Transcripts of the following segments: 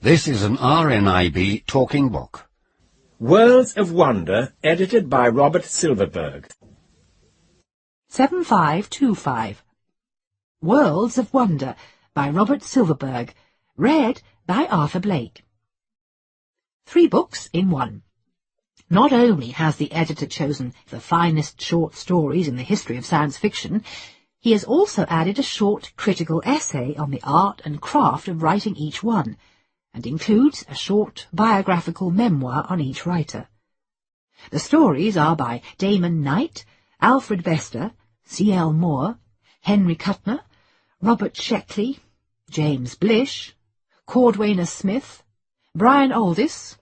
This is an RNIB talking book. Worlds of Wonder, edited by Robert Silverberg. 7525. Worlds of Wonder by Robert Silverberg, read by Arthur Blake. 3 books in 1. Not only has the editor chosen the finest short stories in the history of science fiction, he has also added a short critical essay on the art and craft of writing each one, and includes a short biographical memoir on each writer. The stories are by Damon Knight, Alfred Bester, C.L. Moore, Henry Kuttner, Robert Sheckley, James Blish, Cordwainer Smith, Brian Aldiss,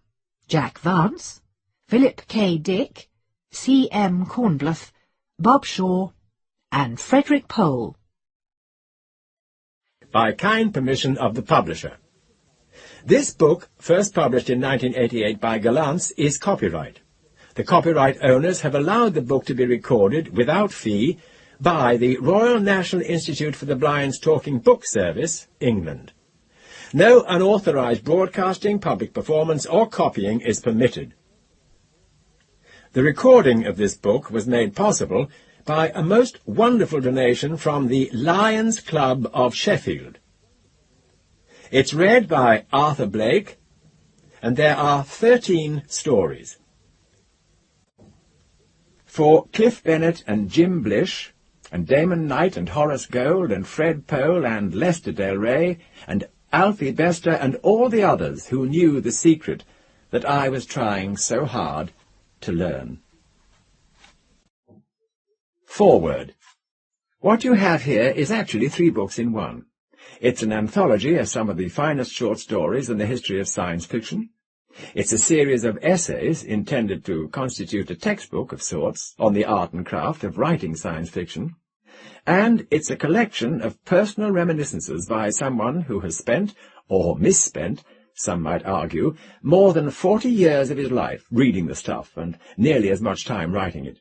Jack Vance, Philip K. Dick, C.M. Cornbluth, Bob Shaw, and Frederick Pole. By kind permission of the publisher. This book, first published in 1988 by Elegance, is copyright. The copyright owners have allowed the book to be recorded without fee by the Royal National Institute for the Blind's Talking Book Service, England. No unauthorized broadcasting, public performance or copying is permitted. The recording of this book was made possible by a most wonderful donation from the Lions Club of Sheffield. It's read by Arthur Blake, and there are 13 stories. For Cliff Bennett and Jim Blish, and Damon Knight and Horace Gold and Fred Pole and Lester Del Rey and Alfie Bester and all the others who knew the secret that I was trying so hard to learn. Foreword. What you have here is actually 3 books in 1. It's an anthology of some of the finest short stories in the history of science fiction. It's a series of essays intended to constitute a textbook of sorts on the art and craft of writing science fiction. And it's a collection of personal reminiscences by someone who has spent, or misspent, some might argue, more than 40 years of his life reading the stuff and nearly as much time writing it.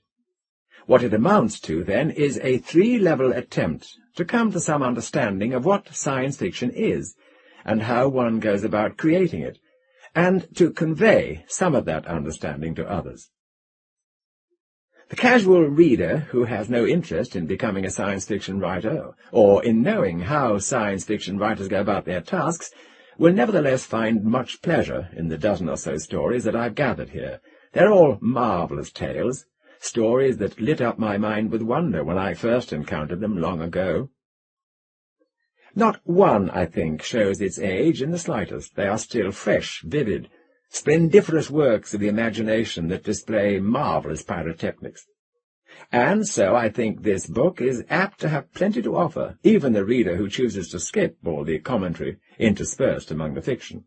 What it amounts to, then, is a 3-level attempt to come to some understanding of what science fiction is, and how one goes about creating it, and to convey some of that understanding to others. The casual reader who has no interest in becoming a science fiction writer, or in knowing how science fiction writers go about their tasks, will nevertheless find much pleasure in the dozen or so stories that I've gathered here. They're all marvellous tales, stories that lit up my mind with wonder when I first encountered them long ago. Not one, I think, shows its age in the slightest. They are still fresh, vivid, splendiferous works of the imagination that display marvellous pyrotechnics. And so I think this book is apt to have plenty to offer, even the reader who chooses to skip all the commentary interspersed among the fiction.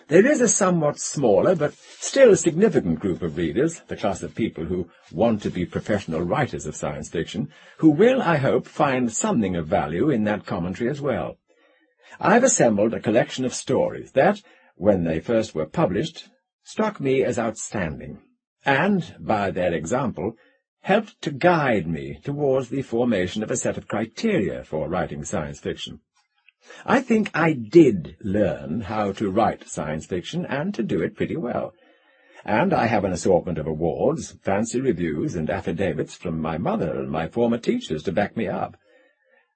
There is a somewhat smaller but still significant group of readers, the class of people who want to be professional writers of science fiction, who will, I hope, find something of value in that commentary as well. I've assembled a collection of stories that, when they first were published, struck me as outstanding, and, by their example, helped to guide me towards the formation of a set of criteria for writing science fiction. I think I did learn how to write science fiction, and to do it pretty well. And I have an assortment of awards, fancy reviews, and affidavits from my mother and my former teachers to back me up.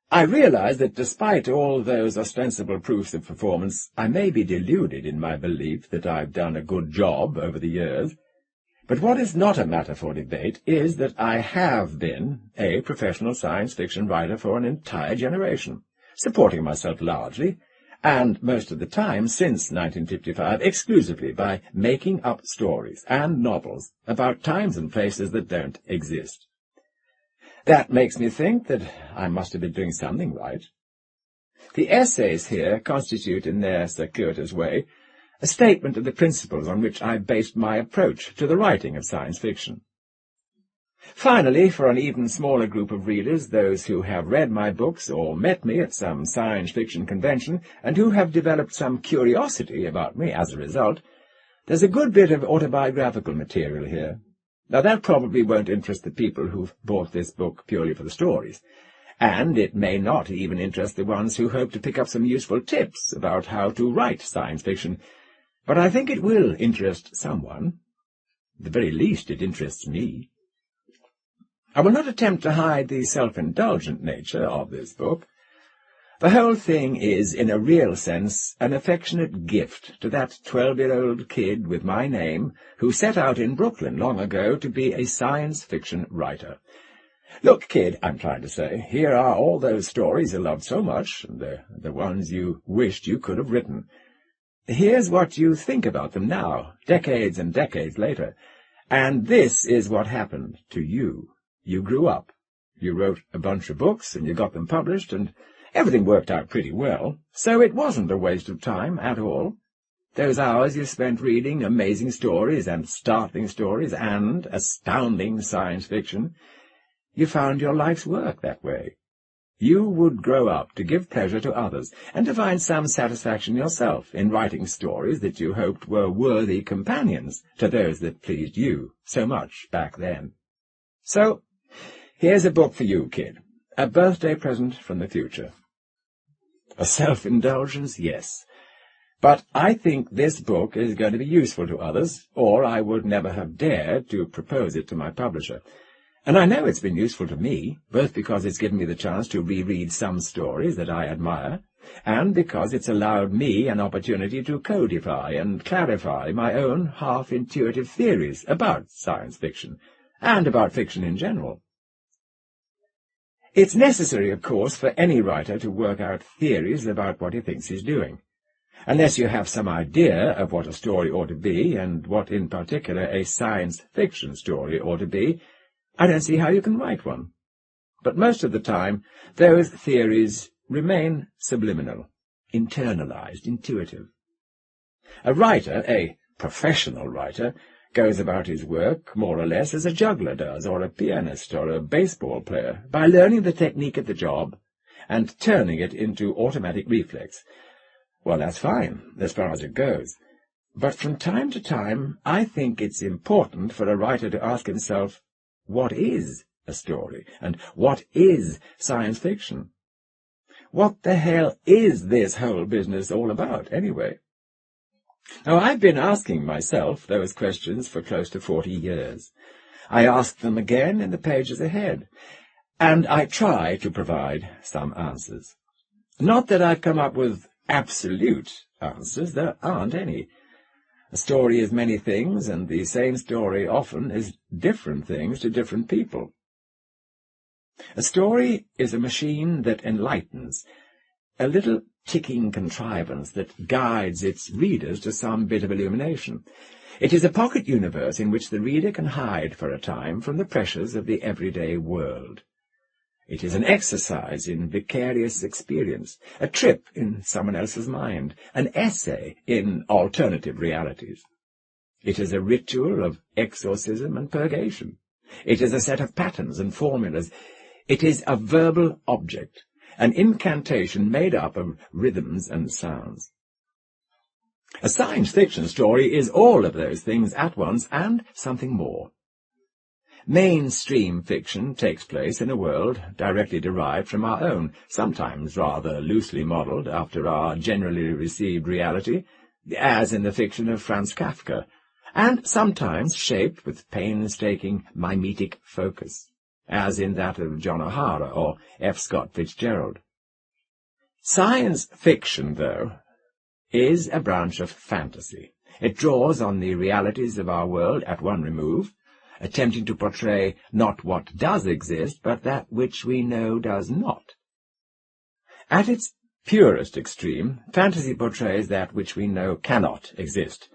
I realize that despite all those ostensible proofs of performance, I may be deluded in my belief that I've done a good job over the years. But what is not a matter for debate is that I have been a professional science fiction writer for an entire generation, supporting myself largely, and most of the time since 1955, exclusively by making up stories and novels about times and places that don't exist. That makes me think that I must have been doing something right. The essays here constitute, in their circuitous way, a statement of the principles on which I based my approach to the writing of science fiction. Finally, for an even smaller group of readers, those who have read my books or met me at some science fiction convention and who have developed some curiosity about me as a result, there's a good bit of autobiographical material here. Now, that probably won't interest the people who've bought this book purely for the stories, And it may not even interest the ones who hope to pick up some useful tips about how to write science fiction, but I think it will interest someone. At the very least, it interests me. I will not attempt to hide the self-indulgent nature of this book. The whole thing is, in a real sense, an affectionate gift to that 12-year-old kid with my name who set out in Brooklyn long ago to be a science fiction writer. Look, kid, I'm trying to say, here are all those stories you loved so much, and the ones you wished you could have written. Here's what you think about them now, decades and decades later, and this is what happened to you. You grew up, you wrote a bunch of books, and you got them published, and everything worked out pretty well, so it wasn't a waste of time at all. Those hours you spent reading amazing stories and startling stories and astounding science fiction, you found your life's work that way. You would grow up to give pleasure to others and to find some satisfaction yourself in writing stories that you hoped were worthy companions to those that pleased you so much back then. So, here's a book for you, kid. A birthday present from the future. A self-indulgence, yes. But I think this book is going to be useful to others, or I would never have dared to propose it to my publisher. And I know it's been useful to me, both because it's given me the chance to reread some stories that I admire, and because it's allowed me an opportunity to codify and clarify my own half-intuitive theories about science fiction, and about fiction in general. It's necessary, of course, for any writer to work out theories about what he thinks he's doing. Unless you have some idea of what a story ought to be, and what in particular a science fiction story ought to be, I don't see how you can write one. But most of the time, those theories remain subliminal, internalized, intuitive. A writer, a professional writer, goes about his work more or less as a juggler does, or a pianist, or a baseball player, by learning the technique of the job and turning it into automatic reflex. Well, that's fine, as far as it goes. But from time to time, I think it's important for a writer to ask himself, what is a story? And what is science fiction? What the hell is this whole business all about, anyway? Now, I've been asking myself those questions for close to 40 years. I ask them again in the pages ahead, and I try to provide some answers. Not that I've come up with absolute answers, there aren't any. A story is many things, and the same story often is different things to different people. A story is a machine that enlightens, a little ticking contrivance that guides its readers to some bit of illumination. It is a pocket universe in which the reader can hide for a time from the pressures of the everyday world. It is an exercise in vicarious experience, a trip in someone else's mind, an essay in alternative realities. It is a ritual of exorcism and purgation. It is a set of patterns and formulas. It is a verbal object, an incantation made up of rhythms and sounds. A science fiction story is all of those things at once and something more. Mainstream fiction takes place in a world directly derived from our own, sometimes rather loosely modelled after our generally received reality, as in the fiction of Franz Kafka, and sometimes shaped with painstaking mimetic focus, as in that of John O'Hara or F. Scott Fitzgerald. Science fiction, though, is a branch of fantasy. It draws on the realities of our world at one remove, attempting to portray not what does exist, but that which we know does not. At its purest extreme, fantasy portrays that which we know cannot exist,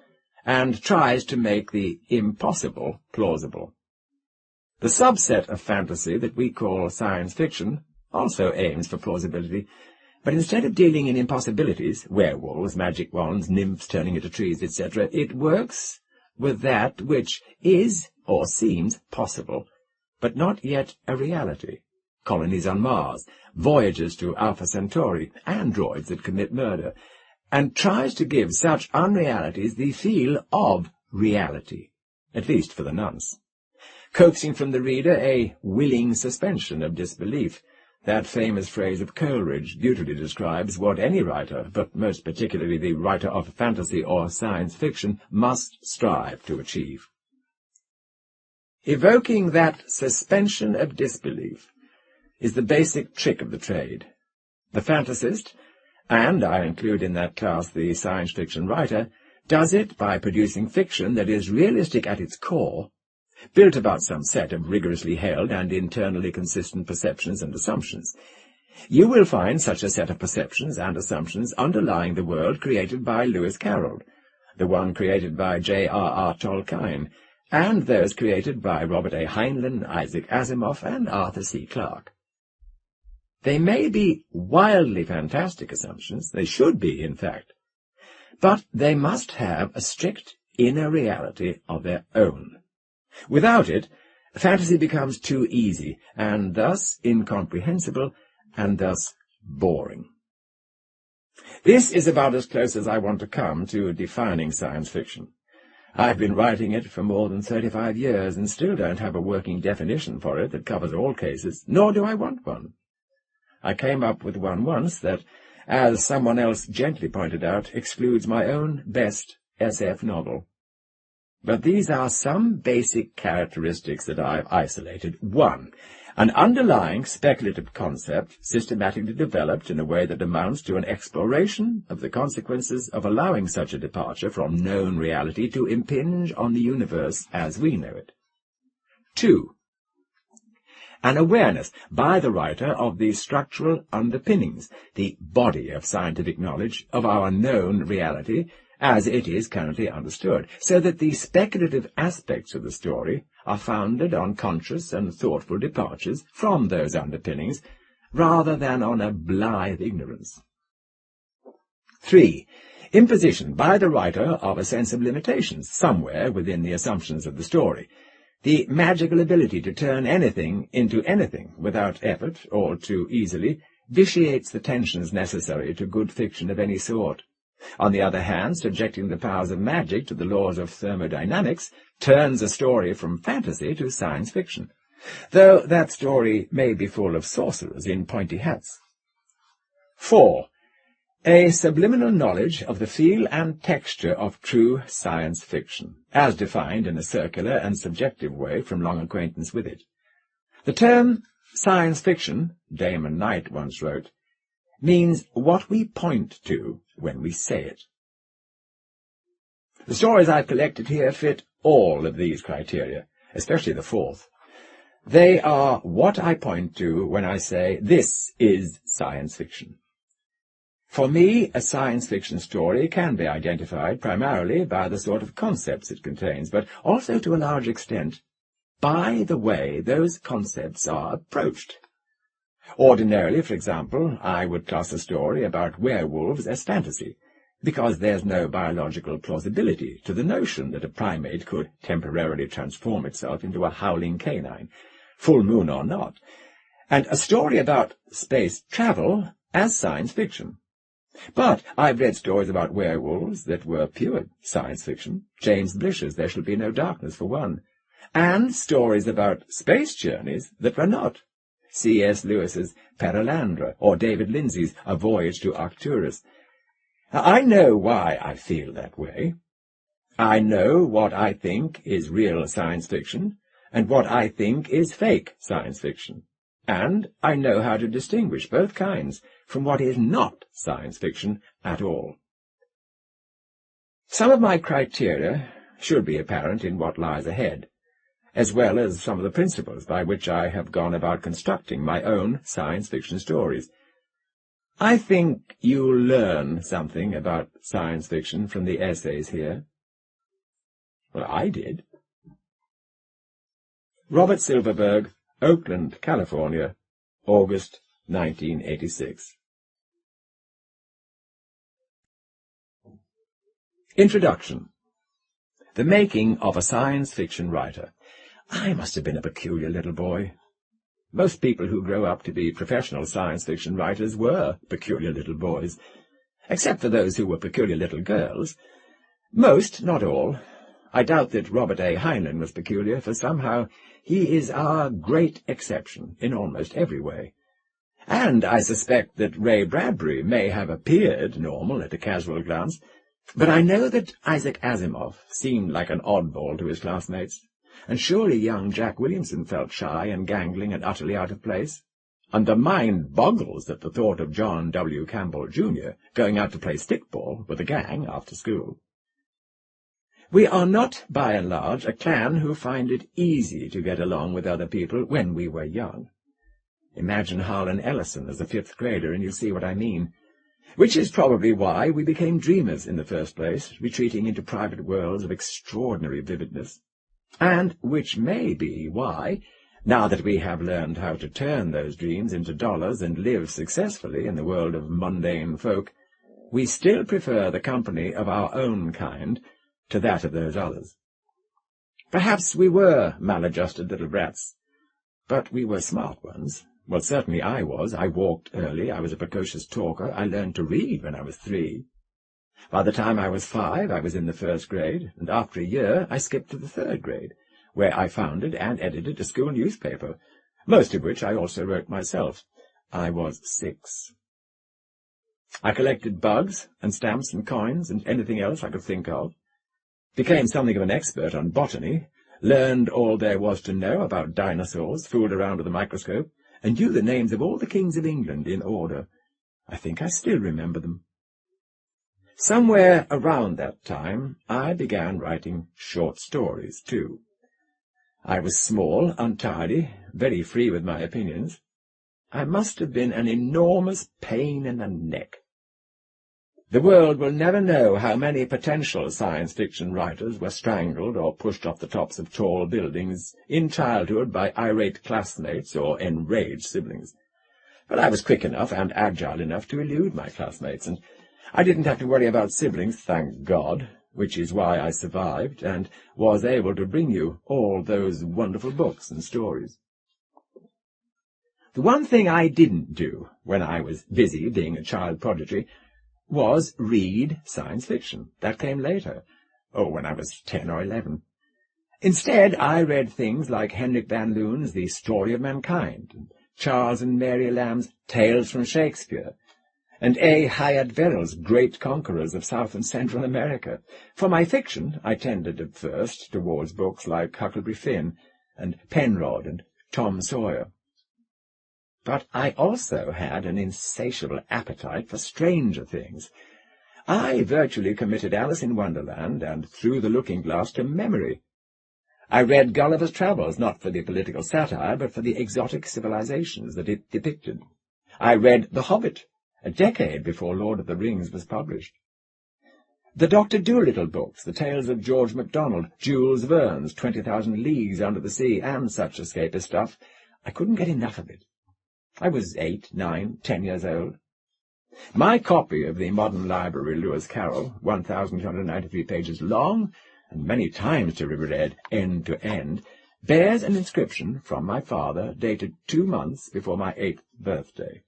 and tries to make the impossible plausible. The subset of fantasy that we call science fiction also aims for plausibility, but instead of dealing in impossibilities, werewolves, magic wands, nymphs turning into trees, etc., it works with that which is or seems possible, but not yet a reality. Colonies on Mars, voyages to Alpha Centauri, androids that commit murder, and tries to give such unrealities the feel of reality, at least for the nonce, coaxing from the reader a willing suspension of disbelief, That famous phrase of Coleridge beautifully describes what any writer, but most particularly the writer of fantasy or science fiction, must strive to achieve. Evoking that suspension of disbelief is the basic trick of the trade. The fantasist, and I include in that class the science fiction writer, does it by producing fiction that is realistic at its core, built about some set of rigorously held and internally consistent perceptions and assumptions. You will find such a set of perceptions and assumptions underlying the world created by Lewis Carroll, the one created by J.R.R. Tolkien, and those created by Robert A. Heinlein, Isaac Asimov, and Arthur C. Clarke. They may be wildly fantastic assumptions, they should be, in fact, but they must have a strict inner reality of their own. Without it, fantasy becomes too easy, and thus incomprehensible, and thus boring. This is about as close as I want to come to defining science fiction. I've been writing it for more than 35 years, and still don't have a working definition for it that covers all cases, nor do I want one. I came up with one once that, as someone else gently pointed out, excludes my own best SF novel. But these are some basic characteristics that I've isolated. 1. An underlying speculative concept systematically developed in a way that amounts to an exploration of the consequences of allowing such a departure from known reality to impinge on the universe as we know it. 2. An awareness by the writer of the structural underpinnings, the body of scientific knowledge of our known reality, as it is currently understood, so that the speculative aspects of the story are founded on conscious and thoughtful departures from those underpinnings, rather than on a blithe ignorance. 3. Imposition by the writer of a sense of limitations somewhere within the assumptions of the story, the magical ability to turn anything into anything without effort or too easily vitiates the tensions necessary to good fiction of any sort. On the other hand, subjecting the powers of magic to the laws of thermodynamics turns a story from fantasy to science fiction, though that story may be full of sorcerers in pointy hats. 4. A subliminal knowledge of the feel and texture of true science fiction, as defined in a circular and subjective way from long acquaintance with it. The term science fiction, Damon Knight once wrote, means what we point to when we say it. The stories I've collected here fit all of these criteria, especially the fourth. They are what I point to when I say this is science fiction. For me, a science fiction story can be identified primarily by the sort of concepts it contains, but also to a large extent by the way those concepts are approached. Ordinarily, for example, I would class a story about werewolves as fantasy, because there's no biological plausibility to the notion that a primate could temporarily transform itself into a howling canine, full moon or not, and a story about space travel as science fiction. But I've read stories about werewolves that were pure science fiction, James Blish's There Shall Be No Darkness for one, and stories about space journeys that were not, C.S. Lewis's Perelandra, or David Lindsay's A Voyage to Arcturus. I know why I feel that way. I know what I think is real science fiction, and what I think is fake science fiction, and I know how to distinguish both kinds from what is not science fiction at all. Some of my criteria should be apparent in what lies ahead, as well as some of the principles by which I have gone about constructing my own science fiction stories. I think you'll learn something about science fiction from the essays here. Well, I did. Robert Silverberg, Oakland, California, August 1986. Introduction. The making of a science fiction writer. I must have been a peculiar little boy. Most people who grow up to be professional science fiction writers were peculiar little boys, except for those who were peculiar little girls. Most, not all. I doubt that Robert A. Heinlein was peculiar, for somehow he is our great exception in almost every way. And I suspect that Ray Bradbury may have appeared normal at a casual glance, but I know that Isaac Asimov seemed like an oddball to his classmates, and surely young Jack Williamson felt shy and gangling and utterly out of place. And the mind boggles at the thought of John W. Campbell, Jr. going out to play stickball with a gang after school. We are not, by and large, a clan who find it easy to get along with other people when we were young. Imagine Harlan Ellison as a fifth grader, and you'll see what I mean. Which is probably why we became dreamers in the first place, retreating into private worlds of extraordinary vividness. And which may be why, now that we have learned how to turn those dreams into dollars and live successfully in the world of mundane folk, we still prefer the company of our own kind to that of those others. Perhaps we were maladjusted little brats, but we were smart ones. Well, certainly I was. I walked early, I was a precocious talker, I learned to read when I was 3. By the time I was 5, I was in the 1st grade, and after a year I skipped to the 3rd grade, where I founded and edited a school newspaper, most of which I also wrote myself. I was 6. I collected bugs and stamps and coins and anything else I could think of, became something of an expert on botany, learned all there was to know about dinosaurs, fooled around with a microscope, and knew the names of all the kings of England in order. I think I still remember them. Somewhere around that time, I began writing short stories, too. I was small, untidy, very free with my opinions. I must have been an enormous pain in the neck. The world will never know how many potential science fiction writers were strangled or pushed off the tops of tall buildings in childhood by irate classmates or enraged siblings. But I was quick enough and agile enough to elude my classmates, and I didn't have to worry about siblings, thank God, which is why I survived and was able to bring you all those wonderful books and stories. The one thing I didn't do when I was busy being a child prodigy was read science fiction. That came later, when I was 10 or 11. Instead, I read things like Henrik van Loon's The Story of Mankind, and Charles and Mary Lamb's Tales from Shakespeare, and A. Hyatt Verrill's Great Conquerors of South and Central America. For my fiction, I tended at first towards books like Huckleberry Finn and Penrod and Tom Sawyer. But I also had an insatiable appetite for stranger things. I virtually committed Alice in Wonderland and Through the Looking-Glass to memory. I read Gulliver's Travels not for the political satire, but for the exotic civilizations that it depicted. I read The Hobbit, a decade before Lord of the Rings was published. The Dr. Dolittle books, the tales of George MacDonald, Jules Verne's 20,000 Leagues Under the Sea, and such escapist stuff, I couldn't get enough of it. I was 8, 9, 10 years old. My copy of the Modern Library Lewis Carroll, 1,293 pages long, and many times to be read end to end, bears an inscription from my father dated 2 months before my 8th birthday.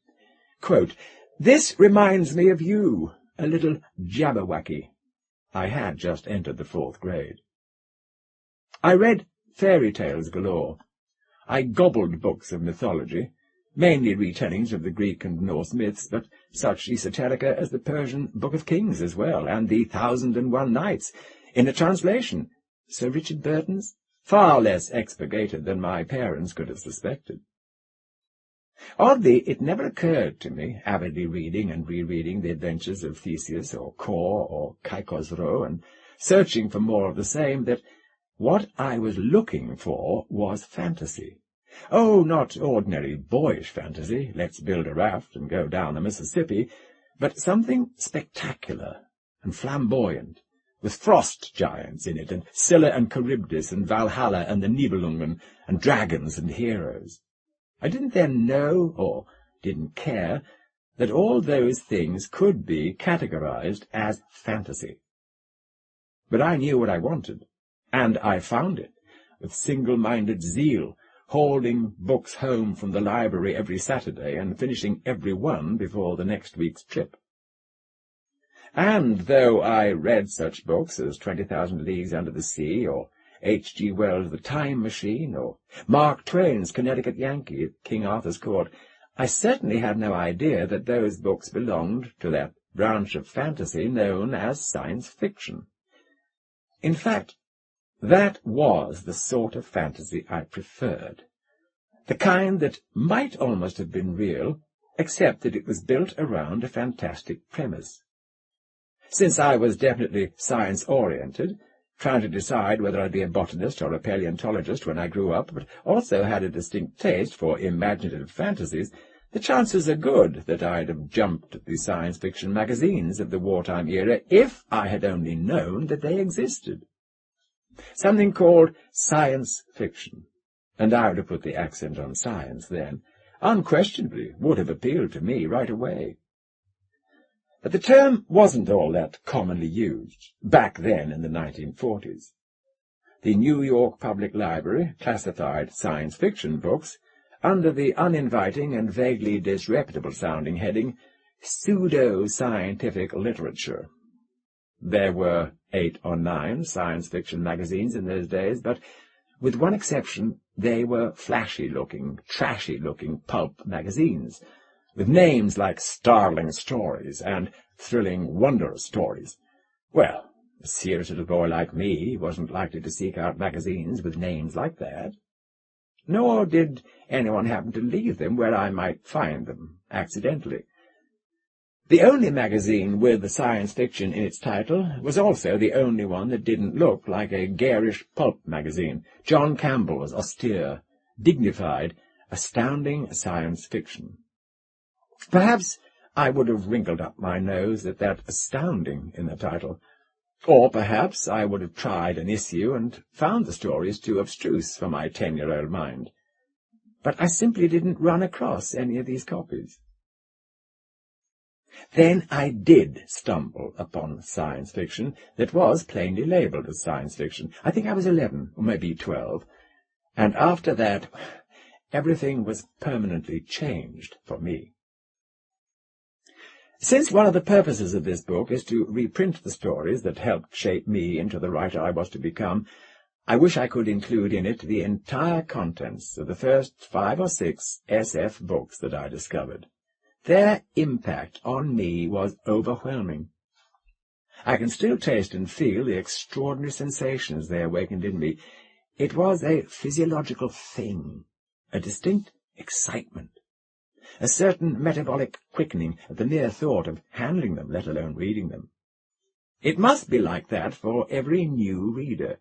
Quote, "This reminds me of you, a little Jabberwocky." I had just entered the 4th grade. I read fairy tales galore. I gobbled books of mythology, mainly retellings of the Greek and Norse myths, but such esoterica as the Persian Book of Kings as well, and the 1001 Nights, in a translation, Sir Richard Burton's, far less expurgated than my parents could have suspected. Oddly, it never occurred to me, avidly reading and rereading the adventures of Theseus or Kor or Kaikosro, and searching for more of the same, that what I was looking for was fantasy. Oh, not ordinary boyish fantasy, let's build a raft and go down the Mississippi, but something spectacular and flamboyant, with frost giants in it, and Scylla and Charybdis, and Valhalla and the Nibelungen, and dragons and heroes. I didn't then know, or didn't care, that all those things could be categorized as fantasy. But I knew what I wanted, and I found it, with single-minded zeal, hauling books home from the library every Saturday and finishing every one before the next week's trip. And though I read such books as 20,000 Leagues Under the Sea, or H.G. Wells' The Time Machine, or Mark Twain's Connecticut Yankee at King Arthur's Court, I certainly had no idea that those books belonged to that branch of fantasy known as science fiction. In fact, that was the sort of fantasy I preferred, the kind that might almost have been real, except that it was built around a fantastic premise. Since I was definitely science-oriented, trying to decide whether I'd be a botanist or a paleontologist when I grew up, but also had a distinct taste for imaginative fantasies, the chances are good that I'd have jumped at the science fiction magazines of the wartime era if I had only known that they existed. Something called science fiction, and I would have put the accent on science then, unquestionably would have appealed to me right away. But the term wasn't all that commonly used, back then in the 1940s. The New York Public Library classified science fiction books under the uninviting and vaguely disreputable-sounding heading pseudo-scientific literature. There were 8 or 9 science fiction magazines in those days, but with one exception, they were flashy-looking, trashy-looking pulp magazines, with names like Startling Stories and Thrilling Wonder Stories. Well, a serious little boy like me wasn't likely to seek out magazines with names like that. Nor did anyone happen to leave them where I might find them, accidentally. The only magazine with science fiction in its title was also the only one that didn't look like a garish pulp magazine. John Campbell's austere, dignified, astounding science fiction. Perhaps I would have wrinkled up my nose at that astounding in the title, or perhaps I would have tried an issue and found the stories too abstruse for my 10-year-old mind. But I simply didn't run across any of these copies. Then I did stumble upon science fiction that was plainly labelled as science fiction. I think I was 11, or maybe 12, and after that everything was permanently changed for me. Since one of the purposes of this book is to reprint the stories that helped shape me into the writer I was to become, I wish I could include in it the entire contents of the first 5 or 6 SF books that I discovered. Their impact on me was overwhelming. I can still taste and feel the extraordinary sensations they awakened in me. It was a physiological thing, a distinct excitement, a certain metabolic quickening at the mere thought of handling them, let alone reading them. It must be like that for every new reader.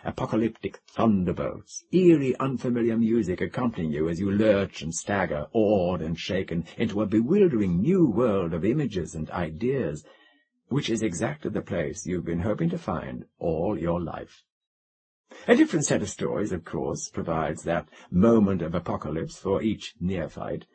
Apocalyptic thunderbolts, eerie, unfamiliar music accompanying you as you lurch and stagger, awed and shaken, into a bewildering new world of images and ideas, which is exactly the place you've been hoping to find all your life. A different set of stories, of course, provides that moment of apocalypse for each neophyte.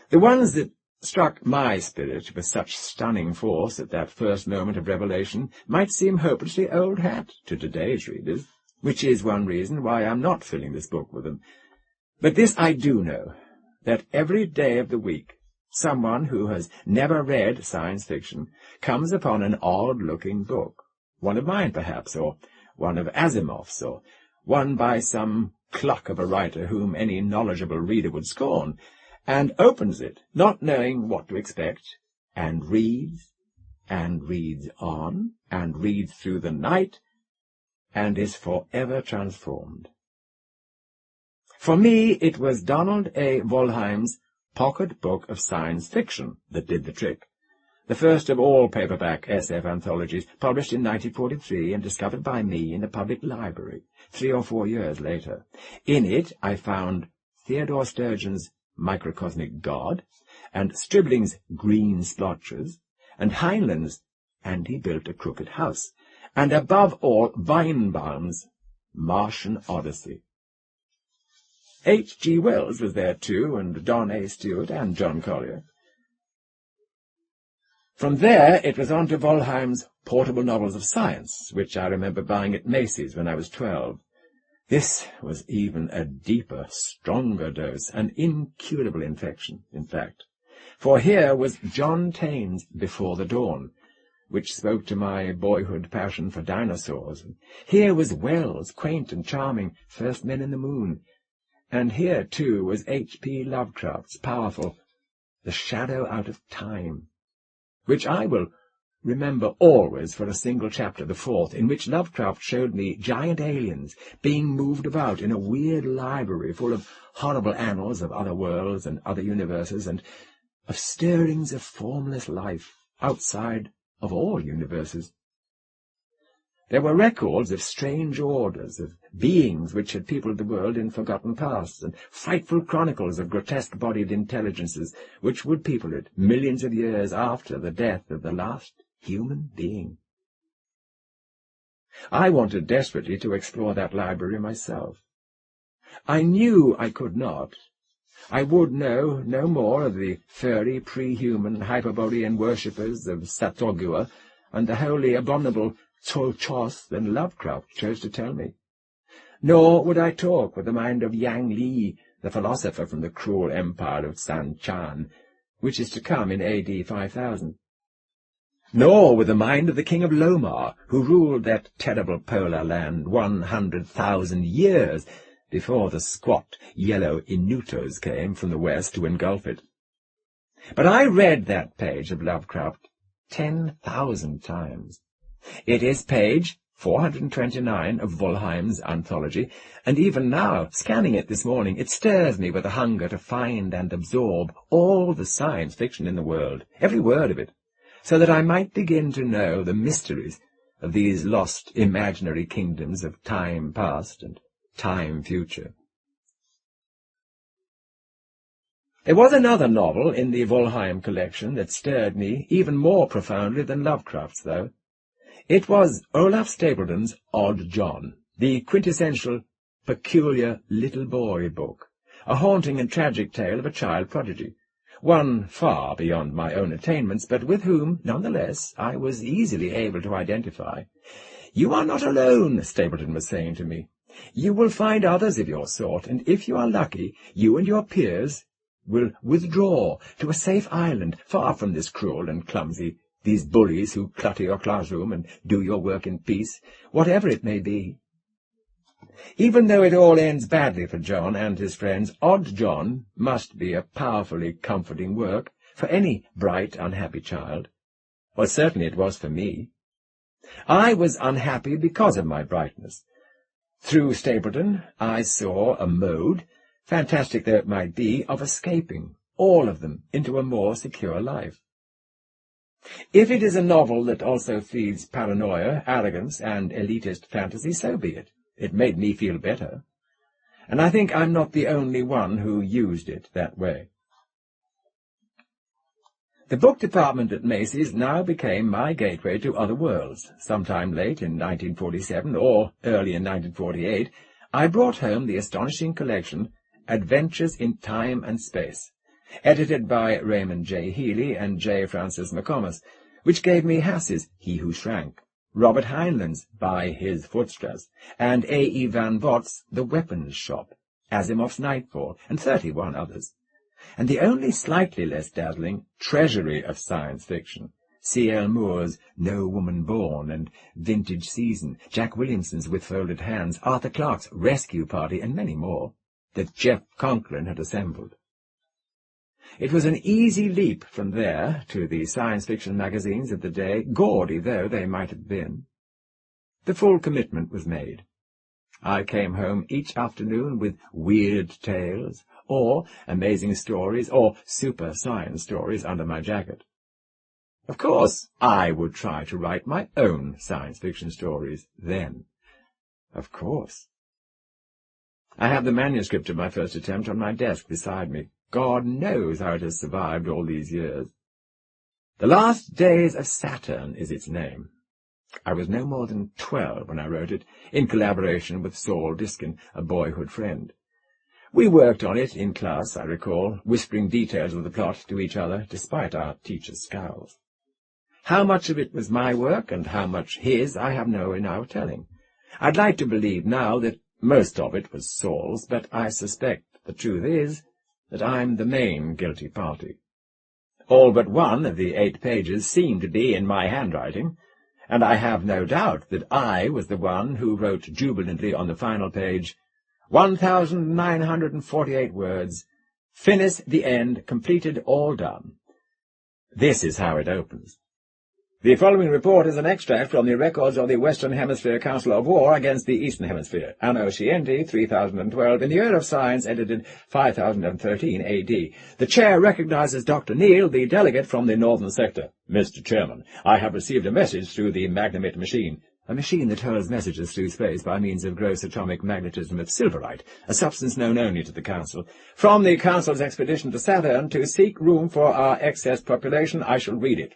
The ones that struck my spirit with such stunning force at that first moment of revelation might seem hopelessly old hat to today's readers, which is one reason why I'm not filling this book with them. But this I do know, that every day of the week someone who has never read science fiction comes upon an odd-looking book, one of mine perhaps, or one of Asimov's, or one by some cluck of a writer whom any knowledgeable reader would scorn, and opens it, not knowing what to expect, and reads on, and reads through the night, and is forever transformed. For me, it was Donald A. Wollheim's Pocket Book of Science Fiction that did the trick, the first of all paperback SF anthologies, published in 1943 and discovered by me in the public library 3 or 4 years later. In it I found Theodore Sturgeon's Microcosmic God, and Stribling's Green Splotches, and Heinlein's And He Built a Crooked House, and above all Weinbaum's Martian Odyssey. H.G. Wells was there too, and Don A. Stewart, and John Collier. From there it was on to Wollheim's Portable Novels of Science, which I remember buying at Macy's when I was 12. This was even a deeper, stronger dose, an incurable infection, in fact. For here was John Taine's Before the Dawn, which spoke to my boyhood passion for dinosaurs. Here was Wells' quaint and charming First Men in the Moon, And here, too, was H.P. Lovecraft's powerful The Shadow Out of Time, which I will remember always for a single chapter, the fourth, in which Lovecraft showed me giant aliens being moved about in a weird library full of horrible annals of other worlds and other universes, and of stirrings of formless life outside of all universes. There were records of strange orders, of beings which had peopled the world in forgotten pasts, and frightful chronicles of grotesque-bodied intelligences which would people it millions of years after the death of the last human being. I wanted desperately to explore that library myself. I knew I could not. I would know no more of the furry, pre-human Hyperborean worshippers of Satogua and the wholly abominable Tolchos than Lovecraft chose to tell me. Nor would I talk with the mind of Yang Li, the philosopher from the cruel empire of San Chan, which is to come in A.D. 5000. Nor with the mind of the king of Lomar, who ruled that terrible polar land 100,000 years before the squat, yellow Inutos came from the west to engulf it. But I read that page of Lovecraft 10,000 times. It is page 429 of Wollheim's anthology, and even now, scanning it this morning, it stirs me with a hunger to find and absorb all the science fiction in the world, every word of it, so that I might begin to know the mysteries of these lost imaginary kingdoms of time past and time future. There was another novel in the Wollheim collection that stirred me even more profoundly than Lovecraft's, though. It was Olaf Stapleton's Odd John, the quintessential, peculiar little boy book, a haunting and tragic tale of a child prodigy, one far beyond my own attainments, but with whom, nonetheless, I was easily able to identify. "You are not alone," Stapleton was saying to me. "You will find others of your sort, and if you are lucky, you and your peers will withdraw to a safe island, far from this cruel and clumsy, these bullies who clutter your classroom and do your work in peace, whatever it may be." Even though it all ends badly for John and his friends, Odd John must be a powerfully comforting work for any bright, unhappy child. Well, certainly it was for me. I was unhappy because of my brightness. Through Stapleton I saw a mode, fantastic though it might be, of escaping, all of them, into a more secure life. If it is a novel that also feeds paranoia, arrogance, and elitist fantasy, so be it. It made me feel better. And I think I'm not the only one who used it that way. The book department at Macy's now became my gateway to other worlds. Sometime late in 1947, or early in 1948, I brought home the astonishing collection Adventures in Time and Space, edited by Raymond J. Healy and J. Francis McComas, which gave me Hass's He Who Shrank, Robert Heinlein's By His Footsteps, and A. E. Van Vogt's The Weapons Shop, Asimov's Nightfall, and 31 others. And the only slightly less dazzling treasury of science fiction, C.L. Moore's No Woman Born and Vintage Season, Jack Williamson's With Folded Hands, Arthur Clarke's Rescue Party, and many more, that Jeff Conklin had assembled. It was an easy leap from there to the science fiction magazines of the day, gaudy though they might have been. The full commitment was made. I came home each afternoon with weird tales, or amazing stories, or super science stories under my jacket. Of course, I would try to write my own science fiction stories then. Of course. I have the manuscript of my first attempt on my desk beside me. God knows how it has survived all these years. The Last Days of Saturn is its name. I was no more than 12 when I wrote it, in collaboration with Saul Diskin, a boyhood friend. We worked on it in class, I recall, whispering details of the plot to each other, despite our teacher's scowls. How much of it was my work and how much his, I have no way now of telling. I'd like to believe now that most of it was Saul's, but I suspect the truth is that I'm the main guilty party. All but one of the 8 pages seemed to be in my handwriting, and I have no doubt that I was the one who wrote jubilantly on the final page, 1,948 words. Finis the end, completed, all done. This is how it opens. The following report is an extract from the records of the Western Hemisphere Council of War against the Eastern Hemisphere, Anno Scienti 3012, in the Year of Science, edited 5013 A.D. The chair recognizes Dr. Neal, the delegate from the northern sector. Mr. Chairman, I have received a message through the Magnamit machine, a machine that hurls messages through space by means of gross atomic magnetism of silverite, a substance known only to the Council. From the Council's expedition to Saturn to seek room for our excess population, I shall read it.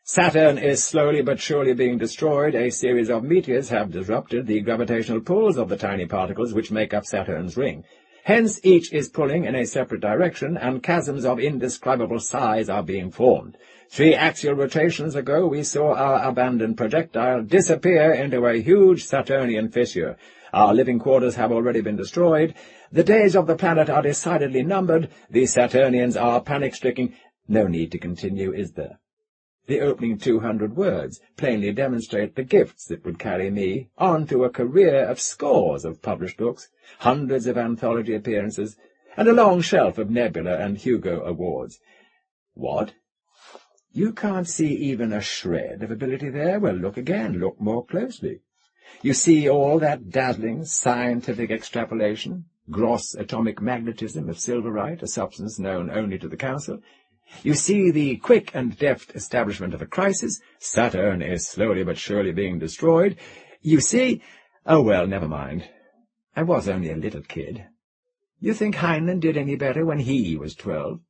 Saturn is slowly but surely being destroyed. A series of meteors have disrupted the gravitational pulls of the tiny particles which make up Saturn's ring. Hence, each is pulling in a separate direction, and chasms of indescribable size are being formed. 3 axial rotations ago, we saw our abandoned projectile disappear into a huge Saturnian fissure. Our living quarters have already been destroyed. The days of the planet are decidedly numbered. The Saturnians are panic-stricken. No need to continue, is there? The opening 200 words plainly demonstrate the gifts that would carry me on to a career of scores of published books, hundreds of anthology appearances, and a long shelf of Nebula and Hugo awards. What? You can't see even a shred of ability there? Well, look again, look more closely. You see all that dazzling scientific extrapolation, gross atomic magnetism of silverite, a substance known only to the Council. You see the quick and deft establishment of a crisis. Saturn is slowly but surely being destroyed. You see— oh, well, never mind. I was only a little kid. You think Heinlein did any better when he was 12?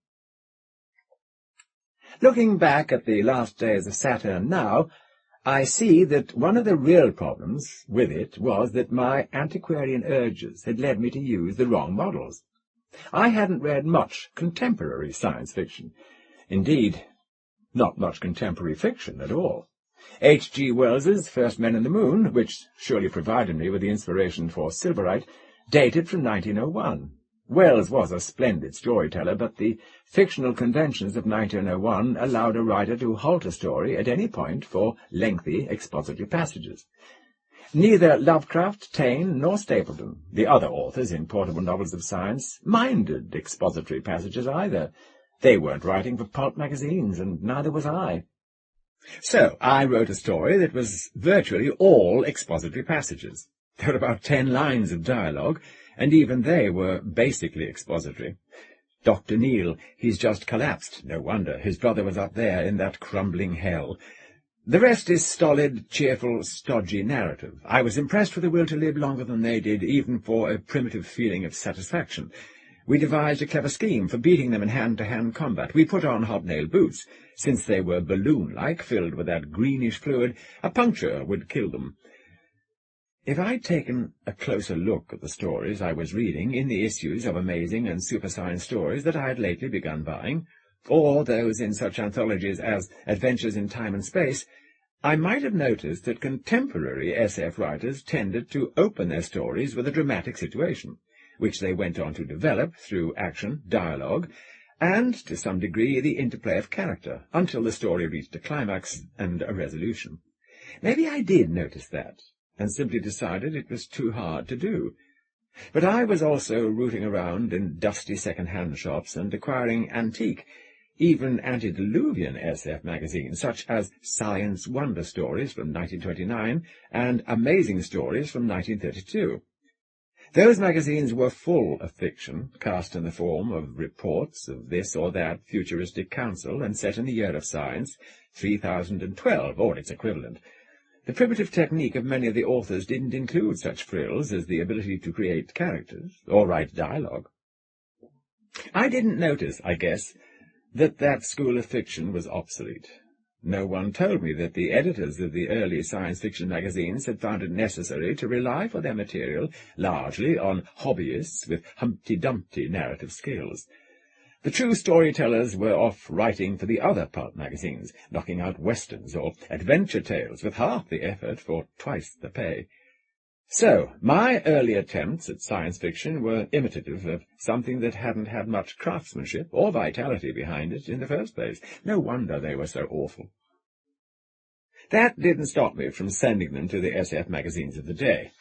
Looking back at the last days of Saturn now, I see that one of the real problems with it was that my antiquarian urges had led me to use the wrong models. I hadn't read much contemporary science fiction. Indeed, not much contemporary fiction at all. H.G. Wells's First Men in the Moon, which surely provided me with the inspiration for Silverite, dated from 1901. Wells was a splendid storyteller, but the fictional conventions of 1901 allowed a writer to halt a story at any point for lengthy expository passages. Neither Lovecraft, Taine, nor Stapleton, the other authors in portable novels of science, minded expository passages either. They weren't writing for pulp magazines, and neither was I. So I wrote a story that was virtually all expository passages. There were about 10 lines of dialogue, and even they were basically expository. Dr. Neal, he's just collapsed. No wonder. His brother was up there in that crumbling hell. The rest is stolid, cheerful, stodgy narrative. I was impressed with the will to live longer than they did, even for a primitive feeling of satisfaction. We devised a clever scheme for beating them in hand-to-hand combat. We put on hobnail boots. Since they were balloon-like, filled with that greenish fluid, a puncture would kill them. If I'd taken a closer look at the stories I was reading in the issues of Amazing and Super Science Stories that I had lately begun buying, or those in such anthologies as Adventures in Time and Space, I might have noticed that contemporary SF writers tended to open their stories with a dramatic situation, which they went on to develop through action, dialogue, and, to some degree, the interplay of character, until the story reached a climax and a resolution. Maybe I did notice that, and simply decided it was too hard to do. But I was also rooting around in dusty second-hand shops and acquiring antique, even antediluvian SF magazines, such as Science Wonder Stories from 1929 and Amazing Stories from 1932. Those magazines were full of fiction, cast in the form of reports of this or that futuristic council and set in the year of science, 3012, or its equivalent. The primitive technique of many of the authors didn't include such frills as the ability to create characters or write dialogue. I didn't notice, I guess, that school of fiction was obsolete. No one told me that the editors of the early science fiction magazines had found it necessary to rely for their material largely on hobbyists with Humpty Dumpty narrative skills. The true storytellers were off writing for the other pulp magazines, knocking out westerns or adventure tales with half the effort for twice the pay. So, my early attempts at science fiction were imitative of something that hadn't had much craftsmanship or vitality behind it in the first place. No wonder they were so awful. That didn't stop me from sending them to the SF magazines of the day.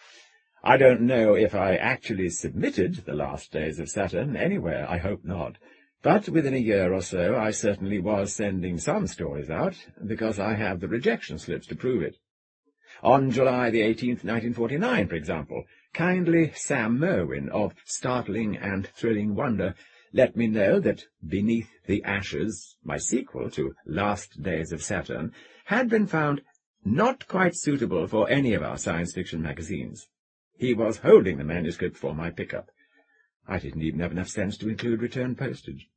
I don't know if I actually submitted The Last Days of Saturn anywhere, I hope not. But within a year or so I certainly was sending some stories out, because I have the rejection slips to prove it. On July the 18th, 1949, for example, kindly Sam Merwin of Startling and Thrilling Wonder let me know that Beneath the Ashes, my sequel to Last Days of Saturn, had been found not quite suitable for any of our science fiction magazines. He was holding the manuscript for my pickup. I didn't even have enough sense to include return postage.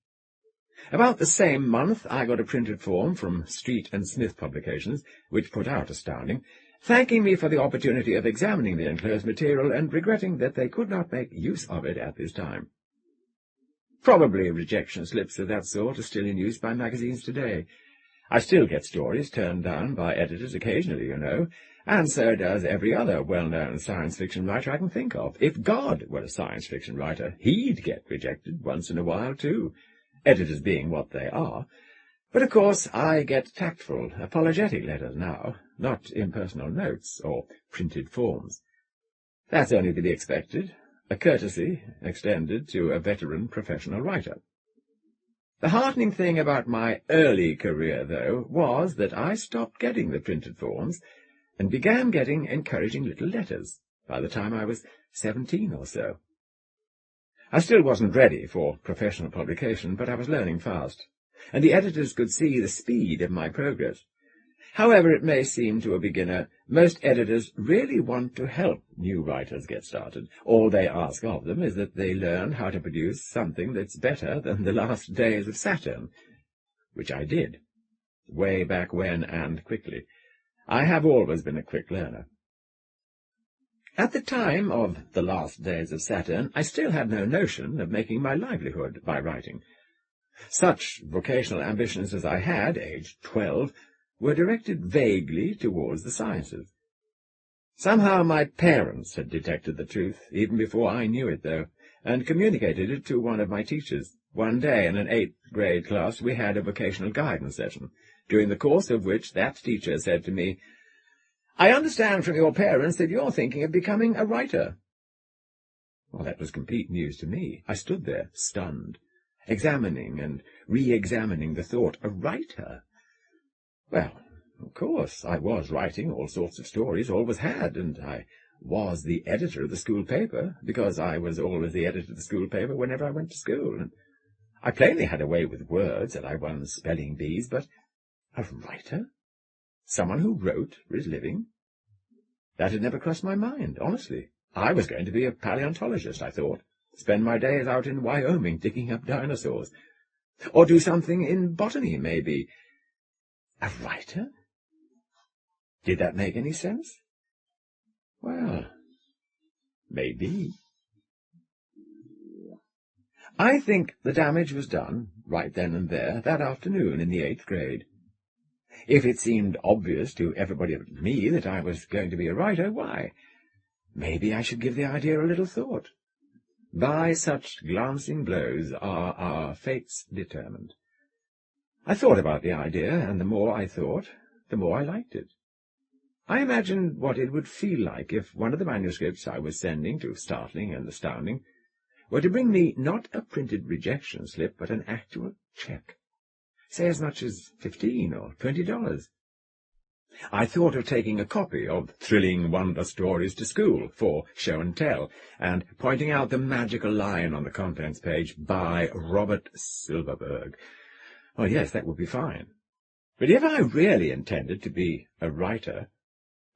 About the same month I got a printed form from Street and Smith Publications, which put out Astounding, thanking me for the opportunity of examining the enclosed material and regretting that they could not make use of it at this time. Probably rejection slips of that sort are still in use by magazines today. I still get stories turned down by editors occasionally, you know, and so does every other well-known science fiction writer I can think of. If God were a science fiction writer, he'd get rejected once in a while too, editors being what they are. But of course I get tactful, apologetic letters now, not impersonal notes or printed forms. That's only to be expected, a courtesy extended to a veteran professional writer. The heartening thing about my early career, though, was that I stopped getting the printed forms and began getting encouraging little letters by the time I was 17 or so. I still wasn't ready for professional publication, but I was learning fast, and the editors could see the speed of my progress. However it may seem to a beginner, most editors really want to help new writers get started. All they ask of them is that they learn how to produce something that's better than The Last Days of Saturn, which I did, way back when and quickly. I have always been a quick learner. At the time of The Last Days of Saturn, I still had no notion of making my livelihood by writing. Such vocational ambitions as I had, aged 12, were directed vaguely towards the sciences. Somehow my parents had detected the truth, even before I knew it, though, and communicated it to one of my teachers. One day in an 8th grade class we had a vocational guidance session, during the course of which that teacher said to me, "I understand from your parents that you're thinking of becoming a writer." Well, that was complete news to me. I stood there, stunned, examining and re-examining the thought, a writer? Well, of course, I was writing all sorts of stories, always had, and I was the editor of the school paper, because I was always the editor of the school paper whenever I went to school, and I plainly had a way with words, and I won spelling bees, but a writer? Someone who wrote for his living? That had never crossed my mind, honestly. I was going to be a paleontologist, I thought, spend my days out in Wyoming digging up dinosaurs, or do something in botany, maybe. A writer? Did that make any sense? Well, maybe. I think the damage was done, right then and there, that afternoon in the 8th grade. If it seemed obvious to everybody but me that I was going to be a writer, why, maybe I should give the idea a little thought. By such glancing blows are our fates determined. I thought about the idea, and the more I thought, the more I liked it. I imagined what it would feel like if one of the manuscripts I was sending to Startling and Astounding were to bring me not a printed rejection slip, but an actual check, say as much as $15 or $20. I thought of taking a copy of Thrilling Wonder Stories to school for show and tell, and pointing out the magical line on the contents page, by Robert Silverberg. Oh, yes, that would be fine. But if I really intended to be a writer,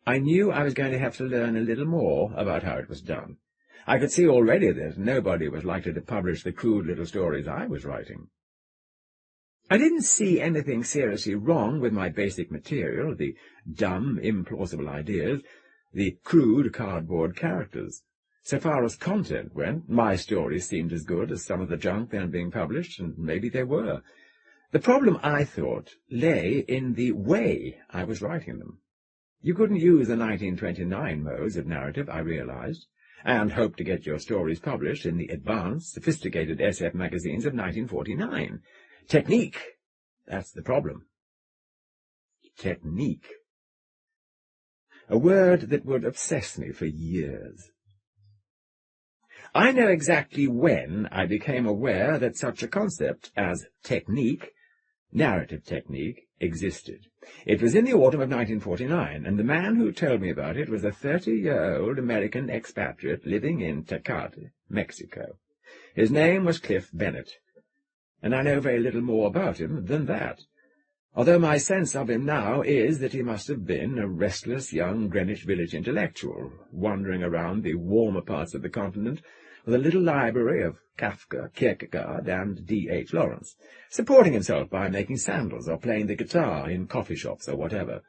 I knew I was going to have to learn a little more about how it was done. I could see already that nobody was likely to publish the crude little stories I was writing. I didn't see anything seriously wrong with my basic material, the dumb, implausible ideas, the crude cardboard characters. So far as content went, my stories seemed as good as some of the junk then being published, and maybe they were. The problem, I thought, lay in the way I was writing them. You couldn't use the 1929 modes of narrative, I realized, and hope to get your stories published in the advanced, sophisticated SF magazines of 1949. Technique, that's the problem. Technique. A word that would obsess me for years. I know exactly when I became aware that such a concept as technique, narrative technique, existed. It was in the autumn of 1949, and the man who told me about it was a 30-year-old American expatriate living in Tecate, Mexico. His name was Cliff Bennett, and I know very little more about him than that, although my sense of him now is that he must have been a restless young Greenwich Village intellectual, wandering around the warmer parts of the continent with a little library of Kafka, Kierkegaard, and D.H. Lawrence, supporting himself by making sandals or playing the guitar in coffee shops or whatever.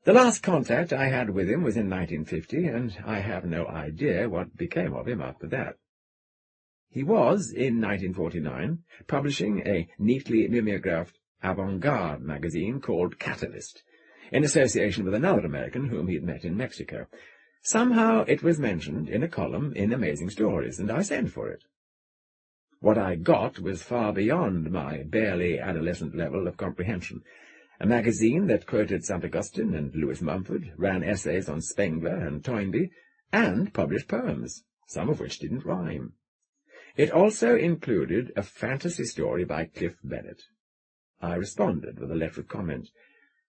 The last contact I had with him was in 1950, and I have no idea what became of him after that. He was, in 1949, publishing a neatly mimeographed avant-garde magazine called Catalyst, in association with another American whom he had met in Mexico. Somehow it was mentioned in a column in Amazing Stories, and I sent for it. What I got was far beyond my barely adolescent level of comprehension. A magazine that quoted St. Augustine and Lewis Mumford, ran essays on Spengler and Toynbee, and published poems, some of which didn't rhyme. It also included a fantasy story by Cliff Bennett. I responded with a letter of comment.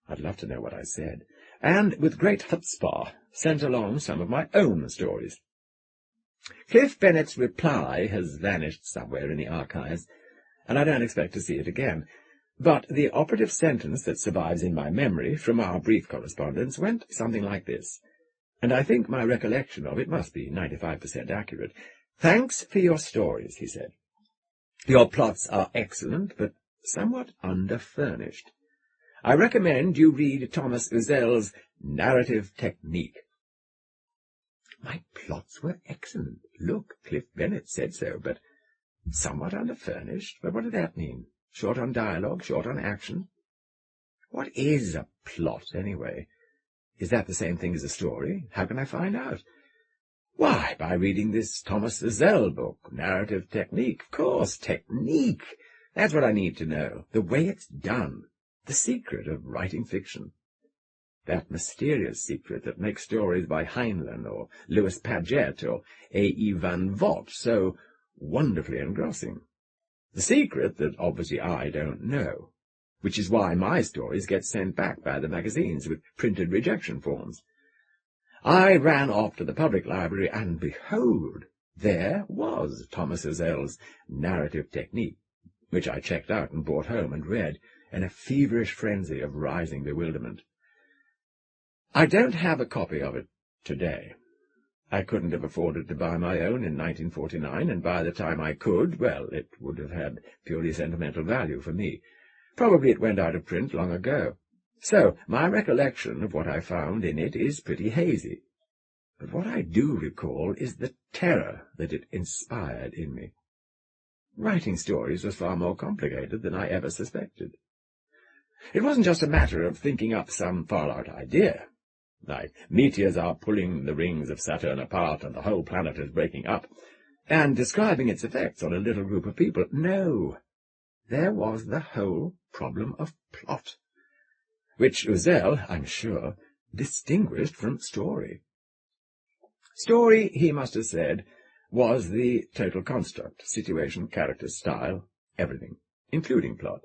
I'd love to know what I said, and with great chutzpah sent along some of my own stories. Cliff Bennett's reply has vanished somewhere in the archives, and I don't expect to see it again, but the operative sentence that survives in my memory from our brief correspondence went something like this, and I think my recollection of it must be 95% accurate. "Thanks for your stories," he said. "Your plots are excellent, but somewhat underfurnished. I recommend you read Thomas Uzel's Narrative Technique." My plots were excellent. Look, Cliff Bennett said so, but somewhat underfurnished? But what did that mean? Short on dialogue, short on action? What is a plot, anyway? Is that the same thing as a story? How can I find out? Why, by reading this Thomas Uzel book, Narrative Technique. Of course, technique. That's what I need to know. The way it's done. The secret of writing fiction. That mysterious secret that makes stories by Heinlein or Louis Paget or A.E. Van Vogt so wonderfully engrossing. The secret that obviously I don't know, which is why my stories get sent back by the magazines with printed rejection forms. I ran off to the public library, and behold, there was Thomas Uzel's Narrative Technique, which I checked out and brought home and read in a feverish frenzy of rising bewilderment. I don't have a copy of it today. I couldn't have afforded to buy my own in 1949, and by the time I could, well, it would have had purely sentimental value for me. Probably it went out of print long ago. So my recollection of what I found in it is pretty hazy. But what I do recall is the terror that it inspired in me. Writing stories was far more complicated than I ever suspected. It wasn't just a matter of thinking up some far-out idea, like meteors are pulling the rings of Saturn apart and the whole planet is breaking up, and describing its effects on a little group of people. No, there was the whole problem of plot, which Uzel, I'm sure, distinguished from story. Story, he must have said, was the total construct, situation, character, style, everything, including plot.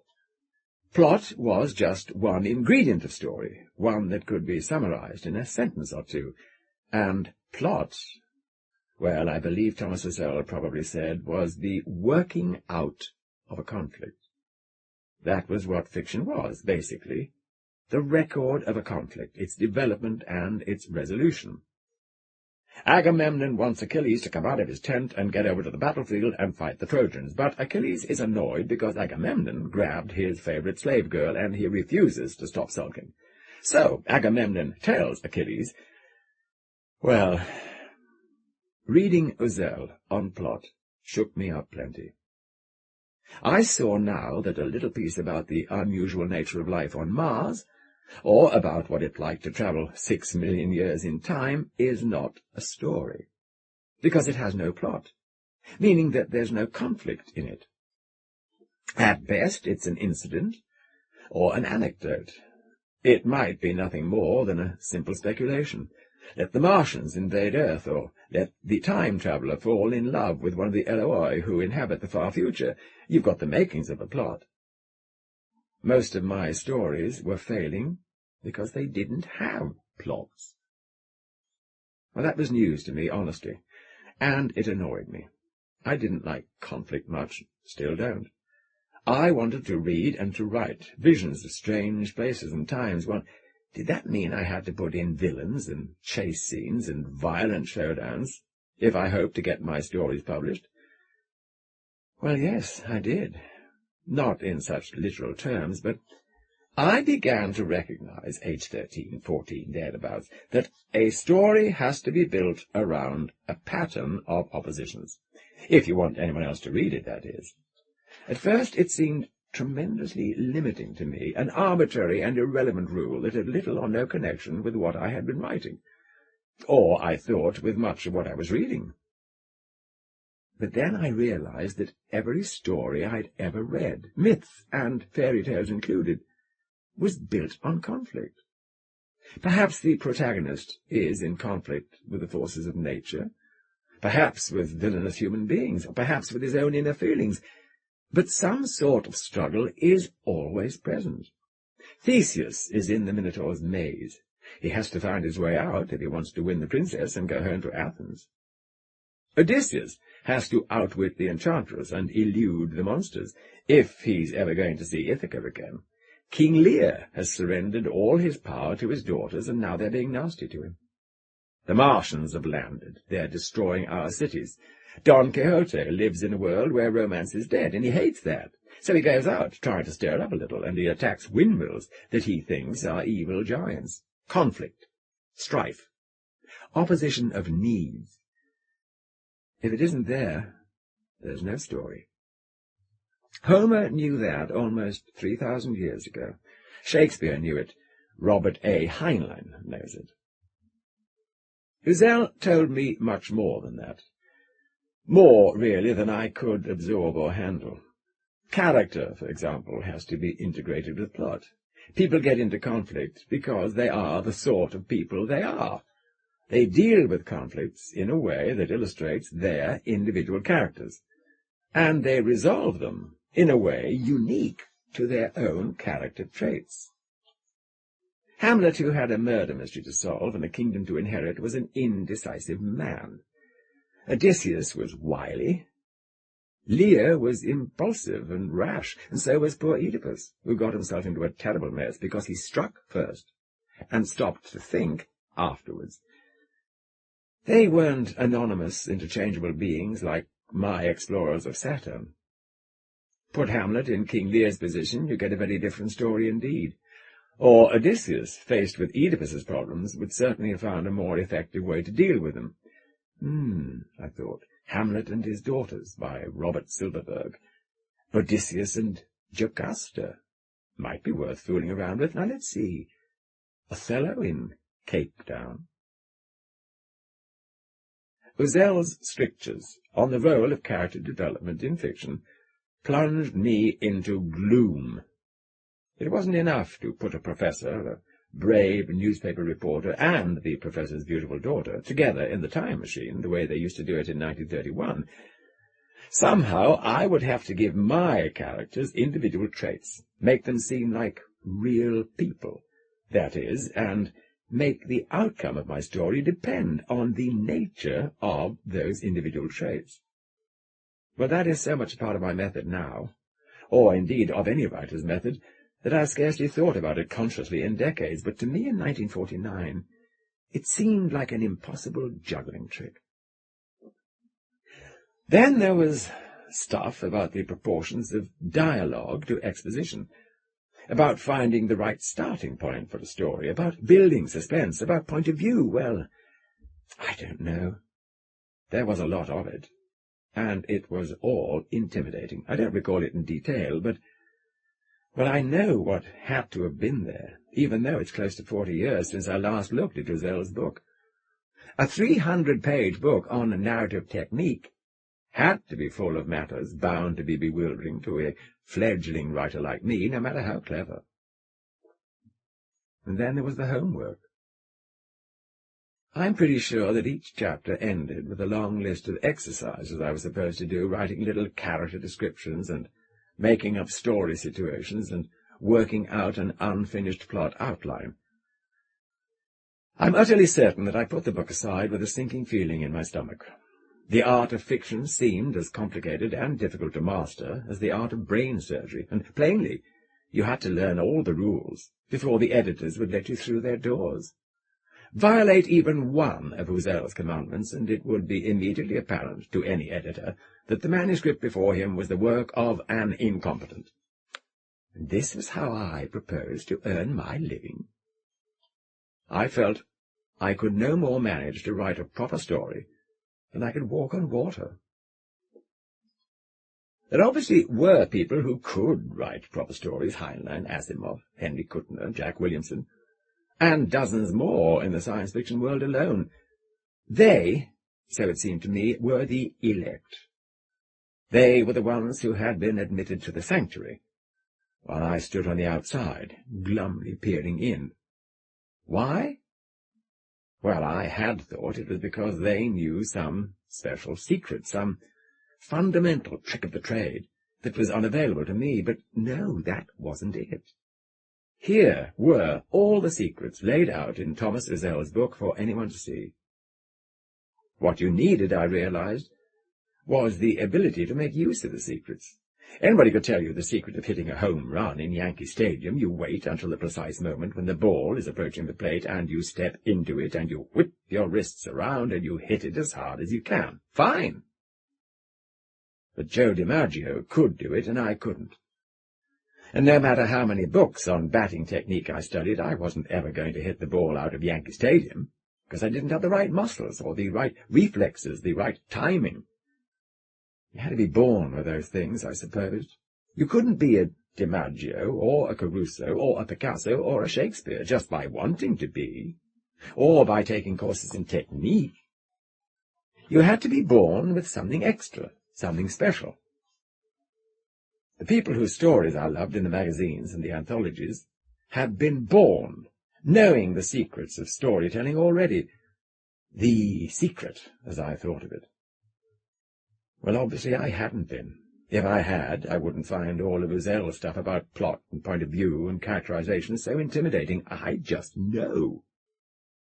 Plot was just one ingredient of story, one that could be summarized in a sentence or two. And plot, well, I believe Thomas Uzel probably said, was the working out of a conflict. That was what fiction was, basically, the record of a conflict, its development and its resolution. Agamemnon wants Achilles to come out of his tent and get over to the battlefield and fight the Trojans, but Achilles is annoyed because Agamemnon grabbed his favorite slave girl and he refuses to stop sulking. So Agamemnon tells Achilles, well, reading Uzel on plot shook me up plenty. I saw now that a little piece about the unusual nature of life on Mars, or about what it's like to travel 6 million years in time, is not a story, because it has no plot, meaning that there's no conflict in it. At best, it's an incident or an anecdote. It might be nothing more than a simple speculation. Let the Martians invade Earth, or let the time-traveller fall in love with one of the Eloi who inhabit the far future. You've got the makings of a plot. Most of my stories were failing because they didn't have plots. Well, that was news to me, honestly, and it annoyed me. I didn't like conflict much, still don't. I wanted to read and to write visions of strange places and times. Well, did that mean I had to put in villains and chase scenes and violent showdowns if I hoped to get my stories published? Well, yes, I did. Not in such literal terms, but I began to recognize, age 13, 14, thereabouts, that a story has to be built around a pattern of oppositions. If you want anyone else to read it, that is. At first it seemed tremendously limiting to me, an arbitrary and irrelevant rule that had little or no connection with what I had been writing, or, I thought, with much of what I was reading. But then I realized that every story I'd ever read, myths and fairy tales included, was built on conflict. Perhaps the protagonist is in conflict with the forces of nature, perhaps with villainous human beings, or perhaps with his own inner feelings, but some sort of struggle is always present. Theseus is in the Minotaur's maze. He has to find his way out if he wants to win the princess and go home to Athens. Odysseus has to outwit the enchantress and elude the monsters, if he's ever going to see Ithaca again. King Lear has surrendered all his power to his daughters, and now they're being nasty to him. The Martians have landed. They're destroying our cities. Don Quixote lives in a world where romance is dead, and he hates that. So he goes out, trying to stir up a little, and he attacks windmills that he thinks are evil giants. Conflict. Strife. Opposition of needs. If it isn't there, there's no story. Homer knew that almost 3,000 years ago. Shakespeare knew it. Robert A. Heinlein knows it. Uzel told me much more than that. More, really, than I could absorb or handle. Character, for example, has to be integrated with plot. People get into conflict because they are the sort of people they are. They deal with conflicts in a way that illustrates their individual characters, and they resolve them in a way unique to their own character traits. Hamlet, who had a murder mystery to solve and a kingdom to inherit, was an indecisive man. Odysseus was wily. Lear was impulsive and rash, and so was poor Oedipus, who got himself into a terrible mess because he struck first and stopped to think afterwards. They weren't anonymous, interchangeable beings like my explorers of Saturn. Put Hamlet in King Lear's position, you get a very different story indeed. Or Odysseus, faced with Oedipus's problems, would certainly have found a more effective way to deal with them. I thought, Hamlet and His Daughters by Robert Silverberg. Odysseus and Jocasta might be worth fooling around with. Now let's see. Othello in Cape Town. Uzel's strictures on the role of character development in fiction plunged me into gloom. It wasn't enough to put a professor, a brave newspaper reporter, and the professor's beautiful daughter together in the time machine, the way they used to do it in 1931. Somehow I would have to give my characters individual traits, make them seem like real people, that is, and make the outcome of my story depend on the nature of those individual traits. Well, that is so much a part of my method now, or indeed of any writer's method, that I've scarcely thought about it consciously in decades, but to me in 1949 it seemed like an impossible juggling trick. Then there was stuff about the proportions of dialogue to exposition, about finding the right starting point for a story, about building suspense, about point of view. Well, I don't know. There was a lot of it, and it was all intimidating. I don't recall it in detail, but well, I know what had to have been there, even though it's close to 40 years since I last looked at Uzel's book. A 300-page book on narrative technique had to be full of matters bound to be bewildering to a fledgling writer like me, no matter how clever. and then there was the homework. I'm pretty sure that each chapter ended with a long list of exercises I was supposed to do, writing little character descriptions and making up story situations and working out an unfinished plot outline. I'm utterly certain that I put the book aside with a sinking feeling in my stomach. The art of fiction seemed as complicated and difficult to master as the art of brain surgery, and plainly you had to learn all the rules before the editors would let you through their doors. Violate even one of Uzel's commandments, and it would be immediately apparent to any editor that the manuscript before him was the work of an incompetent. And this was how I proposed to earn my living. I felt I could no more manage to write a proper story than I could walk on water. There obviously were people who could write proper stories: Heinlein, Asimov, Henry Kuttner, Jack Williamson, and dozens more in the science fiction world alone. They, so it seemed to me, were the elect. They were the ones who had been admitted to the sanctuary, while I stood on the outside, glumly peering in. Why? Well, I had thought it was because they knew some special secret, some fundamental trick of the trade that was unavailable to me, but no, that wasn't it. Here were all the secrets laid out in Thomas Uzel's book for anyone to see. What you needed, I realized, was the ability to make use of the secrets. Anybody could tell you the secret of hitting a home run in Yankee Stadium. You wait until the precise moment when the ball is approaching the plate, and you step into it, and you whip your wrists around, and you hit it as hard as you can. Fine! But Joe DiMaggio could do it, and I couldn't. And no matter how many books on batting technique I studied, I wasn't ever going to hit the ball out of Yankee Stadium, because I didn't have the right muscles, or the right reflexes, the right timing. You had to be born with those things, I supposed. You couldn't be a DiMaggio, or a Caruso, or a Picasso, or a Shakespeare just by wanting to be, or by taking courses in technique. You had to be born with something extra, something special. The people whose stories I loved in the magazines and the anthologies had been born knowing the secrets of storytelling already. The secret, as I thought of it. Well, obviously I hadn't been. If I had, I wouldn't find all of Uzel's stuff about plot and point of view and characterization so intimidating. I just know.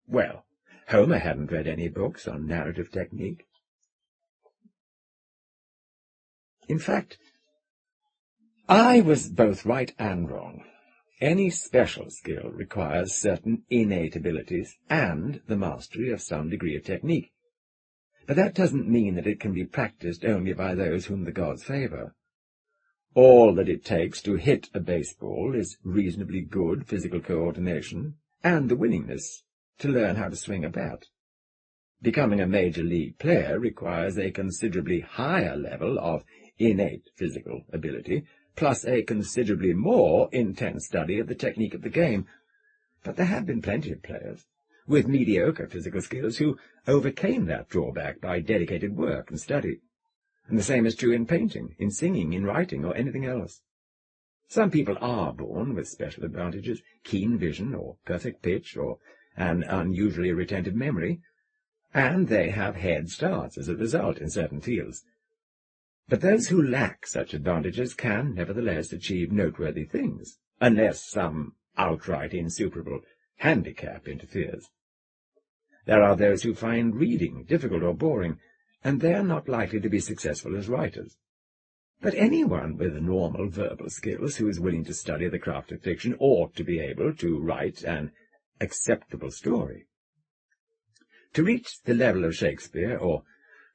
Well, Homer hadn't read any books on narrative technique. In fact, I was both right and wrong. Any special skill requires certain innate abilities and the mastery of some degree of technique. But that doesn't mean that it can be practiced only by those whom the gods favor. All that it takes to hit a baseball is reasonably good physical coordination and the willingness to learn how to swing a bat. Becoming a major league player requires a considerably higher level of innate physical ability, plus a considerably more intense study of the technique of the game. But there have been plenty of players with mediocre physical skills who overcame that drawback by dedicated work and study. And the same is true in painting, in singing, in writing, or anything else. Some people are born with special advantages, keen vision, or perfect pitch, or an unusually retentive memory, and they have head starts as a result in certain fields. But those who lack such advantages can nevertheless achieve noteworthy things, unless some outright insuperable handicap interferes. There are those who find reading difficult or boring, and they are not likely to be successful as writers. But anyone with normal verbal skills who is willing to study the craft of fiction ought to be able to write an acceptable story. To reach the level of Shakespeare, or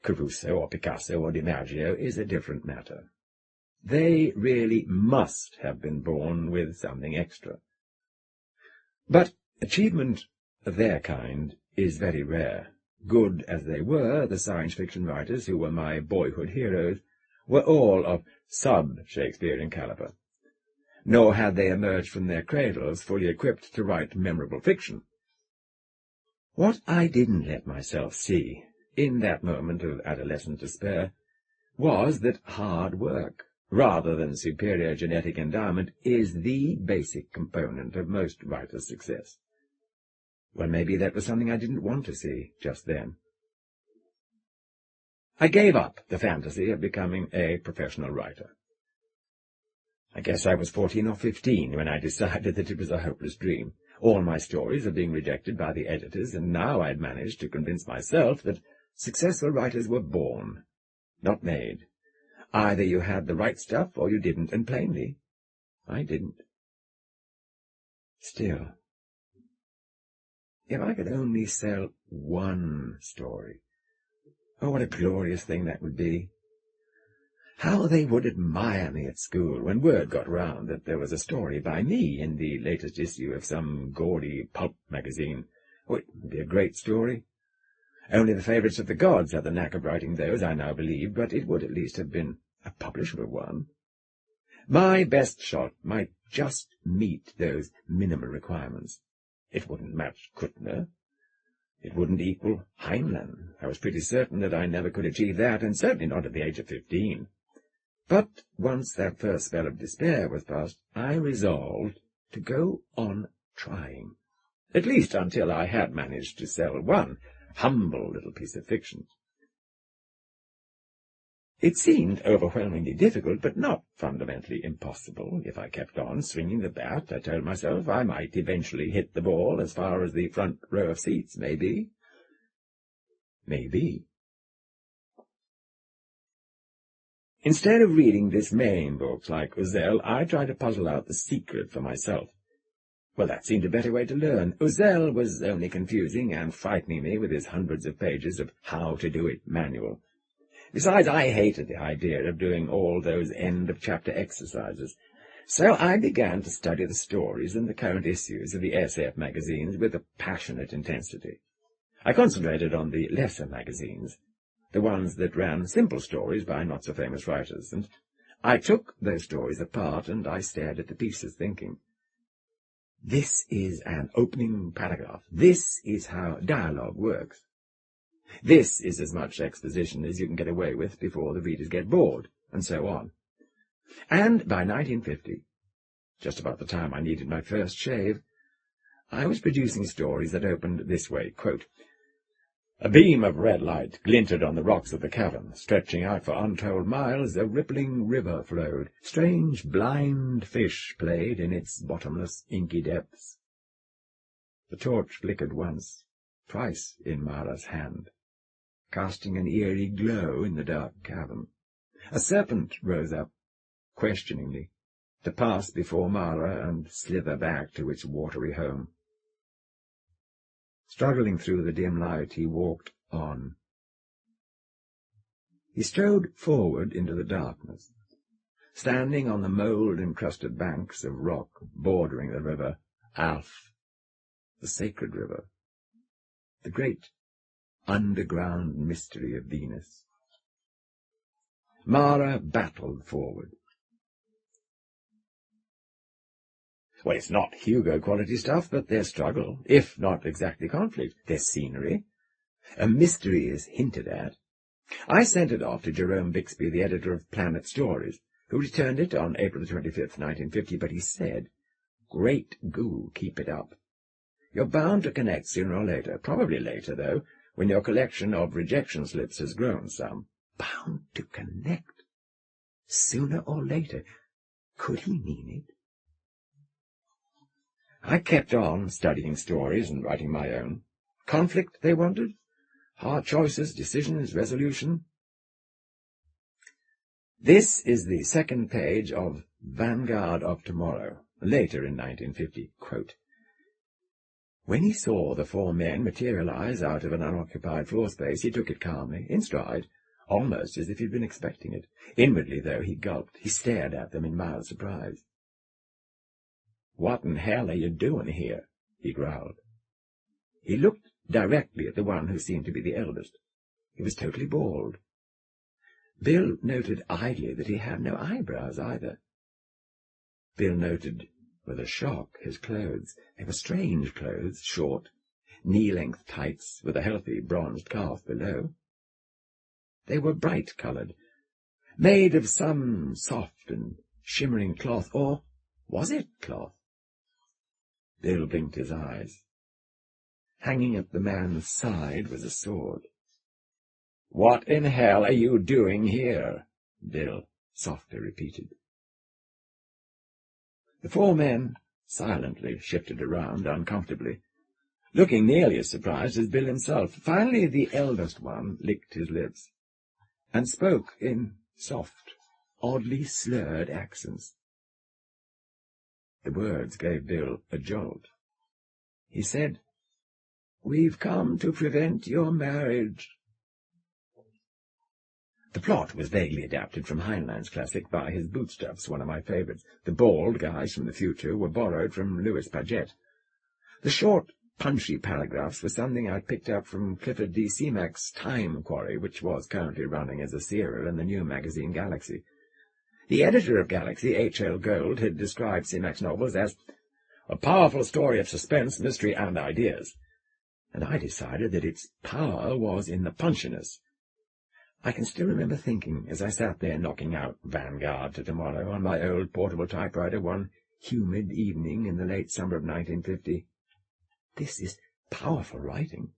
Caruso, or Picasso, or DiMaggio is a different matter. They really must have been born with something extra. But achievement of their kind is very rare. Good as they were, the science fiction writers who were my boyhood heroes were all of sub-Shakespearean caliber, nor had they emerged from their cradles fully equipped to write memorable fiction. What I didn't let myself see in that moment of adolescent despair was that hard work, rather than superior genetic endowment, is the basic component of most writers' success. Well, maybe that was something I didn't want to see just then. I gave up the fantasy of becoming a professional writer. I guess I was 14 or 15 when I decided that it was a hopeless dream. All my stories are being rejected by the editors, and now I'd managed to convince myself that successful writers were born, not made. Either you had the right stuff or you didn't, and plainly, I didn't. Still, if I could only sell one story, oh, what a glorious thing that would be. How they would admire me at school when word got round that there was a story by me in the latest issue of some gaudy pulp magazine. Oh, it would be a great story. Only the favourites of the gods had the knack of writing those, I now believe, but it would at least have been a publishable one. My best shot might just meet those minimal requirements. It wouldn't match Kuttner. It wouldn't equal Heinlein. I was pretty certain that I never could achieve that, and certainly not at the age of 15. But once that first spell of despair was past, I resolved to go on trying, at least until I had managed to sell one humble little piece of fiction. It seemed overwhelmingly difficult, but not fundamentally impossible. If I kept on swinging the bat, I told myself I might eventually hit the ball as far as the front row of seats, maybe. Maybe. Instead of reading dismaying books like Uzel, I tried to puzzle out the secret for myself. Well, that seemed a better way to learn. Uzel was only confusing and frightening me with his hundreds of pages of how-to-do-it manual. Besides, I hated the idea of doing all those end-of-chapter exercises. So I began to study the stories in the current issues of the SF magazines with a passionate intensity. I concentrated on the lesser magazines, the ones that ran simple stories by not-so-famous writers, and I took those stories apart and I stared at the pieces, thinking, this is an opening paragraph. This is how dialogue works. This is as much exposition as you can get away with before the readers get bored, and so on. And by 1950, just about the time I needed my first shave, I was producing stories that opened this way, quote, a beam of red light glinted on the rocks of the cavern. Stretching out for untold miles, a rippling river flowed. Strange, blind fish played in its bottomless, inky depths. The torch flickered once, twice in Mara's hand, casting an eerie glow in the dark cavern. A serpent rose up, questioningly, to pass before Mara and slither back to its watery home. Struggling through the dim light, he walked on. He strode forward into the darkness, standing on the mould-encrusted banks of rock bordering the river Alf, the sacred river, the great underground mystery of Venus. Mara battled forward. Well, it's not Hugo-quality stuff, but there's struggle, if not exactly conflict. There's scenery. A mystery is hinted at. I sent it off to Jerome Bixby, the editor of Planet Stories, who returned it on April 25th, 1950, but he said, great goo, keep it up. You're bound to connect sooner or later, probably later, though, when your collection of rejection slips has grown some. Bound to connect. Sooner or later. Could he mean it? I kept on studying stories and writing my own. Conflict, they wanted. Hard choices, decisions, resolution. This is the second page of Vanguard of Tomorrow, later in 1950. Quote, when he saw the four men materialize out of an unoccupied floor space, he took it calmly, in stride, almost as if he'd been expecting it. Inwardly, though, he gulped. He stared at them in mild surprise. What in hell are you doing here? He growled. He looked directly at the one who seemed to be the eldest. He was totally bald. Bill noted idly that he had no eyebrows either. Bill noted with a shock his clothes. They were strange clothes, short, knee-length tights with a healthy bronzed calf below. They were bright-coloured, made of some soft and shimmering cloth, or was it cloth? Bill blinked his eyes. Hanging at the man's side was a sword. "What in hell are you doing here?" Bill softly repeated. The four men silently shifted around uncomfortably, looking nearly as surprised as Bill himself. Finally the eldest one licked his lips and spoke in soft, oddly slurred accents. The words gave Bill a jolt. He said, "We've come to prevent your marriage." The plot was vaguely adapted from Heinlein's classic By His Bootstraps, one of my favourites. The bald guys from the future were borrowed from Louis Paget. The short, punchy paragraphs were something I picked up from Clifford D. Seamack's Time Quarry, which was currently running as a serial in the new magazine Galaxy. The editor of Galaxy, H.L. Gold, had described Seamack's novels as a powerful story of suspense, mystery, and ideas, and I decided that its power was in the punchiness. I can still remember thinking, as I sat there knocking out Vanguard to Tomorrow on my old portable typewriter one humid evening in the late summer of 1950, this is powerful writing.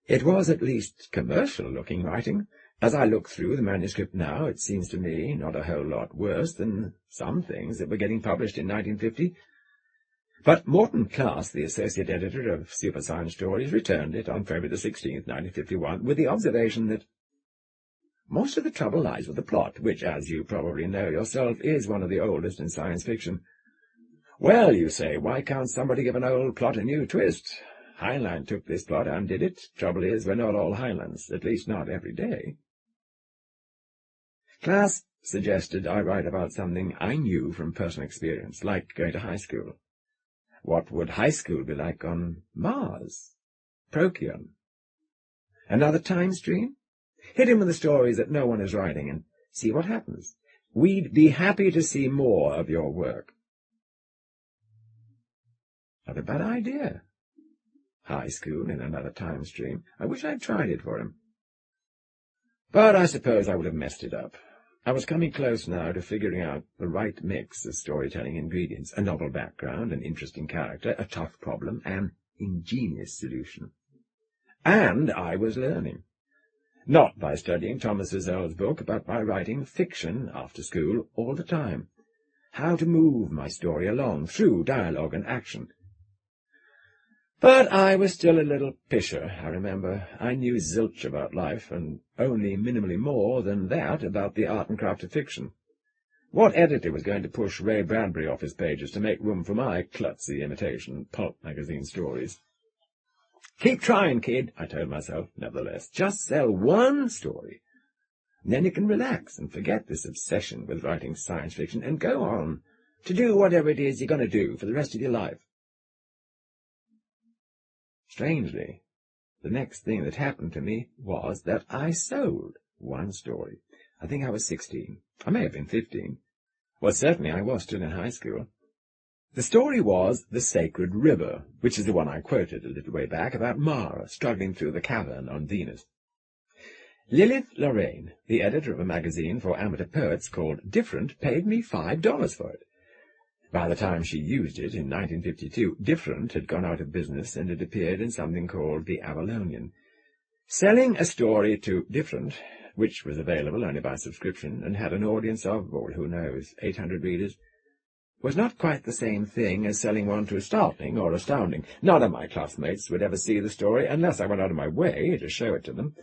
It was at least commercial-looking writing. As I look through the manuscript now, it seems to me not a whole lot worse than some things that were getting published in 1950. But Morton Class, the associate editor of Super Science Stories, returned it on February the 16th, 1951, with the observation that most of the trouble lies with the plot, which, as you probably know yourself, is one of the oldest in science fiction. Well, you say, why can't somebody give an old plot a new twist? Heinlein took this plot and did it. Trouble is, we're not all Heinleins, at least not every day. Class suggested I write about something I knew from personal experience, like going to high school. What would high school be like on Mars? Procyon? Another time stream? Hit him with the stories that no one is writing and see what happens. We'd be happy to see more of your work. Not a bad idea. High school in another time stream. I wish I'd tried it for him. But I suppose I would have messed it up. I was coming close now to figuring out the right mix of storytelling ingredients, a novel background, an interesting character, a tough problem, an ingenious solution. And I was learning. Not by studying Thomas Earl's book, but by writing fiction after school all the time. How to move my story along through dialogue and action. But I was still a little pisher, I remember. I knew zilch about life, and only minimally more than that about the art and craft of fiction. What editor was going to push Ray Bradbury off his pages to make room for my klutzy imitation pulp magazine stories? Keep trying, kid, I told myself, nevertheless. Just sell one story. And then you can relax and forget this obsession with writing science fiction and go on to do whatever it is you're going to do for the rest of your life. Strangely, the next thing that happened to me was that I sold one story. I think I was 16. I may have been 15. Well, certainly I was still in high school. The story was The Sacred River, which is the one I quoted a little way back about Mara struggling through the cavern on Venus. Lilith Lorraine, the editor of a magazine for amateur poets called Different, paid me $5 for it. By the time she used it in 1952, Different had gone out of business and had appeared in something called The Avalonian. Selling a story to Different, which was available only by subscription and had an audience of, well, who knows, 800 readers, was not quite the same thing as selling one to Startling or Astounding. None of my classmates would ever see the story unless I went out of my way to show it to them.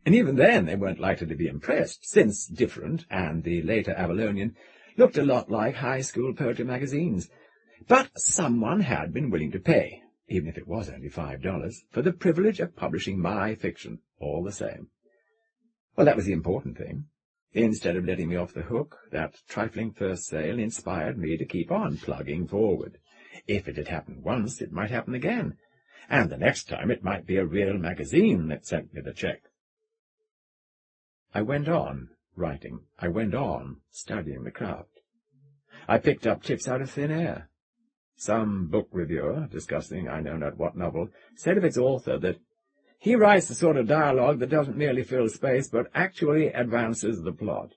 And even then they weren't likely to be impressed, since Different and the later Avalonian looked a lot like high school poetry magazines. But someone had been willing to pay, even if it was only $5, for the privilege of publishing my fiction, all the same. Well, that was the important thing. Instead of letting me off the hook, that trifling first sale inspired me to keep on plugging forward. If it had happened once, it might happen again, and the next time it might be a real magazine that sent me the check. I went on writing. I went on studying the craft. I picked up tips out of thin air. Some book reviewer, discussing I know not what novel, said of its author that He writes the sort of dialogue that doesn't merely fill space, but actually advances the plot.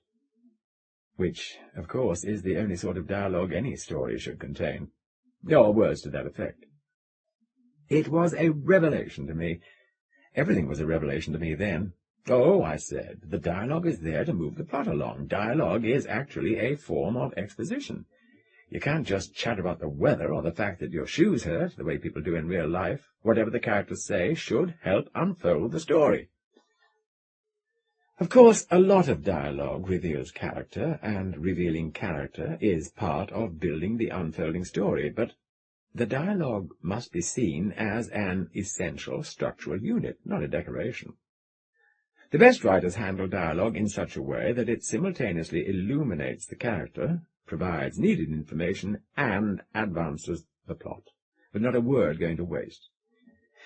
Which, of course, is the only sort of dialogue any story should contain. Or words to that effect. It was a revelation to me. Everything was a revelation to me then. Oh, I said, the dialogue is there to move the plot along. Dialogue is actually a form of exposition. You can't just chat about the weather or the fact that your shoes hurt, the way people do in real life. Whatever the characters say should help unfold the story. Of course, a lot of dialogue reveals character, and revealing character is part of building the unfolding story, but the dialogue must be seen as an essential structural unit, not a decoration. The best writers handle dialogue in such a way that it simultaneously illuminates the character, provides needed information, and advances the plot, but not a word going to waste.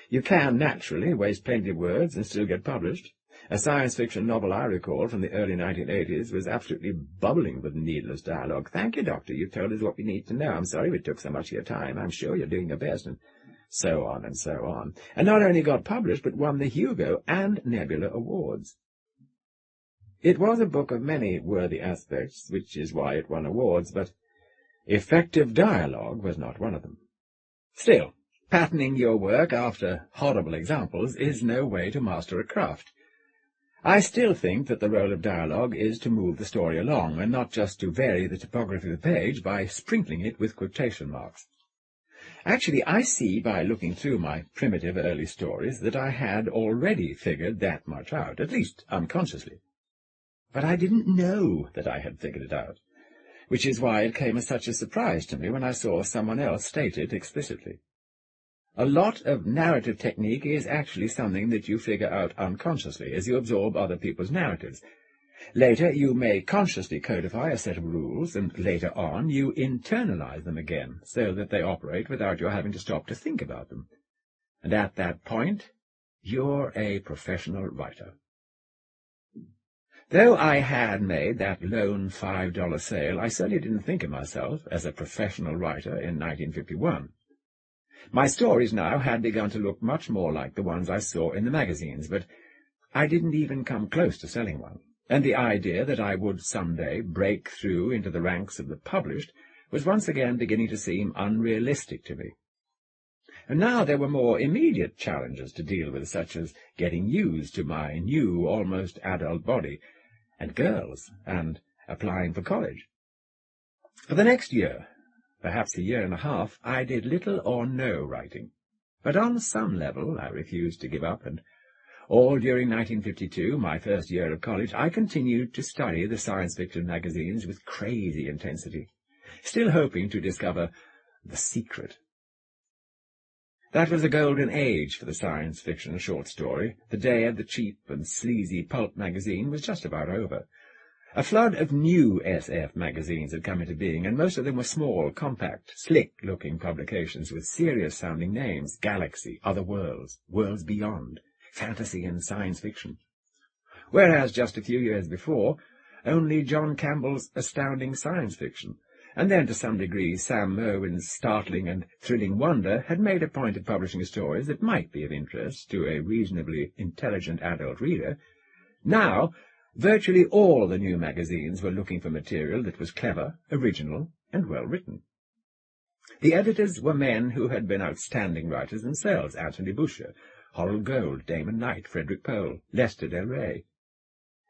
You can, naturally, waste plenty of words and still get published. A science fiction novel I recall from the early 1980s was absolutely bubbling with needless dialogue. "Thank you, Doctor, you've told us what we need to know. I'm sorry we took so much of your time. I'm sure you're doing your best," and so on and so on. And not only got published, but won the Hugo and Nebula Awards. It was a book of many worthy aspects, which is why it won awards, but effective dialogue was not one of them. Still, patterning your work after horrible examples is no way to master a craft. I still think that the role of dialogue is to move the story along, and not just to vary the topography of the page by sprinkling it with quotation marks. Actually, I see by looking through my primitive early stories that I had already figured that much out, at least unconsciously. But I didn't know that I had figured it out, which is why it came as such a surprise to me when I saw someone else state it explicitly. A lot of narrative technique is actually something that you figure out unconsciously as you absorb other people's narratives. Later you may consciously codify a set of rules, and later on you internalize them again, so that they operate without your having to stop to think about them. And at that point, you're a professional writer. Though I had made that lone $5 sale, I certainly didn't think of myself as a professional writer in 1951. My stories now had begun to look much more like the ones I saw in the magazines, but I didn't even come close to selling one, and the idea that I would someday break through into the ranks of the published was once again beginning to seem unrealistic to me. And now there were more immediate challenges to deal with, such as getting used to my new, almost adult body, and girls, and applying for college. For the next year, perhaps a year and a half, I did little or no writing. But on some level I refused to give up, and all during 1952, my first year of college, I continued to study the science fiction magazines with crazy intensity, still hoping to discover the secret. That was a golden age for the science fiction short story. The day of the cheap and sleazy pulp magazine was just about over. A flood of new SF magazines had come into being, and most of them were small, compact, slick-looking publications with serious-sounding names: Galaxy, Other Worlds, Worlds Beyond, Fantasy and Science Fiction. Whereas just a few years before, only John Campbell's Astounding Science Fiction, and then to some degree Sam Merwin's Startling and Thrilling Wonder, had made a point of publishing stories that might be of interest to a reasonably intelligent adult reader. Now, virtually all the new magazines were looking for material that was clever, original, and well-written. The editors were men who had been outstanding writers themselves: Anthony Boucher, Harold Gold, Damon Knight, Frederick Pohl, Lester Del Rey.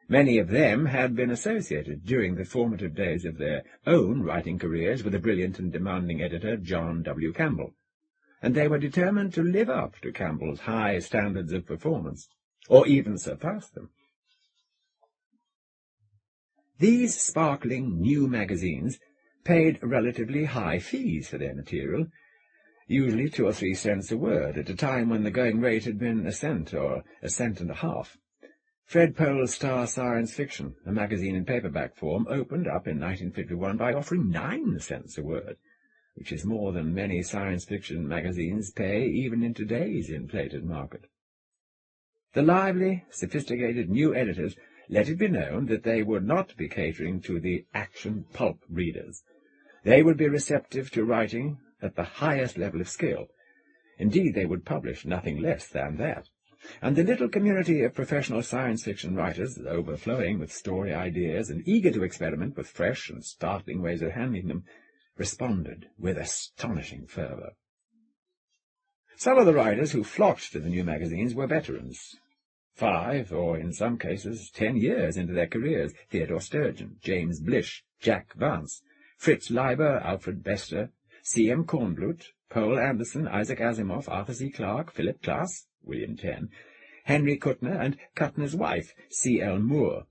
Many of them had been associated during the formative days of their own writing careers with the brilliant and demanding editor John W. Campbell, and they were determined to live up to Campbell's high standards of performance, or even surpass them. These sparkling new magazines paid relatively high fees for their material, usually 2 or 3 cents a word, at a time when the going rate had been a cent or a cent and a half. Fred Pohl's Star Science Fiction, a magazine in paperback form, opened up in 1951 by offering 9 cents a word, which is more than many science fiction magazines pay even in today's inflated market. The lively, sophisticated new editors let it be known that they would not be catering to the action pulp readers. They would be receptive to writing at the highest level of skill. Indeed, they would publish nothing less than that. and the little community of professional science fiction writers, overflowing with story ideas and eager to experiment with fresh and startling ways of handling them, responded with astonishing fervour. Some of the writers who flocked to the new magazines were veterans, 5, or in some cases 10 years into their careers: Theodore Sturgeon, James Blish, Jack Vance, Fritz Leiber, Alfred Bester, C.M. Kornblut, Poul Anderson, Isaac Asimov, Arthur C. Clarke, Philip Glass, William Tenn, Henry Kuttner, and Kuttner's wife, C.L. Moore.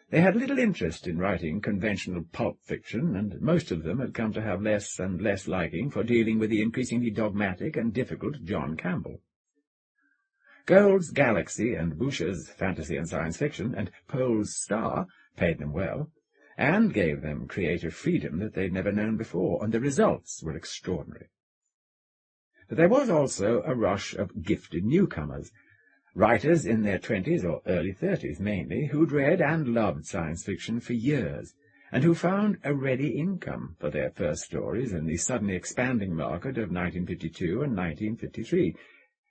They had little interest in writing conventional pulp fiction, and most of them had come to have less and less liking for dealing with the increasingly dogmatic and difficult John Campbell. Gould's Galaxy and Boucher's Fantasy and Science Fiction and Pohl's Star paid them well, and gave them creative freedom that they'd never known before, and the results were extraordinary. But there was also a rush of gifted newcomers, writers in their 20s or early 30s mainly, who'd read and loved science fiction for years, and who found a ready income for their first stories in the suddenly expanding market of 1952 and 1953.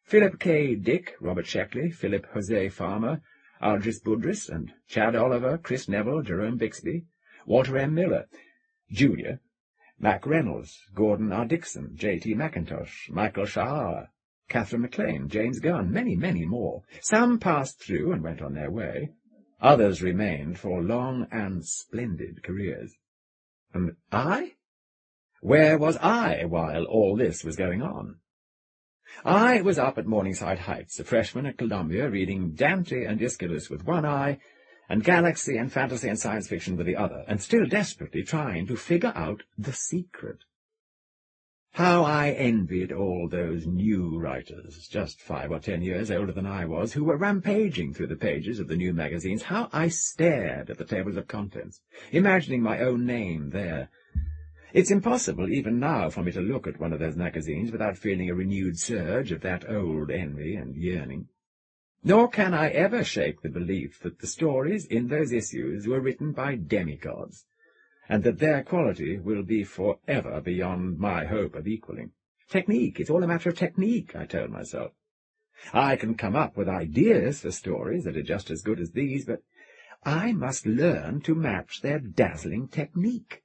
Philip K. Dick, Robert Sheckley, Philip Jose Farmer, Aldris Budrys, and Chad Oliver, Chris Neville, Jerome Bixby, Walter M. Miller, Julia, Mac Reynolds, Gordon R. Dixon, J.T. McIntosh, Michael Shahar, Catherine MacLean, James Gunn, many, many more. Some passed through and went on their way. Others remained for long and splendid careers. And I? Where was I while all this was going on? I was up at Morningside Heights, a freshman at Columbia, reading Dante and Aeschylus with one eye, and Galaxy and Fantasy and Science Fiction with the other, and still desperately trying to figure out the secret. How I envied all those new writers, just 5 or 10 years older than I was, who were rampaging through the pages of the new magazines. How I stared at the tables of contents, imagining my own name there. It's impossible even now for me to look at one of those magazines without feeling a renewed surge of that old envy and yearning. Nor can I ever shake the belief that the stories in those issues were written by demigods, and that their quality will be forever beyond my hope of equalling. Technique, it's all a matter of technique, I told myself. I can come up with ideas for stories that are just as good as these, but I must learn to match their dazzling technique.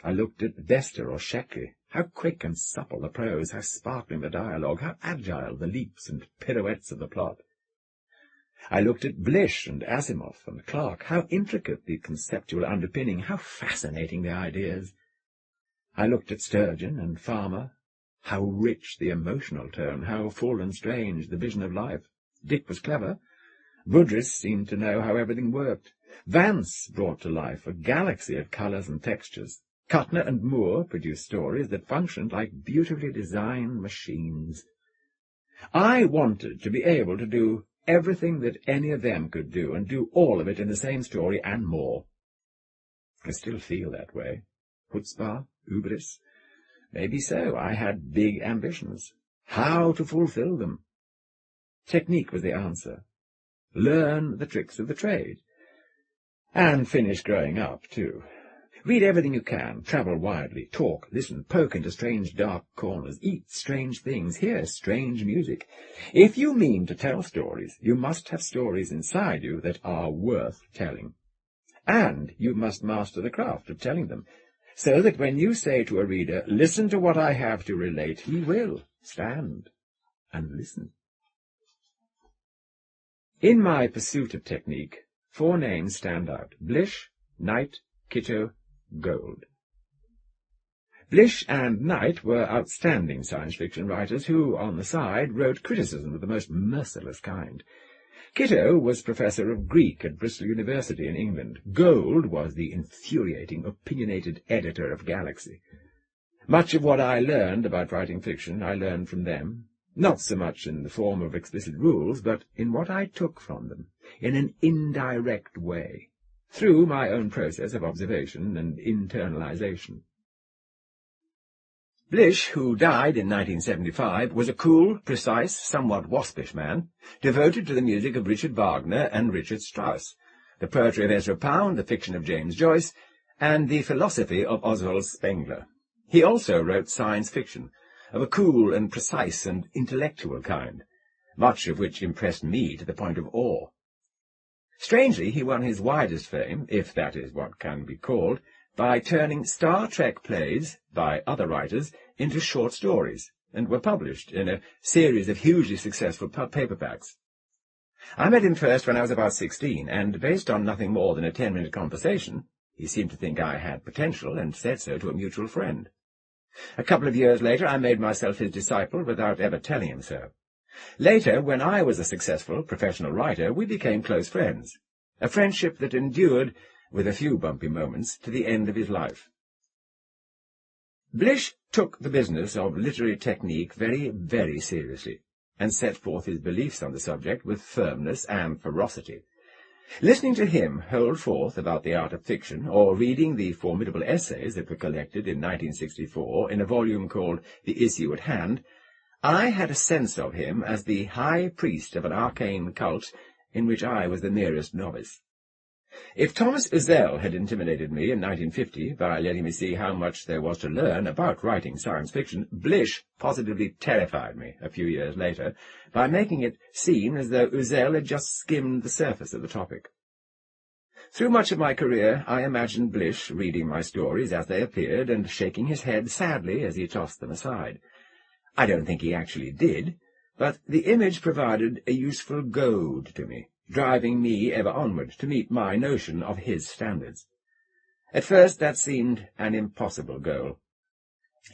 I looked at Bester or Sheckley. How quick and supple the prose, how sparkling the dialogue, how agile the leaps and pirouettes of the plot. I looked at Blish and Asimov and Clarke. How intricate the conceptual underpinning, how fascinating the ideas. I looked at Sturgeon and Farmer. How rich the emotional tone, how full and strange the vision of life. Dick was clever. Budrys seemed to know how everything worked. Vance brought to life a galaxy of colours and textures. Kuttner and Moore produced stories that functioned like beautifully designed machines. I wanted to be able to do everything that any of them could do, and do all of it in the same story and more. I still feel that way. Chutzpah, hubris. Maybe so. I had big ambitions. How to fulfill them? Technique was the answer. Learn the tricks of the trade. And finish growing up, too. Read everything you can, travel widely, talk, listen, poke into strange dark corners, eat strange things, hear strange music. If you mean to tell stories, you must have stories inside you that are worth telling. And you must master the craft of telling them, so that when you say to a reader, listen to what I have to relate, he will stand and listen. In my pursuit of technique, 4 names stand out: Blish, Knight, Kitto, Gould. Blish and Knight were outstanding science fiction writers who, on the side, wrote criticism of the most merciless kind. Kitto was professor of Greek at Bristol University in England. Gould was the infuriating, opinionated editor of Galaxy. Much of what I learned about writing fiction I learned from them, not so much in the form of explicit rules, but in what I took from them, in an indirect way, through my own process of observation and internalization. Blish, who died in 1975, was a cool, precise, somewhat waspish man, devoted to the music of Richard Wagner and Richard Strauss, the poetry of Ezra Pound, the fiction of James Joyce, and the philosophy of Oswald Spengler. He also wrote science fiction, of a cool and precise and intellectual kind, much of which impressed me to the point of awe. Strangely, he won his widest fame, if that is what can be called, by turning Star Trek plays by other writers into short stories, and were published in a series of hugely successful paperbacks. I met him first when I was about 16, and based on nothing more than a 10-minute conversation, he seemed to think I had potential, and said so to a mutual friend. A couple of years later I made myself his disciple without ever telling him so. Later, when I was a successful professional writer, we became close friends, a friendship that endured, with a few bumpy moments, to the end of his life. Blish took the business of literary technique very, very seriously, and set forth his beliefs on the subject with firmness and ferocity. Listening to him hold forth about the art of fiction, or reading the formidable essays that were collected in 1964 in a volume called The Issue at Hand, I had a sense of him as the high priest of an arcane cult in which I was the merest novice. If Thomas Uzzell had intimidated me in 1950 by letting me see how much there was to learn about writing science fiction, Blish positively terrified me a few years later by making it seem as though Uzzell had just skimmed the surface of the topic. Through much of my career I imagined Blish reading my stories as they appeared and shaking his head sadly as he tossed them aside. I don't think he actually did, but the image provided a useful goad to me, driving me ever onward to meet my notion of his standards. At first that seemed an impossible goal.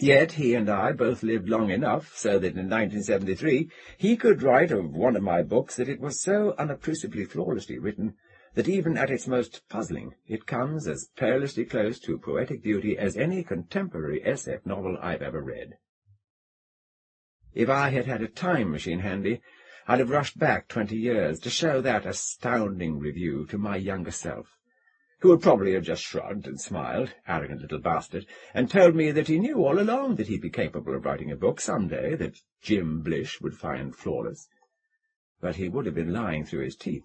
Yet he and I both lived long enough so that in 1973 he could write of one of my books that it was so unobtrusively flawlessly written that even at its most puzzling it comes as perilously close to poetic beauty as any contemporary SF novel I've ever read. If I had had a time machine handy, I'd have rushed back 20 years to show that astounding review to my younger self, who would probably have just shrugged and smiled, arrogant little bastard, and told me that he knew all along that he'd be capable of writing a book some day that Jim Blish would find flawless. But he would have been lying through his teeth.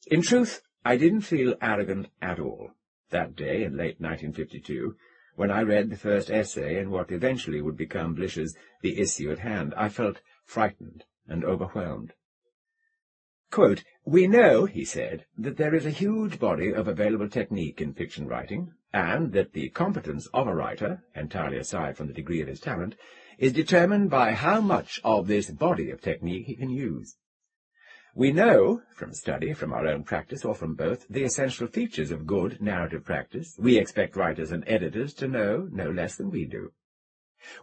In truth, I didn't feel arrogant at all that day in late 1952, when I read the first essay in what eventually would become Blish's The Issue at Hand. I felt frightened and overwhelmed. Quote, "We know," he said, "that there is a huge body of available technique in fiction writing, and that the competence of a writer, entirely aside from the degree of his talent, is determined by how much of this body of technique he can use. We know, from study, from our own practice, or from both, the essential features of good narrative practice. We expect writers and editors to know no less than we do.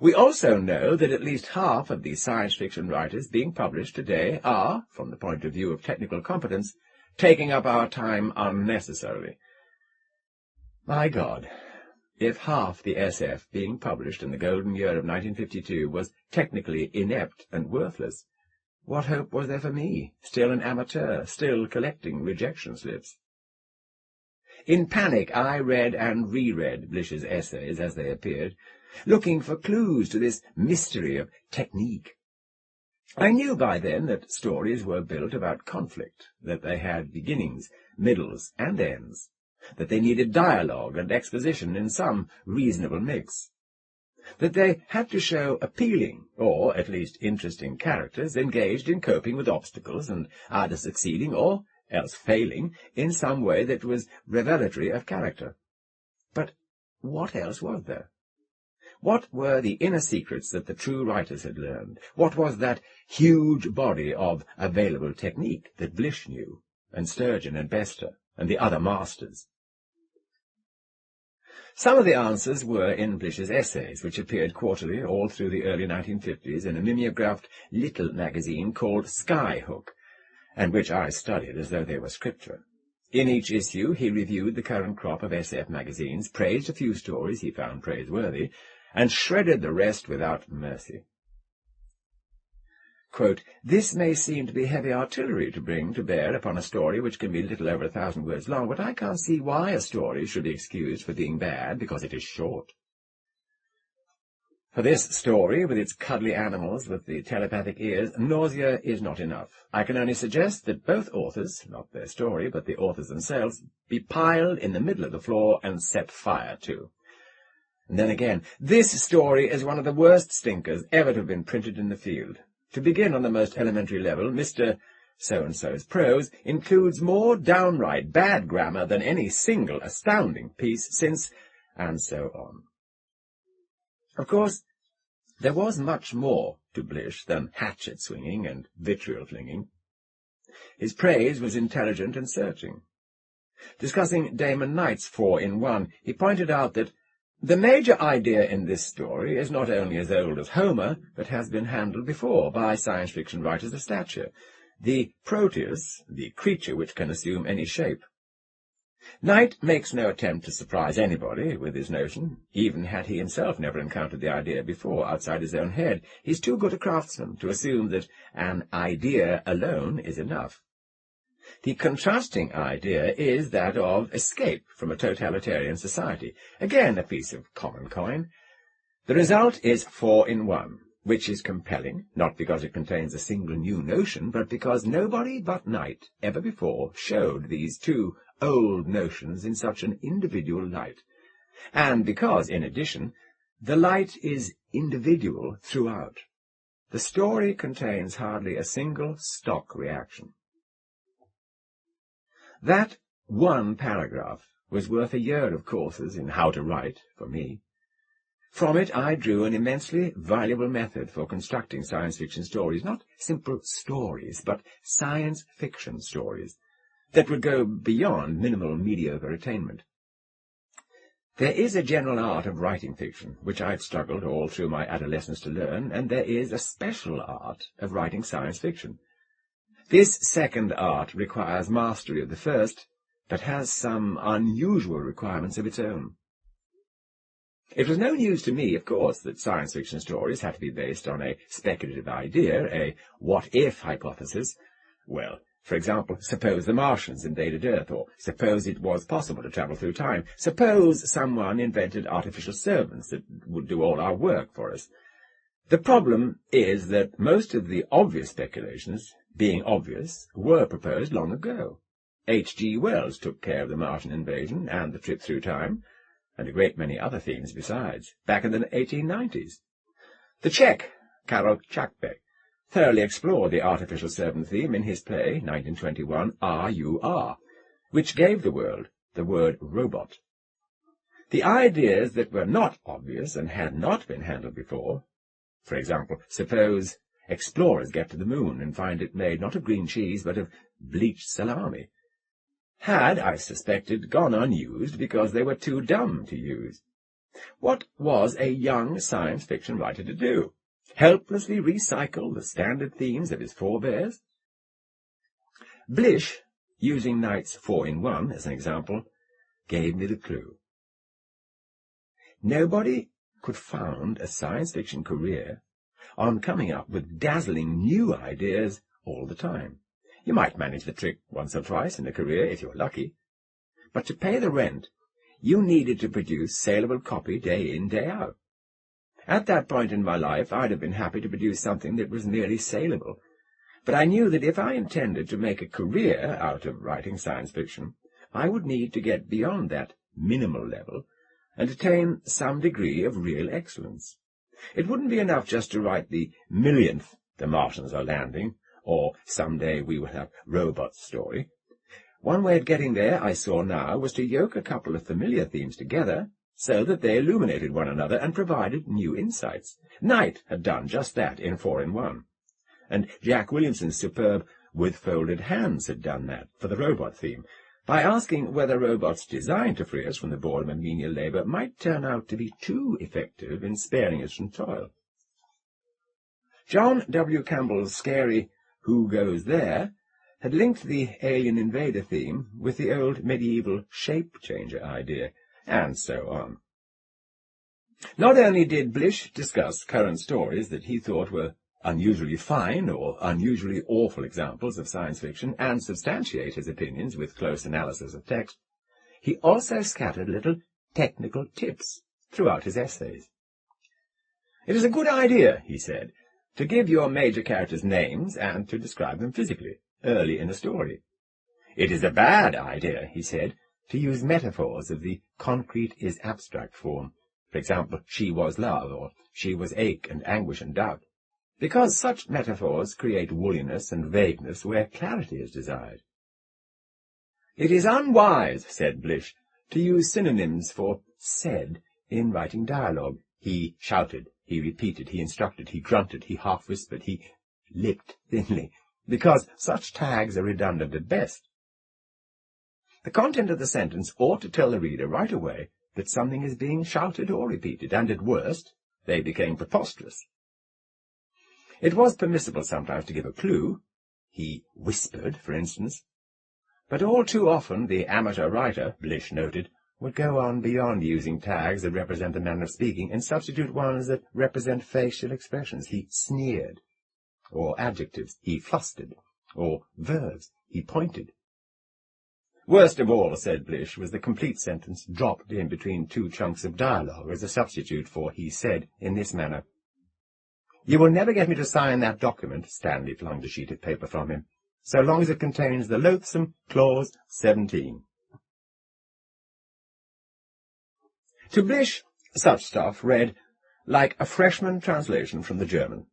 We also know that at least half of the science fiction writers being published today are, from the point of view of technical competence, taking up our time unnecessarily." My God, if half the SF being published in the golden year of 1952 was technically inept and worthless, what hope was there for me, still an amateur, still collecting rejection slips? In panic I read and reread Blish's essays as they appeared, looking for clues to this mystery of technique. I knew by then that stories were built about conflict, that they had beginnings, middles, and ends, that they needed dialogue and exposition in some reasonable mix, that they had to show appealing, or at least interesting characters engaged in coping with obstacles and either succeeding or else failing in some way that was revelatory of character. But what else was there? What were the inner secrets that the true writers had learned? What was that huge body of available technique that Blish knew, and Sturgeon and Bester, and the other masters? Some of the answers were in Blish's essays, which appeared quarterly all through the early 1950s in a mimeographed little magazine called Skyhook, and which I studied as though they were scripture. In each issue he reviewed the current crop of SF magazines, praised a few stories he found praiseworthy, and shredded the rest without mercy. Quote, "This may seem to be heavy artillery to bring to bear upon a story which can be little over 1,000 words long, but I can't see why a story should be excused for being bad because it is short. For this story, with its cuddly animals with the telepathic ears, nausea is not enough. I can only suggest that both authors, not their story, but the authors themselves, be piled in the middle of the floor and set fire to. And then again, this story is one of the worst stinkers ever to have been printed in the field. To begin on the most elementary level, Mr. So-and-so's prose includes more downright bad grammar than any single astounding piece since, and so on. Of course, there was much more to Blish than hatchet-swinging and vitriol-flinging. His praise was intelligent and searching. Discussing Damon Knight's 4-in-1, he pointed out that the major idea in this story is not only as old as Homer, but has been handled before by science fiction writers of stature, the Proteus, the creature which can assume any shape. Knight makes no attempt to surprise anybody with his notion, even had he himself never encountered the idea before outside his own head. He's too good a craftsman to assume that an idea alone is enough. The contrasting idea is that of escape from a totalitarian society, again a piece of common coin. The result is 4-in-1, which is compelling, not because it contains a single new notion, but because nobody but Knight ever before showed these two old notions in such an individual light, and because, in addition, the light is individual throughout. The story contains hardly a single stock reaction. That one paragraph was worth a year of courses in how to write for me. From it I drew an immensely valuable method for constructing science fiction stories, not simple stories, but science fiction stories, that would go beyond minimal mediocre attainment. There is a general art of writing fiction, which I've struggled all through my adolescence to learn, and there is a special art of writing science fiction. This second art requires mastery of the first, but has some unusual requirements of its own. It was no news to me, of course, that science fiction stories had to be based on a speculative idea, a what-if hypothesis. Well, for example, suppose the Martians invaded Earth, or suppose it was possible to travel through time. Suppose someone invented artificial servants that would do all our work for us. The problem is that most of the obvious speculations, being obvious, were proposed long ago. H.G. Wells took care of the Martian invasion and the trip through time, and a great many other themes besides, back in the 1890s. The Czech, Karel Čapek, thoroughly explored the artificial servant theme in his play, 1921, R.U.R., which gave the world the word robot. The ideas that were not obvious and had not been handled before, for example, suppose explorers get to the moon and find it made not of green cheese but of bleached salami, had, I suspected, gone unused because they were too dumb to use. What was a young science fiction writer to do? Helplessly recycle the standard themes of his forebears? Blish, using Knight's 4-in-1 as an example, gave me the clue. Nobody could found a science fiction career on coming up with dazzling new ideas all the time. You might manage the trick once or twice in a career if you were lucky, but to pay the rent, you needed to produce saleable copy day in, day out. At that point in my life, I'd have been happy to produce something that was merely saleable, but I knew that if I intended to make a career out of writing science fiction, I would need to get beyond that minimal level and attain some degree of real excellence. It wouldn't be enough just to write the millionth "The Martians are landing," or "Someday we will have robots" story. One way of getting there, I saw now, was to yoke a couple of familiar themes together so that they illuminated one another and provided new insights. Knight had done just that in 4-in-1, and Jack Williamson's superb With Folded Hands had done that for the robot theme, by asking whether robots designed to free us from the boredom and menial labour might turn out to be too effective in sparing us from toil. John W. Campbell's scary Who Goes There had linked the alien invader theme with the old medieval shape-changer idea, and so on. Not only did Blish discuss current stories that he thought were unusually fine or unusually awful examples of science fiction, and substantiate his opinions with close analysis of text, he also scattered little technical tips throughout his essays. It is a good idea, he said, to give your major characters names and to describe them physically, early in a story. It is a bad idea, he said, to use metaphors of the concrete is abstract form. For example, she was love, or she was ache and anguish and doubt. because such metaphors create woolliness and vagueness where clarity is desired. It is unwise, said Blish, to use synonyms for said in writing dialogue. He shouted, he repeated, he instructed, he grunted, he half-whispered, he lipped thinly, because such tags are redundant at best. The content of the sentence ought to tell the reader right away that something is being shouted or repeated, and at worst, they became preposterous. It was permissible sometimes to give a clue. He whispered, for instance. But all too often the amateur writer, Blish noted, would go on beyond using tags that represent the manner of speaking and substitute ones that represent facial expressions. He sneered, or adjectives, he flustered, or verbs, he pointed. Worst of all, said Blish, was the complete sentence dropped in between two chunks of dialogue as a substitute for he said in this manner. You will never get me to sign that document, Stanley flung a sheet of paper from him, so long as it contains the loathsome Clause 17. To Blish, such stuff read like a freshman translation from the German.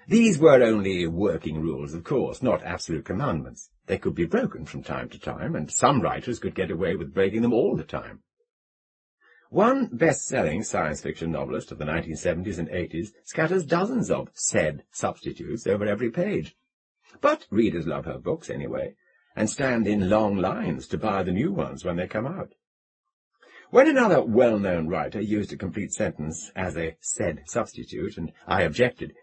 These were only working rules, of course, not absolute commandments. They could be broken from time to time, and some writers could get away with breaking them all the time. One best-selling science fiction novelist of the 1970s and 80s scatters dozens of said substitutes over every page. But readers love her books anyway, and stand in long lines to buy the new ones when they come out. When another well-known writer used a complete sentence as a said substitute, and I objected,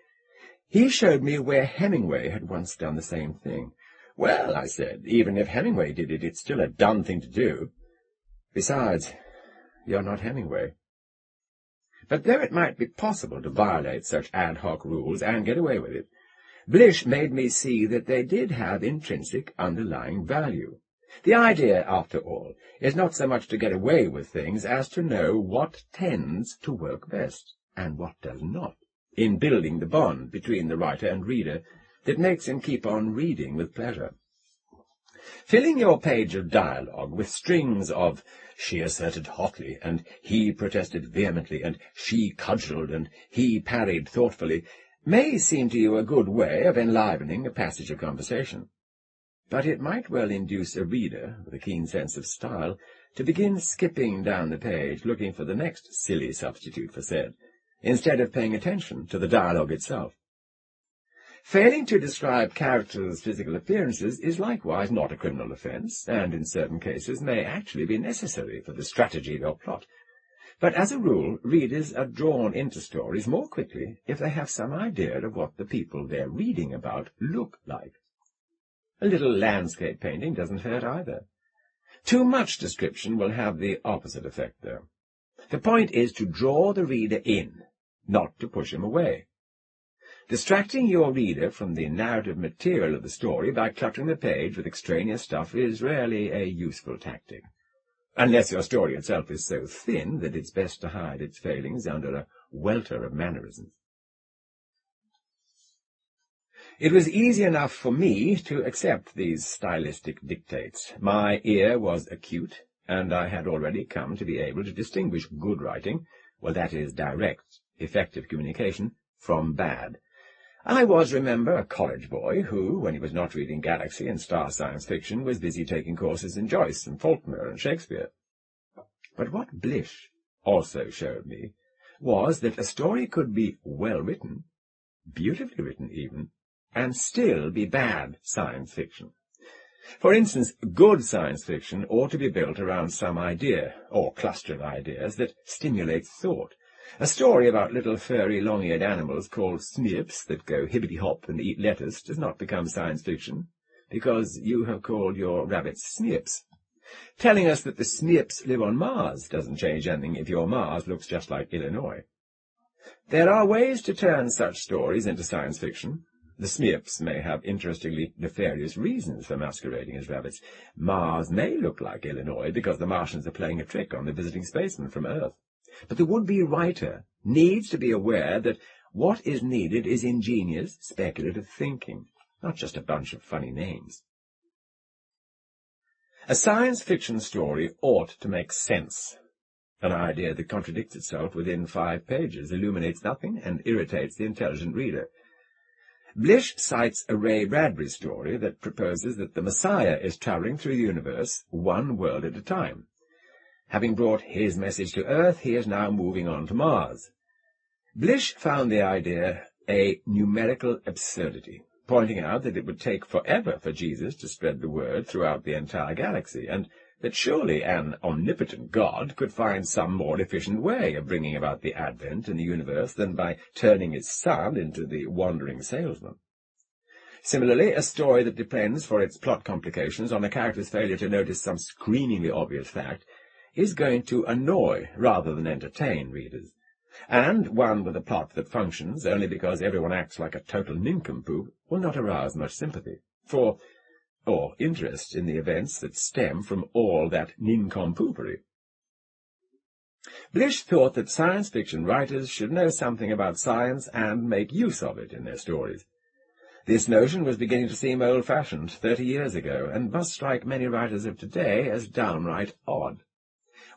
he showed me where Hemingway had once done the same thing. Well, I said, even if Hemingway did it, it's still a dumb thing to do. Besides, you're not Hemingway. But though it might be possible to violate such ad hoc rules and get away with it, Blish made me see that they did have intrinsic underlying value. The idea, after all, is not so much to get away with things as to know what tends to work best, and what does not, in building the bond between the writer and reader that makes him keep on reading with pleasure. Filling your page of dialogue with strings of she asserted hotly, and he protested vehemently, and she cudgelled, and he parried thoughtfully, may seem to you a good way of enlivening a passage of conversation. But it might well induce a reader, with a keen sense of style, to begin skipping down the page looking for the next silly substitute for said, instead of paying attention to the dialogue itself. Failing to describe characters' physical appearances is likewise not a criminal offence, and in certain cases may actually be necessary for the strategy of your plot. But as a rule, readers are drawn into stories more quickly if they have some idea of what the people they're reading about look like. A little landscape painting doesn't hurt either. Too much description will have the opposite effect, though. The point is to draw the reader in, not to push him away. Distracting your reader from the narrative material of the story by cluttering the page with extraneous stuff is rarely a useful tactic, unless your story itself is so thin that it's best to hide its failings under a welter of mannerisms. It was easy enough for me to accept these stylistic dictates. My ear was acute, and I had already come to be able to distinguish good writing, well, that is, direct, effective communication, from bad. I was, remember, a college boy who, when he was not reading Galaxy and Star Science Fiction, was busy taking courses in Joyce and Faulkner and Shakespeare. But what Blish also showed me was that a story could be well written, beautifully written even, and still be bad science fiction. For instance, good science fiction ought to be built around some idea, or cluster of ideas, that stimulates thought. A story about little furry long-eared animals called smurfs that go hibbity-hop and eat lettuce does not become science fiction, because you have called your rabbits smurfs. Telling us that the smurfs live on Mars doesn't change anything if your Mars looks just like Illinois. There are ways to turn such stories into science fiction. The smurfs may have interestingly nefarious reasons for masquerading as rabbits. Mars may look like Illinois because the Martians are playing a trick on the visiting spaceman from Earth. But the would-be writer needs to be aware that what is needed is ingenious, speculative thinking, not just a bunch of funny names. A science fiction story ought to make sense. An idea that contradicts itself within 5 pages, illuminates nothing, and irritates the intelligent reader. Blish cites a Ray Bradbury story that proposes that the Messiah is travelling through the universe, one world at a time. Having brought his message to Earth, he is now moving on to Mars. Blish found the idea a numerical absurdity, pointing out that it would take forever for Jesus to spread the word throughout the entire galaxy, and that surely an omnipotent God could find some more efficient way of bringing about the advent in the universe than by turning his son into the wandering salesman. Similarly, a story that depends for its plot complications on a character's failure to notice some screamingly obvious fact is going to annoy rather than entertain readers, and one with a plot that functions only because everyone acts like a total nincompoop will not arouse much sympathy or interest in the events that stem from all that nincompoopery. Blish thought that science fiction writers should know something about science and make use of it in their stories. This notion was beginning to seem old-fashioned 30 years ago, and must strike many writers of today as downright odd.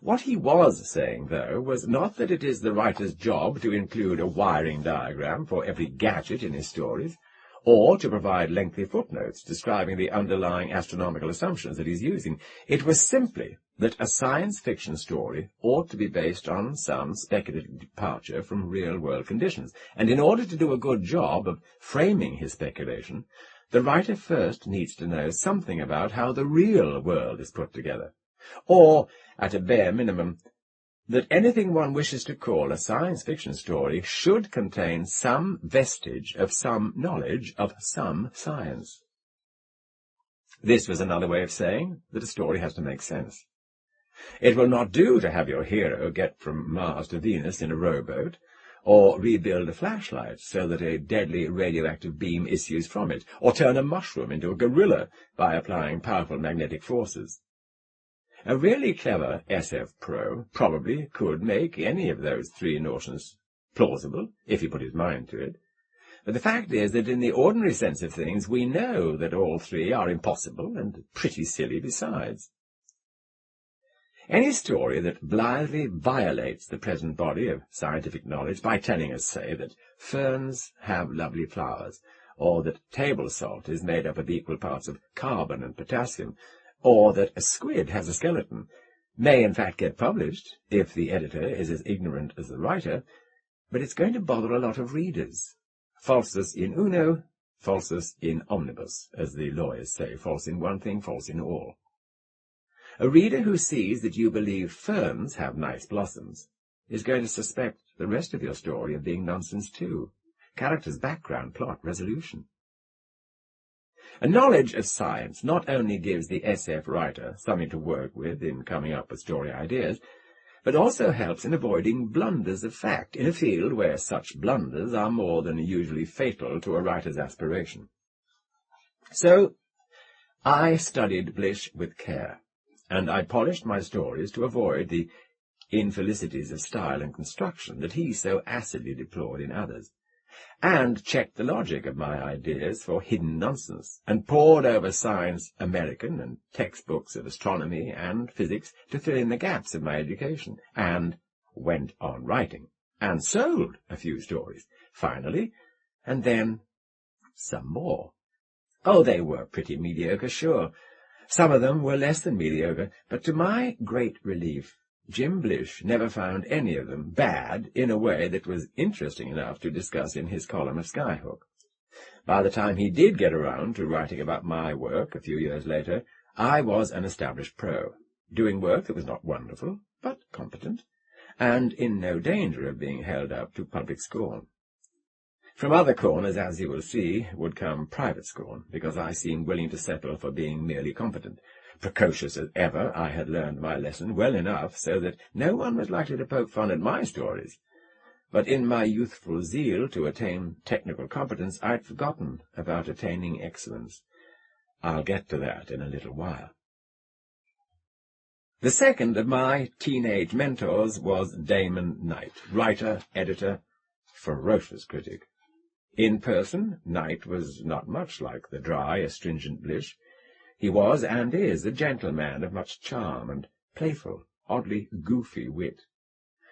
What he was saying, though, was not that it is the writer's job to include a wiring diagram for every gadget in his stories, or to provide lengthy footnotes describing the underlying astronomical assumptions that he's using. It was simply that a science fiction story ought to be based on some speculative departure from real-world conditions, and in order to do a good job of framing his speculation, the writer first needs to know something about how the real world is put together, or, at a bare minimum, that anything one wishes to call a science fiction story should contain some vestige of some knowledge of some science. This was another way of saying that a story has to make sense. It will not do to have your hero get from Mars to Venus in a rowboat, or rebuild a flashlight so that a deadly radioactive beam issues from it, or turn a mushroom into a gorilla by applying powerful magnetic forces. A really clever SF pro probably could make any of those 3 notions plausible, if he put his mind to it. But the fact is that in the ordinary sense of things, we know that all 3 are impossible and pretty silly besides. Any story that blithely violates the present body of scientific knowledge by telling us, say, that ferns have lovely flowers, or that table salt is made up of equal parts of carbon and potassium, or that a squid has a skeleton, may in fact get published, if the editor is as ignorant as the writer, but it's going to bother a lot of readers. Falsus in uno, falsus in omnibus, as the lawyers say, false in one thing, false in all. A reader who sees that you believe ferns have nice blossoms is going to suspect the rest of your story of being nonsense too. Character's background, plot, resolution. A knowledge of science not only gives the SF writer something to work with in coming up with story ideas, but also helps in avoiding blunders of fact in a field where such blunders are more than usually fatal to a writer's aspiration. So, I studied Blish with care, and I polished my stories to avoid the infelicities of style and construction that he so acidly deplored in others, and checked the logic of my ideas for hidden nonsense, and pored over Science American and textbooks of astronomy and physics to fill in the gaps of my education, and went on writing, and sold a few stories, finally, and then some more. Oh, they were pretty mediocre, sure. Some of them were less than mediocre, but to my great relief, Jim Blish never found any of them bad in a way that was interesting enough to discuss in his column of Skyhook. By the time he did get around to writing about my work a few years later, I was an established pro, doing work that was not wonderful, but competent, and in no danger of being held up to public scorn. From other corners, as you will see, would come private scorn, because I seemed willing to settle for being merely competent. Precocious as ever, I had learned my lesson well enough so that no one was likely to poke fun at my stories. But in my youthful zeal to attain technical competence, I'd forgotten about attaining excellence. I'll get to that in a little while. The second of my teenage mentors was Damon Knight, writer, editor, ferocious critic. In person, Knight was not much like the dry, astringent Blish. He was, and is, a gentleman of much charm and playful, oddly goofy wit.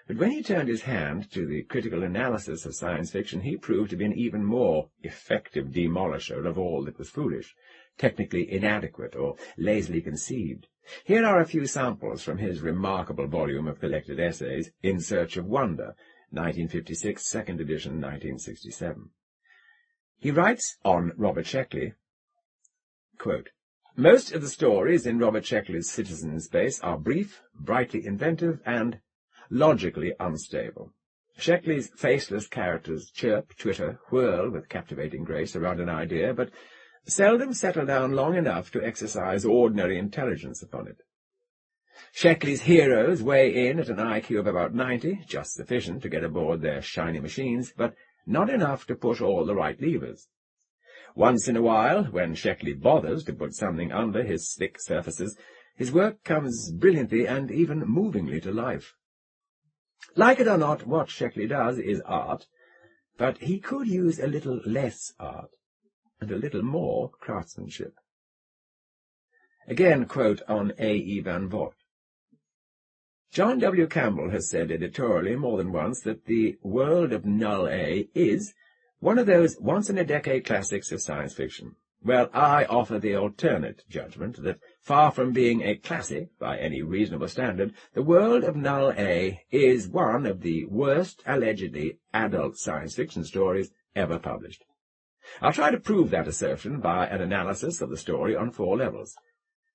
But when he turned his hand to the critical analysis of science fiction, he proved to be an even more effective demolisher of all that was foolish, technically inadequate, or lazily conceived. Here are a few samples from his remarkable volume of collected essays, In Search of Wonder, 1956, second edition, 1967. He writes on Robert Sheckley, quote, "Most of the stories in Robert Sheckley's Citizen Space are brief, brightly inventive, and logically unstable. Sheckley's faceless characters chirp, twitter, whirl with captivating grace around an idea, but seldom settle down long enough to exercise ordinary intelligence upon it. Sheckley's heroes weigh in at an IQ of about 90, just sufficient to get aboard their shiny machines, but not enough to push all the right levers. Once in a while, when Sheckley bothers to put something under his slick surfaces, his work comes brilliantly and even movingly to life. Like it or not, what Sheckley does is art, but he could use a little less art and a little more craftsmanship." Again, quote on A.E. Van Vogt. "John W. Campbell has said editorially more than once that The World of Null A is one of those once-in-a-decade classics of science fiction. Well, I offer the alternate judgment that, far from being a classic by any reasonable standard, The World of Null A is one of the worst allegedly adult science fiction stories ever published. I'll try to prove that assertion by an analysis of the story on 4 levels: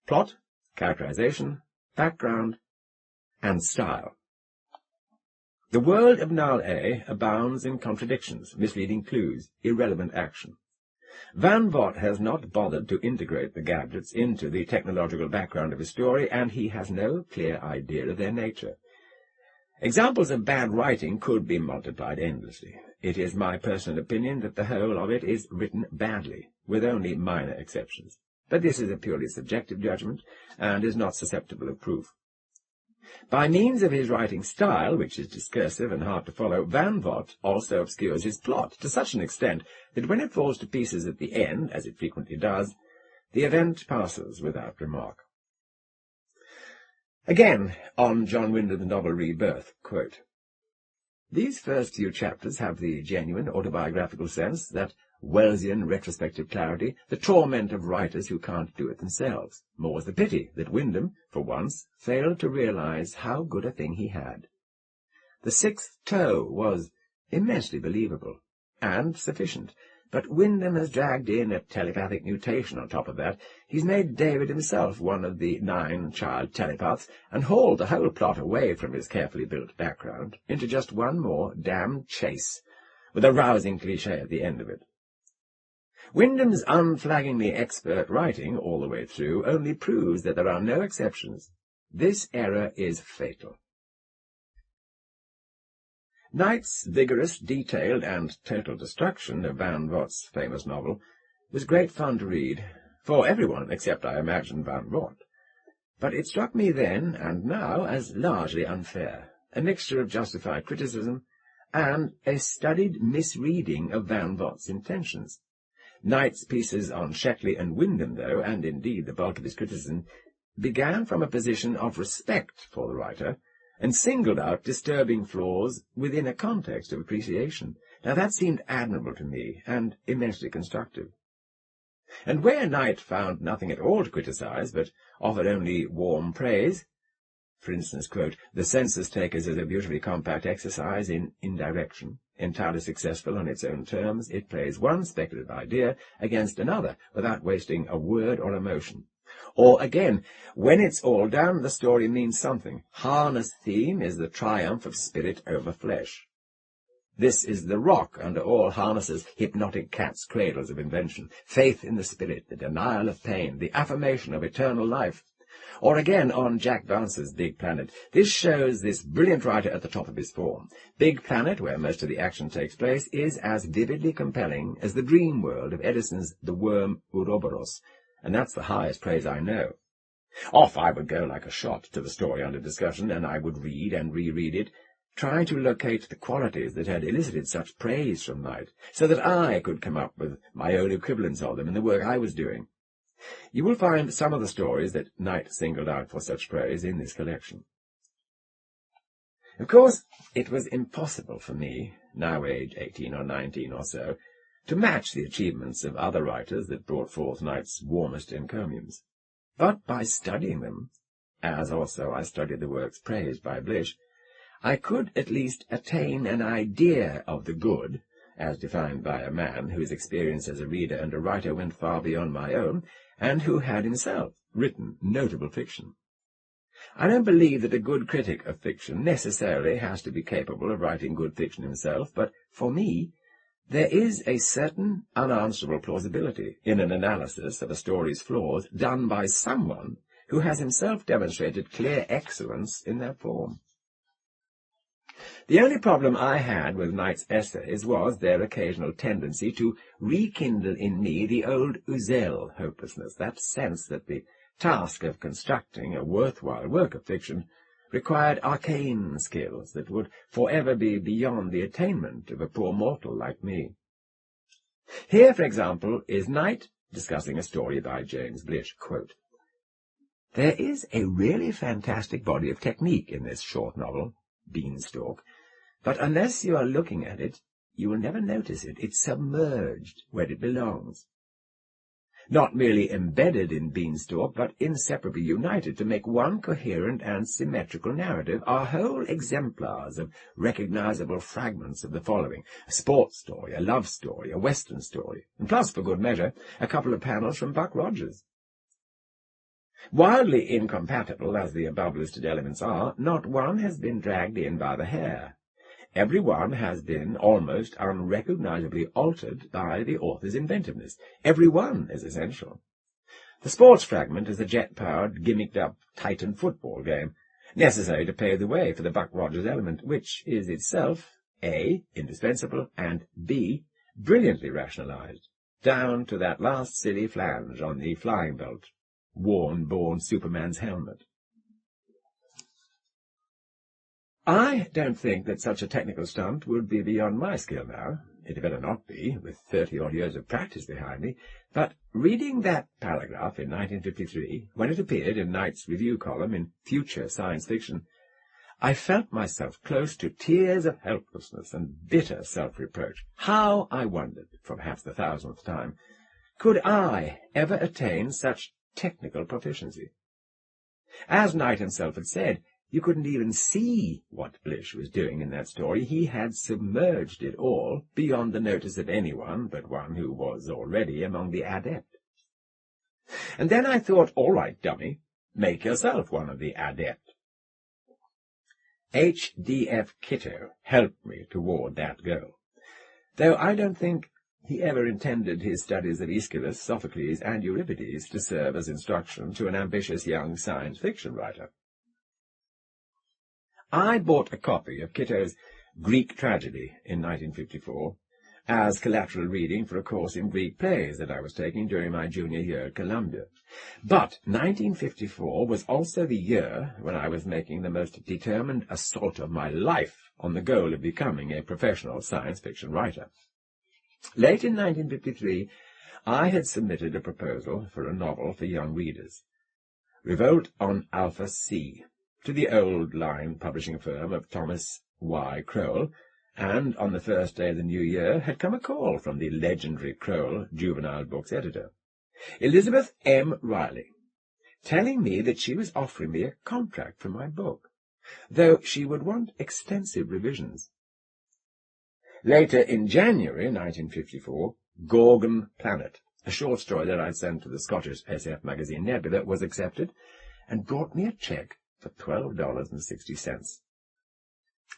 plot, characterization, background, and style. The World of Null A abounds in contradictions, misleading clues, irrelevant action. Van Vogt has not bothered to integrate the gadgets into the technological background of his story, and he has no clear idea of their nature. Examples of bad writing could be multiplied endlessly. It is my personal opinion that the whole of it is written badly, with only minor exceptions. But this is a purely subjective judgment, and is not susceptible of proof. By means of his writing style, which is discursive and hard to follow, Van Vogt also obscures his plot to such an extent that when it falls to pieces at the end, as it frequently does, the event passes without remark." Again, on John Wyndham's novel Rebirth, quote, "These first few chapters have the genuine autobiographical sense, that Wellesian retrospective clarity, the torment of writers who can't do it themselves. More's the pity that Wyndham, for once, failed to realize how good a thing he had. The 6th toe was immensely believable, and sufficient, but Wyndham has dragged in a telepathic mutation on top of that. He's made David himself one of the 9 child telepaths, and hauled the whole plot away from his carefully built background into just one more damned chase, with a rousing cliché at the end of it. Wyndham's unflaggingly expert writing all the way through only proves that there are no exceptions. This error is fatal." Knight's vigorous, detailed, and total destruction of Van Vogt's famous novel was great fun to read, for everyone except, I imagine, Van Vogt. But it struck me then, and now, as largely unfair, a mixture of justified criticism and a studied misreading of Van Vogt's intentions. Knight's pieces on Sheckley and Wyndham, though, and indeed the bulk of his criticism, began from a position of respect for the writer, and singled out disturbing flaws within a context of appreciation. Now that seemed admirable to me, and immensely constructive. And where Knight found nothing at all to criticize, but offered only warm praise, for instance, quote, "The census takers is a beautifully compact exercise in indirection. Entirely successful on its own terms, it plays one speculative idea against another without wasting a word or emotion." Or again, "When it's all done, the story means something. Harness theme is the triumph of spirit over flesh. This is the rock under all harnesses, hypnotic cat's cradles of invention. Faith in the spirit, the denial of pain, the affirmation of eternal life." Or again, on Jack Vance's Big Planet, "This shows this brilliant writer at the top of his form. Big Planet, where most of the action takes place, is as vividly compelling as the dream world of Edison's The Worm Ouroboros, and that's the highest praise I know." Off I would go like a shot to the story under discussion, and I would read and reread it, trying to locate the qualities that had elicited such praise from Knight, so that I could come up with my own equivalents of them in the work I was doing. You will find some of the stories that Knight singled out for such praise in this collection. Of course, it was impossible for me, now aged 18 or 19 or so, to match the achievements of other writers that brought forth Knight's warmest encomiums. But by studying them, as also I studied the works praised by Blish, I could at least attain an idea of the good, as defined by a man whose experience as a reader and a writer went far beyond my own, and who had himself written notable fiction. I don't believe that a good critic of fiction necessarily has to be capable of writing good fiction himself, but for me, there is a certain unanswerable plausibility in an analysis of a story's flaws done by someone who has himself demonstrated clear excellence in their form. The only problem I had with Knight's essays was their occasional tendency to rekindle in me the old Uzel hopelessness, that sense that the task of constructing a worthwhile work of fiction required arcane skills that would forever be beyond the attainment of a poor mortal like me. Here, for example, is Knight discussing a story by James Blish. Quote, "There is a really fantastic body of technique in this short novel, Beanstalk, but unless you are looking at it, you will never notice it. It's submerged where it belongs. Not merely embedded in Beanstalk, but inseparably united to make one coherent and symmetrical narrative, are whole exemplars of recognizable fragments of the following: a sports story, a love story, a western story, and plus, for good measure, a couple of panels from Buck Rogers. Wildly incompatible as the above-listed elements are, not one has been dragged in by the hair. Every one has been almost unrecognizably altered by the author's inventiveness. Every one is essential. The sports fragment is a jet-powered, gimmicked-up Titan football game, necessary to pave the way for the Buck Rogers element, which is itself A, indispensable, and B, brilliantly rationalized, down to that last silly flange on the flying belt, worn-born Superman's helmet. I don't think that such a technical stunt would be beyond my skill now. It had better not be, with 30-odd years of practice behind me. But reading that paragraph in 1953, when it appeared in Knight's review column in Future Science Fiction, I felt myself close to tears of helplessness and bitter self-reproach. How, I wondered, for perhaps the 1000th time, could I ever attain such technical proficiency? As Knight himself had said, you couldn't even see what Blish was doing in that story. He had submerged it all beyond the notice of anyone but one who was already among the adept. And then I thought, all right, dummy, make yourself one of the adept. H.D.F. Kitto helped me toward that goal, though I don't think he ever intended his studies of Aeschylus, Sophocles, and Euripides to serve as instruction to an ambitious young science fiction writer. I bought a copy of Kitto's Greek Tragedy in 1954 as collateral reading for a course in Greek plays that I was taking during my junior year at Columbia. But 1954 was also the year when I was making the most determined assault of my life on the goal of becoming a professional science fiction writer. Late in 1953, I had submitted a proposal for a novel for young readers, Revolt on Alpha C, to the old line publishing firm of Thomas Y. Crowell, and on the first day of the new year had come a call from the legendary Crowell juvenile books editor, Elizabeth M. Riley, telling me that she was offering me a contract for my book, though she would want extensive revisions. Later in January 1954, Gorgon Planet, a short story that I'd sent to the Scottish SF magazine Nebula, was accepted and brought me a check for $12.60.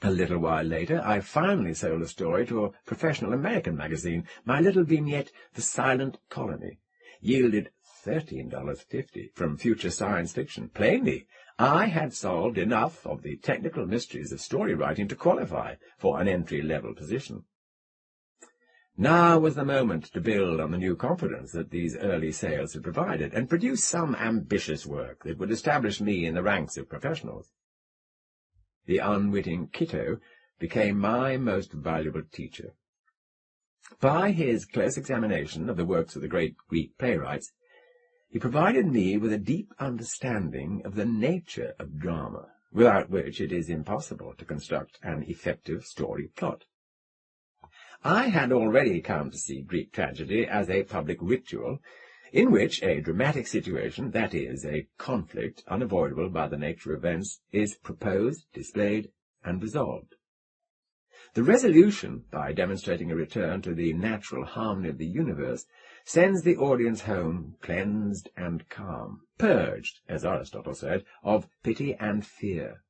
A little while later, I finally sold a story to a professional American magazine. My little vignette, The Silent Colony, yielded $13.50 from Future Science Fiction. Plainly, I had solved enough of the technical mysteries of story writing to qualify for an entry-level position. Now was the moment to build on the new confidence that these early sales had provided, and produce some ambitious work that would establish me in the ranks of professionals. The unwitting Kitto became my most valuable teacher. By his close examination of the works of the great Greek playwrights, he provided me with a deep understanding of the nature of drama, without which it is impossible to construct an effective story plot. I had already come to see Greek tragedy as a public ritual in which a dramatic situation, that is, a conflict unavoidable by the nature of events, is proposed, displayed, and resolved. The resolution, by demonstrating a return to the natural harmony of the universe, sends the audience home cleansed and calm, purged, as Aristotle said, of pity and fear.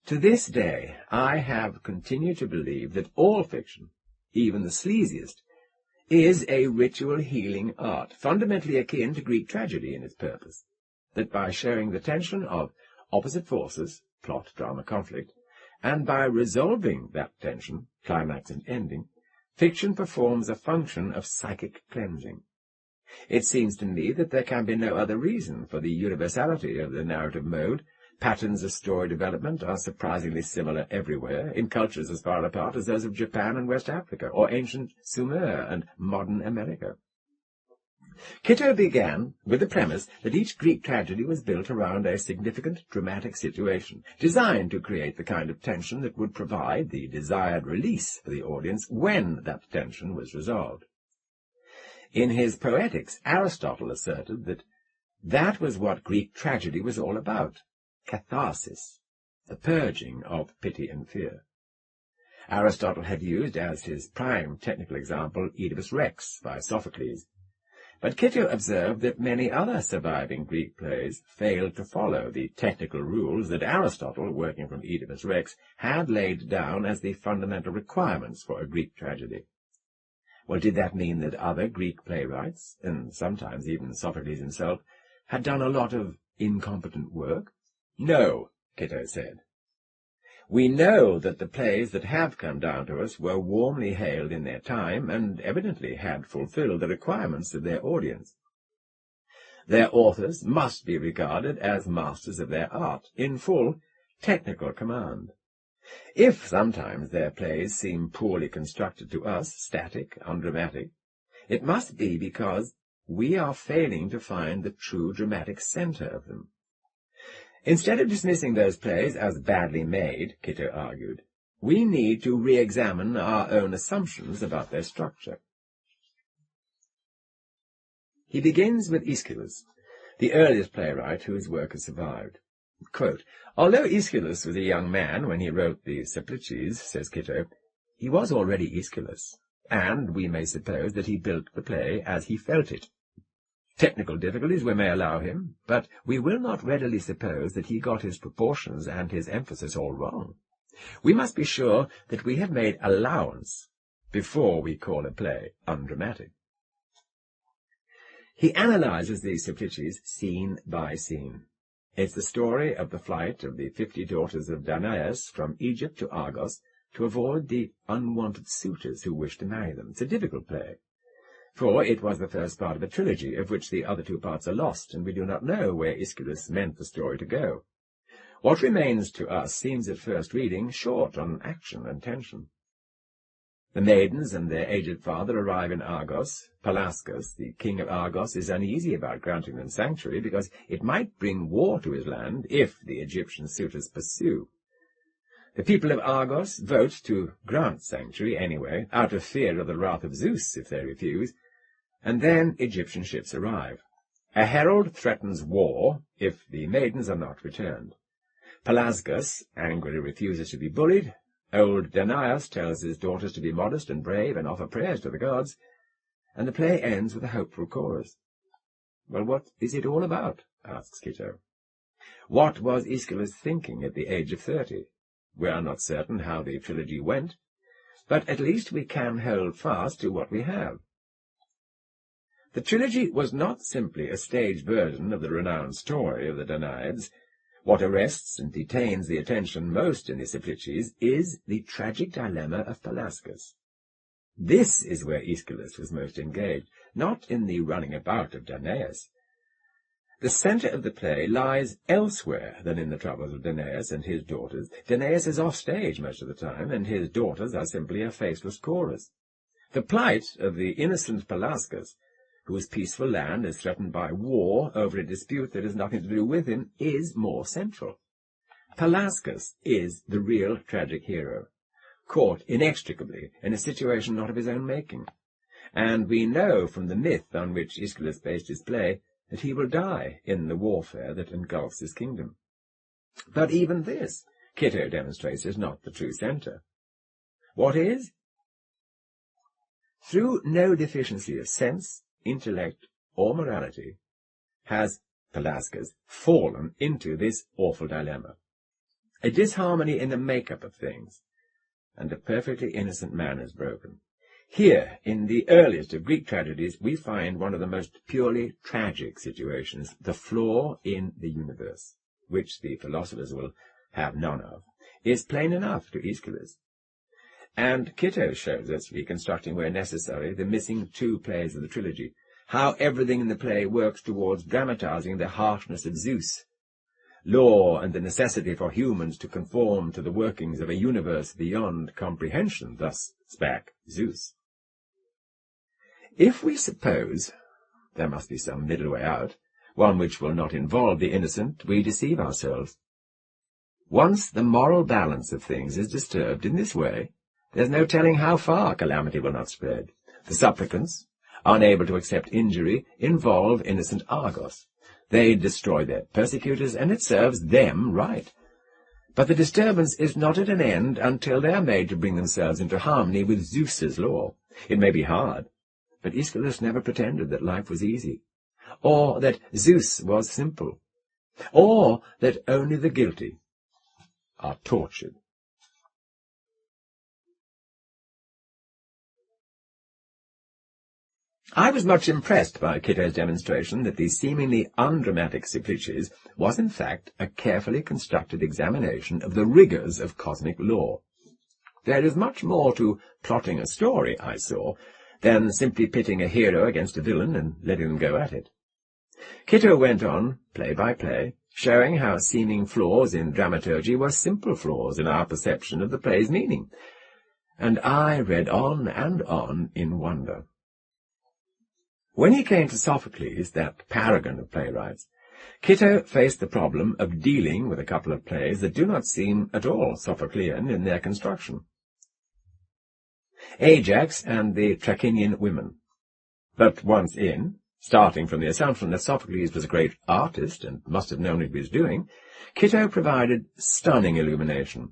To this day, I have continued to believe that all fiction, even the sleaziest, is a ritual healing art, fundamentally akin to Greek tragedy in its purpose, that by showing the tension of opposite forces, plot, drama, conflict, and by resolving that tension, climax and ending, fiction performs a function of psychic cleansing. It seems to me that there can be no other reason for the universality of the narrative mode. Patterns of story development are surprisingly similar everywhere, in cultures as far apart as those of Japan and West Africa, or ancient Sumer and modern America. Kitto began with the premise that each Greek tragedy was built around a significant dramatic situation, designed to create the kind of tension that would provide the desired release for the audience when that tension was resolved. In his Poetics, Aristotle asserted that that was what Greek tragedy was all about, catharsis, the purging of pity and fear. Aristotle had used as his prime technical example Oedipus Rex by Sophocles, but Kitto observed that many other surviving Greek plays failed to follow the technical rules that Aristotle, working from Oedipus Rex, had laid down as the fundamental requirements for a Greek tragedy. Well, did that mean that other Greek playwrights, and sometimes even Sophocles himself, had done a lot of incompetent work? No, Kitto said. We know that the plays that have come down to us were warmly hailed in their time and evidently had fulfilled the requirements of their audience. Their authors must be regarded as masters of their art, in full technical command. If sometimes their plays seem poorly constructed to us, static, undramatic, it must be because we are failing to find the true dramatic centre of them. Instead of dismissing those plays as badly made, Kitto argued, we need to re-examine our own assumptions about their structure. He begins with Aeschylus, the earliest playwright whose work has survived. Quote, although Aeschylus was a young man when he wrote the Supplices, says Kitto, he was already Aeschylus, and we may suppose that he built the play as he felt it. Technical difficulties we may allow him, but we will not readily suppose that he got his proportions and his emphasis all wrong. We must be sure that we have made allowance before we call a play undramatic. He analyzes these Supplices scene by scene. It's the story of the flight of the 50 daughters of Danaus from Egypt to Argos to avoid the unwanted suitors who wished to marry them. It's a difficult play, for it was the first part of a trilogy, of which the other two parts are lost, and we do not know where Aeschylus meant the story to go. What remains to us seems at first reading short on action and tension. The maidens and their aged father arrive in Argos. Pelasgus, the king of Argos, is uneasy about granting them sanctuary, because it might bring war to his land if the Egyptian suitors pursue. The people of Argos vote to grant sanctuary anyway, out of fear of the wrath of Zeus if they refuse, and then Egyptian ships arrive. A herald threatens war if the maidens are not returned. Pelasgus angrily refuses to be bullied. Old Danaus tells his daughters to be modest and brave and offer prayers to the gods, and the play ends with a hopeful chorus. Well, what is it all about? Asks Kitto. What was Aeschylus thinking at the age of 30? We are not certain how the trilogy went, but at least we can hold fast to what we have. The trilogy was not simply a stage version of the renowned story of the Danaids. What arrests and detains the attention most in the Supplices is the tragic dilemma of Pelasgus. This is where Aeschylus was most engaged, not in the running about of Danaus. The centre of the play lies elsewhere than in the troubles of Danaus and his daughters. Danaus is off stage most of the time, and his daughters are simply a faceless chorus. The plight of the innocent Pelasgus, whose peaceful land is threatened by war over a dispute that has nothing to do with him, is more central. Pelasgus is the real tragic hero, caught inextricably in a situation not of his own making, and we know from the myth on which Aeschylus based his play that he will die in the warfare that engulfs his kingdom. But even this, Kitto demonstrates, is not the true centre. What is? Through no deficiency of sense, intellect, or morality, has Pelasgus fallen into this awful dilemma, a disharmony in the make-up of things, and a perfectly innocent man is broken. Here, in the earliest of Greek tragedies, we find one of the most purely tragic situations, the flaw in the universe, which the philosophers will have none of, is plain enough to Aeschylus. And Kitto shows us, reconstructing where necessary the missing two plays of the trilogy, how everything in the play works towards dramatizing the harshness of Zeus, law and the necessity for humans to conform to the workings of a universe beyond comprehension, thus spake Zeus. If we suppose there must be some middle way out, one which will not involve the innocent, we deceive ourselves. Once the moral balance of things is disturbed in this way, there's no telling how far calamity will not spread. The supplicants, unable to accept injury, involve innocent Argos. They destroy their persecutors, and it serves them right. But the disturbance is not at an end until they are made to bring themselves into harmony with Zeus's law. It may be hard, but Aeschylus never pretended that life was easy, or that Zeus was simple, or that only the guilty are tortured. I was much impressed by Kitto's demonstration that the seemingly undramatic Simplices was in fact a carefully constructed examination of the rigours of cosmic law. There is much more to plotting a story, I saw, than simply pitting a hero against a villain and letting them go at it. Kitto went on, play by play, showing how seeming flaws in dramaturgy were simple flaws in our perception of the play's meaning, and I read on and on in wonder. When he came to Sophocles, that paragon of playwrights, Kitto faced the problem of dealing with a couple of plays that do not seem at all Sophoclean in their construction. Ajax and the Trachinian Women. But once in, starting from the assumption that Sophocles was a great artist and must have known what he was doing, Kitto provided stunning illumination.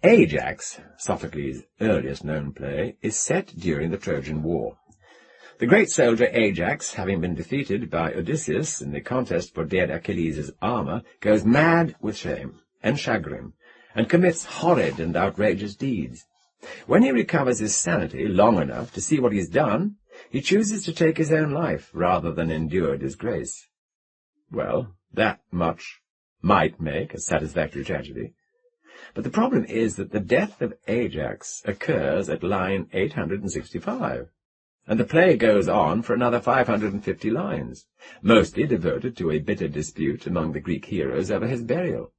Ajax, Sophocles' earliest known play, is set during the Trojan War. The great soldier Ajax, having been defeated by Odysseus in the contest for dead Achilles' armour, goes mad with shame and chagrin, and commits horrid and outrageous deeds. When he recovers his sanity long enough to see what he's done, he chooses to take his own life rather than endure disgrace. Well, that much might make a satisfactory tragedy. But the problem is that the death of Ajax occurs at line 865. And the play goes on for another 550 lines, mostly devoted to a bitter dispute among the Greek heroes over his burial.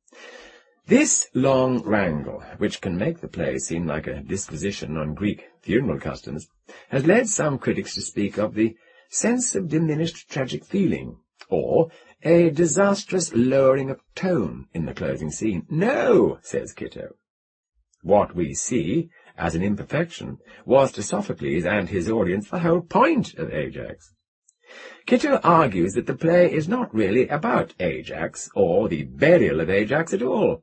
This long wrangle, which can make the play seem like a disquisition on Greek funeral customs, has led some critics to speak of the sense of diminished tragic feeling, or a disastrous lowering of tone in the closing scene. No, says Kitto. What we see as an imperfection was to Sophocles and his audience the whole point of Ajax. Kitto argues that the play is not really about Ajax or the burial of Ajax at all.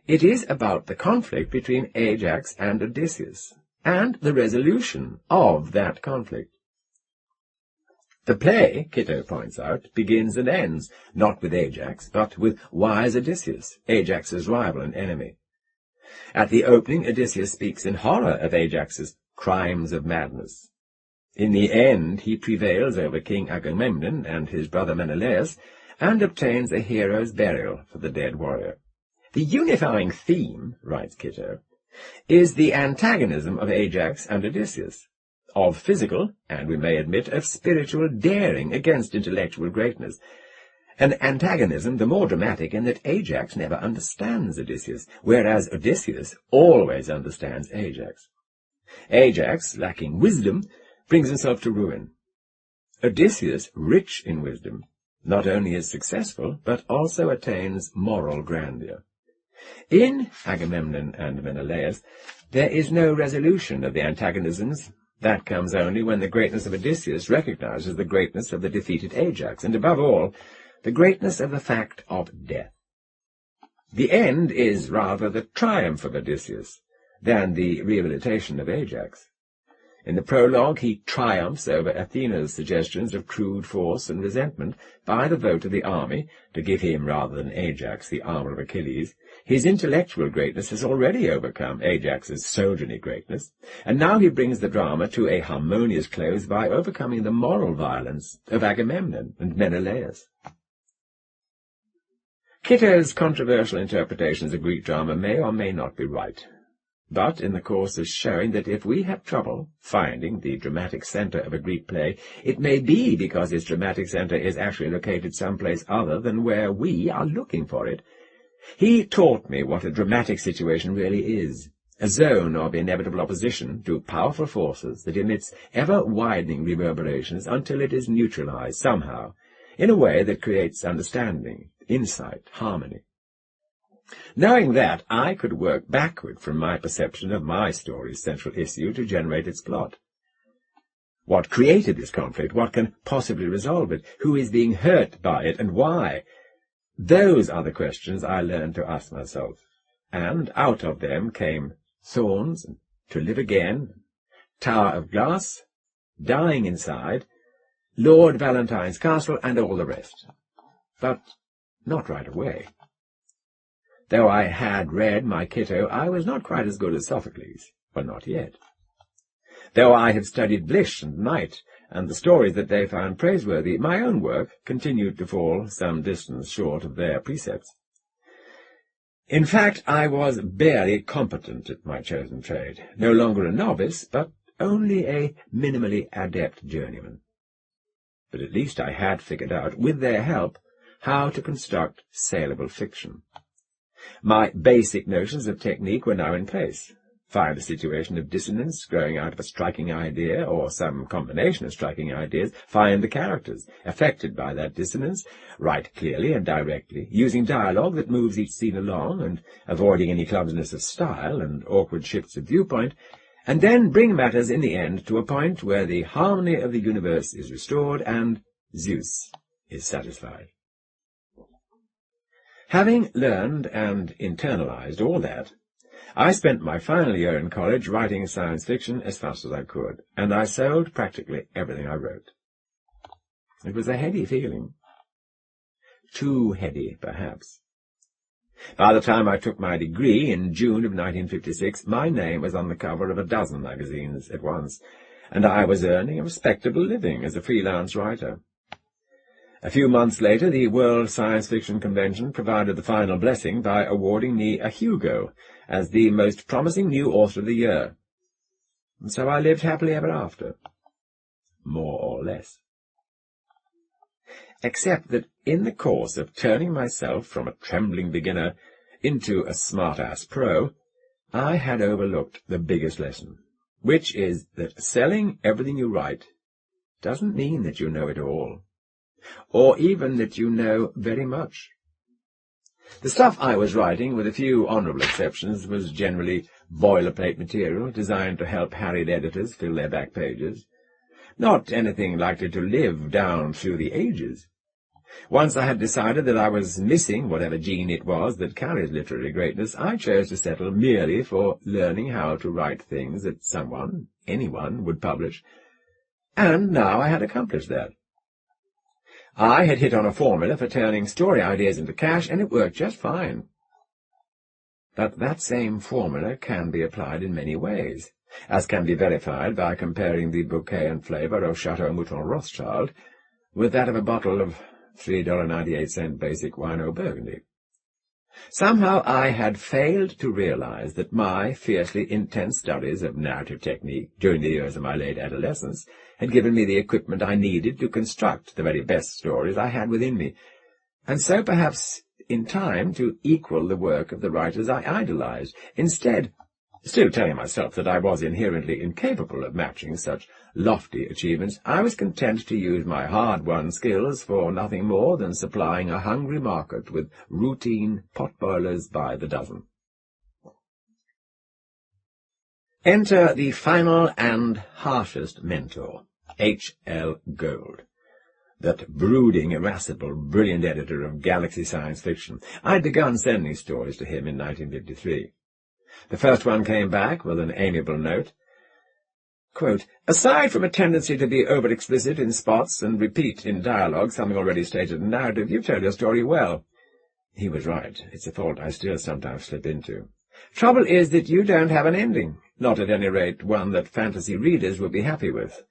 It is about the conflict between Ajax and Odysseus, and the resolution of that conflict. The play, Kitto points out, begins and ends not with Ajax, but with wise Odysseus, Ajax's rival and enemy. At the opening, Odysseus speaks in horror of Ajax's crimes of madness. In the end, he prevails over King Agamemnon and his brother Menelaus, and obtains a hero's burial for the dead warrior. The unifying theme, writes Kitto, is the antagonism of Ajax and Odysseus, of physical, and we may admit, of spiritual daring against intellectual greatness, an antagonism the more dramatic in that Ajax never understands Odysseus, whereas Odysseus always understands Ajax. Ajax, lacking wisdom, brings himself to ruin. Odysseus, rich in wisdom, not only is successful, but also attains moral grandeur. In Agamemnon and Menelaus, there is no resolution of the antagonisms. That comes only when the greatness of Odysseus recognizes the greatness of the defeated Ajax, and above all, the greatness of the fact of death. The end is rather the triumph of Odysseus than the rehabilitation of Ajax. In the prologue, he triumphs over Athena's suggestions of crude force and resentment by the vote of the army to give him, rather than Ajax, the armour of Achilles. His intellectual greatness has already overcome Ajax's soldierly greatness, and now he brings the drama to a harmonious close by overcoming the moral violence of Agamemnon and Menelaus. Kitto's controversial interpretations of Greek drama may or may not be right, but in the course of showing that if we have trouble finding the dramatic centre of a Greek play, it may be because its dramatic centre is actually located someplace other than where we are looking for it. He taught me what a dramatic situation really is, a zone of inevitable opposition to powerful forces that emits ever-widening reverberations until it is neutralized somehow, in a way that creates understanding, insight, harmony. Knowing that, I could work backward from my perception of my story's central issue to generate its plot. What created this conflict? What can possibly resolve it? Who is being hurt by it, and why? Those are the questions I learned to ask myself, and out of them came Thorns, and To Live Again, Tower of Glass, Dying Inside, Lord Valentine's Castle, and all the rest. But not right away. Though I had read my Kitto, I was not quite as good as Sophocles. Well, not yet. Though I had studied Blish and Knight, and the stories that they found praiseworthy, my own work continued to fall some distance short of their precepts. In fact, I was barely competent at my chosen trade, no longer a novice, but only a minimally adept journeyman. But at least I had figured out, with their help, how to construct saleable fiction. My basic notions of technique were now in place. Find a situation of dissonance growing out of a striking idea, or some combination of striking ideas. Find the characters affected by that dissonance, write clearly and directly, using dialogue that moves each scene along, and avoiding any clumsiness of style and awkward shifts of viewpoint, and then bring matters in the end to a point where the harmony of the universe is restored and Zeus is satisfied. Having learned and internalized all that, I spent my final year in college writing science fiction as fast as I could, and I sold practically everything I wrote. It was a heady feeling. Too heady, perhaps. By the time I took my degree in June of 1956, my name was on the cover of a dozen magazines at once, and I was earning a respectable living as a freelance writer. A few months later, the World Science Fiction Convention provided the final blessing by awarding me a Hugo as the most promising new author of the year. And so I lived happily ever after, more or less. Except that in the course of turning myself from a trembling beginner into a smart-ass pro, I had overlooked the biggest lesson, which is that selling everything you write doesn't mean that you know it all, or even that you know very much. The stuff I was writing, with a few honourable exceptions, was generally boilerplate material designed to help harried editors fill their back pages, not anything likely to live down through the ages. Once I had decided that I was missing whatever gene it was that carries literary greatness, I chose to settle merely for learning how to write things that someone, anyone, would publish, and now I had accomplished that. I had hit on a formula for turning story ideas into cash, and it worked just fine. But that same formula can be applied in many ways, as can be verified by comparing the bouquet and flavour of Chateau Mouton Rothschild with that of a bottle of $3.98 basic wine or Burgundy. Somehow I had failed to realize that my fiercely intense studies of narrative technique during the years of my late adolescence had given me the equipment I needed to construct the very best stories I had within me, and so perhaps in time to equal the work of the writers I idolized. Instead, Still telling myself that I was inherently incapable of matching such lofty achievements, I was content to use my hard-won skills for nothing more than supplying a hungry market with routine potboilers by the dozen. Enter the final and harshest mentor, H.L. Gold, that brooding, irascible, brilliant editor of Galaxy Science Fiction. I'd begun sending stories to him in 1953. The first one came back with an amiable note. Quote, aside from a tendency to be over-explicit in spots and repeat in dialogue something already stated in narrative, you've told your story well. He was right. It's a fault I still sometimes slip into. Trouble is that you don't have an ending, not at any rate one that fantasy readers will be happy with.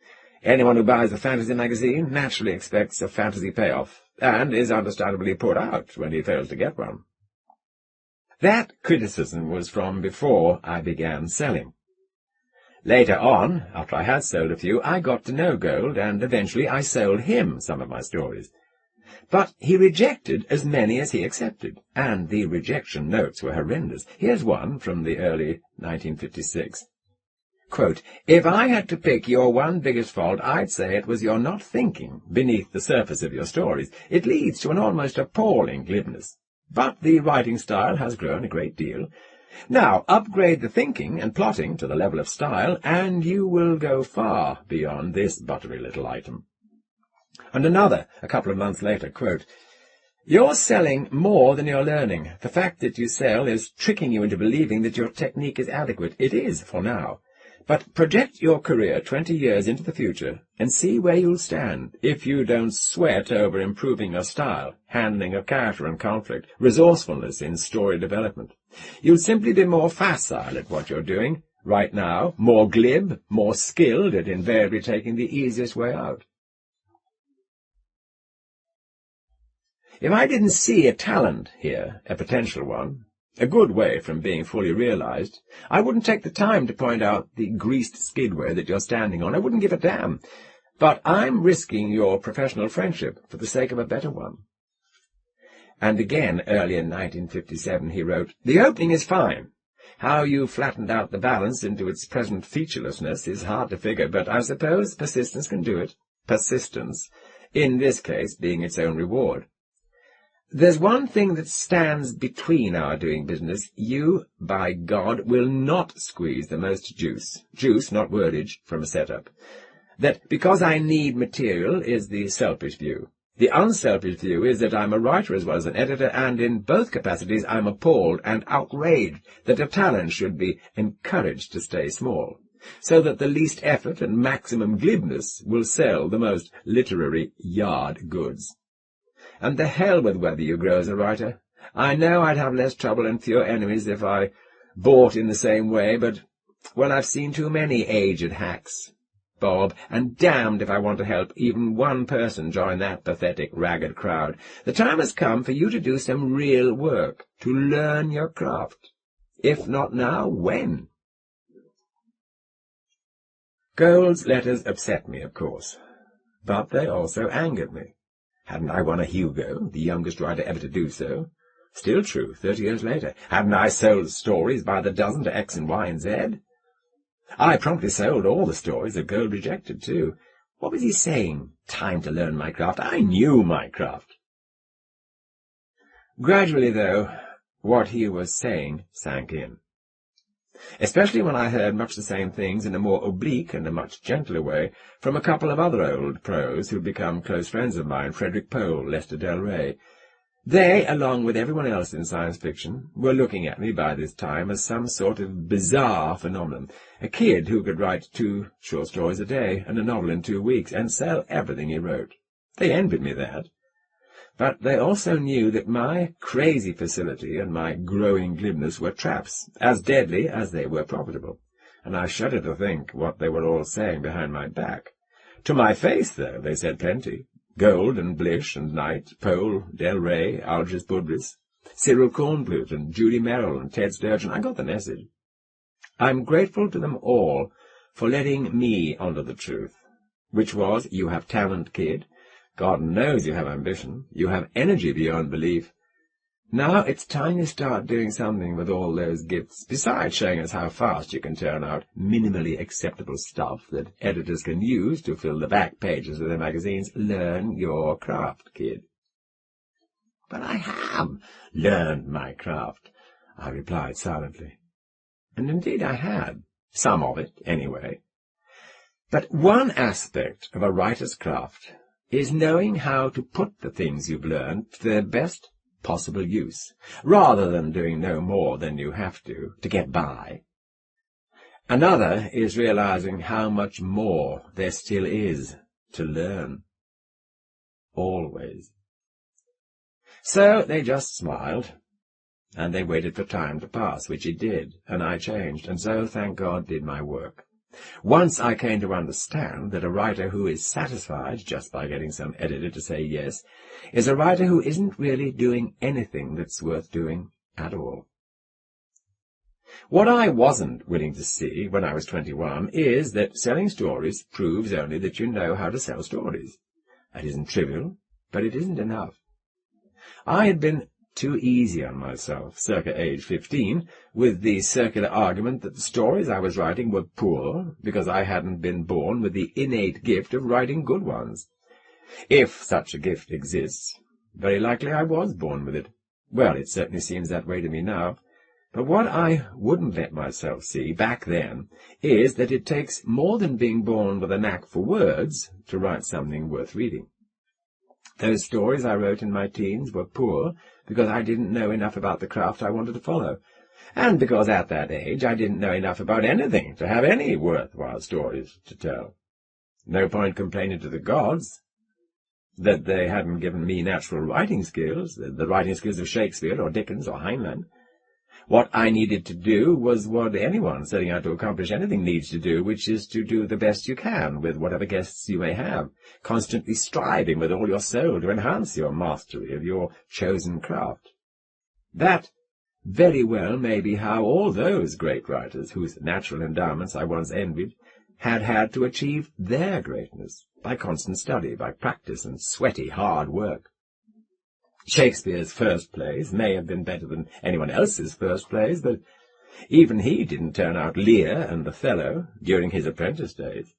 Anyone who buys a fantasy magazine naturally expects a fantasy payoff, and is understandably put out when he fails to get one. That criticism was from before I began selling. Later on, after I had sold a few, I got to know Gold, and eventually I sold him some of my stories. But he rejected as many as he accepted, and the rejection notes were horrendous. Here's one from the early 1956. Quote, if I had to pick your one biggest fault, I'd say it was your not thinking beneath the surface of your stories. It leads to an almost appalling glibness. But the writing style has grown a great deal. Now, upgrade the thinking and plotting to the level of style, and you will go far beyond this buttery little item. And another, a couple of months later, quote, you're selling more than you're learning. The fact that you sell is tricking you into believing that your technique is adequate. It is for now. But project your career 20 years into the future and see where you'll stand if you don't sweat over improving your style, handling of character and conflict, resourcefulness in story development. You'll simply be more facile at what you're doing right now, more glib, more skilled at invariably taking the easiest way out. If I didn't see a talent here, a potential one, a good way from being fully realized, I wouldn't take the time to point out the greased skidway that you're standing on. I wouldn't give a damn. But I'm risking your professional friendship for the sake of a better one. And again, early in 1957, he wrote, the opening is fine. How you flattened out the balance into its present featurelessness is hard to figure, but I suppose persistence can do it. Persistence, in this case, being its own reward. There's one thing that stands between our doing business. You, by God, will not squeeze the most juice, not wordage, from a setup. That because I need material is the selfish view. The unselfish view is that I'm a writer as well as an editor, and in both capacities I'm appalled and outraged that a talent should be encouraged to stay small, so that the least effort and maximum glibness will sell the most literary yard goods. And the hell with whether you grow as a writer. I know I'd have less trouble and fewer enemies if I bought in the same way, but, well, I've seen too many aged hacks, Bob, and damned if I want to help even one person join that pathetic, ragged crowd. The time has come for you to do some real work, to learn your craft. If not now, when? Gold's letters upset me, of course, but they also angered me. Hadn't I won a Hugo, the youngest writer ever to do so? Still true, 30 years later. Hadn't I sold stories by the dozen to X and Y and Z? I promptly sold all the stories that Gold rejected, too. What was he saying? Time to learn my craft. I knew my craft. Gradually, though, what he was saying sank in. Especially when I heard much the same things in a more oblique and a much gentler way from a couple of other old pros who'd become close friends of mine, Frederick Pohl, Lester Del Rey. They, along with everyone else in science fiction, were looking at me by this time as some sort of bizarre phenomenon, a kid who could write 2 short stories a day and a novel in 2 weeks and sell everything he wrote. They envied me that. But they also knew that my crazy facility and my growing glibness were traps, as deadly as they were profitable, and I shudder to think what they were all saying behind my back. To my face, though, they said plenty. Gold and Blish and Knight, Pohl, Del Rey, Algis Budris, Cyril Kornblut and Judy Merrill and Ted Sturgeon. I got the message. I'm grateful to them all for letting me onto the truth, which was, you have talent, kid. God knows you have ambition. You have energy beyond belief. Now it's time you start doing something with all those gifts, besides showing us how fast you can turn out minimally acceptable stuff that editors can use to fill the back pages of their magazines. Learn your craft, kid. But I have learned my craft, I replied silently. And indeed I had. Some of it, anyway. But one aspect of a writer's craft is knowing how to put the things you've learned to their best possible use, rather than doing no more than you have to get by. Another is realizing how much more there still is to learn. Always. So they just smiled, and they waited for time to pass, which it did, and I changed, and so, thank God, did my work. Once I came to understand that a writer who is satisfied just by getting some editor to say yes is a writer who isn't really doing anything that's worth doing at all. What I wasn't willing to see when I was 21 is that selling stories proves only that you know how to sell stories. That isn't trivial, but it isn't enough. I had been too easy on myself, circa age 15, with the circular argument that the stories I was writing were poor because I hadn't been born with the innate gift of writing good ones. If such a gift exists, very likely I was born with it. Well, it certainly seems that way to me now. But what I wouldn't let myself see back then is that it takes more than being born with a knack for words to write something worth reading. Those stories I wrote in my teens were poor because I didn't know enough about the craft I wanted to follow, and because at that age I didn't know enough about anything to have any worthwhile stories to tell. No point complaining to the gods that they hadn't given me natural writing skills, the writing skills of Shakespeare or Dickens or Heinlein. What I needed to do was what anyone setting out to accomplish anything needs to do, which is to do the best you can with whatever guests you may have, constantly striving with all your soul to enhance your mastery of your chosen craft. That very well may be how all those great writers, whose natural endowments I once envied, had to achieve their greatness, by constant study, by practice and sweaty, hard work. Shakespeare's first plays may have been better than anyone else's first plays, but even he didn't turn out Lear and Othello during his apprentice days.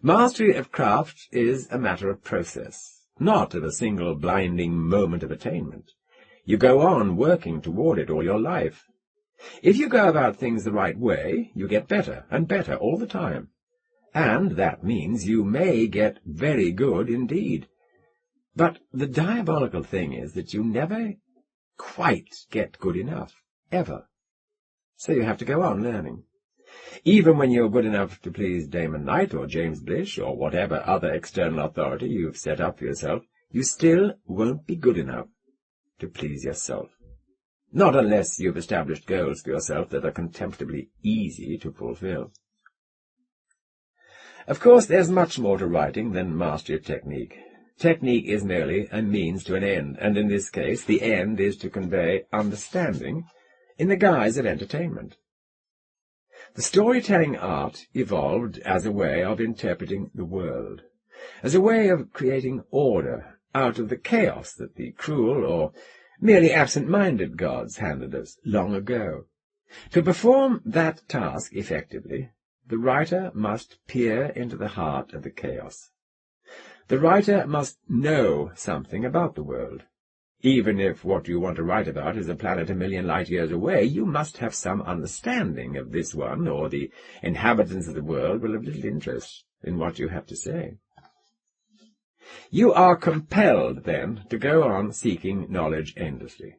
Mastery of craft is a matter of process, not of a single blinding moment of attainment. You go on working toward it all your life. If you go about things the right way, you get better and better all the time. And that means you may get very good indeed. But the diabolical thing is that you never quite get good enough, ever. So you have to go on learning. Even when you're good enough to please Damon or James Blish or whatever other external authority you've set up for yourself, you still won't be good enough to please yourself. Not unless you've established goals for yourself that are contemptibly easy to fulfill. Of course, there's much more to writing than mastery of technique. Technique is merely a means to an end, and in this case the end is to convey understanding in the guise of entertainment. The storytelling art evolved as a way of interpreting the world, as a way of creating order out of the chaos that the cruel or merely absent-minded gods handed us long ago. To perform that task effectively, the writer must peer into the heart of the chaos. The writer must know something about the world. Even if what you want to write about is a planet a million light-years away, you must have some understanding of this one, or the inhabitants of the world will have little interest in what you have to say. You are compelled, then, to go on seeking knowledge endlessly,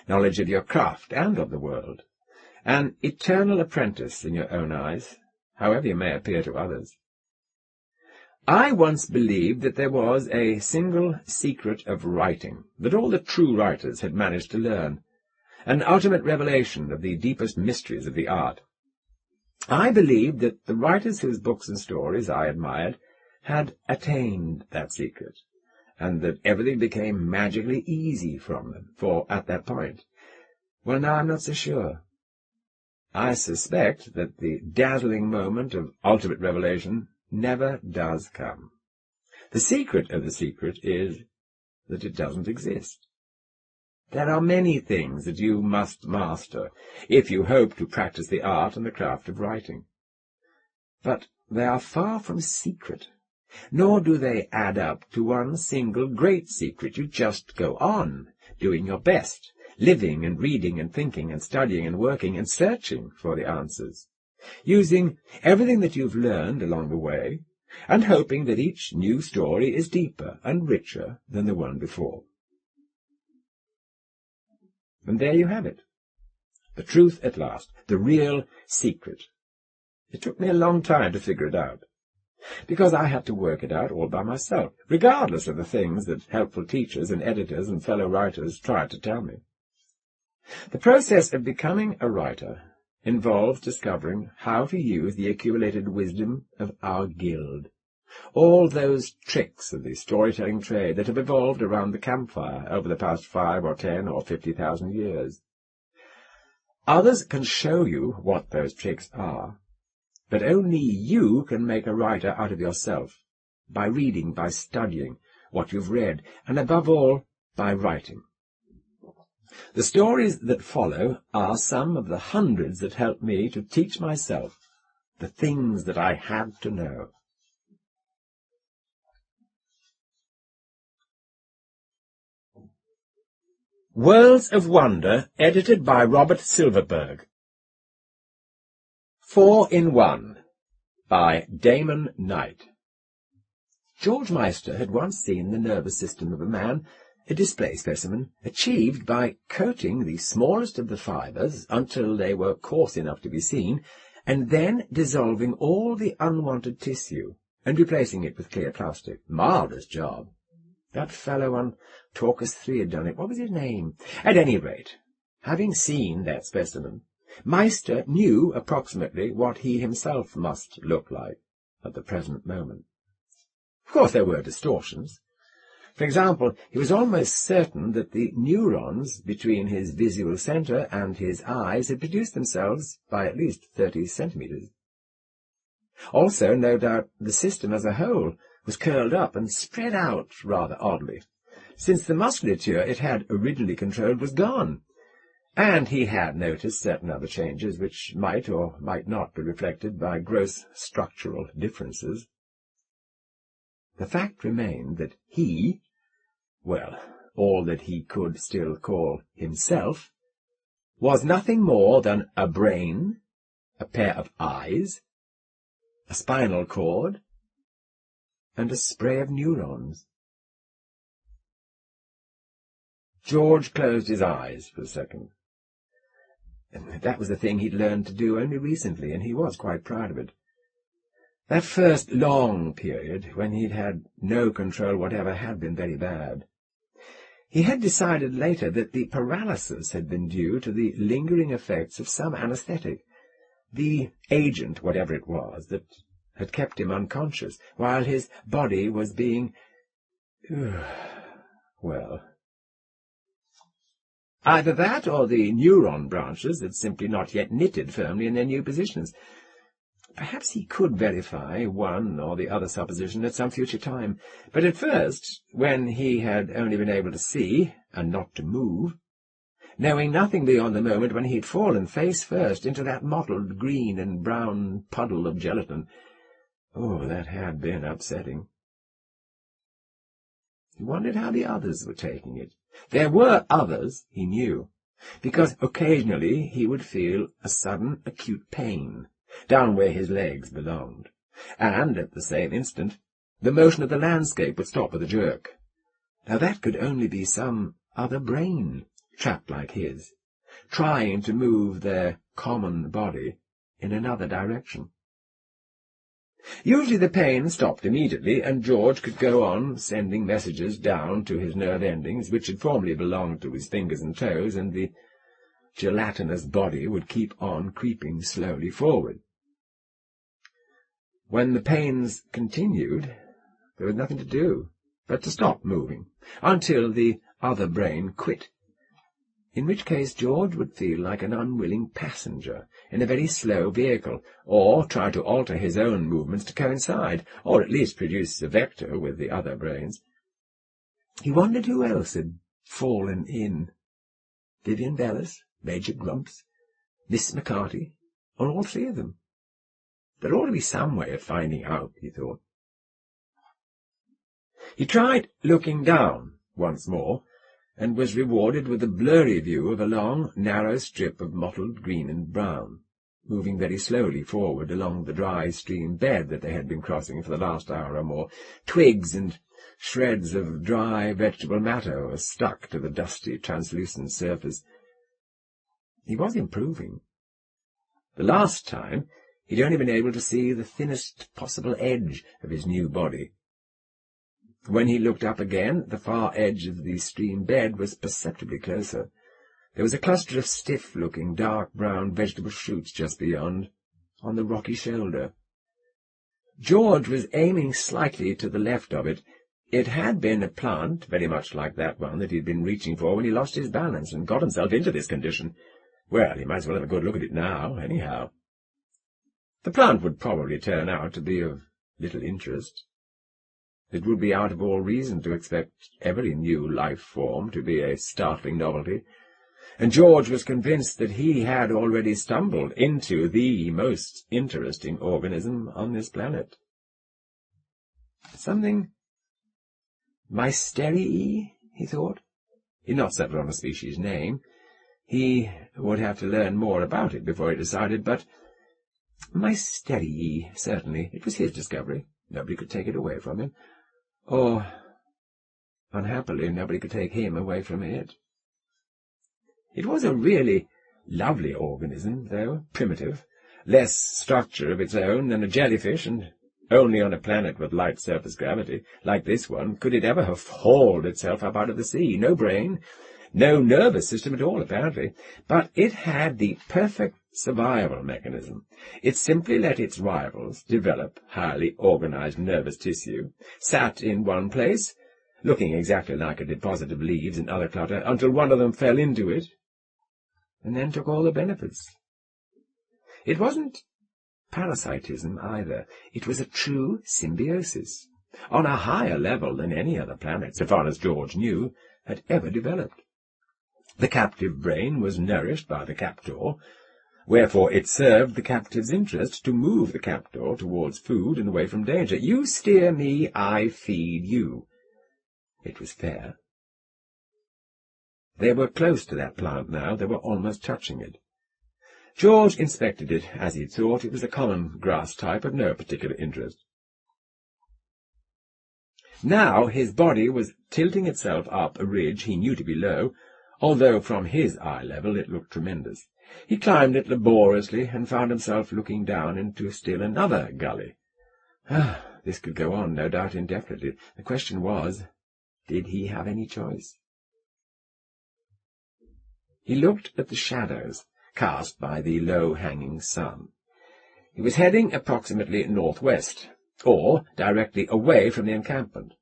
knowledge of your craft and of the world, an eternal apprentice in your own eyes, however you may appear to others. I once believed that there was a single secret of writing that all the true writers had managed to learn, an ultimate revelation of the deepest mysteries of the art. I believed that the writers whose books and stories I admired had attained that secret, and that everything became magically easy from them, for at that point. Well, now I'm not so sure. I suspect that the dazzling moment of ultimate revelation never does come. The secret of the secret is that it doesn't exist. There are many things that you must master if you hope to practice the art and the craft of writing. But they are far from secret, nor do they add up to one single great secret. You just go on, doing your best, living and reading and thinking and studying and working and searching for the answers, using everything that you've learned along the way, and hoping that each new story is deeper and richer than the one before. And there you have it. The truth at last, the real secret. It took me a long time to figure it out, because I had to work it out all by myself, regardless of the things that helpful teachers and editors and fellow writers tried to tell me. The process of becoming a writer involves discovering how to use the accumulated wisdom of our guild, all those tricks of the storytelling trade that have evolved around the campfire over the past 5 or 10 or 50,000 years. Others can show you what those tricks are, but only you can make a writer out of yourself, by reading, by studying what you've read, and above all, by writing. The stories that follow are some of the hundreds that helped me to teach myself the things that I had to know. Worlds of Wonder, edited by Robert Silverberg. 4 in 1, by Damon Knight. George Meister had once seen the nervous system of a man, a display specimen, achieved by coating the smallest of the fibres until they were coarse enough to be seen, and then dissolving all the unwanted tissue and replacing it with clear plastic. Marvellous job. That fellow on Talkers 3 had done it. What was his name? At any rate, having seen that specimen, Meister knew approximately what he himself must look like at the present moment. Of course, there were distortions. For example, he was almost certain that the neurons between his visual centre and his eyes had produced themselves by at least 30 centimetres. Also, no doubt, the system as a whole was curled up and spread out rather oddly, since the musculature it had originally controlled was gone, and he had noticed certain other changes which might or might not be reflected by gross structural differences. The fact remained that he, well, all that he could still call himself, was nothing more than a brain, a pair of eyes, a spinal cord, and a spray of neurons. George closed his eyes for a second. That was the thing he'd learned to do only recently, and he was quite proud of it. That first long period, when he'd had no control whatever, had been very bad. He had decided later that the paralysis had been due to the lingering effects of some anaesthetic, the agent, whatever it was, that had kept him unconscious, while his body was being, well, either that or the neuron branches had simply not yet knitted firmly in their new positions. Perhaps he could verify one or the other supposition at some future time, but at first, when he had only been able to see, and not to move, knowing nothing beyond the moment when he had fallen face first into that mottled green and brown puddle of gelatin, that had been upsetting. He wondered how the others were taking it. There were others, he knew, because occasionally he would feel a sudden acute pain down where his legs belonged, and at the same instant the motion of the landscape would stop with a jerk. Now that could only be some other brain, trapped like his, trying to move their common body in another direction. Usually the pain stopped immediately, and George could go on sending messages down to his nerve endings, which had formerly belonged to his fingers and toes, and the gelatinous body would keep on creeping slowly forward. When the pains continued, there was nothing to do but to stop moving, until the other brain quit, in which case George would feel like an unwilling passenger in a very slow vehicle, or try to alter his own movements to coincide, or at least produce a vector with the other brains. He wondered who else had fallen in Vivian Bellis, Major Grumps, Miss McCarty, or all three of them? There ought to be some way of finding out, he thought. He tried looking down once more, and was rewarded with a blurry view of a long, narrow strip of mottled green and brown, moving very slowly forward along the dry stream bed that they had been crossing for the last hour or more. Twigs and shreds of dry vegetable matter were stuck to the dusty, translucent surface. He was improving. The last time he'd only been able to see the thinnest possible edge of his new body. When he looked up again, the far edge of the stream bed was perceptibly closer. There was a cluster of stiff-looking, dark brown vegetable shoots just beyond, on the rocky shoulder. George was aiming slightly to the left of it. It had been a plant, very much like that one that he'd been reaching for when he lost his balance and got himself into this condition. Well, he might as well have a good look at it now, anyhow. The plant would probably turn out to be of little interest. It would be out of all reason to expect every new life form to be a startling novelty, and George was convinced that he had already stumbled into the most interesting organism on this planet. Something mysterii, he thought. He'd not settled on a species name. He would have to learn more about it before he decided, but mysterii, certainly. It was his discovery. Nobody could take it away from him. Or, unhappily, nobody could take him away from it. It was a really lovely organism, though primitive, less structure of its own than a jellyfish, and only on a planet with light surface gravity, like this one, could it ever have hauled itself up out of the sea. No brain, no nervous system at all, apparently, but it had the perfect survival mechanism. It simply let its rivals develop highly organized nervous tissue, sat in one place, looking exactly like a deposit of leaves and other clutter, until one of them fell into it, and then took all the benefits. It wasn't parasitism either. It was a true symbiosis, on a higher level than any other planet, so far as George knew, had ever developed. The captive brain was nourished by the captor, wherefore it served the captive's interest to move the captor towards food and away from danger. You steer me, I feed you. It was fair. They were close to that plant now. They were almost touching it. George inspected it, as he'd thought. It was a common grass type of no particular interest. Now his body was tilting itself up a ridge he knew to be low, although from his eye level it looked tremendous. He climbed it laboriously and found himself looking down into still another gully. This could go on, no doubt, indefinitely. The question was, did he have any choice? He looked at the shadows cast by the low-hanging sun. He was heading approximately northwest, or directly away from the encampment.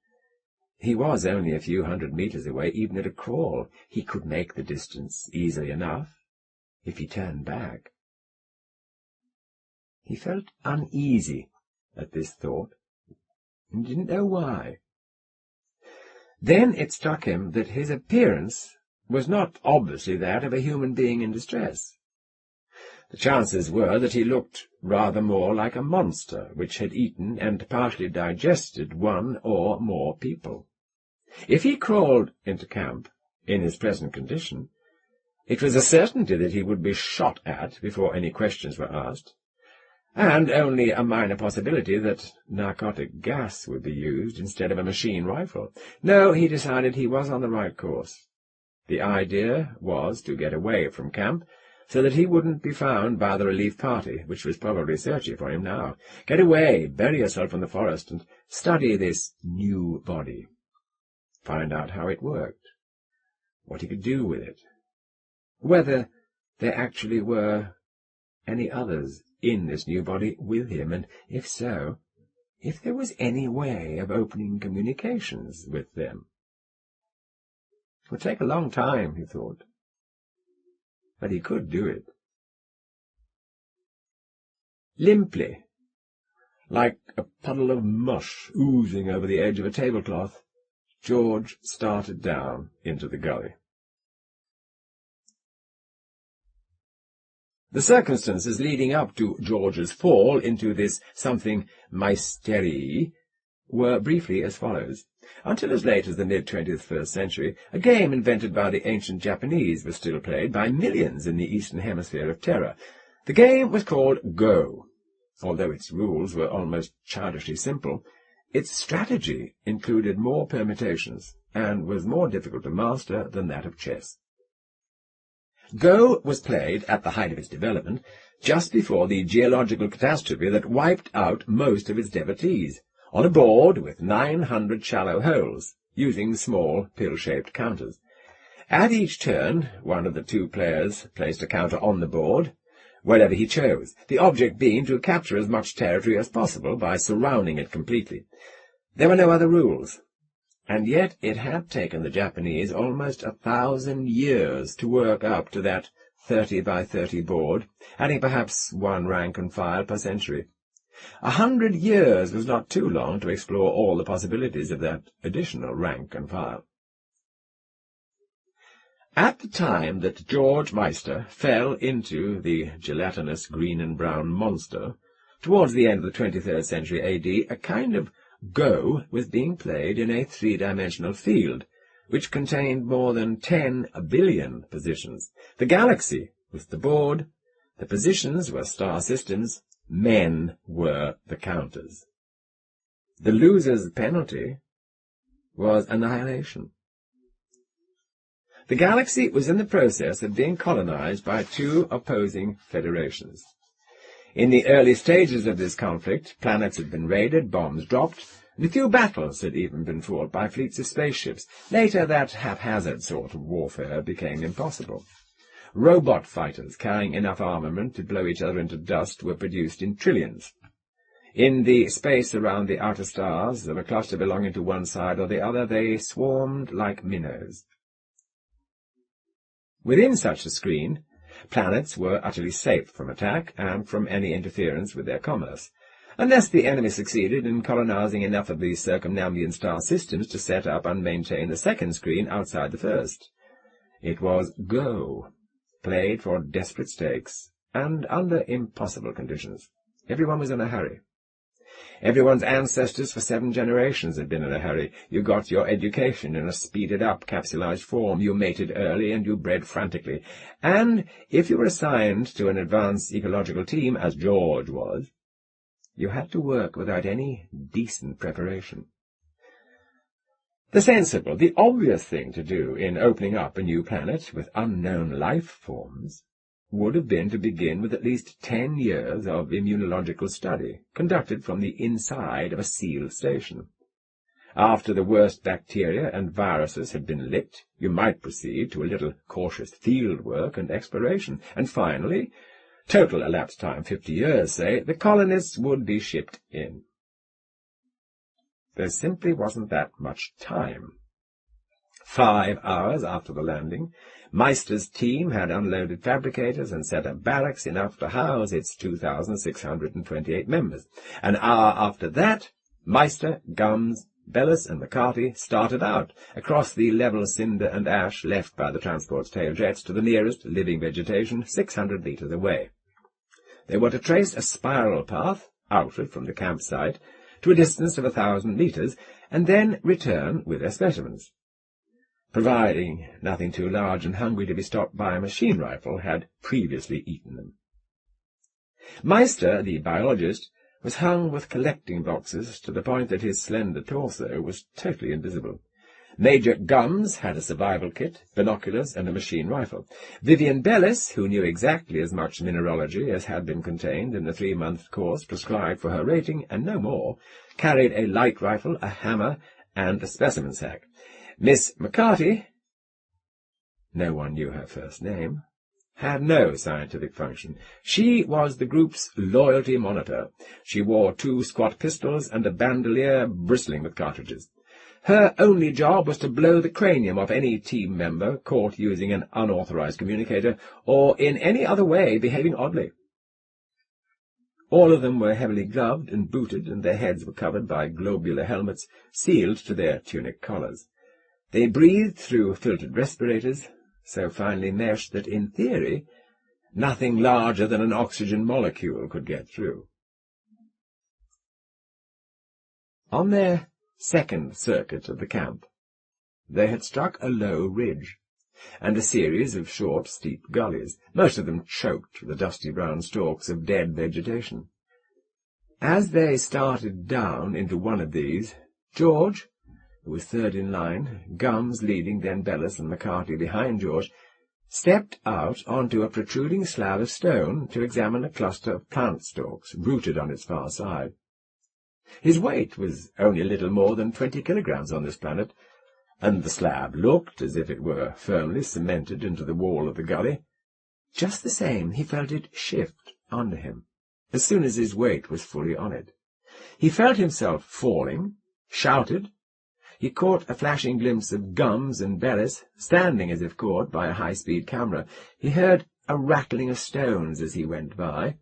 He was only a few hundred meters away, even at a crawl. He could make the distance easily enough, if he turned back. He felt uneasy at this thought, and didn't know why. Then it struck him that his appearance was not obviously that of a human being in distress. The chances were that he looked rather more like a monster which had eaten and partially digested one or more people. If he crawled into camp in his present condition, it was a certainty that he would be shot at before any questions were asked, and only a minor possibility that narcotic gas would be used instead of a machine rifle. No, he decided he was on the right course. The idea was to get away from camp, so that he wouldn't be found by the relief party, which was probably searching for him now. Get away, bury yourself in the forest, and study this new body. Find out how it worked, what he could do with it, whether there actually were any others in this new body with him, and if so, if there was any way of opening communications with them. It would take a long time, he thought, but he could do it. Limply, like a puddle of mush oozing over the edge of a tablecloth, George started down into the gully. The circumstances leading up to George's fall into this something mystery were briefly as follows. Until as late as the mid-21st century, a game invented by the ancient Japanese was still played by millions in the eastern hemisphere of terror. The game was called Go. Although its rules were almost childishly simple, its strategy included more permutations and was more difficult to master than that of chess. Go was played, at the height of its development, just before the geological catastrophe that wiped out most of its devotees, on a board with 900 shallow holes, using small pill-shaped counters. At each turn, one of the two players placed a counter on the board, wherever he chose, the object being to capture as much territory as possible by surrounding it completely. There were no other rules, and yet it had taken the Japanese almost 1,000 years to work up to that 30 by 30 board, adding perhaps one rank and file per century. 100 years was not too long to explore all the possibilities of that additional rank and file. At the time that George Meister fell into the gelatinous green and brown monster, towards the end of the 23rd century A.D., a kind of Go was being played in a three-dimensional field, which contained more than 10 billion positions. The galaxy was the board, the positions were star systems, men were the counters. The loser's penalty was annihilation. The galaxy was in the process of being colonized by two opposing federations. In the early stages of this conflict, planets had been raided, bombs dropped, and a few battles had even been fought by fleets of spaceships. Later, that haphazard sort of warfare became impossible. Robot fighters carrying enough armament to blow each other into dust were produced in trillions. In the space around the outer stars, of a cluster belonging to one side or the other, they swarmed like minnows. Within such a screen, planets were utterly safe from attack and from any interference with their commerce, unless the enemy succeeded in colonizing enough of these circumambient star systems to set up and maintain the second screen outside the first. It was Go, played for desperate stakes and under impossible conditions. Everyone was in a hurry. Everyone's ancestors for 7 generations had been in a hurry. You got your education in a speeded-up, capsulized form. You mated early and you bred frantically. And if you were assigned to an advanced ecological team, as George was, you had to work without any decent preparation. The sensible, the obvious thing to do in opening up a new planet with unknown life forms would have been to begin with at least 10 years of immunological study, conducted from the inside of a sealed station. After the worst bacteria and viruses had been licked, you might proceed to a little cautious field work and exploration, and finally, total elapsed time 50 years, say, the colonists would be shipped in. There simply wasn't that much time. 5 hours after the landing, Meister's team had unloaded fabricators and set up barracks enough to house its 2,628 members. An hour after that, Meister, Gums, Bellis and McCarthy started out across the level cinder and ash left by the transport's tail jets to the nearest living vegetation 600 meters away. They were to trace a spiral path, outward from the campsite, to a distance of 1,000 meters, and then return with their specimens, providing nothing too large and hungry to be stopped by a machine rifle had previously eaten them. Meister, the biologist, was hung with collecting boxes to the point that his slender torso was totally invisible. Major Gums had a survival kit, binoculars, and a machine rifle. Vivian Bellis, who knew exactly as much mineralogy as had been contained in the 3-month course prescribed for her rating, and no more, carried a light rifle, a hammer, and a specimen sack. Miss McCarthy, no one knew her first name, had no scientific function. She was the group's loyalty monitor. She wore 2 squat pistols and a bandolier bristling with cartridges. Her only job was to blow the cranium of any team member caught using an unauthorized communicator or in any other way behaving oddly. All of them were heavily gloved and booted, and their heads were covered by globular helmets sealed to their tunic collars. They breathed through filtered respirators, so finely meshed that, in theory, Nothing larger than an oxygen molecule could get through. On their second circuit of the camp, they had struck a low ridge, and a series of short, steep gullies, most of them choked with the dusty brown stalks of dead vegetation. As they started down into one of these, George, who was third in line, Gums leading, then Bellis and McCarthy behind George, stepped out onto a protruding slab of stone to examine a cluster of plant stalks rooted on its far side. His weight was only a little more than 20 kilograms on this planet, and the slab looked as if it were firmly cemented into the wall of the gully. Just the same, he felt it shift under him, as soon as his weight was fully on it. He felt himself falling, shouted. He caught a flashing glimpse of Gums and Bellis, standing as if caught by a high-speed camera. He heard a rattling of stones as he went by,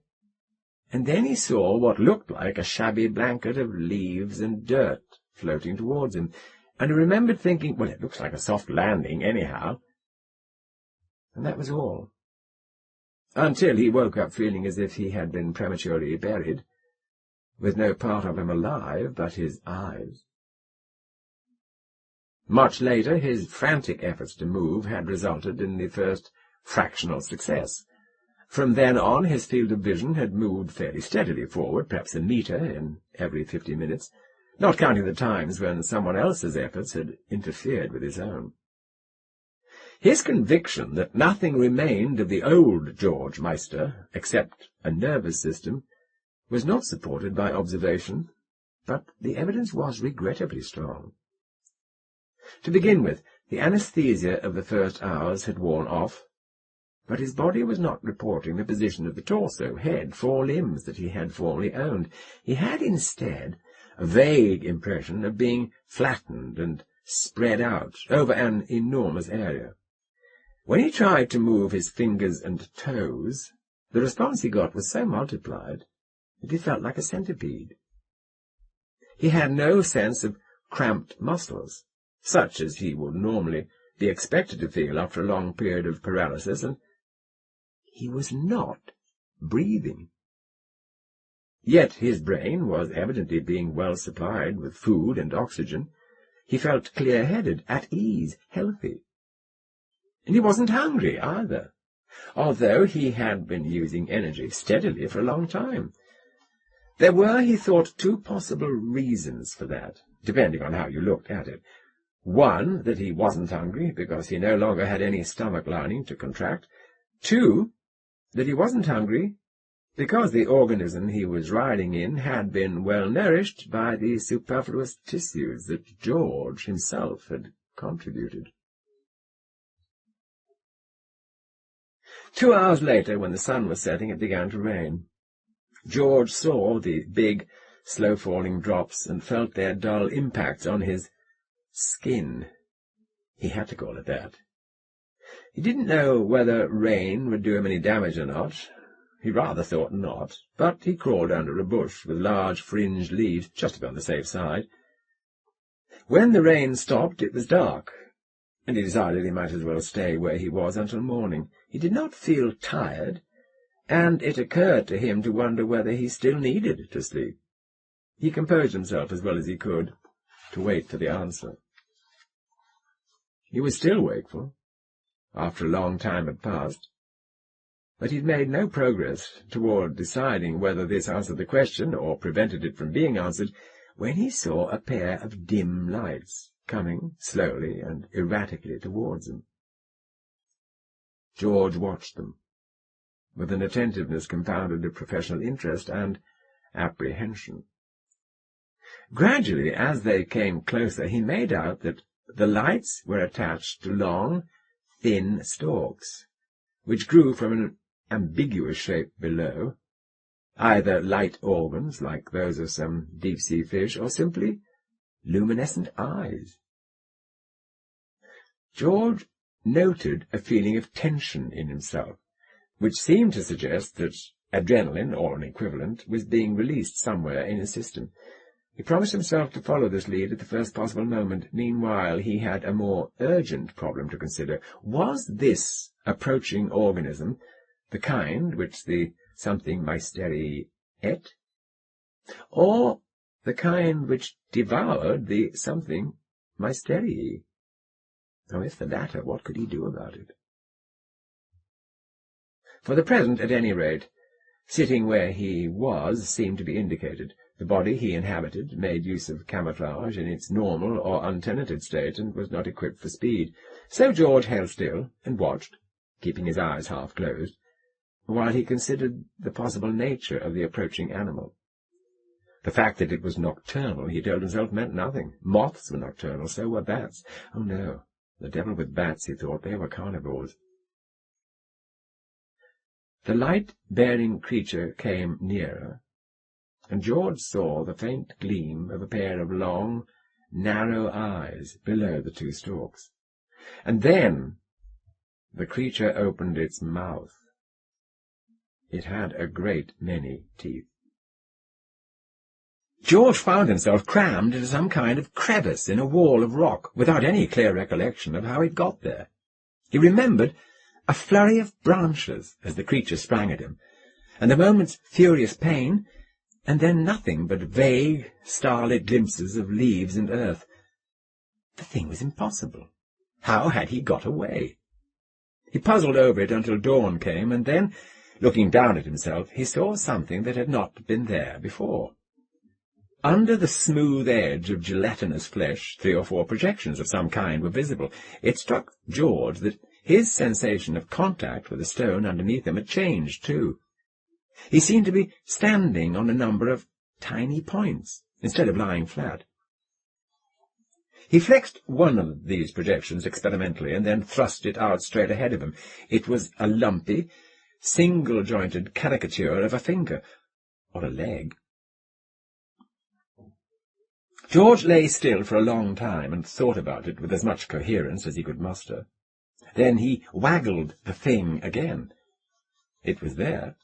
and then he saw what looked like a shabby blanket of leaves and dirt floating towards him, and he remembered thinking, well, it looks like a soft landing anyhow. And that was all, until he woke up feeling as if he had been prematurely buried, with no part of him alive but his eyes. Much later, his frantic efforts to move had resulted in the first fractional success. From then on, his field of vision had moved fairly steadily forward, perhaps a metre in every 50 minutes, not counting the times when someone else's efforts had interfered with his own. His conviction that nothing remained of the old George Meister, except a nervous system, was not supported by observation, but the evidence was regrettably strong. To begin with, the anaesthesia of the first hours had worn off, but his body was not reporting the position of the torso, head, four limbs that he had formerly owned. He had instead a vague impression of being flattened and spread out over an enormous area. When he tried to move his fingers and toes, the response he got was so multiplied that he felt like a centipede. He had no sense of cramped muscles, such as he would normally be expected to feel after a long period of paralysis, and he was not breathing. Yet his brain was evidently being well supplied with food and oxygen. He felt clear-headed, at ease, healthy. And he wasn't hungry either, although he had been using energy steadily for a long time. There were, he thought, two possible reasons for that, depending on how you looked at it. One, that he wasn't hungry because he no longer had any stomach lining to contract. Two, that he wasn't hungry because the organism he was riding in had been well nourished by the superfluous tissues that George himself had contributed. 2 hours later, when the sun was setting, it began to rain. George saw the big, slow-falling drops and felt their dull impacts on his skin. He had to call it that. He didn't know whether rain would do him any damage or not. He rather thought not, but he crawled under a bush with large fringed leaves, just to be on the safe side. When the rain stopped, it was dark, and he decided he might as well stay where he was until morning. He did not feel tired, and it occurred to him to wonder whether he still needed to sleep. He composed himself as well as he could to wait for the answer. He was still wakeful, after a long time had passed, but he'd made no progress toward deciding whether this answered the question or prevented it from being answered, when he saw a pair of dim lights coming slowly and erratically towards him. George watched them, with an attentiveness compounded of professional interest and apprehension. Gradually, as they came closer, he made out that the lights were attached to long, thin stalks, which grew from an ambiguous shape below, either light organs like those of some deep-sea fish, or simply luminescent eyes. George noted a feeling of tension in himself, which seemed to suggest that adrenaline, or an equivalent, was being released somewhere in his system. He promised himself to follow this lead at the first possible moment. Meanwhile, he had a more urgent problem to consider. Was this approaching organism the kind which the something mysteri ate, or the kind which devoured the something mysterii? Oh, if the latter, what could he do about it? For the present, at any rate, sitting where he was seemed to be indicated. The body he inhabited made use of camouflage in its normal or untenanted state, and was not equipped for speed. So George held still and watched, keeping his eyes half closed, while he considered the possible nature of the approaching animal. The fact that it was nocturnal, he told himself, meant nothing. Moths were nocturnal, so were bats. Oh no, the devil with bats, he thought, they were carnivores. The light-bearing creature came nearer, and George saw the faint gleam of a pair of long, narrow eyes below the two stalks. And then the creature opened its mouth. It had a great many teeth. George found himself crammed into some kind of crevice in a wall of rock, without any clear recollection of how he'd got there. He remembered a flurry of branches as the creature sprang at him, and a moment's furious pain, and then nothing but vague, starlit glimpses of leaves and earth. The thing was impossible. How had he got away? He puzzled over it until dawn came, and then, looking down at himself, he saw something that had not been there before. Under the smooth edge of gelatinous flesh, 3 or 4 projections of some kind were visible. It struck George that his sensation of contact with the stone underneath him had changed, too. He seemed to be standing on a number of tiny points, instead of lying flat. He flexed one of these projections experimentally, and then thrust it out straight ahead of him. It was a lumpy, single-jointed caricature of a finger, or a leg. George lay still for a long time and thought about it with as much coherence as he could muster. Then he waggled the thing again. It was there,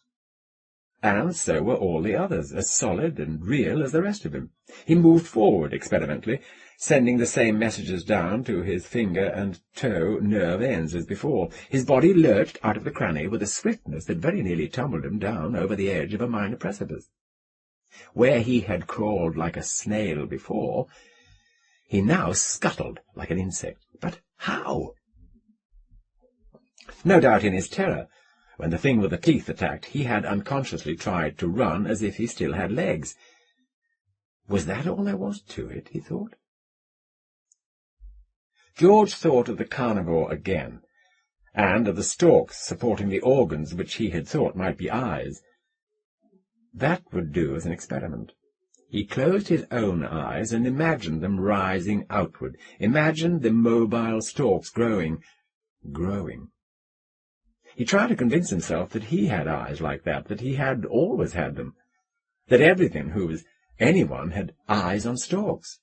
and so were all the others, as solid and real as the rest of him. He moved forward experimentally, sending the same messages down to his finger and toe nerve ends as before. His body lurched out of the cranny with a swiftness that very nearly tumbled him down over the edge of a minor precipice. Where he had crawled like a snail before, he now scuttled like an insect. But how? No doubt in his terror, when the thing with the teeth attacked, he had unconsciously tried to run as if he still had legs. Was that all there was to it, he thought? George thought of the carnivore again, and of the stalks supporting the organs which he had thought might be eyes. That would do as an experiment. He closed his own eyes and imagined them rising outward, imagined the mobile stalks growing. He tried to convince himself that he had eyes like that he had always had them, that everything who was anyone had eyes on stalks.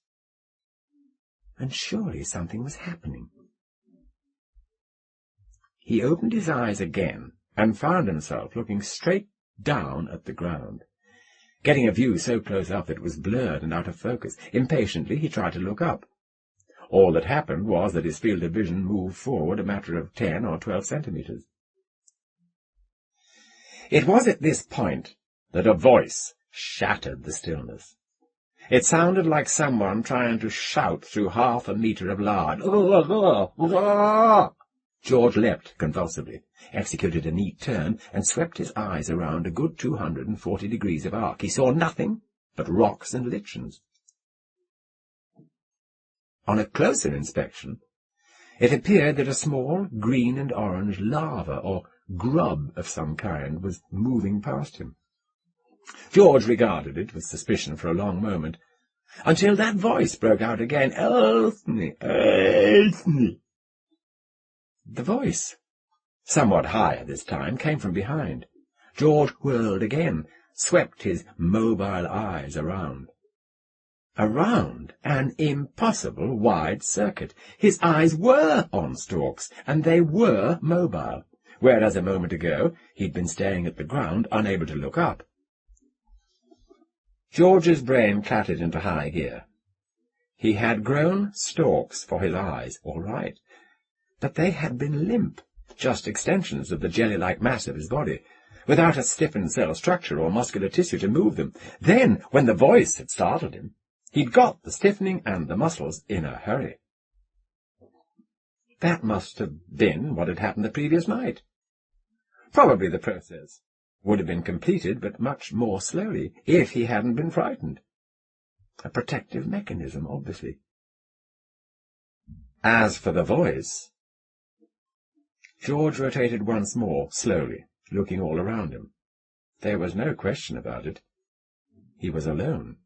And surely something was happening. He opened his eyes again and found himself looking straight down at the ground, getting a view so close up that it was blurred and out of focus. Impatiently he tried to look up. All that happened was that his field of vision moved forward a matter of 10 or 12 centimeters. It was at this point that a voice shattered the stillness. It sounded like someone trying to shout through half a metre of lard. George leapt convulsively, executed a neat turn, and swept his eyes around a good 240 degrees of arc. He saw nothing but rocks and lichens. On a closer inspection, it appeared that a small green and orange lava, or grub of some kind, was moving past him. George regarded it with suspicion for a long moment, until that voice broke out again. "Help me! Help me!" The voice, somewhat higher this time, came from behind. George whirled again, swept his mobile eyes around. Around an impossible wide circuit. His eyes were on stalks, and they were mobile, whereas a moment ago he'd been staring at the ground, unable to look up. George's brain clattered into high gear. He had grown stalks for his eyes, all right, but they had been limp, just extensions of the jelly-like mass of his body, without a stiffened cell structure or muscular tissue to move them. Then, when the voice had startled him, he'd got the stiffening and the muscles in a hurry. That must have been what had happened the previous night. Probably the process would have been completed, but much more slowly, if he hadn't been frightened. A protective mechanism, obviously. As for the voice, George rotated once more, slowly, looking all around him. There was no question about it. He was alone.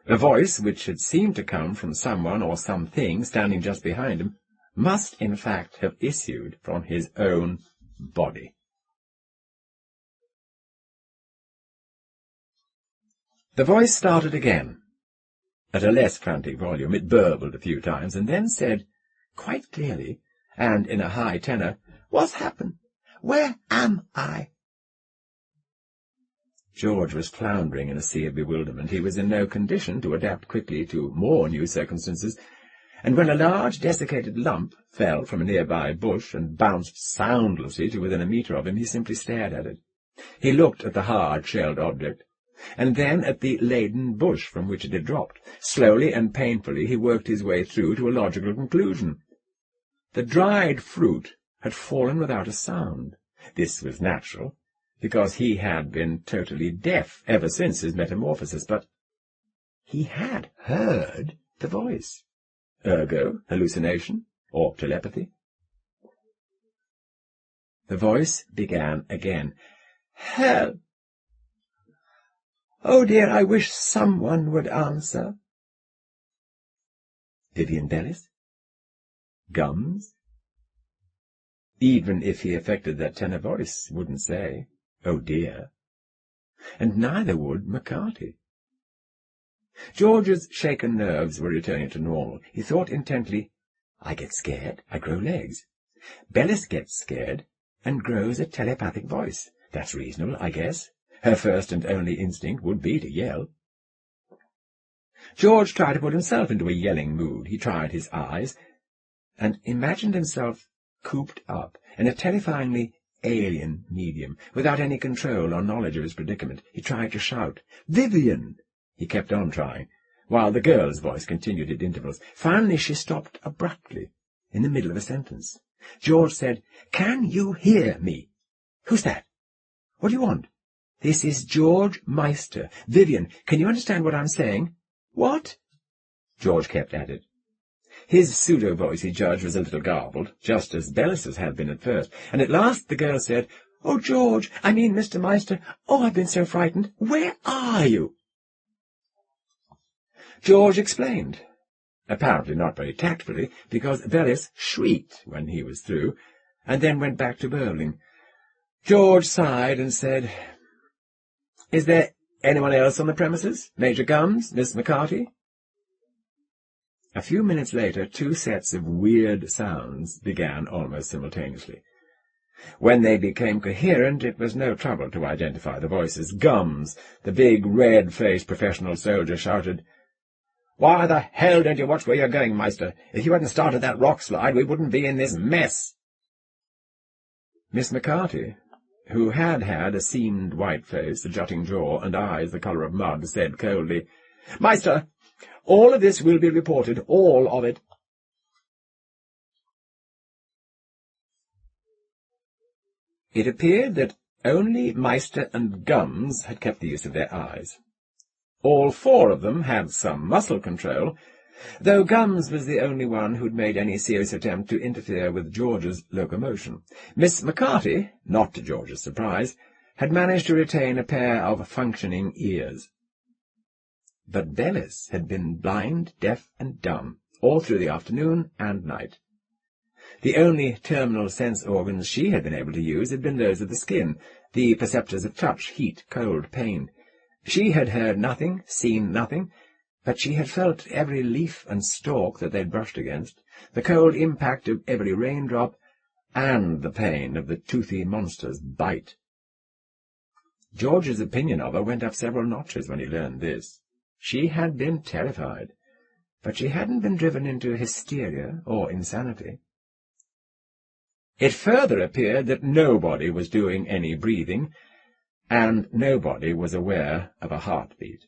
The voice, which had seemed to come from someone or something standing just behind him, must in fact have issued from his own body. The voice started again. At a less frantic volume, it burbled a few times, and then said, quite clearly, and in a high tenor, "What's happened? Where am I?" George was floundering in a sea of bewilderment. He was in no condition to adapt quickly to more new circumstances, and when a large desiccated lump fell from a nearby bush and bounced soundlessly to within a metre of him, he simply stared at it. He looked at the hard-shelled object, and then at the laden bush from which it had dropped. Slowly and painfully he worked his way through to a logical conclusion. The dried fruit had fallen without a sound. This was natural, because he had been totally deaf ever since his metamorphosis, but he had heard the voice. Ergo, hallucination, or telepathy. The voice began again. "Help! Oh dear, I wish someone would answer." Vivian Bellis? Gums? Even if he affected that tenor voice, wouldn't say, "Oh dear." And neither would McCarty. George's shaken nerves were returning to normal. He thought intently, I get scared, I grow legs. Bellis gets scared and grows a telepathic voice. That's reasonable, I guess. Her first and only instinct would be to yell. George tried to put himself into a yelling mood. He tried his eyes, and imagined himself cooped up in a terrifyingly alien medium, without any control or knowledge of his predicament. He tried to shout, "Vivian!" He kept on trying, while the girl's voice continued at intervals. Finally she stopped abruptly, in the middle of a sentence. George said, "Can you hear me?" "Who's that? What do you want?" "This is George Meister. Vivian, can you understand what I'm saying?" "What?" George kept at it. His pseudo-voice, he judged, was a little garbled, just as Bellis's had been at first, and at last the girl said, "Oh, George, I mean Mr. Meister, oh, I've been so frightened. Where are you?" George explained, apparently not very tactfully, because Bellis shrieked when he was through, and then went back to burbling. George sighed and said, "Is there anyone else on the premises? Major Gums? Miss McCarty?" A few minutes later, two sets of weird sounds began almost simultaneously. When they became coherent, it was no trouble to identify the voices. Gums, the big, red-faced professional soldier, shouted, "Why the hell don't you watch where you're going, Meister? If you hadn't started that rock slide, we wouldn't be in this mess." Miss McCarty, who had had a seamed white face, a jutting jaw, and eyes the colour of mud, said coldly, "Meister, all of this will be reported, all of it." It appeared that only Meister and Gums had kept the use of their eyes. All four of them had some muscle control, though Gums was the only one who'd made any serious attempt to interfere with George's locomotion. Miss McCarty, not to George's surprise, had managed to retain a pair of functioning ears. But Bellis had been blind, deaf, and dumb, all through the afternoon and night. The only terminal sense organs she had been able to use had been those of the skin, the perceptors of touch, heat, cold, pain. She had heard nothing, seen nothing, but she had felt every leaf and stalk that they'd brushed against, the cold impact of every raindrop, and the pain of the toothy monster's bite. George's opinion of her went up several notches when he learned this. She had been terrified, but she hadn't been driven into hysteria or insanity. It further appeared that nobody was doing any breathing, and nobody was aware of a heartbeat.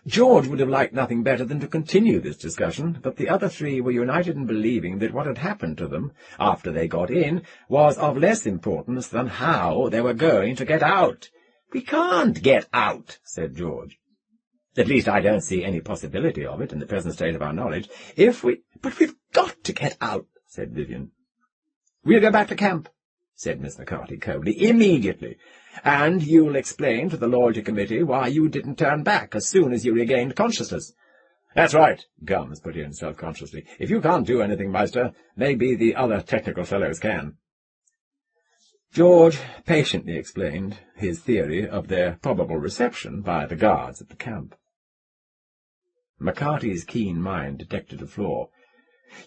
George would have liked nothing better than to continue this discussion, but the other three were united in believing that what had happened to them, after they got in, was of less importance than how they were going to get out. "We can't get out," said George. "At least I don't see any possibility of it in the present state of our knowledge. But we've got to get out," said Vivian. "We'll go back to camp," said Miss McCarthy coldly, "immediately. And you'll explain to the Loyalty Committee why you didn't turn back as soon as you regained consciousness." "That's right," Gums put in self-consciously. "If you can't do anything, Meister, maybe the other technical fellows can." George patiently explained his theory of their probable reception by the guards at the camp. McCarthy's keen mind detected a flaw.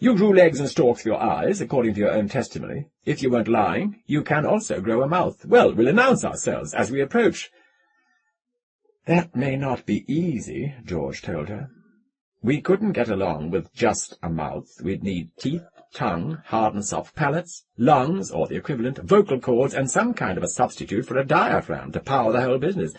"You grew legs and stalks for your eyes, according to your own testimony. If you weren't lying, you can also grow a mouth. Well, we'll announce ourselves as we approach." "That may not be easy," George told her. "We couldn't get along with just a mouth. We'd need teeth, tongue, hard and soft palates, lungs, or the equivalent, vocal cords, and some kind of a substitute for a diaphragm to power the whole business.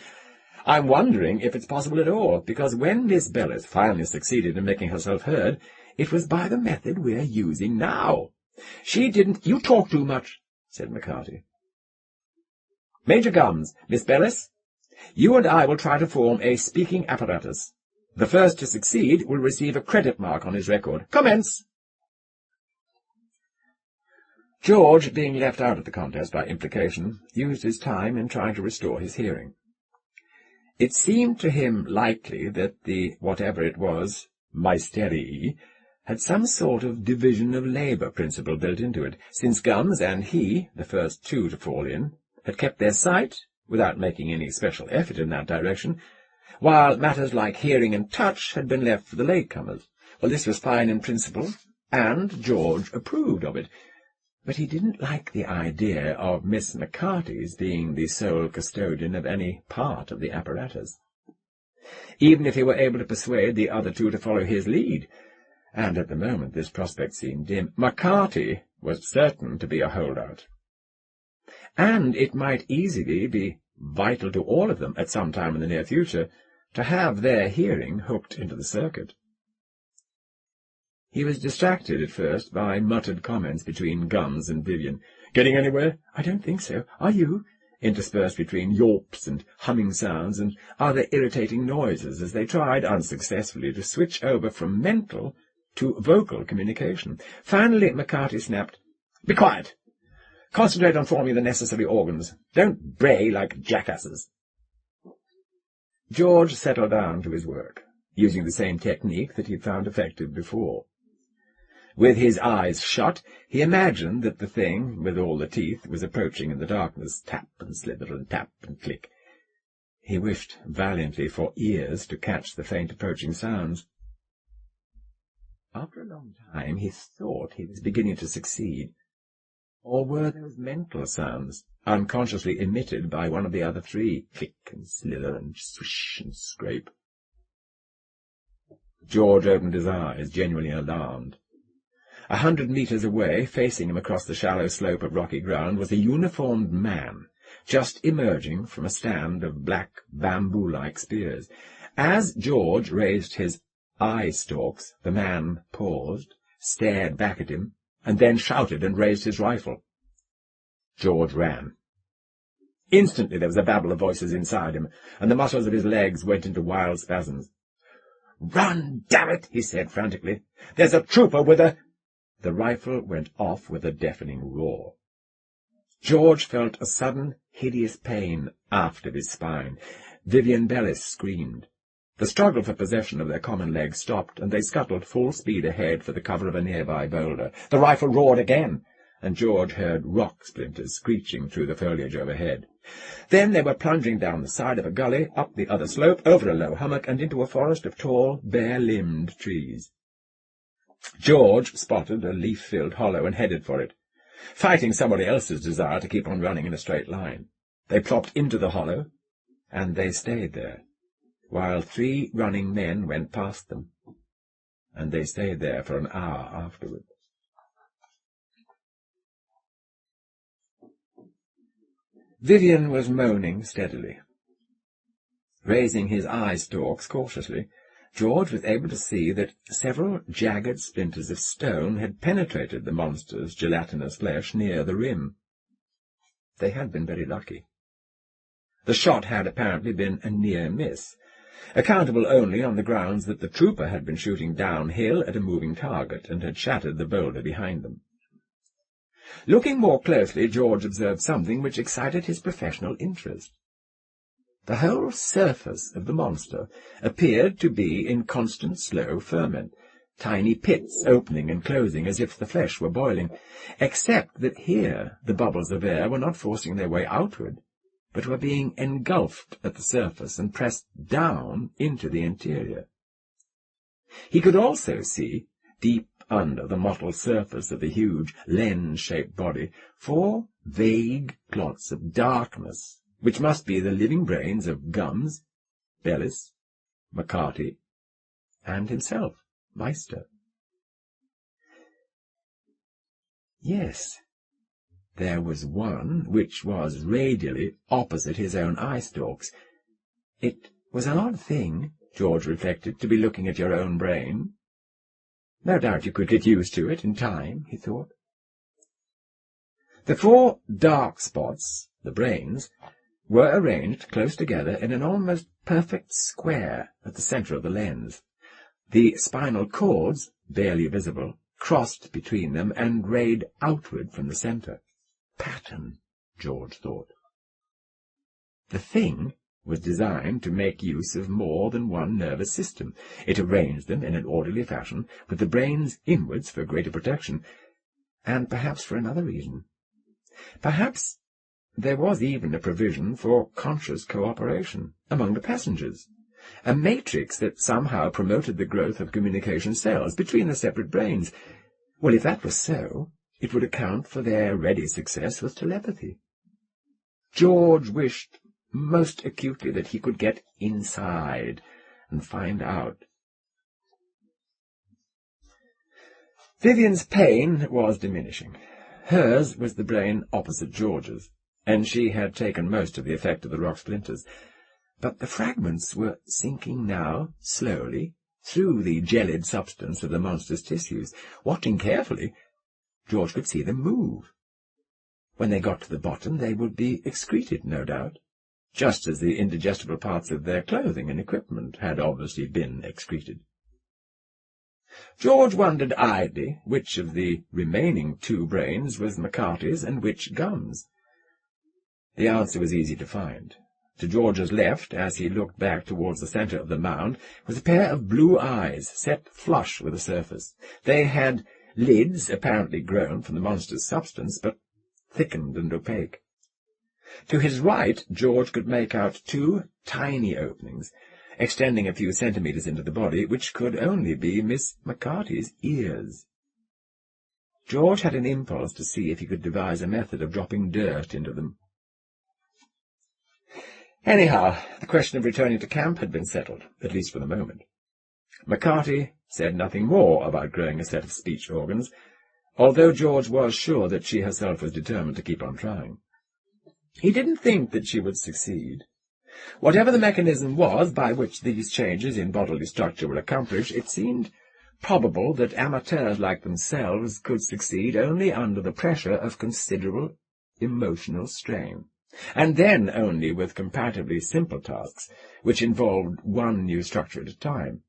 I'm wondering if it's possible at all, because when Miss Bellis finally succeeded in making herself heard, it was by the method we're using now. She didn't—" "You talk too much," said McCarthy. "Major Gums, Miss Bellis, you and I will try to form a speaking apparatus. The first to succeed will receive a credit mark on his record. Commence!" George, being left out of the contest by implication, used his time in trying to restore his hearing. It seemed to him likely that the whatever it was, Meisterii, had some sort of division of labour principle built into it, since Gums and he, the first two to fall in, had kept their sight, without making any special effort in that direction, while matters like hearing and touch had been left for the latecomers. Well, this was fine in principle, and George approved of it, but he didn't like the idea of Miss McCarthy's being the sole custodian of any part of the apparatus. Even if he were able to persuade the other two to follow his lead, and at the moment this prospect seemed dim, McCarthy was certain to be a holdout. And it might easily be vital to all of them at some time in the near future to have their hearing hooked into the circuit. He was distracted at first by muttered comments between Gums and Vivian. "Getting anywhere?" "I don't think so. Are you?" interspersed between yawps and humming sounds and other irritating noises as they tried unsuccessfully to switch over from mental to vocal communication. Finally McCarthy snapped, "Be quiet! Concentrate on forming the necessary organs. Don't bray like jackasses." George settled down to his work, using the same technique that he had found effective before. With his eyes shut, he imagined that the thing, with all the teeth, was approaching in the darkness, tap and slither and tap and click. He wished valiantly for ears to catch the faint approaching sounds. After a long time he thought he was beginning to succeed. Or were those mental sounds, unconsciously emitted by one of the other three, click and slither and swish and scrape? George opened his eyes, genuinely alarmed. 100 metres away, facing him across the shallow slope of rocky ground, was a uniformed man, just emerging from a stand of black bamboo-like spears. As George raised his eye-stalks, the man paused, stared back at him, and then shouted and raised his rifle. George ran. Instantly there was a babble of voices inside him, and the muscles of his legs went into wild spasms. "Run, damn it!" he said frantically. "There's a trooper with a—" The rifle went off with a deafening roar. George felt a sudden, hideous pain aft of his spine. Vivian Bellis screamed. The struggle for possession of their common legs stopped, and they scuttled full speed ahead for the cover of a nearby boulder. The rifle roared again, and George heard rock splinters screeching through the foliage overhead. Then they were plunging down the side of a gully, up the other slope, over a low hummock, and into a forest of tall, bare-limbed trees. George spotted a leaf-filled hollow and headed for it, fighting somebody else's desire to keep on running in a straight line. They plopped into the hollow, and they stayed there, while 3 running men went past them, and they stayed there for an hour afterward. Vivian was moaning steadily. Raising his eye-stalks cautiously, George was able to see that several jagged splinters of stone had penetrated the monster's gelatinous flesh near the rim. They had been very lucky. The shot had apparently been a near miss, accountable only on the grounds that the trooper had been shooting downhill at a moving target and had shattered the boulder behind them. Looking more closely, George observed something which excited his professional interest. The whole surface of the monster appeared to be in constant slow ferment, tiny pits opening and closing as if the flesh were boiling, except that here the bubbles of air were not forcing their way outward, but were being engulfed at the surface and pressed down into the interior. He could also see, deep under the mottled surface of the huge lens-shaped body, 4 vague clots of darkness, which must be the living brains of Gums, Bellis, McCarty, and himself, Meister. Yes, there was one which was radially opposite his own eye-stalks. It was an odd thing, George reflected, to be looking at your own brain. No doubt you could get used to it in time, he thought. The 4 dark spots, the brains, were arranged close together in an almost perfect square at the centre of the lens. The spinal cords, barely visible, crossed between them and rayed outward from the centre. Pattern, George thought. The thing was designed to make use of more than one nervous system. It arranged them in an orderly fashion, with the brains inwards for greater protection, and perhaps for another reason. Perhaps there was even a provision for conscious cooperation among the passengers, a matrix that somehow promoted the growth of communication cells between the separate brains. Well, if that was so, it would account for their ready success with telepathy. George wished most acutely that he could get inside and find out. Vivian's pain was diminishing. Hers was the brain opposite George's, and she had taken most of the effect of the rock splinters. But the fragments were sinking now, slowly, through the gelid substance of the monster's tissues. Watching carefully, George could see them move. When they got to the bottom, they would be excreted, no doubt, just as the indigestible parts of their clothing and equipment had obviously been excreted. George wondered idly which of the remaining 2 brains was McCarty's and which Gums. The answer was easy to find. To George's left, as he looked back towards the centre of the mound, was a pair of blue eyes set flush with the surface. They had lids apparently grown from the monster's substance, but thickened and opaque. To his right, George could make out 2 tiny openings, extending a few centimetres into the body, which could only be Miss McCarty's ears. George had an impulse to see if he could devise a method of dropping dirt into them. Anyhow, the question of returning to camp had been settled, at least for the moment. McCarty said nothing more about growing a set of speech organs, although George was sure that she herself was determined to keep on trying. He didn't think that she would succeed. Whatever the mechanism was by which these changes in bodily structure were accomplished, it seemed probable that amateurs like themselves could succeed only under the pressure of considerable emotional strain, and then only with comparatively simple tasks, which involved one new structure at a time.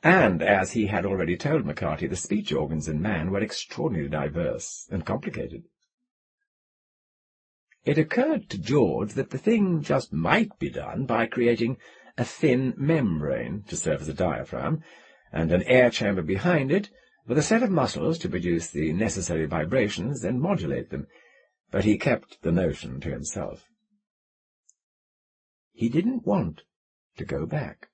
And, as he had already told McCarty, the speech organs in man were extraordinarily diverse and complicated. It occurred to George that the thing just might be done by creating a thin membrane to serve as a diaphragm, and an air chamber behind it, with a set of muscles to produce the necessary vibrations and modulate them, but he kept the notion to himself. He didn't want to go back.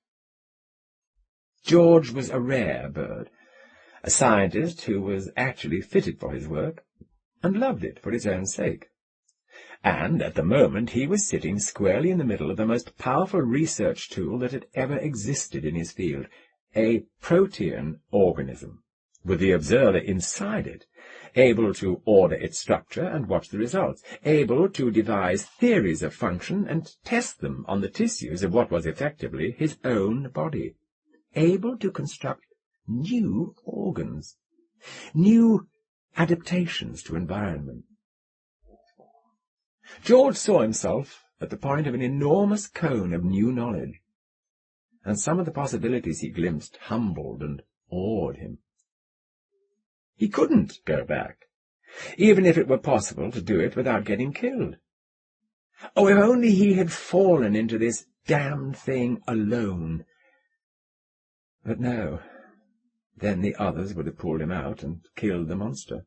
George was a rare bird, a scientist who was actually fitted for his work, and loved it for its own sake. And at the moment he was sitting squarely in the middle of the most powerful research tool that had ever existed in his field, a protean organism, with the observer inside it, able to order its structure and watch the results, able to devise theories of function and test them on the tissues of what was effectively his own body, able to construct new organs, new adaptations to environment. George saw himself at the point of an enormous cone of new knowledge, and some of the possibilities he glimpsed humbled and awed him. He couldn't go back, even if it were possible to do it without getting killed. Oh, if only he had fallen into this damned thing alone. But no, then the others would have pulled him out and killed the monster.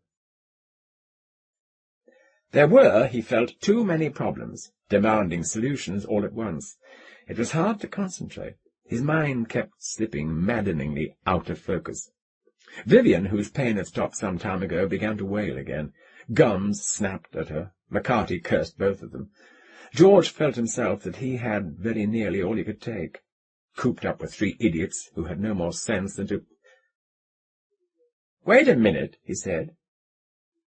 There were, he felt, too many problems, demanding solutions all at once. It was hard to concentrate. His mind kept slipping maddeningly out of focus. Vivian, whose pain had stopped some time ago, began to wail again. Gums snapped at her. McCarthy cursed both of them. George felt himself that he had very nearly all he could take, cooped up with 3 idiots who had no more sense than to— "Wait a minute," he said.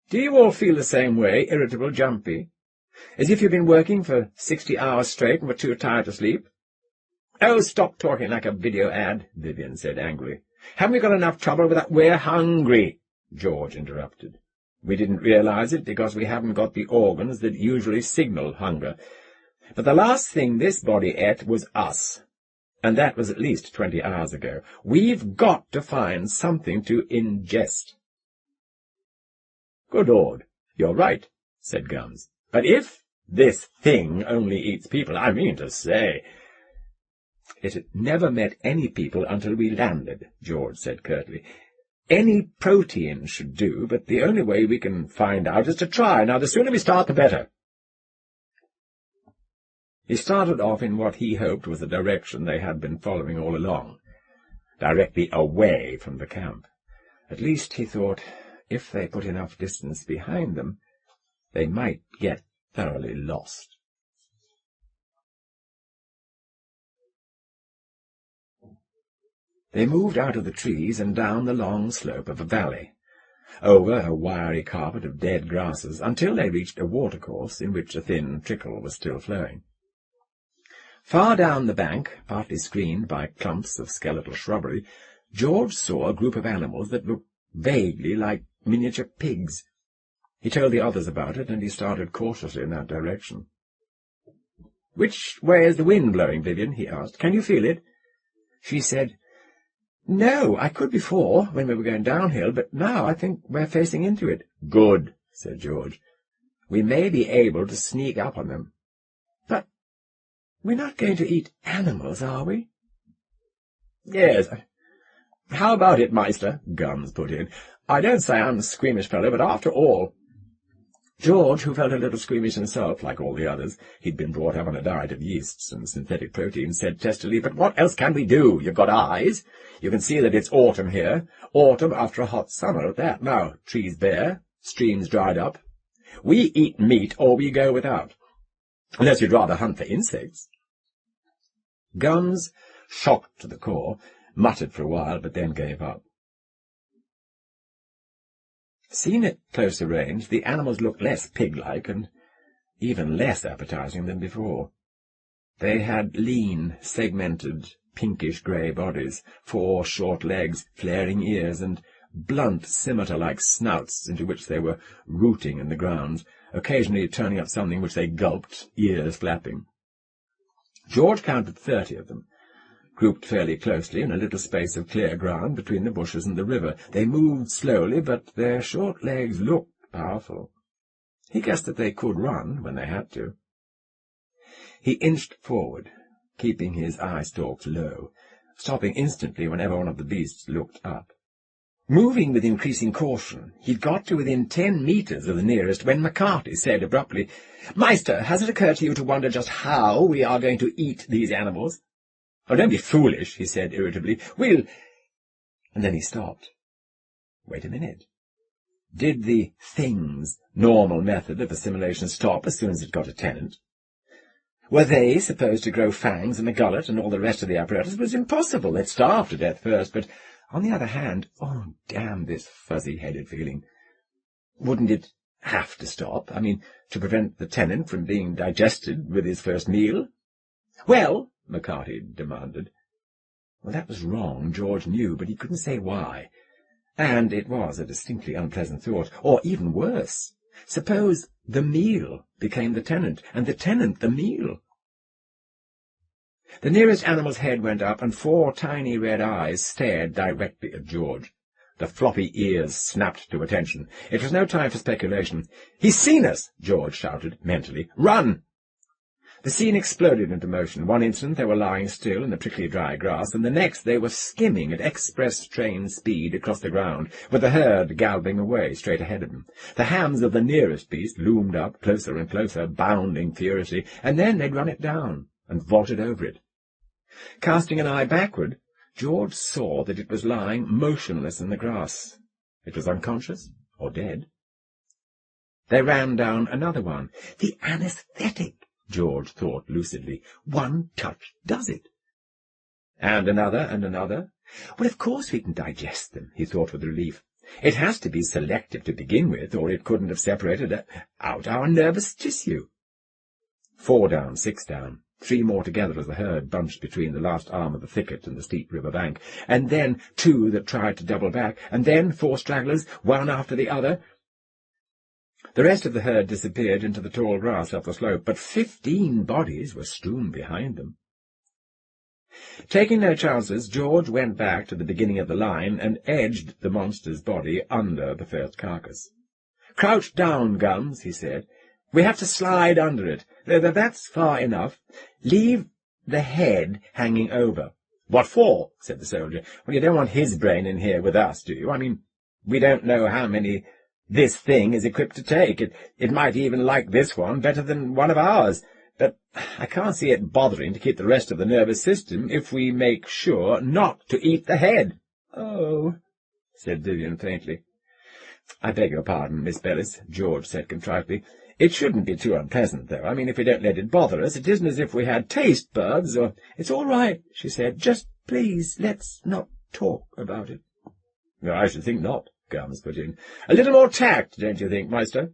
"Do you all feel the same way, irritable, jumpy? As if you've been working for 60 hours straight and were too tired to sleep?" "Oh, stop talking like a video ad," Vivian said angrily. "Haven't we got enough trouble with that?" "We're hungry," George interrupted. "We didn't realize it because we haven't got the organs that usually signal hunger. But the last thing this body ate was us, and that was at least 20 hours ago. We've got to find something to ingest." "Good Lord, you're right," said Gums. "But if this thing only eats people, I mean to say—" "It had never met any people until we landed," George said curtly. "Any protein should do, but the only way we can find out is to try. Now, the sooner we start, the better." He started off in what he hoped was the direction they had been following all along, directly away from the camp. At least, he thought, if they put enough distance behind them, they might get thoroughly lost. They moved out of the trees and down the long slope of a valley, over a wiry carpet of dead grasses, until they reached a watercourse in which a thin trickle was still flowing. Far down the bank, partly screened by clumps of skeletal shrubbery, George saw a group of animals that looked vaguely like miniature pigs. He told the others about it, and he started cautiously in that direction. "Which way is the wind blowing, Vivian?" he asked. "Can you feel it?" She said, "No, I could before, when we were going downhill, but now I think we're facing into it." "Good," said George. "We may be able to sneak up on them." "But we're not going to eat animals, are we?" "Yes. How about it, Meister?" Gums put in. "I don't say I'm a squeamish fellow, but after all—" George, who felt a little squeamish himself, like all the others, he'd been brought up on a diet of yeasts and synthetic proteins, said testily, "But what else can we do? You've got eyes. You can see that it's autumn here. Autumn after a hot summer at that. Now, trees bare, streams dried up. We eat meat or we go without. Unless you'd rather hunt for insects." Gums, shocked to the core, muttered for a while, but then gave up. Seen at closer range, the animals looked less pig-like and even less appetizing than before. They had lean, segmented, pinkish-grey bodies, 4 short legs, flaring ears, and blunt, scimitar-like snouts into which they were rooting in the ground, occasionally turning up something which they gulped, ears flapping. George counted 30 of them, grouped fairly closely in a little space of clear ground between the bushes and the river. They moved slowly, but their short legs looked powerful. He guessed that they could run when they had to. He inched forward, keeping his eye-stalks low, stopping instantly whenever one of the beasts looked up. Moving with increasing caution, he'd got to within 10 metres of the nearest when McCarthy said abruptly, "Meister, has it occurred to you to wonder just how we are going to eat these animals?" "Oh, don't be foolish," he said irritably. "We'll—" And then he stopped. Wait a minute. Did the thing's normal method of assimilation stop as soon as it got a tenant? Were they supposed to grow fangs and a gullet and all the rest of the apparatus? It was impossible. They'd starve to death first, but On the other hand, oh, damn this fuzzy-headed feeling. Wouldn't it have to stop? I mean, to prevent the tenant from being digested with his first meal? Well, McCarthy demanded. Well, that was wrong, George knew, but he couldn't say why. And it was a distinctly unpleasant thought. Or even worse, suppose the meal became the tenant, and the tenant the meal. The nearest animal's head went up, and 4 tiny red eyes stared directly at George. The floppy ears snapped to attention. It was no time for speculation. "He's seen us!" George shouted, mentally. "Run!" The scene exploded into motion. One instant they were lying still in the prickly dry grass, and the next they were skimming at express train speed across the ground, with the herd galloping away straight ahead of them. The hams of the nearest beast loomed up, closer and closer, bounding furiously, and then they'd run it down and vaulted over it. Casting an eye backward, George saw that it was lying motionless in the grass. It was unconscious or dead. They ran down another one. The anaesthetic, George thought lucidly. One touch does it. And another and another. Well, of course we can digest them, he thought with relief. It has to be selective to begin with, or it couldn't have separated out our nervous tissue. 4 down, 6 down. 3 more together as the herd bunched between the last arm of the thicket and the steep river bank, and then 2 that tried to double back, and then 4 stragglers, one after the other. The rest of the herd disappeared into the tall grass up the slope, but 15 bodies were strewn behind them. Taking no chances, George went back to the beginning of the line and edged the monster's body under the first carcass. "Crouch down, Gums," he said. "We have to slide under it. That's far enough. Leave the head hanging over." "What for?" said the soldier. "Well, you don't want his brain in here with us, do you? I mean, we don't know how many this thing is equipped to take. It might even like this one better than one of ours. But I can't see it bothering to keep the rest of the nervous system if we make sure not to eat the head." "Oh," said Vivian faintly. "I beg your pardon, Miss Bellis," George said contritely. "It shouldn't be too unpleasant, though. I mean, if we don't let it bother us, it isn't as if we had taste buds, or—" "It's all right," she said. "Just please let's not talk about it." "I should think not," Gums put in. "A little more tact, don't you think, Meister?"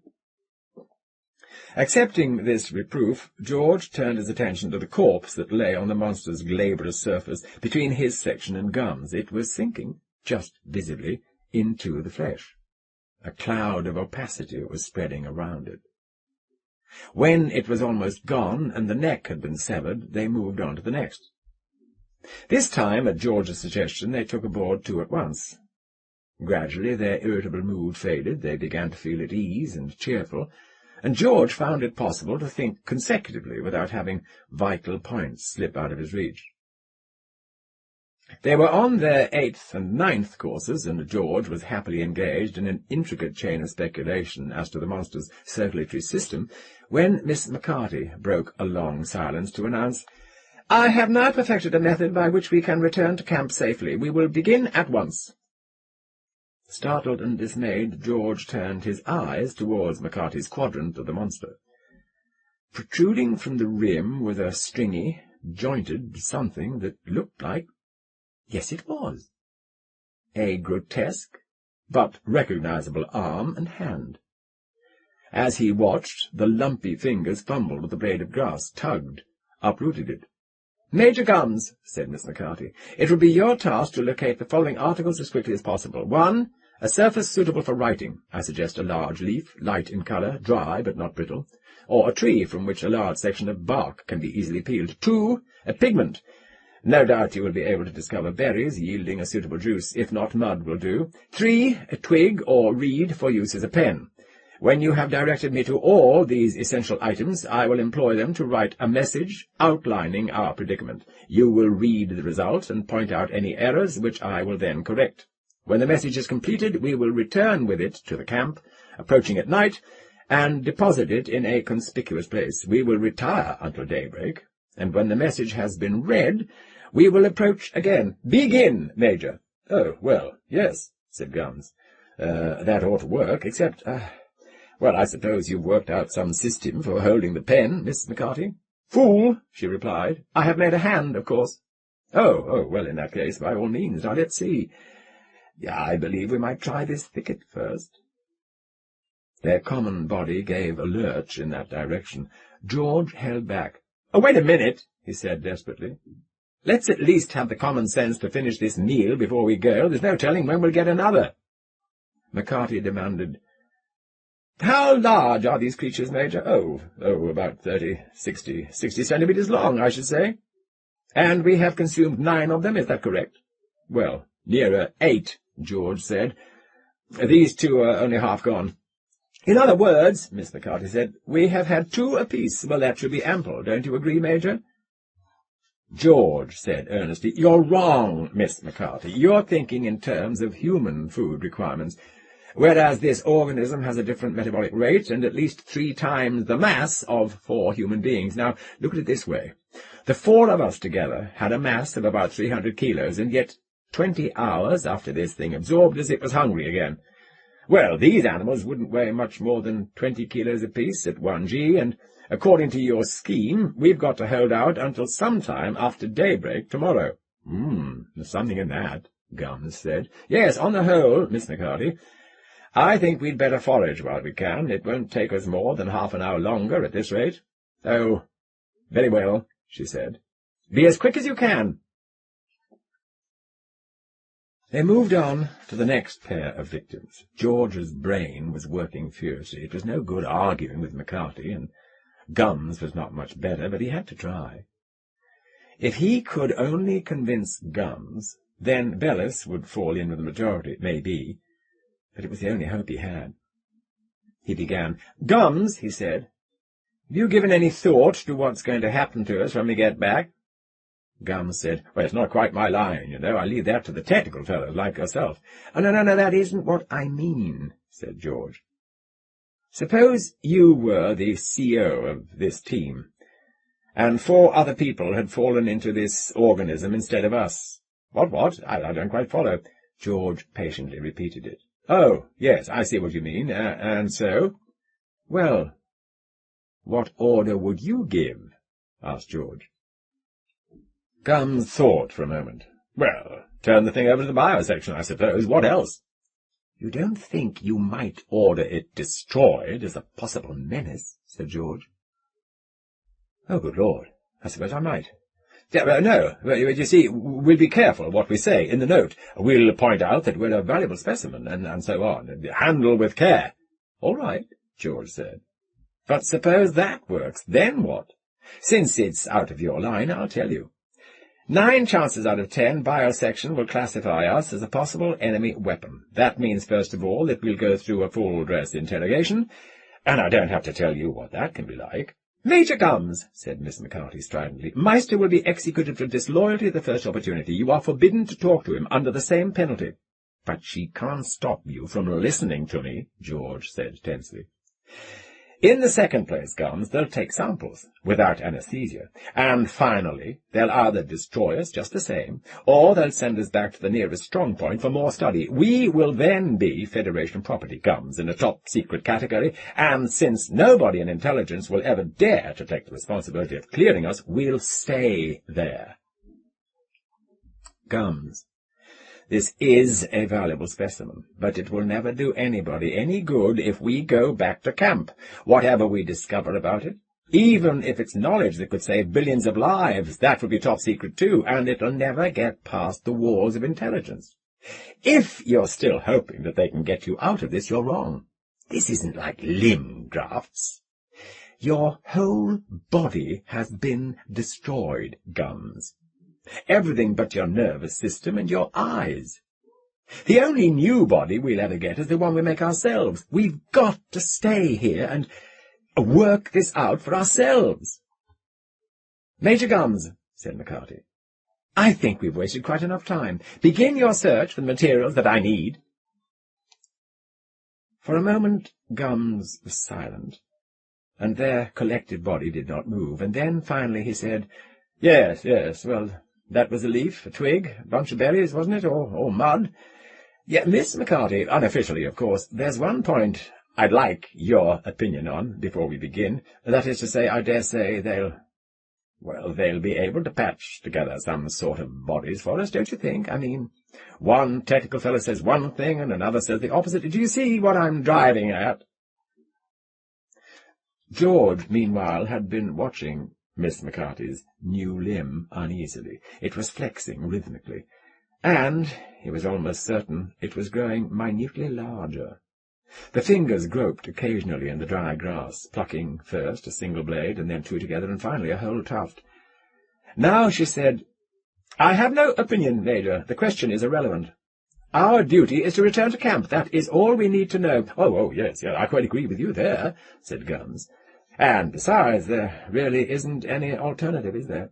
Accepting this reproof, George turned his attention to the corpse that lay on the monster's glabrous surface between his section and Gums. It was sinking, just visibly, into the flesh. A cloud of opacity was spreading around it. When it was almost gone and the neck had been severed, they moved on to the next. This time, at George's suggestion, they took aboard 2 at once. Gradually their irritable mood faded, they began to feel at ease and cheerful, and George found it possible to think consecutively without having vital points slip out of his reach. They were on their 8th and 9th courses, and George was happily engaged in an intricate chain of speculation as to the monster's circulatory system, when Miss McCarthy broke a long silence to announce, "I have now perfected a method by which we can return to camp safely. We will begin at once." Startled and dismayed, George turned his eyes towards McCarthy's quadrant of the monster. Protruding from the rim was a stringy, jointed something that looked like— yes, it was— a grotesque but recognizable arm and hand. As he watched, the lumpy fingers fumbled with the blade of grass, tugged, uprooted it. "Major Gums," said Miss McCarthy, "it will be your task to locate the following articles as quickly as possible. 1. A surface suitable for writing. I suggest a large leaf, light in colour, dry but not brittle, or a tree from which a large section of bark can be easily peeled. 2. A pigment. No doubt you will be able to discover berries yielding a suitable juice. If not, mud will do. 3. A twig or reed for use as a pen. When you have directed me to all these essential items, I will employ them to write a message outlining our predicament. You will read the result and point out any errors, which I will then correct. When the message is completed, we will return with it to the camp, approaching at night, and deposit it in a conspicuous place. We will retire until daybreak, and when the message has been read, we will approach again. Begin, Major." "Oh, well, yes," said Gums. That ought to work, except— well, I suppose you've worked out some system for holding the pen, Miss McCarthy?" "Fool," she replied. "I have made a hand, of course." Oh, well, in that case, by all means. Now, let's see. Yeah, I believe we might try this thicket first. Their common body gave a lurch in that direction. George held back. "Oh, wait a minute," he said desperately. "Let's at least have the common sense to finish this meal before we go. There's no telling when we'll get another." McCarthy demanded, "How large are these creatures, Major?" Oh, about 60 centimeters long, I should say. "And we have consumed 9 of them, is that correct?" "Well, nearer 8, George said. "These 2 are only half gone." "In other words," Miss McCarthy said, "we have had 2 apiece. Well, that should be ample. Don't you agree, Major?" George said earnestly, "You're wrong, Miss McCarthy. You're thinking in terms of human food requirements, whereas this organism has a different metabolic rate and at least 3 times the mass of 4 human beings. Now, look at it this way. The 4 of us together had a mass of about 300 kilos, and yet 20 hours after this thing absorbed us, it was hungry again. Well, these animals wouldn't weigh much more than 20 kilos apiece at 1G, and according to your scheme, we've got to hold out until sometime after daybreak tomorrow." There's something in that," Gums said. "Yes, on the whole, Miss McCarthy, I think we'd better forage while we can. It won't take us more than half an hour longer at this rate." "Oh, very well," she said. "Be as quick as you can." They moved on to the next pair of victims. George's brain was working furiously. It was no good arguing with McCarthy, and Gums was not much better, but he had to try. If he could only convince Gums, then Bellis would fall in with the majority, it may be, but it was the only hope he had. He began. "Gums," he said, "have you given any thought to what's going to happen to us when we get back?" Gums said, "Well, it's not quite my line, you know. I leave that to the technical fellows like yourself." "Oh, no, that isn't what I mean," said George. "Suppose you were the CEO of this team, and 4 other people had fallen into this organism instead of us." What? I don't quite follow." George patiently repeated it. "Oh, yes, I see what you mean. And so?" "Well, what order would you give?" asked George. Gums thought for a moment. "Well, turn the thing over to the biosection, I suppose. What else?" "You don't think you might order it destroyed as a possible menace?" said George. "Oh, good Lord, I suppose I might." "No, you see, we'll be careful what we say in the note. We'll point out that we're a valuable specimen, and so on. Handle with care." "All right," George said. "But suppose that works, then what? Since it's out of your line, I'll tell you. 9 chances out of 10, biosection will classify us as a possible enemy weapon. That means, first of all, that we'll go through a full-dress interrogation, and I don't have to tell you what that can be like." "Major Gums," said Miss McCarthy stridently, "Meister will be executed for disloyalty at the first opportunity. You are forbidden to talk to him under the same penalty." "But she can't stop you from listening to me," George said tensely. "In the second place, Gums, they'll take samples, without anesthesia. And finally, they'll either destroy us just the same, or they'll send us back to the nearest strong point for more study. We will then be Federation property, Gums, in a top-secret category, and since nobody in intelligence will ever dare to take the responsibility of clearing us, we'll stay there." "Gums, this is a valuable specimen, but it will never do anybody any good if we go back to camp, whatever we discover about it. Even if it's knowledge that could save billions of lives, that would be top secret too, and it'll never get past the walls of intelligence. If you're still hoping that they can get you out of this, you're wrong. This isn't like limb grafts. Your whole body has been destroyed, Gums. Everything but your nervous system and your eyes. The only new body we'll ever get is the one we make ourselves. We've got to stay here and work this out for ourselves." "Major Gums," said McCarthy, "I think we've wasted quite enough time. Begin your search for the materials that I need." For a moment Gums was silent, and their collected body did not move, and then finally he said, Yes, well, that was a leaf, a twig, a bunch of berries, wasn't it, or mud? Yeah, Miss McCarthy, unofficially, of course, there's one point I'd like your opinion on before we begin. That is to say, I dare say they'll be able to patch together some sort of bodies for us, don't you think? I mean, One technical fellow says one thing and another says the opposite. Do you see what I'm driving at? George, meanwhile, had been watching Miss McCarthy's new limb uneasily. It was flexing rhythmically, and he was almost certain it was growing minutely larger. The fingers groped occasionally in the dry grass, plucking first a single blade, and then two together, and finally a whole tuft. Now she said, "I have no opinion, Major. The question is irrelevant. Our duty is to return to camp. That is all we need to know." Oh, yes, I quite agree with you there," said Gums. "And besides, there really isn't any alternative, is there?"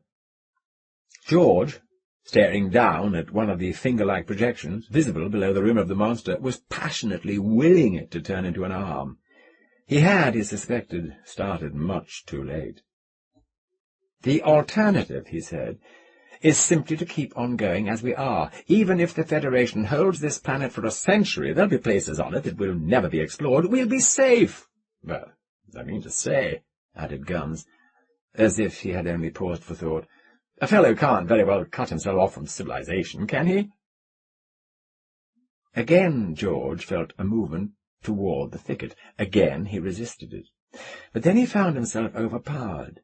George, staring down at one of the finger-like projections, visible below the rim of the monster, was passionately willing it to turn into an arm. He had, he suspected, started much too late. "The alternative," he said, "is simply to keep on going as we are. Even if the Federation holds this planet for a century, there'll be places on it that will never be explored. We'll be safe." "Well, I mean to say," added Gums, as if he had only paused for thought, "a fellow can't very well cut himself off from civilization, can he?" Again George felt a movement toward the thicket. Again he resisted it. But then he found himself overpowered,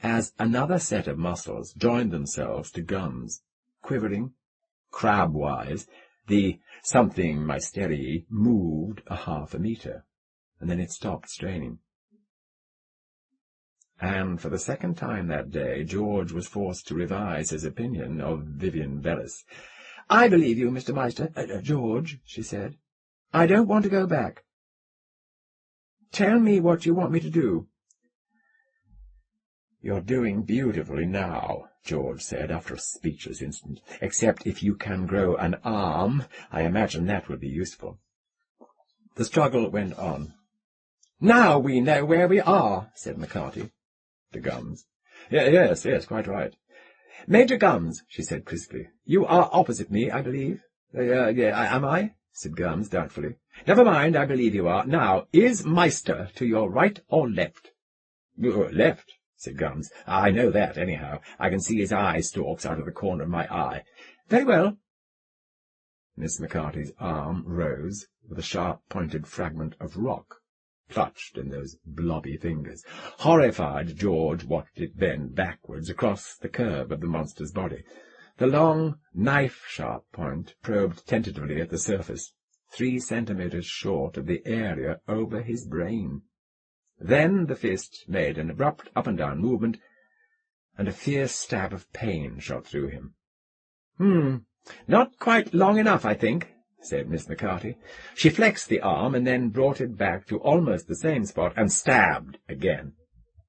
as another set of muscles joined themselves to Gums. Quivering, crab-wise, the something mysterii moved a half a metre, and then it stopped straining. And for the second time that day George was forced to revise his opinion of Vivian Bellis. "I believe you, Mr. Meister." George," she said, "I don't want to go back. Tell me what you want me to do." "You're doing beautifully now," George said after a speechless instant. "Except if you can grow an arm, I imagine that will be useful." The struggle went on. "Now we know where we are," said McCarthy to Gums. Yes, quite right." "Major Gums," she said crisply, "you are opposite me, I believe." Am I?" said Gums doubtfully. "Never mind, I believe you are. Now, is Meister to your right or left?" "Left," said Gums. "I know that, anyhow. I can see his eye stalks out of the corner of my eye." "Very well." Miss McCarthy's arm rose with a sharp-pointed fragment of rock clutched in those blobby fingers. Horrified, George watched it bend backwards across the curve of the monster's body. The long, knife-sharp point probed tentatively at the surface, 3 centimetres short of the area over his brain. Then the fist made an abrupt up-and-down movement, and a fierce stab of pain shot through him. "Not quite long enough, I think," said Miss McCarthy. She flexed the arm and then brought it back to almost the same spot and stabbed again.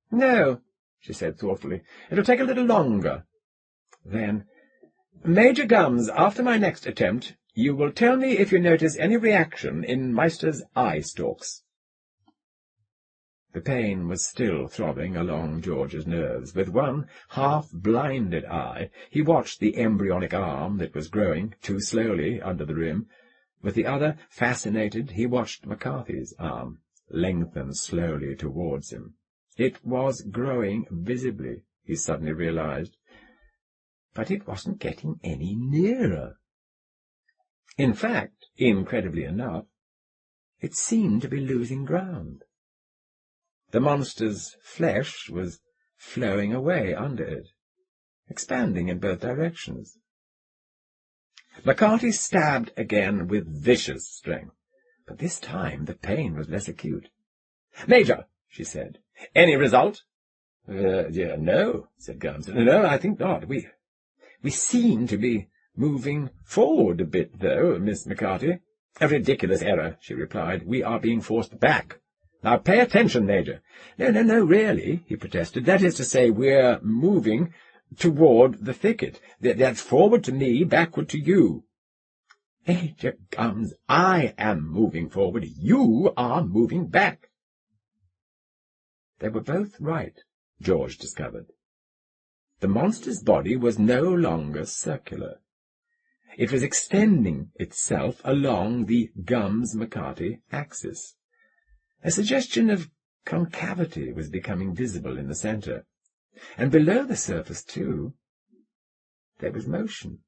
"No," she said thoughtfully, "it'll take a little longer." Then, "Major Gums, after my next attempt, you will tell me if you notice any reaction in Meister's eye stalks." The pain was still throbbing along George's nerves. With one half-blinded eye, he watched the embryonic arm that was growing too slowly under the rim. With the other, fascinated, he watched McCarthy's arm lengthen slowly towards him. It was growing visibly, he suddenly realized, but it wasn't getting any nearer. In fact, incredibly enough, it seemed to be losing ground. The monster's flesh was flowing away under it, expanding in both directions. McCarthy stabbed again with vicious strength, but this time the pain was less acute. "Major," she said, "any result?" No," said Gums. "No, I think not. We seem to be moving forward a bit, though, Miss McCarthy." "A ridiculous error," she replied. "We are being forced back. Now pay attention, Major." No, really," he protested. "That is to say, we're moving toward the thicket. That's forward to me, backward to you." "Major Gums, I am moving forward. You are moving back." They were both right, George discovered. The monster's body was no longer circular. It was extending itself along the Gums-McCarthy axis. A suggestion of concavity was becoming visible in the centre, and below the surface, too, there was motion.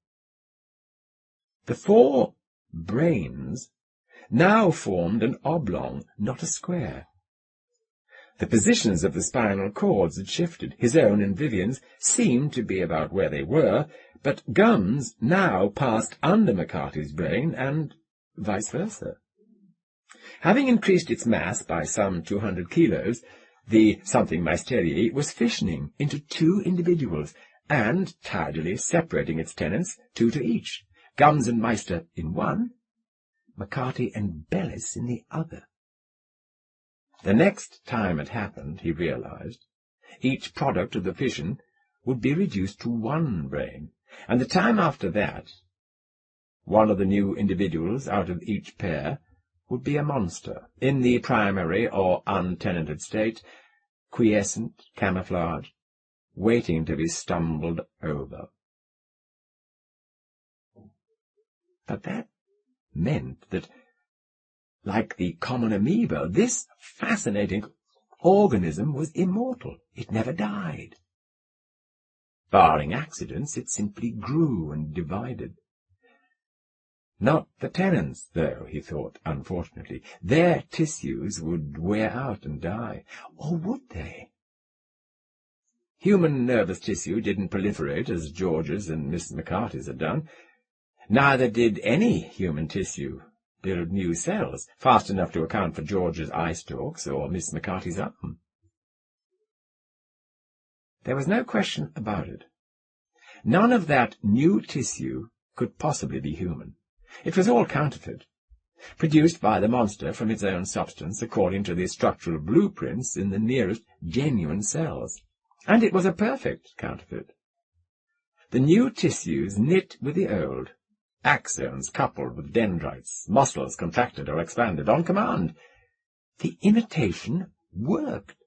The 4 brains now formed an oblong, not a square. The positions of the spinal cords had shifted. His own and Vivian's seemed to be about where they were, but Gunn's now passed under McCarthy's brain, and vice versa. Having increased its mass by some 200 kilos, the something mysterieux was fissioning into 2 individuals, and tidily separating its tenants, 2 to each, Guns and Meister in one, McCarthy and Bellis in the other. The next time it happened, he realized, each product of the fission would be reduced to 1 brain, and the time after that, one of the new individuals out of each pair would be a monster, in the primary or untenanted state, quiescent, camouflaged, waiting to be stumbled over. But that meant that, like the common amoeba, this fascinating organism was immortal. It never died. Barring accidents, it simply grew and divided. Not the tenants, though, he thought, unfortunately. Their tissues would wear out and die. Or would they? Human nervous tissue didn't proliferate as George's and Miss McCarthy's had done. Neither did any human tissue build new cells, fast enough to account for George's eye stalks or Miss McCarthy's arm. There was no question about it. None of that new tissue could possibly be human. It was all counterfeit, produced by the monster from its own substance according to the structural blueprints in the nearest genuine cells. And it was a perfect counterfeit. The new tissues knit with the old, axons coupled with dendrites, muscles contracted or expanded on command. The imitation worked.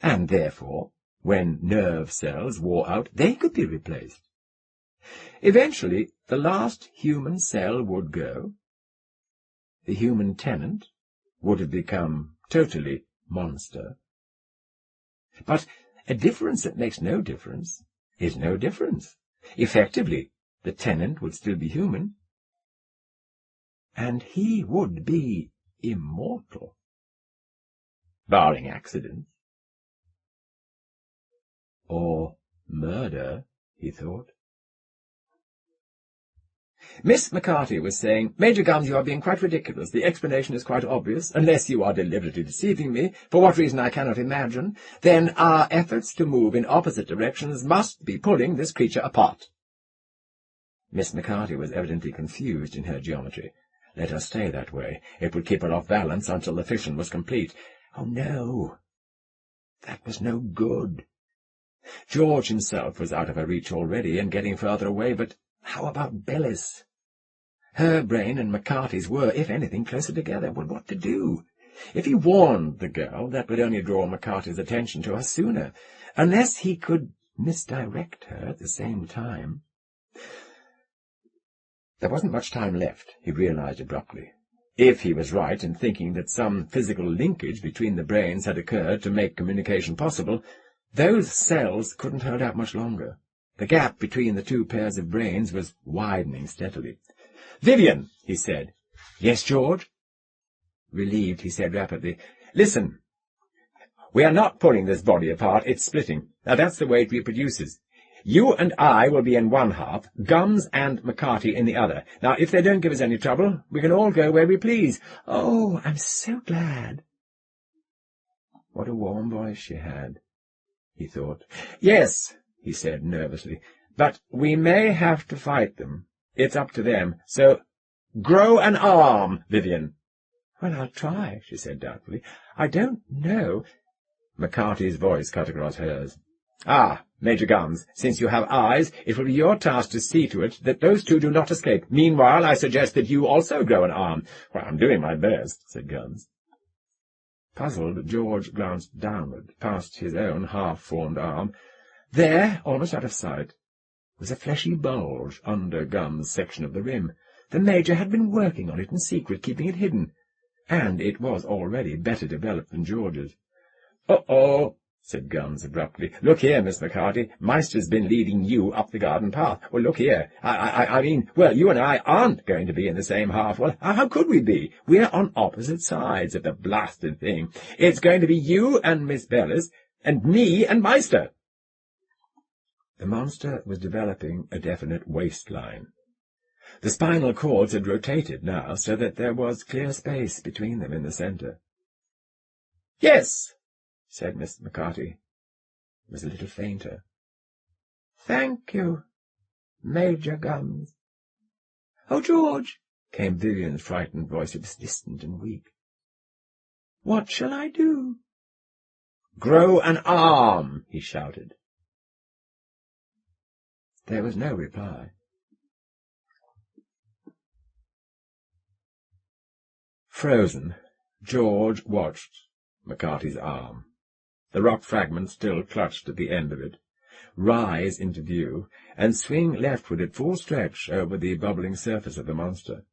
And therefore, when nerve cells wore out, they could be replaced. Eventually, the last human cell would go. The human tenant would have become totally monster. But a difference that makes no difference is no difference. Effectively, the tenant would still be human, and he would be immortal, barring accidents. Or murder, he thought. Miss McCarthy was saying, "Major Guns, you are being quite ridiculous. The explanation is quite obvious, unless you are deliberately deceiving me, for what reason I cannot imagine. Then our efforts to move in opposite directions must be pulling this creature apart." Miss McCarthy was evidently confused in her geometry. Let her stay that way. It would keep her off balance until the fission was complete. Oh, no. That was no good. George himself was out of her reach already and getting further away, but how about Bellis? Her brain and McCarthy's were, if anything, closer together. Well, what to do? If he warned the girl, that would only draw McCarthy's attention to her sooner, unless he could misdirect her at the same time. There wasn't much time left, he realized abruptly. If he was right in thinking that some physical linkage between the brains had occurred to make communication possible, those cells couldn't hold out much longer. The gap between the 2 pairs of brains was widening steadily. "Vivian," he said. "Yes, George?" Relieved, he said rapidly, "Listen, we are not pulling this body apart, it's splitting. Now that's the way it reproduces. You and I will be in one half, Guns and McCarthy in the other. Now, if they don't give us any trouble, we can all go where we please." "Oh, I'm so glad." What a warm voice she had, he thought. "Yes," he said nervously, "but we may have to fight them. It's up to them. So, grow an arm, Vivian." "Well, I'll try," she said doubtfully. "I don't know—" McCarthy's voice cut across hers. "Ah, Major Guns, since you have eyes, it will be your task to see to it that those 2 do not escape. Meanwhile, I suggest that you also grow an arm." "Well, I'm doing my best," said Guns. Puzzled, George glanced downward, past his own half-formed arm. There, almost out of sight, was a fleshy bulge under Guns' section of the rim. The Major had been working on it in secret, keeping it hidden, and it was already better developed than George's. "Uh-oh," said Gums abruptly. "Look here, Miss McCarty, Meister's been leading you up the garden path. Well, look here. I mean, well, you and I aren't going to be in the same half. Well, how could we be? We're on opposite sides of the blasted thing. It's going to be you and Miss Bellis, and me and Meister." The monster was developing a definite waistline. The spinal cords had rotated now, so that there was clear space between them in the centre. "Yes," said Miss McCarty. It was a little fainter. "Thank you, Major Gums." "Oh, George," came Vivian's frightened voice. It was distant and weak. "What shall I do?" "Grow an arm," he shouted. There was no reply. Frozen, George watched McCarty's arm, the rock fragment still clutched at the end of it, rise into view, and swing leftward at full stretch over the bubbling surface of the monster.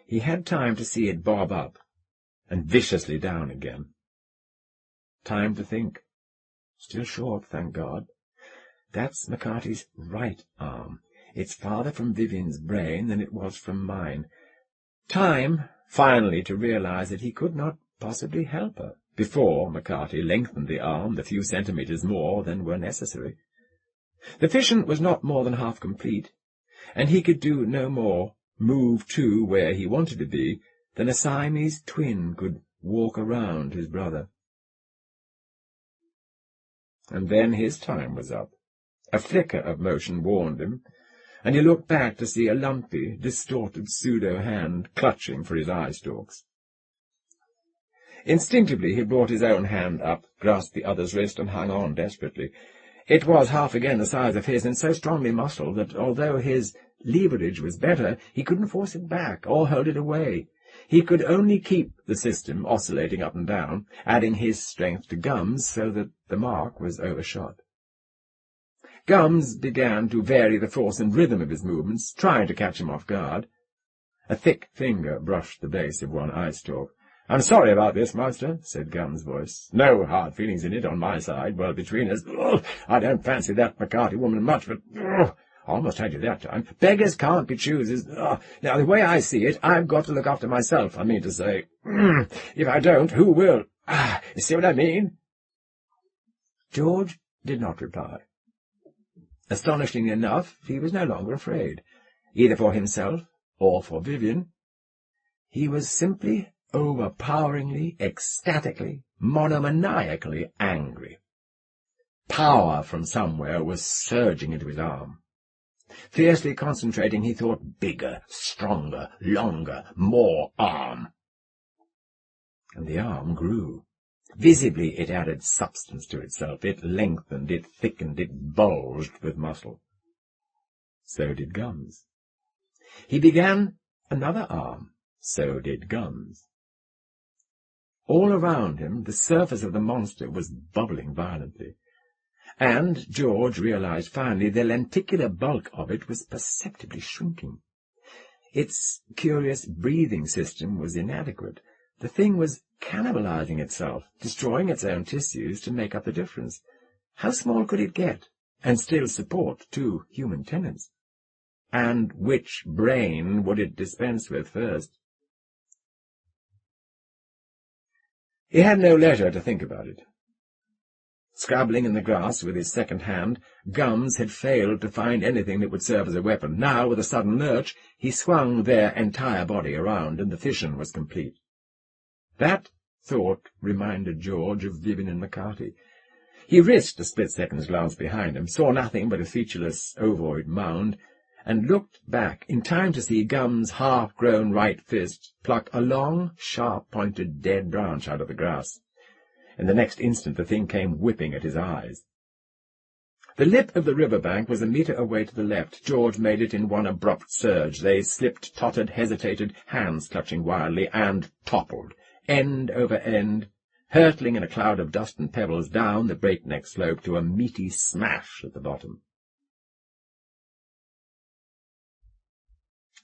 He had time to see it bob up, and viciously down again. Time to think. Still short, thank God. That's McCarty's right arm. It's farther from Vivian's brain than it was from mine. Time, finally, to realize that he could not possibly help her, before McCarty lengthened the arm the few centimetres more than were necessary. The fission was not more than half complete, and he could do no more, move to where he wanted to be, than a Siamese twin could walk around his brother. And then his time was up. A flicker of motion warned him, and he looked back to see a lumpy, distorted pseudo-hand clutching for his eye-stalks. Instinctively he brought his own hand up, grasped the other's wrist, and hung on desperately. It was half again the size of his, and so strongly muscled that, although his leverage was better, he couldn't force it back or hold it away. He could only keep the system oscillating up and down, adding his strength to Gums so that the mark was overshot. Gums began to vary the force and rhythm of his movements, trying to catch him off guard. A thick finger brushed the base of one eye-stalk. "I'm sorry about this, Master," said Gums' voice. "No hard feelings in it on my side. Well, between us, I don't fancy that McCarty woman much, but almost had you that time. Beggars can't be choosers. Now, the way I see it, I've got to look after myself, I mean to say. If I don't, who will? You see what I mean?" George did not reply. Astonishingly enough, he was no longer afraid, either for himself or for Vivian. He was simply overpoweringly, ecstatically, monomaniacally angry. Power from somewhere was surging into his arm. Fiercely concentrating, he thought bigger, stronger, longer, more arm. And the arm grew. Visibly it added substance to itself. It lengthened, it thickened, it bulged with muscle. So did Gums. He began another arm. So did Gums. All around him the surface of the monster was bubbling violently, and George realized finally the lenticular bulk of it was perceptibly shrinking. Its curious breathing system was inadequate. The thing was cannibalizing itself, destroying its own tissues to make up the difference. How small could it get, and still support 2 human tenants? And which brain would it dispense with first? He had no leisure to think about it. Scrabbling in the grass with his second hand, Gums had failed to find anything that would serve as a weapon. Now, with a sudden lurch, he swung their entire body around, and the fission was complete. That thought reminded George of Vivian and McCarty. He risked a split-second's glance behind him, saw nothing but a featureless ovoid mound, and looked back in time to see Gums' half-grown right fist pluck a long, sharp-pointed dead branch out of the grass. In the next instant the thing came whipping at his eyes. The lip of the river-bank was a metre away to the left. George made it in one abrupt surge. They slipped, tottered, hesitated, hands clutching wildly, and toppled, end over end, hurtling in a cloud of dust and pebbles down the breakneck slope to a meaty smash at the bottom.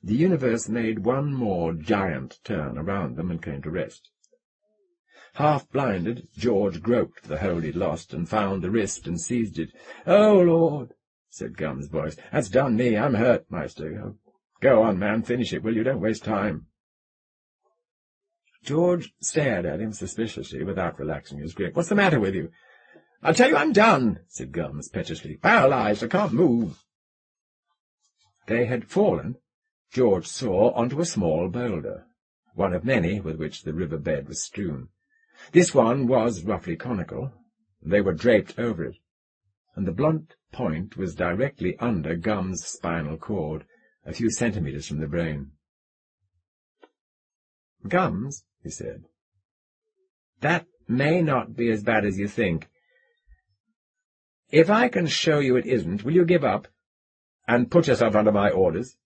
The universe made one more giant turn around them and came to rest. Half-blinded, George groped for the hold he'd lost, and found the wrist and seized it. "Oh, Lord," said Gum's voice. "That's done me. I'm hurt, Meister. Go on, man, finish it, will you? Don't waste time." George stared at him suspiciously without relaxing his grip. "What's the matter with you?" "I'll tell you I'm done," said Gums pettishly. "Paralyzed. I can't move." They had fallen, George saw, onto a small boulder, one of many with which the river bed was strewn. This one was roughly conical. They were draped over it, and the blunt point was directly under Gum's spinal cord, a few centimetres from the brain. "Gums," he said, "that may not be as bad as you think. If I can show you it isn't, will you give up, and put yourself under my orders?"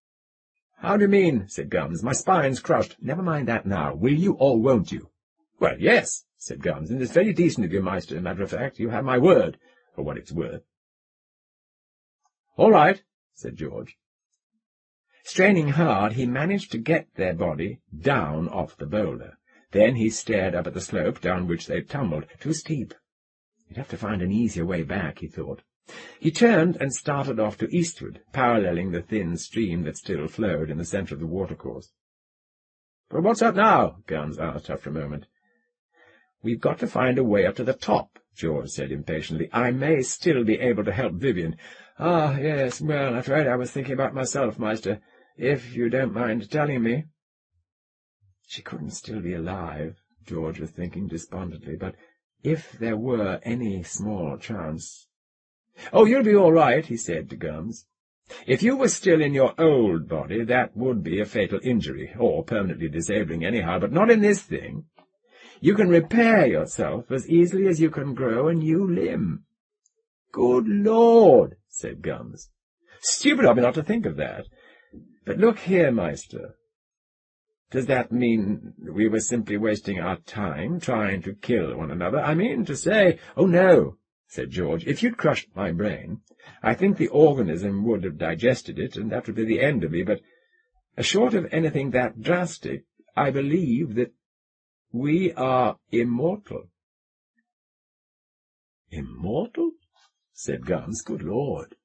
"How do you mean?" said Gums. "My spine's crushed." "Never mind that now. Will you or won't you?" "Well, yes," said Gums, "and it's very decent of you, Meister. Matter of fact, you have my word, for what it's worth." "All right," said George. Straining hard, he managed to get their body down off the boulder. Then he stared up at the slope down which they'd tumbled. Too steep. He'd have to find an easier way back, he thought. He turned and started off to eastward, paralleling the thin stream that still flowed in the centre of the watercourse. "But what's up now?" Gums asked after a moment. "We've got to find a way up to the top," George said impatiently. "I may still be able to help Vivian." "Ah, yes, well, that's right. I was thinking about myself, Meister, if you don't mind telling me." She couldn't still be alive, George was thinking despondently, but if there were any small chance— "Oh, you'll be all right," he said to Gums. "If you were still in your old body, that would be a fatal injury, or permanently disabling anyhow, but not in this thing. You can repair yourself as easily as you can grow a new limb." "Good Lord," said Gums. "Stupid of me not to think of that. But look here, Meister. Does that mean we were simply wasting our time trying to kill one another? I mean to say—" "Oh, no," said George. "If you'd crushed my brain, I think the organism would have digested it, and that would be the end of me. But short of anything that drastic, I believe that we are immortal." "Immortal?" said Gums. "Good Lord.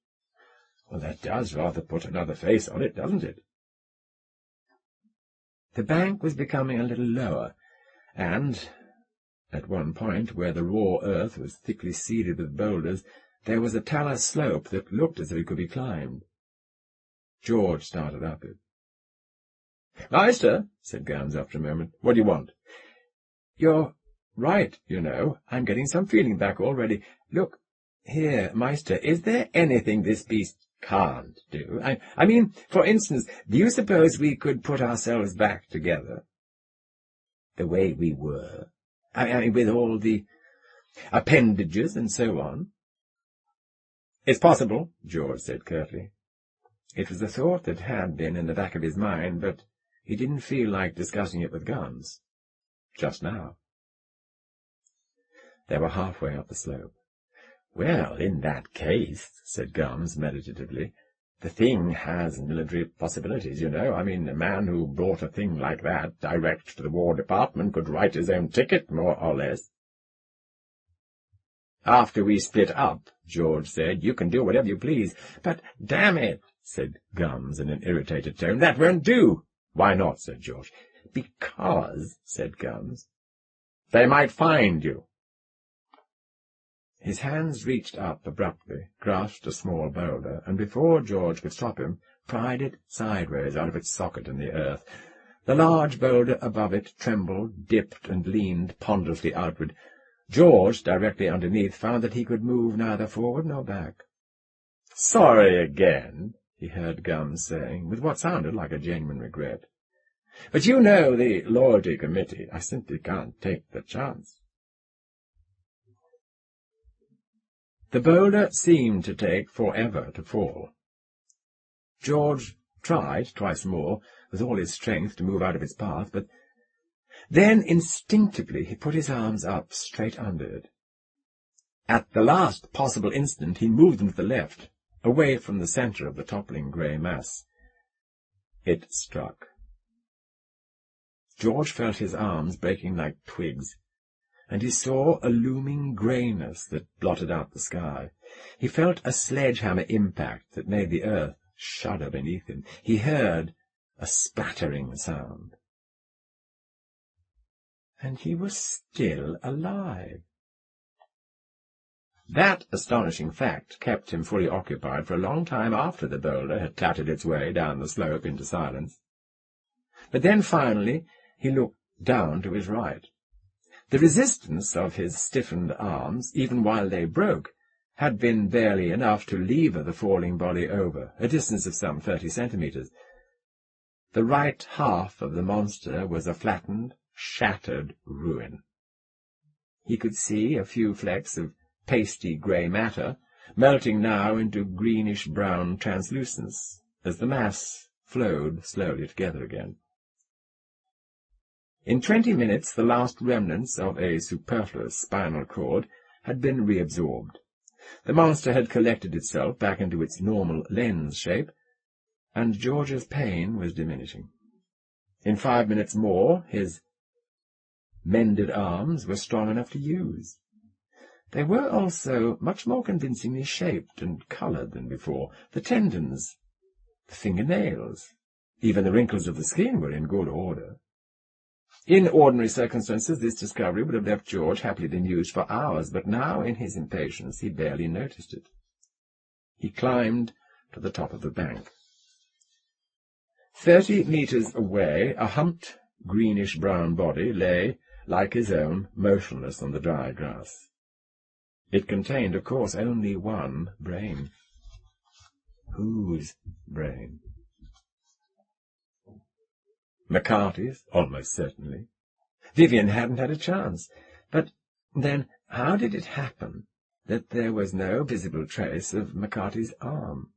Well, that does rather put another face on it, doesn't it?" The bank was becoming a little lower, and at one point, where the raw earth was thickly seeded with boulders, there was a talus slope that looked as if it could be climbed. George started up it. "Meister," said Gums after a moment, "what do you want?" "You're right, you know. I'm getting some feeling back already. Look here, Meister, is there anything this beast can't do? I mean, for instance, do you suppose we could put ourselves back together the way we were? I mean, with all the appendages and so on?" "It's possible," George said curtly. It was a thought that had been in the back of his mind, but he didn't feel like discussing it with Gums just now. They were halfway up the slope. "Well, in that case," said Gums meditatively, "the thing has military possibilities, you know. I mean, a man who brought a thing like that direct to the War Department could write his own ticket, more or less." "After we split up," George said, "you can do whatever you please." "But damn it," said Gums in an irritated tone, "that won't do." "Why not?" said George. "Because," said Gums, "they might find you." His hands reached up abruptly, grasped a small boulder, and before George could stop him, pried it sideways out of its socket in the earth. The large boulder above it trembled, dipped, and leaned ponderously outward. George, directly underneath, found that he could move neither forward nor back. "Sorry again," he heard Gums saying, with what sounded like a genuine regret. "But you know the Loyalty Committee. I simply can't take the chance." The boulder seemed to take forever to fall. George tried twice more, with all his strength, to move out of its path, but then instinctively he put his arms up straight under it. At the last possible instant he moved them to the left, away from the centre of the toppling grey mass. It struck. George felt his arms breaking like twigs. and he saw a looming greyness that blotted out the sky. He felt a sledgehammer impact that made the earth shudder beneath him. He heard a spattering sound. And he was still alive. That astonishing fact kept him fully occupied for a long time after the boulder had clattered its way down the slope into silence. But then finally he looked down to his right. The resistance of his stiffened arms, even while they broke, had been barely enough to lever the falling body over, a distance of some 30 centimetres. The right half of the monster was a flattened, shattered ruin. He could see a few flecks of pasty grey matter, melting now into greenish-brown translucence, as the mass flowed slowly together again. In 20 minutes the last remnants of a superfluous spinal cord had been reabsorbed. The monster had collected itself back into its normal lens shape, and George's pain was diminishing. In 5 minutes more his mended arms were strong enough to use. They were also much more convincingly shaped and coloured than before. The tendons, the fingernails, even the wrinkles of the skin were in good order. In ordinary circumstances this discovery would have left George happily bemused for hours, but now, in his impatience, he barely noticed it. He climbed to the top of the bank. 30 metres away, a humped, greenish-brown body lay, like his own, motionless on the dry grass. It contained, of course, only one brain. Whose brain? McCarthy's, almost certainly. Vivian hadn't had a chance. But then how did it happen that there was no visible trace of McCarthy's arm?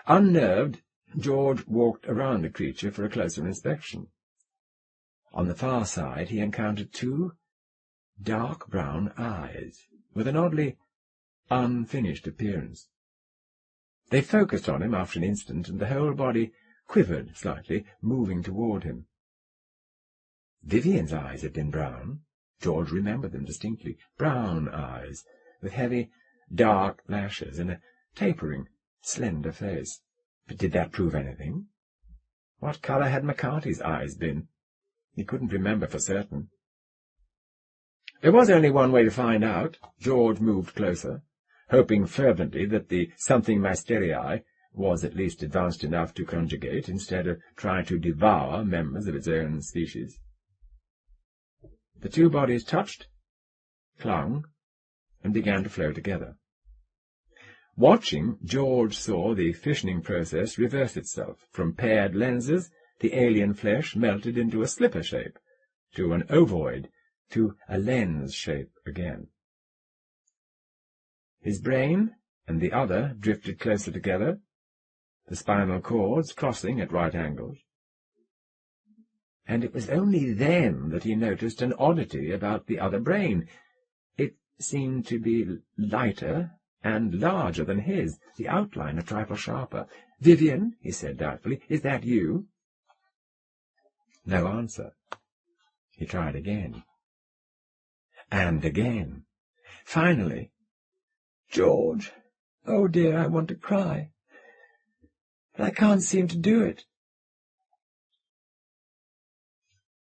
Unnerved, George walked around the creature for a closer inspection. On the far side he encountered 2 dark brown eyes, with an oddly unfinished appearance. They focused on him after an instant, and the whole body quivered slightly, moving toward him. Vivian's eyes had been brown. George remembered them distinctly. Brown eyes, with heavy, dark lashes and a tapering, slender face. But did that prove anything? What colour had McCarthy's eyes been? He couldn't remember for certain. There was only one way to find out. George moved closer, hoping fervently that the something mysteriae was at least advanced enough to conjugate, instead of trying to devour members of its own species. The 2 bodies touched, clung, and began to flow together. Watching, George saw the fissioning process reverse itself. From paired lenses, the alien flesh melted into a slipper shape, to an ovoid, to a lens shape again. His brain and the other drifted closer together, the spinal cords crossing at right angles. And it was only then that he noticed an oddity about the other brain. It seemed to be lighter and larger than his, the outline a trifle sharper. "Vivian," he said doubtfully, "is that you?" No answer. He tried again. And again. Finally, "George, oh dear, I want to cry. But I can't seem to do it."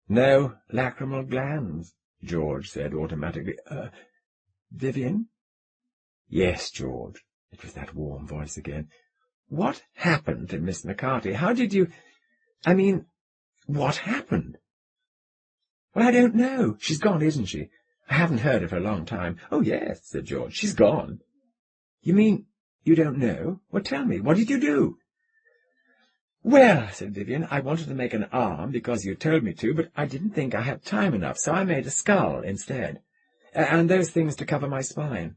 "No lacrimal glands," George said automatically. Vivian?" "Yes, George." It was that warm voice again. "What happened to Miss McCarthy? How did you... I mean, what happened?" "Well, I don't know. She's gone, isn't she? I haven't heard of her a long time." "Oh, yes," said George. "She's gone." "You mean you don't know? Well, tell me, what did you do?" "Well," said Vivian, "I wanted to make an arm because you told me to, but I didn't think I had time enough, so I made a skull instead. And those things to cover my spine."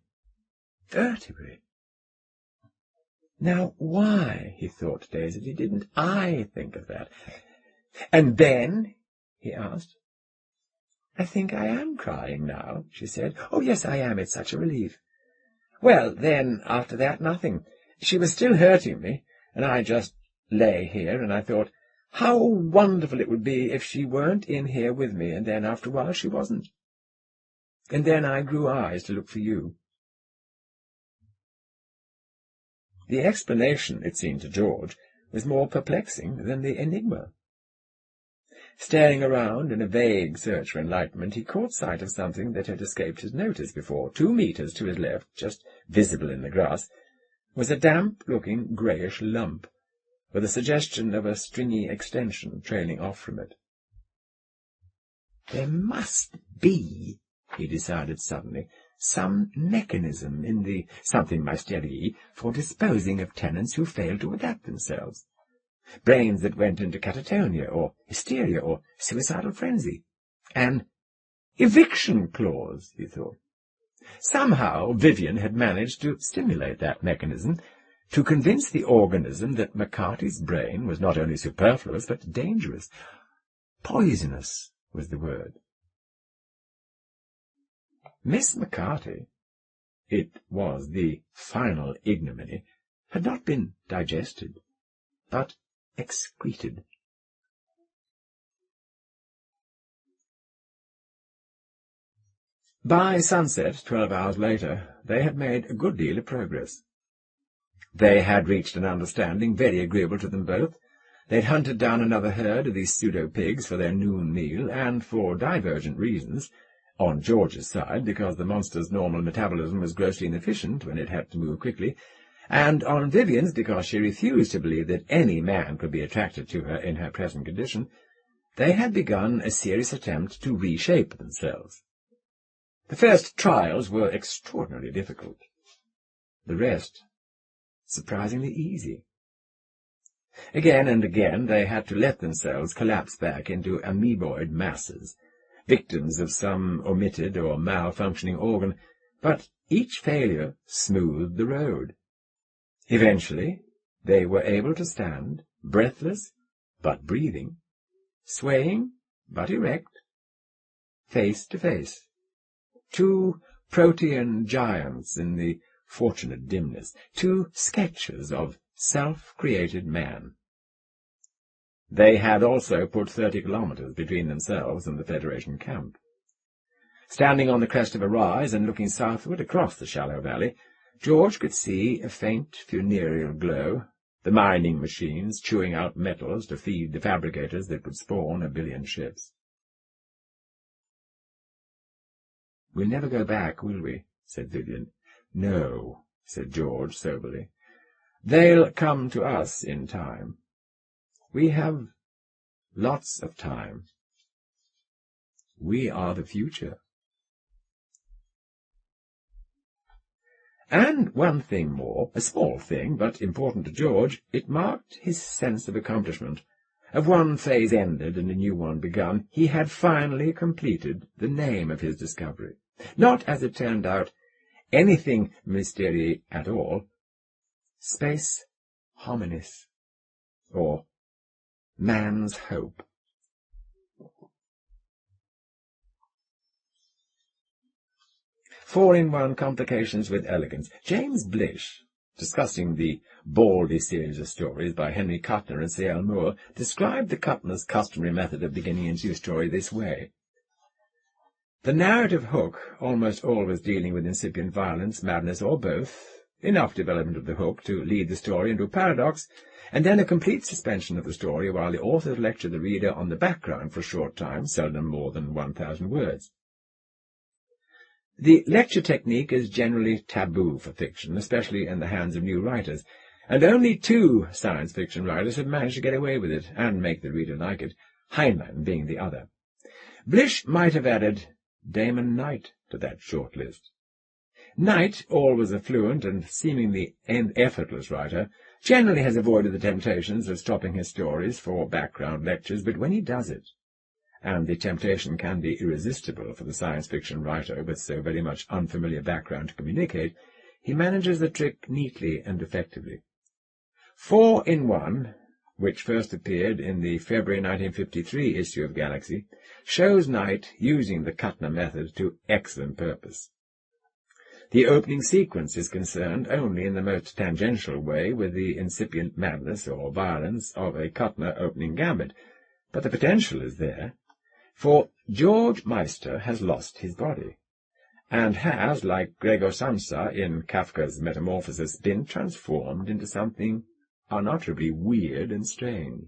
Vertebrae. Now, why, he thought dazedly, didn't I think of that? "And then?" he asked. "I think I am crying now," she said. "Oh, yes, I am. It's such a relief." "Well, then, after that, nothing. She was still hurting me, and I just lay here, and I thought, how wonderful it would be if she weren't in here with me, and then after a while she wasn't. and then I grew eyes to look for you. The explanation, it seemed to George, was more perplexing than the enigma. Staring around in a vague search for enlightenment, he caught sight of something that had escaped his notice before. 2 meters to his left, just visible in the grass, was a damp-looking greyish lump, with a suggestion of a stringy extension trailing off from it. There must be, he decided suddenly, some mechanism in the something mysterieux for disposing of tenants who fail to adapt themselves. Brains that went into catatonia, or hysteria, or suicidal frenzy. An eviction clause, he thought. Somehow Vivian had managed to stimulate that mechanism, to convince the organism that McCarthy's brain was not only superfluous, but dangerous. Poisonous was the word. Miss McCarthy, it was the final ignominy, had not been digested, but excreted. By sunset, 12 hours later, they had made a good deal of progress. They had reached an understanding very agreeable to them both. They had hunted down another herd of these pseudo-pigs for their noon meal, and for divergent reasons, on George's side, because the monster's normal metabolism was grossly inefficient when it had to move quickly, and on Vivian's because she refused to believe that any man could be attracted to her in her present condition, they had begun a serious attempt to reshape themselves. The first trials were extraordinarily difficult. The rest, surprisingly easy. Again and again they had to let themselves collapse back into amoeboid masses, victims of some omitted or malfunctioning organ, but each failure smoothed the road. Eventually, they were able to stand, breathless but breathing, swaying but erect, face to face. 2 protean giants in the fortunate dimness, 2 sketches of self-created man. They had also put 30 kilometers between themselves and the Federation camp. Standing on the crest of a rise and looking southward across the shallow valley, George could see a faint funereal glow, the mining machines chewing out metals to feed the fabricators that would spawn a billion ships. "We'll never go back, will we?" said Vivian. "No," said George soberly. "They'll come to us in time. We have lots of time. We are the future." And one thing more, a small thing, but important to George, it marked his sense of accomplishment. Of one phase ended and a new one begun, he had finally completed the name of his discovery. Not, as it turned out, anything mysterious at all. Space hominis, or man's hope. Four-in-one complications with elegance. James Blish, discussing the Baldy series of stories by Henry Kuttner and C.L. Moore, described the Kuttner's customary method of beginning a new story this way. The narrative hook, almost always dealing with incipient violence, madness, or both, enough development of the hook to lead the story into a paradox, and then a complete suspension of the story while the authors lecture the reader on the background for a short time, seldom more than 1,000 words. The lecture technique is generally taboo for fiction, especially in the hands of new writers, and only 2 science fiction writers have managed to get away with it and make the reader like it, Heinlein being the other. Blish might have added Damon Knight to that short list. Knight, always a fluent and seemingly effortless writer, generally has avoided the temptations of stopping his stories for background lectures, but when he does it, and the temptation can be irresistible for the science fiction writer with so very much unfamiliar background to communicate, he manages the trick neatly and effectively. 4-in-1, which first appeared in the February 1953 issue of Galaxy, shows Knight using the Kuttner method to excellent purpose. The opening sequence is concerned only in the most tangential way with the incipient madness or violence of a Kuttner opening gambit, but the potential is there, for George Meister has lost his body. and has, like Gregor Samsa in Kafka's Metamorphosis, been transformed into something unutterably weird and strange.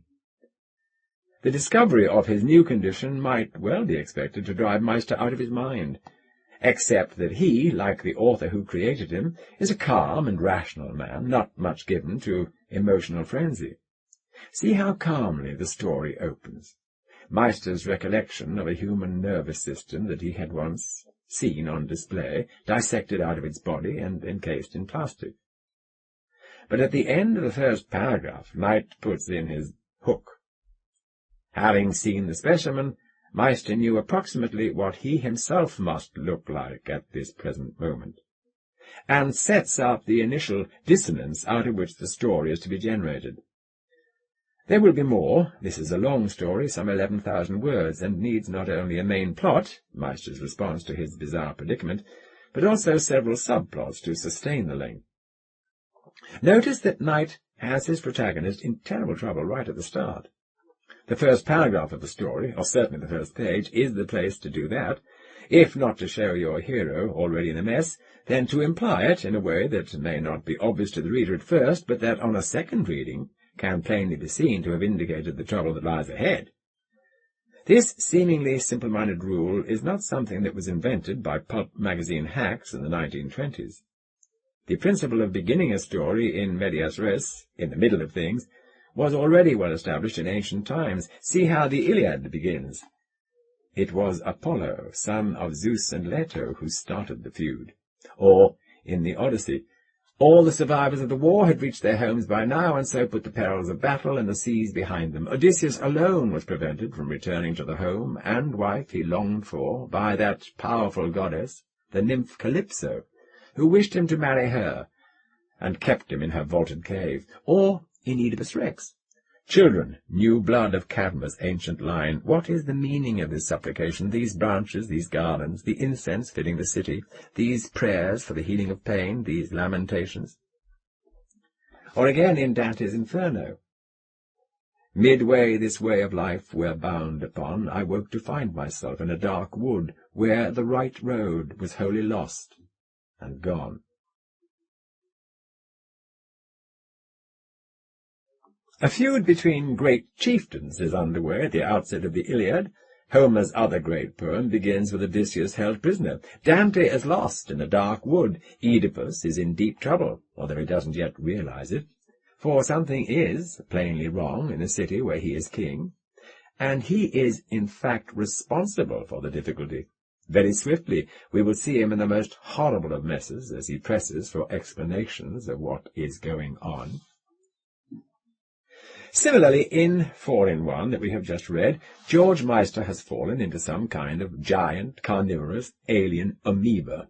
The discovery of his new condition might well be expected to drive Meister out of his mind, except that he, like the author who created him, is a calm and rational man, not much given to emotional frenzy. See how calmly the story opens. Meister's recollection of a human nervous system that he had once seen on display, dissected out of its body and encased in plastic. But at the end of the first paragraph, Knight puts in his hook. Having seen the specimen, Meister knew approximately what he himself must look like at this present moment, and sets up the initial dissonance out of which the story is to be generated. There will be more. This is a long story, some 11,000 words, and needs not only a main plot, Meister's response to his bizarre predicament, but also several subplots to sustain the length. Notice that Knight has his protagonist in terrible trouble right at the start. The first paragraph of the story, or certainly the first page, is the place to do that, if not to show your hero already in a mess, then to imply it in a way that may not be obvious to the reader at first, but that on a second reading can plainly be seen to have indicated the trouble that lies ahead. This seemingly simple-minded rule is not something that was invented by pulp magazine hacks in the 1920s. The principle of beginning a story in medias res, in the middle of things, was already well established in ancient times. See how the Iliad begins. It was Apollo, son of Zeus and Leto, who started the feud. Or, in the Odyssey, all the survivors of the war had reached their homes by now, and so put the perils of battle and the seas behind them. Odysseus alone was prevented from returning to the home and wife he longed for by that powerful goddess, the nymph Calypso, who wished him to marry her, and kept him in her vaulted cave. Or in Oedipus Rex, children, new blood of Cadmus' ancient line. What is the meaning of this supplication, these branches, these garlands, the incense filling the city, these prayers for the healing of pain, these lamentations? Or again in Dante's Inferno, midway this way of life we're bound upon, I woke to find myself in a dark wood, where the right road was wholly lost and gone. A feud between great chieftains is underway at the outset of the Iliad. Homer's other great poem begins with Odysseus held prisoner. Dante is lost in a dark wood. Oedipus is in deep trouble, although he doesn't yet realize it, for something is plainly wrong in the city where he is king, and he is in fact responsible for the difficulty. Very swiftly we will see him in the most horrible of messes as he presses for explanations of what is going on. Similarly, in 4-in-1 that we have just read, George Meister has fallen into some kind of giant, carnivorous, alien amoeba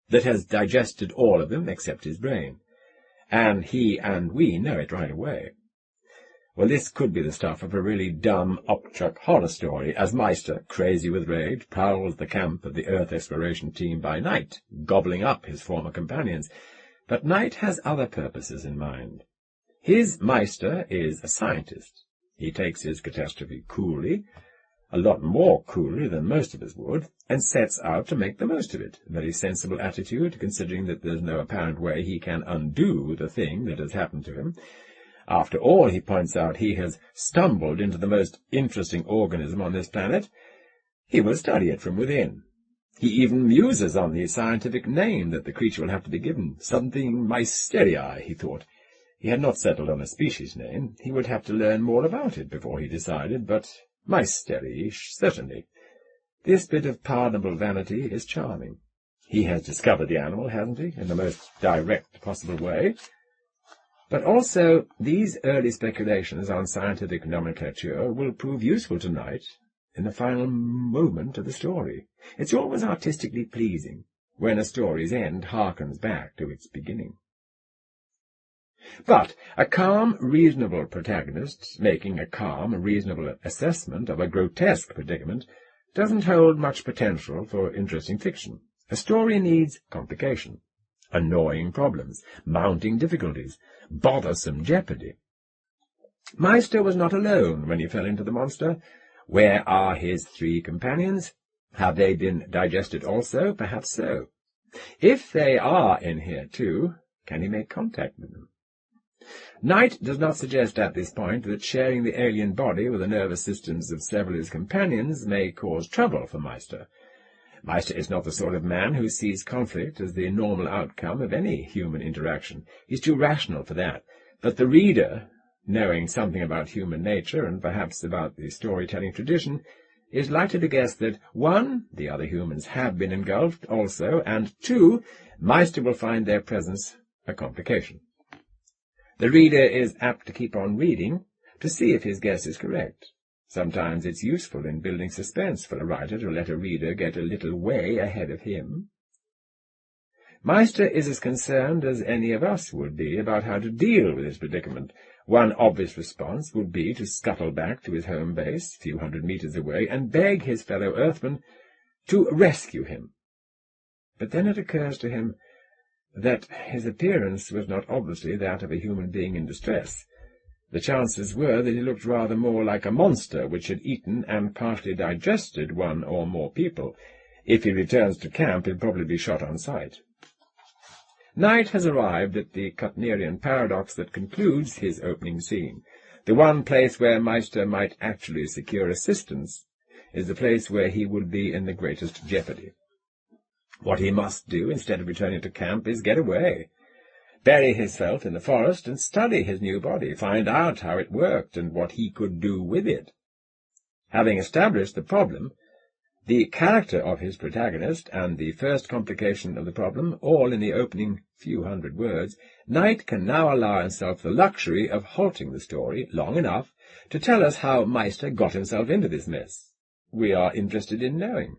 that has digested all of him except his brain, and he and we know it right away. Well, this could be the stuff of a really dumb upchuck horror story, as Meister, crazy with rage, prowls the camp of the Earth exploration team by night, gobbling up his former companions. But Knight has other purposes in mind. His Meister is a scientist. He takes his catastrophe coolly, a lot more coolly than most of us would, and sets out to make the most of it. A very sensible attitude, considering that there's no apparent way he can undo the thing that has happened to him. After all, he points out, he has stumbled into the most interesting organism on this planet. He will study it from within. He even muses on the scientific name that the creature will have to be given. Something Meisterii, he thought. He had not settled on a species name. He would have to learn more about it before he decided, but Meisterii, certainly. This bit of pardonable vanity is charming. He has discovered the animal, hasn't he, in the most direct possible way? But also, these early speculations on scientific nomenclature will prove useful tonight in the final moment of the story. It's always artistically pleasing when a story's end harkens back to its beginning. But a calm, reasonable protagonist making a calm, reasonable assessment of a grotesque predicament doesn't hold much potential for interesting fiction. A story needs complication, annoying problems, mounting difficulties, bothersome jeopardy. Meister was not alone when he fell into the monster. Where are his three companions? Have they been digested also? Perhaps so. If they are in here too, can he make contact with them? Knight does not suggest at this point that sharing the alien body with the nervous systems of several of his companions may cause trouble for Meister. Meister is not the sort of man who sees conflict as the normal outcome of any human interaction. He's too rational for that. But the reader, knowing something about human nature and perhaps about the storytelling tradition, is likely to guess that, 1, the other humans have been engulfed also, and 2, Meister will find their presence a complication. The reader is apt to keep on reading to see if his guess is correct. Sometimes it's useful in building suspense for a writer to let a reader get a little way ahead of him. Meister is as concerned as any of us would be about how to deal with his predicament. One obvious response would be to scuttle back to his home base, a few hundred meters away, and beg his fellow Earthmen to rescue him. But then it occurs to him that his appearance was not obviously that of a human being in distress. The chances were that he looked rather more like a monster which had eaten and partially digested one or more people. If he returns to camp, he'll probably be shot on sight. Knight has arrived at the Kuttnerian paradox that concludes his opening scene. The one place where Meister might actually secure assistance is the place where he would be in the greatest jeopardy. What he must do, instead of returning to camp, is get away, bury himself in the forest and study his new body, find out how it worked and what he could do with it. Having established the problem, the character of his protagonist, and the first complication of the problem, all in the opening few hundred words, Knight can now allow himself the luxury of halting the story long enough to tell us how Meister got himself into this mess. We are interested in knowing.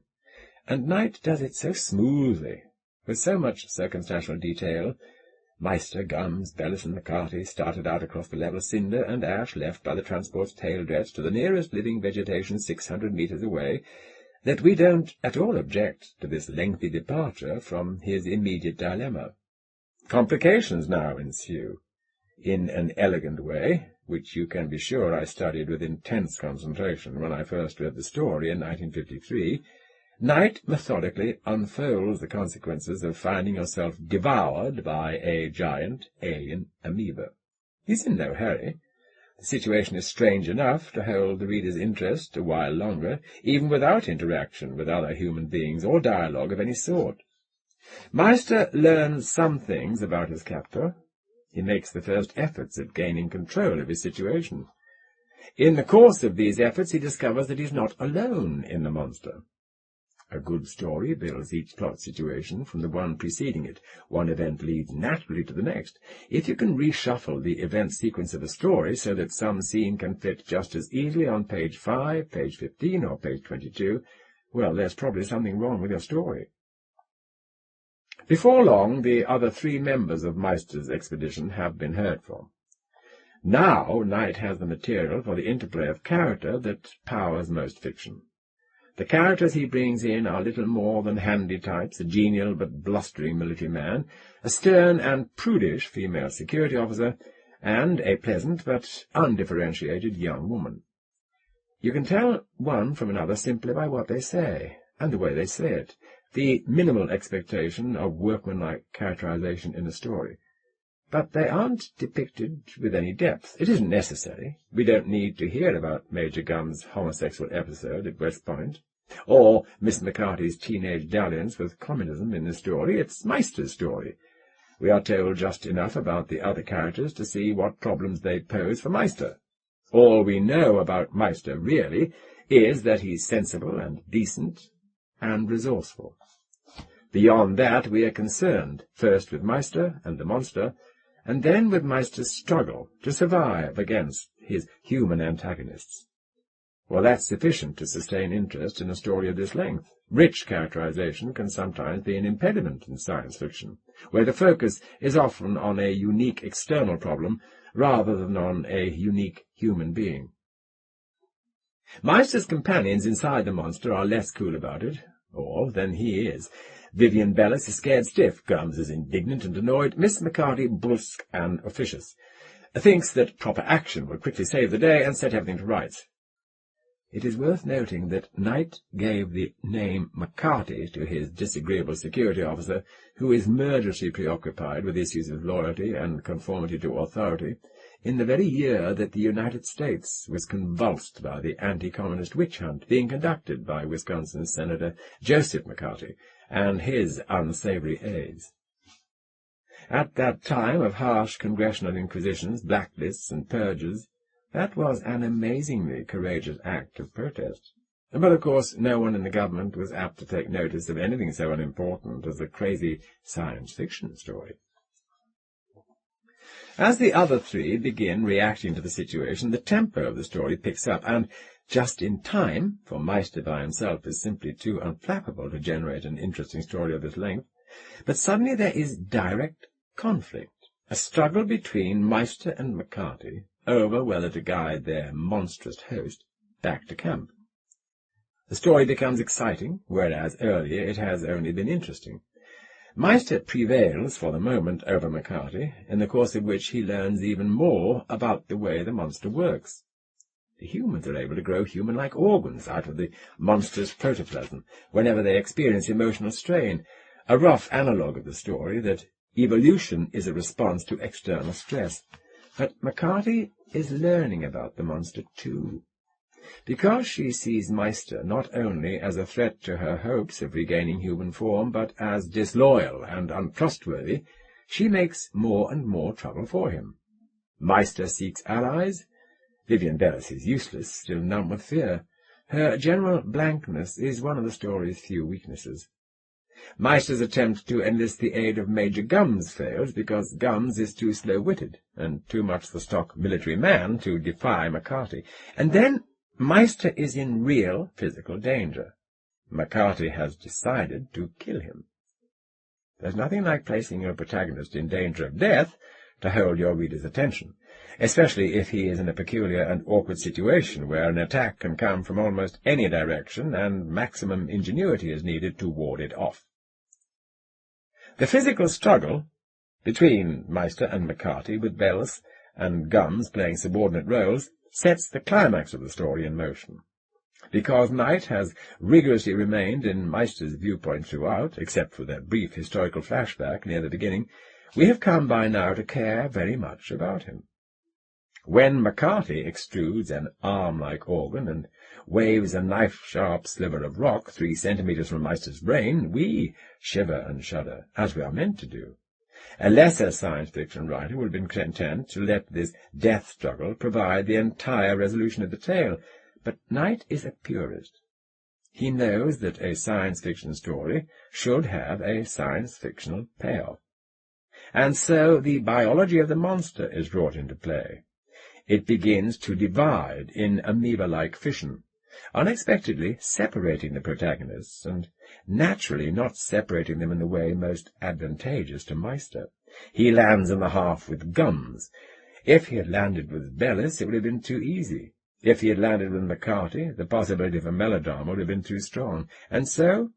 And Knight does it so smoothly, with so much circumstantial detail. Meister, Gums, Bellis and McCarthy started out across the level cinder and ash left by the transport's tail jets to the nearest living vegetation 600 meters away, that we don't at all object to this lengthy departure from his immediate dilemma. Complications now ensue, in an elegant way, which you can be sure I studied with intense concentration when I first read the story in 1953. Knight methodically unfolds the consequences of finding yourself devoured by a giant alien amoeba. He's in no hurry. The situation is strange enough to hold the reader's interest a while longer, even without interaction with other human beings or dialogue of any sort. Meister learns some things about his captor. He makes the first efforts at gaining control of his situation. In the course of these efforts he discovers that he's not alone in the monster. A good story builds each plot situation from the one preceding it. One event leads naturally to the next. If you can reshuffle the event sequence of a story so that some scene can fit just as easily on page 5, page 15, or page 22, well, there's probably something wrong with your story. Before long, the other 3 members of Meister's expedition have been heard from. Now Knight has the material for the interplay of character that powers most fiction. The characters he brings in are little more than handy types, a genial but blustering military man, a stern and prudish female security officer, and a pleasant but undifferentiated young woman. You can tell one from another simply by what they say, and the way they say it, the minimal expectation of workmanlike characterization in a story. But they aren't depicted with any depth. It isn't necessary. We don't need to hear about Major Gum's homosexual episode at West Point, or Miss McCarthy's teenage dalliance with communism in the story. It's Meister's story. We are told just enough about the other characters to see what problems they pose for Meister. All we know about Meister, really, is that he's sensible and decent and resourceful. Beyond that, we are concerned, first with Meister and the monster, and then with Meister's struggle to survive against his human antagonists. Well, that's sufficient to sustain interest in a story of this length. Rich characterization can sometimes be an impediment in science fiction, where the focus is often on a unique external problem rather than on a unique human being. Meister's companions inside the monster are less cool about it, or than he is. Vivian Bellis is scared stiff, Gums is indignant and annoyed, Miss McCarthy brusque and officious, thinks that proper action will quickly save the day and set everything to rights. It is worth noting that Knight gave the name McCarty to his disagreeable security officer, who is murderously preoccupied with issues of loyalty and conformity to authority, in the very year that the United States was convulsed by the anti-communist witch hunt being conducted by Wisconsin Senator Joseph McCarty and his unsavory aides. At that time of harsh congressional inquisitions, blacklists, and purges, that was an amazingly courageous act of protest. But, of course, no one in the government was apt to take notice of anything so unimportant as a crazy science fiction story. As the other three begin reacting to the situation, the tempo of the story picks up, and just in time, for Meister by himself is simply too unflappable to generate an interesting story of this length, but suddenly there is direct conflict, a struggle between Meister and McCarty over whether to guide their monstrous host back to camp. The story becomes exciting, whereas earlier it has only been interesting. Meister prevails for the moment over McCarty, in the course of which he learns even more about the way the monster works. The humans are able to grow human-like organs out of the monster's protoplasm whenever they experience emotional strain, a rough analogue of the story that evolution is a response to external stress. But McCarty is learning about the monster too, because she sees Meister not only as a threat to her hopes of regaining human form, but as disloyal and untrustworthy. She makes more and more trouble for him. Meister seeks allies. Vivian Bellis is useless, still numb with fear. Her general blankness is one of the story's few weaknesses. Meister's attempt to enlist the aid of Major Gums fails because Gums is too slow-witted and too much the stock military man to defy McCarty. And then Meister is in real physical danger. McCarty has decided to kill him. There's nothing like placing your protagonist in danger of death to hold your reader's attention, especially if he is in a peculiar and awkward situation where an attack can come from almost any direction and maximum ingenuity is needed to ward it off. The physical struggle between Meister and McCarty, with Bellis and Gums playing subordinate roles, sets the climax of the story in motion. Because Knight has rigorously remained in Meister's viewpoint throughout, except for that brief historical flashback near the beginning, we have come by now to care very much about him. When McCarty extrudes an arm-like organ and waves a knife-sharp sliver of rock 3 centimeters from Meister's brain, we shiver and shudder, as we are meant to do. A lesser science fiction writer would have been content to let this death struggle provide the entire resolution of the tale, but Knight is a purist. He knows that a science fiction story should have a science-fictional payoff. And so the biology of the monster is brought into play. It begins to divide in amoeba-like fission, unexpectedly separating the protagonists, and naturally not separating them in the way most advantageous to Meister. He lands in the half with Gums. If he had landed with Bellis, it would have been too easy. If he had landed with McCarty, the possibility of a melodrama would have been too strong. And so,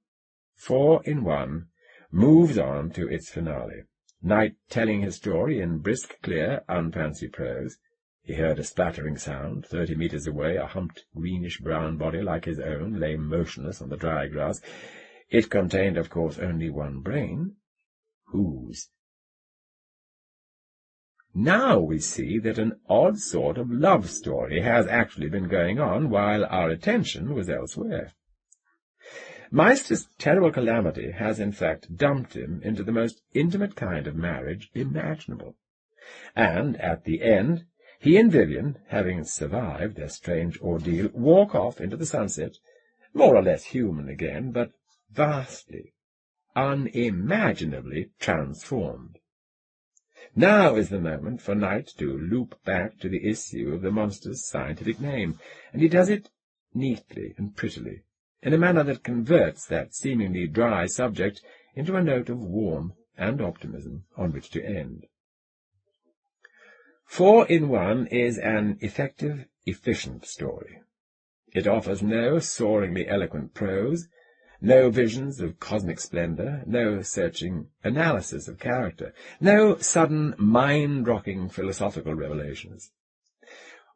4 in 1 moves on to its finale. Knight telling his story in brisk, clear, unfancy prose. He heard a splattering sound. 30 meters away, a humped, greenish-brown body like his own lay motionless on the dry grass. It contained, of course, only one brain. Whose? Now we see that an odd sort of love story has actually been going on while our attention was elsewhere. Meister's terrible calamity has in fact dumped him into the most intimate kind of marriage imaginable. And at the end, he and Vivian, having survived their strange ordeal, walk off into the sunset, more or less human again, but vastly, unimaginably transformed. Now is the moment for Knight to loop back to the issue of the monster's scientific name, and he does it neatly and prettily, in a manner that converts that seemingly dry subject into a note of warmth and optimism on which to end. 4 in 1 is an effective, efficient story. It offers no soaringly eloquent prose, no visions of cosmic splendor, no searching analysis of character, no sudden mind-rocking philosophical revelations.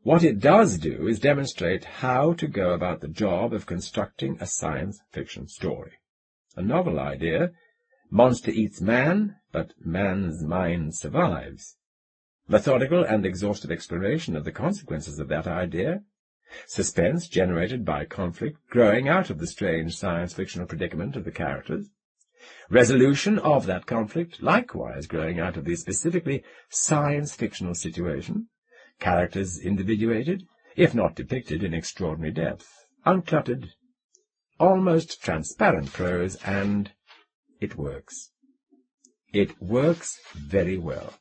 What it does do is demonstrate how to go about the job of constructing a science fiction story. A novel idea: monster eats man, but man's mind survives. Methodical and exhaustive exploration of the consequences of that idea. Suspense generated by conflict growing out of the strange science-fictional predicament of the characters. Resolution of that conflict, likewise growing out of the specifically science-fictional situation. Characters individuated, if not depicted in extraordinary depth. Uncluttered, almost transparent prose, and it works. It works very well.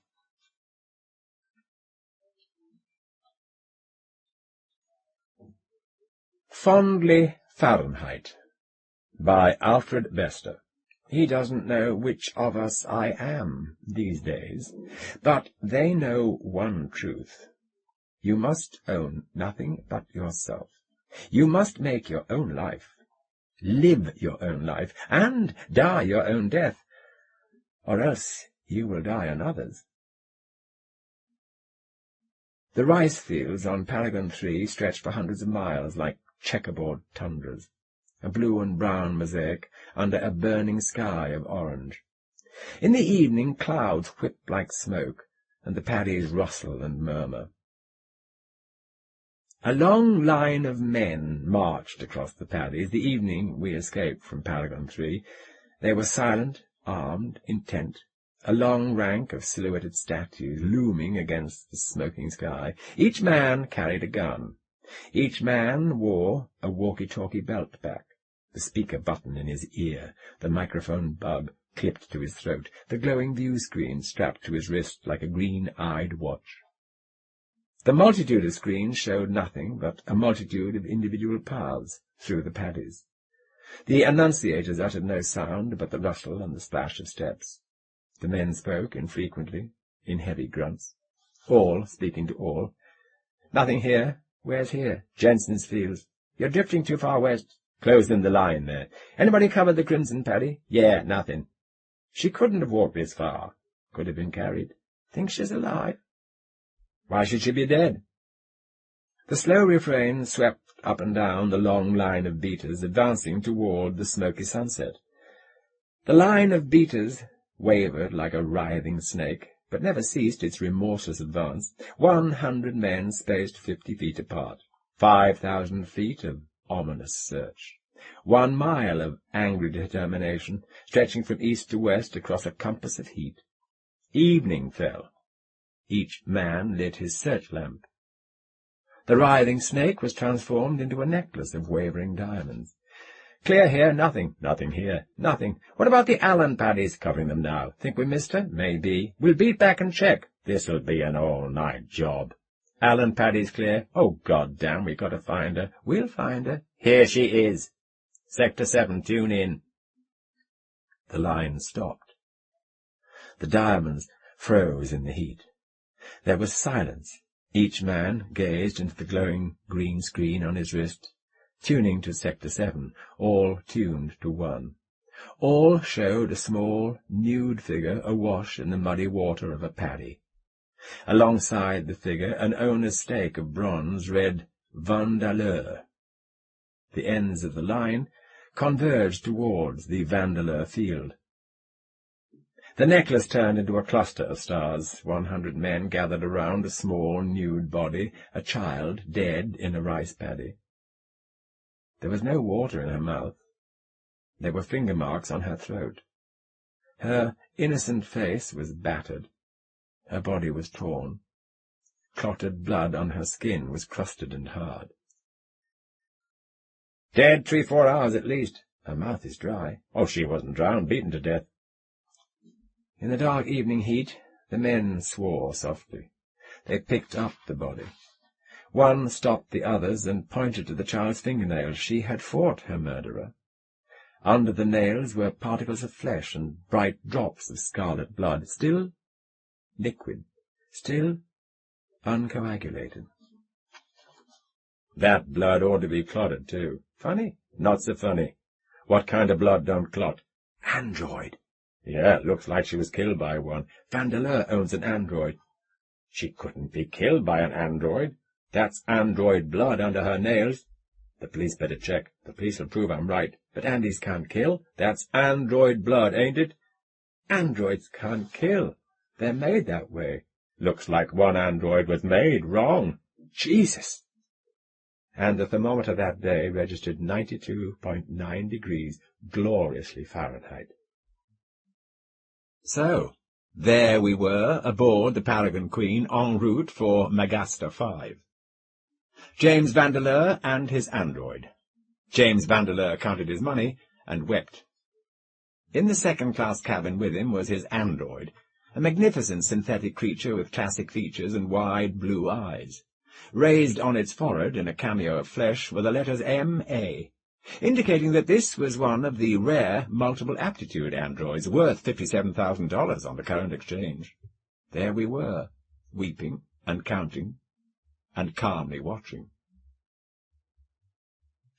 Fondly Fahrenheit by Alfred Bester. He doesn't know which of us I am these days, but they know one truth. You must own nothing but yourself. You must make your own life, live your own life, and die your own death, or else you will die another's. The rice fields on Paragon 3 stretch for hundreds of miles like checkerboard tundras, a blue and brown mosaic under a burning sky of orange. In the evening clouds whip like smoke, and the paddies rustle and murmur. A long line of men marched across the paddies the evening we escaped from Paragon 3. They were silent, armed, intent, a long rank of silhouetted statues looming against the smoking sky. Each man carried a gun. Each man wore a walkie-talkie belt back, the speaker button in his ear, the microphone bug clipped to his throat, the glowing view screen strapped to his wrist like a green-eyed watch. The multitude of screens showed nothing but a multitude of individual paths through the paddies. The annunciators uttered no sound but the rustle and the splash of steps. The men spoke infrequently, in heavy grunts, all speaking to all. Nothing here. Where's here? Jensen's Fields. You're drifting too far west. Close in the line there. Anybody covered the Crimson Paddy? Yeah, nothing. She couldn't have walked this far. Could have been carried. Think she's alive? Why should she be dead? The slow refrain swept up and down the long line of beaters advancing toward the smoky sunset. The line of beaters wavered like a writhing snake, but never ceased its remorseless advance. 100 men spaced 50 feet apart. 5,000 feet of ominous search. 1 mile of angry determination, stretching from east to west across a compass of heat. Evening fell. Each man lit his search lamp. The writhing snake was transformed into a necklace of wavering diamonds. Clear here, nothing. Nothing here, nothing. What about the Allen paddies covering them now? Think we missed her? Maybe. We'll beat back and check. This'll be an all-night job. Allen paddies clear. Oh, goddamn, we got to find her. We'll find her. Here she is. Sector 7, tune in. The line stopped. The diamonds froze in the heat. There was silence. Each man gazed into the glowing green screen on his wrist, tuning to Sector 7, all tuned to 1. All showed a small, nude figure awash in the muddy water of a paddy. Alongside the figure, an owner's stake of bronze read Vandeleur. The ends of the line converged towards the Vandeleur field. The necklace turned into a cluster of stars. 100 men gathered around a small, nude body, a child dead in a rice paddy. There was no water in her mouth. There were finger marks on her throat. Her innocent face was battered. Her body was torn. Clotted blood on her skin was crusted and hard. Dead 3-4 hours at least. Her mouth is dry. Oh, she wasn't drowned, beaten to death. In the dark evening heat, the men swore softly. They picked up the body. One stopped the others and pointed to the child's fingernails. She had fought her murderer. Under the nails were particles of flesh and bright drops of scarlet blood, still liquid, still uncoagulated. That blood ought to be clotted, too. Funny? Not so funny. What kind of blood don't clot? Android. Yeah, looks like she was killed by one. Vandeleur owns an android. She couldn't be killed by an android. That's android blood under her nails. The police better check. The police will prove I'm right. But Andys can't kill. That's android blood, ain't it? Androids can't kill. They're made that way. Looks like one android was made wrong. Jesus! And the thermometer that day registered 92.9 degrees, gloriously Fahrenheit. So, there we were, aboard the Paragon Queen, en route for Magaster 5. James Vandeleur and his android. James Vandeleur counted his money and wept. In the second-class cabin with him was his android, a magnificent synthetic creature with classic features and wide blue eyes. Raised on its forehead in a cameo of flesh were the letters M.A., indicating that this was one of the rare multiple aptitude androids, worth $57,000 on the current exchange. There we were, weeping and counting and calmly watching.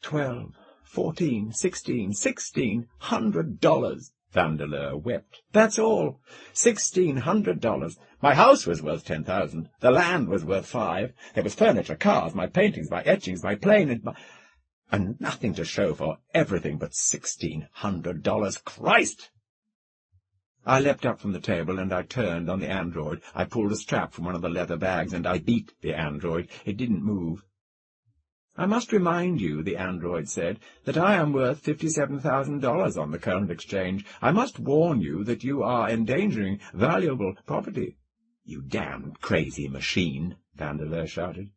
12, 14, 16, $1,600, Vandeleur wept. That's all. $1,600. My house was worth $10,000. The land was worth $5,000. There was furniture, cars, my paintings, my etchings, my plane, and nothing to show for everything but $1,600. Christ! I leapt up from the table, and I turned on the android. I pulled a strap from one of the leather bags, and I beat the android. It didn't move. I must remind you, the android said, that I am worth $57,000 on the current exchange. I must warn you that you are endangering valuable property. You damned crazy machine, Vandeleur shouted.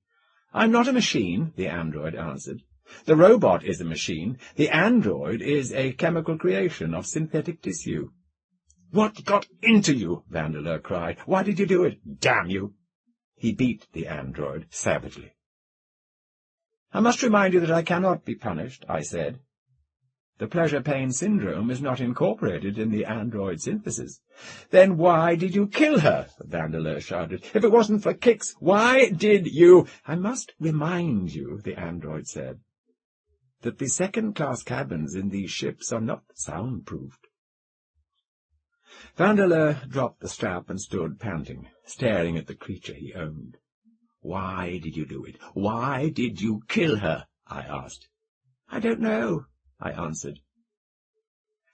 I'm not a machine, the android answered. The robot is a machine. The android is a chemical creation of synthetic tissue. What got into you? Vandeleur cried. Why did you do it? Damn you! He beat the android savagely. I must remind you that I cannot be punished, I said. The pleasure-pain syndrome is not incorporated in the android synthesis. Then why did you kill her? Vandeleur shouted. If it wasn't for kicks, why did you? I must remind you, the android said, that the second-class cabins in these ships are not soundproofed. Vandeleur dropped the strap and stood panting, staring at the creature he owned. Why did you do it? Why did you kill her? I asked. I don't know, I answered.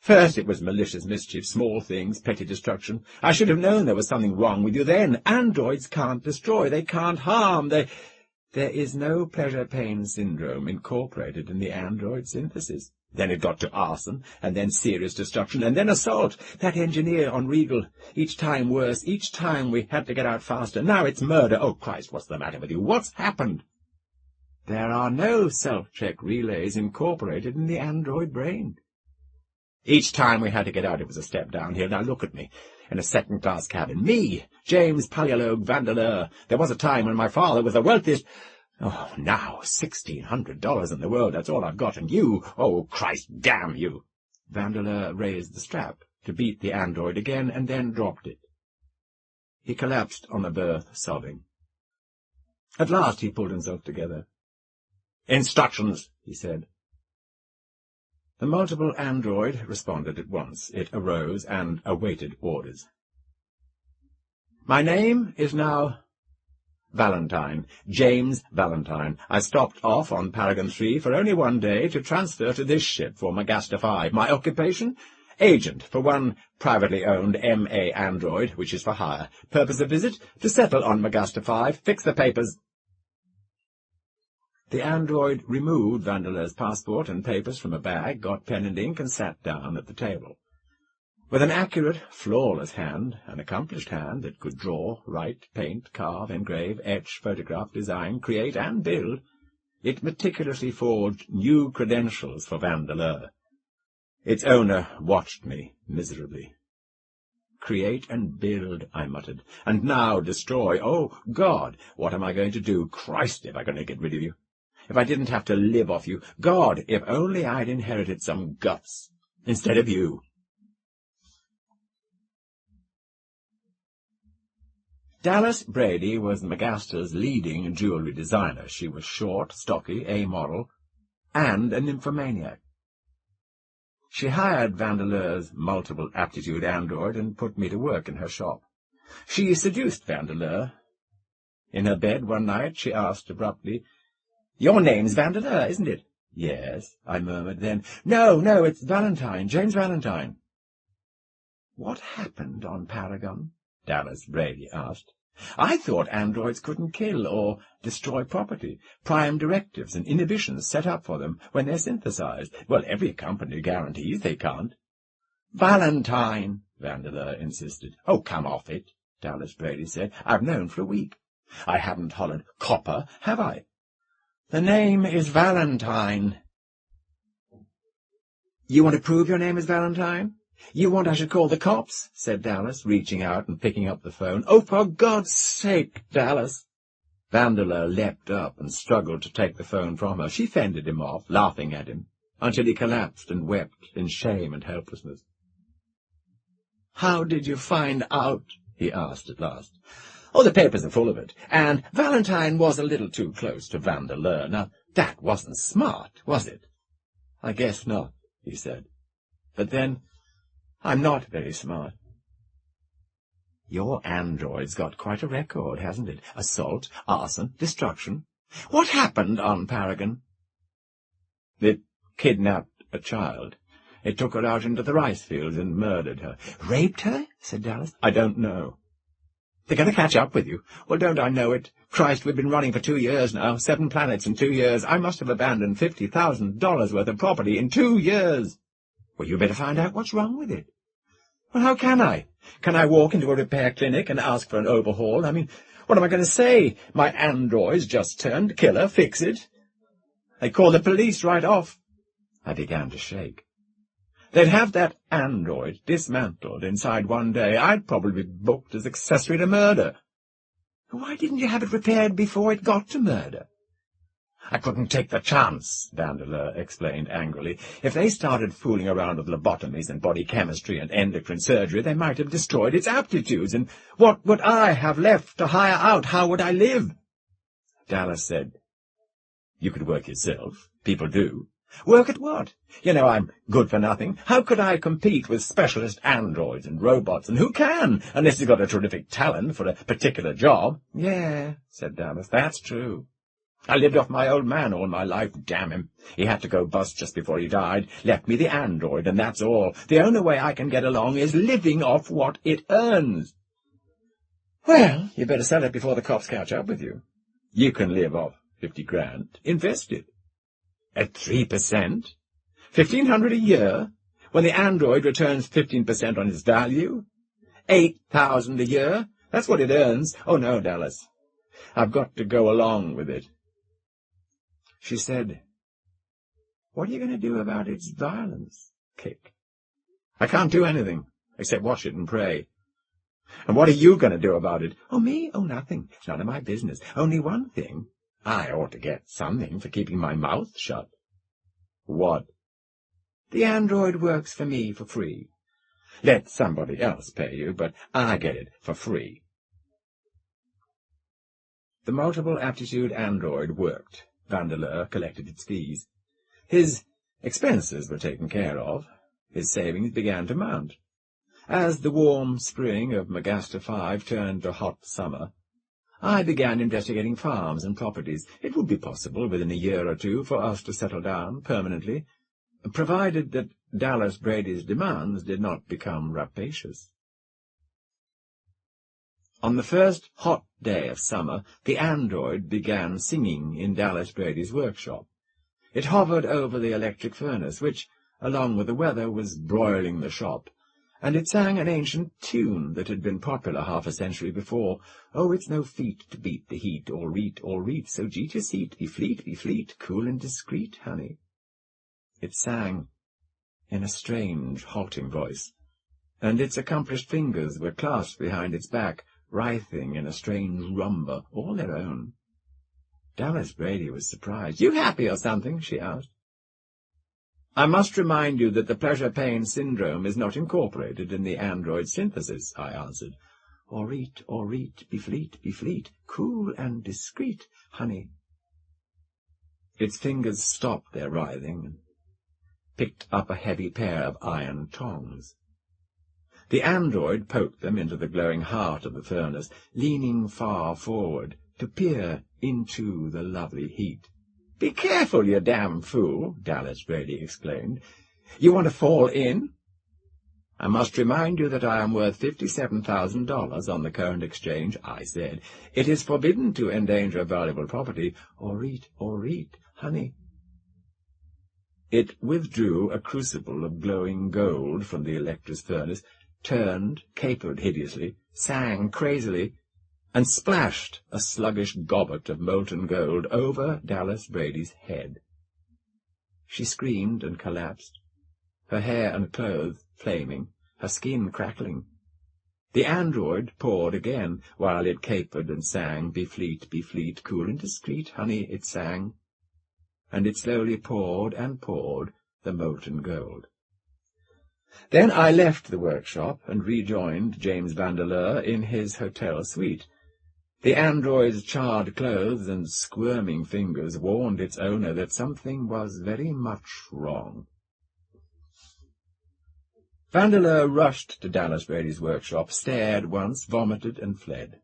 First it was malicious mischief, small things, petty destruction. I should have known there was something wrong with you then. Androids can't destroy, they can't harm, There is no pleasure-pain syndrome incorporated in the android synthesis. Then it got to arson, and then serious destruction, and then assault. That engineer on Regal, each time worse, each time we had to get out faster. Now it's murder. Oh, Christ, what's the matter with you? What's happened? There are no self-check relays incorporated in the android brain. Each time we had to get out, it was a step downhill. Now look at me, in a second-class cabin. Me, James Paleologue Vandeleur. There was a time when my father was the wealthiest... Oh, now, $1,600 in the world, that's all I've got, and you, oh, Christ damn you! Vandeleur raised the strap to beat the android again, and then dropped it. He collapsed on the berth, sobbing. At last he pulled himself together. Instructions, he said. The multiple android responded at once. It arose and awaited orders. My name is now... Valentine, James Valentine. I stopped off on Paragon 3 for only one day to transfer to this ship for Magaster 5. My occupation? Agent for one privately owned M.A. android, which is for hire. Purpose of visit? To settle on Magaster 5, fix the papers. The android removed Vandeleur's passport and papers from a bag, got pen and ink, and sat down at the table. With an accurate, flawless hand, an accomplished hand that could draw, write, paint, carve, engrave, etch, photograph, design, create, and build, it meticulously forged new credentials for Vandeleur. Its owner watched me miserably. Create and build, I muttered, and now destroy. Oh, God, what am I going to do? Christ, if I'm going to get rid of you. If I didn't have to live off you. God, if only I'd inherited some guts, instead of you. Dallas Brady was Magaster's leading jewelry designer. She was short, stocky, amoral, and a nymphomaniac. She hired Vandeleur's multiple aptitude android and put me to work in her shop. She seduced Vandeleur In her bed one night she asked abruptly, "Your name's Vandeleur, isn't it?" "Yes," I murmured then. No, it's Valentine, James Valentine." "What happened on Paragon?" Dallas Brady asked. "I thought androids couldn't kill or destroy property. Prime directives and inhibitions set up for them when they're synthesized. Well, every company guarantees they can't." "Valentine," Vandeleur insisted. "Oh, come off it," Dallas Brady said. "I've known for a week. I haven't hollered copper, have I? The name is Valentine." "You want to prove your name is Valentine? You want I should call the cops?" said Dallas, reaching out and picking up the phone. "Oh, for God's sake, Dallas!" Vandeleur leapt up and struggled to take the phone from her. She fended him off, laughing at him, until he collapsed and wept in shame and helplessness. "How did you find out?" he asked at last. "Oh, the papers are full of it. And Valentine was a little too close to Vandeleur. Now, that wasn't smart, was it?" "I guess not," he said. "But then, I'm not very smart." "Your android's got quite a record, hasn't it? Assault, arson, destruction. What happened on Paragon?" "It kidnapped a child. It took her out into the rice fields and murdered her." "Raped her?" said Dallas. "I don't know." "They're going to catch up with you." "Well, don't I know it? Christ, we've been running for 2 years now. 7 planets in 2 years. I must have abandoned $50,000 worth of property in 2 years. "Well, you better find out what's wrong with it." "Well, how can I? Can I walk into a repair clinic and ask for an overhaul? I mean, what am I going to say? My android's just turned killer, fix it. They call the police right off." I began to shake. "They'd have that android dismantled inside 1 day. I'd probably be booked as accessory to murder." "Why didn't you have it repaired before it got to murder?" "I couldn't take the chance," Vandeleur explained angrily. "If they started fooling around with lobotomies and body chemistry and endocrine surgery, they might have destroyed its aptitudes, and what would I have left to hire out? How would I live?" Dallas said, "You could work yourself. People do." "Work at what? You know I'm good for nothing. How could I compete with specialist androids and robots, and who can, unless you've got a terrific talent for a particular job?" "Yeah," said Dallas, "that's true. I lived off my old man all my life, damn him. He had to go bust just before he died, left me the android, and that's all. The only way I can get along is living off what it earns." "Well, you better sell it before the cops catch up with you. You can live off 50 grand. Invest it. At 3%? 1,500 a year, when the android returns 15% on its value? 8,000 a year? That's what it earns. Oh, no, Dallas. I've got to go along with it." She said, "What are you going to do about its violence, Kick?" "I can't do anything, except watch it and pray." "And what are you going to do about it?" "Oh, me? Oh, nothing. It's none of my business. Only one thing. I ought to get something for keeping my mouth shut." "What?" "The android works for me for free. Let somebody else pay you, but I get it for free." The multiple aptitude android worked. Vandeleur collected its fees. His expenses were taken care of. His savings began to mount. As the warm spring of Magaster 5 turned to hot summer, I began investigating farms and properties. It would be possible within a year or two for us to settle down permanently, provided that Dallas Brady's demands did not become rapacious. On the first hot day of summer, the android began singing in Dallas Brady's workshop. It hovered over the electric furnace, which, along with the weather, was broiling the shop, and it sang an ancient tune that had been popular half a century before. "Oh, it's no feat to beat the heat, all reet, so jeet your seat, be fleet, cool and discreet, honey." It sang in a strange, halting voice, and its accomplished fingers were clasped behind its back, writhing in a strange rumba, all their own. Dallas Brady was surprised. "You happy or something?" she asked. "I must remind you that the pleasure-pain syndrome is not incorporated in the android synthesis," I answered. All reet, be fleet, cool and discreet, honey." Its fingers stopped their writhing and picked up a heavy pair of iron tongs. The android poked them into the glowing heart of the furnace, leaning far forward to peer into the lovely heat. "Be careful, you damn fool," Dallas Brady exclaimed. "You want to fall in?" "I must remind you that I am worth $57,000 on the current exchange," I said. "It is forbidden to endanger valuable property, or eat, honey." It withdrew a crucible of glowing gold from the electrous furnace, turned, capered hideously, sang crazily, and splashed a sluggish gobbet of molten gold over Dallas Brady's head. She screamed and collapsed, her hair and clothes flaming, her skin crackling. The android poured again, while it capered and sang, be fleet, cool and discreet, honey," it sang, and it slowly poured and poured the molten gold. Then I left the workshop and rejoined James Vandeleur in his hotel suite. The android's charred clothes and squirming fingers warned its owner that something was very much wrong. Vandeleur rushed to Dallas Brady's workshop, stared once, vomited, and fled.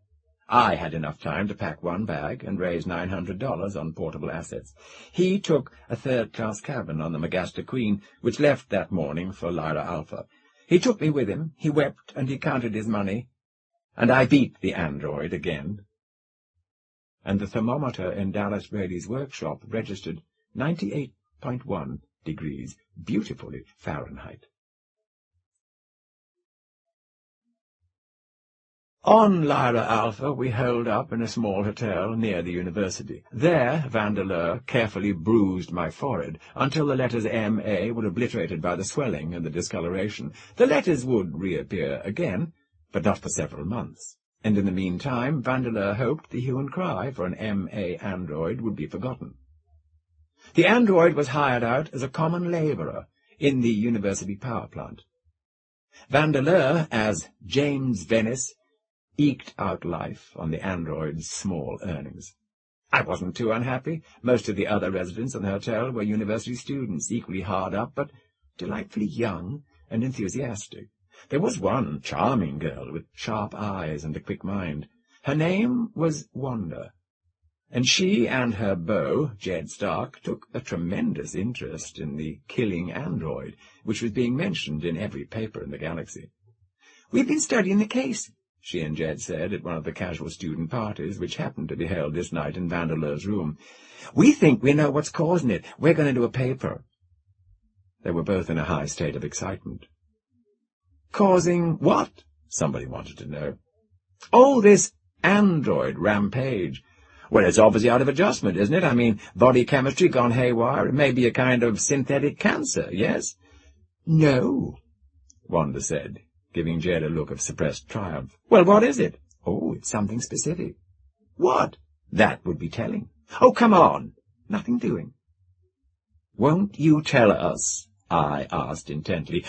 I had enough time to pack one bag and raise $900 on portable assets. He took a third-class cabin on the Magaster Queen, which left that morning for Lyra Alpha. He took me with him, he wept, and he counted his money, and I beat the android again. And the thermometer in Dallas Brady's workshop registered 98.1 degrees, beautifully Fahrenheit. On Lyra Alpha we holed up in a small hotel near the university. There Vandeleur carefully bruised my forehead until the letters M.A. were obliterated by the swelling and the discoloration. The letters would reappear again, but not for several months. And in the meantime Vandeleur hoped the hue and cry for an M.A. android would be forgotten. The android was hired out as a common labourer in the university power plant. Vandeleur, as James Venice, eked out life on the android's small earnings. I wasn't too unhappy. Most of the other residents in the hotel were university students, equally hard up, but delightfully young and enthusiastic. There was one charming girl with sharp eyes and a quick mind. Her name was Wanda, and she and her beau, Jed Stark, took a tremendous interest in the killing android, which was being mentioned in every paper in the galaxy. "We've been studying the case," she and Jed said at one of the casual student parties, which happened to be held this night in Vandeleur's room. "We think we know what's causing it. We're going to do a paper." They were both in a high state of excitement. "Causing what?" somebody wanted to know. "Oh, this android rampage. Well, it's obviously out of adjustment, isn't it? I mean, body chemistry gone haywire. It may be a kind of synthetic cancer, yes?" "No," Wanda said, giving Jed a look of suppressed triumph. "Well, what is it?" "Oh, it's something specific." "What?" "That would be telling." "Oh, come on." "Nothing doing." "Won't you tell us?" I asked intently.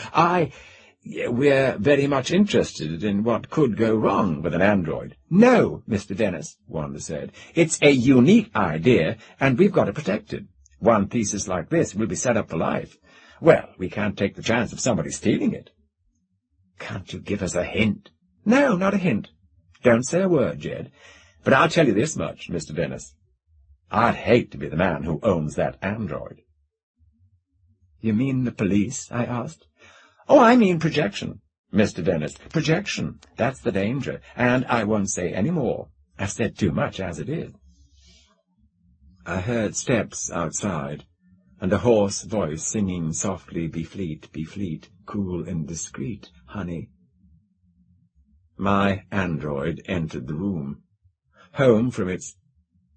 We're very much interested in what could go wrong with an android." "No, Mr. Dennis," Wanda said. "It's a unique idea, and we've got to protect it. One thesis like this will be set up for life. Well, we can't take the chance of somebody stealing it." "Can't you give us a hint?" "No, not a hint. Don't say a word, Jed. But I'll tell you this much, Mr. Dennis. I'd hate to be the man who owns that android." "You mean the police?" I asked. "Oh, I mean projection, Mr. Dennis. Projection. That's the danger. And I won't say any more. I've said too much as it is." I heard steps outside, and a hoarse voice singing softly, be fleet, cool and discreet, honey." My android entered the room. Home from its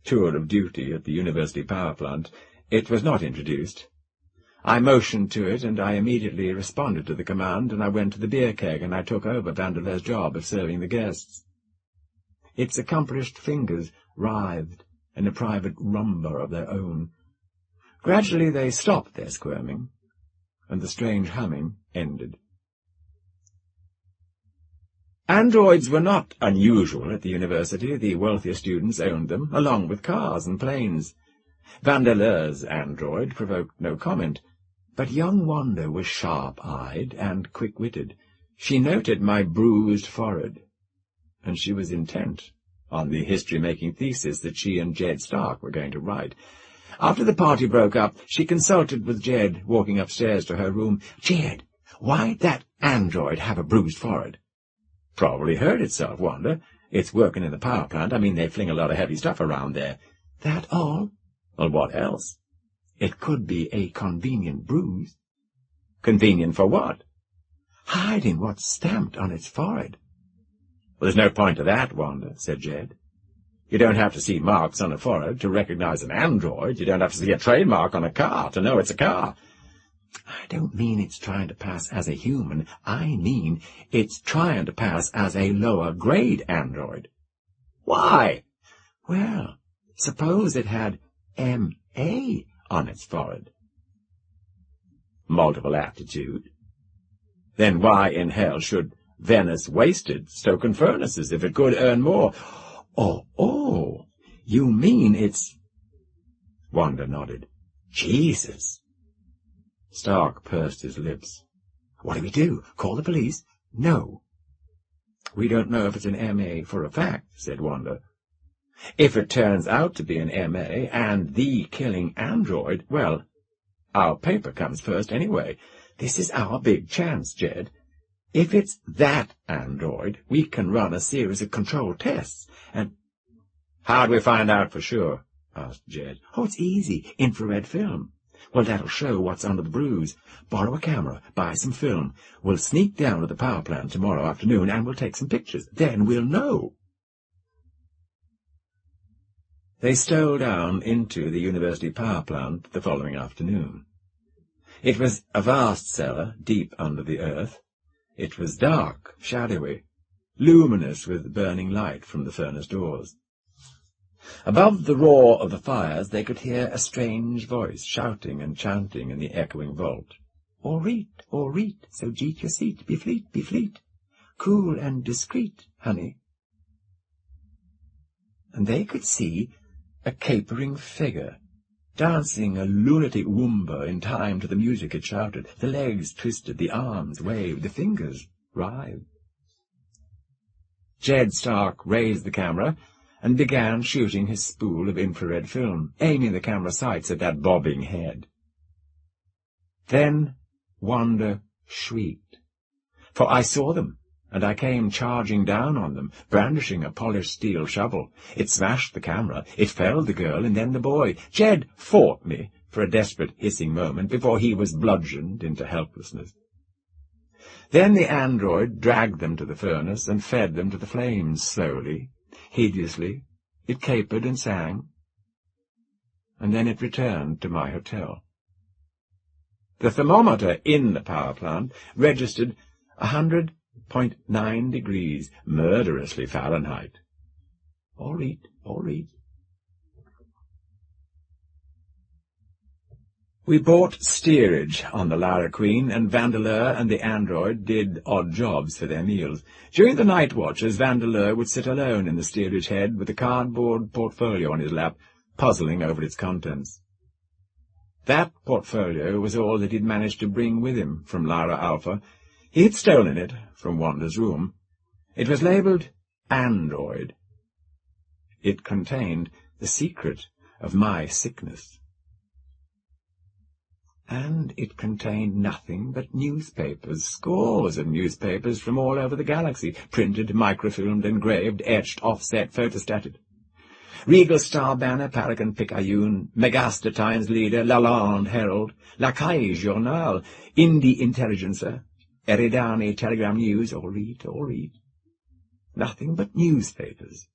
tour of duty at the university power plant, it was not introduced. I motioned to it, and I immediately responded to the command, and I went to the beer keg, and I took over Vandeleur's job of serving the guests. Its accomplished fingers writhed in a private rumba of their own. Gradually they stopped their squirming, and the strange humming ended. Androids were not unusual at the university. The wealthier students owned them, along with cars and planes. Vandeleur's android provoked no comment, but young Wanda was sharp-eyed and quick-witted. She noted my bruised forehead, and she was intent on the history-making thesis that she and Jed Stark were going to write. After the party broke up, she consulted with Jed, walking upstairs to her room. "Jed, why'd that android have a bruised forehead?" "Probably hurt itself, Wanda. It's working in the power plant. I mean, they fling a lot of heavy stuff around there." "That all?" "Well, what else?" "It could be a convenient bruise." "Convenient for what?" "Hiding what's stamped on its forehead." "Well, there's no point to that, Wanda," said Jed. "You don't have to see marks on a forehead to recognize an android. You don't have to see a trademark on a car to know it's a car." "I don't mean it's trying to pass as a human. I mean it's trying to pass as a lower-grade android." "Why?" "Well, suppose it had M.A. on its forehead." "Multiple aptitude." "Then why in hell should Venice wasted stoking furnaces if it could earn more?" Oh, you mean it's—" Wanda nodded. "Jesus." Stark pursed his lips. "What do we do? Call the police?" "No." "We don't know if it's an M.A. for a fact," said Wanda. "If it turns out to be an M.A. and the killing android, well, our paper comes first anyway. This is our big chance, Jed. If it's that android, we can run a series of controlled tests, and—" "How do we find out for sure?" asked Jed. "Oh, it's easy. Infrared film. Well, that'll show what's under the bruise. Borrow a camera, buy some film. We'll sneak down to the power plant tomorrow afternoon, and we'll take some pictures. Then we'll know." They stole down into the university power plant the following afternoon. It was a vast cellar, deep under the earth. It was dark, shadowy, luminous with burning light from the furnace doors. Above the roar of the fires they could hear a strange voice shouting and chanting in the echoing vault. All reet, so jeet your seat, be fleet, cool and discreet, honey." And they could see a capering figure, dancing a lunatic Woomba in time to the music it shouted. The legs twisted, the arms waved, the fingers writhed. Jed Stark raised the camera and began shooting his spool of infrared film, aiming the camera sights at that bobbing head. Then Wanda shrieked, for I saw them, and I came charging down on them, brandishing a polished steel shovel. It smashed the camera, it felled the girl, and then the boy. Jed fought me for a desperate hissing moment before he was bludgeoned into helplessness. Then the android dragged them to the furnace and fed them to the flames slowly, hideously. It capered and sang, and then it returned to my hotel. The thermometer in the power plant registered 100.9 degrees, murderously Fahrenheit. All right. We bought steerage on the Lara Queen, and Vandeleur and the android did odd jobs for their meals. During the night watches, Vandeleur would sit alone in the steerage head with a cardboard portfolio on his lap, puzzling over its contents. That portfolio was all that he'd managed to bring with him from Lara Alpha. He had stolen it from Wanda's room. It was labelled Android. It contained the secret of my sickness. And it contained nothing but newspapers, scores of newspapers from all over the galaxy, printed, microfilmed, engraved, etched, offset, photostated. Regal Star Banner, Paragon Picayune, Megaster Times Leader, Lalande Herald, Lacaille Journal, Indie Intelligencer, Eridani Telegram News, all read. Nothing but newspapers.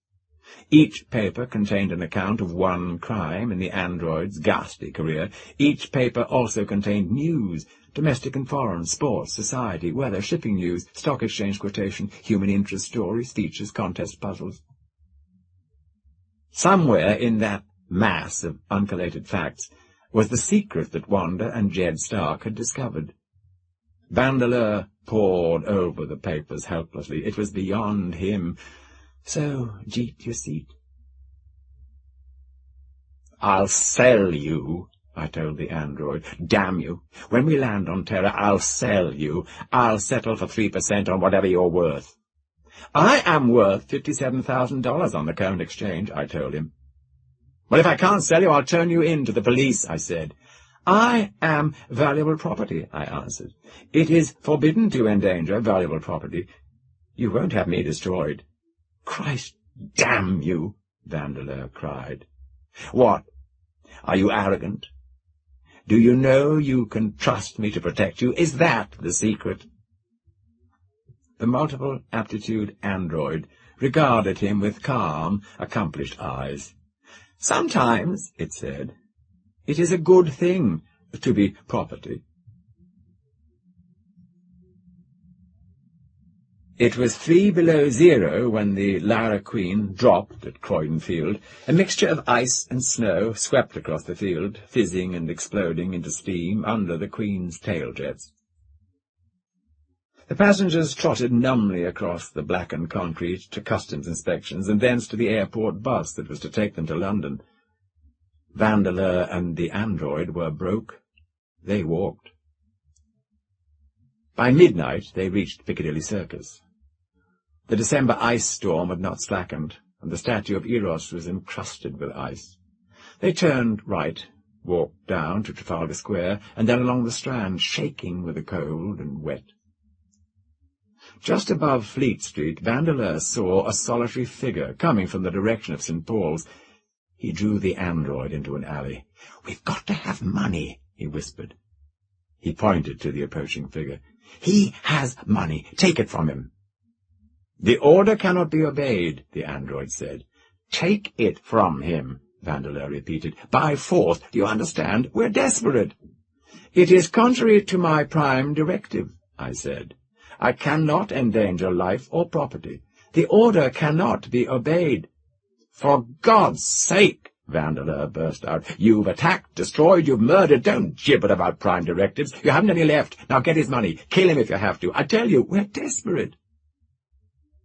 Each paper contained an account of one crime in the android's ghastly career. Each paper also contained news, domestic and foreign, sports, society, weather, shipping news, stock exchange quotation, human interest stories, features, contest puzzles. Somewhere in that mass of uncollated facts was the secret that Wanda and Jed Stark had discovered. Vandeleur pored over the papers helplessly. It was beyond him. So, jeet your seat. I'll sell you, I told the android. Damn you. When we land on Terra, I'll sell you. I'll settle for 3% on whatever you're worth. I am worth $57,000 on the current exchange, I told him. Well, if I can't sell you, I'll turn you in to the police, I said. I am valuable property, I answered. It is forbidden to endanger valuable property. You won't have me destroyed. Christ damn you, Vandeleur cried. What? Are you arrogant? Do you know you can trust me to protect you? Is that the secret? The multiple aptitude android regarded him with calm, accomplished eyes. Sometimes, it said, it is a good thing to be property. It was 3 below zero when the Lyra Queen dropped at Croydon Field. A mixture of ice and snow swept across the field, fizzing and exploding into steam under the Queen's tail jets. The passengers trotted numbly across the blackened concrete to customs inspections and thence to the airport bus that was to take them to London. Vandeleur and the android were broke. They walked. By midnight they reached Piccadilly Circus. The December ice storm had not slackened, and the statue of Eros was encrusted with ice. They turned right, walked down to Trafalgar Square, and then along the Strand, shaking with the cold and wet. Just above Fleet Street, Vandeleur saw a solitary figure coming from the direction of St. Paul's. He drew the android into an alley. "We've got to have money," he whispered. He pointed to the approaching figure. "He has money. Take it from him." "The order cannot be obeyed," the android said. "Take it from him," Vandeleur repeated. "By force. Do you understand? We're desperate." "It is contrary to my prime directive," I said. "I cannot endanger life or property. The order cannot be obeyed." "For God's sake," Vandeleur burst out. "You've attacked, destroyed, you've murdered. Don't gibber about prime directives. You haven't any left. Now get his money. Kill him if you have to. I tell you, we're desperate."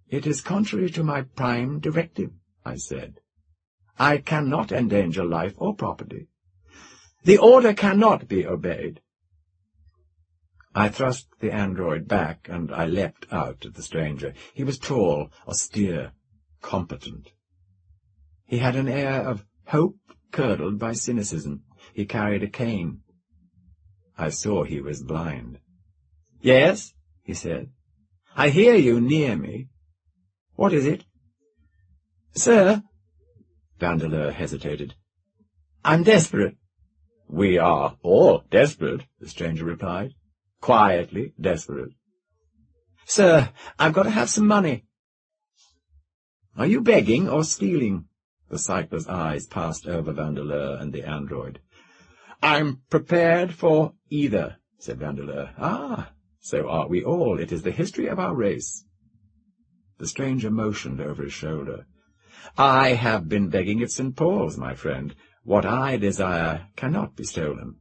"It is contrary to my prime directive," I said. "I cannot endanger life or property. The order cannot be obeyed." I thrust the android back, and I leapt out at the stranger. He was tall, austere, competent. He had an air of hope curdled by cynicism. He carried a cane. I saw he was blind. "Yes," he said. "I hear you near me. What is it?" "Sir," Vandeleur hesitated, "I'm desperate." "We are all desperate," the stranger replied. "Quietly desperate." "Sir, I've got to have some money." "Are you begging or stealing?" The cycler's eyes passed over Vandeleur and the android. "I'm prepared for either," said Vandeleur. "Ah, so are we all. It is the history of our race." The stranger motioned over his shoulder. "I have been begging at St. Paul's, my friend. What I desire cannot be stolen."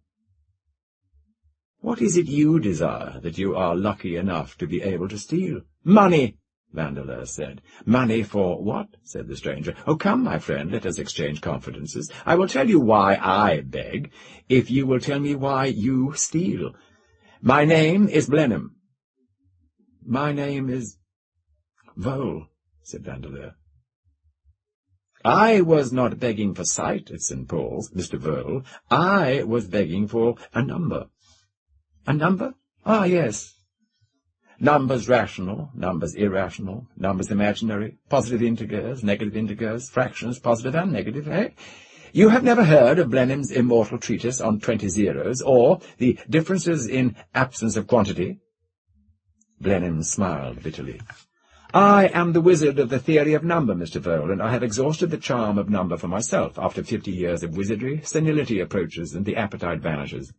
"What is it you desire that you are lucky enough to be able to steal?" "Money," Vandeleur said. "Money for what?" said the stranger. "Oh, come, my friend, let us exchange confidences. I will tell you why I beg, if you will tell me why you steal. My name is Blenheim." "My name is Vole," said Vandeleur. "I was not begging for sight at St. Paul's, Mr. Vole. I was begging for a number." "A number? Ah, yes. Numbers rational, numbers irrational, numbers imaginary, positive integers, negative integers, fractions, positive and negative, eh? You have never heard of Blenheim's immortal treatise on 20 zeros, or the differences in absence of quantity?" Blenheim smiled bitterly. "I am the wizard of the theory of number, Mr. Vole, and I have exhausted the charm of number for myself. After 50 years of wizardry, senility approaches and the appetite vanishes.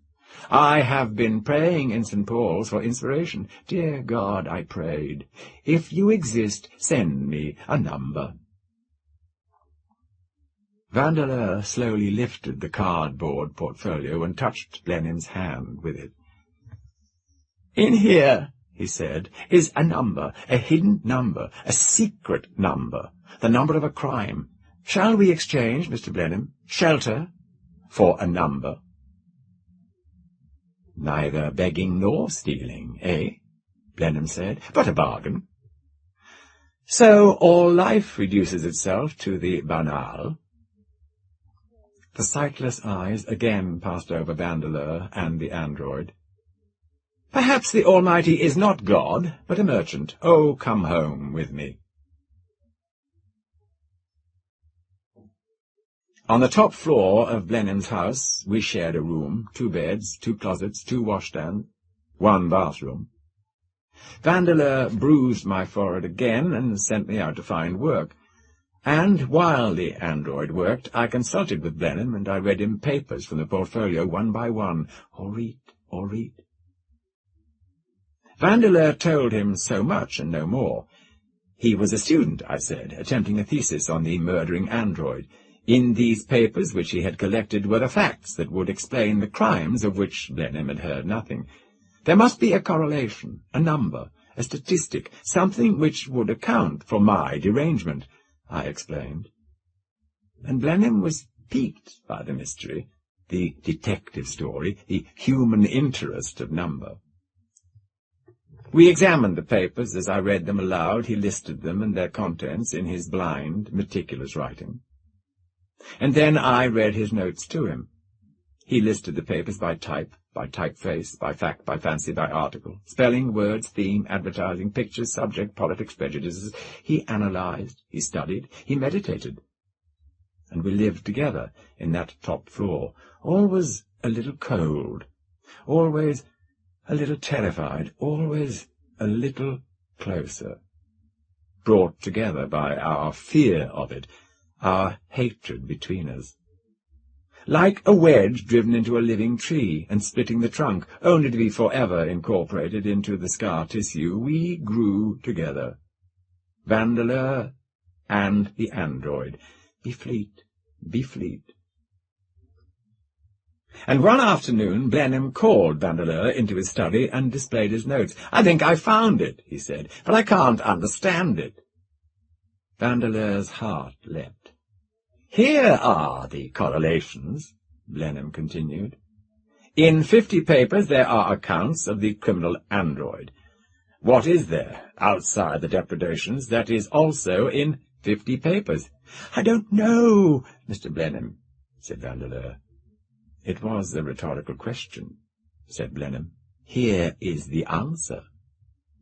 I have been praying in St. Paul's for inspiration. Dear God, I prayed, if you exist, send me a number." Vandeleur slowly lifted the cardboard portfolio and touched Blenheim's hand with it. "In here," he said, "is a number, a hidden number, a secret number, the number of a crime. Shall we exchange, Mr. Blenheim, shelter for a number?" "Neither begging nor stealing, eh?" Blenheim said, "but a bargain." So all life reduces itself to the banal. The sightless eyes again passed over Vandeleur and the android. Perhaps the Almighty is not God, but a merchant. Oh, come home with me. On the top floor of Blenheim's house, we shared a room, 2 beds, 2 closets, 2 washstands, 1 bathroom. Vandeleur bruised my forehead again and sent me out to find work. And while the android worked, I consulted with Blenheim, and I read him papers from the portfolio one by one. Or read. Vandeleur told him so much and no more. He was a student, I said, attempting a thesis on the murdering android. In these papers which he had collected were the facts that would explain the crimes of which Blenheim had heard nothing. There must be a correlation, a number, a statistic, something which would account for my derangement, I explained. And Blenheim was piqued by the mystery, the detective story, the human interest of number. We examined the papers. As I read them aloud, he listed them and their contents in his blind, meticulous writing. And then I read his notes to him. He listed the papers by type, by typeface, by fact, by fancy, by article, spelling, words, theme, advertising, pictures, subject, politics, prejudices. He analyzed, he studied, he meditated. And we lived together in that top floor, always a little cold, always a little terrified, always a little closer, brought together by our fear of it, our hatred between us. Like a wedge driven into a living tree and splitting the trunk, only to be forever incorporated into the scar tissue, we grew together. Vandeleur and the android. Be fleet, be fleet. And one afternoon Blenheim called Vandeleur into his study and displayed his notes. "I think I found it," he said, "but I can't understand it." Vandeleur's heart leapt. "Here are the correlations," Blenheim continued. "In 50 papers there are accounts of the criminal android. What is there, outside the depredations, that is also in 50 papers?" "I don't know, Mr. Blenheim," said Vandeleur. "It was a rhetorical question," said Blenheim. "Here is the answer.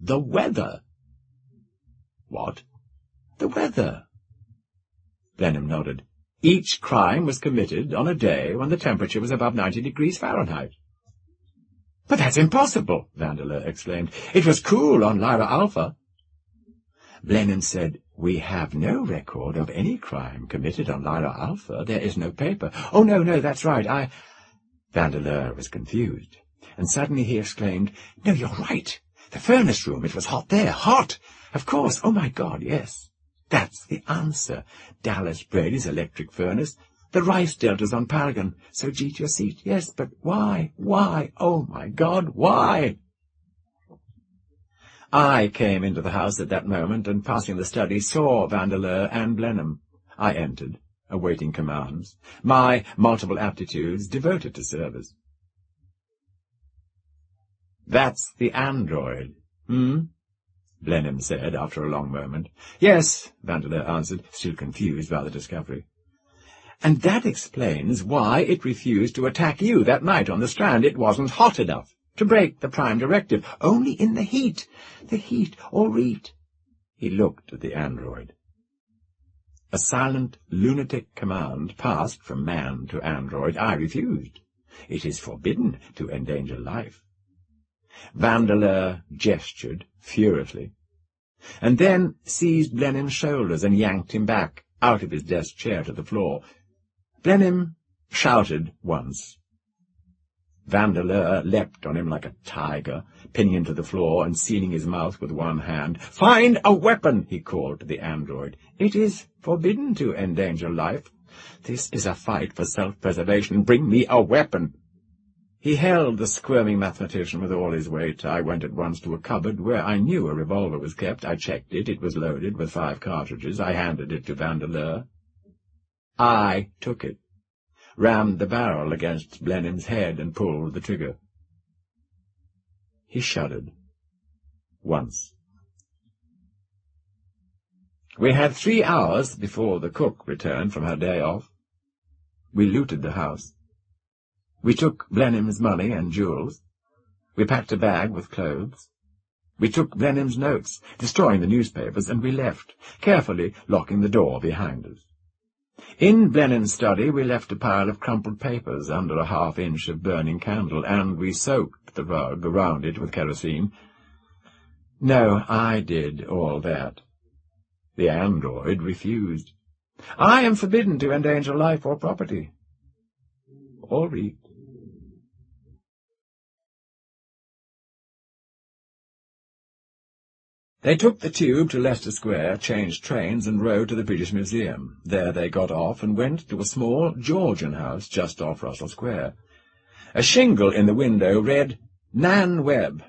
The weather." "What?" "The weather." Blenheim nodded. "Each crime was committed on a day when the temperature was above 90 degrees Fahrenheit. "But that's impossible," Vandeleur exclaimed. "It was cool on Lyra Alpha." Blenheim said, "We have no record of any crime committed on Lyra Alpha. There is no paper." "Oh, no, that's right. Vandeleur was confused, and suddenly he exclaimed, "No, you're right. The furnace room, it was hot there. Hot! Of course. Oh, my God, yes. That's the answer. Dallas Brady's electric furnace. The rice deltas on Paragon. So G to your seat. Yes, but why? Why? Oh, my God, why?" I came into the house at that moment, and passing the study, saw Vandeleur and Blenheim. I entered, awaiting commands, my multiple aptitudes devoted to service. "That's the android, Blenheim said after a long moment. "Yes," Vandeleur answered, still confused by the discovery. "And that explains why it refused to attack you that night on the Strand. It wasn't hot enough to break the prime directive. Only in the heat. The heat, or reet." He looked at the android. A silent, lunatic command passed from man to android. I refused. It is forbidden to endanger life. Vandeleur gestured furiously, and then seized Blenheim's shoulders and yanked him back, out of his desk chair to the floor. Blenheim shouted once. Vandeleur leapt on him like a tiger, pinning him to the floor and sealing his mouth with one hand. "Find a weapon," he called to the android. "It is forbidden to endanger life. This is a fight for self-preservation. Bring me a weapon." He held the squirming mathematician with all his weight. I went at once to a cupboard where I knew a revolver was kept. I checked it. It was loaded with 5 cartridges. I handed it to Vandeleur. I took it, rammed the barrel against Blenheim's head, and pulled the trigger. He shuddered. Once. We had 3 hours before the cook returned from her day off. We looted the house. We took Blenheim's money and jewels. We packed a bag with clothes. We took Blenheim's notes, destroying the newspapers, and we left, carefully locking the door behind us. In Blenheim's study we left a pile of crumpled papers under a half-inch of burning candle, and we soaked the rug around it with kerosene. No, I did all that. The android refused. I am forbidden to endanger life or property. All read. They took the tube to Leicester Square, changed trains, and rode to the British Museum. There they got off and went to a small Georgian house just off Russell Square. A shingle in the window read, Nan Webb,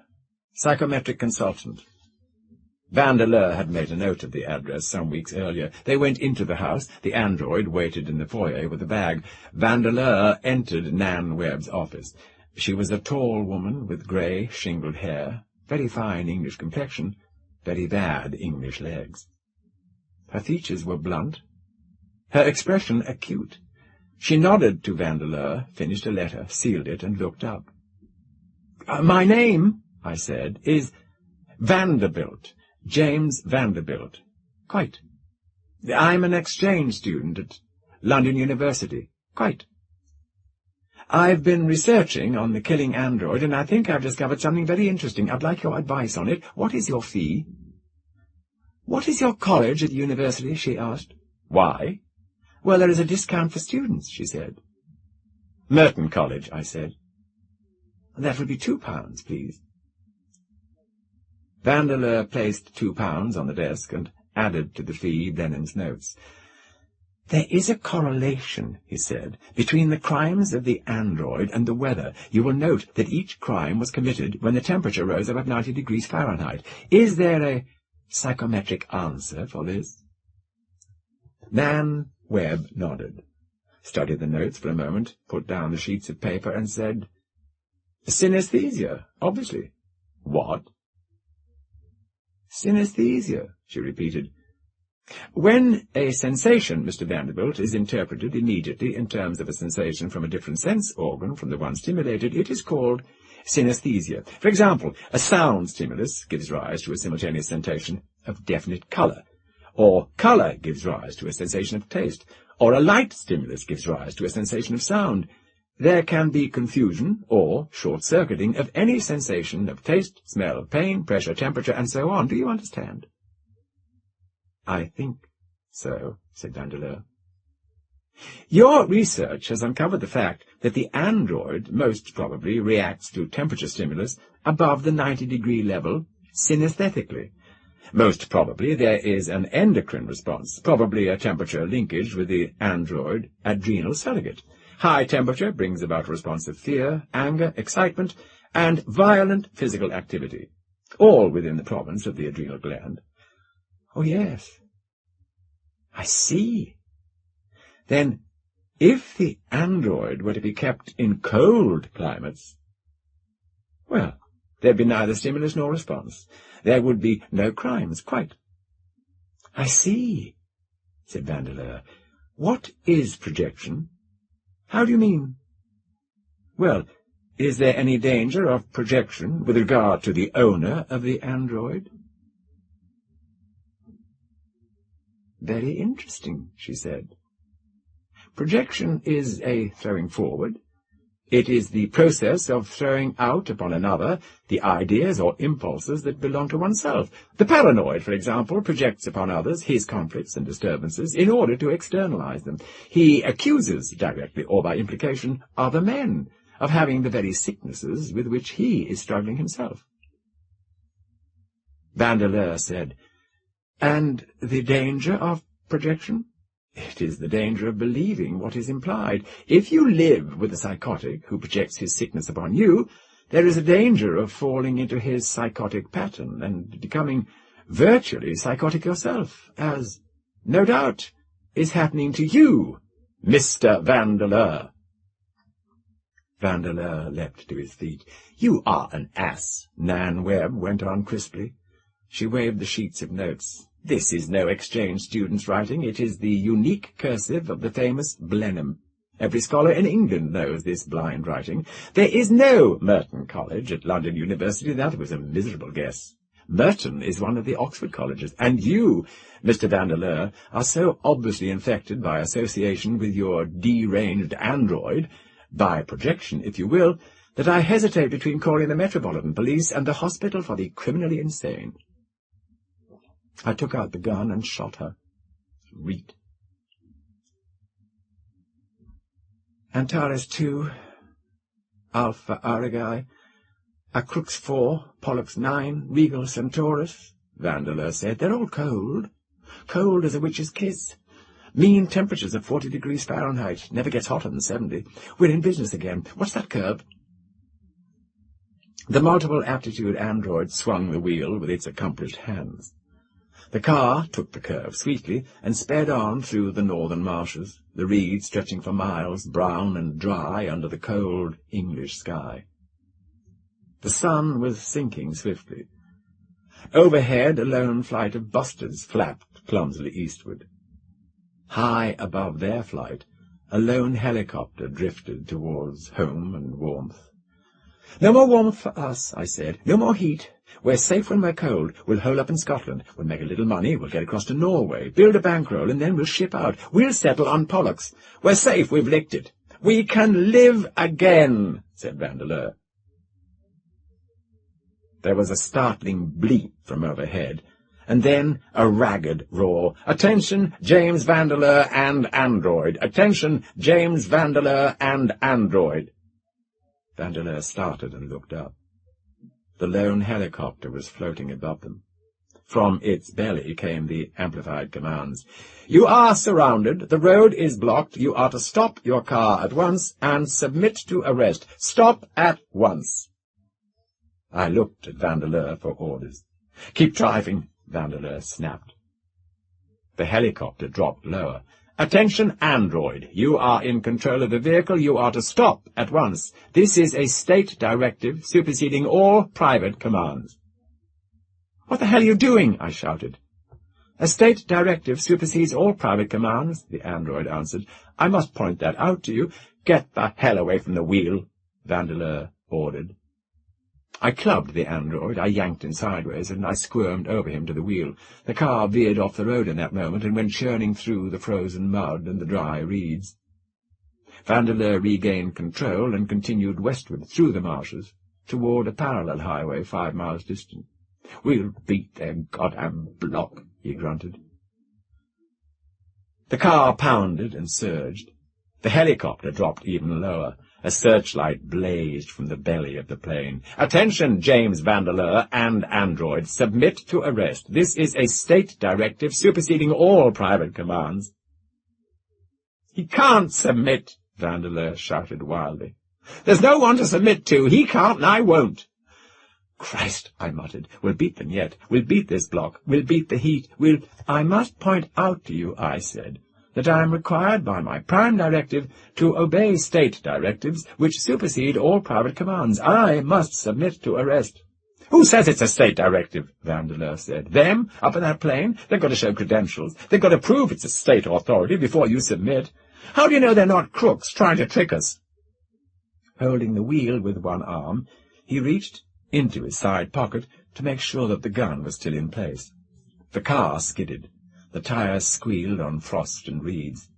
psychometric consultant. Vandeleur had made a note of the address some weeks earlier. They went into the house. The android waited in the foyer with a bag. Vandeleur entered Nan Webb's office. She was a tall woman with grey, shingled hair, very fine English complexion, very bad English legs. Her features were blunt, her expression acute. She nodded to Vandeleur, finished a letter, sealed it, and looked up. My name, I said, is Vanderbilt, James Vanderbilt. Quite. I'm an exchange student at London University. Quite. I've been researching on the killing android, and I think I've discovered something very interesting. I'd like your advice on it. What is your fee? What is your college at the university? She asked. Why? Well, there is a discount for students, she said. Merton College, I said. That would be £2, please. Vandeleur placed £2 on the desk and added to the fee Blenheim's notes. There is a correlation, he said, between the crimes of the android and the weather. You will note that each crime was committed when the temperature rose above 90 degrees Fahrenheit. Is there a psychometric answer for this? Nan Webb nodded, studied the notes for a moment, put down the sheets of paper, and said, Synesthesia, obviously. What? Synesthesia, she repeated. When a sensation, Mr. Vanderbilt, is interpreted immediately in terms of a sensation from a different sense organ from the one stimulated, it is called synesthesia. For example, a sound stimulus gives rise to a simultaneous sensation of definite colour, or colour gives rise to a sensation of taste, or a light stimulus gives rise to a sensation of sound. There can be confusion or short-circuiting of any sensation of taste, smell, pain, pressure, temperature, and so on. Do you understand? I think so, said Vandeleur. Your research has uncovered the fact that the android most probably reacts to temperature stimulus above the 90-degree level synesthetically. Most probably there is an endocrine response, probably a temperature linkage with the android adrenal surrogate. High temperature brings about a response of fear, anger, excitement, and violent physical activity, all within the province of the adrenal gland. Oh, yes. I see. Then, if the android were to be kept in cold climates, well, there'd be neither stimulus nor response. There would be no crimes, quite. I see, said Vandeleur. What is projection? How do you mean? Well, is there any danger of projection with regard to the owner of the android? Very interesting, she said. Projection is a throwing forward. It is the process of throwing out upon another the ideas or impulses that belong to oneself. The paranoid, for example, projects upon others his conflicts and disturbances in order to externalize them. He accuses, directly or by implication, other men of having the very sicknesses with which he is struggling himself. Vandeleur said, And the danger of projection? It is the danger of believing what is implied. If you live with a psychotic who projects his sickness upon you, there is a danger of falling into his psychotic pattern and becoming virtually psychotic yourself, as, no doubt, is happening to you, Mr. Vandeleur. Vandeleur leapt to his feet. You are an ass, Nan Webb went on crisply. She waved the sheets of notes. This is no exchange student's writing. It is the unique cursive of the famous Blenheim. Every scholar in England knows this blind writing. There is no Merton College at London University. That was a miserable guess. Merton is one of the Oxford colleges, and you, Mr. Vandeleur, are so obviously infected by association with your deranged android, by projection, if you will, that I hesitate between calling the Metropolitan Police and the Hospital for the Criminally Insane. I took out the gun and shot her. Reet. Antares 2, Alpha Aurigae, Acrux 4, Pollux 9, Regal Centaurus, Vandeleur said. They're all cold. Cold as a witch's kiss. Mean temperatures of 40 degrees Fahrenheit. Never gets hotter than 70. We're in business again. What's that curve? The multiple aptitude android swung the wheel with its accomplished hands. The car took the curve sweetly and sped on through the northern marshes, the reeds stretching for miles, brown and dry under the cold English sky. The sun was sinking swiftly. Overhead, a lone flight of bustards flapped clumsily eastward. High above their flight, a lone helicopter drifted towards home and warmth. "No more warmth for us," I said. "No more heat. We're safe when we're cold. We'll hole up in Scotland. We'll make a little money. We'll get across to Norway, build a bankroll, and then we'll ship out. We'll settle on Pollux. We're safe. We've licked it. We can live again," said Vandeleur. There was a startling bleat from overhead, and then a ragged roar. "Attention, James Vandeleur and android! Attention, James Vandeleur and android!" Vandeleur started and looked up. The lone helicopter was floating above them. From its belly came the amplified commands. "You are surrounded. The road is blocked. You are to stop your car at once and submit to arrest. Stop at once." I looked at Vandeleur for orders. "Keep driving," Vandeleur snapped. The helicopter dropped lower. "Attention, android. You are in control of the vehicle. You are to stop at once. This is a state directive superseding all private commands." "What the hell are you doing?" I shouted. "A state directive supersedes all private commands," the android answered. "I must point that out to you." "Get the hell away from the wheel," Vandeleur ordered. I clubbed the android, I yanked him sideways, and I squirmed over him to the wheel. The car veered off the road in that moment and went churning through the frozen mud and the dry reeds. Vandeleur regained control and continued westward through the marshes, toward a parallel highway 5 miles distant. "We'll beat their goddamn block," he grunted. The car pounded and surged. The helicopter dropped even lower. A searchlight blazed from the belly of the plane. "Attention, James Vandeleur and android. Submit to arrest. This is a state directive superseding all private commands." "He can't submit," Vandeleur shouted wildly. "There's no one to submit to. He can't and I won't." "Christ," I muttered. "We'll beat them yet. We'll beat this block. We'll beat the heat. I must point out to you," I said, "that I am required by my prime directive to obey state directives which supersede all private commands. I must submit to arrest." "Who says it's a state directive?" Vandeleur said. "Them, up in that plane. They've got to show credentials. They've got to prove it's a state authority before you submit. How do you know they're not crooks trying to trick us?" Holding the wheel with one arm, he reached into his side pocket to make sure that the gun was still in place. The car skidded. The tires squealed on frost and reeds.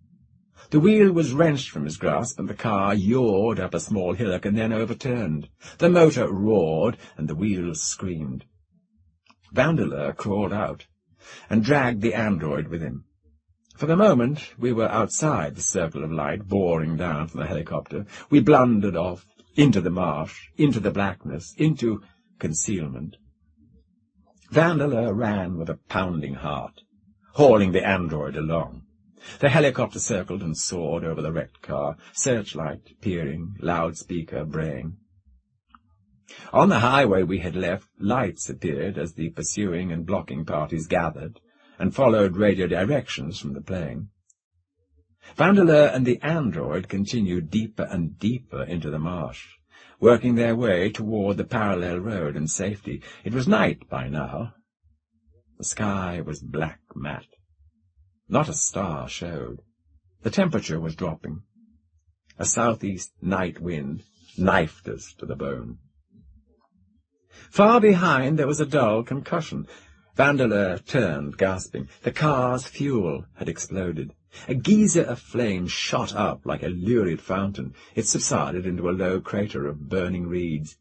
The wheel was wrenched from his grasp, and the car yawed up a small hillock and then overturned. The motor roared, and the wheels screamed. Vandeleur crawled out, and dragged the android with him. For the moment, we were outside the circle of light, boring down from the helicopter. We blundered off, into the marsh, into the blackness, into concealment. Vandeleur ran with a pounding heart, hauling the android along. The helicopter circled and soared over the wrecked car, searchlight peering, loudspeaker braying. On the highway we had left, lights appeared as the pursuing and blocking parties gathered and followed radio directions from the plane. Vandeleur and the android continued deeper and deeper into the marsh, working their way toward the parallel road and safety. It was night by now. The sky was black matte. Not a star showed. The temperature was dropping. A southeast night wind knifed us to the bone. Far behind there was a dull concussion. Vandeleur turned, gasping. The car's fuel had exploded. A geyser of flame shot up like a lurid fountain. It subsided into a low crater of burning reeds.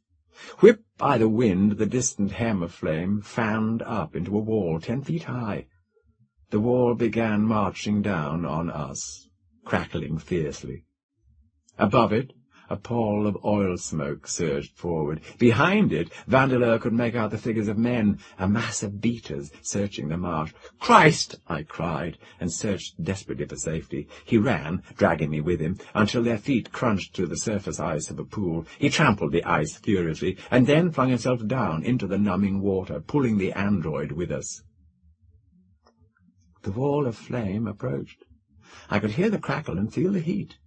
Whipped by the wind, the distant hem of flame fanned up into a wall 10 feet high. The wall began marching down on us, crackling fiercely. Above it, a pall of oil smoke surged forward. Behind it, Vandeleur could make out the figures of men, a mass of beaters searching the marsh. "Christ!" I cried, and searched desperately for safety. He ran, dragging me with him, until their feet crunched to the surface ice of a pool. He trampled the ice furiously, and then flung himself down into the numbing water, pulling the android with us. The wall of flame approached. I could hear the crackle and feel the heat.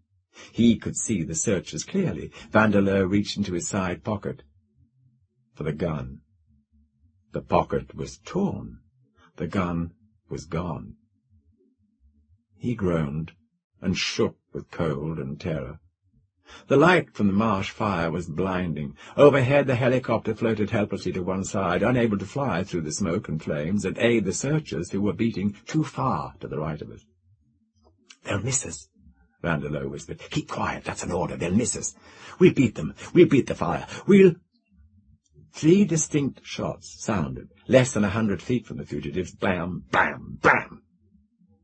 He could see the searchers clearly. Vandeleur reached into his side pocket for the gun. The pocket was torn. The gun was gone. He groaned and shook with cold and terror. The light from the marsh fire was blinding. Overhead the helicopter floated helplessly to one side, unable to fly through the smoke and flames and aid the searchers who were beating too far to the right of us. "They'll miss us," Vandeleur whispered. "Keep quiet, that's an order. They'll miss us. We'll beat them. We'll beat the fire. We'll—" 3 distinct shots sounded, less than 100 feet from the fugitives. Blam, blam, blam.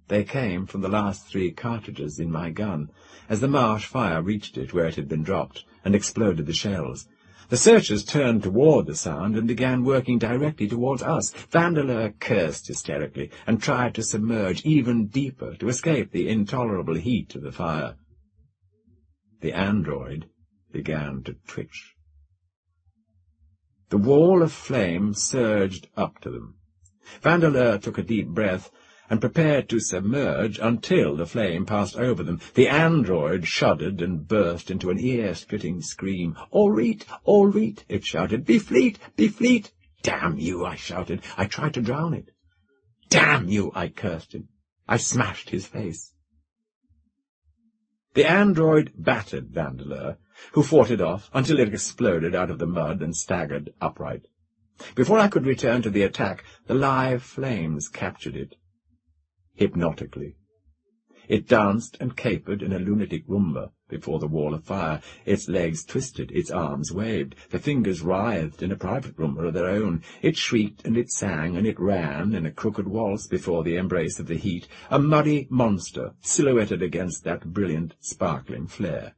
They came from the last 3 cartridges in my gun, as the marsh fire reached it where it had been dropped, and exploded the shells. The searchers turned toward the sound and began working directly towards us. Vandeleur cursed hysterically and tried to submerge even deeper to escape the intolerable heat of the fire. The android began to twitch. The wall of flame surged up to them. Vandeleur took a deep breath and prepared to submerge until the flame passed over them. The android shuddered and burst into an ear-splitting scream. "All right," it shouted. "Be fleet, be fleet!" "Damn you," I shouted. I tried to drown it. "Damn you," I cursed him. I smashed his face. The android battered Vandeleur, who fought it off until it exploded out of the mud and staggered upright. Before I could return to the attack, the live flames captured it. Hypnotically. It danced and capered in a lunatic rumba before the wall of fire. Its legs twisted, its arms waved, the fingers writhed in a private rumba of their own. It shrieked and it sang and it ran in a crooked waltz before the embrace of the heat, a muddy monster silhouetted against that brilliant, sparkling flare.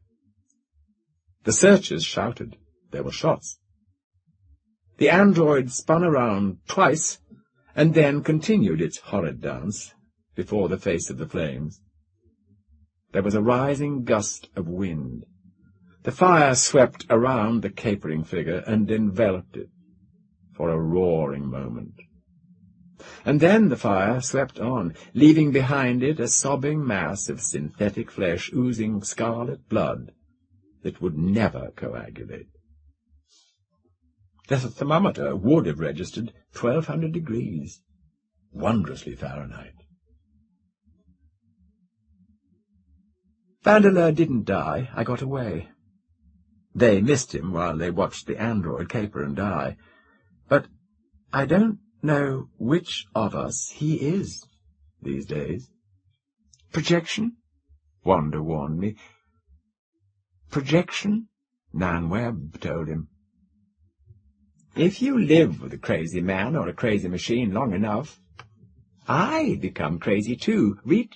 The searchers shouted. There were shots. The android spun around twice and then continued its horrid dance before the face of the flames. There was a rising gust of wind. The fire swept around the capering figure and enveloped it for a roaring moment. And then the fire swept on, leaving behind it a sobbing mass of synthetic flesh oozing scarlet blood that would never coagulate. The thermometer would have registered 1200 degrees, wondrously Fahrenheit. Vandeleur didn't die. I got away. They missed him while they watched the android caper and die. But I don't know which of us he is these days. Projection? Wanda warned me. Projection? Nan Webb told him. If you live with a crazy man or a crazy machine long enough, I become crazy too. Read.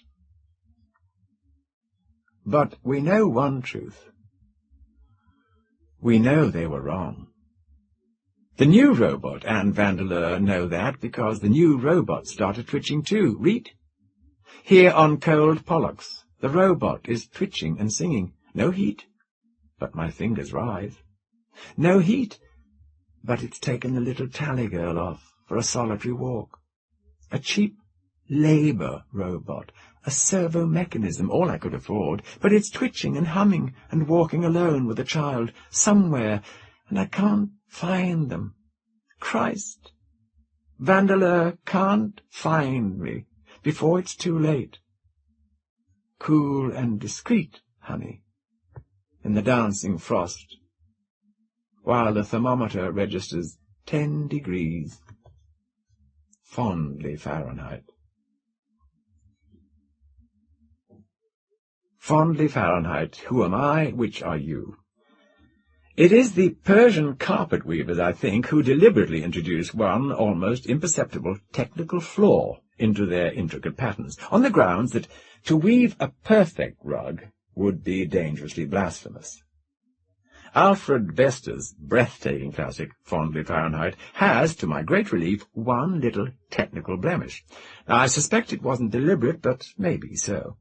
But we know one truth. We know they were wrong. The new robot and Vandeleur know that because the new robot started twitching too. Read. Here on cold Pollux, the robot is twitching and singing. No heat, but my fingers writhe. No heat, but it's taken the little tally girl off for a solitary walk. A cheap labour robot, a servo mechanism, all I could afford, but it's twitching and humming and walking alone with a child somewhere, and I can't find them. Christ! Vandeleur can't find me before it's too late. Cool and discreet, honey, in the dancing frost, while the thermometer registers 10 degrees. Fondly Fahrenheit. Fondly Fahrenheit, who am I, which are you? It is the Persian carpet weavers, I think, who deliberately introduce one almost imperceptible technical flaw into their intricate patterns, on the grounds that to weave a perfect rug would be dangerously blasphemous. Alfred Bester's breathtaking classic, Fondly Fahrenheit, has, to my great relief, one little technical blemish. Now, I suspect it wasn't deliberate, but maybe so.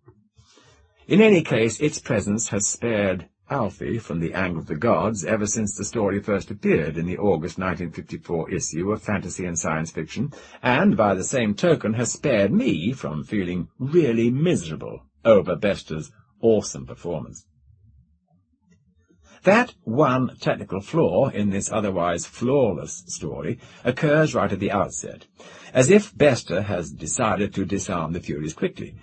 In any case, its presence has spared Alfie from the anger of the gods ever since the story first appeared in the August 1954 issue of Fantasy and Science Fiction, and, by the same token, has spared me from feeling really miserable over Bester's awesome performance. That one technical flaw in this otherwise flawless story occurs right at the outset, as if Bester has decided to disarm the Furies quickly.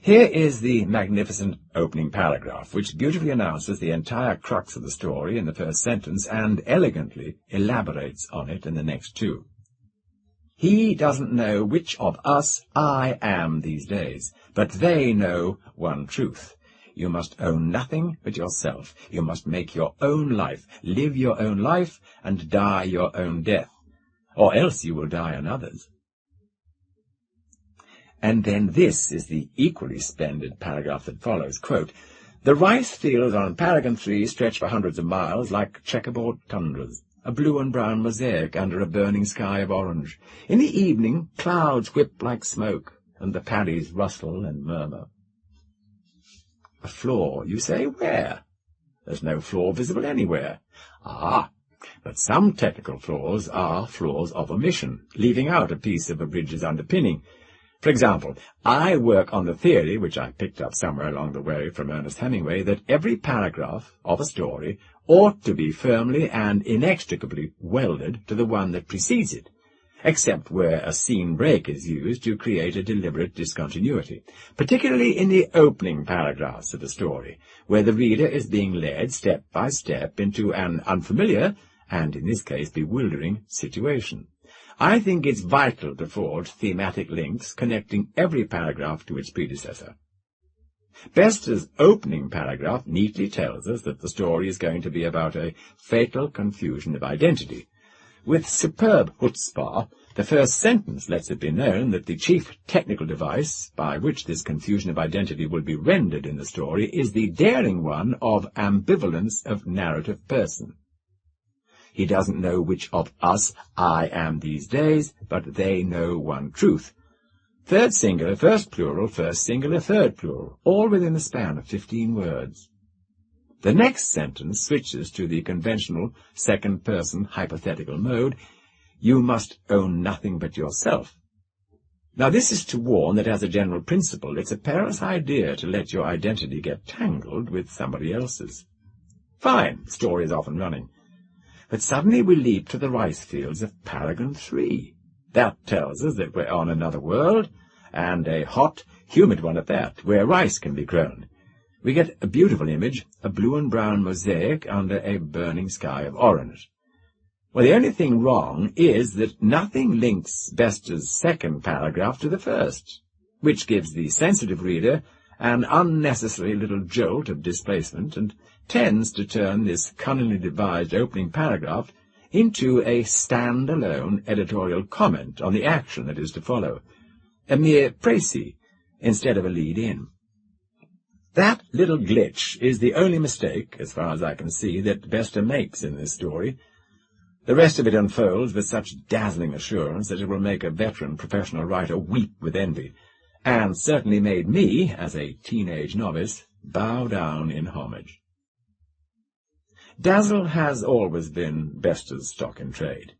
Here is the magnificent opening paragraph, which beautifully announces the entire crux of the story in the first sentence and elegantly elaborates on it in the next two. He doesn't know which of us I am these days, but they know one truth. You must own nothing but yourself. You must make your own life, live your own life, and die your own death, or else you will die another's. And then this is the equally splendid paragraph that follows, quote, "The rice fields on Paragon 3 stretch for hundreds of miles like checkerboard tundras, a blue and brown mosaic under a burning sky of orange. In the evening, clouds whip like smoke, and the paddies rustle and murmur." A flaw, you say? Where? There's no flaw visible anywhere. Ah, but some technical flaws are flaws of omission, leaving out a piece of a bridge's underpinning. For example, I work on the theory, which I picked up somewhere along the way from Ernest Hemingway, that every paragraph of a story ought to be firmly and inextricably welded to the one that precedes it, except where a scene break is used to create a deliberate discontinuity, particularly in the opening paragraphs of a story, where the reader is being led step by step into an unfamiliar, and in this case bewildering, situation. I think it's vital to forge thematic links connecting every paragraph to its predecessor. Bester's opening paragraph neatly tells us that the story is going to be about a fatal confusion of identity. With superb chutzpah, the first sentence lets it be known that the chief technical device by which this confusion of identity will be rendered in the story is the daring one of ambivalence of narrative person. He doesn't know which of us I am these days, but they know one truth. Third singular, first plural, first singular, third plural, all within the span of 15 words. The next sentence switches to the conventional second-person hypothetical mode. You must own nothing but yourself. Now this is to warn that as a general principle it's a perilous idea to let your identity get tangled with somebody else's. Fine, story is off and running. But suddenly we leap to the rice fields of Paragon 3. That tells us that we're on another world, and a hot, humid one at that, where rice can be grown. We get a beautiful image, a blue and brown mosaic under a burning sky of orange. Well, the only thing wrong is that nothing links Bester's second paragraph to the first, which gives the sensitive reader an unnecessary little jolt of displacement and tends to turn this cunningly devised opening paragraph into a stand-alone editorial comment on the action that is to follow, a mere précis instead of a lead-in. That little glitch is the only mistake, as far as I can see, that Bester makes in this story. The rest of it unfolds with such dazzling assurance that it will make a veteran professional writer weep with envy, and certainly made me, as a teenage novice, bow down in homage. Dazzle has always been Bester's stock in trade.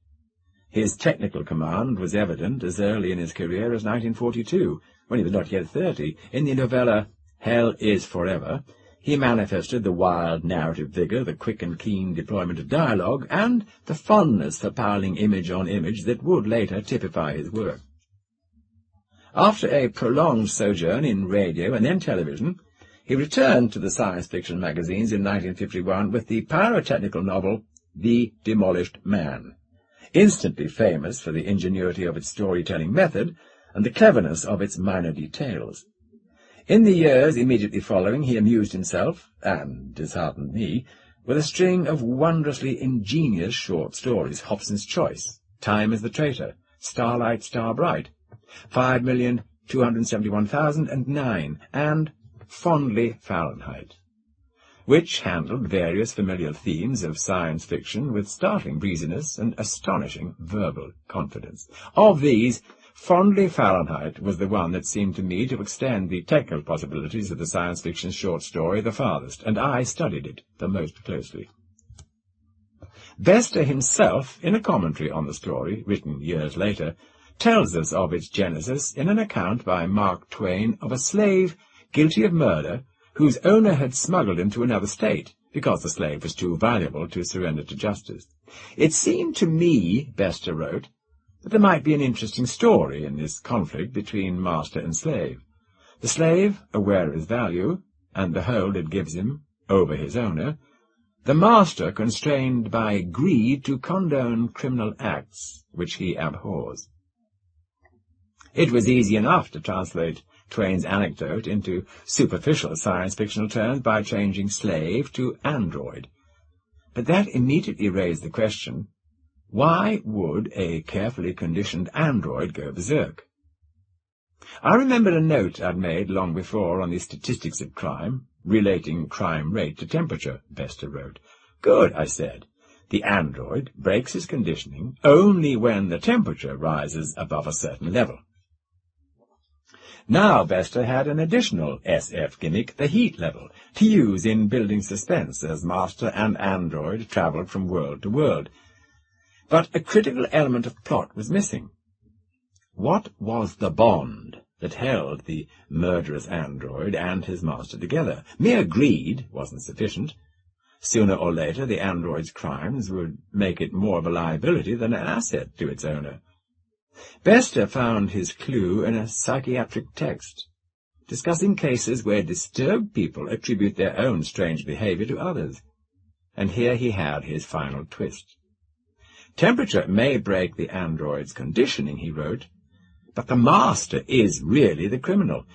His technical command was evident as early in his career as 1942, when he was not yet 30. In the novella Hell is Forever, he manifested the wild narrative vigour, the quick and keen deployment of dialogue, and the fondness for piling image on image that would later typify his work. After a prolonged sojourn in radio and then television, he returned to the science fiction magazines in 1951 with the pyrotechnical novel The Demolished Man, instantly famous for the ingenuity of its storytelling method and the cleverness of its minor details. In the years immediately following, he amused himself, and disheartened me, with a string of wondrously ingenious short stories: Hobson's Choice, Time is the Traitor, Starlight Starbright, 5,271,009, and Fondly Fahrenheit, which handled various familiar themes of science fiction with startling breeziness and astonishing verbal confidence. Of these, Fondly Fahrenheit was the one that seemed to me to extend the technical possibilities of the science fiction short story the farthest, and I studied it the most closely. Bester himself, in a commentary on the story, written years later, tells us of its genesis in an account by Mark Twain of a slave guilty of murder whose owner had smuggled him to another state because the slave was too valuable to surrender to justice. It seemed to me, Bester wrote, that there might be an interesting story in this conflict between master and slave. The slave, aware of his value, and the hold it gives him over his owner; the master constrained by greed to condone criminal acts which he abhors. It was easy enough to translate Twain's anecdote into superficial science-fictional terms by changing slave to android. But that immediately raised the question, why would a carefully conditioned android go berserk? I remembered a note I'd made long before on the statistics of crime, relating crime rate to temperature, Bester wrote. Good, I said. The android breaks his conditioning only when the temperature rises above a certain level. Now Bester had an additional SF gimmick, the heat level, to use in building suspense as master and android travelled from world to world. But a critical element of plot was missing. What was the bond that held the murderous android and his master together? Mere greed wasn't sufficient. Sooner or later, the android's crimes would make it more of a liability than an asset to its owner. Bester found his clue in a psychiatric text, discussing cases where disturbed people attribute their own strange behaviour to others. And here he had his final twist. Temperature may break the android's conditioning, he wrote, but the master is really the criminal.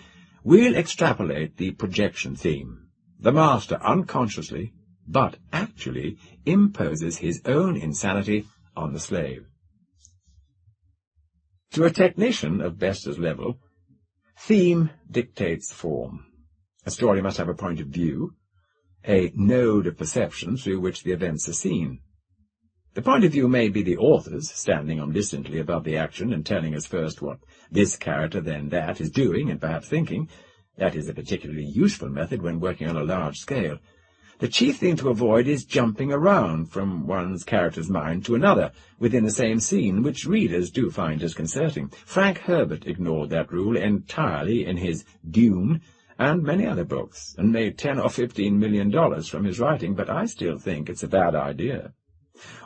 We'll extrapolate the projection theme. The master unconsciously, but actually, imposes his own insanity on the slave. To a technician of Bester's level, theme dictates form. A story must have a point of view, a node of perception through which the events are seen. The point of view may be the author's, standing omnisciently above the action and telling us first what this character, then that, is doing and perhaps thinking. That is a particularly useful method when working on a large scale. The chief thing to avoid is jumping around from one's character's mind to another within the same scene, which readers do find disconcerting. Frank Herbert ignored that rule entirely in his Dune and many other books, and made $10 or $15 million from his writing, but I still think it's a bad idea.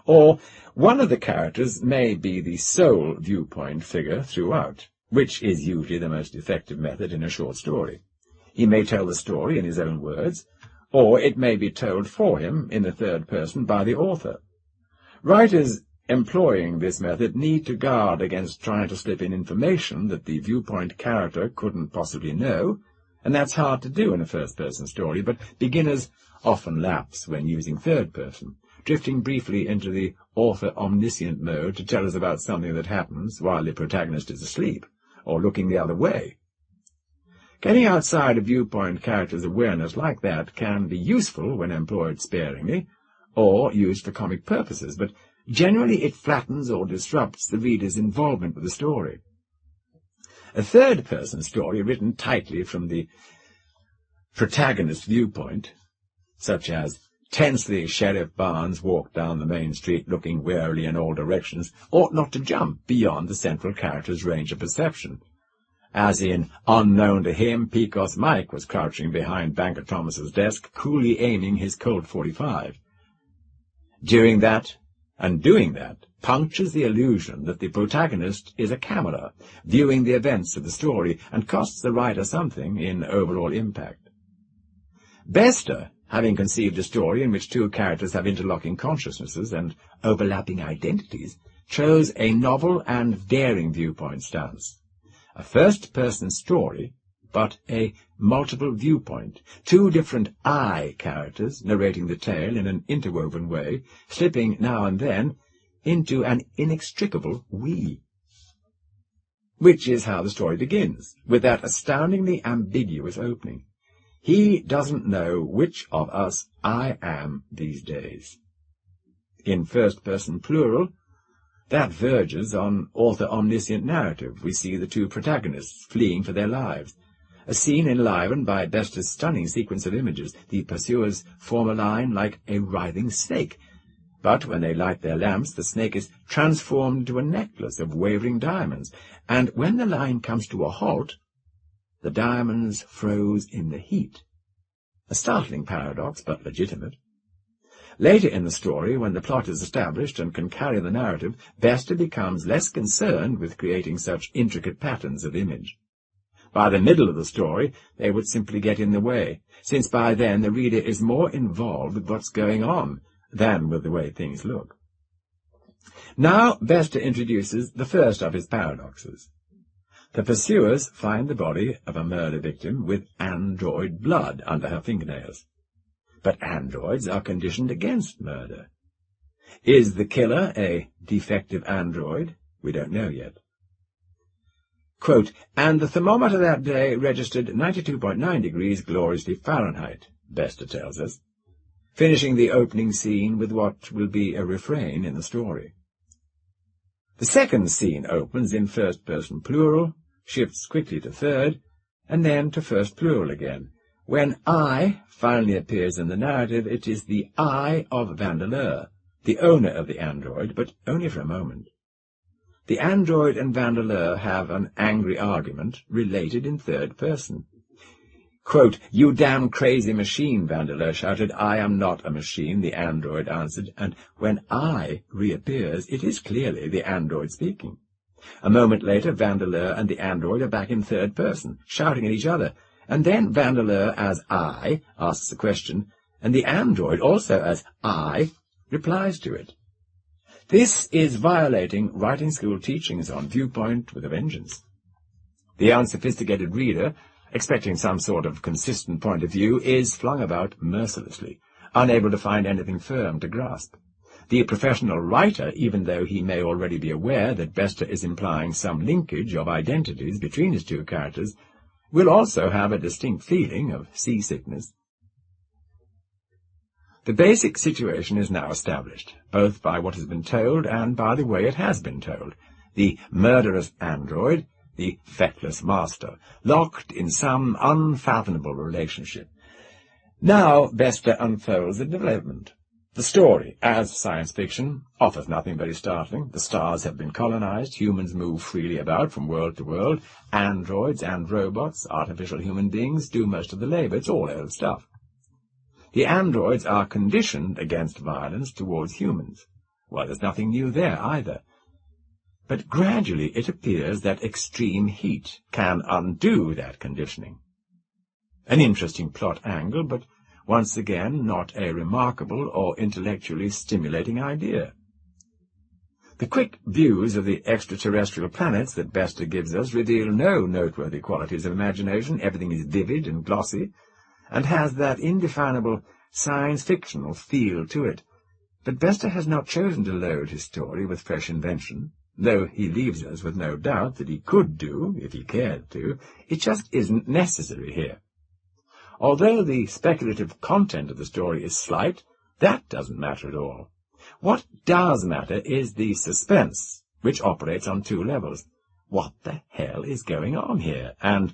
Or one of the characters may be the sole viewpoint figure throughout, which is usually the most effective method in a short story. He may tell the story in his own words, or it may be told for him in the third person by the author. Writers employing this method need to guard against trying to slip in information that the viewpoint character couldn't possibly know, and that's hard to do in a first-person story, but beginners often lapse when using third person, drifting briefly into the author omniscient mode to tell us about something that happens while the protagonist is asleep, or looking the other way. Getting outside a viewpoint character's awareness like that can be useful when employed sparingly, or used for comic purposes, but generally it flattens or disrupts the reader's involvement with the story. A third-person story written tightly from the protagonist's viewpoint, such as tensely Sheriff Barnes walked down the main street looking warily in all directions, ought not to jump beyond the central character's range of perception. as in, unknown to him, Pecos Mike was crouching behind Banker Thomas's desk, coolly aiming his Colt 45. Doing that punctures the illusion that the protagonist is a camera, viewing the events of the story, and costs the writer something in overall impact. Bester, having conceived a story in which two characters have interlocking consciousnesses and overlapping identities, chose a novel and daring viewpoint stance. A first-person story, but a multiple viewpoint, two different I characters narrating the tale in an interwoven way, slipping now and then into an inextricable we. Which is how the story begins, with that astoundingly ambiguous opening. He doesn't know which of us I am these days. In first-person plural, that verges on author-omniscient narrative. We see the two protagonists fleeing for their lives. A scene enlivened by Bester's stunning sequence of images. The pursuers form a line like a writhing snake, but when they light their lamps, the snake is transformed into a necklace of wavering diamonds, and when the line comes to a halt, the diamonds froze in the heat. A startling paradox, but legitimate. Later in the story, when the plot is established and can carry the narrative, Bester becomes less concerned with creating such intricate patterns of image. By the middle of the story, they would simply get in the way, since by then the reader is more involved with what's going on than with the way things look. Now Bester introduces the first of his paradoxes. The pursuers find the body of a murder victim with android blood under her fingernails. But androids are conditioned against murder. Is the killer a defective android? We don't know yet. Quote, and the thermometer that day registered 92.9 degrees gloriously Fahrenheit, Bester tells us, finishing the opening scene with what will be a refrain in the story. The second scene opens in first-person plural, shifts quickly to third, and then to first plural again. When I finally appears in the narrative, it is the I of Vandeleur, the owner of the android, but only for a moment. The android and Vandeleur have an angry argument, related in third person. Quote, you damn crazy machine, Vandeleur shouted. I am not a machine, the android answered, and when I reappears, it is clearly the android speaking. A moment later, Vandeleur and the android are back in third person, shouting at each other, and then Vandeleur as I asks a question, and the android also as I replies to it. This is violating writing school teachings on viewpoint with a vengeance. The unsophisticated reader, expecting some sort of consistent point of view, is flung about mercilessly, unable to find anything firm to grasp. The professional writer, even though he may already be aware that Bester is implying some linkage of identities between his two characters, will also have a distinct feeling of seasickness. The basic situation is now established, both by what has been told and by the way it has been told. The murderous android, the feckless master, locked in some unfathomable relationship. Now Bester unfolds the development. The story, as science fiction, offers nothing very startling. The stars have been colonized, humans move freely about from world to world, androids and robots, artificial human beings, do most of the labor. It's all old stuff. The androids are conditioned against violence towards humans. Well, there's nothing new there either. But gradually it appears that extreme heat can undo that conditioning. An interesting plot angle, but once again not a remarkable or intellectually stimulating idea. The quick views of the extraterrestrial planets that Bester gives us reveal no noteworthy qualities of imagination. Everything is vivid and glossy, and has that indefinable science-fictional feel to it. But Bester has not chosen to load his story with fresh invention, though he leaves us with no doubt that he could do, if he cared to. It just isn't necessary here. Although the speculative content of the story is slight, that doesn't matter at all. What does matter is the suspense, which operates on two levels. What the hell is going on here? And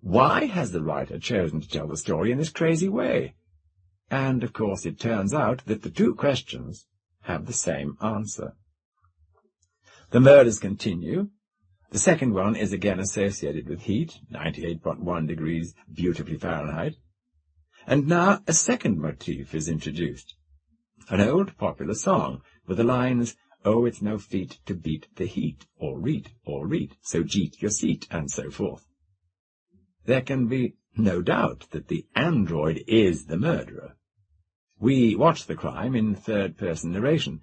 why has the writer chosen to tell the story in this crazy way? And, of course, it turns out that the two questions have the same answer. The murders continue. The The second one is again associated with heat, 98.1 degrees, beautifully Fahrenheit. And now a second motif is introduced, an old popular song with the lines, "Oh, it's no feat to beat the heat," or "reet," so jeet your seat, and so forth. There can be no doubt that the android is the murderer. We watch the crime in third-person narration,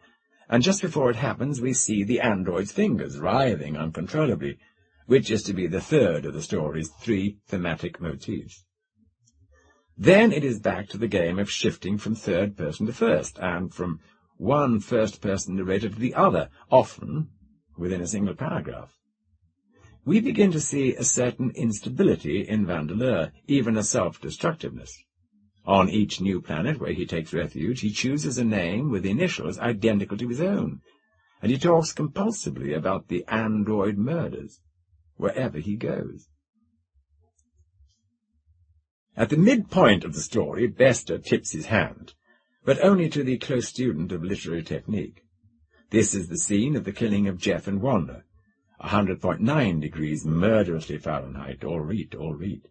and just before it happens we see the android's fingers writhing uncontrollably, which is to be the third of the story's three thematic motifs. Then it is back to the game of shifting from third person to first, and from one first-person narrator to the other, often within a single paragraph. We begin to see a certain instability in Vandeleur, even a self-destructiveness. On each new planet where he takes refuge, he chooses a name with initials identical to his own, and he talks compulsively about the android murders wherever he goes. At the midpoint of the story, Bester tips his hand, but only to the close student of literary technique. This is the scene of the killing of Jeff and Wanda, 100.9 degrees murderously Fahrenheit, or reet.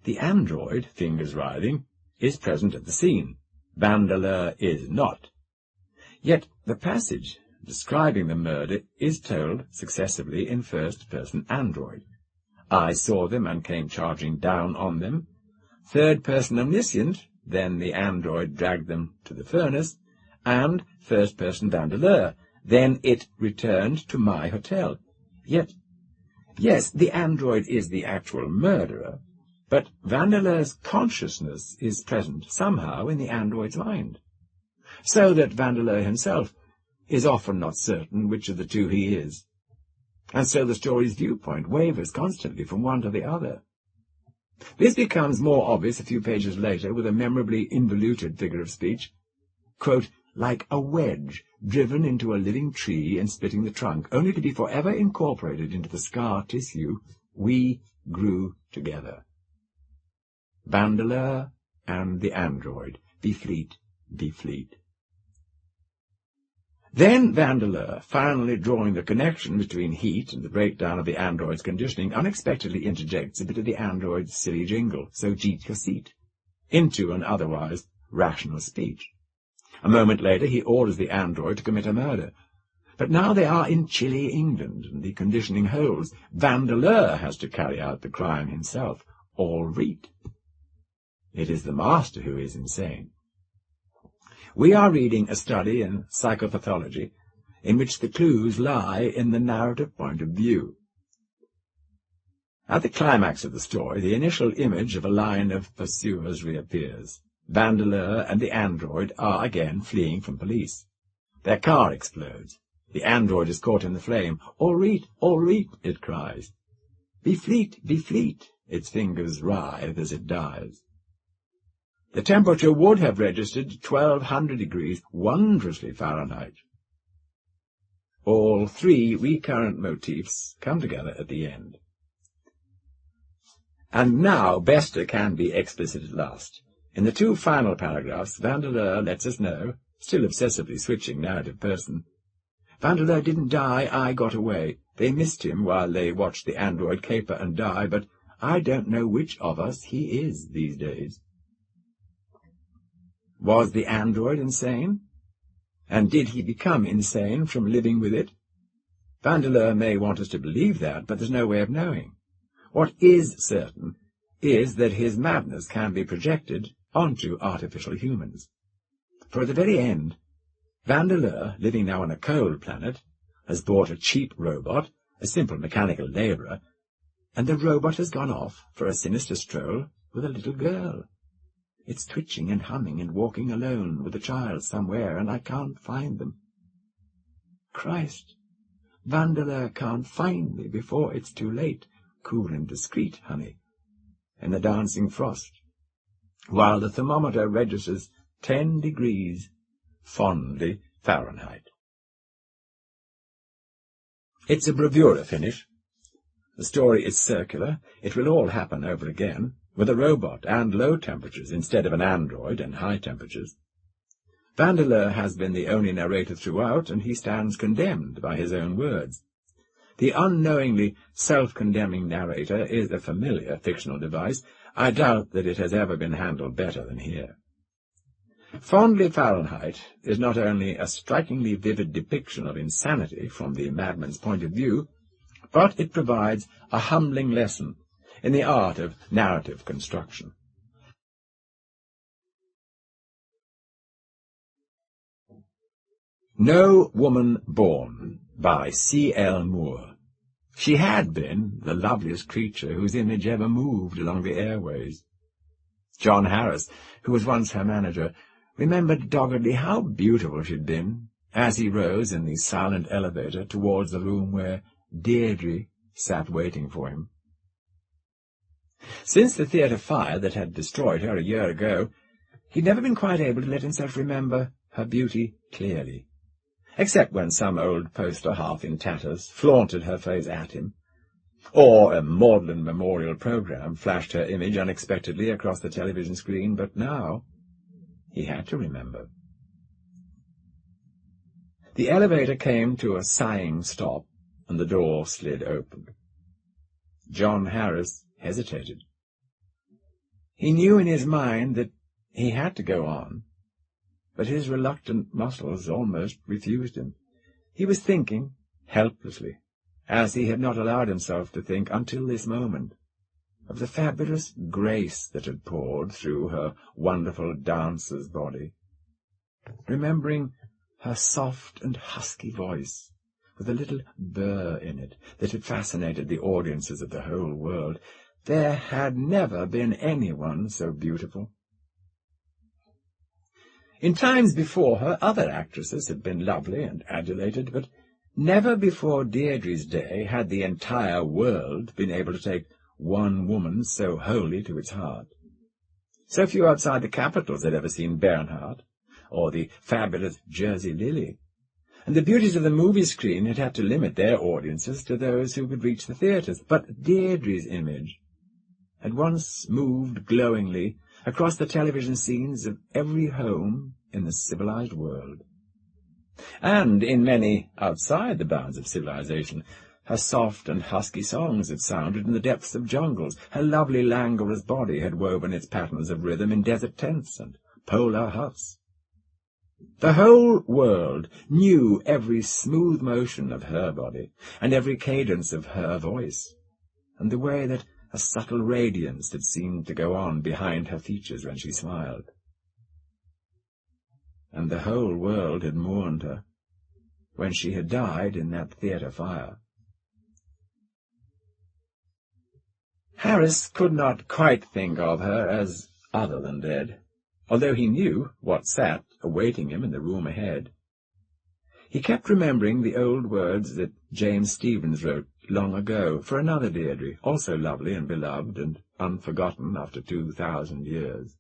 The android, fingers writhing, is present at the scene. Vandeleur is not. Yet the passage describing the murder is told successively in first-person android. I saw them and came charging down on them. Third-person omniscient, then the android dragged them to the furnace, and first-person Vandeleur, then it returned to my hotel. Yet, yes, the android is the actual murderer, but Vandeleur's consciousness is present somehow in the android's mind, so that Vandeleur himself is often not certain which of the two he is, and so the story's viewpoint wavers constantly from one to the other. This becomes more obvious a few pages later with a memorably involuted figure of speech, quote, "like a wedge driven into a living tree and splitting the trunk, only to be forever incorporated into the scar tissue, we grew together." Vandeleur and the android, be fleet, be fleet. Then Vandeleur, finally drawing the connection between heat and the breakdown of the android's conditioning, unexpectedly interjects a bit of the android's silly jingle, "so jeet your seat," into an otherwise rational speech. A moment later he orders the android to commit a murder. But now they are in chilly England, and the conditioning holds. Vandeleur has to carry out the crime himself, all reet. It is the master who is insane. We are reading a study in psychopathology in which the clues lie in the narrative point of view. At the climax of the story, the initial image of a line of pursuers reappears. Vandeleur and the android are again fleeing from police. Their car explodes. The android is caught in the flame. All reet, it cries. Be fleet, its fingers writhe as it dies. The temperature would have registered 1200 degrees, wondrously Fahrenheit. All three recurrent motifs come together at the end. And now Bester can be explicit at last. In the two final paragraphs, Vandeleur lets us know, still obsessively switching narrative person, "Vandeleur didn't die, I got away. They missed him while they watched the android caper and die, but I don't know which of us he is these days." Was the android insane? And did he become insane from living with it? Vandeleur may want us to believe that, but there's no way of knowing. What is certain is that his madness can be projected onto artificial humans. For at the very end, Vandeleur, living now on a cold planet, has bought a cheap robot, a simple mechanical labourer, and the robot has gone off for a sinister stroll with a little girl. It's twitching and humming and walking alone with a child somewhere, and I can't find them. Christ, Vandeleur can't find me before it's too late, cool and discreet, honey, in the dancing frost, while the thermometer registers 10 degrees, fondly Fahrenheit. It's a bravura finish. The story is circular. It will all happen over again, with a robot and low temperatures instead of an android and high temperatures. Vandeleur has been the only narrator throughout, and he stands condemned by his own words. The unknowingly self-condemning narrator is a familiar fictional device. I doubt that it has ever been handled better than here. Fondly Fahrenheit is not only a strikingly vivid depiction of insanity from the madman's point of view, but it provides a humbling lesson in the art of narrative construction. No Woman Born, by C.L. Moore. She had been the loveliest creature whose image ever moved along the airways. John Harris, who was once her manager, remembered doggedly how beautiful she'd been as he rose in the silent elevator towards the room where Deirdre sat waiting for him. Since the theatre fire that had destroyed her a year ago, he'd never been quite able to let himself remember her beauty clearly, except when some old poster half in tatters flaunted her face at him, or a maudlin memorial programme flashed her image unexpectedly across the television screen. But now he had to remember. The elevator came to a sighing stop, and the door slid open. John Harris hesitated. He knew in his mind that he had to go on, but his reluctant muscles almost refused him. He was thinking, helplessly, as he had not allowed himself to think until this moment, of the fabulous grace that had poured through her wonderful dancer's body, remembering her soft and husky voice, with a little burr in it that had fascinated the audiences of the whole world. There had never been anyone so beautiful. In times before her, other actresses had been lovely and adulated, but never before Deirdre's day had the entire world been able to take one woman so wholly to its heart. So few outside the capitals had ever seen Bernhardt, or the fabulous Jersey Lily, and the beauties of the movie screen had had to limit their audiences to those who could reach the theatres. But Deirdre's image had once moved glowingly across the television scenes of every home in the civilized world. And in many outside the bounds of civilization, her soft and husky songs had sounded in the depths of jungles. Her lovely languorous body had woven its patterns of rhythm in desert tents and polar huts. The whole world knew every smooth motion of her body, and every cadence of her voice, and the way that a subtle radiance had seemed to go on behind her features when she smiled. And the whole world had mourned her when she had died in that theatre fire. Harris could not quite think of her as other than dead, although he knew what sat awaiting him in the room ahead. He kept remembering the old words that James Stephens wrote long ago for another Deirdre, also lovely and beloved and unforgotten after 2,000 years.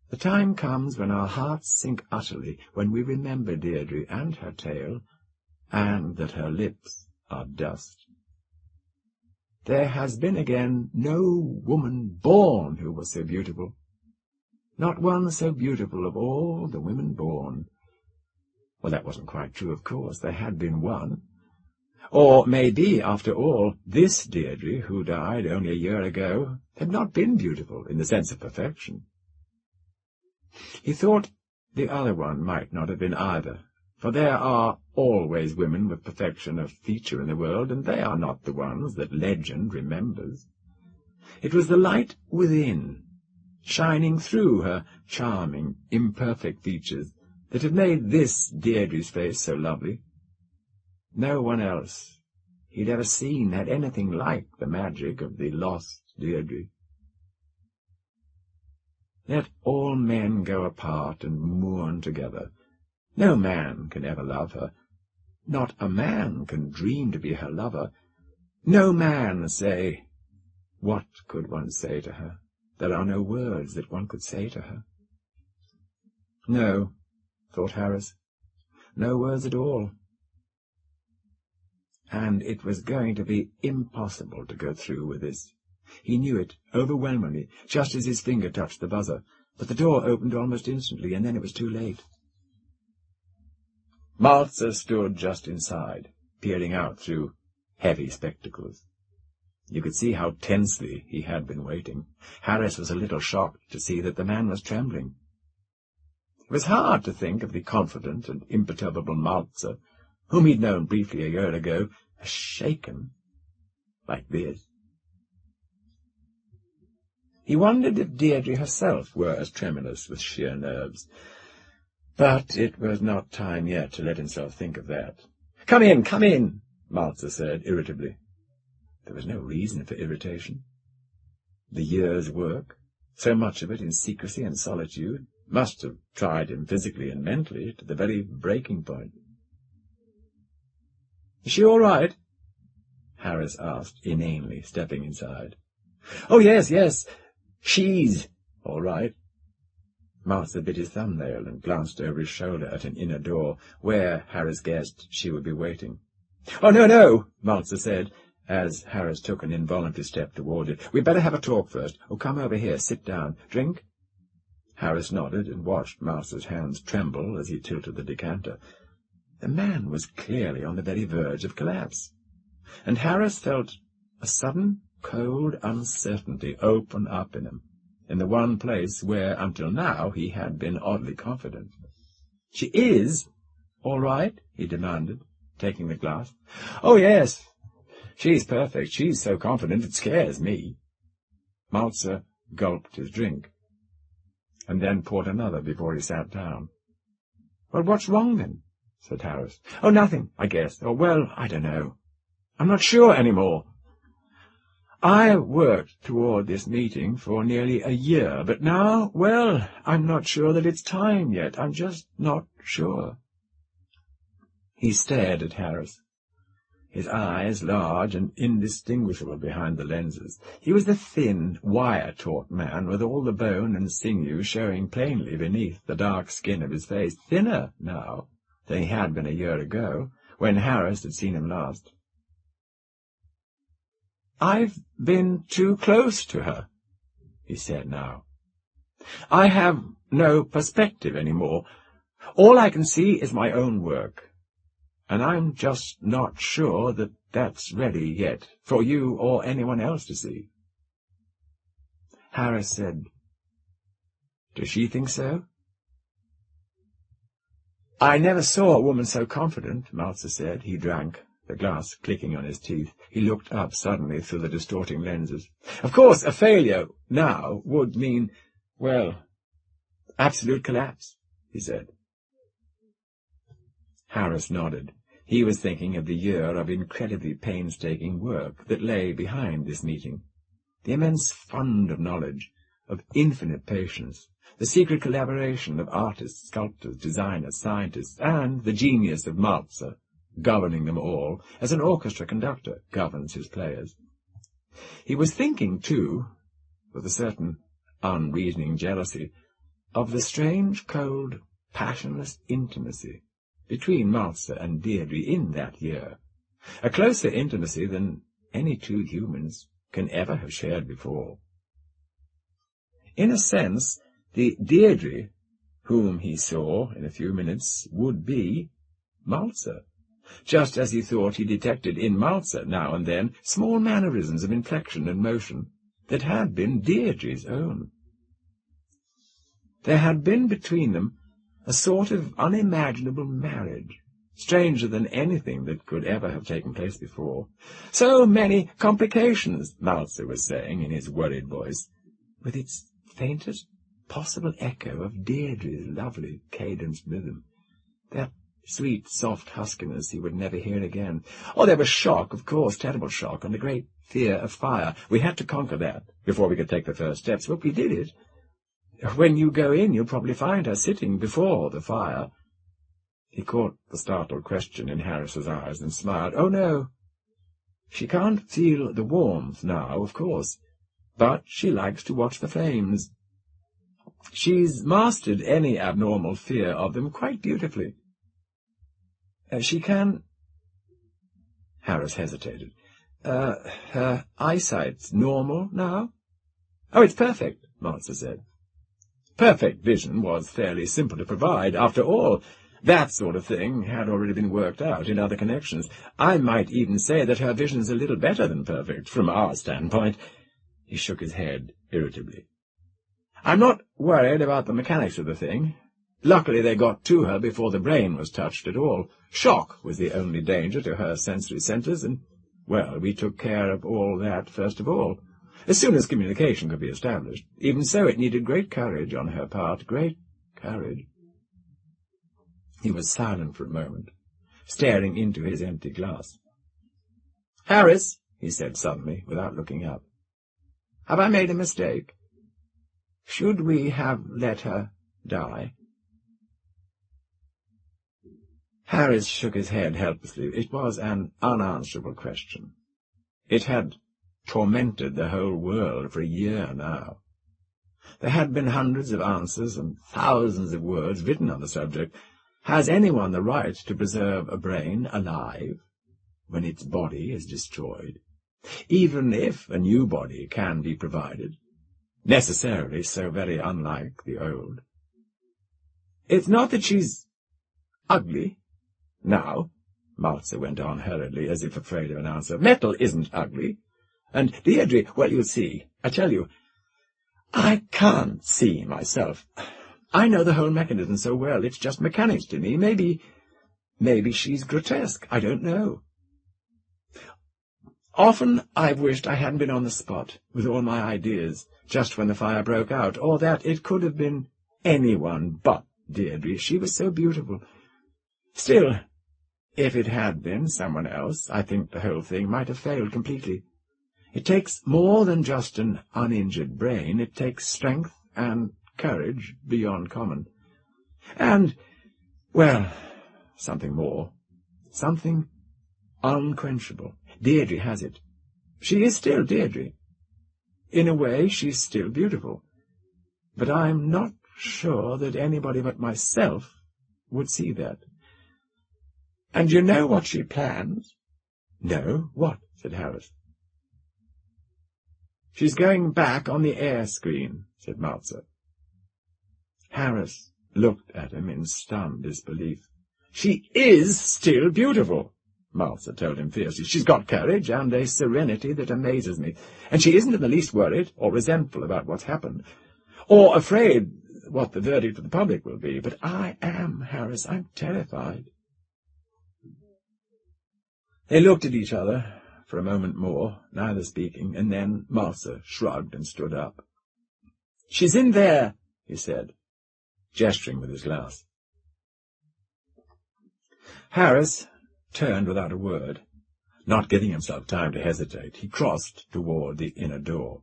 The time comes when our hearts sink utterly, when we remember Deirdre and her tale, and that her lips are dust. There has been again no woman born who was so beautiful, not one so beautiful of all the women born. Well, that wasn't quite true, of course. There had been one. Or maybe, after all, this Deirdre, who died only a year ago, had not been beautiful in the sense of perfection. He thought the other one might not have been either, for there are always women with perfection of feature in the world, and they are not the ones that legend remembers. It was the light within, shining through her charming, imperfect features, that had made this Deirdre's face so lovely. No one else he'd ever seen had anything like the magic of the lost Deirdre. Let all men go apart and mourn together. No man can ever love her. Not a man can dream to be her lover. No man say, what could one say to her? There are no words that one could say to her. No, thought Harris, no words at all. And it was going to be impossible to go through with this. He knew it overwhelmingly, just as his finger touched the buzzer, but the door opened almost instantly, and then it was too late. Maltzer stood just inside, peering out through heavy spectacles. You could see how tensely he had been waiting. Harris was a little shocked to see that the man was trembling. It was hard to think of the confident and imperturbable Maltzer, whom he'd known briefly a year ago, as shaken like this. He wondered if Deirdre herself were as tremulous with sheer nerves. But it was not time yet to let himself think of that. Come in, Maltzer said irritably. There was no reason for irritation. The year's work, so much of it in secrecy and solitude, must have tried him physically and mentally to the very breaking point. Is she all right? Harris asked inanely, stepping inside. Oh, yes, she's all right. Maltzer bit his thumbnail and glanced over his shoulder at an inner door, where, Harris guessed, she would be waiting. Oh, no, Maltzer said, as Harris took an involuntary step toward it. We'd better have a talk first. Oh, come over here, sit down. Drink? Harris nodded and watched Maltzer's hands tremble as he tilted the decanter. The man was clearly on the very verge of collapse, and Harris felt a sudden, cold uncertainty open up in him, in the one place where, until now, he had been oddly confident. She is all right? He demanded, taking the glass. Oh, yes. She's perfect. She's so confident it scares me. Maltzer gulped his drink, and then poured another before he sat down. Well, what's wrong, then? Said Harris. Oh, nothing, I guess. Or, well, I don't know. I'm not sure any more. I worked toward this meeting for nearly a year, but now, well, I'm not sure that it's time yet. I'm just not sure. He stared at Harris, his eyes large and indistinguishable behind the lenses. He was the thin, wire-taut man with all the bone and sinew showing plainly beneath the dark skin of his face, thinner now than he had been a year ago, when Harris had seen him last. I've been too close to her, he said now. I have no perspective any more. All I can see is my own work, and I'm just not sure that that's ready yet for you or anyone else to see. Harris said, Does she think so? I never saw a woman so confident, Maltzer said. He drank, the glass clicking on his teeth. He looked up suddenly through the distorting lenses. Of course, a failure now would mean, well, absolute collapse, he said. Harris nodded. He was thinking of the year of incredibly painstaking work that lay behind this meeting, the immense fund of knowledge, of infinite patience, the secret collaboration of artists, sculptors, designers, scientists, and the genius of Maltzer, governing them all, as an orchestra conductor governs his players. He was thinking, too, with a certain unreasoning jealousy, of the strange, cold, passionless intimacy between Maltzer and Deirdre in that year, a closer intimacy than any two humans can ever have shared before. In a sense, the Deirdre whom he saw in a few minutes would be Maltzer, just as he thought he detected in Maltzer now and then small mannerisms of inflection and motion that had been Deirdre's own. There had been between them a sort of unimaginable marriage, stranger than anything that could ever have taken place before. So many complications, Maltzer was saying in his worried voice, with its faintest possible echo of Deirdre's lovely cadenced rhythm, that sweet, soft huskiness he would never hear again. Oh, there was shock, of course, terrible shock, and the great fear of fire. We had to conquer that before we could take the first steps, but we did it. When you go in, you'll probably find her sitting before the fire. He caught the startled question in Harris's eyes and smiled. Oh, no. She can't feel the warmth now, of course, but she likes to watch the flames. She's mastered any abnormal fear of them quite beautifully. She can... Harris hesitated. Her eyesight's normal now? Oh, it's perfect, Maltzer said. Perfect vision was fairly simple to provide. After all, That sort of thing had already been worked out in other connections. I might even say that her vision's a little better than perfect, from our standpoint. He shook his head irritably. I'm not worried about the mechanics of the thing. Luckily they got to her before the brain was touched at all. Shock was the only danger to her sensory centres, and, well, we took care of all that first of all, as soon as communication could be established. Even so, it needed great courage on her part, great courage. He was silent for a moment, staring into his empty glass. "Harris," he said suddenly, without looking up, "have I made a mistake? Should we have let her die?" Harris shook his head helplessly. It was an unanswerable question. It had tormented the whole world for a year now. There had been hundreds of answers and thousands of words written on the subject. Has anyone the right to preserve a brain alive when its body is destroyed, even if a new body can be provided, necessarily so very unlike the old? It's not that she's ugly. Now, Maltzer went on hurriedly, as if afraid of an answer, metal isn't ugly. And Deirdre, well, you'll see. I tell you, I can't see myself. I know the whole mechanism so well, it's just mechanics to me. Maybe she's grotesque, I don't know. Often I've wished I hadn't been on the spot with all my ideas just when the fire broke out, or that it could have been anyone but Deirdre. She was so beautiful. Still, if it had been someone else, I think the whole thing might have failed completely. It takes more than just an uninjured brain. It takes strength and courage beyond common. And, well, something more. Something unquenchable. Deirdre has it. She is still Deirdre. In a way, she's still beautiful. But I'm not sure that anybody but myself would see that. And you know what she plans? No, what? Said Harris. She's going back on the air screen, said Maltzer. Harris looked at him in stunned disbelief. She is still beautiful, Maltzer told him fiercely. She's got courage and a serenity that amazes me, and she isn't in the least worried or resentful about what's happened, or afraid what the verdict of the public will be. But I am, Harris. I'm terrified. They looked at each other for a moment more, neither speaking, and then Maltzer shrugged and stood up. She's in there, he said, gesturing with his glass. Harris turned without a word, not giving himself time to hesitate. He crossed toward the inner door.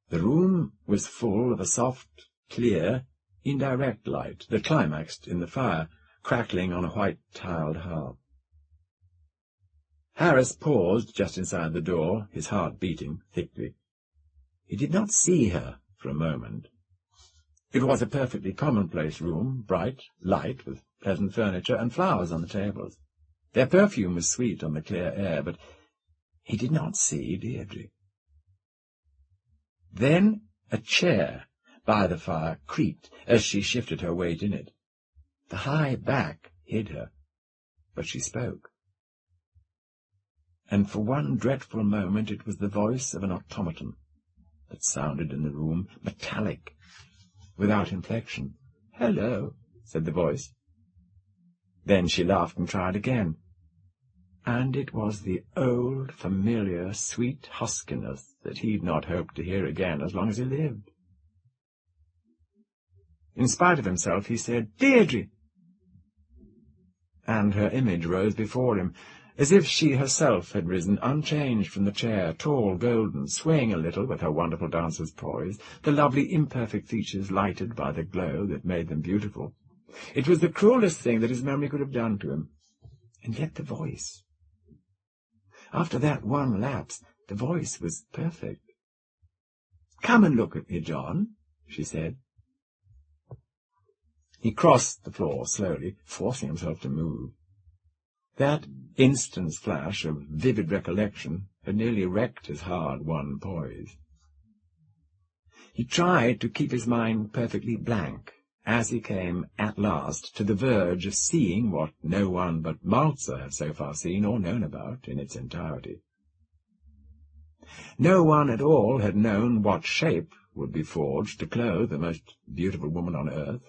The room was full of a soft, clear, indirect light that climaxed in the fire, crackling on a white-tiled hearth. Harris paused just inside the door, his heart beating thickly. He did not see her for a moment. It was a perfectly commonplace room, bright, light, with pleasant furniture and flowers on the tables. Their perfume was sweet on the clear air, but he did not see Deirdre. Then a chair by the fire creaked as she shifted her weight in it. The high back hid her, but she spoke. And for one dreadful moment it was the voice of an automaton that sounded in the room, metallic, without inflection. "Hello," said the voice. Then she laughed and tried again, and it was the old, familiar, sweet huskiness that he'd not hoped to hear again as long as he lived. In spite of himself, he said, "Deirdre!" And her image rose before him, as if she herself had risen unchanged from the chair, tall, golden, swaying a little with her wonderful dancer's poise, the lovely imperfect features lighted by the glow that made them beautiful. It was the cruelest thing that his memory could have done to him. And yet the voice. After that one lapse, the voice was perfect. "Come and look at me, John," she said. He crossed the floor slowly, forcing himself to move. That instant's flash of vivid recollection had nearly wrecked his hard-won poise. He tried to keep his mind perfectly blank as he came at last to the verge of seeing what no one but Malzer had so far seen or known about in its entirety. No one at all had known what shape would be forged to clothe the most beautiful woman on earth,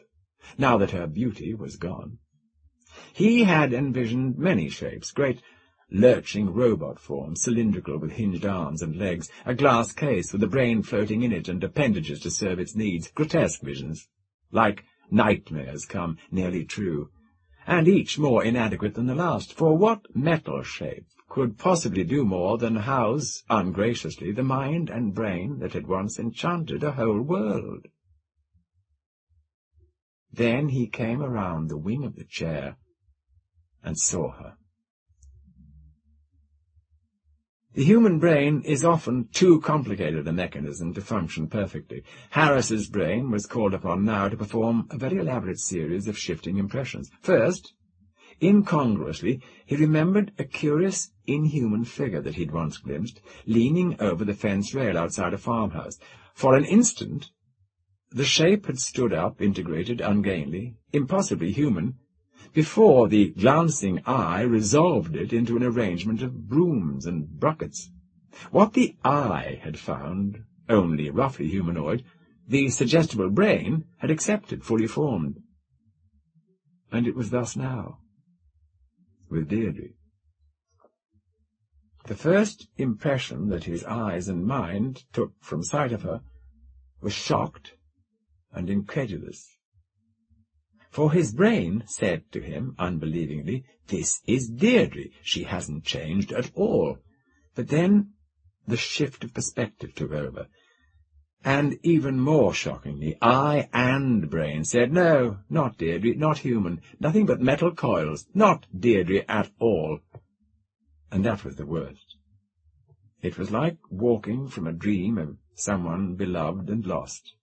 now that her beauty was gone. He had envisioned many shapes, great lurching robot forms, cylindrical with hinged arms and legs, a glass case with a brain floating in it and appendages to serve its needs, grotesque visions, like nightmares come nearly true, and each more inadequate than the last, for what metal shape could possibly do more than house ungraciously the mind and brain that had once enchanted a whole world? Then he came around the wing of the chair and saw her. The human brain is often too complicated a mechanism to function perfectly. Harris's brain was called upon now to perform a very elaborate series of shifting impressions. First, incongruously, he remembered a curious, inhuman figure that he'd once glimpsed, leaning over the fence rail outside a farmhouse. For an instant, the shape had stood up, integrated, ungainly, impossibly human, before the glancing eye resolved it into an arrangement of brooms and buckets. What the eye had found only roughly humanoid, the suggestible brain had accepted fully formed. And it was thus now with Deirdre. The first impression that his eyes and mind took from sight of her was shocked and incredulous. For his brain said to him, unbelievingly, "This is Deirdre. She hasn't changed at all." But then the shift of perspective took over, and even more shockingly, eye and brain said, "No, not Deirdre, not human, nothing but metal coils, not Deirdre at all." And that was the worst. It was like walking from a dream of someone beloved and lost,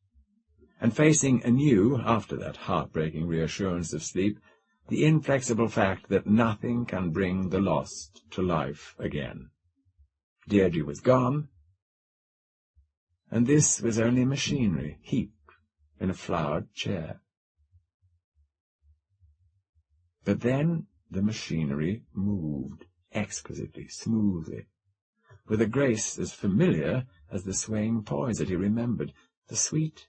and facing anew, after that heartbreaking reassurance of sleep, the inflexible fact that nothing can bring the lost to life again. Deirdre was gone, and this was only machinery heaped in a flowered chair. But then the machinery moved exquisitely, smoothly, with a grace as familiar as the swaying poise that he remembered. The sweet,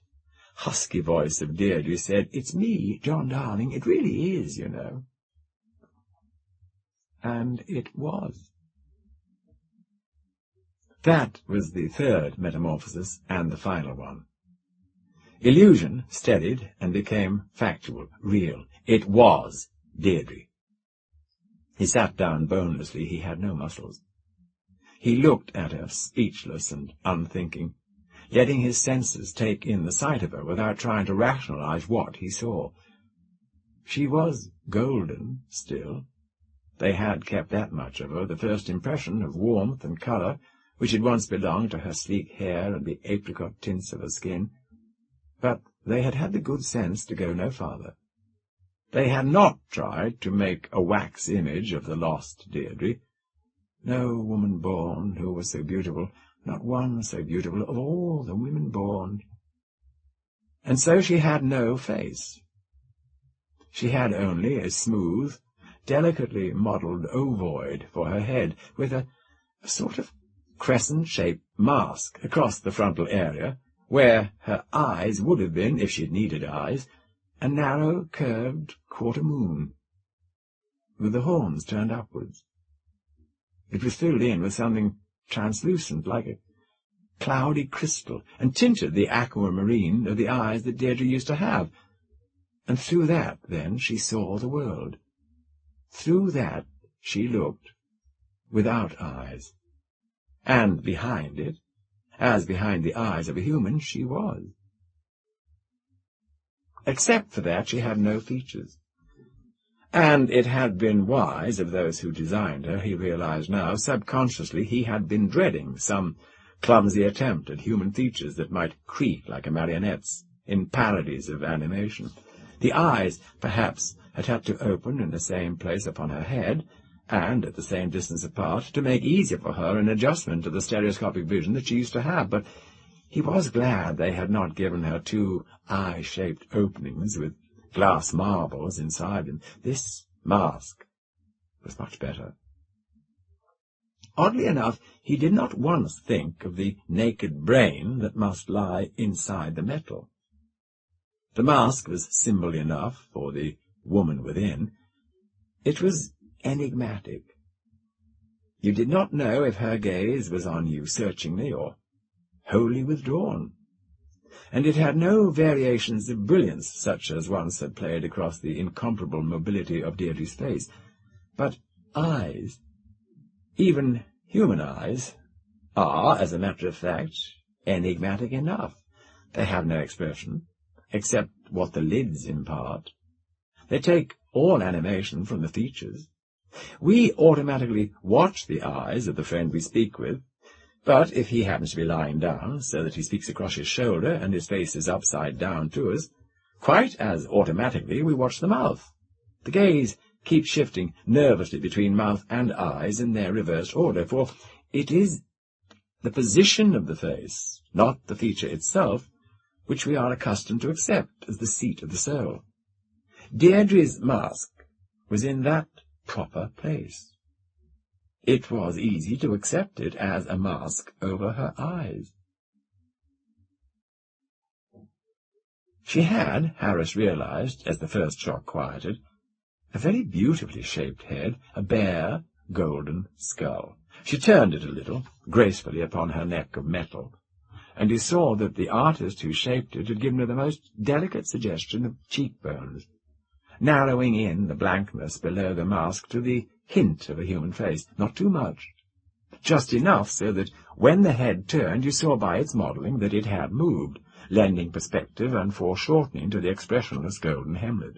husky voice of Deirdre said, "It's me, John darling, it really is, you know." And it was. That was the third metamorphosis and the final one. Illusion steadied and became factual, real. It was Deirdre. He sat down bonelessly. He had no muscles. He looked at her, speechless and unthinking, letting his senses take in the sight of her without trying to rationalize what he saw. She was golden still. They had kept that much of her, the first impression of warmth and colour, which had once belonged to her sleek hair and the apricot tints of her skin. But they had had the good sense to go no farther. They had not tried to make a wax image of the lost Deirdre. No woman born who was so beautiful, not one so beautiful of all the women born. And so she had no face. She had only a smooth, delicately modelled ovoid for her head, with a sort of crescent-shaped mask across the frontal area, where her eyes would have been, if she'd needed eyes, a narrow, curved quarter-moon, with the horns turned upwards. It was filled in with something translucent, like a cloudy crystal, and tinted the aquamarine of the eyes that Deirdre used to have. And through that, then, she saw the world. Through that she looked, without eyes. And behind it, as behind the eyes of a human, she was. Except for that, she had no features. And it had been wise of those who designed her, he realized now, subconsciously he had been dreading some clumsy attempt at human features that might creak like a marionette's in parodies of animation. The eyes, perhaps, had had to open in the same place upon her head, and at the same distance apart, to make easier for her an adjustment to the stereoscopic vision that she used to have. But He was glad they had not given her 2 eye-shaped openings with glass marbles inside them. This mask was much better. Oddly enough, he did not once think of the naked brain that must lie inside the metal. The mask was symbol enough for the woman within. It was enigmatic. You did not know if her gaze was on you searchingly or wholly withdrawn. And it had no variations of brilliance, such as once had played across the incomparable mobility of Deirdre's face, but eyes, even human eyes, are, as a matter of fact, enigmatic enough. They have no expression, except what the lids impart. They take all animation from the features. We automatically watch the eyes of the friend we speak with, but if he happens to be lying down, so that he speaks across his shoulder and his face is upside down to us, quite as automatically we watch the mouth. The gaze keeps shifting nervously between mouth and eyes in their reversed order, for it is the position of the face, not the feature itself, which we are accustomed to accept as the seat of the soul. Deirdre's mask was in that proper place. It was easy to accept it as a mask over her eyes. She had, Harris realized, as the first shock quieted, a very beautifully shaped head, a bare, golden skull. She turned it a little, gracefully upon her neck of metal, and he saw that the artist who shaped it had given her the most delicate suggestion of cheekbones, narrowing in the blankness below the mask to the hint of a human face, not too much, just enough so that when the head turned you saw by its modelling that it had moved, lending perspective and foreshortening to the expressionless golden hemlet.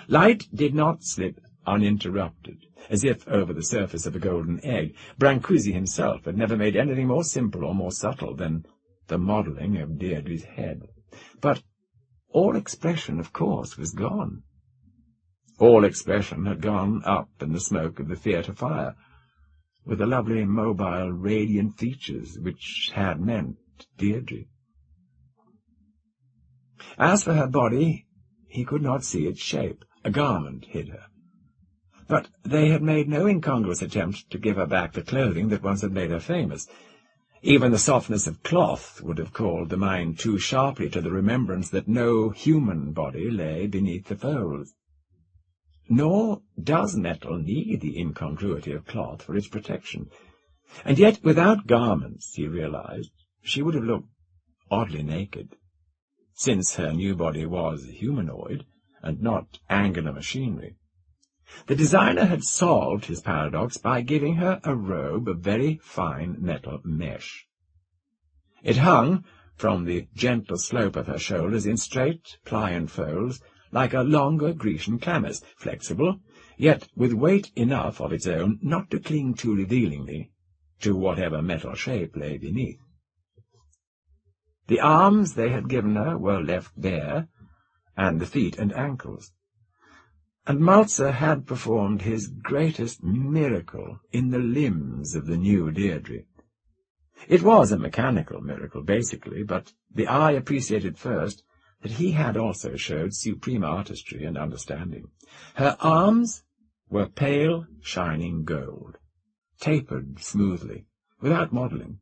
Light did not slip uninterrupted, as if over the surface of a golden egg. Brancusi himself had never made anything more simple or more subtle than the modelling of Deirdre's head. But all expression, of course, was gone. All expression had gone up in the smoke of the theatre fire, with the lovely, mobile, radiant features which had meant Deirdre. As for her body, he could not see its shape. A garment hid her. But they had made no incongruous attempt to give her back the clothing that once had made her famous. Even the softness of cloth would have called the mind too sharply to the remembrance that no human body lay beneath the folds. Nor does metal need the incongruity of cloth for its protection. And yet, without garments, he realized, she would have looked oddly naked, since her new body was humanoid and not angular machinery. The designer had solved his paradox by giving her a robe of very fine metal mesh. It hung from the gentle slope of her shoulders in straight, pliant folds, like a longer Grecian chlamys, flexible, yet with weight enough of its own not to cling too revealingly to whatever metal shape lay beneath. The arms they had given her were left bare, and the feet and ankles. And Maltzer had performed his greatest miracle in the limbs of the new Deirdre. It was a mechanical miracle, basically, but the eye appreciated first that he had also showed supreme artistry and understanding. Her arms were pale, shining gold, tapered smoothly, without modelling,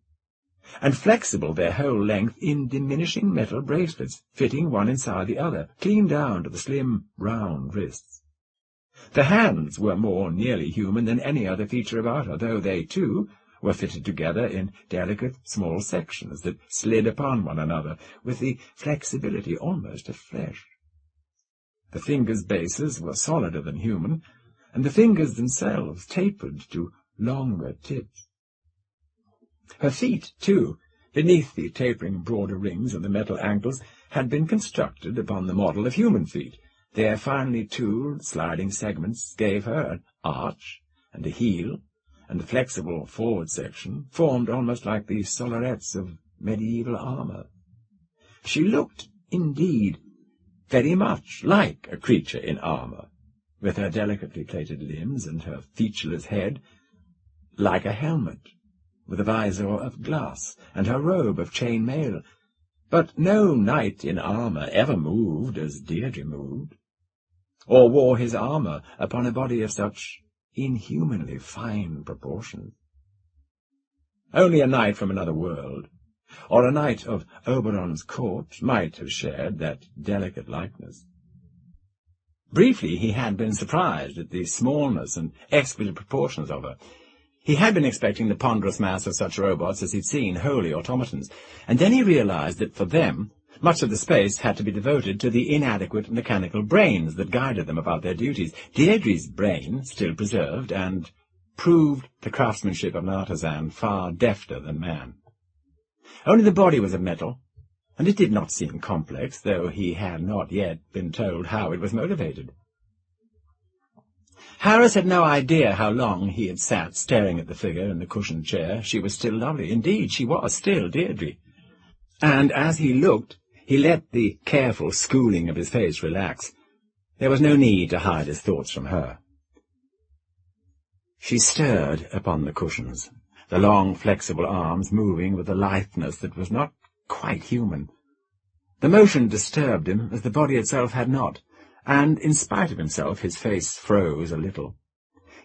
and flexible their whole length in diminishing metal bracelets, fitting one inside the other, clean down to the slim, round wrists. The hands were more nearly human than any other feature about her, though they, too, were fitted together in delicate small sections that slid upon one another with the flexibility almost of flesh. The fingers' bases were solider than human, and the fingers themselves tapered to longer tips. Her feet, too, beneath the tapering broader rings of the metal ankles, had been constructed upon the model of human feet. Their finely tooled, sliding segments gave her an arch and a heel, and the flexible forward section formed almost like the sollerets of medieval armour. She looked, indeed, very much like a creature in armour, with her delicately plated limbs and her featureless head, like a helmet, with a visor of glass, and her robe of chain mail. But no knight in armour ever moved as Deirdre moved, or wore his armour upon a body of such inhumanly fine proportions. Only a knight from another world, or a knight of Oberon's court, might have shared that delicate likeness. Briefly, he had been surprised at the smallness and exquisite proportions of her. He had been expecting the ponderous mass of such robots as he'd seen, wholly automatons, and then he realized that for them much of the space had to be devoted to the inadequate mechanical brains that guided them about their duties. Deirdre's brain, still preserved, and proved the craftsmanship of an artisan far defter than man. Only the body was of metal, and it did not seem complex, though he had not yet been told how it was motivated. Harris had no idea how long he had sat staring at the figure in the cushioned chair. She was still lovely. Indeed, she was still Deirdre. And as he looked, he let the careful schooling of his face relax. There was no need to hide his thoughts from her. She stirred upon the cushions, the long, flexible arms moving with a litheness that was not quite human. The motion disturbed him, as the body itself had not, and, in spite of himself, his face froze a little.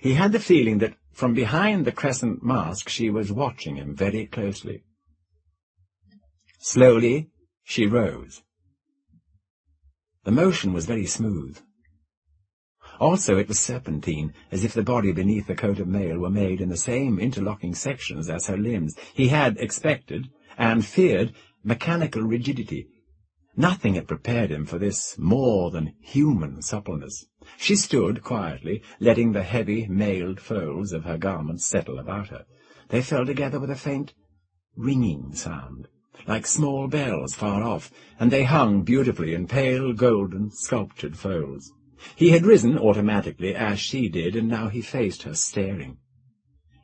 He had the feeling that from behind the crescent mask she was watching him very closely. Slowly she rose. The motion was very smooth. Also it was serpentine, as if the body beneath the coat of mail were made in the same interlocking sections as her limbs. He had expected, and feared, mechanical rigidity. Nothing had prepared him for this more than human suppleness. She stood quietly, letting the heavy, mailed folds of her garments settle about her. They fell together with a faint, ringing sound, like small bells far off, and they hung beautifully in pale, golden, sculptured folds. He had risen automatically, as she did, and now he faced her, staring.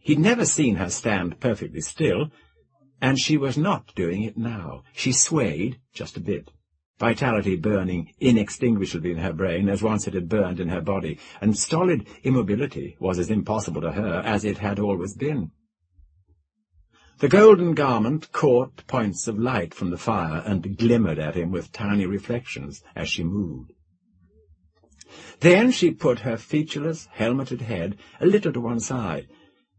He'd never seen her stand perfectly still, and she was not doing it now. She swayed just a bit, vitality burning inextinguishably in her brain as once it had burned in her body, and stolid immobility was as impossible to her as it had always been. The golden garment caught points of light from the fire and glimmered at him with tiny reflections as she moved. Then she put her featureless, helmeted head a little to one side,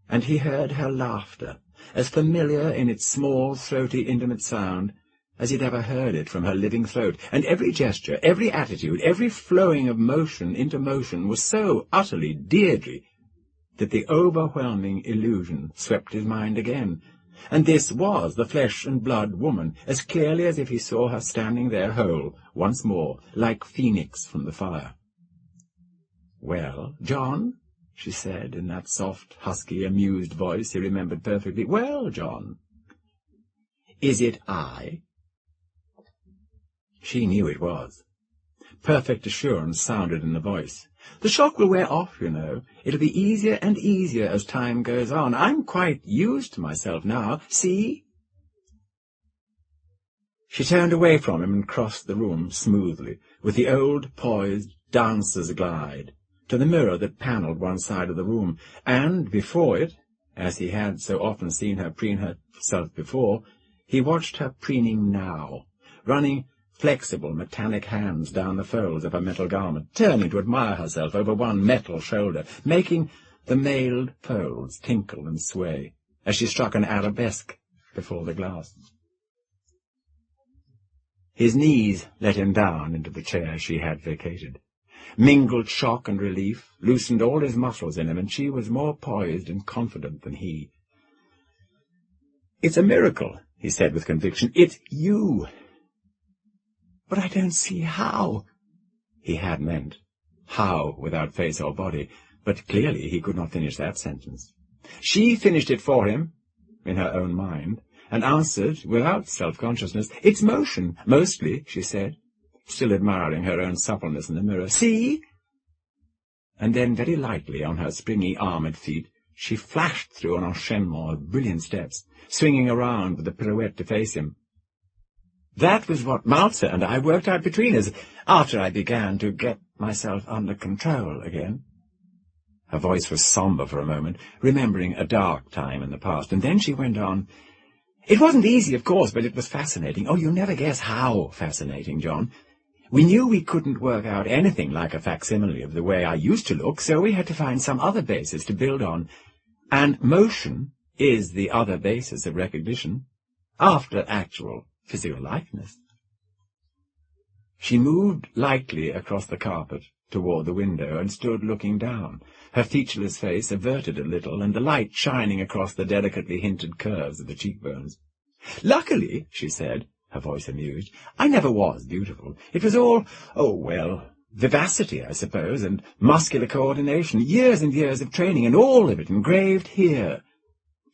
and he heard her laughter, as familiar in its small, throaty, intimate sound as he'd ever heard it from her living throat, and every gesture, every attitude, every flowing of motion into motion was so utterly Deirdre that the overwhelming illusion swept his mind again, and this was the flesh-and-blood woman, as clearly as if he saw her standing there whole, once more, like Phoenix from the fire. "Well, John?" she said, in that soft, husky, amused voice he remembered perfectly. "Well, John? Is it I?" She knew it was. Perfect assurance sounded in the voice. "The shock will wear off, you know. It'll be easier and easier as time goes on. I'm quite used to myself now. See?" She turned away from him and crossed the room smoothly, with the old, poised, dancer's glide, to the mirror that panelled one side of the room, and before it, as he had so often seen her preen herself before, he watched her preening now, running flexible, metallic hands down the folds of her metal garment, turning to admire herself over one metal shoulder, making the mailed folds tinkle and sway, as she struck an arabesque before the glass. His knees let him down into the chair she had vacated. Mingled shock and relief loosened all his muscles in him, and she was more poised and confident than he. "It's a miracle," he said with conviction. "It's you." "But I don't see how," he had meant. How, without face or body, but clearly he could not finish that sentence. She finished it for him, in her own mind, and answered, without self-consciousness, "It's motion, mostly," she said, still admiring her own suppleness in the mirror. "See?" And then, very lightly, on her springy armoured feet, she flashed through an enchaînement of brilliant steps, swinging around with a pirouette to face him. That was what Malta and I worked out between us, after I began to get myself under control again. Her voice was sombre for a moment, remembering a dark time in the past, and then she went on, "It wasn't easy, of course, but it was fascinating. Oh, you'll never guess how fascinating, John. We knew we couldn't work out anything like a facsimile of the way I used to look, so we had to find some other basis to build on. And motion is the other basis of recognition, after actual physical likeness." She moved lightly across the carpet toward the window and stood looking down, her featureless face averted a little and the light shining across the delicately hinted curves of the cheekbones. "Luckily," she said, her voice amused, "I never was beautiful. It was all, oh, well, vivacity, I suppose, and muscular coordination, years and years of training, and all of it engraved here."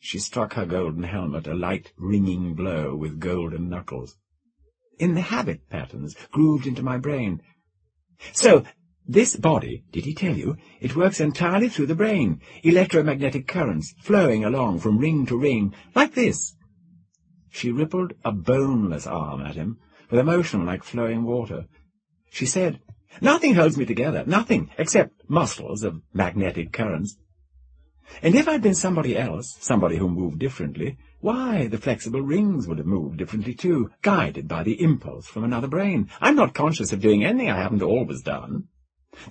She struck her golden helmet a light, ringing blow with golden knuckles. "In the habit patterns grooved into my brain. So, this body, did he tell you? It works entirely through the brain, electromagnetic currents flowing along from ring to ring, like this." She rippled a boneless arm at him, with a motion like flowing water. She said, "Nothing holds me together, nothing, except muscles of magnetic currents. And if I'd been somebody else, somebody who moved differently, why, the flexible rings would have moved differently too, guided by the impulse from another brain. I'm not conscious of doing anything I haven't always done.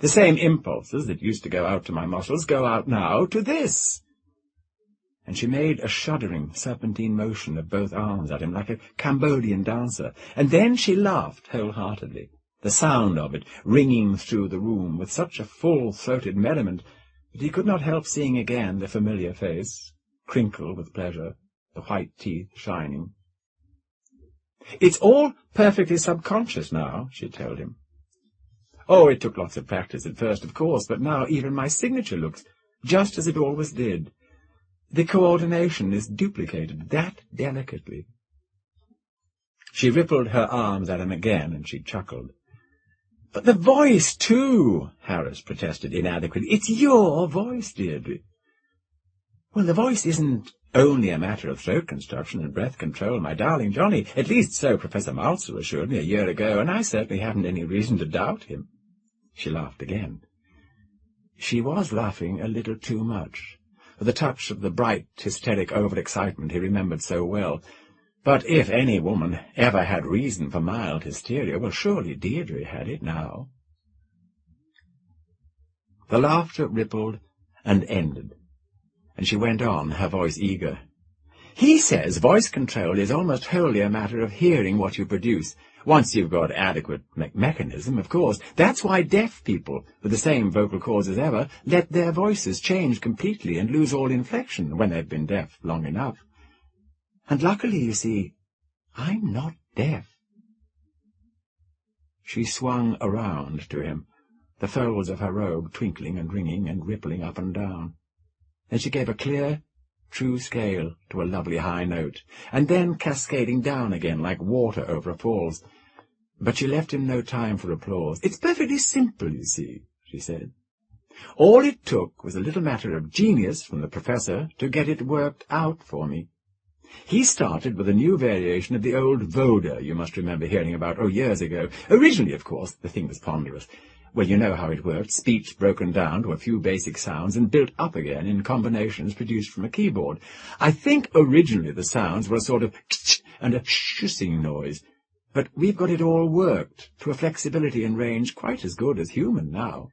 The same impulses that used to go out to my muscles go out now to this." And she made a shuddering, serpentine motion of both arms at him, like a Cambodian dancer, and then she laughed wholeheartedly, the sound of it ringing through the room with such a full-throated merriment that he could not help seeing again the familiar face, crinkled with pleasure, the white teeth shining. "It's all perfectly subconscious now," she told him. "Oh, it took lots of practice at first, of course, but now even my signature looks just as it always did. The coordination is duplicated that delicately." She rippled her arms at him again, and she chuckled. "But the voice, too," Harris protested inadequately. "It's your voice, Deirdre." "Well, the voice isn't only a matter of throat construction and breath control, my darling Johnny. At least so Professor Maltzer assured me a year ago, and I certainly haven't any reason to doubt him." She laughed again. She was laughing a little too much, with a touch of the bright, hysteric over-excitement he remembered so well. But if any woman ever had reason for mild hysteria, well, surely Deirdre had it now. The laughter rippled and ended, and she went on, her voice eager. "He says voice control is almost wholly a matter of hearing what you produce, once you've got adequate mechanism, of course. That's why deaf people, with the same vocal cords as ever, let their voices change completely and lose all inflection when they've been deaf long enough. And luckily, you see, I'm not deaf." She swung around to him, the folds of her robe twinkling and ringing and rippling up and down. Then she gave a clear, true scale to a lovely high note, and then cascading down again like water over a falls. But she left him no time for applause. "It's perfectly simple, you see," she said. "All it took was a little matter of genius from the professor to get it worked out for me. He started with a new variation of the old voda you must remember hearing about, years ago. Originally, of course, the thing was ponderous. Well, you know how it worked, speech broken down to a few basic sounds and built up again in combinations produced from a keyboard. I think originally the sounds were a sort of ch and a shushing noise, but we've got it all worked to a flexibility and range quite as good as human now.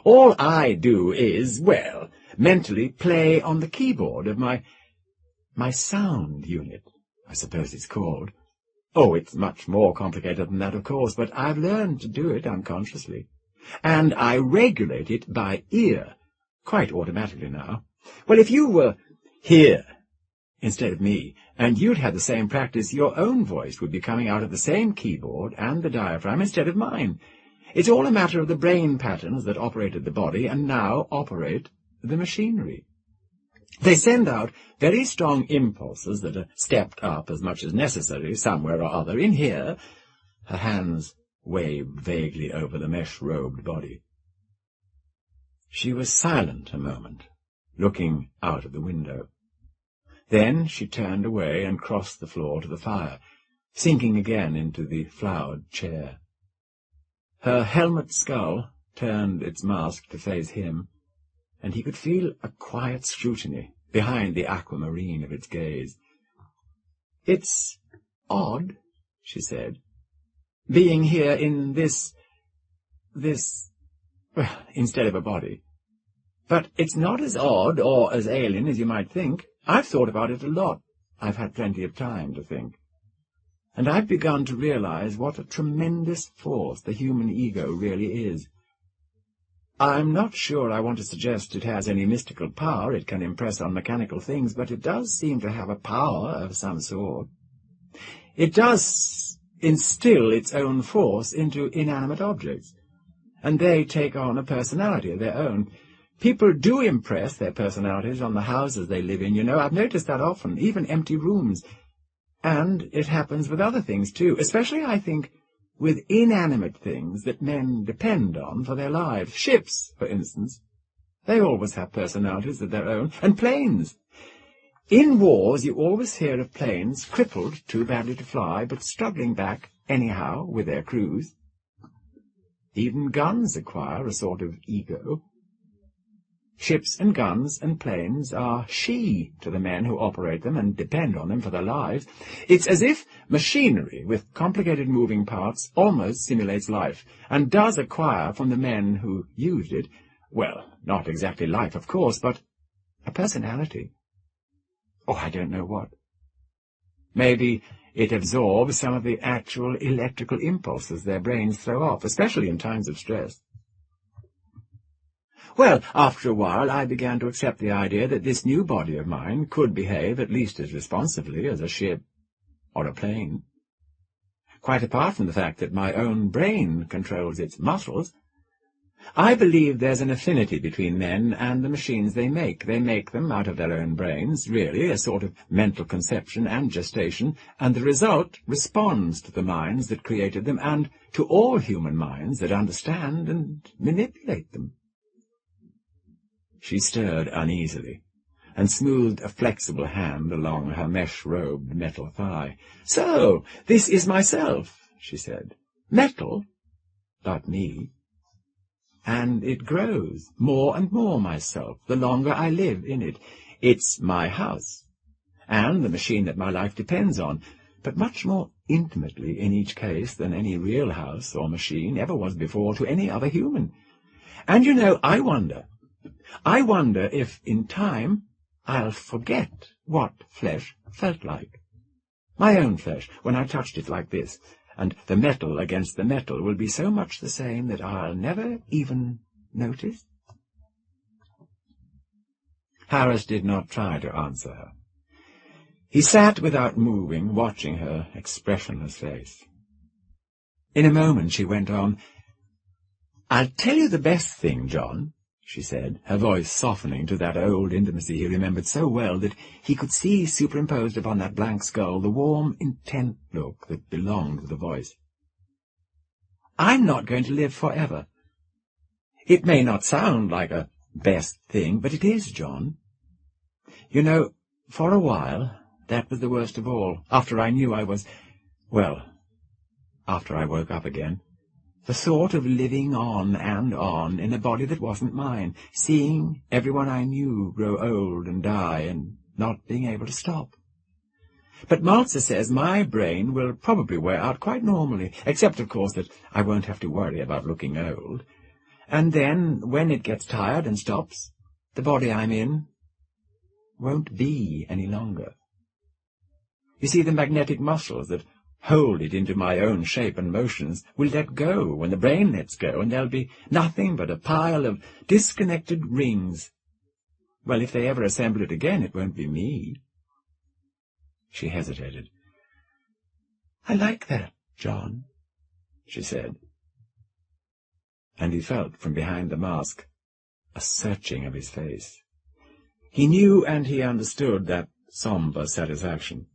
All I do is, well, mentally play on the keyboard of my sound unit, I suppose it's called. Oh, it's much more complicated than that, of course, but I've learned to do it unconsciously. And I regulate it by ear, quite automatically now. Well, if you were here instead of me, and you'd had the same practice, your own voice would be coming out of the same keyboard and the diaphragm instead of mine. It's all a matter of the brain patterns that operated the body and now operate the machinery. They send out very strong impulses that are stepped up as much as necessary somewhere or other in here." Her hands waved vaguely over the mesh-robed body. She was silent a moment, looking out of the window. Then she turned away and crossed the floor to the fire, sinking again into the flowered chair. Her helmet skull turned its mask to face him, and he could feel a quiet scrutiny behind the aquamarine of its gaze. "It's odd," she said, "being here in this, well, instead of a body. But it's not as odd or as alien as you might think. I've thought about it a lot. I've had plenty of time to think. And I've begun to realize what a tremendous force the human ego really is. I'm not sure I want to suggest it has any mystical power it can impress on mechanical things, but it does seem to have a power of some sort. It does instill its own force into inanimate objects, and they take on a personality of their own. People do impress their personalities on the houses they live in, you know. I've noticed that often, even empty rooms. And it happens with other things, too, especially, I think, with inanimate things that men depend on for their lives. Ships, for instance. They always have personalities of their own. And planes. In wars, you always hear of planes crippled, too badly to fly, but struggling back anyhow with their crews. Even guns acquire a sort of ego. Ships and guns and planes are she to the men who operate them and depend on them for their lives. It's as if machinery with complicated moving parts almost simulates life, and does acquire from the men who used it, well, not exactly life, of course, but a personality. Oh, I don't know what. Maybe it absorbs some of the actual electrical impulses their brains throw off, especially in times of stress. Well, after a while I began to accept the idea that this new body of mine could behave at least as responsibly as a ship or a plane. Quite apart from the fact that my own brain controls its muscles, I believe there's an affinity between men and the machines they make. They make them out of their own brains, really, a sort of mental conception and gestation, and the result responds to the minds that created them and to all human minds that understand and manipulate them. She stirred uneasily, and smoothed a flexible hand along her mesh-robed metal thigh. "So, this is myself," she said. "Metal, but me. And it grows more and more myself the longer I live in it. It's my house, and the machine that my life depends on, but much more intimately in each case than any real house or machine ever was before to any other human. And, you know, I wonder if, in time, I'll forget what flesh felt like. My own flesh, when I touched it like this, and the metal against the metal will be so much the same that I'll never even notice." Harris did not try to answer her. He sat without moving, watching her expressionless face. In a moment she went on. "I'll tell you the best thing, John," she said, her voice softening to that old intimacy he remembered so well that he could see superimposed upon that blank skull the warm, intent look that belonged with the voice. "I'm not going to live forever. It may not sound like a best thing, but it is, John. You know, for a while, that was the worst of all, after I knew I was, well, after I woke up again. The thought of living on and on in a body that wasn't mine, seeing everyone I knew grow old and die, and not being able to stop. But Maltzer says my brain will probably wear out quite normally, except, of course, that I won't have to worry about looking old. And then, when it gets tired and stops, the body I'm in won't be any longer. You see, the magnetic muscles that hold it into my own shape and motions will let go when the brain lets go, and there'll be nothing but a pile of disconnected rings. Well, if they ever assemble it again, it won't be me." She hesitated. "I like that, John," she said. And he felt from behind the mask a searching of his face. He knew and he understood that sombre satisfaction.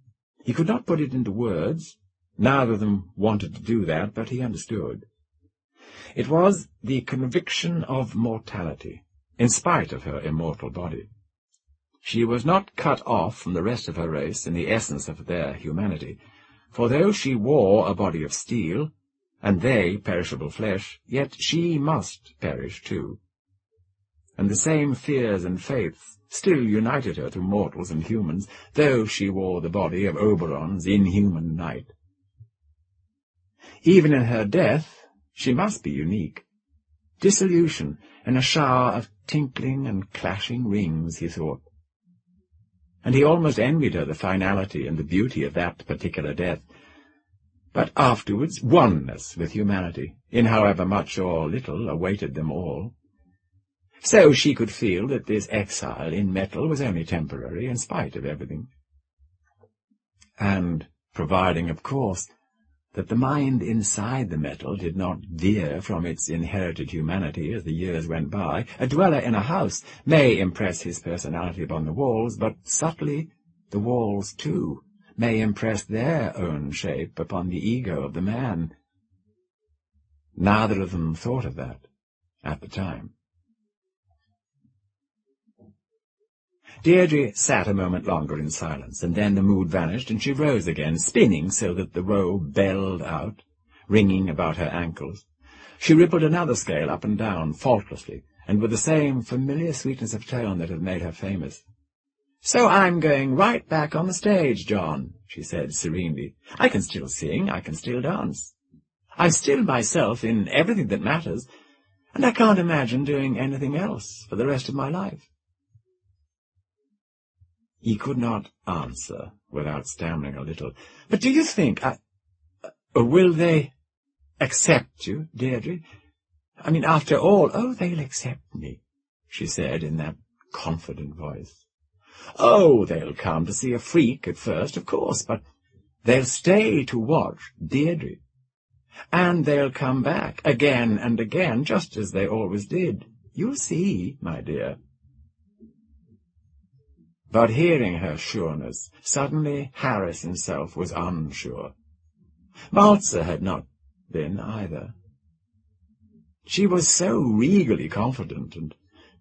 He could not put it into words. Neither of them wanted to do that, but he understood. It was the conviction of mortality, in spite of her immortal body. She was not cut off from the rest of her race in the essence of their humanity, for though she wore a body of steel, and they perishable flesh, yet she must perish too. and the same fears and faiths still united her to mortals and humans, though she wore the body of Oberon's inhuman knight. Even in her death she must be unique. Dissolution in a shower of tinkling and clashing rings, he thought. And he almost envied her the finality and the beauty of that particular death. But afterwards oneness with humanity, in however much or little awaited them all. So she could feel that this exile in metal was only temporary, in spite of everything. And providing, of course, that the mind inside the metal did not veer from its inherited humanity as the years went by. A dweller in a house may impress his personality upon the walls, but subtly the walls, too, may impress their own shape upon the ego of the man. Neither of them thought of that at the time. Deirdre sat a moment longer in silence, and then the mood vanished, and she rose again, spinning so that the robe belled out, ringing about her ankles. She rippled another scale up and down, faultlessly, and with the same familiar sweetness of tone that had made her famous. "So I'm going right back on the stage, John," she said serenely. "I can still sing, I can still dance. I'm still myself in everything that matters, and I can't imagine doing anything else for the rest of my life." He could not answer without stammering a little. "But do you think will they accept you, Deirdre? I mean, after all—" "Oh, they'll accept me," she said in that confident voice. "Oh, they'll come to see a freak at first, of course, but they'll stay to watch Deirdre. And they'll come back again and again, just as they always did. You'll see, my dear." But hearing her sureness, suddenly Harris himself was unsure. Maltzer had not been either. She was so regally confident, and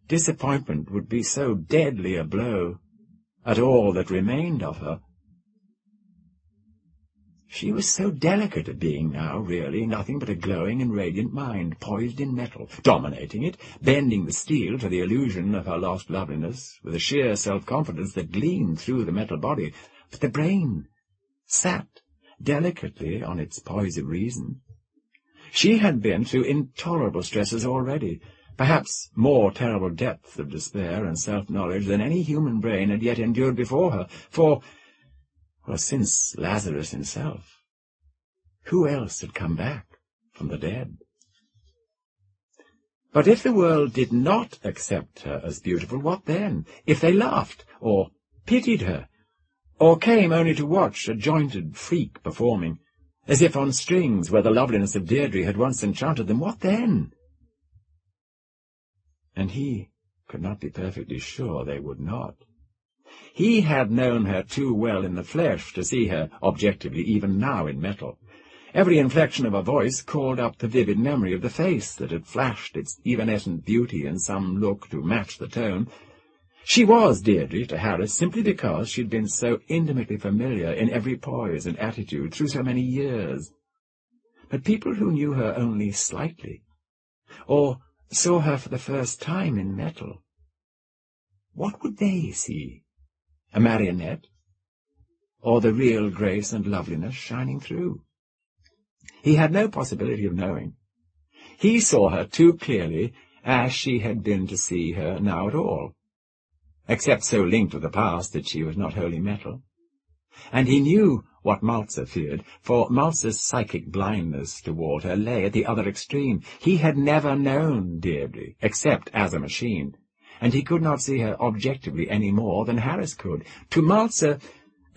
disappointment would be so deadly a blow at all that remained of her. She was so delicate a being now, really, nothing but a glowing and radiant mind, poised in metal, dominating it, bending the steel to the illusion of her lost loveliness, with a sheer self-confidence that gleamed through the metal body. But the brain sat delicately on its poise of reason. She had been through intolerable stresses already, perhaps more terrible depths of despair and self-knowledge than any human brain had yet endured before her, for since Lazarus himself, who else had come back from the dead? But if the world did not accept her as beautiful, what then? If they laughed, or pitied her, or came only to watch a jointed freak performing, as if on strings where the loveliness of Deirdre had once enchanted them, what then? And he could not be perfectly sure they would not. He had known her too well in the flesh to see her objectively, even now in metal. Every inflection of her voice called up the vivid memory of the face that had flashed its evanescent beauty in some look to match the tone. She was Deirdre to Harris simply because she had been so intimately familiar in every poise and attitude through so many years. But people who knew her only slightly, or saw her for the first time in metal, what would they see? A marionette, or the real grace and loveliness shining through? He had no possibility of knowing. He saw her too clearly as she had been to see her now at all, except so linked with the past that she was not wholly metal. And he knew what Maltzer feared, for Maltzer's psychic blindness toward her lay at the other extreme. He had never known Deirdre, except as a machine, and he could not see her objectively any more than Harris could. To Maltzer,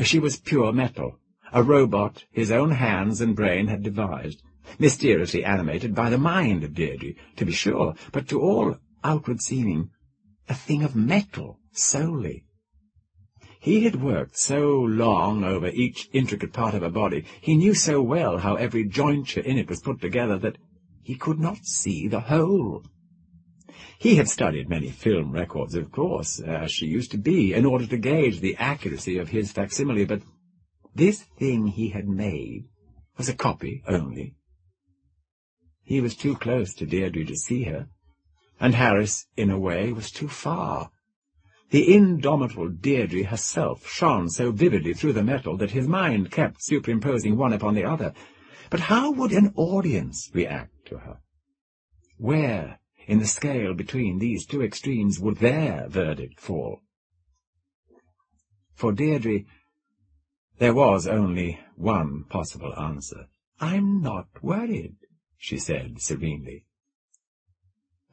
she was pure metal, a robot his own hands and brain had devised, mysteriously animated by the mind of Deirdre, to be sure, but to all outward seeming, a thing of metal solely. He had worked so long over each intricate part of her body, he knew so well how every jointure in it was put together, that he could not see the whole. He had studied many film records, of course, as she used to be, in order to gauge the accuracy of his facsimile, but this thing he had made was a copy only. He was too close to Deirdre to see her, And Harris, in a way, was too far. The indomitable Deirdre herself shone so vividly through the metal that his mind kept superimposing one upon the other. But how would an audience react to her? Where, in the scale between these two extremes, would their verdict fall? For Deirdre, there was only one possible answer. "I'm not worried," she said serenely,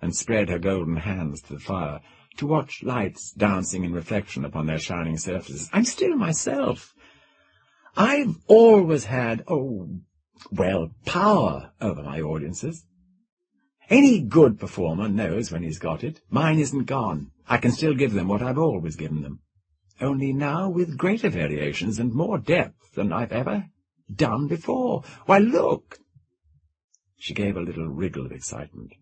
and spread her golden hands to the fire to watch lights dancing in reflection upon their shining surfaces. "I'm still myself. I've always had, power over my audiences. Any good performer knows when he's got it. Mine isn't gone. I can still give them what I've always given them, only now with greater variations and more depth than I've ever done before. Why, look!" She gave a little wriggle of excitement.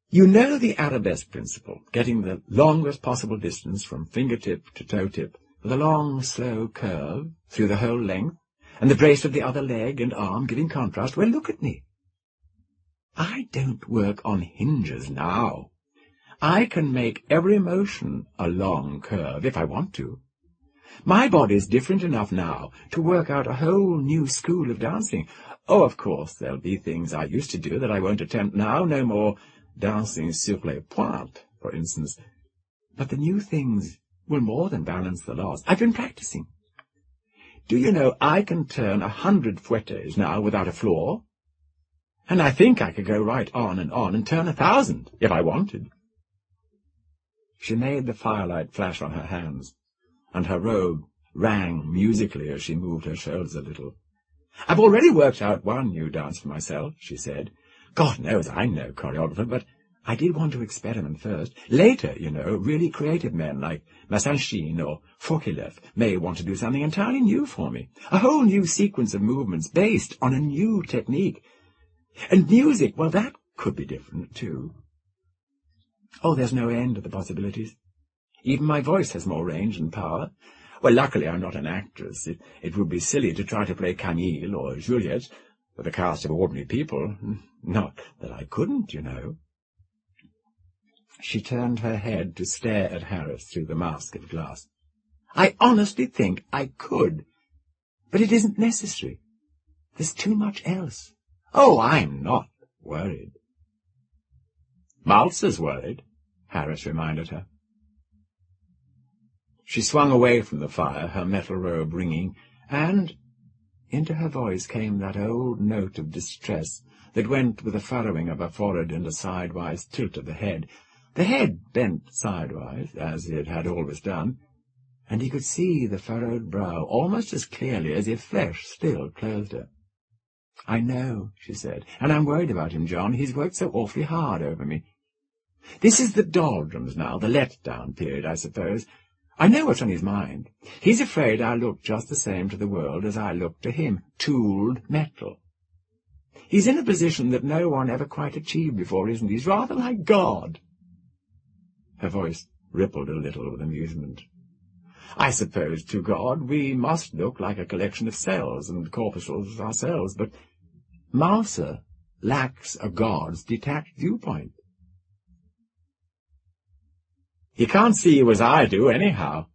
"You know the arabesque principle, getting the longest possible distance from fingertip to toe tip, with a long, slow curve through the whole length, and the brace of the other leg and arm giving contrast. Well, look at me. I don't work on hinges now. I can make every motion a long curve if I want to. My body's different enough now to work out a whole new school of dancing. Oh, of course, there'll be things I used to do that I won't attempt now. No more dancing sur les pointes, for instance. But the new things will more than balance the loss. I've been practicing. Do you know, I can turn 100 fouettes now without a flaw? And I think I could go right on and turn 1,000 if I wanted." She made the firelight flash on her hands, and her robe rang musically as she moved her shoulders a little. "I've already worked out one new dance for myself," she said. "God knows I'm no choreographer, but I did want to experiment first. Later, you know, really creative men like Massanchin or Fokelev may want to do something entirely new for me. A whole new sequence of movements based on a new technique. And music, well, that could be different, too. Oh, there's no end to the possibilities. Even my voice has more range and power. Well, luckily I'm not an actress. It would be silly to try to play Camille or Juliet with a cast of ordinary people. Not that I couldn't, you know." She turned her head to stare at Harris through the mask of glass. "I honestly think I could, but it isn't necessary. There's too much else. Oh, I'm not worried." "Malzer's worried," Harris reminded her. She swung away from the fire, her metal robe ringing, and into her voice came that old note of distress that went with a furrowing of her forehead and a sidewise tilt of the head. The head bent sidewise, as it had always done, and he could see the furrowed brow almost as clearly as if flesh still clothed her. "I know," she said, "and I'm worried about him, John. He's worked so awfully hard over me. This is the doldrums now, the let-down period, I suppose. I know what's on his mind. He's afraid I look just the same to the world as I look to him, tooled metal. He's in a position that no one ever quite achieved before, isn't he? He's rather like God." Her voice rippled a little with amusement. "I suppose to God we must look like a collection of cells and corpuscles ourselves, but Mouser lacks a God's detached viewpoint. He can't see you as I do, anyhow."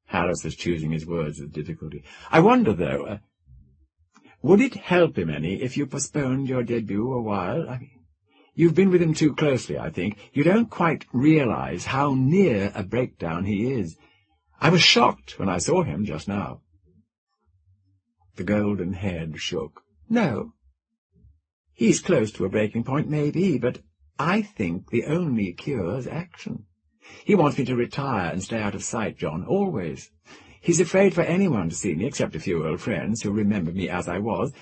Harris was choosing his words with difficulty. "I wonder, though, would it help him any if you postponed your debut a while? You've been with him too closely, I think. You don't quite realize how near a breakdown he is. I was shocked when I saw him just now." The golden head shook. "No. He's close to a breaking point, maybe, but I think the only cure's action. He wants me to retire and stay out of sight, John, always. He's afraid for anyone to see me, except a few old friends who remember me as I was.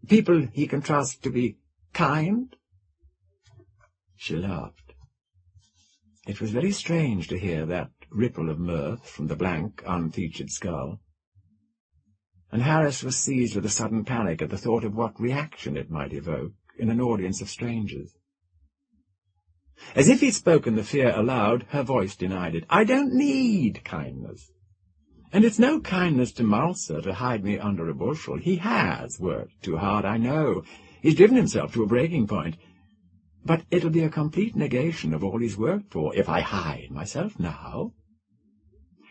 People he can trust to be kind." She laughed. It was very strange to hear that ripple of mirth from the blank, unfeatured skull. And Harris was seized with a sudden panic at the thought of what reaction it might evoke in an audience of strangers. As if he'd spoken the fear aloud, her voice denied it. "I don't need kindness. And it's no kindness to Mouser to hide me under a bushel. He has worked too hard, I know. He's driven himself to a breaking point. But it'll be a complete negation of all he's worked for if I hide myself now.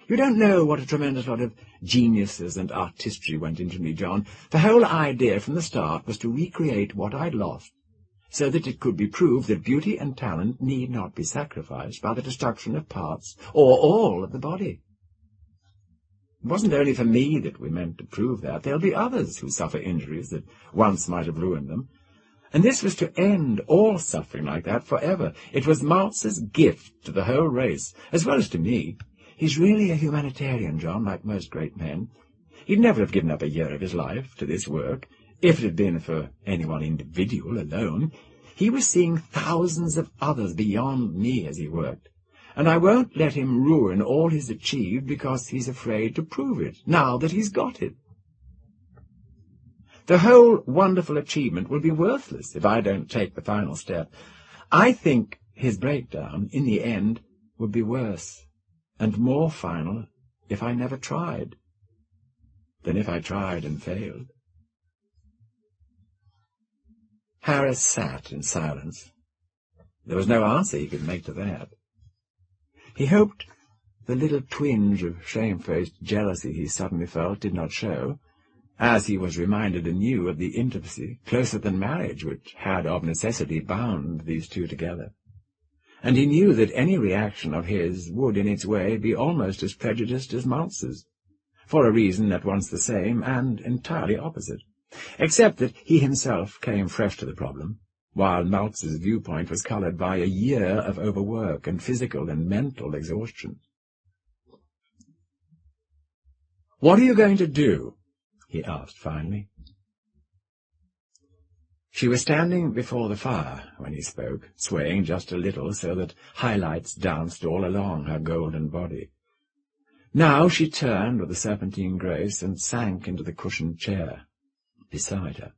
You don't know what a tremendous lot of geniuses and artistry went into me, John. The whole idea from the start was to recreate what I'd lost, so that it could be proved that beauty and talent need not be sacrificed by the destruction of parts or all of the body. It wasn't only for me that we meant to prove that. There'll be others who suffer injuries that once might have ruined them. And this was to end all suffering like that forever. It was Malz's gift to the whole race, as well as to me. He's really a humanitarian, John, like most great men. He'd never have given up a year of his life to this work, if it had been for any one individual alone. He was seeing thousands of others beyond me as he worked, and I won't let him ruin all he's achieved because he's afraid to prove it, now that he's got it. The whole wonderful achievement will be worthless if I don't take the final step. I think his breakdown, in the end, would be worse and more final if I never tried than if I tried and failed. Harris sat in silence. There was no answer he could make to that. He hoped the little twinge of shamefaced jealousy he suddenly felt did not show, as he was reminded anew of the intimacy, closer than marriage, which had of necessity bound these two together. And he knew that any reaction of his would in its way be almost as prejudiced as Malz's, for a reason at once the same and entirely opposite, except that he himself came fresh to the problem, while Malz's viewpoint was coloured by a year of overwork and physical and mental exhaustion. "What are you going to do?" he asked finally. She was standing before the fire when he spoke, swaying just a little so that highlights danced all along her golden body. Now she turned with a serpentine grace and sank into the cushioned chair beside her.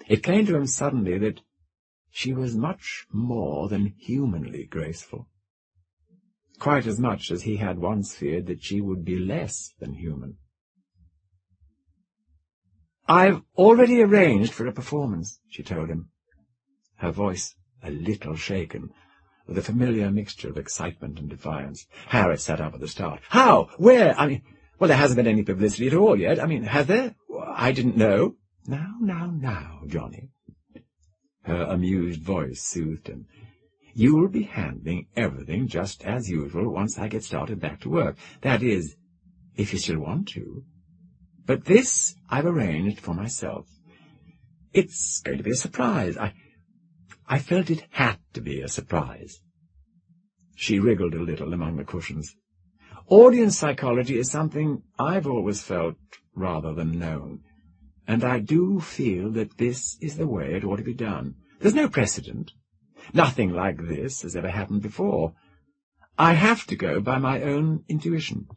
It came to him suddenly that she was much more than humanly graceful, quite as much as he had once feared that she would be less than human. "I've already arranged for a performance," she told him, her voice a little shaken, with a familiar mixture of excitement and defiance. Harris sat up at the start. "How? Where? Well, there hasn't been any publicity at all yet. Has there? I didn't know." Now, Johnny." Her amused voice soothed him. "You'll be handling everything just as usual once I get started back to work. That is, if you still want to. But this I've arranged for myself. It's going to be a surprise. I felt it had to be a surprise." She wriggled a little among the cushions. "Audience psychology is something I've always felt rather than known, and I do feel that this is the way it ought to be done. There's no precedent. Nothing like this has ever happened before. I have to go by my own intuition."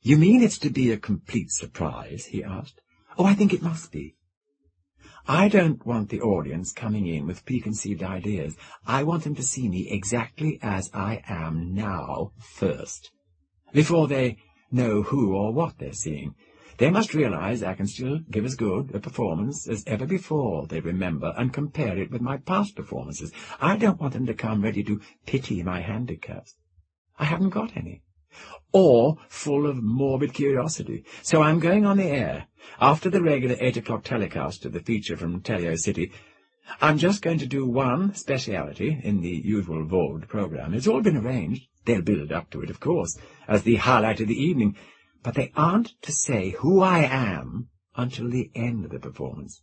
"You mean it's to be a complete surprise?" he asked. "Oh, I think it must be. I don't want the audience coming in with preconceived ideas. I want them to see me exactly as I am now first, before they know who or what they're seeing. They must realize I can still give as good a performance as ever before they remember and compare it with my past performances. I don't want them to come ready to pity my handicaps. I haven't got any. Or full of morbid curiosity. So I'm going on the air, after the regular 8 o'clock telecast of the feature from Telio City. I'm just going to do one speciality in the usual Vold programme. It's all been arranged. They'll build up to it, of course, as the highlight of the evening. But they aren't to say who I am until the end of the performance.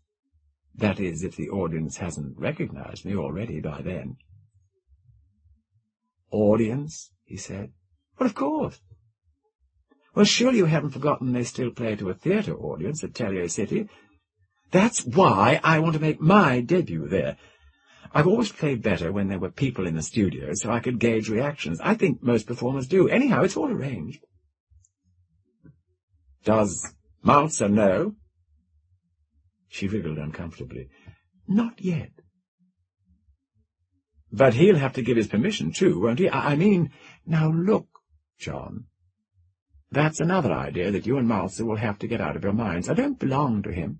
That is, if the audience hasn't recognized me already by then." "Audience?" he said. "Well, of course. Well, surely you haven't forgotten they still play to a theatre audience at Telio City. That's why I want to make my debut there. I've always played better when there were people in the studio, so I could gauge reactions. I think most performers do. Anyhow, it's all arranged." "Does Malzer know?" She wriggled uncomfortably. "Not yet." "But he'll have to give his permission too, won't he? Now look, John. That's another idea that you and Malzer will have to get out of your minds. I don't belong to him.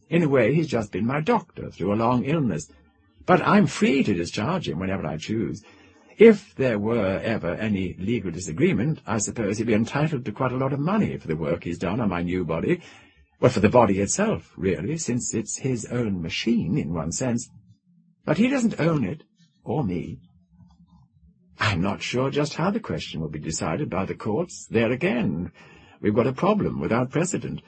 In a way, he's just been my doctor through a long illness. But I'm free to discharge him whenever I choose. If there were ever any legal disagreement, I suppose he'd be entitled to quite a lot of money for the work he's done on my new body. Well, for the body itself, really, since it's his own machine, in one sense. But he doesn't own it, or me. I'm not sure just how the question will be decided by the courts. There again, we've got a problem without precedent.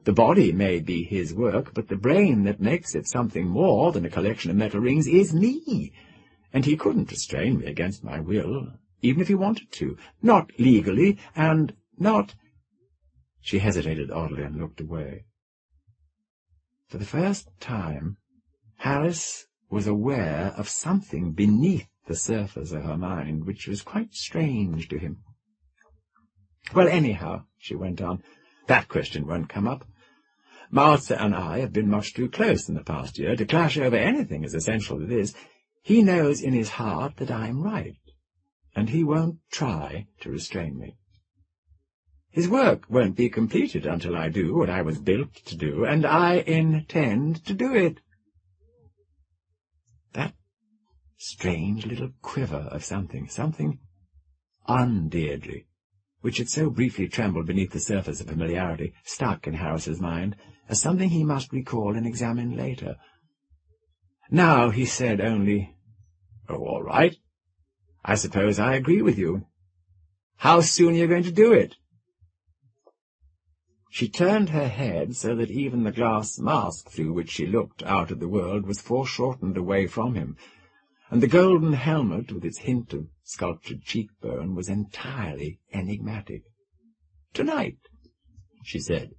The body may be his work, but the brain that makes it something more than a collection of metal rings is me. And he couldn't restrain me against my will, even if he wanted to. Not legally, and not— She hesitated oddly and looked away. For the first time, Harris was aware of something beneath the surface of her mind, which was quite strange to him. Well, anyhow, she went on, that question won't come up. Master and I have been much too close in the past year to clash over anything as essential as this. He knows in his heart that I am right, and he won't try to restrain me. His work won't be completed until I do what I was built to do, and I intend to do it. That strange little quiver of something un-Deirdre, which had so briefly trembled beneath the surface of familiarity, stuck in Harris's mind as something he must recall and examine later. Now he said only, "Oh, all right. I suppose I agree with you. How soon are you going to do it?" She turned her head so that even the glass mask through which she looked out at the world was foreshortened away from him, and the golden helmet with its hint of sculptured cheekbone was entirely enigmatic. "Tonight," she said.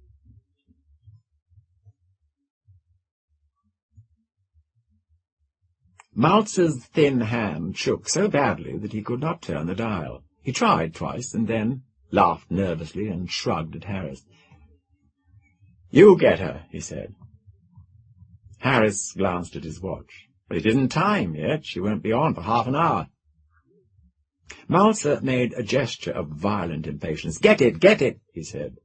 Malzer's thin hand shook so badly that he could not turn the dial. He tried twice, and then laughed nervously and shrugged at Harris. "You get her," he said. Harris glanced at his watch. "But it isn't time yet. She won't be on for half an hour." Malzer made a gesture of violent impatience. "Get it," he said.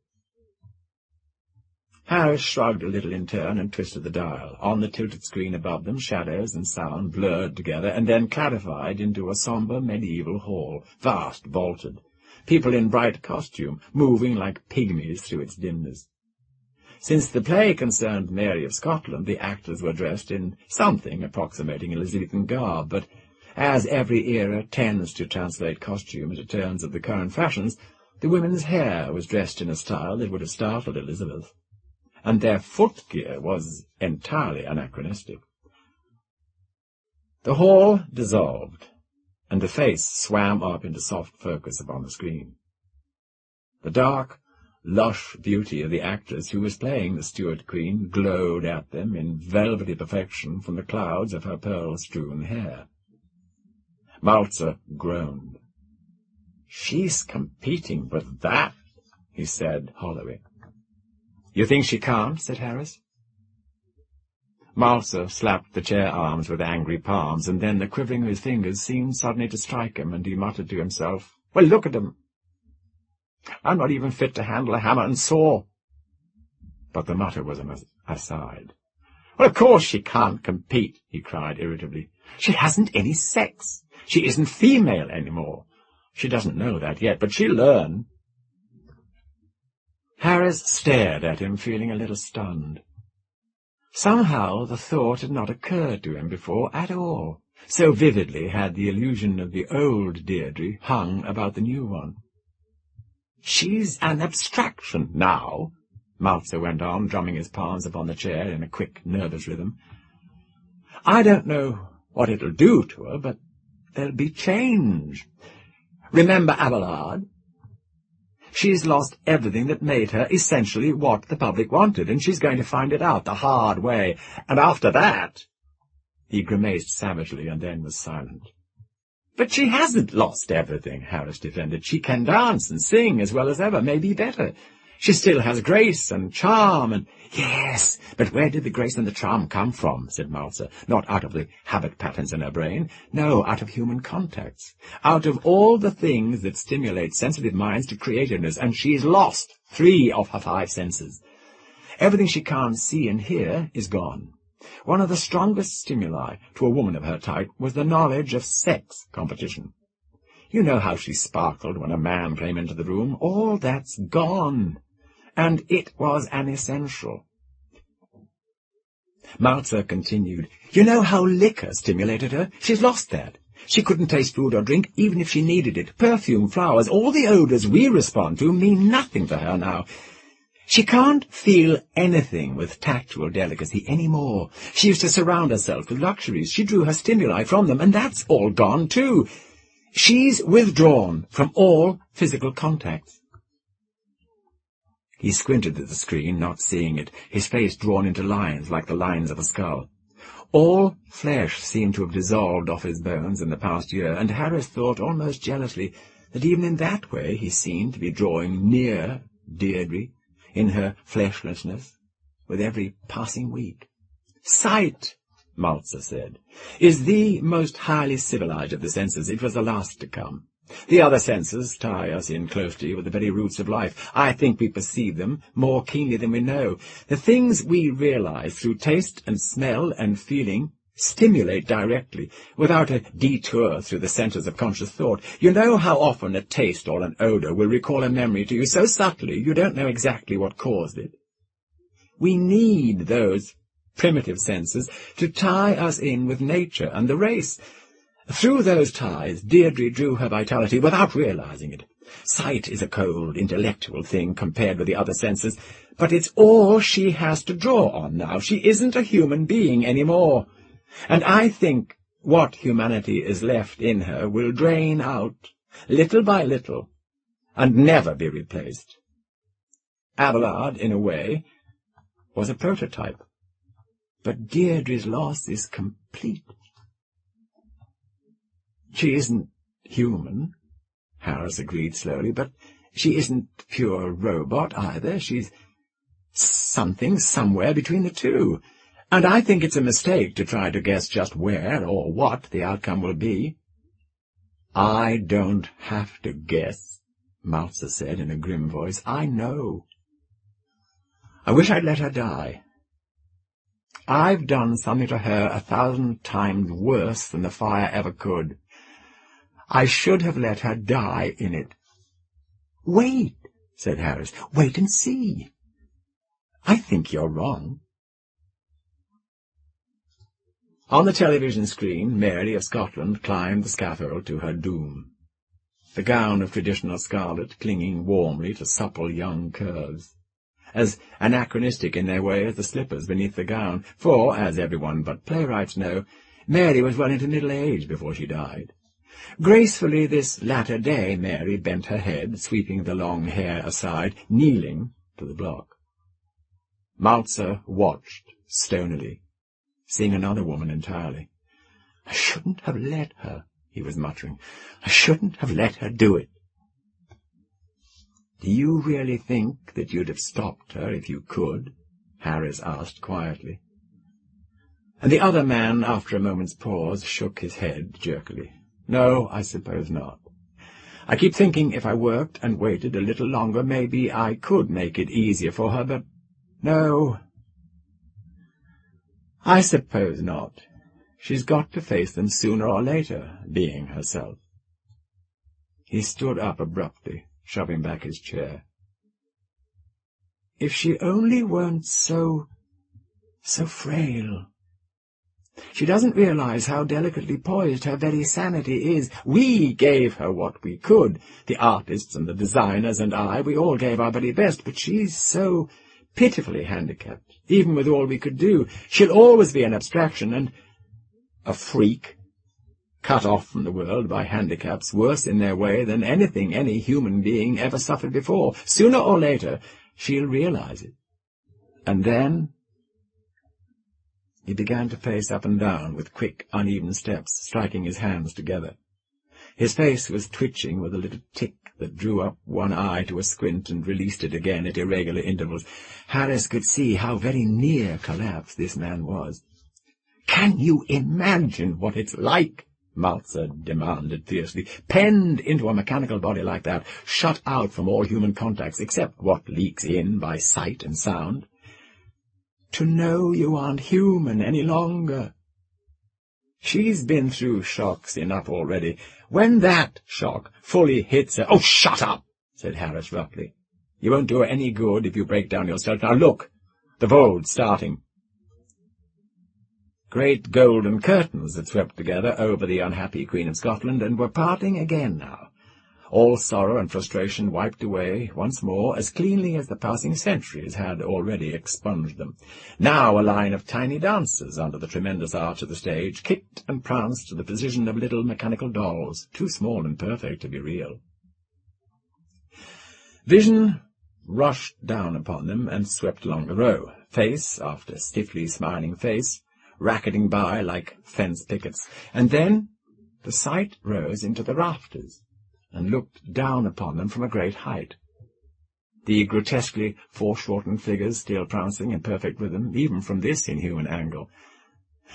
Harris shrugged a little in turn and twisted the dial. On the tilted screen above them, shadows and sound blurred together and then clarified into a sombre medieval hall, vast, vaulted, people in bright costume, moving like pygmies through its dimness. Since the play concerned Mary of Scotland, the actors were dressed in something approximating Elizabethan garb, but as every era tends to translate costume into terms of the current fashions, the women's hair was dressed in a style that would have startled Elizabeth, and their footgear was entirely anachronistic. The hall dissolved, and the face swam up into soft focus upon the screen. The dark, lush beauty of the actress who was playing the Stuart Queen glowed at them in velvety perfection from the clouds of her pearl-strewn hair. Malzer groaned. "She's competing with that," he said hollowly. "You think she can't?" said Harris. Malzer slapped the chair arms with angry palms, and then the quivering of his fingers seemed suddenly to strike him, and he muttered to himself, "Well, look at 'em. I'm not even fit to handle a hammer and saw." But the mutter was an aside. "Well, of course she can't compete," he cried irritably. "She hasn't any sex. She isn't female anymore. She doesn't know that yet, but she'll learn." Harris stared at him, feeling a little stunned. Somehow the thought had not occurred to him before at all. So vividly had the illusion of the old Deirdre hung about the new one. "She's an abstraction now," Malzer went on, drumming his palms upon the chair in a quick, nervous rhythm. "I don't know what it'll do to her, but there'll be change. Remember Abelard? She's lost everything that made her essentially what the public wanted, and she's going to find it out the hard way. And after that—" He grimaced savagely and then was silent. "But she hasn't lost everything," Harris defended. "She can dance and sing as well as ever, maybe better. She still has grace and charm and—" "Yes, but where did the grace and the charm come from?" said Malzer. "Not out of the habit patterns in her brain. No, out of human contacts. Out of all the things that stimulate sensitive minds to creativeness, and she's lost 3 of her 5 senses. Everything she can't see and hear is gone. One of the strongest stimuli to a woman of her type was the knowledge of sex competition. You know how she sparkled when a man came into the room. All that's gone, and it was an essential. Malzer continued, "You know how liquor stimulated her? She's lost that. She couldn't taste food or drink, even if she needed it. Perfume, flowers, all the odours we respond to mean nothing to her now. She can't feel anything with tactual delicacy any more. She used to surround herself with luxuries. She drew her stimuli from them, and that's all gone too. She's withdrawn from all physical contacts." He squinted at the screen, not seeing it, his face drawn into lines like the lines of a skull. All flesh seemed to have dissolved off his bones in the past year, and Harris thought almost jealously that even in that way he seemed to be drawing near Deirdre in her fleshlessness with every passing week. "Sight," Malzer said, "is the most highly civilized of the senses. It was the last to come. The other senses tie us in closely with the very roots of life. I think we perceive them more keenly than we know. The things we realize through taste and smell and feeling stimulate directly, without a detour through the centers of conscious thought. You know how often a taste or an odor will recall a memory to you so subtly you don't know exactly what caused it. We need those primitive senses to tie us in with nature and the race. Through those ties, Deirdre drew her vitality without realizing it. Sight is a cold, intellectual thing compared with the other senses, but it's all she has to draw on now. She isn't a human being anymore. And I think what humanity is left in her will drain out, little by little, and never be replaced. Abelard, in a way, was a prototype, but Deirdre's loss is complete. She isn't human, Harris agreed slowly, but she isn't pure robot either. She's something somewhere between the two. And I think it's a mistake to try to guess just where or what the outcome will be. "I don't have to guess," Malzer said in a grim voice. "I know. I wish I'd let her die. I've done something to her 1,000 times worse than the fire ever could. I should have let her die in it." "Wait," said Harris. "Wait and see. I think you're wrong." On the television screen, Mary of Scotland climbed the scaffold to her doom, the gown of traditional scarlet clinging warmly to supple young curves, as anachronistic in their way as the slippers beneath the gown, for, as everyone but playwrights know, Mary was well into middle age before she died. Gracefully this latter day Mary bent her head, sweeping the long hair aside, kneeling to the block. Malzer watched stonily, seeing another woman entirely. "I shouldn't have let her," he was muttering. "I shouldn't have let her do it." "Do you really think that you'd have stopped her if you could?" Harris asked quietly. And the other man, after a moment's pause, shook his head jerkily. "No, I suppose not. I keep thinking if I worked and waited a little longer, maybe I could make it easier for her, but no, I suppose not. She's got to face them sooner or later, being herself." He stood up abruptly, shoving back his chair. "If she only weren't so frail. She doesn't realize how delicately poised her very sanity is. We gave her what we could, the artists and the designers and we all gave our very best, but she's so pitifully handicapped, even with all we could do. She'll always be an abstraction and a freak, cut off from the world by handicaps worse in their way than anything any human being ever suffered before. Sooner or later, she'll realize it. And then—" He began to pace up and down with quick, uneven steps, striking his hands together. His face was twitching with a little tic that drew up one eye to a squint and released it again at irregular intervals. Harris could see how very near collapse this man was. "Can you imagine what it's like?" Malzer demanded fiercely. "Penned into a mechanical body like that, shut out from all human contacts except what leaks in by sight and sound. to know you aren't human any longer. She's been through shocks enough already. When that shock fully hits her— "Oh, shut up!" said Harris roughly. "You won't do her any good if you break down yourself. Now look, the vogue's starting." Great golden curtains had swept together over the unhappy Queen of Scotland and were parting again now. All sorrow and frustration wiped away once more as cleanly as the passing centuries had already expunged them. Now a line of tiny dancers under the tremendous arch of the stage kicked and pranced to the precision of little mechanical dolls, too small and perfect to be real. Vision rushed down upon them and swept along the row, face after stiffly smiling face, racketing by like fence pickets, and then the sight rose into the rafters and looked down upon them from a great height. The grotesquely foreshortened figures still prancing in perfect rhythm, even from this inhuman angle.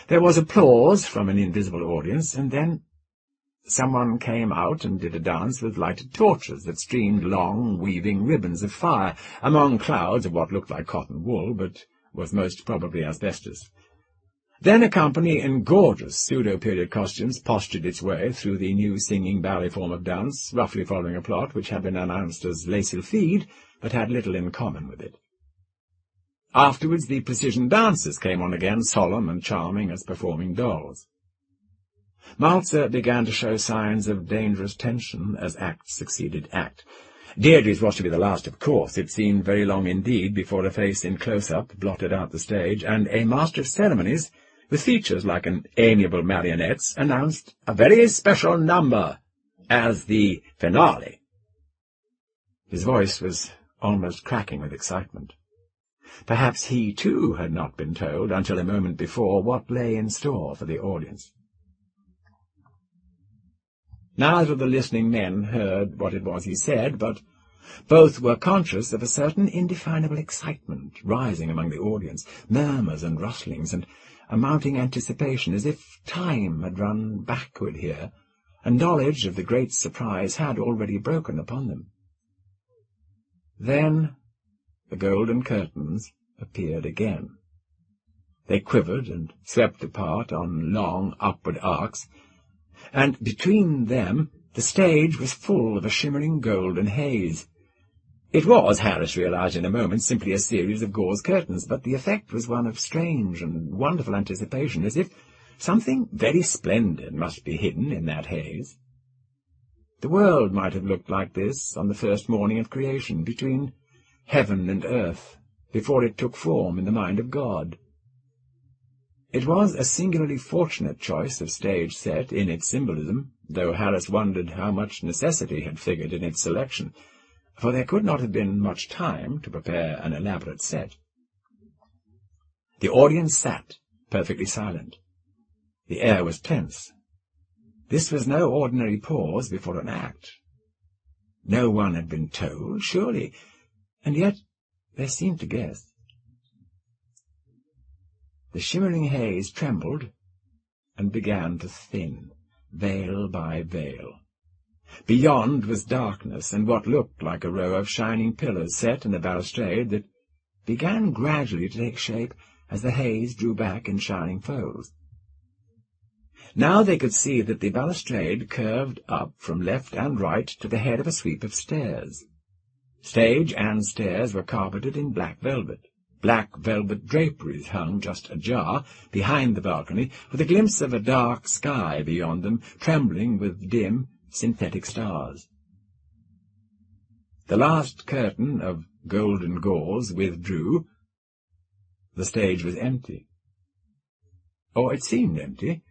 There was applause from an invisible audience, and then someone came out and did a dance with lighted torches that streamed long, weaving ribbons of fire among clouds of what looked like cotton wool, but was most probably asbestos. Then a company in gorgeous pseudo-period costumes postured its way through the new singing ballet form of dance, roughly following a plot which had been announced as Les Sylphides, but had little in common with it. Afterwards the precision dancers came on again, solemn and charming as performing dolls. Malzer began to show signs of dangerous tension as act succeeded act. Deirdre's was to be the last, of course. It seemed very long indeed before a face in close-up blotted out the stage, and a master of ceremonies, with features like an amiable marionette's, announced a very special number as the finale. His voice was almost cracking with excitement. Perhaps he, too, had not been told, until a moment before, what lay in store for the audience. Neither of the listening men heard what it was he said, but both were conscious of a certain indefinable excitement rising among the audience, murmurs and rustlings, and a mounting anticipation, as if time had run backward here, and knowledge of the great surprise had already broken upon them. Then the golden curtains appeared again. They quivered and swept apart on long upward arcs, and between them the stage was full of a shimmering golden haze. It was, Harris realized in a moment, simply a series of gauze curtains, but the effect was one of strange and wonderful anticipation, as if something very splendid must be hidden in that haze. The world might have looked like this on the first morning of creation, between heaven and earth, before it took form in the mind of God. It was a singularly fortunate choice of stage set in its symbolism, though Harris wondered how much necessity had figured in its selection, for there could not have been much time to prepare an elaborate set. The audience sat, perfectly silent. The air was tense. This was no ordinary pause before an act. No one had been told, surely, and yet they seemed to guess. The shimmering haze trembled and began to thin, veil by veil. Beyond was darkness, and what looked like a row of shining pillars set in the balustrade that began gradually to take shape as the haze drew back in shining folds. Now they could see that the balustrade curved up from left and right to the head of a sweep of stairs. Stage and stairs were carpeted in black velvet. Black velvet draperies hung just ajar behind the balcony, with a glimpse of a dark sky beyond them, trembling with dim, synthetic stars. The last curtain of golden gauze withdrew. The stage was empty. Or it seemed empty.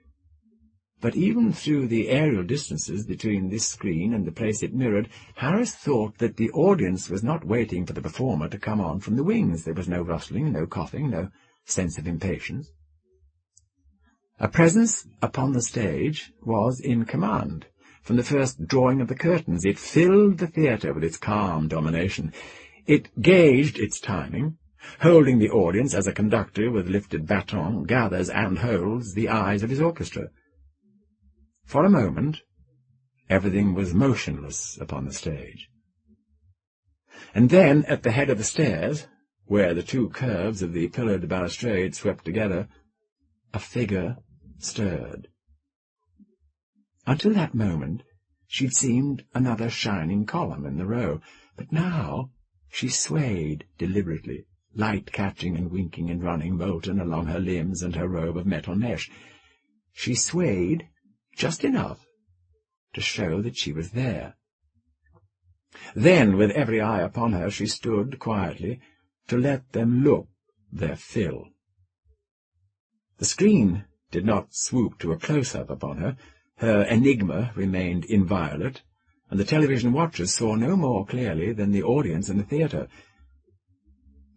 But even through the aerial distances between this screen and the place it mirrored, Harris thought that the audience was not waiting for the performer to come on from the wings. There was no rustling, no coughing, no sense of impatience. A presence upon the stage was in command. From the first drawing of the curtains, it filled the theatre with its calm domination. It gauged its timing, holding the audience as a conductor with lifted baton gathers and holds the eyes of his orchestra. For a moment, everything was motionless upon the stage. And then, at the head of the stairs, where the two curves of the pillared balustrade swept together, a figure stirred. Until that moment, she'd seemed another shining column in the row, but now she swayed deliberately, light catching and winking and running molten along her limbs and her robe of metal mesh. She swayed just enough to show that she was there. Then, with every eye upon her, she stood quietly to let them look their fill. The screen did not swoop to a close-up upon her. Her enigma remained inviolate, and the television watchers saw no more clearly than the audience in the theatre.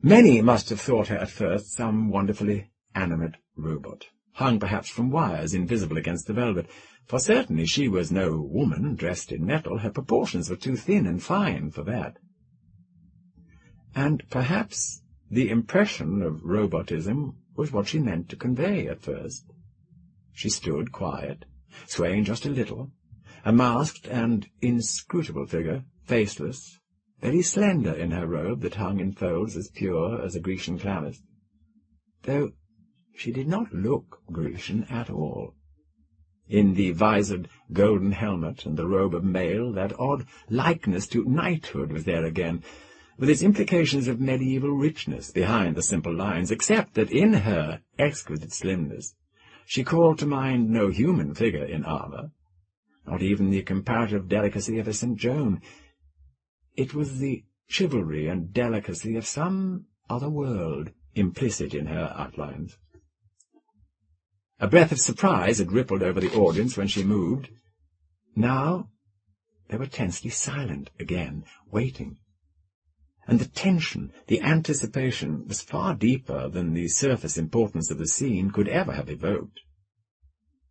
Many must have thought her at first some wonderfully animate robot, hung perhaps from wires invisible against the velvet, for certainly she was no woman dressed in metal. Her proportions were too thin and fine for that. And perhaps the impression of robotism was what she meant to convey at first. She stood quiet, swaying just a little, a masked and inscrutable figure, faceless, very slender in her robe that hung in folds as pure as a Grecian chlamys, though she did not look Grecian at all. In the visored golden helmet and the robe of mail, that odd likeness to knighthood was there again, with its implications of medieval richness behind the simple lines, except that in her exquisite slimness she called to mind no human figure in armour, not even the comparative delicacy of a St. Joan. It was the chivalry and delicacy of some other world implicit in her outlines. A breath of surprise had rippled over the audience when she moved. Now they were tensely silent again, waiting. And the tension, the anticipation, was far deeper than the surface importance of the scene could ever have evoked.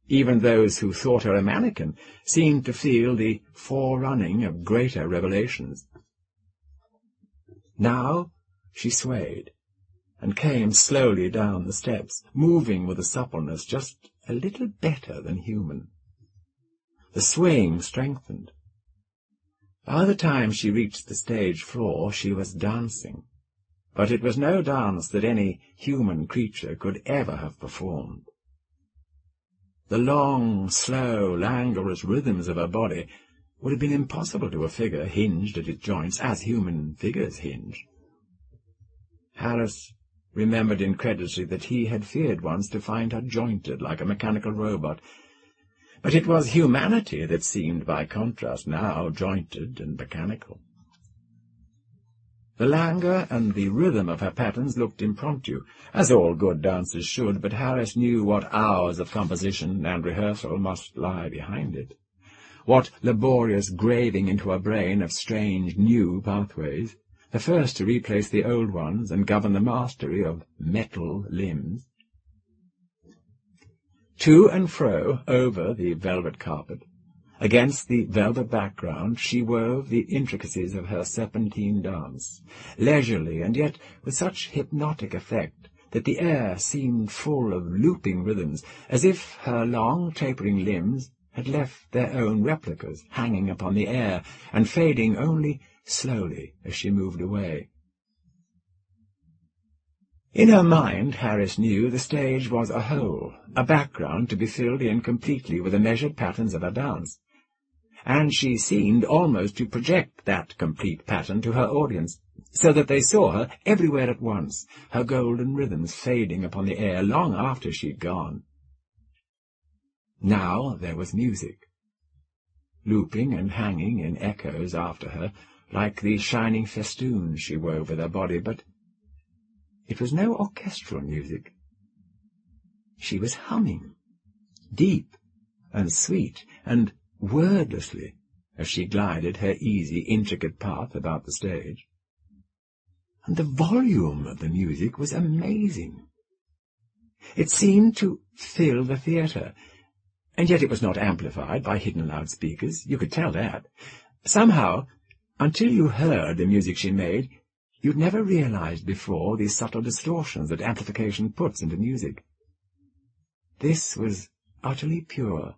Even those who thought her a mannequin seemed to feel the forerunning of greater revelations. Now she swayed, and came slowly down the steps, moving with a suppleness just a little better than human. The swaying strengthened. By the time she reached the stage floor, she was dancing, but it was no dance that any human creature could ever have performed. The long, slow, languorous rhythms of her body would have been impossible to a figure hinged at its joints as human figures hinge. Harris remembered incredulously that he had feared once to find her jointed like a mechanical robot, but it was humanity that seemed, by contrast, now jointed and mechanical. The languor and the rhythm of her patterns looked impromptu, as all good dancers should, but Harris knew what hours of composition and rehearsal must lie behind it, what laborious graving into her brain of strange new pathways, the first to replace the old ones and govern the mastery of metal limbs. To and fro over the velvet carpet, against the velvet background, she wove the intricacies of her serpentine dance, leisurely and yet with such hypnotic effect that the air seemed full of looping rhythms, as if her long tapering limbs had left their own replicas hanging upon the air and fading only slowly as she moved away. In her mind, Harris knew, the stage was a whole, a background to be filled in completely with the measured patterns of her dance, and she seemed almost to project that complete pattern to her audience, so that they saw her everywhere at once, her golden rhythms fading upon the air long after she'd gone. Now there was music, looping and hanging in echoes after her, like the shining festoons she wove with her body, but it was no orchestral music. She was humming, deep and sweet and wordlessly, as she glided her easy, intricate path about the stage. And the volume of the music was amazing. It seemed to fill the theatre, and yet it was not amplified by hidden loudspeakers. You could tell that. Somehow, until you heard the music she made, you'd never realized before the subtle distortions that amplification puts into music. This was utterly pure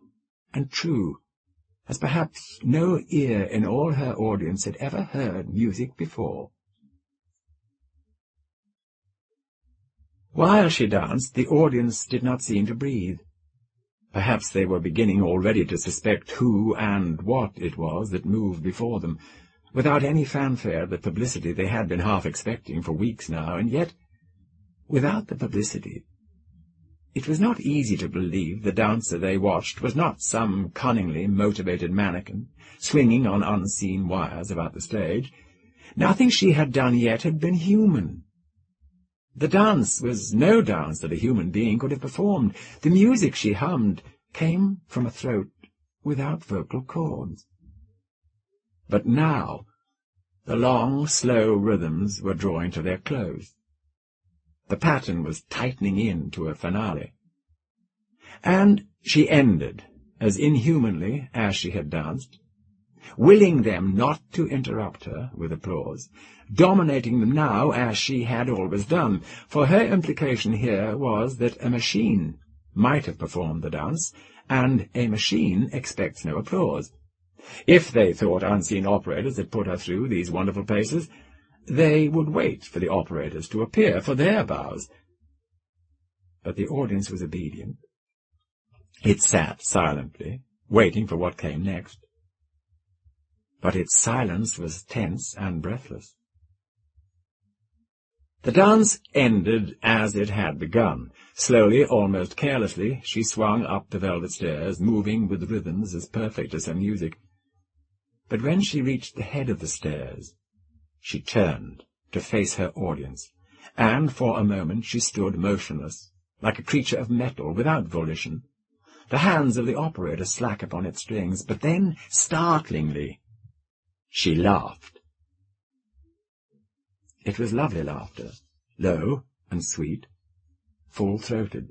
and true, as perhaps no ear in all her audience had ever heard music before. While she danced, the audience did not seem to breathe. Perhaps they were beginning already to suspect who and what it was that moved before them. Without any fanfare, the publicity they had been half expecting for weeks now, and yet, without the publicity, it was not easy to believe the dancer they watched was not some cunningly motivated mannequin, swinging on unseen wires about the stage. Nothing she had done yet had been human. The dance was no dance that a human being could have performed. The music she hummed came from a throat without vocal cords. But now the long, slow rhythms were drawing to their close. The pattern was tightening in to a finale. And she ended, as inhumanly as she had danced, willing them not to interrupt her with applause, dominating them now as she had always done, for her implication here was that a machine might have performed the dance, and a machine expects no applause. If they thought unseen operators had put her through these wonderful paces, they would wait for the operators to appear for their bows. But the audience was obedient. It sat silently, waiting for what came next. But its silence was tense and breathless. The dance ended as it had begun. Slowly, almost carelessly, she swung up the velvet stairs, moving with rhythms as perfect as her music. But when she reached the head of the stairs, she turned to face her audience, and for a moment she stood motionless, like a creature of metal, without volition, the hands of the operator slack upon its strings. But then, startlingly, she laughed. It was lovely laughter, low and sweet, full-throated.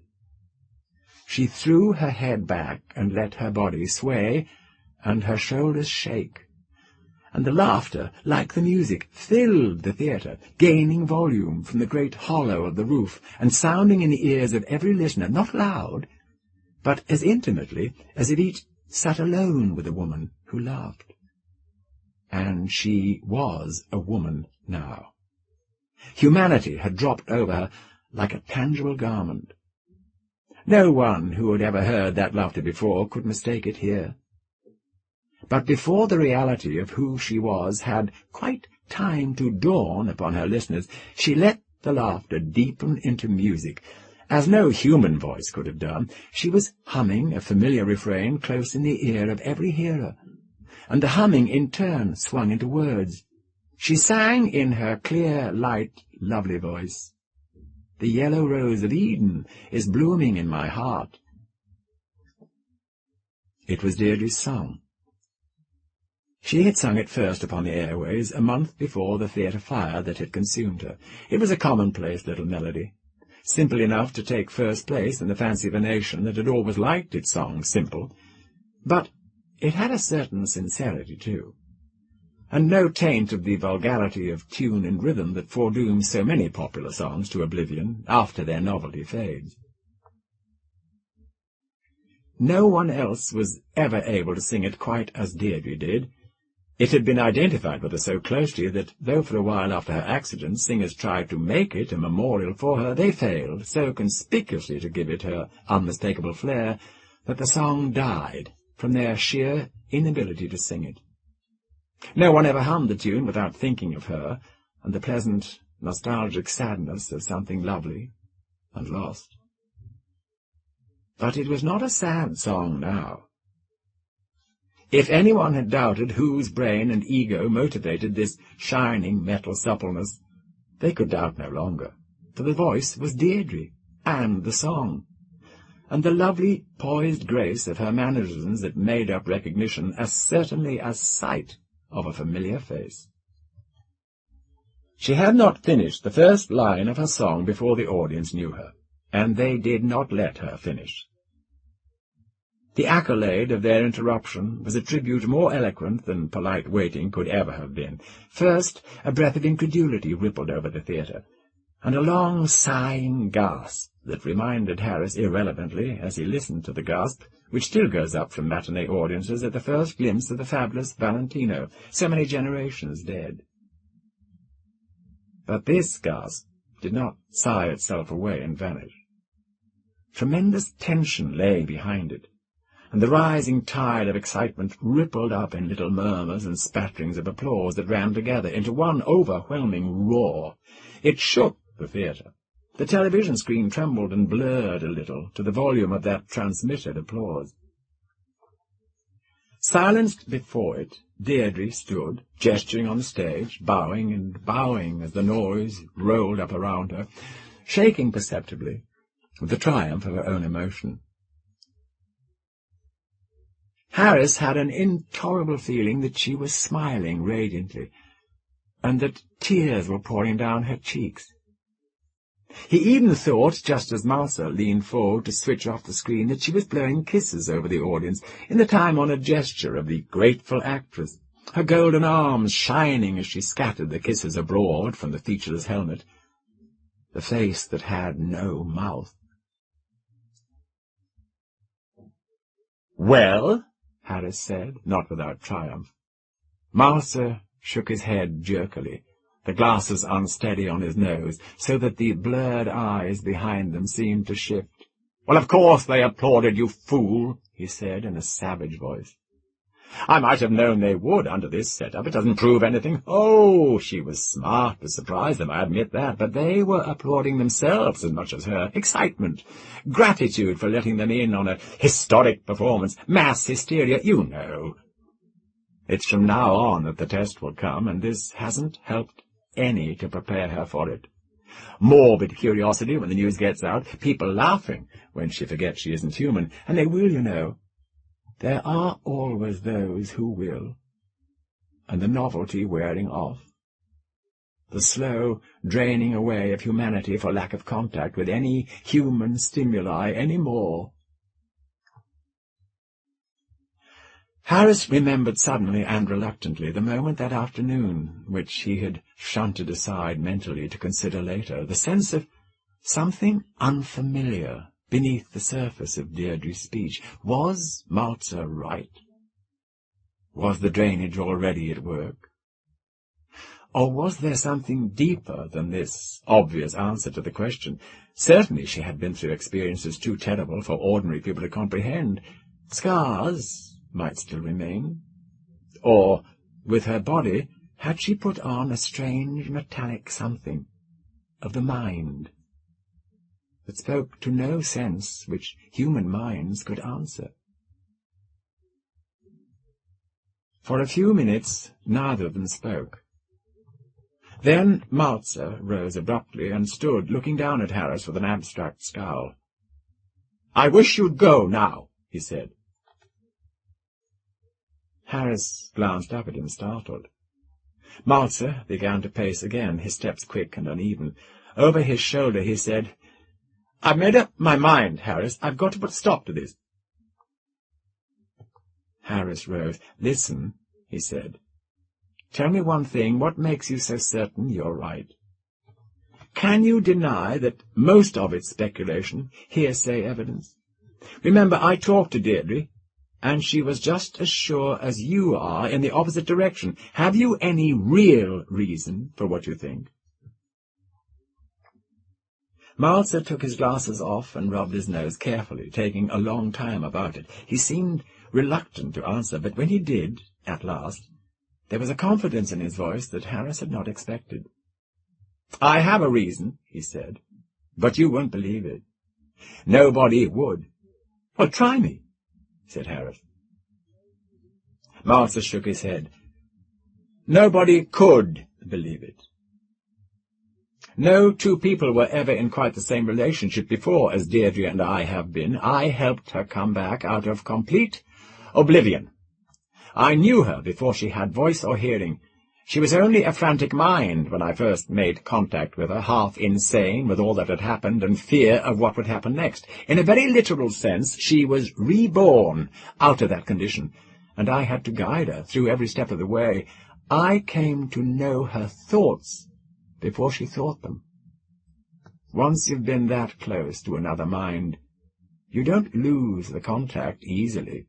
She threw her head back and let her body sway and her shoulders shake, and the laughter, like the music, filled the theatre, gaining volume from the great hollow of the roof and sounding in the ears of every listener, not loud, but as intimately as if each sat alone with a woman who laughed. And she was a woman now. Humanity had dropped over her like a tangible garment. No one who had ever heard that laughter before could mistake it here. But before the reality of who she was had quite time to dawn upon her listeners, she let the laughter deepen into music, as no human voice could have done. She was humming a familiar refrain close in the ear of every hearer, and the humming in turn swung into words. She sang in her clear, light, lovely voice, "The yellow rose of Eden is blooming in my heart." It was Deirdre's song. She had sung it first upon the airways a month before the theatre fire that had consumed her. It was a commonplace little melody, simple enough to take first place in the fancy of a nation that had always liked its songs simple, but it had a certain sincerity too, and no taint of the vulgarity of tune and rhythm that foredooms so many popular songs to oblivion after their novelty fades. No one else was ever able to sing it quite as Deirdre did. It had been identified with her so closely that, though for a while after her accident singers tried to make it a memorial for her, they failed so conspicuously to give it her unmistakable flair that the song died from their sheer inability to sing it. No one ever hummed the tune without thinking of her and the pleasant, nostalgic sadness of something lovely and lost. But it was not a sad song now. If anyone had doubted whose brain and ego motivated this shining metal suppleness, they could doubt no longer, for the voice was Deirdre, and the song, and the lovely poised grace of her mannerisms that made up recognition as certainly as sight of a familiar face. She had not finished the first line of her song before the audience knew her, and they did not let her finish. The accolade of their interruption was a tribute more eloquent than polite waiting could ever have been. First, a breath of incredulity rippled over the theatre, and a long sighing gasp that reminded Harris irrelevantly, as he listened to the gasp, which still goes up from matinee audiences at the first glimpse of the fabulous Valentino, so many generations dead. But this gasp did not sigh itself away and vanish. Tremendous tension lay behind it, and the rising tide of excitement rippled up in little murmurs and spatterings of applause that ran together into one overwhelming roar. It shook the theatre. The television screen trembled and blurred a little to the volume of that transmitted applause. Silenced before it, Deirdre stood, gesturing on the stage, bowing and bowing as the noise rolled up around her, shaking perceptibly with the triumph of her own emotion. Harris had an intolerable feeling that she was smiling radiantly, and that tears were pouring down her cheeks. He even thought, just as Mouser leaned forward to switch off the screen, that she was blowing kisses over the audience in the time-honoured gesture of the grateful actress, her golden arms shining as she scattered the kisses abroad from the featureless helmet, the face that had no mouth. "Well?" Harris said, not without triumph. Mouser shook his head jerkily, the glasses unsteady on his nose, so that the blurred eyes behind them seemed to shift. "Well, of course they applauded, you fool," he said in a savage voice. "I might have known they would under this setup. It doesn't prove anything. Oh, she was smart to surprise them, I admit that, but they were applauding themselves as much as her. Excitement, gratitude for letting them in on a historic performance, mass hysteria, you know. It's from now on that the test will come, and this hasn't helped any to prepare her for it. Morbid curiosity when the news gets out, people laughing when she forgets she isn't human, and they will, you know. There are always those who will, and the novelty wearing off, the slow draining away of humanity for lack of contact with any human stimuli any more." Harris remembered suddenly and reluctantly the moment that afternoon which he had shunted aside mentally to consider later, the sense of something unfamiliar beneath the surface of Deirdre's speech. Was Mouser right? Was the drainage already at work? Or was there something deeper than this obvious answer to the question? Certainly she had been through experiences too terrible for ordinary people to comprehend. Scars might still remain. Or, with her body, had she put on a strange metallic something of the mind that spoke to no sense which human minds could answer? For a few minutes neither of them spoke. Then Mouser rose abruptly and stood looking down at Harris with an abstract scowl. "I wish you'd go now," he said. Harris glanced up at him, startled. Mouser began to pace again, his steps quick and uneven. Over his shoulder he said, "I've made up my mind, Harris. I've got to put a stop to this." Harris rose. "Listen," he said. "Tell me one thing. What makes you so certain you're right? Can you deny that most of it's speculation, hearsay evidence? Remember, I talked to Deirdre, and she was just as sure as you are in the opposite direction. Have you any real reason for what you think?" Mouser took his glasses off and rubbed his nose carefully, taking a long time about it. He seemed reluctant to answer, but when he did, at last, there was a confidence in his voice that Harris had not expected. "I have a reason," he said, "but you won't believe it. Nobody would." "Well, try me," said Harris. Mouser shook his head. "Nobody could believe it. No two people were ever in quite the same relationship before as Deirdre and I have been. I helped her come back out of complete oblivion. I knew her before she had voice or hearing. She was only a frantic mind when I first made contact with her, half insane with all that had happened and fear of what would happen next. In a very literal sense, she was reborn out of that condition, and I had to guide her through every step of the way. I came to know her thoughts before she thought them. Once you've been that close to another mind, you don't lose the contact easily."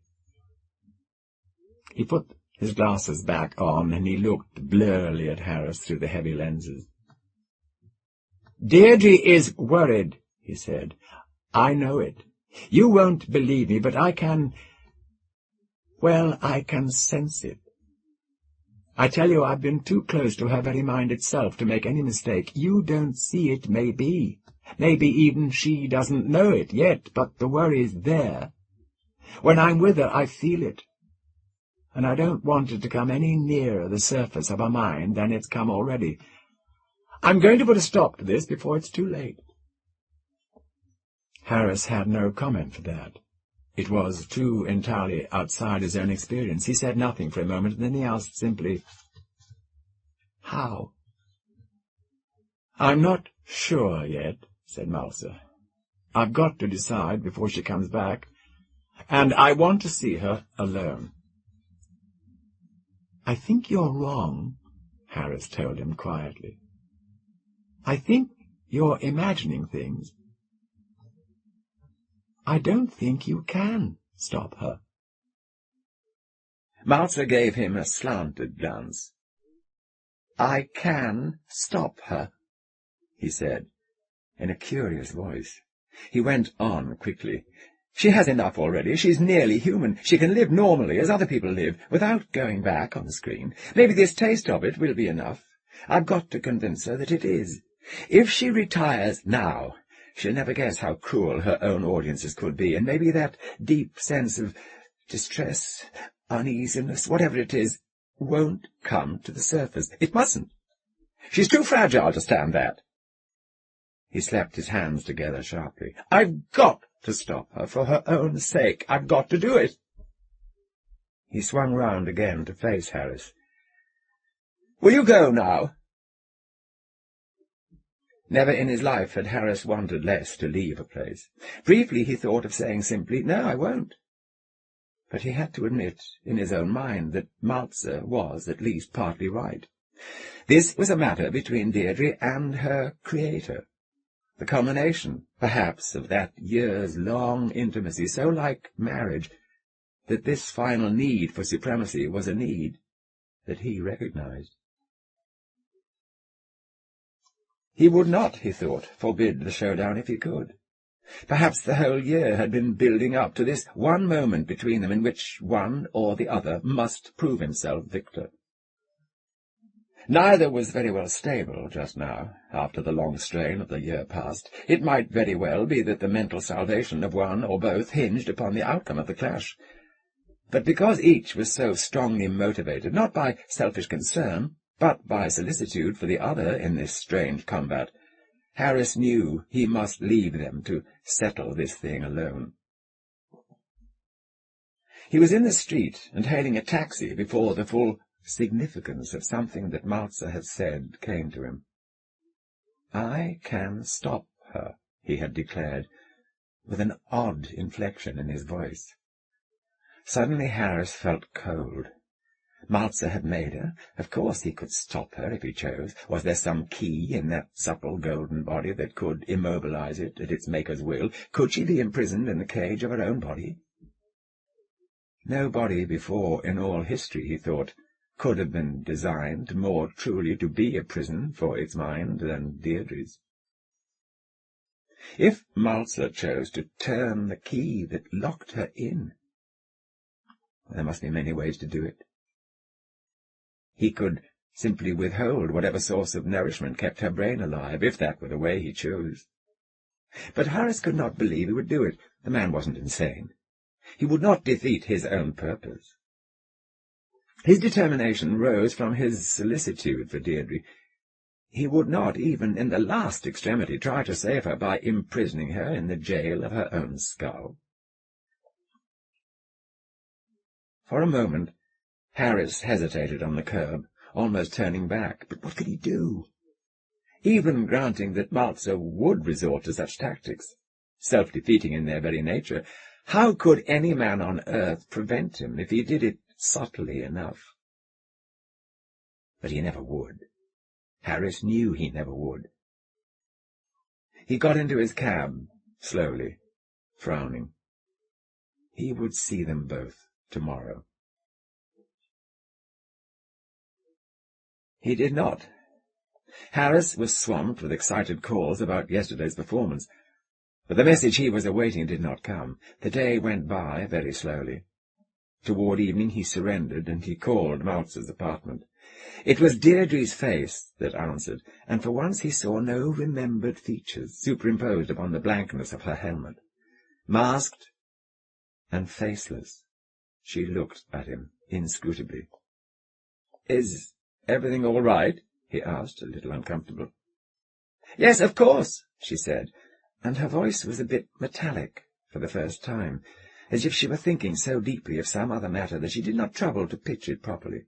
He put his glasses back on, and he looked blurrily at Harris through the heavy lenses. "Deirdre is worried," he said. "I know it. You won't believe me, but I can sense it. I tell you, I've been too close to her very mind itself to make any mistake. You don't see it, maybe. Maybe even she doesn't know it yet, but the worry's there. When I'm with her, I feel it. And I don't want it to come any nearer the surface of her mind than it's come already. I'm going to put a stop to this before it's too late." Harris had no comment for that. It was too entirely outside his own experience. He said nothing for a moment, and then he asked simply, "How?" "I'm not sure yet," said Malser. "I've got to decide before she comes back, and I want to see her alone." "I think you're wrong," Harris told him quietly. "I think you're imagining things. I don't think you can stop her." Malser gave him a slanted glance. "I can stop her," he said, in a curious voice. He went on quickly. "She has enough already. She's nearly human. She can live normally, as other people live, without going back on the screen. Maybe this taste of it will be enough. I've got to convince her that it is. If she retires now, she'll never guess how cruel her own audiences could be, and maybe that deep sense of distress, uneasiness, whatever it is, won't come to the surface. It mustn't. She's too fragile to stand that." He slapped his hands together sharply. "I've got to stop her for her own sake. I've got to do it." He swung round again to face Harris. "Will you go now?" Never in his life had Harris wanted less to leave a place. Briefly he thought of saying simply, "No, I won't." But he had to admit in his own mind that Malser was at least partly right. This was a matter between Deirdre and her creator, the culmination, perhaps, of that years-long intimacy, so like marriage that this final need for supremacy was a need that he recognized. He would not, he thought, forbid the showdown if he could. Perhaps the whole year had been building up to this one moment between them in which one or the other must prove himself victor. Neither was very well stable just now, after the long strain of the year past. It might very well be that the mental salvation of one or both hinged upon the outcome of the clash. But because each was so strongly motivated, not by selfish concern, but by solicitude for the other in this strange combat, Harris knew he must leave them to settle this thing alone. He was in the street and hailing a taxi before the full significance of something that Malser had said came to him. "I can stop her," he had declared, with an odd inflection in his voice. Suddenly Harris felt cold. Malser had made her. Of course he could stop her if he chose. Was there some key in that supple golden body that could immobilize it at its maker's will? Could she be imprisoned in the cage of her own body? No body before in all history, he thought, could have been designed more truly to be a prison for its mind than Deirdre's. If Malser chose to turn the key that locked her in, there must be many ways to do it. He could simply withhold whatever source of nourishment kept her brain alive, if that were the way he chose. But Harris could not believe he would do it. The man wasn't insane. He would not defeat his own purpose. His determination rose from his solicitude for Deirdre. He would not, even in the last extremity, try to save her by imprisoning her in the jail of her own skull. For a moment, Harris hesitated on the curb, almost turning back. But what could he do? Even granting that Malser would resort to such tactics, self-defeating in their very nature, how could any man on earth prevent him if he did it subtly enough? But he never would. Harris knew he never would. He got into his cab, slowly, frowning. He would see them both tomorrow. He did not. Harris was swamped with excited calls about yesterday's performance, but the message he was awaiting did not come. The day went by very slowly. Toward evening he surrendered, and he called Maltz's apartment. It was Deirdre's face that answered, and for once he saw no remembered features superimposed upon the blankness of her helmet. Masked and faceless, she looked at him inscrutably. "Is everything all right?" he asked, a little uncomfortable. "Yes, of course," she said, and her voice was a bit metallic for the first time, as if she were thinking so deeply of some other matter that she did not trouble to pitch it properly.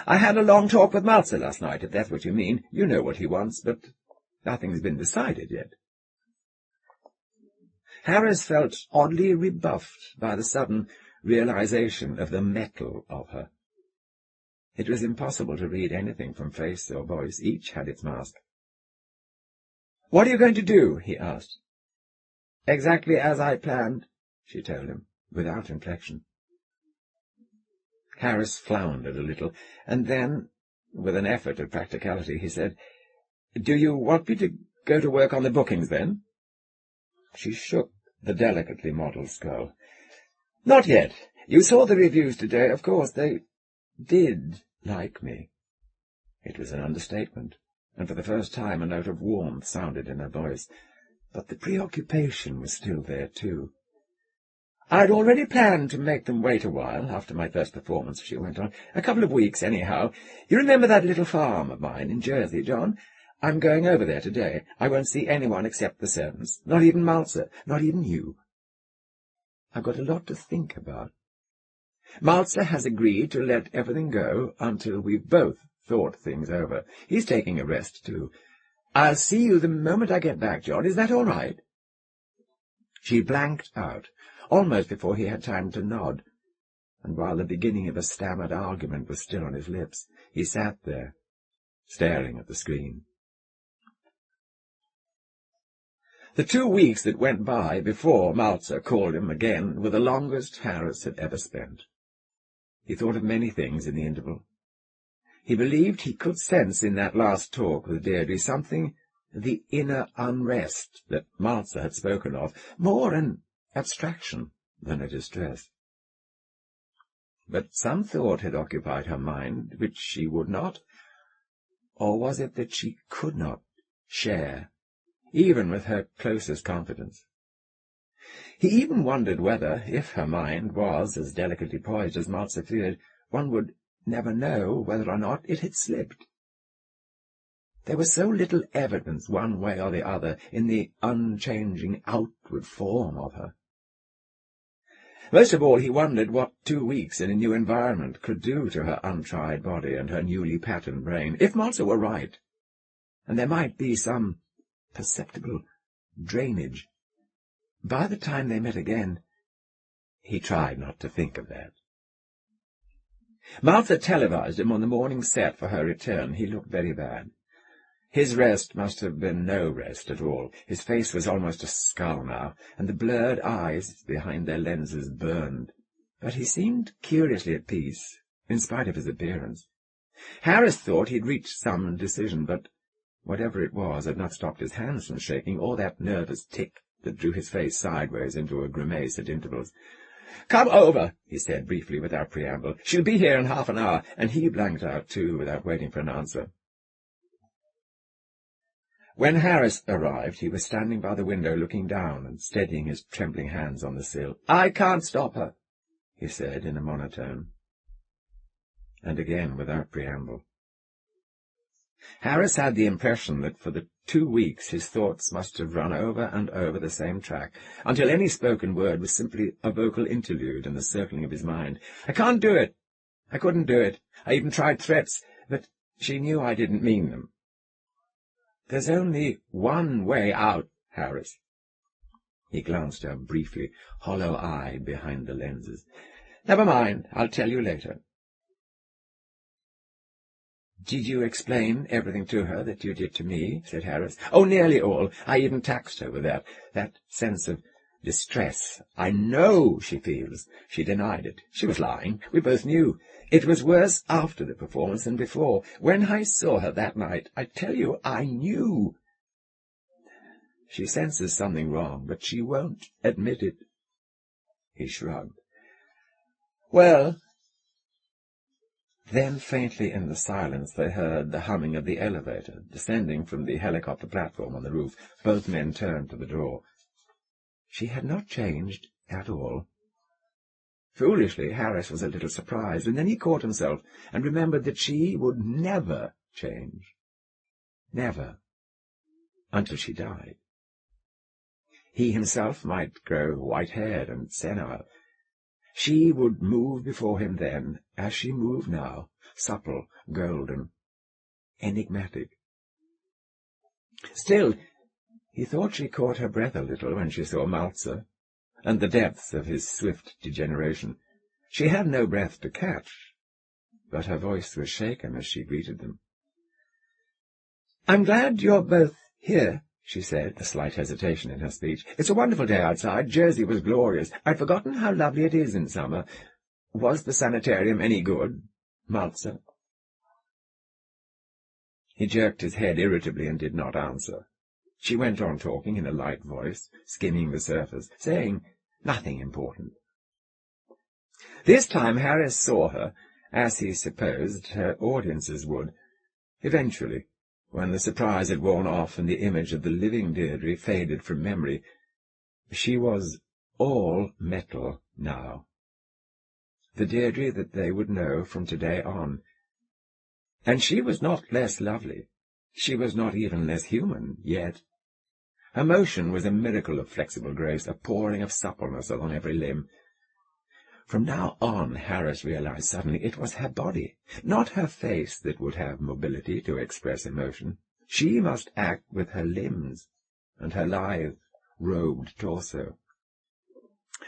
"I had a long talk with Maltzer last night, if that's what you mean. You know what he wants, but nothing's been decided yet." Harris felt oddly rebuffed by the sudden realization of the mettle of her. It was impossible to read anything from face or voice. Each had its mask. "What are you going to do?" he asked. "Exactly as I planned," she told him, without inflection. Harris floundered a little, and then, with an effort at practicality, he said, "Do you want me to go to work on the bookings, then?" She shook the delicately modelled skull. "Not yet. You saw the reviews today, of course. They did like me." It was an understatement, and for the first time a note of warmth sounded in her voice. But the preoccupation was still there, too. "I'd already planned to make them wait a while after my first performance," she went on. "A couple of weeks, anyhow. You remember that little farm of mine in Jersey, John? I'm going over there today. I won't see anyone except the servants. Not even Maltzer. Not even you. I've got a lot to think about. Maltzer has agreed to let everything go until we've both thought things over. He's taking a rest, too. I'll see you the moment I get back, John. Is that all right?" She blanked out, almost before he had time to nod, and while the beginning of a stammered argument was still on his lips, he sat there, staring at the screen. The 2 weeks that went by before Maltzer called him again were the longest Harris had ever spent. He thought of many things in the interval. He believed he could sense in that last talk with Deirdre something of the inner unrest that Maltzer had spoken of, more an abstraction than a distress. But some thought had occupied her mind which she would not, or was it that she could not, share, even with her closest confidence? He even wondered whether, if her mind was as delicately poised as Maltzer feared, one would never know whether or not it had slipped. There was so little evidence one way or the other in the unchanging outward form of her. Most of all, he wondered what 2 weeks in a new environment could do to her untried body and her newly patterned brain. If Maltzer were right, and there might be some perceptible drainage, by the time they met again, he tried not to think of that. Maltzer televised him on the morning set for her return. He looked very bad. His rest must have been no rest at all. His face was almost a skull now, and the blurred eyes behind their lenses burned. But he seemed curiously at peace, in spite of his appearance. Harris thought he'd reached some decision, but whatever it was had not stopped his hands from shaking, or that nervous tic that drew his face sideways into a grimace at intervals. "Come over," he said briefly, without preamble. "She'll be here in half an hour," and he blanked out too, without waiting for an answer. When Harris arrived, he was standing by the window looking down and steadying his trembling hands on the sill. "I can't stop her," he said in a monotone, and again without preamble. Harris had the impression that for the 2 weeks his thoughts must have run over and over the same track, until any spoken word was simply a vocal interlude in the circling of his mind. "I can't do it. I couldn't do it. I even tried threats, but she knew I didn't mean them. There's only one way out, Harris." He glanced up briefly, hollow-eyed behind the lenses. "Never mind, I'll tell you later." "Did you explain everything to her that you did to me?" said Harris. "Oh, nearly all. I even taxed her with that sense of Distress. I know she feels. She denied it. She was lying. We both knew. It was worse after the performance than before. When I saw her that night, I tell you, I knew. She senses something wrong, but she won't admit it. He shrugged. Well. Then faintly in the silence they heard the humming of the elevator, descending from the helicopter platform on the roof. Both men turned to the door. She had not changed at all. Foolishly, Harris was a little surprised, and then he caught himself and remembered that she would never change. Never. Until she died. He himself might grow white-haired and senile. She would move before him then, as she moved now, supple, golden, enigmatic. Still, he thought she caught her breath a little when she saw Malzer, and the depths of his swift degeneration. She had no breath to catch, but her voice was shaken as she greeted them. "I'm glad you're both here," she said, a slight hesitation in her speech. "It's a wonderful day outside. Jersey was glorious. I'd forgotten how lovely it is in summer. Was the sanitarium any good, Malzer?" He jerked his head irritably and did not answer. She went on talking in a light voice, skimming the surface, saying nothing important. This time Harris saw her, as he supposed her audiences would, eventually, when the surprise had worn off and the image of the living Deirdre faded from memory. She was all metal now. The Deirdre that they would know from today on. And she was not less lovely. She was not even less human, yet. Her motion was a miracle of flexible grace, a pouring of suppleness along every limb. From now on, Harris realized suddenly, it was her body, not her face, that would have mobility to express emotion. She must act with her limbs and her lithe, robed torso.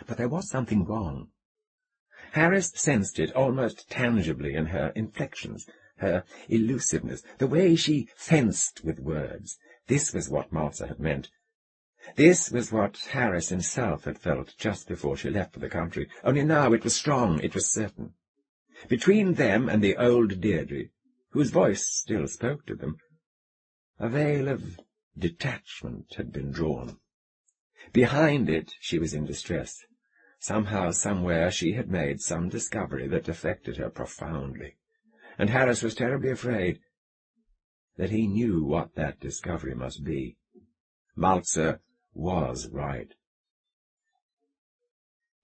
But there was something wrong. Harris sensed it almost tangibly in her inflections, her elusiveness, the way she fenced with words. This was what Malzer had meant. This was what Harris himself had felt just before she left for the country, only now it was strong, it was certain. Between them and the old Deirdre, whose voice still spoke to them, a veil of detachment had been drawn. Behind it she was in distress. Somehow, somewhere, she had made some discovery that affected her profoundly, and Harris was terribly afraid that he knew what that discovery must be. Malzer was right.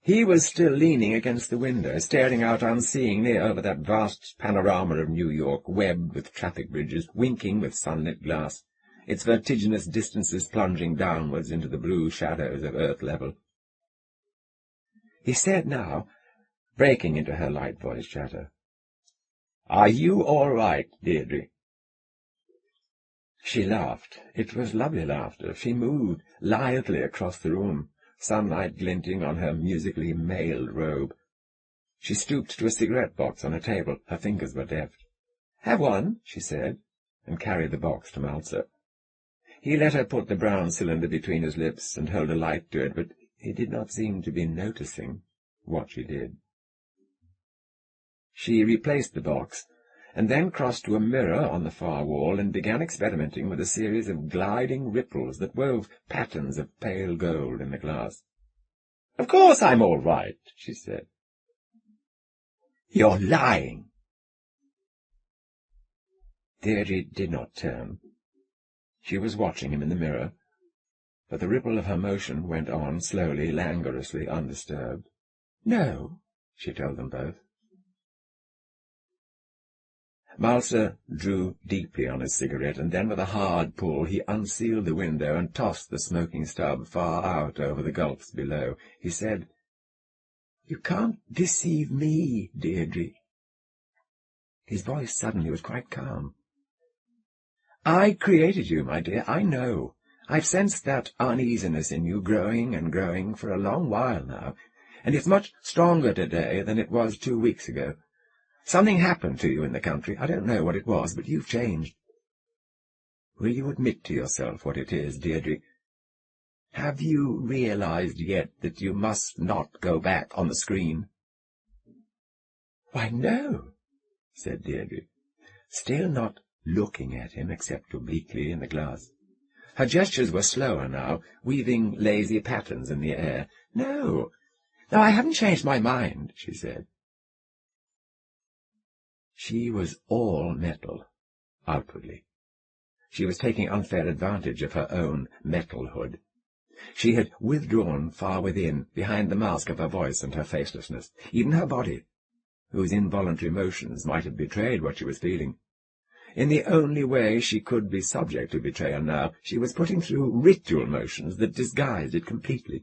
He was still leaning against the window, staring out unseeingly over that vast panorama of New York, webbed with traffic bridges, winking with sunlit glass, its vertiginous distances plunging downwards into the blue shadows of earth level. He said now, breaking into her light voice chatter, "Are you all right, Deirdre?" She laughed. It was lovely laughter. She moved lithely across the room, sunlight glinting on her musically mailed robe. She stooped to a cigarette box on a table. Her fingers were deft. "Have one," she said, and carried the box to Malzer. He let her put the brown cylinder between his lips and hold a light to it, but he did not seem to be noticing what she did. She replaced the box, and then crossed to a mirror on the far wall and began experimenting with a series of gliding ripples that wove patterns of pale gold in the glass. "Of course I'm all right," she said. "You're lying." Deirdre did not turn. She was watching him in the mirror, but the ripple of her motion went on slowly, languorously, undisturbed. "No," she told them both. Malzer drew deeply on his cigarette, and then with a hard pull he unsealed the window and tossed the smoking stub far out over the gulfs below. He said, "You can't deceive me, Deirdre." His voice suddenly was quite calm. "I created you, my dear, I know. I've sensed that uneasiness in you growing and growing for a long while now, and it's much stronger today than it was 2 weeks ago. Something happened to you in the country. I don't know what it was, but you've changed. Will you admit to yourself what it is, Deirdre? Have you realized yet that you must not go back on the screen?" "Why, no," said Deirdre, still not looking at him except obliquely in the glass. Her gestures were slower now, weaving lazy patterns in the air. No, I haven't changed my mind," she said. She was all metal, outwardly. She was taking unfair advantage of her own metalhood. She had withdrawn far within, behind the mask of her voice and her facelessness, even her body, whose involuntary motions might have betrayed what she was feeling. In the only way she could be subject to betrayal now, she was putting through ritual motions that disguised it completely.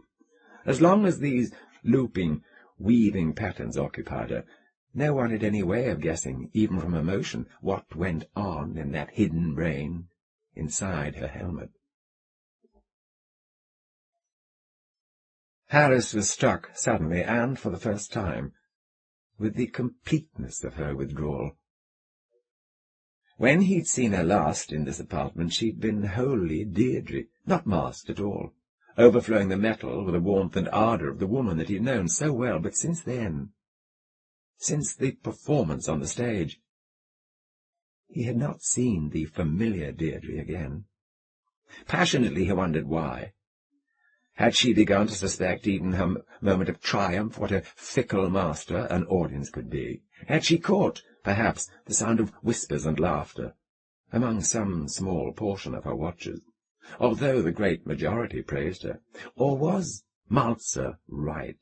As long as these looping, weaving patterns occupied her, no one had any way of guessing, even from emotion, what went on in that hidden brain inside her helmet. Harris was struck suddenly, and for the first time, with the completeness of her withdrawal. When he'd seen her last in this apartment, she'd been wholly Deirdre, not masked at all, overflowing the metal with the warmth and ardour of the woman that he'd known so well. But since then, since the performance on the stage, he had not seen the familiar Deirdre again. Passionately he wondered why. Had she begun to suspect even her moment of triumph what a fickle master an audience could be? Had she caught, perhaps, the sound of whispers and laughter among some small portion of her watchers, although the great majority praised her? Or was Malzer right?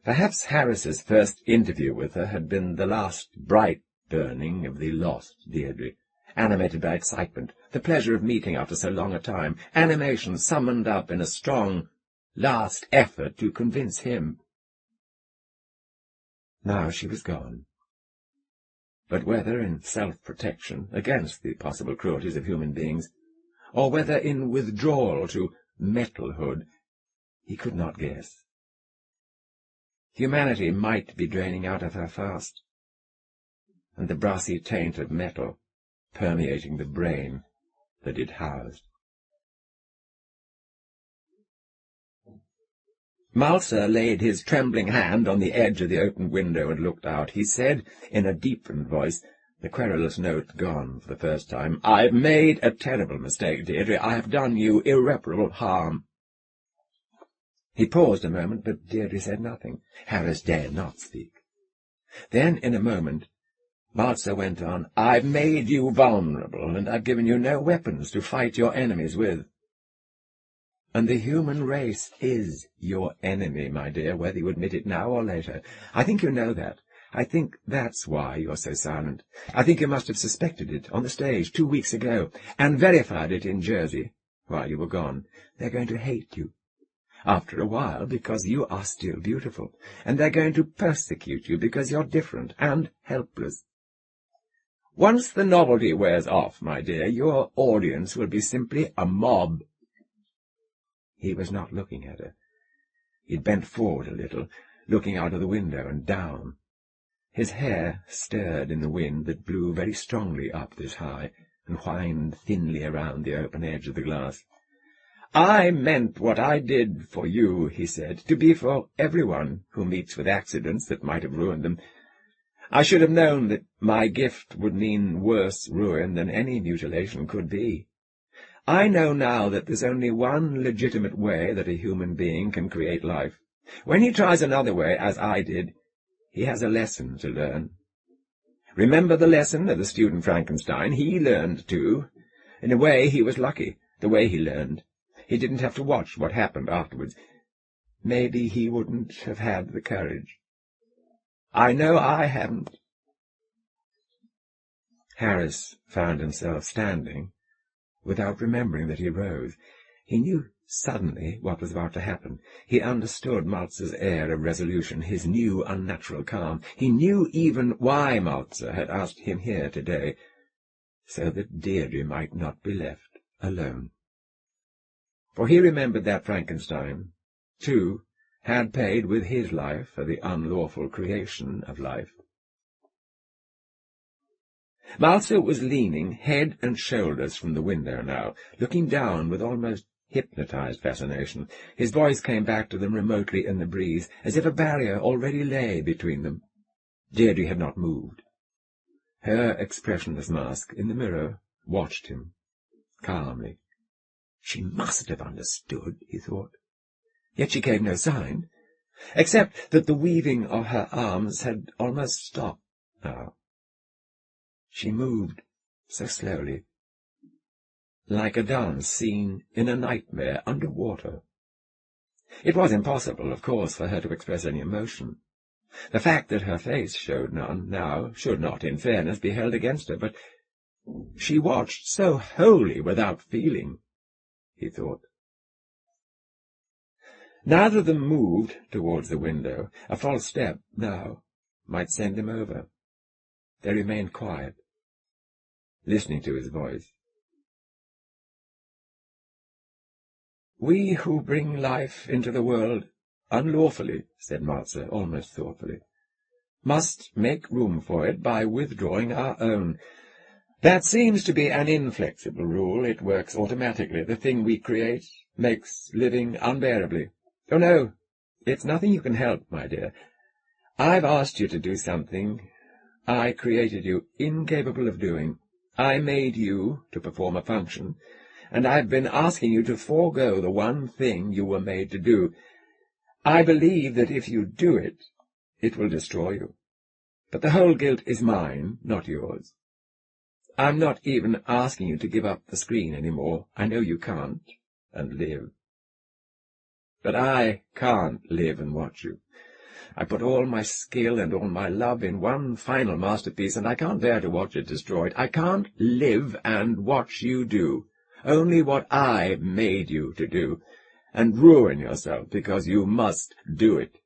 Perhaps Harris's first interview with her had been the last bright burning of the lost Deirdre, animated by excitement, the pleasure of meeting after so long a time, animation summoned up in a strong, last effort to convince him. Now she was gone. But whether in self-protection against the possible cruelties of human beings, or whether in withdrawal to metalhood, he could not guess. Humanity might be draining out of her fast, and the brassy taint of metal permeating the brain that it housed. Malzer laid his trembling hand on the edge of the open window and looked out. He said, in a deepened voice, the querulous note gone for the first time, "I've made a terrible mistake, Deirdre. I have done you irreparable harm." He paused a moment, but Deirdre said nothing. Harris dared not speak. Then, in a moment, Malzer went on, "I've made you vulnerable, and I've given you no weapons to fight your enemies with. And the human race is your enemy, my dear, whether you admit it now or later. I think you know that. I think that's why you're so silent. I think you must have suspected it on the stage 2 weeks ago, and verified it in Jersey while you were gone. They're going to hate you after a while because you are still beautiful, and they're going to persecute you because you're different and helpless. Once the novelty wears off, my dear, your audience will be simply a mob." He was not looking at her. He'd bent forward a little, looking out of the window and down. His hair stirred in the wind that blew very strongly up this high, and whined thinly around the open edge of the glass. "I meant what I did for you," he said, "to be for everyone who meets with accidents that might have ruined them. I should have known that my gift would mean worse ruin than any mutilation could be. I know now that there's only one legitimate way that a human being can create life. When he tries another way, as I did, he has a lesson to learn. Remember the lesson of the student Frankenstein? He learned too. In a way, he was lucky, the way he learned. He didn't have to watch what happened afterwards. Maybe he wouldn't have had the courage. I know I haven't." Harris found himself standing, without remembering that he rose. He knew suddenly what was about to happen. He understood Malzer's air of resolution, his new unnatural calm. He knew even why Malzer had asked him here today, so that Deirdre might not be left alone. For he remembered that Frankenstein, too, had paid with his life for the unlawful creation of life. Martha was leaning head and shoulders from the window now, looking down with almost hypnotized fascination. His voice came back to them remotely in the breeze, as if a barrier already lay between them. Deirdre had not moved. Her expressionless mask in the mirror watched him calmly. She must have understood, he thought. Yet she gave no sign, except that the weaving of her arms had almost stopped now. She moved so slowly, like a dance seen in a nightmare under water. It was impossible, of course, for her to express any emotion. The fact that her face showed none now should not, in fairness, be held against her, but she watched so wholly without feeling, he thought. Neither of them moved towards the window. A false step, now, might send him over. They remained quiet, listening to his voice. "We who bring life into the world unlawfully," said Martha, almost thoughtfully, "must make room for it by withdrawing our own. That seems to be an inflexible rule. It works automatically. The thing we create makes living unbearably. Oh, no, it's nothing you can help, my dear. I've asked you to do something I created you incapable of doing. I made you to perform a function, and I've been asking you to forego the one thing you were made to do. I believe that if you do it, it will destroy you. But the whole guilt is mine, not yours. I'm not even asking you to give up the screen any more. I know you can't, and live. But I can't live and watch you. I put all my skill and all my love in one final masterpiece, and I can't bear to watch it destroyed. I can't live and watch you do only what I made you to do, and ruin yourself because you must do it.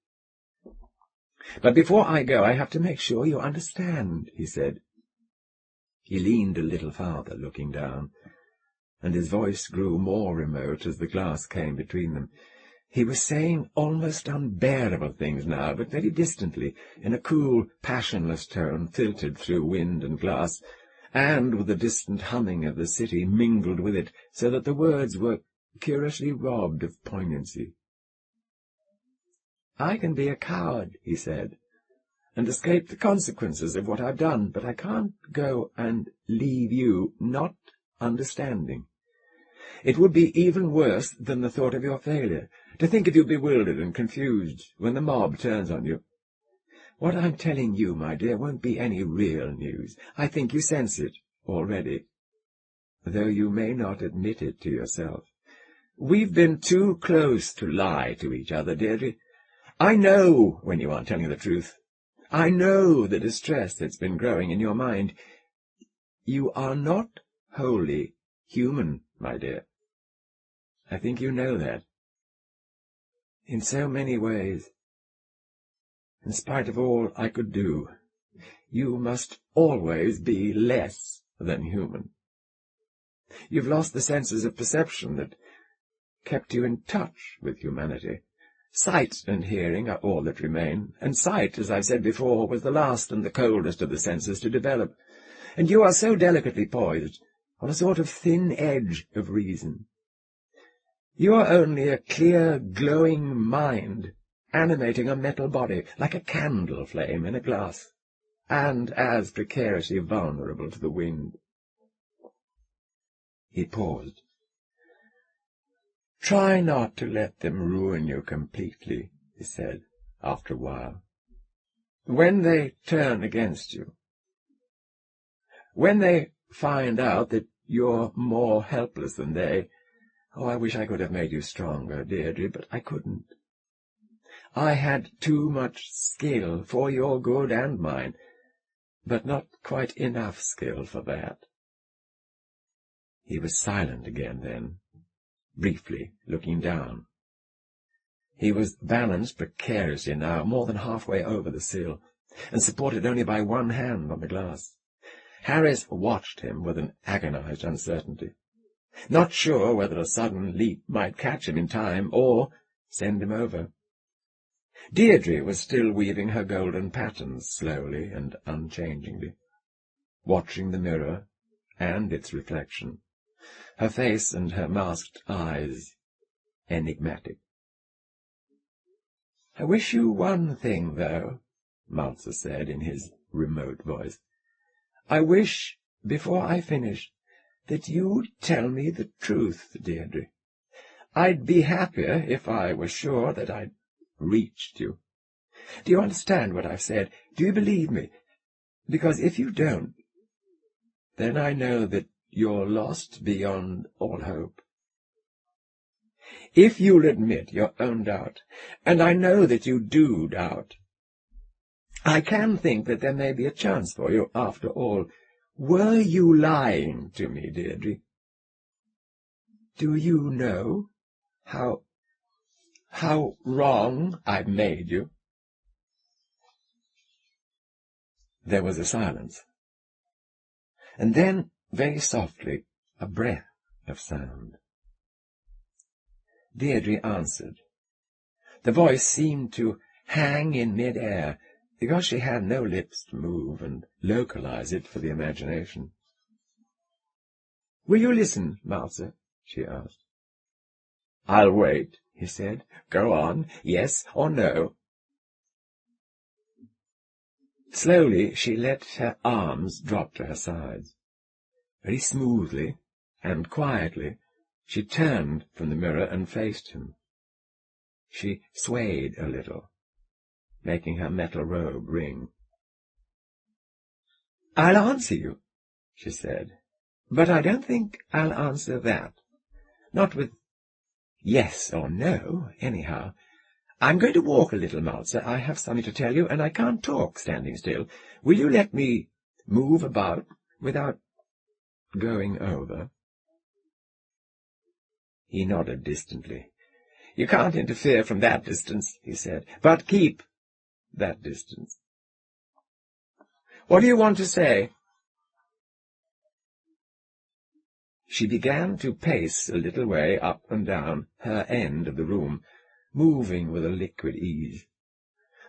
But before I go, I have to make sure you understand," he said. He leaned a little farther, looking down, and his voice grew more remote as the glass came between them. He was saying almost unbearable things now, but very distantly, in a cool, passionless tone filtered through wind and glass, and with the distant humming of the city mingled with it, so that the words were curiously robbed of poignancy. "I can be a coward," he said, "and escape the consequences of what I've done, but I can't go and leave you not understanding. It would be even worse than the thought of your failure, to think of you bewildered and confused when the mob turns on you. What I'm telling you, my dear, won't be any real news. I think you sense it already, though you may not admit it to yourself. We've been too close to lie to each other, Deirdre. I know when you aren't telling the truth. I know the distress that's been growing in your mind. You are not wholly human, my dear. I think you know that. In so many ways, in spite of all I could do, you must always be less than human. You've lost the senses of perception that kept you in touch with humanity. Sight and hearing are all that remain, and sight, as I've said before, was the last and the coldest of the senses to develop, and you are so delicately poised on a sort of thin edge of reason. You are only a clear, glowing mind, animating a metal body, like a candle flame in a glass, and as precariously vulnerable to the wind." He paused. "Try not to let them ruin you completely," he said, after a while. "When they turn against you, when they find out that you're more helpless than they, oh, I wish I could have made you stronger, Deirdre, but I couldn't. I had too much skill for your good and mine, but not quite enough skill for that." He was silent again then, briefly, looking down. He was balanced precariously now, more than halfway over the sill, and supported only by one hand on the glass. Harris watched him with an agonized uncertainty, not sure whether a sudden leap might catch him in time or send him over. Deirdre was still weaving her golden patterns slowly and unchangingly. watching the mirror and its reflection, her face and her masked eyes enigmatic. "I wish you one thing, though," Malzer said in his remote voice. "I wish, before I finish, that you'd tell me the truth, Deirdre. I'd be happier if I were sure that I'd reached you. Do you understand what I've said? Do you believe me? Because if you don't, then I know that you're lost beyond all hope. If you'll admit your own doubt, and I know that you do doubt, I can think that there may be a chance for you after all. Were you lying to me, Deirdre? Do you know how wrong I've made you?" There was a silence, and then, very softly, a breath of sound. Deirdre answered. The voice seemed to hang in mid-air, because she had no lips to move and localize it for the imagination. "Will you listen, Malzer?" she asked. "I'll wait," he said. "Go on, yes or no." Slowly she let her arms drop to her sides. Very smoothly and quietly she turned from the mirror and faced him. She swayed a little, making her metal robe ring. "I'll answer you," she said, "but I don't think I'll answer that. Not with yes or no, anyhow. I'm going to walk a little, Malzer. I have something to tell you, and I can't talk standing still. Will you let me move about without going over?" He nodded distantly. "You can't interfere from that distance," he said, "but keep that distance. What do you want to say?" She began to pace a little way up and down her end of the room, moving with a liquid ease.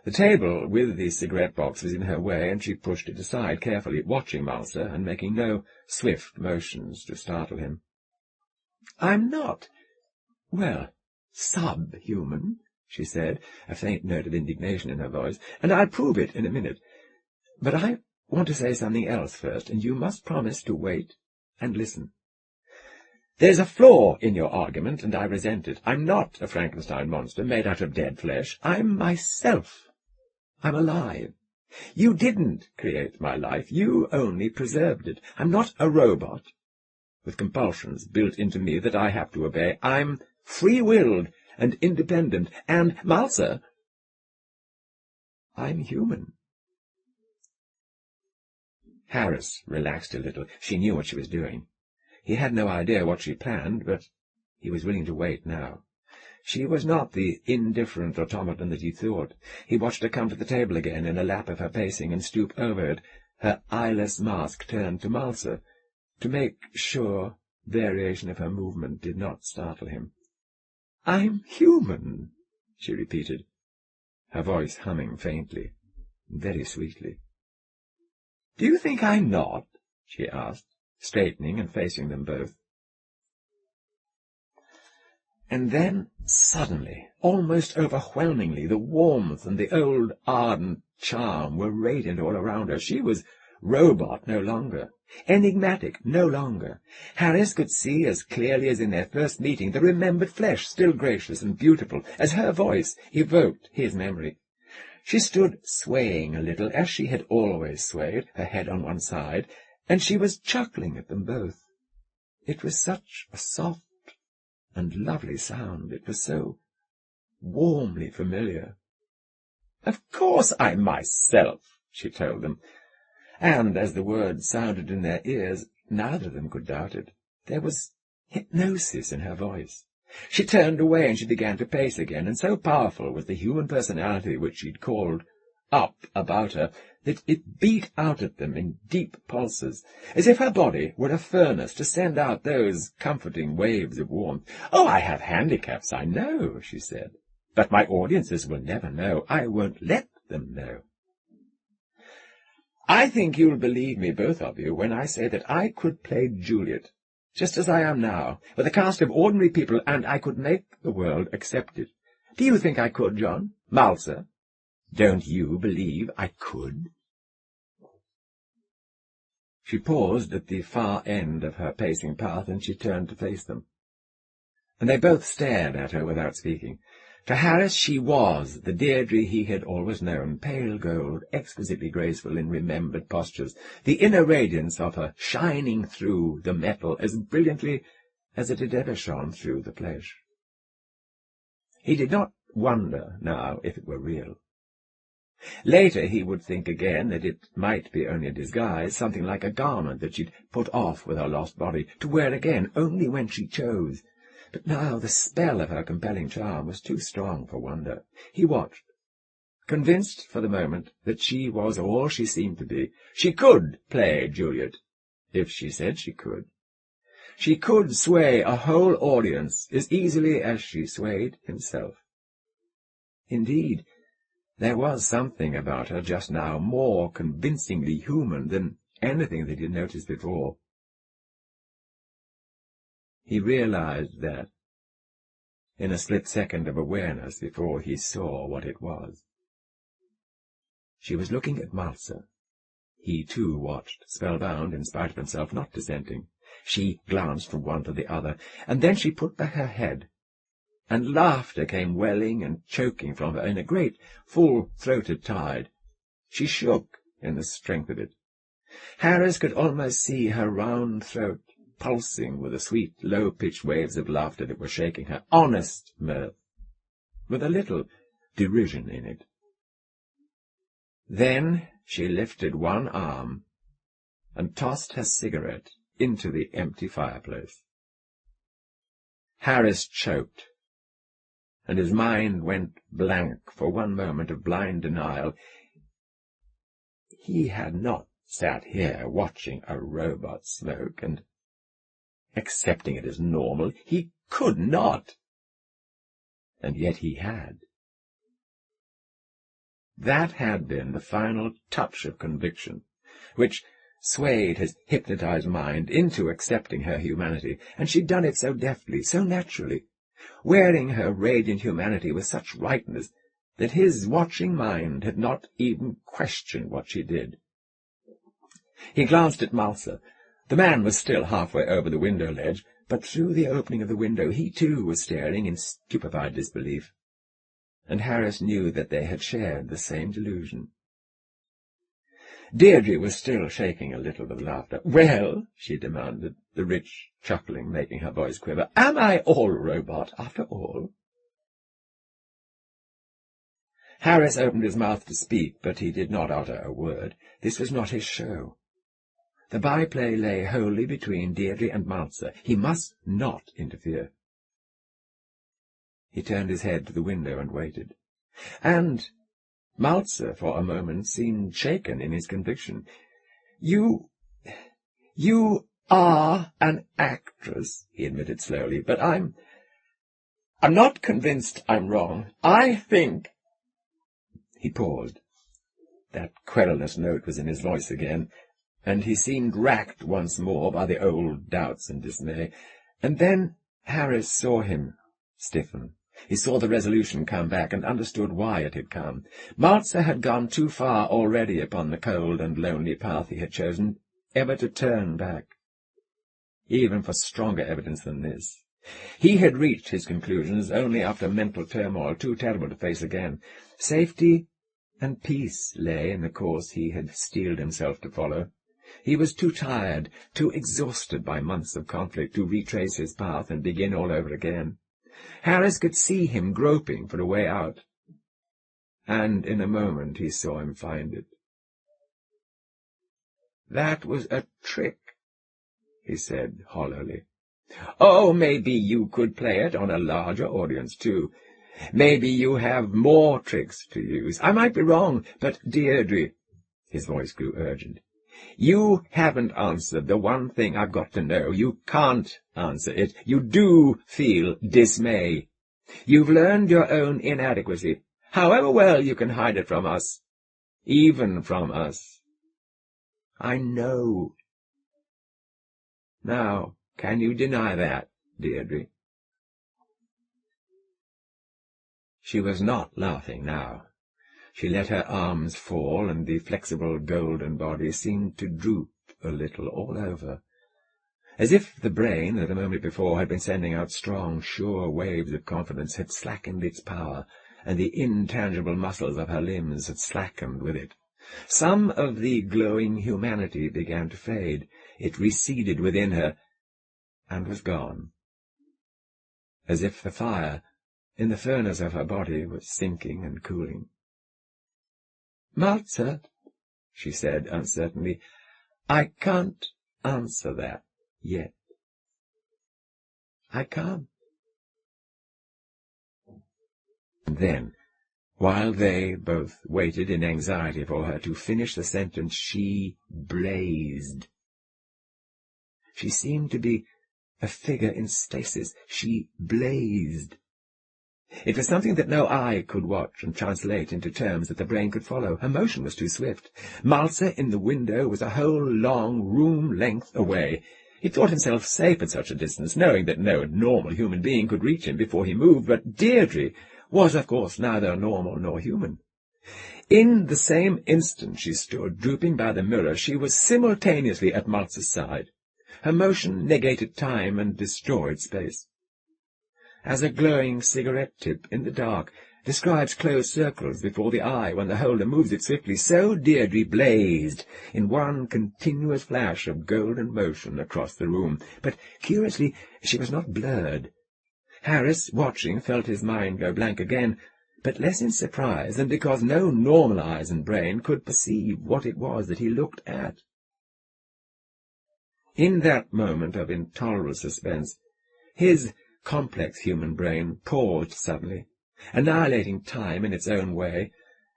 The table with the cigarette-box was in her way, and she pushed it aside carefully, watching Malzer and making no swift motions to startle him. "I'm not, well, subhuman," she said, a faint note of indignation in her voice, "and I'll prove it in a minute. But I want to say something else first, and you must promise to wait and listen. There's a flaw in your argument, and I resent it. I'm not a Frankenstein monster made out of dead flesh. I'm myself. I'm alive. You didn't create my life. You only preserved it. I'm not a robot with compulsions built into me that I have to obey. I'm free-willed and independent, and, Malzer, I'm human." Harris relaxed a little. She knew what she was doing. He had no idea what she planned, but he was willing to wait now. She was not the indifferent automaton that he thought. He watched her come to the table again in a lap of her pacing and stoop over it, her eyeless mask turned to Malzer, to make sure variation of her movement did not startle him. "I'm human," she repeated, her voice humming faintly, very sweetly. "Do you think I'm not?" she asked, straightening and facing them both. And then, suddenly, almost overwhelmingly, the warmth and the old ardent charm were radiant all around her. She was robot no longer, enigmatic no longer. Harris could see as clearly as in their first meeting the remembered flesh, still gracious and beautiful, as her voice evoked his memory. She stood swaying a little, as she had always swayed, her head on one side, and she was chuckling at them both. It was such a soft and lovely sound. It was so warmly familiar. "Of course I'm myself," she told them, and as the words sounded in their ears, neither of them could doubt it. There was hypnosis in her voice. She turned away and she began to pace again, and so powerful was the human personality which she'd called up about her that it beat out at them in deep pulses, as if her body were a furnace to send out those comforting waves of warmth. "Oh, I have handicaps, I know," she said, "but my audiences will never know. I won't let them know. I think you'll believe me, both of you, when I say that I could play Juliet, just as I am now, with a cast of ordinary people, and I could make the world accept it. Do you think I could, John? Malser? Don't you believe I could?" She paused at the far end of her pacing path, and she turned to face them. And they both stared at her without speaking. To Harris she was the Deirdre he had always known, pale gold, exquisitely graceful in remembered postures, the inner radiance of her shining through the metal as brilliantly as it had ever shone through the flesh. He did not wonder now if it were real. Later he would think again that it might be only a disguise, something like a garment that she'd put off with her lost body, to wear again only when she chose. But now the spell of her compelling charm was too strong for wonder. He watched, convinced for the moment that she was all she seemed to be. She could play Juliet, if she said she could. She could sway a whole audience as easily as she swayed himself. Indeed, there was something about her just now more convincingly human than anything that he had noticed before. He realized that in a split second of awareness before he saw what it was. She was looking at Malser. He, too, watched, spellbound in spite of himself, not dissenting. She glanced from one to the other, and then she put back her head, and laughter came welling and choking from her in a great, full-throated tide. She shook in the strength of it. Harris could almost see her round throat pulsing with the sweet, low-pitched waves of laughter that were shaking her, honest mirth, with a little derision in it. Then she lifted one arm and tossed her cigarette into the empty fireplace. Harris choked, and his mind went blank for one moment of blind denial. He had not sat here watching a robot smoke and accepting it as normal. He could not. And yet he had. That had been the final touch of conviction, which swayed his hypnotized mind into accepting her humanity, and she'd done it so deftly, so naturally, wearing her radiant humanity with such rightness that his watching mind had not even questioned what she did. He glanced at Malser. The man was still halfway over the window ledge, but through the opening of the window he too was staring in stupefied disbelief, and Harris knew that they had shared the same delusion. Deirdre was still shaking a little with laughter. "Well," she demanded, the rich chuckling making her voice quiver, "am I all robot, after all?" Harris opened his mouth to speak, but he did not utter a word. This was not his show. The byplay lay wholly between Deirdre and Malser. He must not interfere. He turned his head to the window and waited. And Malser, for a moment, seemed shaken in his conviction. You are an actress," he admitted slowly, "but I'm not convinced I'm wrong. I think—" He paused. That querulous note was in his voice again, and he seemed racked once more by the old doubts and dismay. And then Harris saw him stiffen. He saw the resolution come back, and understood why it had come. Malser had gone too far already upon the cold and lonely path he had chosen, ever to turn back, even for stronger evidence than this. He had reached his conclusions only after mental turmoil too terrible to face again. Safety and peace lay in the course he had steeled himself to follow. He was too tired, too exhausted by months of conflict, to retrace his path and begin all over again. Harris could see him groping for a way out, and in a moment he saw him find it. "That was a trick," he said hollowly. "Oh, maybe you could play it on a larger audience, too. Maybe you have more tricks to use. I might be wrong, but Deirdre," his voice grew urgent, "you haven't answered the one thing I've got to know. You can't answer it. You do feel dismay. You've learned your own inadequacy, however well you can hide it from us, even from us. I know. Now, can you deny that, Deirdre? She was not laughing now. She let her arms fall, and the flexible golden body seemed to droop a little all over, as if the brain that a moment before had been sending out strong, sure waves of confidence had slackened its power, and the intangible muscles of her limbs had slackened with it. Some of the glowing humanity began to fade. It receded within her, and was gone, as if the fire in the furnace of her body was sinking and cooling. "Malzer," she said uncertainly, "I can't answer that yet. I can't." And then, while they both waited in anxiety for her to finish the sentence, she blazed. She seemed to be a figure in stasis. She blazed. It was something that no eye could watch and translate into terms that the brain could follow. Her motion was too swift. Malzer in the window was a whole long room-length away. He thought himself safe at such a distance, knowing that no normal human being could reach him before he moved, but Deirdre was, of course, neither normal nor human. In the same instant she stood, drooping by the mirror, she was simultaneously at Malzer's side. Her motion negated time and destroyed space. As a glowing cigarette tip in the dark describes closed circles before the eye when the holder moves it swiftly, so Deirdre blazed in one continuous flash of golden motion across the room. But, curiously, she was not blurred. Harris, watching, felt his mind go blank again, but less in surprise than because no normal eyes and brain could perceive what it was that he looked at. In that moment of intolerable suspense, his complex human brain paused suddenly, annihilating time in its own way,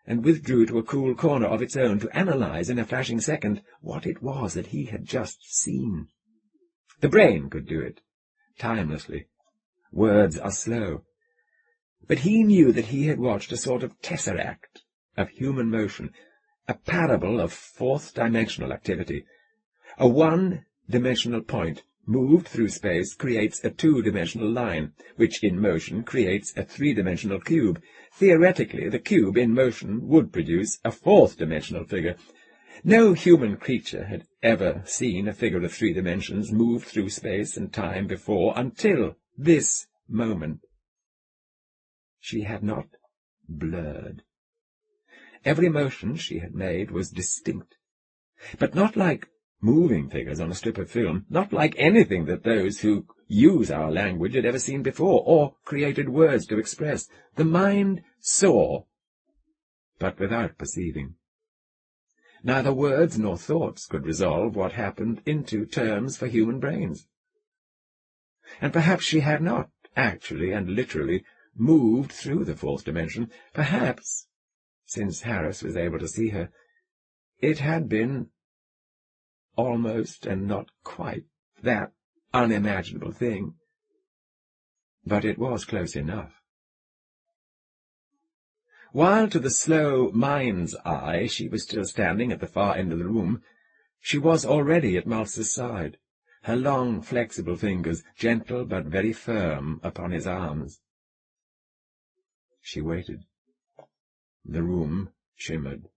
and withdrew to a cool corner of its own to analyze in a flashing second what it was that he had just seen. The brain could do it, timelessly. Words are slow. But he knew that he had watched a sort of tesseract of human motion, a parable of fourth-dimensional activity. A one-dimensional point moved through space creates a two-dimensional line, which in motion creates a three-dimensional cube. Theoretically, the cube in motion would produce a fourth-dimensional figure. No human creature had ever seen a figure of 3 dimensions move through space and time before until this moment. She had not blurred. Every motion she had made was distinct, but not like moving figures on a strip of film, not like anything that those who use our language had ever seen before, or created words to express. The mind saw, but without perceiving. Neither words nor thoughts could resolve what happened into terms for human brains. And perhaps she had not actually and literally moved through the fourth dimension. Perhaps, since Harris was able to see her, it had been almost and not quite that unimaginable thing. But it was close enough. While to the slow mind's eye she was still standing at the far end of the room, she was already at Malzer's side, her long, flexible fingers, gentle but very firm, upon his arms. She waited. The room shimmered.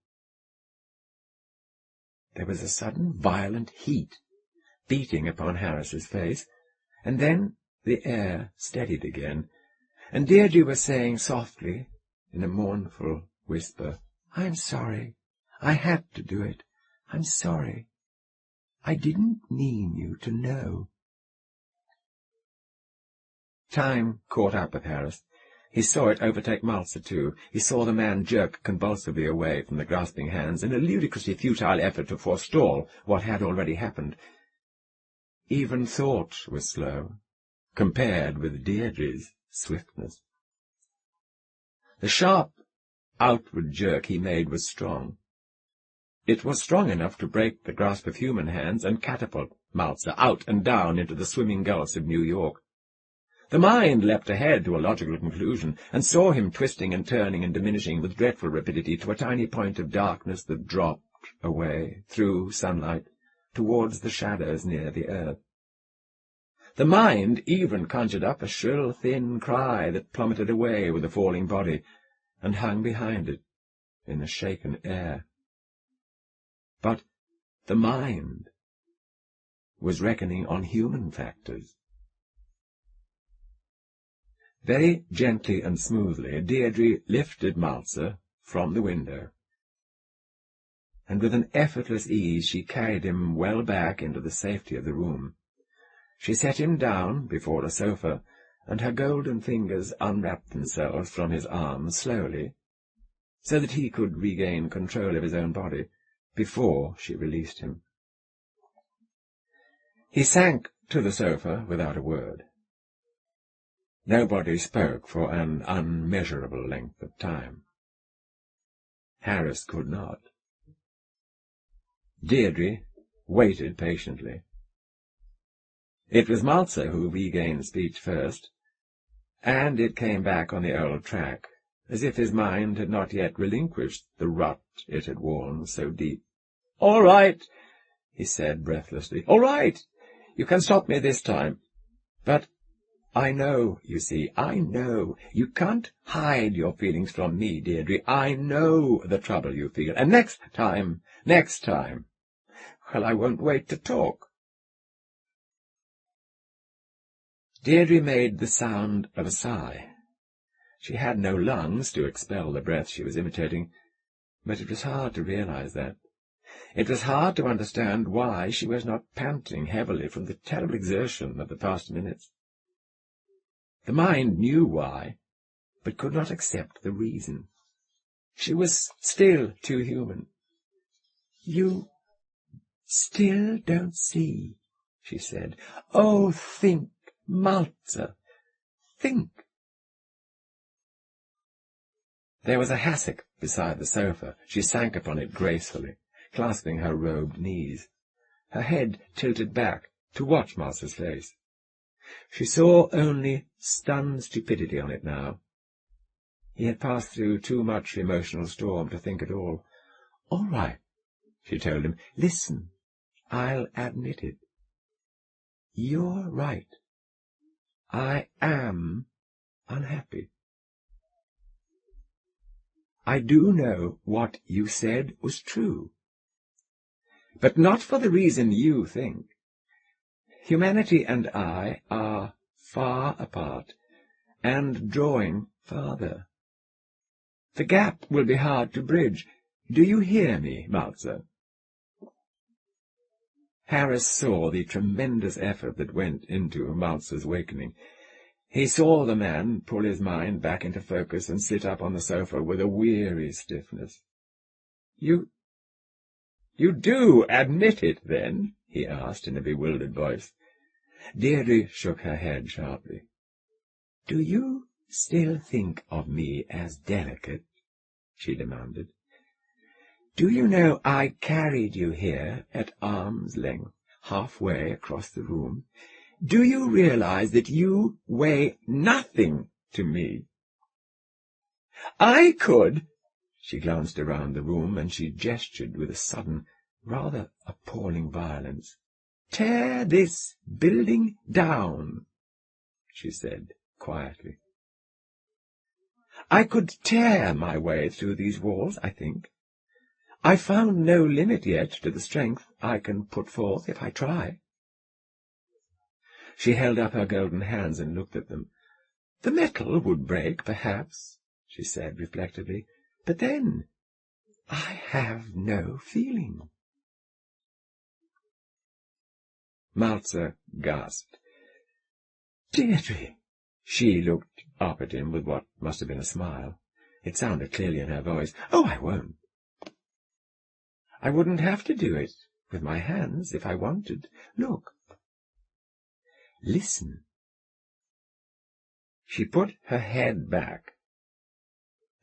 There was a sudden violent heat beating upon Harris's face, and then the air steadied again, and Deirdre was saying softly, in a mournful whisper, "I'm sorry. I had to do it. I'm sorry. I didn't mean you to know." Time caught up with Harris. He saw it overtake Malzer, too. He saw the man jerk convulsively away from the grasping hands in a ludicrously futile effort to forestall what had already happened. Even thought was slow, compared with Deirdre's swiftness. The sharp, outward jerk he made was strong. It was strong enough to break the grasp of human hands and catapult Malzer out and down into the swimming gulfs of New York. The mind leapt ahead to a logical conclusion, and saw him twisting and turning and diminishing with dreadful rapidity to a tiny point of darkness that dropped away, through sunlight, towards the shadows near the earth. The mind even conjured up a shrill, thin cry that plummeted away with the falling body, and hung behind it in the shaken air. But the mind was reckoning on human factors. Very gently and smoothly, Deirdre lifted Malzer from the window, and with an effortless ease she carried him well back into the safety of the room. She set him down before a sofa, and her golden fingers unwrapped themselves from his arms slowly, so that he could regain control of his own body before she released him. He sank to the sofa without a word. Nobody spoke for an unmeasurable length of time. Harris could not. Deirdre waited patiently. It was Malzer who regained speech first, and it came back on the old track, as if his mind had not yet relinquished the rut it had worn so deep. "All right," he said breathlessly. "All right. You can stop me this time. But I know, you see, I know. You can't hide your feelings from me, Deirdre. I know the trouble you feel. And next time, well, I won't wait to talk." Deirdre made the sound of a sigh. She had no lungs to expel the breath she was imitating, but it was hard to realize that. It was hard to understand why she was not panting heavily from the terrible exertion of the past minutes. The mind knew why, but could not accept the reason. She was still too human. "You still don't see," she said. "Oh, think, Malzer, think." There was a hassock beside the sofa. She sank upon it gracefully, clasping her robed knees, her head tilted back to watch Malzer's face. She saw only stunned stupidity on it now. He had passed through too much emotional storm to think at all. "All right," she told him. "Listen, I'll admit it. You're right. I am unhappy. I do know what you said was true, but not for the reason you think. Humanity and I are far apart, and drawing farther. The gap will be hard to bridge. Do you hear me, Malzer?" Harris saw the tremendous effort that went into Malzer's wakening. He saw the man pull his mind back into focus and sit up on the sofa with a weary stiffness. You do admit it, then?" he asked in a bewildered voice. Deirdre shook her head sharply. "Do you still think of me as delicate?" she demanded. "Do you know I carried you here at arm's length, halfway across the room? Do you realize that you weigh nothing to me? I could—" She glanced around the room, and she gestured with a sudden, rather appalling violence. "Tear this building down," she said quietly. "I could tear my way through these walls, I think. I've found no limit yet to the strength I can put forth if I try." She held up her golden hands and looked at them. "The metal would break, perhaps," she said reflectively, "but then I have no feeling." Malzer gasped. "Deirdre!" She looked up at him with what must have been a smile. It sounded clearly in her voice. "Oh, I won't. I wouldn't have to do it with my hands if I wanted. Look. Listen." She put her head back,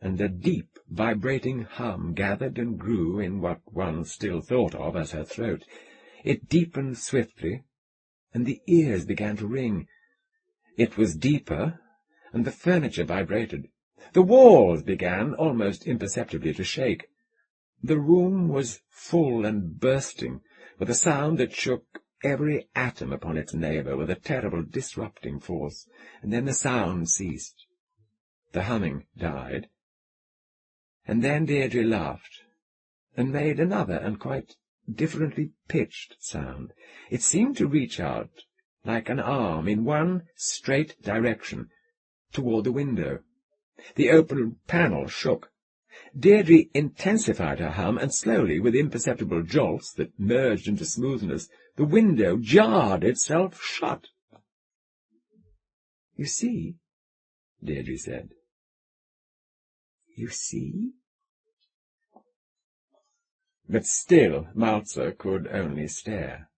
and a deep, vibrating hum gathered and grew in what one still thought of as her throat. It deepened swiftly, and the ears began to ring. It was deeper, and the furniture vibrated. The walls began, almost imperceptibly, to shake. The room was full and bursting, with a sound that shook every atom upon its neighbour with a terrible disrupting force, and then the sound ceased. The humming died, and then Deirdre laughed, and made another and quite differently pitched sound. It seemed to reach out like an arm in one straight direction, toward the window. The open panel shook. Deirdre intensified her hum, and slowly, with imperceptible jolts that merged into smoothness, the window jarred itself shut. "You see," Deirdre said. "You see?" But still Malzer could only stare.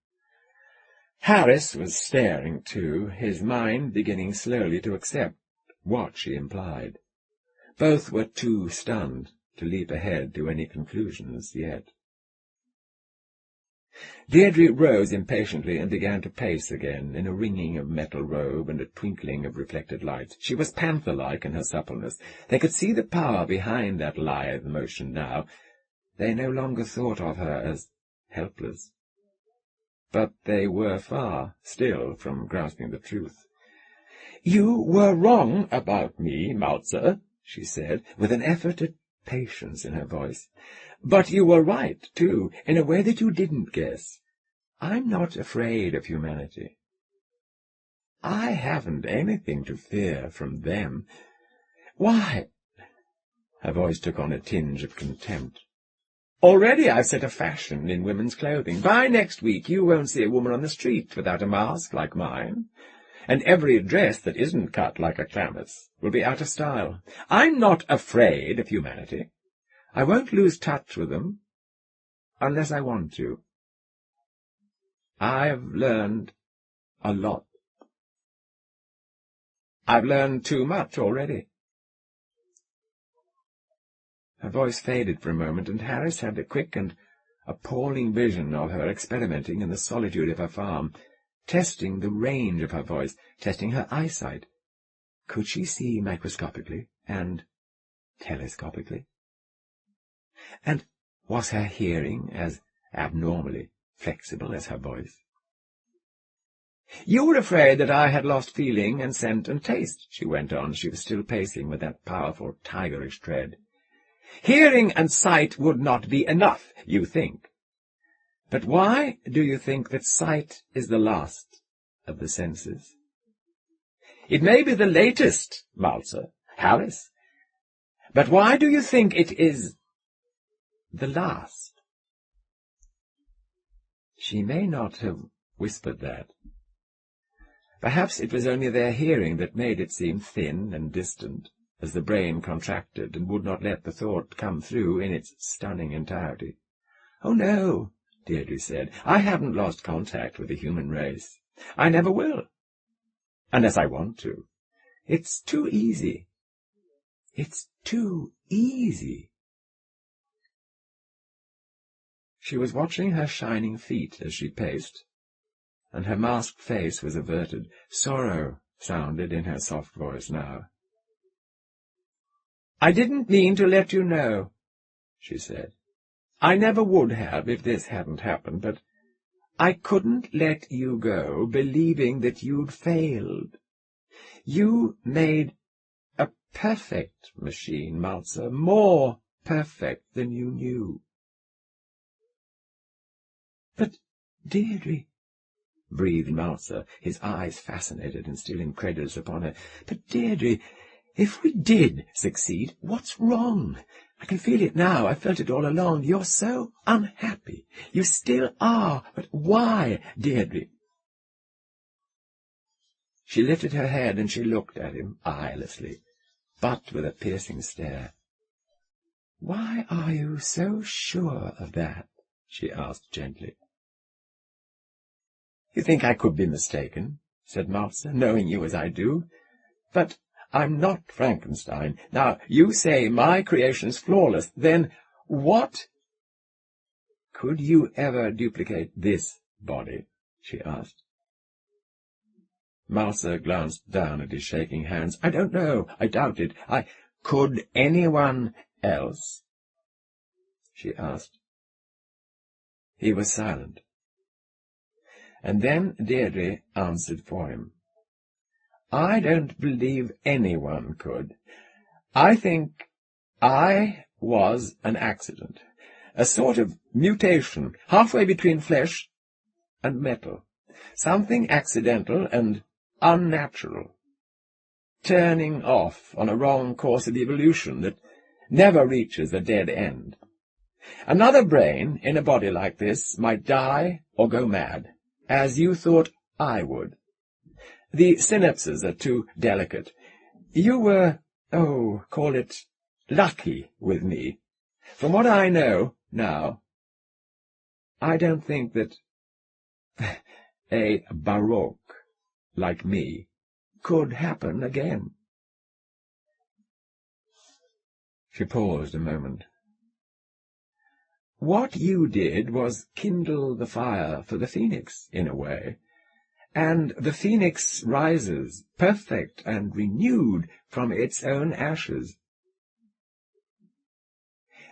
Harris was staring too, his mind beginning slowly to accept what she implied. Both were too stunned to leap ahead to any conclusions yet. Deirdre rose impatiently and began to pace again, in a ringing of metal robe and a twinkling of reflected lights. She was panther-like in her suppleness. They could see the power behind that lithe motion now. They no longer thought of her as helpless. But they were far, still, from grasping the truth. "You were wrong about me, Malzer," she said, with an effort at patience in her voice. "But you were right, too, in a way that you didn't guess. I'm not afraid of humanity. I haven't anything to fear from them. Why—" her voice took on a tinge of contempt. "Already I've set a fashion in women's clothing. By next week you won't see a woman on the street without a mask like mine, and every dress that isn't cut like a chlamys will be out of style. I'm not afraid of humanity. I won't lose touch with them, unless I want to. I've learned a lot. I've learned too much already." Her voice faded for a moment, and Harris had a quick and appalling vision of her experimenting in the solitude of her farm, testing the range of her voice, testing her eyesight. Could she see microscopically and telescopically? And was her hearing as abnormally flexible as her voice? "You were afraid that I had lost feeling and scent and taste," she went on. She was still pacing with that powerful, tigerish tread. "Hearing and sight would not be enough, you think. But why do you think that sight is the last of the senses? It may be the latest, Malzer, Harris, but why do you think it is the last?" She may not have whispered that. Perhaps it was only their hearing that made it seem thin and distant, as the brain contracted and would not let the thought come through in its stunning entirety. "Oh, no," Deirdre said. "I haven't lost contact with the human race. I never will, unless I want to. It's too easy. It's too easy." She was watching her shining feet as she paced, and her masked face was averted. Sorrow sounded in her soft voice now. "I didn't mean to let you know," she said. "I never would have if this hadn't happened, but I couldn't let you go believing that you'd failed. You made a perfect machine, Malzer, more perfect than you knew." "But, Deirdre," breathed Malzer, his eyes fascinated and still incredulous upon her. "But, Deirdre, if we did succeed, what's wrong? I can feel it now. I felt it all along. You're so unhappy. You still are. But why, Deirdre?" She lifted her head and she looked at him eyelessly, but with a piercing stare. "Why are you so sure of that?" she asked gently. "You think I could be mistaken," said Malzer, "knowing you as I do. But I'm not Frankenstein. Now, you say my creation's flawless. Then what—" "Could you ever duplicate this body?" she asked. Malzer glanced down at his shaking hands. "I don't know. I doubt it. Could anyone else?" she asked. He was silent. And then Deirdre answered for him. I don't believe anyone could. I think I was an accident, a sort of mutation, halfway between flesh and metal, something accidental and unnatural, turning off on a wrong course of evolution that never reaches a dead end. Another brain in a body like this might die or go mad, as you thought I would. The synapses are too delicate. You were, call it lucky with me. From what I know now, I don't think that a baroque like me could happen again. She paused a moment. What you did was kindle the fire for the phoenix, in a way, and the phoenix rises, perfect and renewed, from its own ashes.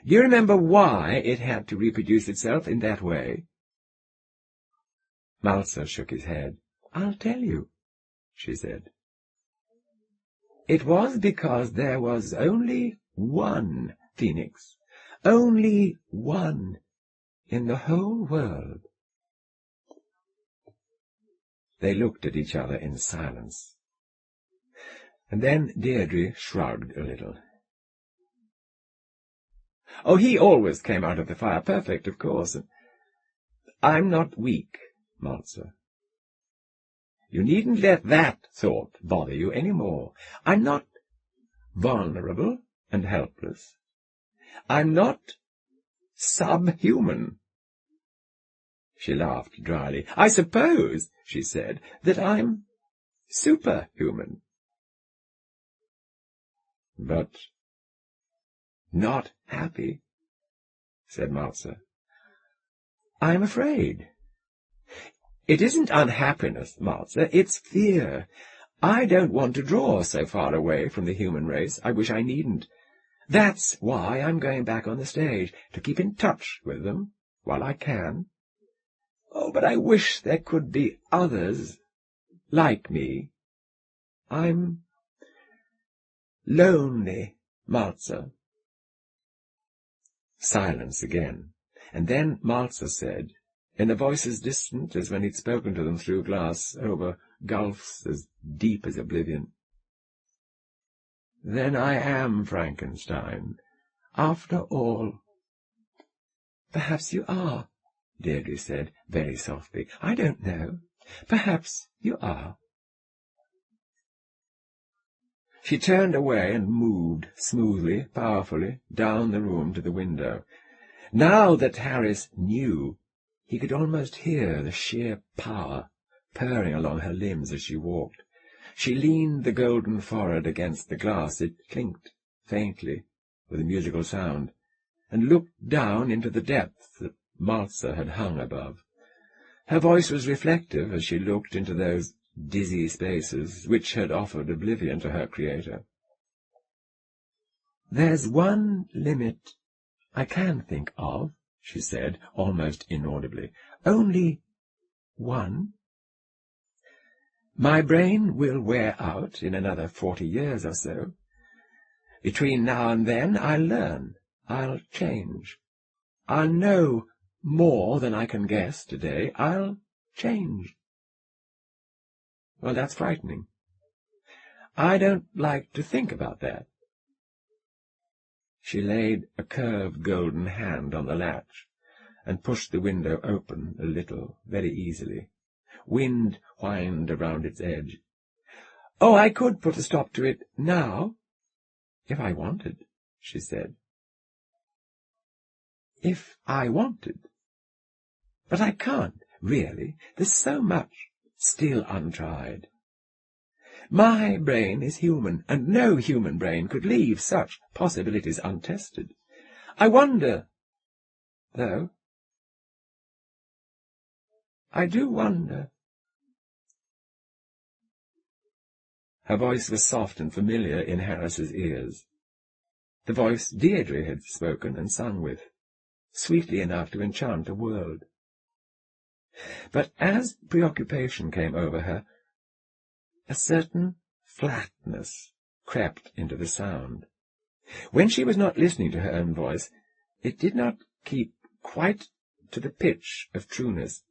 Do you remember why it had to reproduce itself in that way? Malzer shook his head. I'll tell you, she said. It was because there was only one phoenix, only one in the whole world. They looked at each other in silence. And then Deirdre shrugged a little. Oh, he always came out of the fire perfect, of course. I'm not weak, Malzer. You needn't let that thought bother you any more. I'm not vulnerable and helpless. I'm not subhuman. She laughed dryly. I suppose, she said, that I'm superhuman. But not happy, said Malzer. I'm afraid. It isn't unhappiness, Malzer, it's fear. I don't want to draw so far away from the human race. I wish I needn't. That's why I'm going back on the stage, to keep in touch with them while I can. Oh, but I wish there could be others like me. I'm lonely, Malzer. Silence again, and then Malzer said, in a voice as distant as when he'd spoken to them through glass over gulfs as deep as oblivion, Then I am Frankenstein, after all. Perhaps you are, Deirdre said very softly. I don't know. Perhaps you are. She turned away and moved smoothly, powerfully, down the room to the window. Now that Harris knew, he could almost hear the sheer power purring along her limbs as she walked. She leaned the golden forehead against the glass. It clinked faintly with a musical sound, and looked down into the depth that Malzer had hung above. Her voice was reflective as she looked into those dizzy spaces which had offered oblivion to her creator. "There's one limit I can think of," she said, almost inaudibly. "Only one. My brain will wear out in another 40 years or so. Between now and then I'll learn, I'll change. I'll know more than I can guess today. I'll change. Well, that's frightening. I don't like to think about that." She laid a curved golden hand on the latch and pushed the window open a little, very easily. Wind whined around its edge. "Oh, I could put a stop to it now, if I wanted," she said. "If I wanted. But I can't, really. There's so much still untried. My brain is human, and no human brain could leave such possibilities untested. I wonder, though, I do wonder." Her voice was soft and familiar in Harris's ears, the voice Deirdre had spoken and sung with. sweetly enough to enchant a world. But as preoccupation came over her, a certain flatness crept into the sound. When she was not listening to her own voice, it did not keep quite to the pitch of trueness.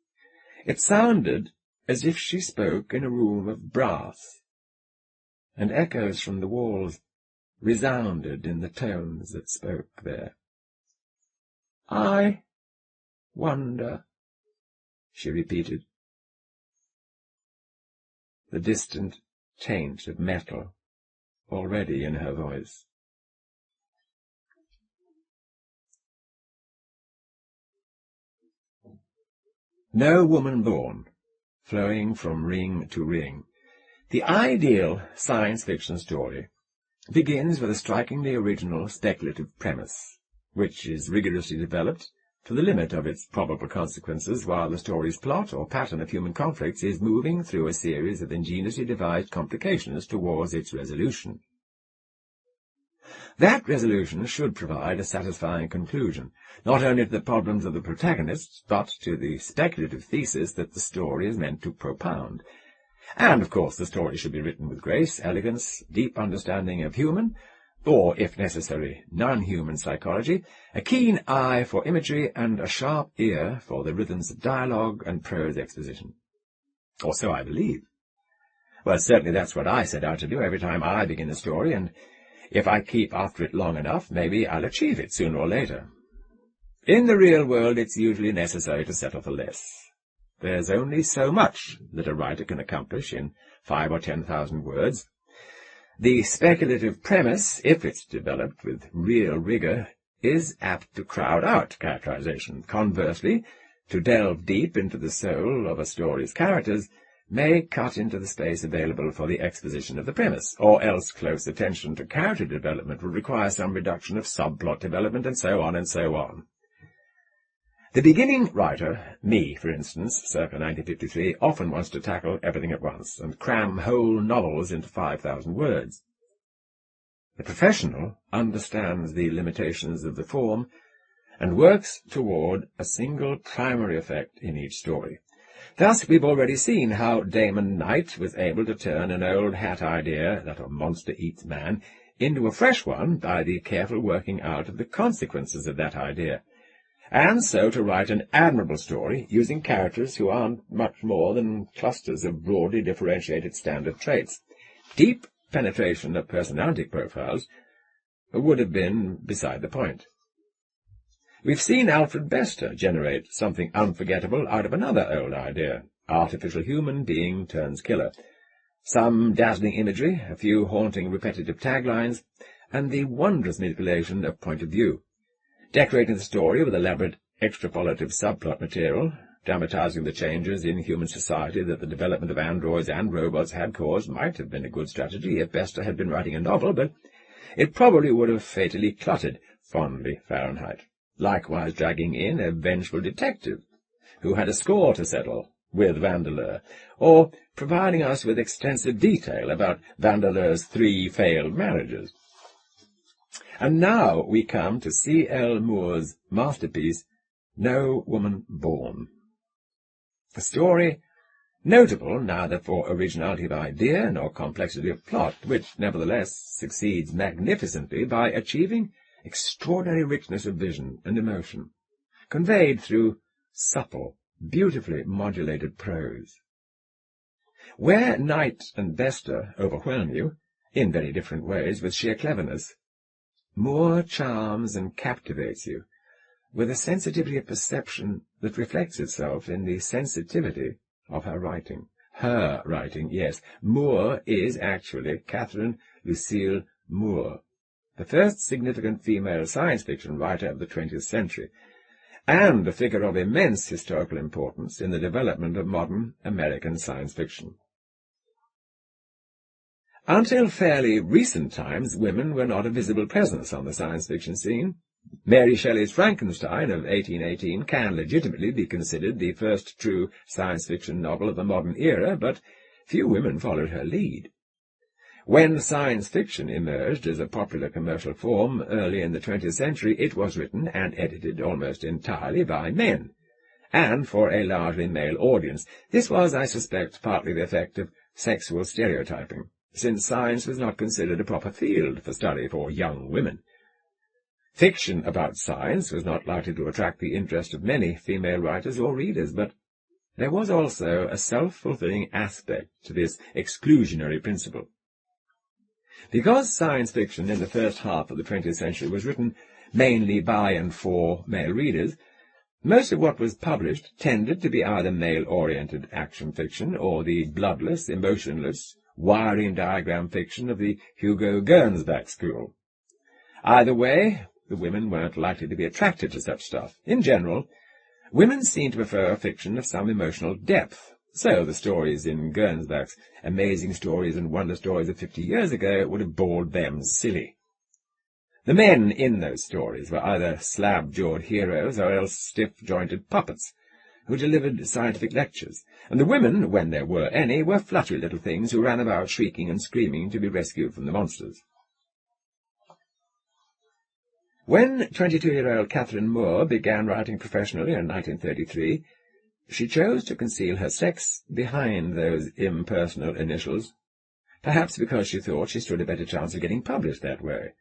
It sounded as if she spoke in a room of brass, and echoes from the walls resounded in the tones that spoke there. "I wonder," she repeated, the distant taint of metal already in her voice. No Woman Born, flowing from ring to ring. The ideal science fiction story begins with a strikingly original speculative premise, which is rigorously developed to the limit of its probable consequences while the story's plot or pattern of human conflicts is moving through a series of ingeniously devised complications towards its resolution. That resolution should provide a satisfying conclusion, not only to the problems of the protagonists, but to the speculative thesis that the story is meant to propound. And, of course, the story should be written with grace, elegance, deep understanding of human, or, if necessary, non-human psychology, a keen eye for imagery, and a sharp ear for the rhythms of dialogue and prose exposition. Or so I believe. Well, certainly that's what I set out to do every time I begin a story, and if I keep after it long enough, maybe I'll achieve it sooner or later. In the real world, it's usually necessary to settle for less. There's only so much that a writer can accomplish in 5,000 or 10,000 words. The speculative premise, if it's developed with real rigour, is apt to crowd out characterization. Conversely, to delve deep into the soul of a story's characters may cut into the space available for the exposition of the premise, or else close attention to character development would require some reduction of subplot development, and so on and so on. The beginning writer, me, for instance, circa 1953, often wants to tackle everything at once and cram whole novels into 5,000 words. The professional understands the limitations of the form and works toward a single primary effect in each story. Thus, we've already seen how Damon Knight was able to turn an old hat idea that a monster eats man into a fresh one by the careful working out of the consequences of that idea, and so to write an admirable story using characters who aren't much more than clusters of broadly differentiated standard traits. Deep penetration of personality profiles would have been beside the point. We've seen Alfred generate something unforgettable out of another old idea, artificial human being turns killer. Some dazzling imagery, a few haunting repetitive taglines, and the wondrous manipulation of point of view. Decorating the story with elaborate extrapolative subplot material, dramatizing the changes in human society that the development of androids and robots had caused, might have been a good strategy if Bester had been writing a novel, but it probably would have fatally cluttered Fondly Fahrenheit. Likewise dragging in a vengeful detective who had a score to settle with Vandeleur, or providing us with extensive detail about Vandeleur's 3 failed marriages. And now we come to C.L. Moore's masterpiece, No Woman Born. A story notable neither for originality of idea nor complexity of plot, which nevertheless succeeds magnificently by achieving extraordinary richness of vision and emotion, conveyed through supple, beautifully modulated prose. Where Knight and Bester overwhelm you, in very different ways, with sheer cleverness, Moore charms and captivates you with a sensitivity of perception that reflects itself in the sensitivity of her writing. Her writing, yes. Moore is actually Catherine Lucille Moore, the first significant female science fiction writer of the 20th century, and a figure of immense historical importance in the development of modern American science fiction. Until fairly recent times, women were not a visible presence on the science fiction scene. Mary Shelley's Frankenstein of 1818 can legitimately be considered the first true science fiction novel of the modern era, but few women followed her lead. When science fiction emerged as a popular commercial form early in the 20th century, it was written and edited almost entirely by men, and for a largely male audience. This was, I suspect, partly the effect of sexual stereotyping, since science was not considered a proper field for study for young women. Fiction about science was not likely to attract the interest of many female writers or readers, but there was also a self-fulfilling aspect to this exclusionary principle. Because science fiction in the first half of the 20th century was written mainly by and for male readers, most of what was published tended to be either male-oriented action fiction or the bloodless, emotionless, wiring diagram fiction of the Hugo Gernsback school. Either way, the women weren't likely to be attracted to such stuff. In general, women seemed to prefer fiction of some emotional depth, so the stories in Gernsback's Amazing Stories and Wonder Stories of 50 years ago would have bored them silly. The men in those stories were either slab-jawed heroes or else stiff-jointed puppets who delivered scientific lectures, and the women, when there were any, were fluttery little things who ran about shrieking and screaming to be rescued from the monsters. When 22-year-old Catherine Moore began writing professionally in 1933, she chose to conceal her sex behind those impersonal initials, perhaps because she thought she stood a better chance of getting published that way.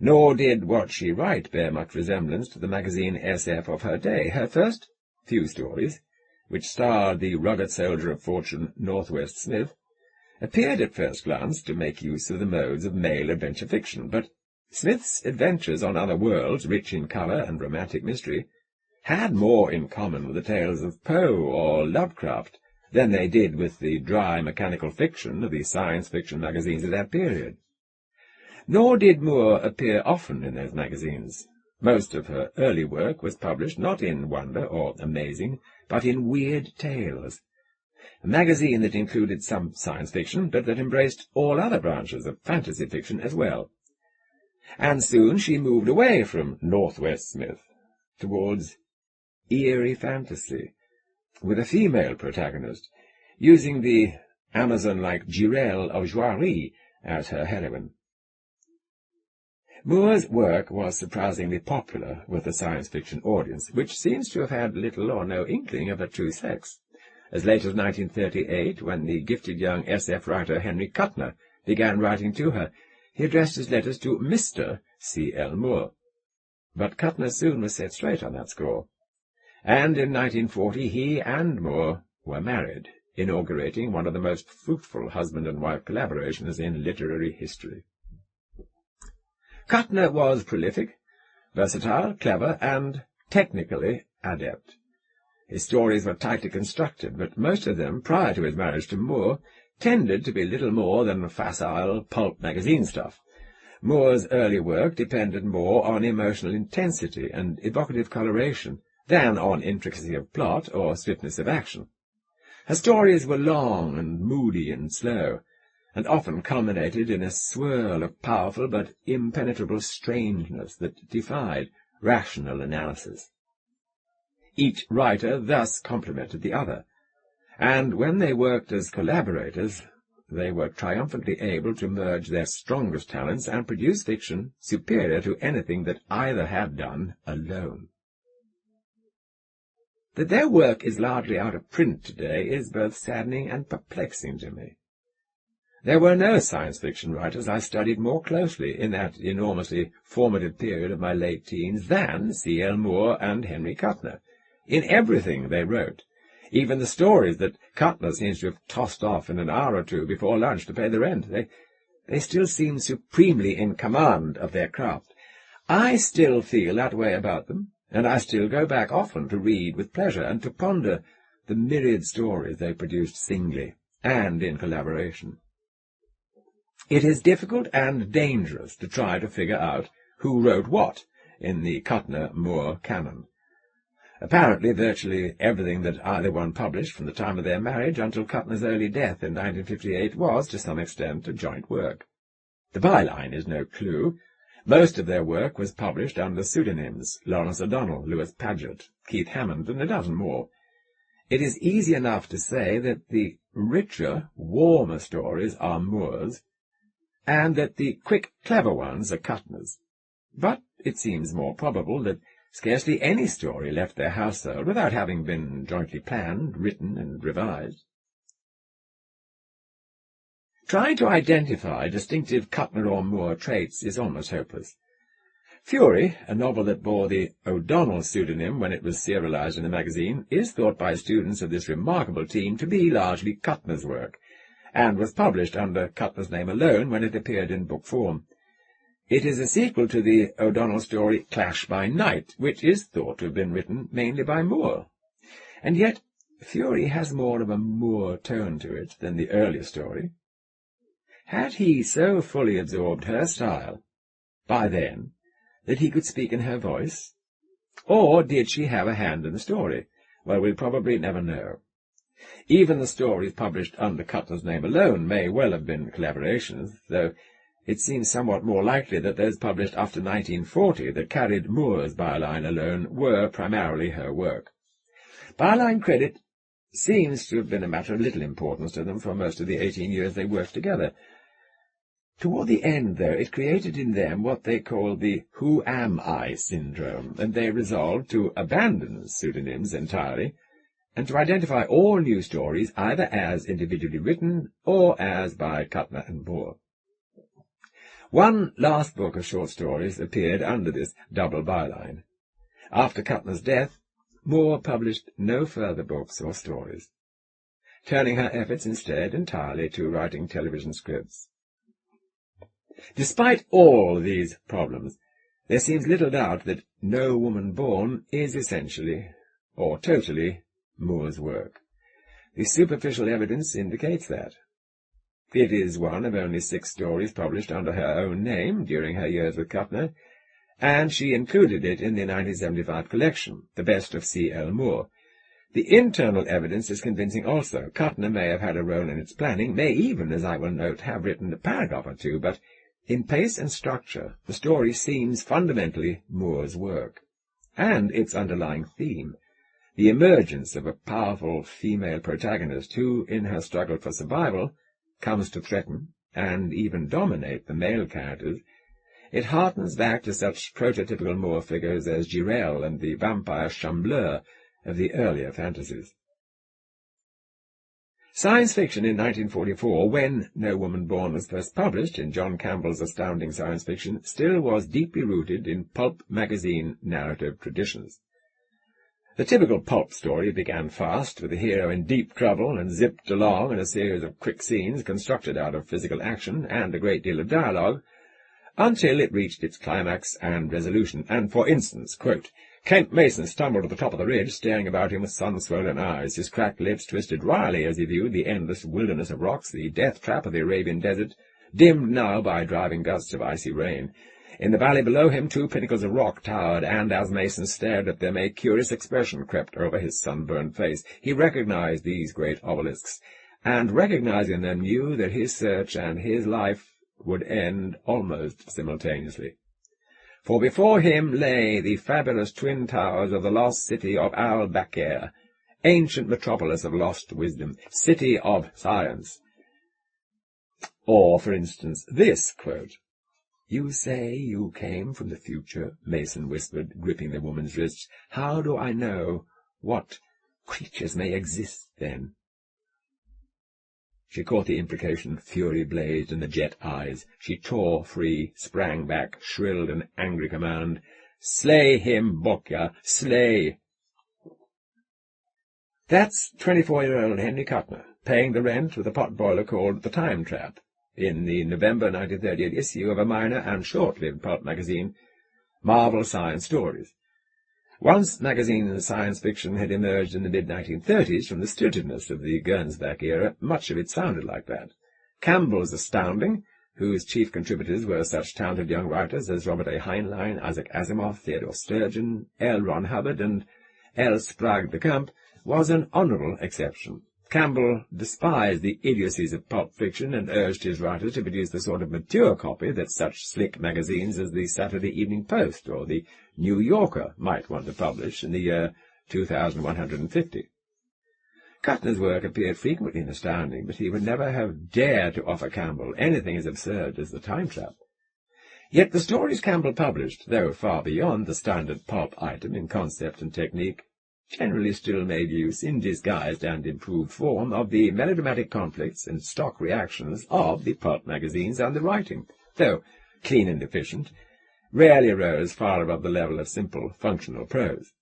Nor did what she wrote bear much resemblance to the magazine SF of her day. Her first few stories, which starred the rugged soldier of fortune Northwest Smith, appeared at first glance to make use of the modes of male adventure fiction, but Smith's adventures on other worlds, rich in colour and romantic mystery, had more in common with the tales of Poe or Lovecraft than they did with the dry mechanical fiction of the science fiction magazines of that period. Nor did Moore appear often in those magazines. Most of her early work was published not in Wonder or Amazing, but in Weird Tales, a magazine that included some science fiction, but that embraced all other branches of fantasy fiction as well. And soon she moved away from Northwest Smith towards eerie fantasy, with a female protagonist, using the Amazon-like Jirel of Joiry as her heroine. Moore's work was surprisingly popular with the science fiction audience, which seems to have had little or no inkling of her true sex. As late as 1938, when the gifted young SF writer Henry Kuttner began writing to her, he addressed his letters to Mr. C. L. Moore. But Kuttner soon was set straight on that score, and in 1940 he and Moore were married, inaugurating one of the most fruitful husband and wife collaborations in literary history. Kuttner was prolific, versatile, clever, and technically adept. His stories were tightly constructed, but most of them, prior to his marriage to Moore, tended to be little more than facile pulp magazine stuff. Moore's early work depended more on emotional intensity and evocative coloration than on intricacy of plot or swiftness of action. Her stories were long and moody and slow, and often culminated in a swirl of powerful but impenetrable strangeness that defied rational analysis. Each writer thus complemented the other, and when they worked as collaborators, they were triumphantly able to merge their strongest talents and produce fiction superior to anything that either had done alone. That their work is largely out of print today is both saddening and perplexing to me. There were no science fiction writers I studied more closely in that enormously formative period of my late teens than C. L. Moore and Henry Kuttner. In everything they wrote, even the stories that Kuttner seems to have tossed off in an hour or two before lunch to pay the rent, they still seem supremely in command of their craft. I still feel that way about them, and I still go back often to read with pleasure and to ponder the myriad stories they produced singly and in collaboration. It is difficult and dangerous to try to figure out who wrote what in the Kuttner-Moore canon. Apparently, virtually everything that either one published from the time of their marriage until Kuttner's early death in 1958 was, to some extent, a joint work. The byline is no clue. Most of their work was published under pseudonyms: Lawrence O'Donnell, Lewis Paget, Keith Hammond, and a dozen more. It is easy enough to say that the richer, warmer stories are Moore's, and that the quick, clever ones are Kuttner's. But it seems more probable that scarcely any story left their household without having been jointly planned, written, and revised. Trying to identify distinctive Kuttner or Moore traits is almost hopeless. Fury, a novel that bore the O'Donnell pseudonym when it was serialized in the magazine, is thought by students of this remarkable team to be largely Kuttner's work, and was published under Kuttner's name alone when it appeared in book form. It is a sequel to the O'Donnell story Clash by Night, which is thought to have been written mainly by Moore. And yet Fury has more of a Moore tone to it than the earlier story. Had he so fully absorbed her style by then that he could speak in her voice? Or did she have a hand in the story? Well, we'll probably never know. Even the stories published under Kuttner's name alone may well have been collaborations, though it seems somewhat more likely that those published after 1940 that carried Moore's byline alone were primarily her work. Byline credit seems to have been a matter of little importance to them for most of the 18 years they worked together. Toward the end, though, it created in them what they called the "who am I" syndrome, and they resolved to abandon pseudonyms entirely, and to identify all new stories either as individually written or as by Kuttner and Moore. One last book of short stories appeared under this double byline. After Kuttner's death, Moore published no further books or stories, turning her efforts instead entirely to writing television scripts. Despite all these problems, there seems little doubt that No Woman Born is essentially, or totally, Moore's work. The superficial evidence indicates that. It is one of only 6 stories published under her own name during her years with Kuttner, and she included it in the 1975 collection, The Best of C. L. Moore. The internal evidence is convincing also. Kuttner may have had a role in its planning, may even, as I will note, have written a paragraph or two, but in pace and structure the story seems fundamentally Moore's work, and its underlying theme, the emergence of a powerful female protagonist who, in her struggle for survival, comes to threaten and even dominate the male characters. It harkens back to such prototypical Moore figures as Jirel and the vampire Chambleur of the earlier fantasies. Science fiction in 1944, when No Woman Born was first published in John Campbell's astounding science fiction, still was deeply rooted in pulp magazine narrative traditions. The typical pulp story began fast, with the hero in deep trouble, and zipped along in a series of quick scenes constructed out of physical action and a great deal of dialogue, until it reached its climax and resolution, and, for instance, quote, Kent Mason stumbled to the top of the ridge, staring about him with sun-swollen eyes. His cracked lips twisted wryly as he viewed the endless wilderness of rocks, the death-trap of the Arabian desert, dimmed now by driving gusts of icy rain. In the valley below him 2 pinnacles of rock towered, and as Mason stared at them, a curious expression crept over his sunburned face. He recognized these great obelisks, and recognizing them knew that his search and his life would end almost simultaneously. For before him lay the fabulous twin towers of the lost city of Al-Bakir, ancient metropolis of lost wisdom, city of science. Or, for instance, this quote, You say you came from the future, Mason whispered, gripping the woman's wrists. How do I know what creatures may exist then? She caught the imprecation. Fury blazed in the jet eyes. She tore free, sprang back, shrilled an angry command. Slay him, Bokya, slay! That's 24-year-old Henry Kuttner, paying the rent with a potboiler called The Time Trap, in the November 1938 issue of a minor and short-lived pulp magazine, Marvel Science Stories. Once magazine science fiction had emerged in the mid-1930s from the stupidness of the Gernsback era, much of it sounded like that. Campbell's Astounding, whose chief contributors were such talented young writers as Robert A. Heinlein, Isaac Asimov, Theodore Sturgeon, L. Ron Hubbard, and L. Sprague de Camp, was an honourable exception. Campbell despised the idiocies of pulp fiction and urged his writers to produce the sort of mature copy that such slick magazines as the Saturday Evening Post or the New Yorker might want to publish in the year 2150. Kuttner's work appeared frequently in Astounding, but he would never have dared to offer Campbell anything as absurd as The Time Trap. Yet the stories Campbell published, though far beyond the standard pulp item in concept and technique, generally still made use, in disguised and improved form, of the melodramatic conflicts and stock reactions of the pulp magazines and the writing, though clean and efficient, rarely rose far above the level of simple, functional prose.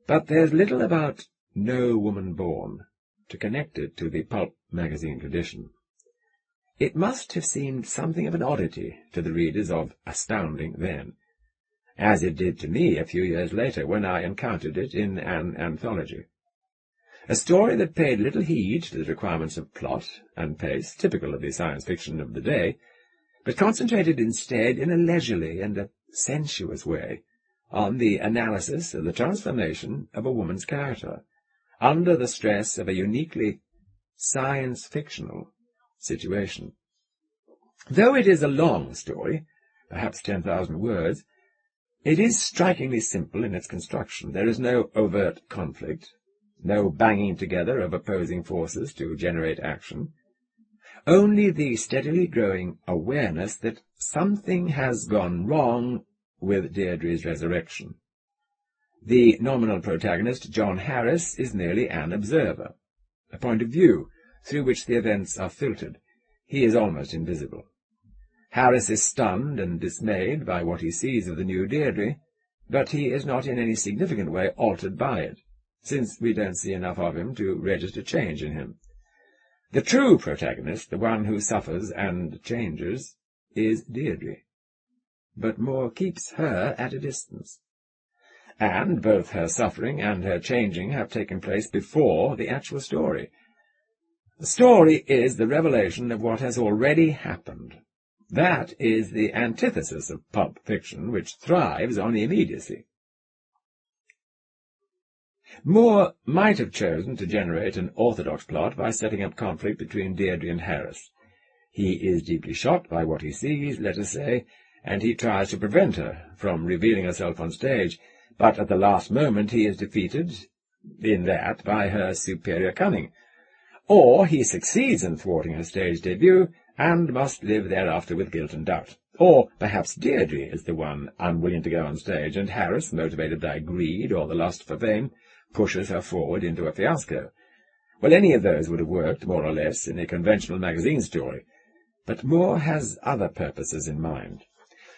But there's little about No Woman Born to connect it to the pulp magazine tradition. It must have seemed something of an oddity to the readers of Astounding then, as it did to me a few years later when I encountered it in an anthology. A story that paid little heed to the requirements of plot and pace, typical of the science fiction of the day, but concentrated instead in a leisurely and a sensuous way on the analysis of the transformation of a woman's character under the stress of a uniquely science-fictional situation. Though it is a long story, perhaps 10,000 words, it is strikingly simple in its construction. There is no overt conflict, no banging together of opposing forces to generate action, only the steadily growing awareness that something has gone wrong with Deirdre's resurrection. The nominal protagonist, John Harris, is merely an observer, a point of view through which the events are filtered. He is almost invisible. Harris is stunned and dismayed by what he sees of the new Deirdre, but he is not in any significant way altered by it, since we don't see enough of him to register change in him. The true protagonist, the one who suffers and changes, is Deirdre, but Moore keeps her at a distance. And both her suffering and her changing have taken place before the actual story. The story is the revelation of what has already happened. That is the antithesis of pulp fiction, which thrives on immediacy. Moore might have chosen to generate an orthodox plot by setting up conflict between Deirdre and Harris. He is deeply shocked by what he sees, let us say, and he tries to prevent her from revealing herself on stage, but at the last moment he is defeated in that by her superior cunning. Or he succeeds in thwarting her stage debut, and must live thereafter with guilt and doubt. Or perhaps Deirdre is the one unwilling to go on stage, and Harris, motivated by greed or the lust for fame, pushes her forward into a fiasco. Well, any of those would have worked, more or less, in a conventional magazine story. But Moore has other purposes in mind.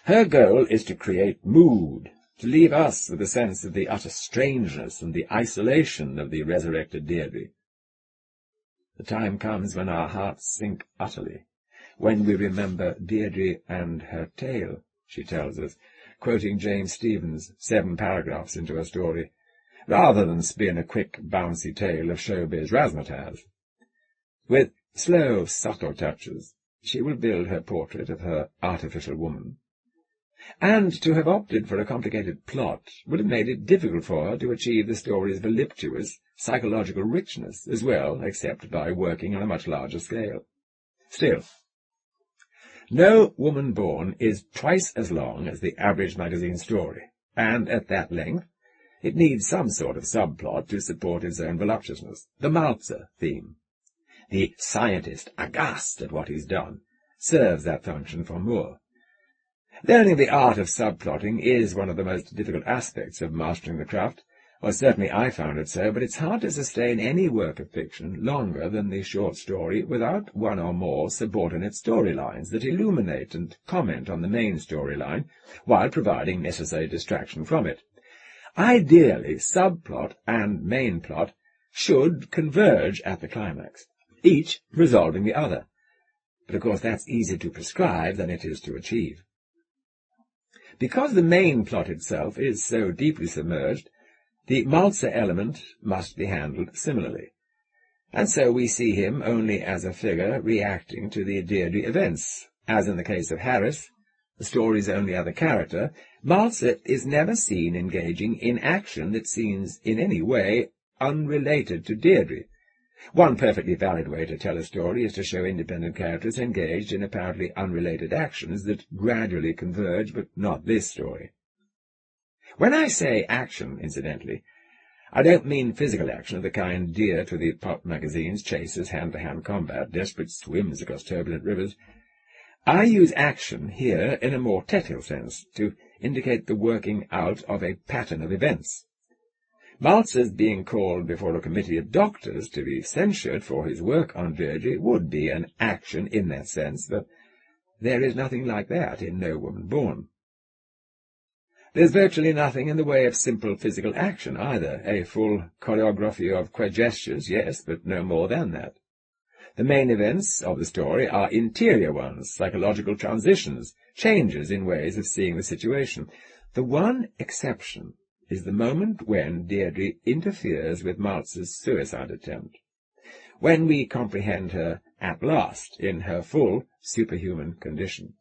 Her goal is to create mood, to leave us with a sense of the utter strangeness and the isolation of the resurrected Deirdre. The time comes when our hearts sink utterly, when we remember Deirdre and her tale, she tells us, quoting James Stephen's 7 paragraphs into her story, rather than spin a quick, bouncy tale of showbiz razzmatazz. With slow, subtle touches, she will build her portrait of her artificial woman. And to have opted for a complicated plot would have made it difficult for her to achieve the story's voluptuous psychological richness as well, except by working on a much larger scale. Still, No Woman Born is twice as long as the average magazine story, and at that length it needs some sort of subplot to support its own voluptuousness. The Malzer theme, the scientist aghast at what he's done, serves that function for Moore. Learning the art of subplotting is one of the most difficult aspects of mastering the craft, or certainly I found it so, but it's hard to sustain any work of fiction longer than the short story without one or more subordinate storylines that illuminate and comment on the main storyline while providing necessary distraction from it. Ideally, subplot and main plot should converge at the climax, each resolving the other. But of course that's easier to prescribe than it is to achieve. Because the main plot itself is so deeply submerged, the Malzer element must be handled similarly, and so we see him only as a figure reacting to the Deirdre events. As in the case of Harris, the story's only other character, Malzer is never seen engaging in action that seems in any way unrelated to Deirdre. One perfectly valid way to tell a story is to show independent characters engaged in apparently unrelated actions that gradually converge, but not this story. When I say action, incidentally, I don't mean physical action of the kind dear to the pulp magazines, chases, hand-to-hand combat, desperate swims across turbulent rivers. I use action here in a more technical sense, to indicate the working out of a pattern of events. Malzer's being called before a committee of doctors to be censured for his work on Deirdre would be an action in that sense, but there is nothing like that in No Woman Born. There's virtually nothing in the way of simple physical action either, a full choreography of gestures, yes, but no more than that. The main events of the story are interior ones, psychological transitions, changes in ways of seeing the situation. The one exception is the moment when Deirdre interferes with Malzer's suicide attempt, when we comprehend her at last in her full superhuman condition.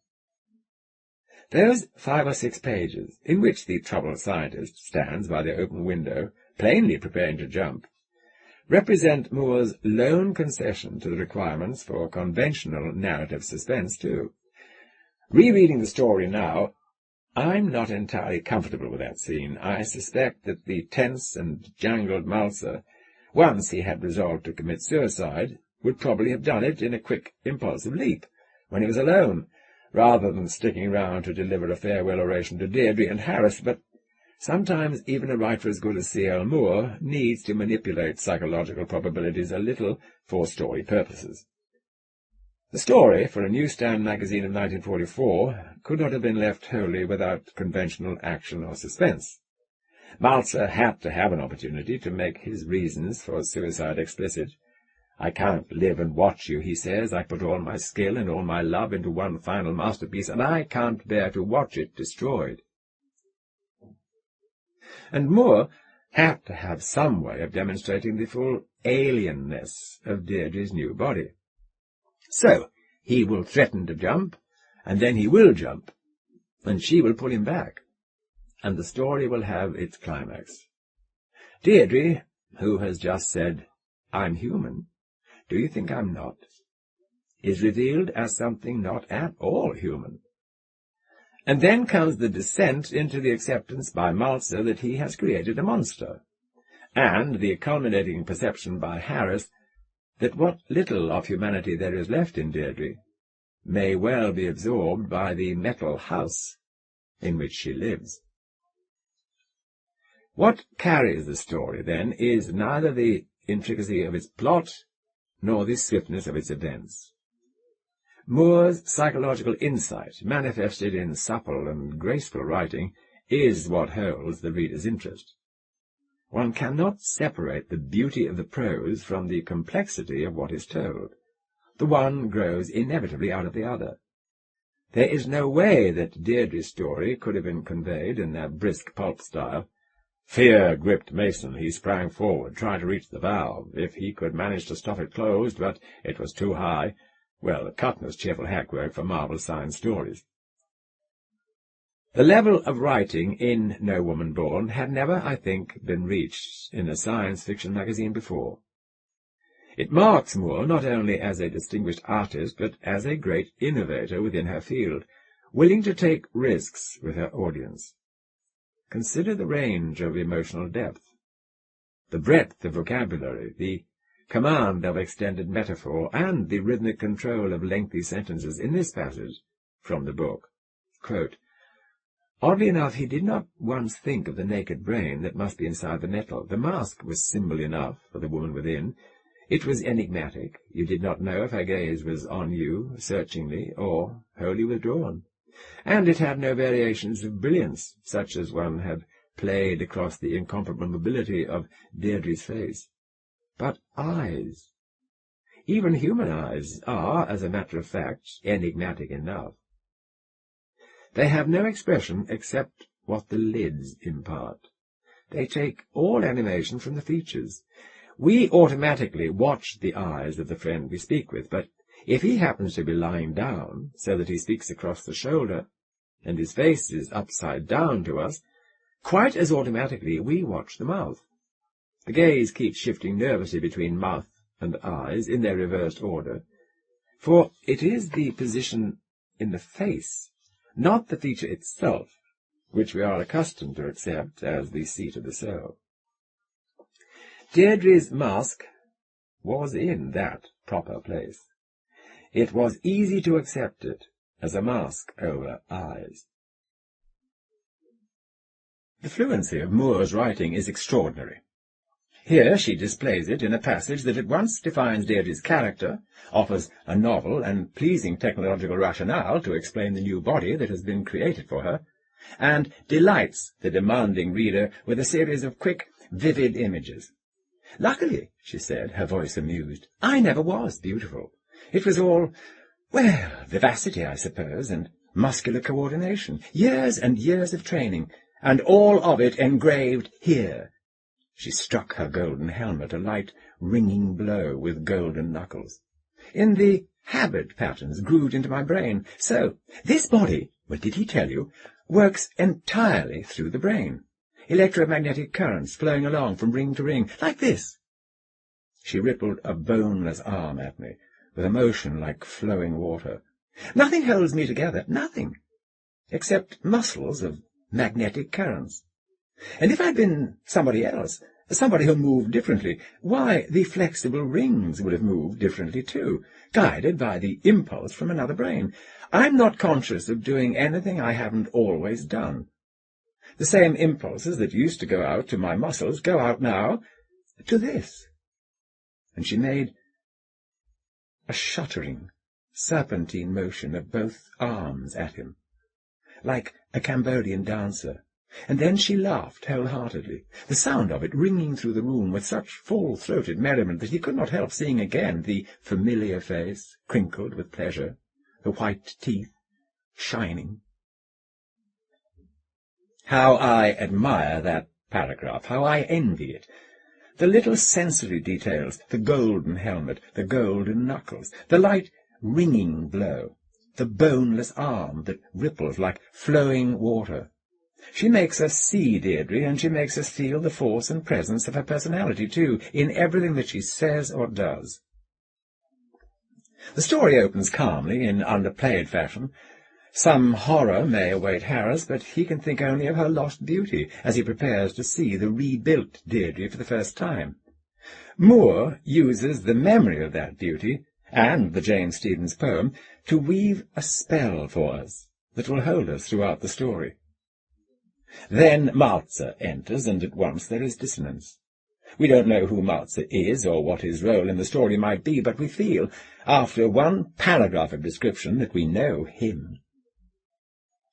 Those 5 or 6 pages, in which the troubled scientist stands by the open window, plainly preparing to jump, represent Moore's lone concession to the requirements for conventional narrative suspense, too. Rereading the story now, I'm not entirely comfortable with that scene. I suspect that the tense and jangled Malzer, once he had resolved to commit suicide, would probably have done it in a quick, impulsive leap, when he was alone, rather than sticking round to deliver a farewell oration to Deirdre and Harris, but sometimes even a writer as good as C.L. Moore needs to manipulate psychological probabilities a little for story purposes. The story, for a newsstand magazine of 1944, could not have been left wholly without conventional action or suspense. Malzer had to have an opportunity to make his reasons for suicide explicit. "I can't live and watch you," he says. "I put all my skill and all my love into one final masterpiece, and I can't bear to watch it destroyed." And Moore had to have some way of demonstrating the full alienness of Deirdre's new body. So he will threaten to jump, and then he will jump, and she will pull him back, and the story will have its climax. Deirdre, who has just said, "I'm human, do you think I'm not?" is revealed as something not at all human. And then comes the descent into the acceptance by Malzer that he has created a monster, and the culminating perception by Harris that what little of humanity there is left in Deirdre may well be absorbed by the metal house in which she lives. What carries the story, then, is neither the intricacy of its plot nor the swiftness of its events. Moore's psychological insight, manifested in supple and graceful writing, is what holds the reader's interest. One cannot separate the beauty of the prose from the complexity of what is told. The one grows inevitably out of the other. There is no way that Deirdre's story could have been conveyed in that brisk pulp style. Fear gripped Mason. He sprang forward, trying to reach the valve. If he could manage to stop it closed, but it was too high. Well, Kuttner's cheerful hackwork for Marvel science stories. The level of writing in No Woman Born had never, I think, been reached in a science fiction magazine before. It marks Moore not only as a distinguished artist, but as a great innovator within her field, willing to take risks with her audience. Consider the range of emotional depth, the breadth of vocabulary, the command of extended metaphor, and the rhythmic control of lengthy sentences in this passage from the book. Quote, "Oddly enough, he did not once think of the naked brain that must be inside the metal. The mask was symbol enough for the woman within. It was enigmatic. You did not know if her gaze was on you, searchingly, or wholly withdrawn. And it had no variations of brilliance, such as one had played across the incomparable mobility of Deirdre's face. But eyes, even human eyes, are, as a matter of fact, enigmatic enough. They have no expression except what the lids impart. They take all animation from the features. We automatically watch the eyes of the friend we speak with, but if he happens to be lying down so that he speaks across the shoulder, and his face is upside down to us, quite as automatically we watch the mouth. The gaze keeps shifting nervously between mouth and eyes in their reversed order, for it is the position in the face, not the feature itself, which we are accustomed to accept as the seat of the soul. Deirdre's mask was in that proper place. It was easy to accept it as a mask over eyes. The fluency of Moore's writing is extraordinary. Here she displays it in a passage that at once defines Deirdre's character, offers a novel and pleasing technological rationale to explain the new body that has been created for her, and delights the demanding reader with a series of quick, vivid images. "Luckily," she said, her voice amused, "I never was beautiful. It was all, well, vivacity, I suppose, and muscular coordination, years and years of training, and all of it engraved here." She struck her golden helmet a light, ringing blow with golden knuckles. "In the habit patterns grooved into my brain. So, this body, well, did he tell you, works entirely through the brain. Electromagnetic currents flowing along from ring to ring, like this." She rippled a boneless arm at me, with a motion like flowing water. "Nothing holds me together, nothing, except muscles of magnetic currents. And if I'd been somebody else, somebody who moved differently, why, the flexible rings would have moved differently too, guided by the impulse from another brain. I'm not conscious of doing anything I haven't always done. The same impulses that used to go out to my muscles go out now to this." And she made a shuddering, serpentine motion of both arms at him, like a Cambodian dancer. And then she laughed wholeheartedly, the sound of it ringing through the room with such full-throated merriment that he could not help seeing again the familiar face, crinkled with pleasure, the white teeth shining. How I admire that paragraph, how I envy it! The little sensory details, the golden helmet, the golden knuckles, the light ringing blow, the boneless arm that ripples like flowing water. She makes us see Deirdre, and she makes us feel the force and presence of her personality, too, in everything that she says or does. The story opens calmly, in underplayed fashion. Some horror may await Harris, but he can think only of her lost beauty as he prepares to see the rebuilt Deirdre for the first time. Moore uses the memory of that beauty, and the Jane Stevens poem, to weave a spell for us that will hold us throughout the story. Then Malzer enters, and at once there is dissonance. We don't know who Malzer is, or what his role in the story might be, but we feel, after one paragraph of description, that we know him.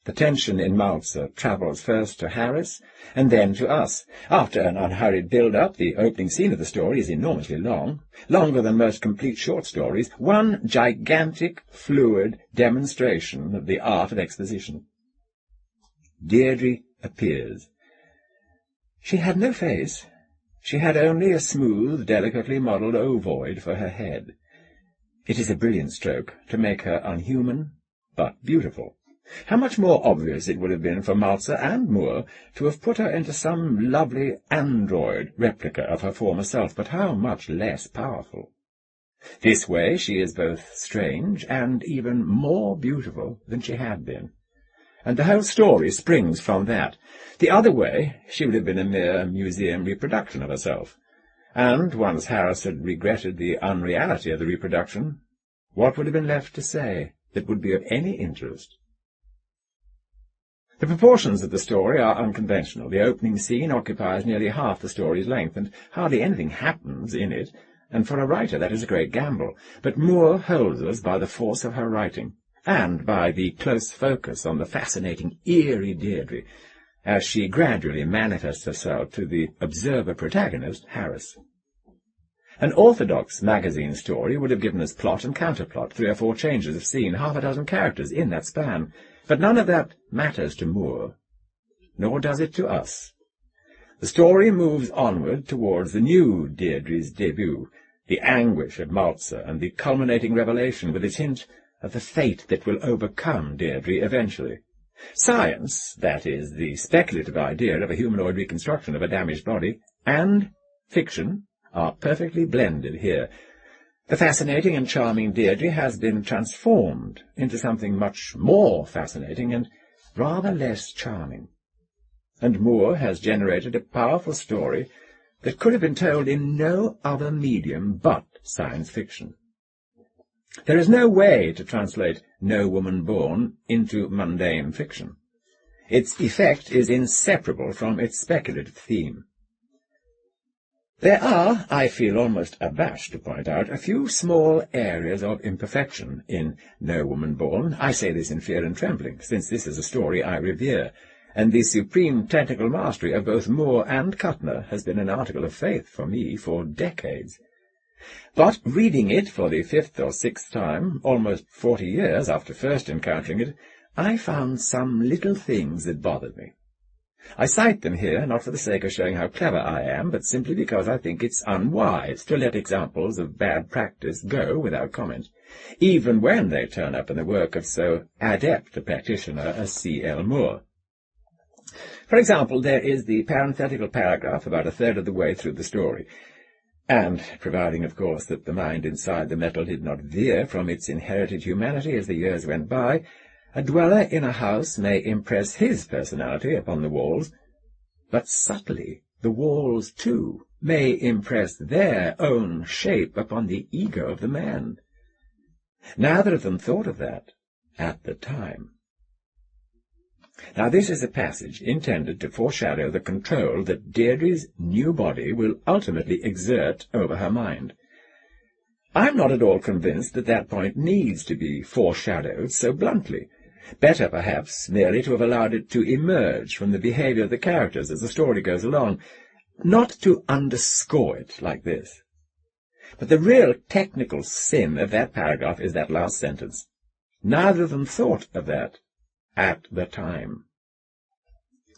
The tension in Malzer travels first to Harris, and then to us. After an unhurried build-up, the opening scene of the story is enormously long, longer than most complete short stories, one gigantic, fluid demonstration of the art of exposition. Deirdre appears. She had no face. She had only a smooth, delicately modelled ovoid for her head. It is a brilliant stroke to make her unhuman, but beautiful. How much more obvious it would have been for Malzer and Moore to have put her into some lovely android replica of her former self, but how much less powerful. This way she is both strange and even more beautiful than she had been. And the whole story springs from that. The other way, she would have been a mere museum reproduction of herself. And once Harris had regretted the unreality of the reproduction, what would have been left to say that would be of any interest? The proportions of the story are unconventional. The opening scene occupies nearly half the story's length, and hardly anything happens in it, and for a writer that is a great gamble. But Moore holds us by the force of her writing, and by the close focus on the fascinating, eerie Deirdre, as she gradually manifests herself to the observer protagonist, Harris. An orthodox magazine story would have given us plot and counterplot, 3 or 4 changes of scene, half a dozen characters in that span, but none of that matters to Moore, nor does it to us. The story moves onward towards the new Deirdre's debut, the anguish of Malzer, and the culminating revelation with its hint of the fate that will overcome Deirdre eventually. Science, that is, the speculative idea of a humanoid reconstruction of a damaged body, and fiction are perfectly blended here. The fascinating and charming Deirdre has been transformed into something much more fascinating and rather less charming. And Moore has generated a powerful story that could have been told in no other medium but science fiction. There is no way to translate No Woman Born into mundane fiction. Its effect is inseparable from its speculative theme. There are, I feel almost abashed to point out, a few small areas of imperfection in No Woman Born. I say this in fear and trembling, since this is a story I revere, and the supreme technical mastery of both Moore and Kuttner has been an article of faith for me for decades. But reading it for the 5th or 6th time, almost 40 years after first encountering it, I found some little things that bothered me. I cite them here not for the sake of showing how clever I am, but simply because I think it's unwise to let examples of bad practice go without comment, even when they turn up in the work of so adept a practitioner as C.L. Moore. For example, there is the parenthetical paragraph about a third of the way through the story, and, providing, of course, that the mind inside the metal did not veer from its inherited humanity as the years went by, a dweller in a house may impress his personality upon the walls, but subtly the walls, too, may impress their own shape upon the ego of the man. Neither of them thought of that at the time. Now, this is a passage intended to foreshadow the control that Deirdre's new body will ultimately exert over her mind. I'm not at all convinced that that point needs to be foreshadowed so bluntly. Better, perhaps, merely to have allowed it to emerge from the behaviour of the characters as the story goes along, not to underscore it like this. But the real technical sin of that paragraph is that last sentence. Neither of them thought of that at the time.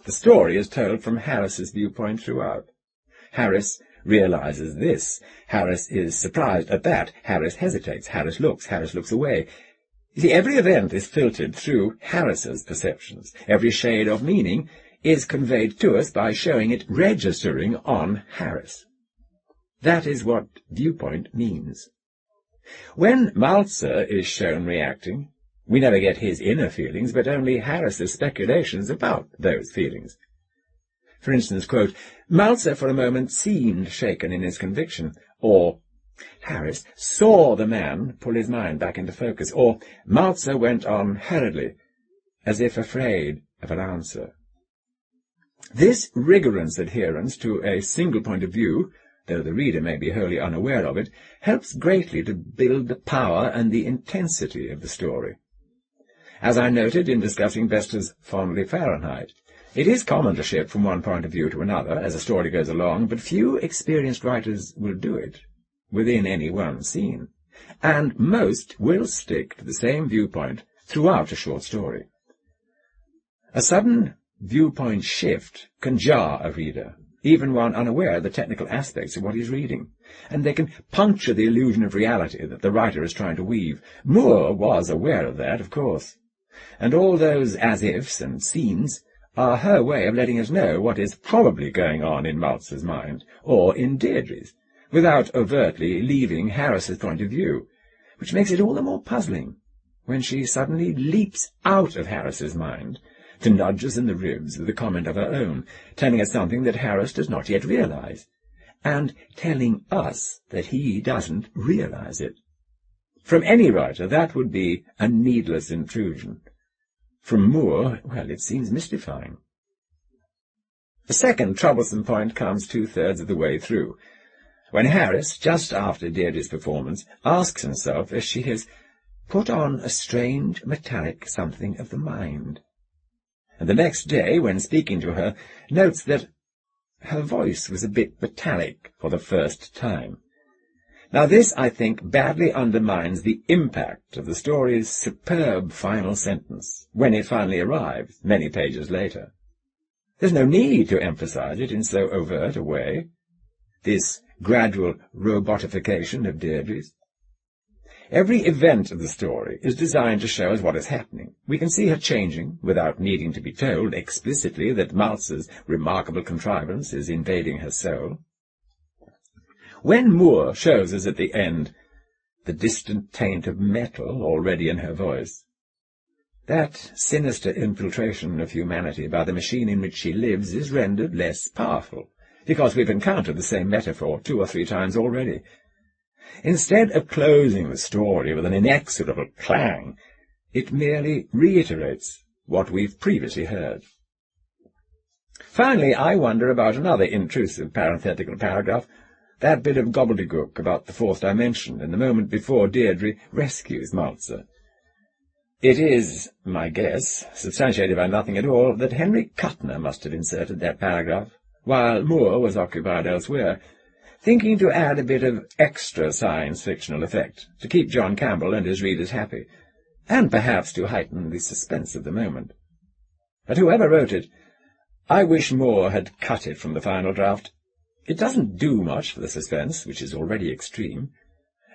The story is told from Harris's viewpoint throughout. Harris realizes this. Harris is surprised at that. Harris hesitates. Harris looks away. You see, every event is filtered through Harris's perceptions. Every shade of meaning is conveyed to us by showing it registering on Harris. That is what viewpoint means. When Malzer is shown reacting, we never get his inner feelings, but only Harris's speculations about those feelings. For instance, quote, Malzer for a moment seemed shaken in his conviction, or Harris saw the man pull his mind back into focus, or Malzer went on hurriedly, as if afraid of an answer. This rigorous adherence to a single point of view, though the reader may be wholly unaware of it, helps greatly to build the power and the intensity of the story. As I noted in discussing Bester's Fondly Fahrenheit, it is common to shift from one point of view to another as a story goes along, but few experienced writers will do it within any one scene, and most will stick to the same viewpoint throughout a short story. A sudden viewpoint shift can jar a reader, even one unaware of the technical aspects of what he's reading, and they can puncture the illusion of reality that the writer is trying to weave. Moore was aware of that, of course, and all those as-ifs and scenes are her way of letting us know what is probably going on in Malzer's mind, or in Deirdre's, without overtly leaving Harris's point of view, which makes it all the more puzzling when she suddenly leaps out of Harris's mind to nudge us in the ribs with a comment of her own, telling us something that Harris does not yet realize, and telling us that he doesn't realize it. From any writer, that would be a needless intrusion. From Moore, well, it seems mystifying. The second troublesome point comes 2/3 of the way through, when Harris, just after Deirdre's performance, asks himself if she has put on a strange metallic something of the mind, and the next day, when speaking to her, notes that her voice was a bit metallic for the first time. Now this, I think, badly undermines the impact of the story's superb final sentence, when it finally arrives, many pages later. There's no need to emphasize it in so overt a way, this gradual robotification of Deirdre's. Every event of the story is designed to show us what is happening. We can see her changing, without needing to be told explicitly that Malzer's remarkable contrivance is invading her soul. When Moore shows us at the end the distant taint of metal already in her voice, that sinister infiltration of humanity by the machine in which she lives is rendered less powerful, because we've encountered the same metaphor 2 or 3 times already. Instead of closing the story with an inexorable clang, it merely reiterates what we've previously heard. Finally, I wonder about another intrusive parenthetical paragraph, that bit of gobbledygook about the 4th dimension in the moment before Deirdre rescues Maltzer. It is, my guess, substantiated by nothing at all, that Henry Kuttner must have inserted that paragraph, while Moore was occupied elsewhere, thinking to add a bit of extra science-fictional effect, to keep John Campbell and his readers happy, and perhaps to heighten the suspense of the moment. But whoever wrote it, I wish Moore had cut it from the final draft. It doesn't do much for the suspense, which is already extreme,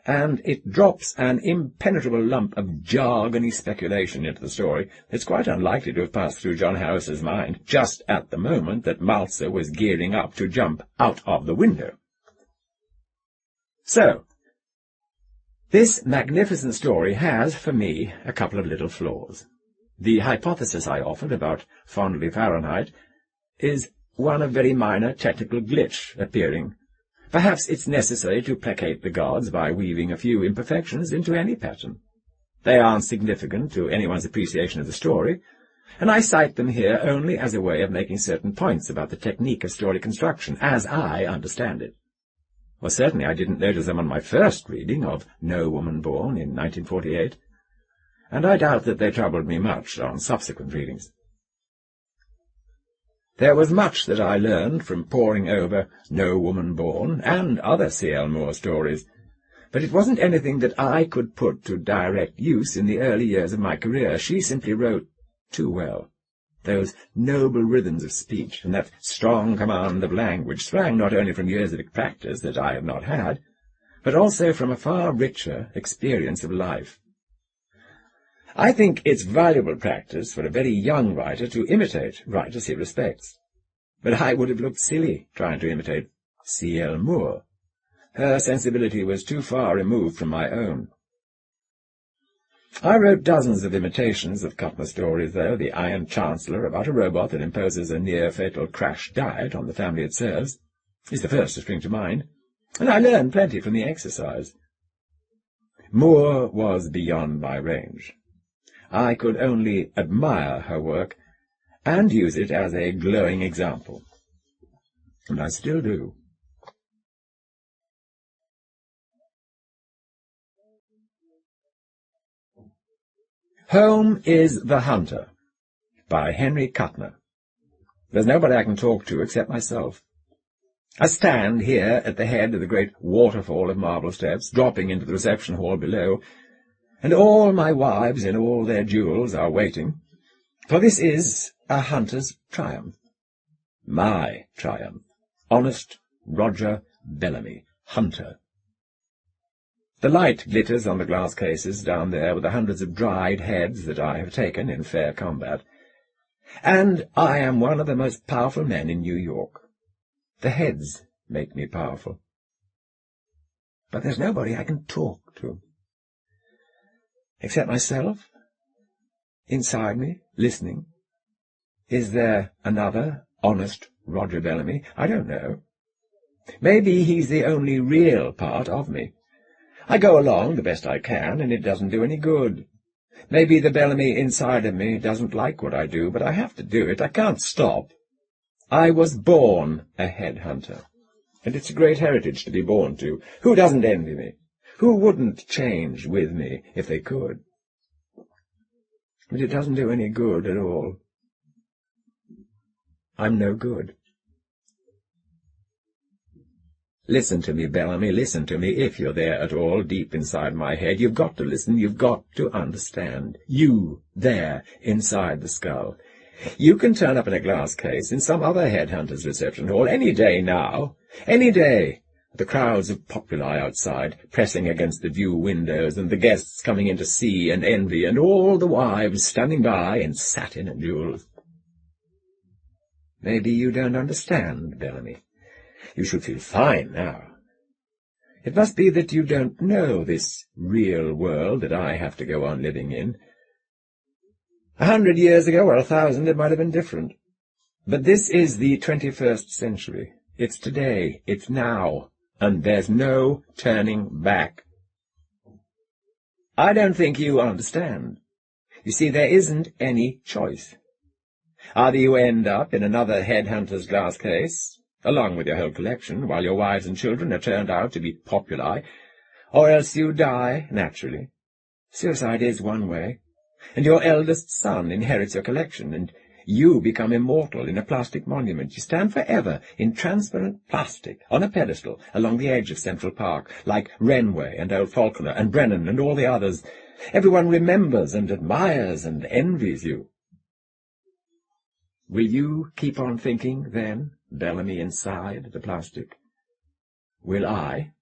and it drops an impenetrable lump of jargony speculation into the story that's quite unlikely to have passed through John Harris's mind just at the moment that Maltzer was gearing up to jump out of the window. So, this magnificent story has, for me, a couple of little flaws. The hypothesis I offered about Fondly Fahrenheit is one of very minor technical glitch appearing. Perhaps it's necessary to placate the gods by weaving a few imperfections into any pattern. They aren't significant to anyone's appreciation of the story, and I cite them here only as a way of making certain points about the technique of story construction, as I understand it. Well, certainly I didn't notice them on my first reading of No Woman Born in 1948, and I doubt that they troubled me much on subsequent readings. There was much that I learned from poring over No Woman Born and other C.L. Moore stories, but it wasn't anything that I could put to direct use in the early years of my career. She simply wrote too well. Those noble rhythms of speech and that strong command of language sprang not only from years of practice that I have not had, but also from a far richer experience of life. I think it's valuable practice for a very young writer to imitate writers he respects. But I would have looked silly trying to imitate C.L. Moore. Her sensibility was too far removed from my own. I wrote dozens of imitations of Kuttner stories, though, The Iron Chancellor, about a robot that imposes a near-fatal crash diet on the family it serves, is the first to spring to mind, and I learned plenty from the exercise. Moore was beyond my range. I could only admire her work and use it as a glowing example. And I still do. Home is the Hunter, by Henry Kuttner. There's nobody I can talk to except myself. I stand here at the head of the great waterfall of marble steps, dropping into the reception hall below, and all my wives in all their jewels are waiting, for this is a hunter's triumph. My triumph. Honest Roger Bellamy, hunter. The light glitters on the glass cases down there with the hundreds of dried heads that I have taken in fair combat, and I am one of the most powerful men in New York. The heads make me powerful. But there's nobody I can talk to. Except myself, inside me, listening. Is there another honest Roger Bellamy? I don't know. Maybe he's the only real part of me. I go along the best I can, and it doesn't do any good. Maybe the Bellamy inside of me doesn't like what I do, but I have to do it. I can't stop. I was born a headhunter, and it's a great heritage to be born to. Who doesn't envy me? Who wouldn't change with me if they could? But it doesn't do any good at all. I'm no good. Listen to me, Bellamy, listen to me, if you're there at all, deep inside my head. You've got to listen, you've got to understand. You, there, inside the skull. You can turn up in a glass case in some other headhunter's reception hall any day now. Any day. The crowds of populi outside, pressing against the view windows, and the guests coming in to see and envy, and all the wives standing by in satin and jewels. Maybe you don't understand, Bellamy. You should feel fine now. It must be that you don't know this real world that I have to go on living in. 100 years ago, or 1,000, it might have been different. But this is the 21st century. It's today, it's now, and there's no turning back. I don't think you understand. You see, there isn't any choice. Either you end up in another headhunter's glass case, along with your whole collection, while your wives and children are turned out to be populi, or else you die naturally. Suicide is one way, and your eldest son inherits your collection, and you become immortal in a plastic monument. You stand forever in transparent plastic on a pedestal along the edge of Central Park, like Renway and old Faulkner and Brennan and all the others. Everyone remembers and admires and envies you. Will you keep on thinking, then, Bellamy inside the plastic? Will I?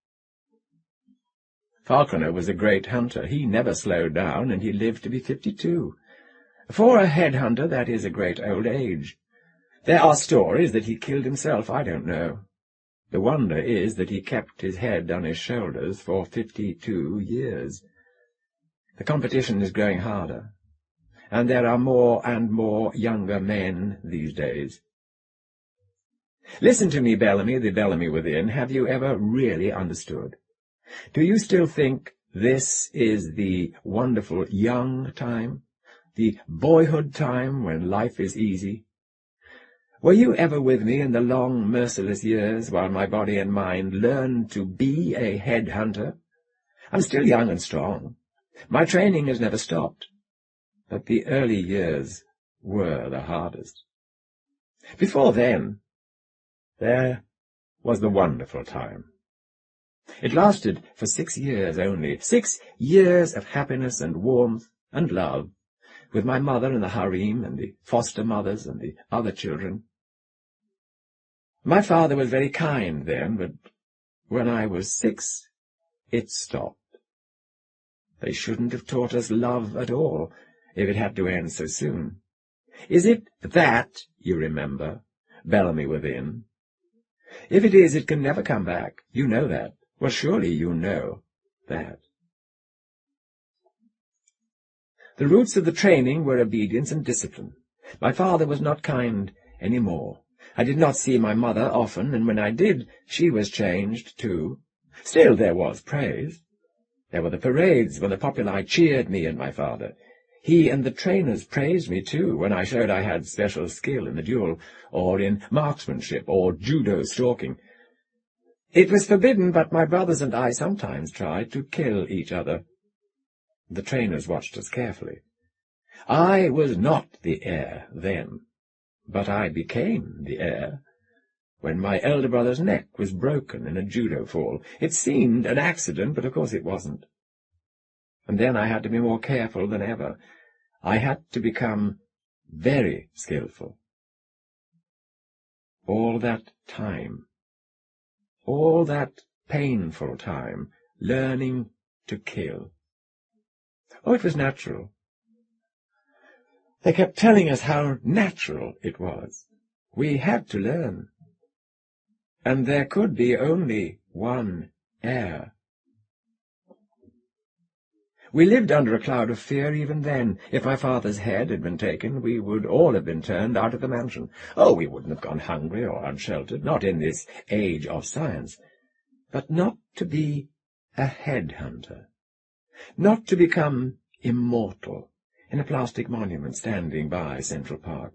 Faulkner was a great hunter. He never slowed down, and he lived to be 52. For a headhunter, that is a great old age. There are stories that he killed himself. I don't know. The wonder is that he kept his head on his shoulders for 52 years. The competition is growing harder, and there are more and more younger men these days. Listen to me, Bellamy, the Bellamy within. Have you ever really understood? Do you still think this is the wonderful young time, the boyhood time when life is easy? Were you ever with me in the long, merciless years while my body and mind learned to be a headhunter? I'm still young and strong. My training has never stopped. But the early years were the hardest. Before then, there was the wonderful time. It lasted for 6 years only, 6 years of happiness and warmth and love, with my mother and the harem and the foster mothers and the other children. My father was very kind then, but when I was 6, it stopped. They shouldn't have taught us love at all, if it had to end so soon. Is it that you remember, Bellamy within? If it is, it can never come back. You know that. Well, surely you know that. The roots of the training were obedience and discipline. My father was not kind any more. I did not see my mother often, and when I did, she was changed too. Still, there was praise. There were the parades when the populi cheered me and my father. He and the trainers praised me too when I showed I had special skill in the duel, or in marksmanship, or judo stalking. It was forbidden, but my brothers and I sometimes tried to kill each other. The trainers watched us carefully. I was not the heir then, but I became the heir when my elder brother's neck was broken in a judo fall. It seemed an accident, but of course it wasn't. And then I had to be more careful than ever. I had to become very skillful. All that time, all that painful time, learning to kill. Oh, it was natural. They kept telling us how natural it was. We had to learn. And there could be only one heir. We lived under a cloud of fear even then. If my father's head had been taken, we would all have been turned out of the mansion. Oh, we wouldn't have gone hungry or unsheltered, not in this age of science. But not to be a headhunter, not to become immortal in a plastic monument standing by Central Park.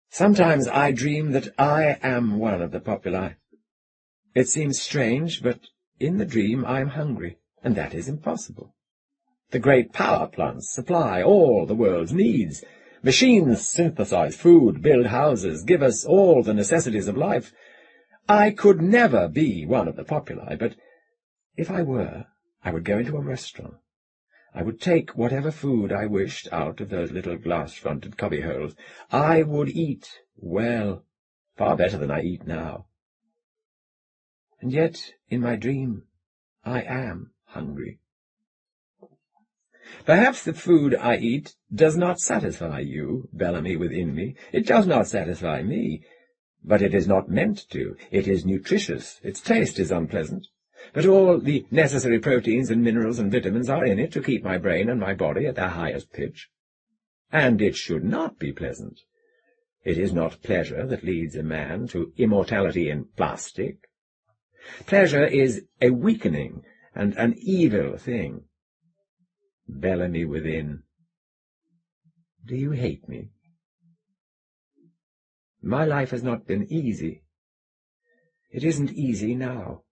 Sometimes I dream that I am one of the populi. It seems strange, but in the dream I am hungry, and that is impossible. The great power plants supply all the world's needs. Machines synthesize food, build houses, give us all the necessities of life. I could never be one of the populi, but if I were, I would go into a restaurant. I would take whatever food I wished out of those little glass-fronted cubbyholes. I would eat, well, far better than I eat now. And yet, in my dream, I am hungry. Perhaps the food I eat does not satisfy you, Bellamy within me. It does not satisfy me. But it is not meant to. It is nutritious. Its taste is unpleasant. But all the necessary proteins and minerals and vitamins are in it to keep my brain and my body at their highest pitch. And it should not be pleasant. It is not pleasure that leads a man to immortality in plastic. Pleasure is a weakening and an evil thing. Bellamy within. Do you hate me? My life has not been easy. It isn't easy now.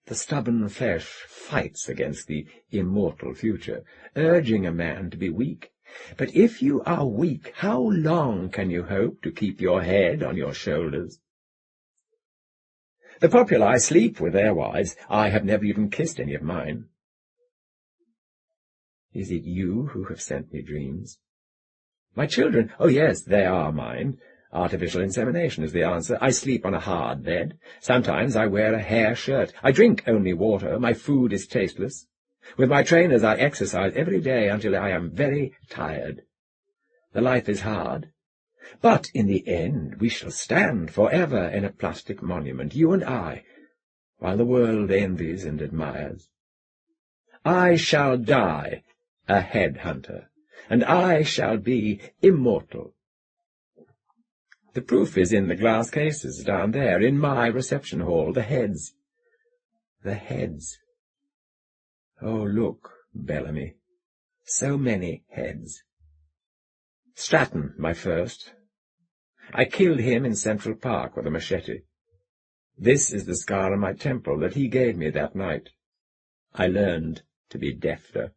The stubborn flesh fights against the immortal future, urging a man to be weak. But if you are weak, how long can you hope to keep your head on your shoulders? The populi sleep with their wives. I have never even kissed any of mine. Is it you who have sent me dreams? My children, oh yes, they are mine. Artificial insemination is the answer. I sleep on a hard bed. Sometimes I wear a hair shirt. I drink only water. My food is tasteless. With my trainers I exercise every day until I am very tired. The life is hard. But in the end we shall stand forever in a plastic monument, you and I, while the world envies and admires. I shall die a headhunter, and I shall be immortal. The proof is in the glass cases down there, in my reception hall, the heads. The heads. Oh, look, Bellamy, so many heads. Stratton, my first. I killed him in Central Park with a machete. This is the scar on my temple that he gave me that night. I learned to be deafer.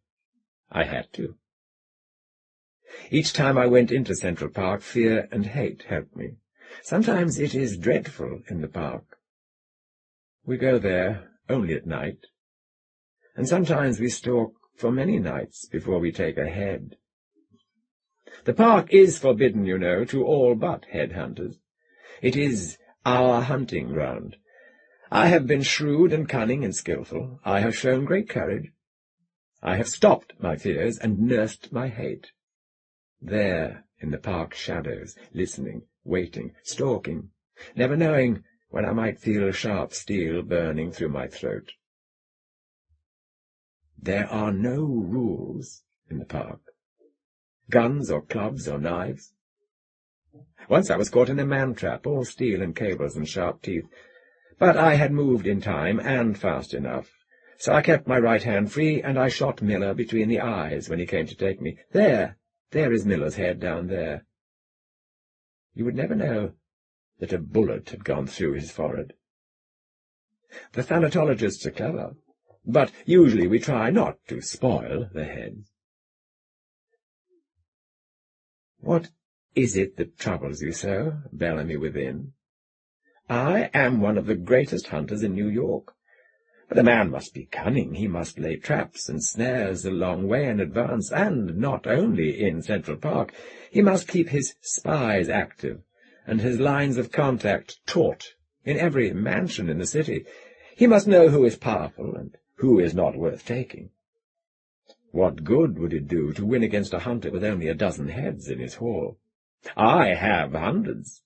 I had to. Each time I went into Central Park, fear and hate helped me. Sometimes it is dreadful in the park. We go there only at night, and sometimes we stalk for many nights before we take a head. The park is forbidden, you know, to all but headhunters. It is our hunting ground. I have been shrewd and cunning and skilful. I have shown great courage. I have stopped my fears and nursed my hate. There, in the park shadows, listening, waiting, stalking, never knowing when I might feel sharp steel burning through my throat. There are no rules in the park. Guns or clubs or knives. Once I was caught in a man-trap, all steel and cables and sharp teeth. But I had moved in time and fast enough, so I kept my right hand free, and I shot Miller between the eyes when he came to take me. There is Miller's head down there. You would never know that a bullet had gone through his forehead. The thanatologists are clever, but usually we try not to spoil the heads. What is it that troubles you so, Bellamy within? I am one of the greatest hunters in New York. But a man must be cunning. He must lay traps and snares a long way in advance, and not only in Central Park. He must keep his spies active, and his lines of contact taut in every mansion in the city. He must know who is powerful and who is not worth taking. What good would it do to win against a hunter with only a dozen heads in his hall? I have hundreds.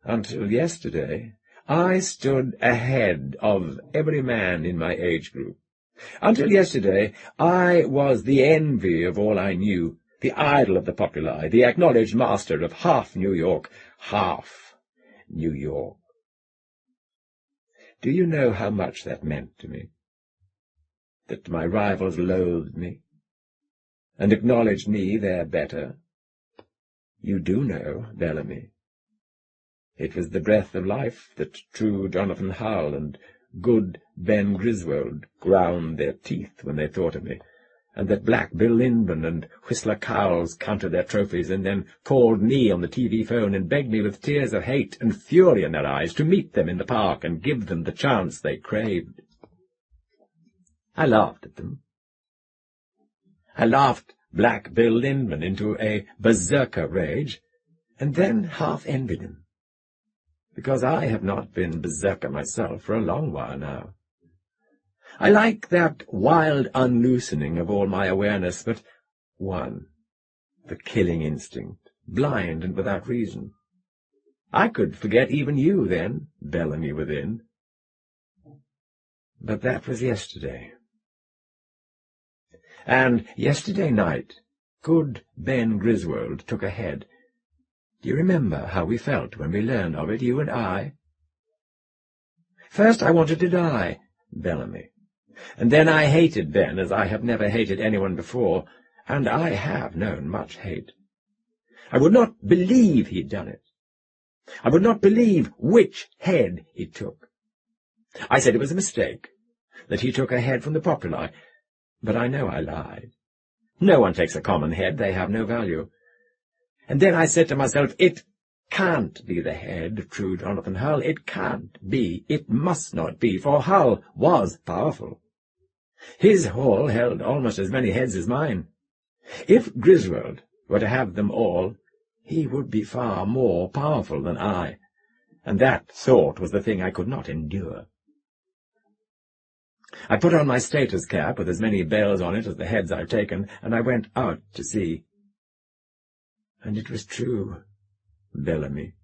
Until yesterday, I stood ahead of every man in my age group. Until yesterday, I was the envy of all I knew, the idol of the populi, the acknowledged master of half New York. Do you know how much that meant to me? That my rivals loathed me, and acknowledged me their better? You do know, Bellamy. It was the breath of life that true Jonathan Hull and good Ben Griswold ground their teeth when they thought of me, and that Black Bill Lindman and Whistler Cowles counted their trophies and then called me on the TV phone and begged me with tears of hate and fury in their eyes to meet them in the park and give them the chance they craved. I laughed at them. I laughed Black Bill Lindman into a berserker rage, and then half envied him, because I have not been berserker myself for a long while now. I like that wild unloosening of all my awareness, but one, the killing instinct, blind and without reason. I could forget even you then, Bellamy within. But that was yesterday. And yesterday night, good Ben Griswold took a head. Do you remember how we felt when we learned of it, you and I? First I wanted to die, Bellamy, and then I hated Ben as I have never hated anyone before, and I have known much hate. I would not believe he'd done it. I would not believe which head he took. I said it was a mistake, that he took a head from the Populi, but I know I lied. No one takes a common head, they have no value. And then I said to myself, it can't be the head of true Jonathan Hull, it can't be, it must not be, for Hull was powerful. His hall held almost as many heads as mine. If Griswold were to have them all, he would be far more powerful than I, and that thought was the thing I could not endure. I put on my status cap with as many bells on it as the heads I'd taken, and I went out to see. And it was true, Bellamy.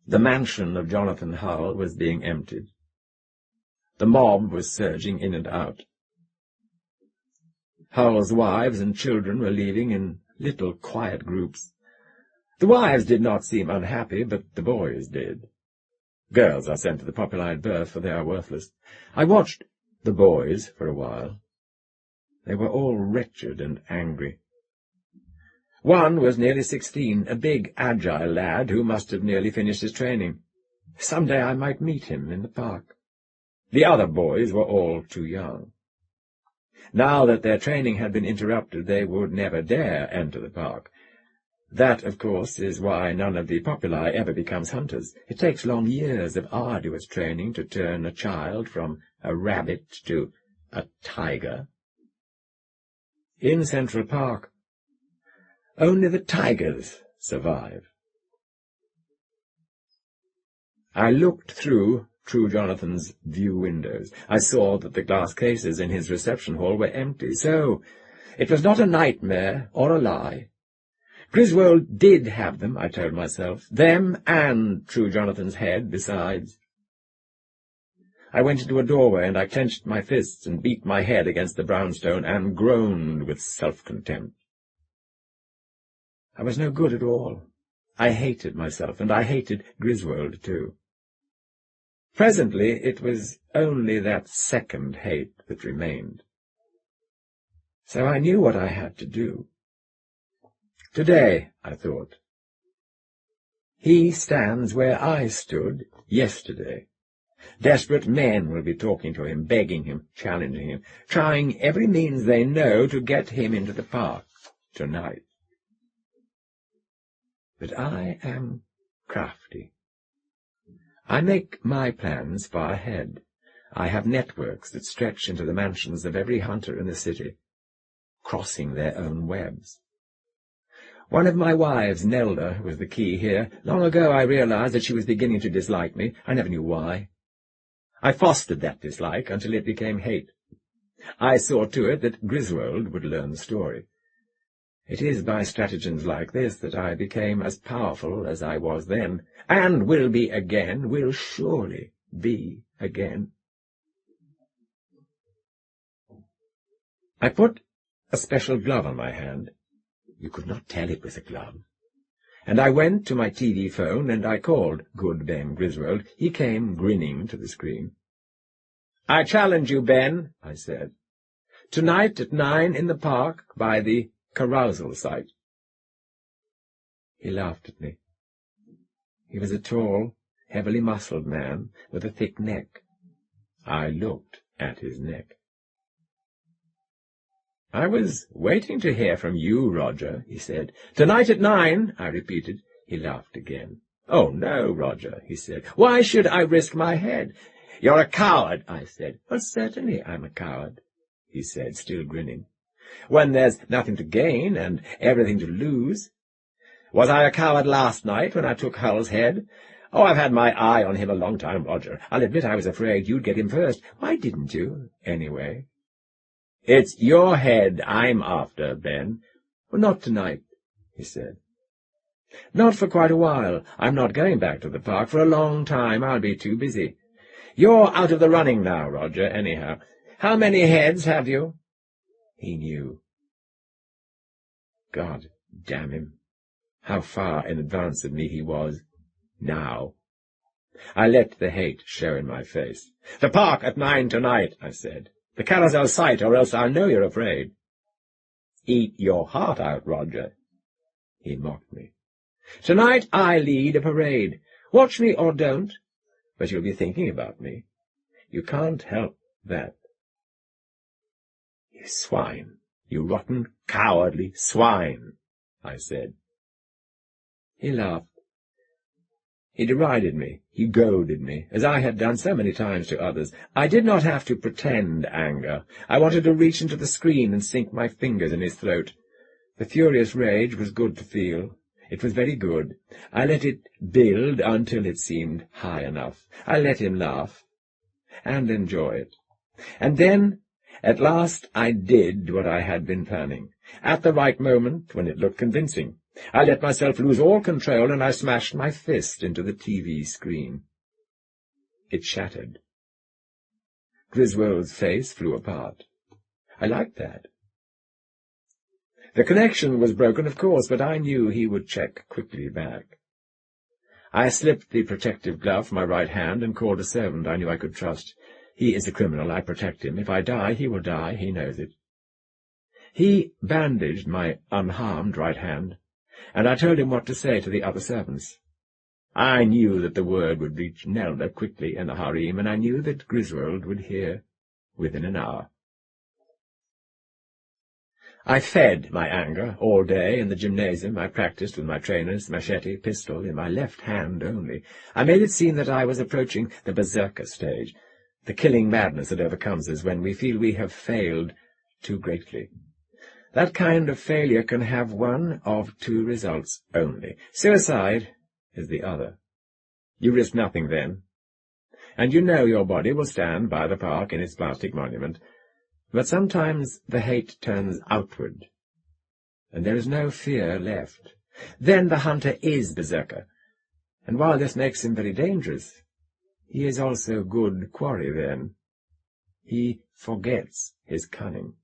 The mansion of Jonathan Hull was being emptied. The mob was surging in and out. Hull's wives and children were leaving in little quiet groups. The wives did not seem unhappy, but the boys did. Girls are sent to the Populi at birth, for they are worthless. I watched the boys for a while. They were all wretched and angry. One was nearly 16, a big, agile lad who must have nearly finished his training. Some day I might meet him in the park. The other boys were all too young. Now that their training had been interrupted, they would never dare enter the park. That, of course, is why none of the Populi ever becomes hunters. It takes long years of arduous training to turn a child from a rabbit to a tiger. In Central Park, only the tigers survive. I looked through True Jonathan's view windows. I saw that the glass cases in his reception hall were empty, so it was not a nightmare or a lie. Griswold did have them, I told myself, them and True Jonathan's head besides. I went into a doorway, and I clenched my fists and beat my head against the brownstone and groaned with self-contempt. I was no good at all. I hated myself, and I hated Griswold too. Presently it was only that second hate that remained. So I knew what I had to do. Today, I thought, he stands where I stood yesterday. Desperate men will be talking to him, begging him, challenging him, trying every means they know to get him into the park tonight. But I am crafty. I make my plans far ahead. I have networks that stretch into the mansions of every hunter in the city, crossing their own webs. One of my wives, Nelda, was the key here. Long ago I realized that she was beginning to dislike me. I never knew why. I fostered that dislike until it became hate. I saw to it that Griswold would learn the story. It is by stratagems like this that I became as powerful as I was then, and will be again, will surely be again. I put a special glove on my hand. You could not tell it was a glove. And I went to my TV phone, and I called good Ben Griswold. He came grinning to the screen. "I challenge you, Ben," I said. "Tonight at 9 in the park by the carousal site." He laughed at me. He was a tall, heavily muscled man with a thick neck. I looked at his neck. "I was waiting to hear from you, Roger," he said. "Tonight at 9, I repeated. He laughed again. "Oh, no, Roger," he said. "Why should I risk my head?" "You're a coward," I said. "Well, certainly I'm a coward," he said, still grinning. "When there's nothing to gain and everything to lose. Was I a coward last night when I took Hull's head? Oh, I've had my eye on him a long time, Roger. I'll admit I was afraid you'd get him first. Why didn't you, anyway?" "It's your head I'm after, Ben." "Well, not tonight," he said. "Not for quite a while. I'm not going back to the park for a long time. I'll be too busy. You're out of the running now, Roger, anyhow. How many heads have you?" He knew. God damn him. how far in advance of me he was now. I let the hate show in my face. "The park at 9 tonight," I said. "The carousel sight, or else I'll know you're afraid." "Eat your heart out, Roger." He mocked me. "Tonight I lead a parade. Watch me or don't, but you'll be thinking about me. You can't help that." "You swine, you rotten, cowardly swine," I said. He laughed. He derided me, he goaded me, as I had done so many times to others. I did not have to pretend anger. I wanted to reach into the screen and sink my fingers in his throat. The furious rage was good to feel. It was very good. I let it build until it seemed high enough. I let him laugh and enjoy it. And then, at last, I did what I had been planning. At the right moment, when it looked convincing, I let myself lose all control, and I smashed my fist into the TV screen. It shattered. Griswold's face flew apart. I liked that. The connection was broken, of course, but I knew he would check quickly back. I slipped the protective glove from my right hand and called a servant I knew I could trust. He is a criminal. I protect him. If I die, he will die. He knows it. He bandaged my unharmed right hand, and I told him what to say to the other servants. I knew that the word would reach Nelda quickly in the harem, and I knew that Griswold would hear within an hour. I fed my anger all day in the gymnasium. I practiced with my trainers, machete, pistol, in my left hand only. I made it seem that I was approaching the berserker stage, the killing madness that overcomes us when we feel we have failed too greatly. That kind of failure can have one of two results only. Suicide is the other. You risk nothing then, and you know your body will stand by the park in its plastic monument. But sometimes the hate turns outward, and there is no fear left. Then the hunter is berserker, and while this makes him very dangerous, he is also good quarry then. He forgets his cunning.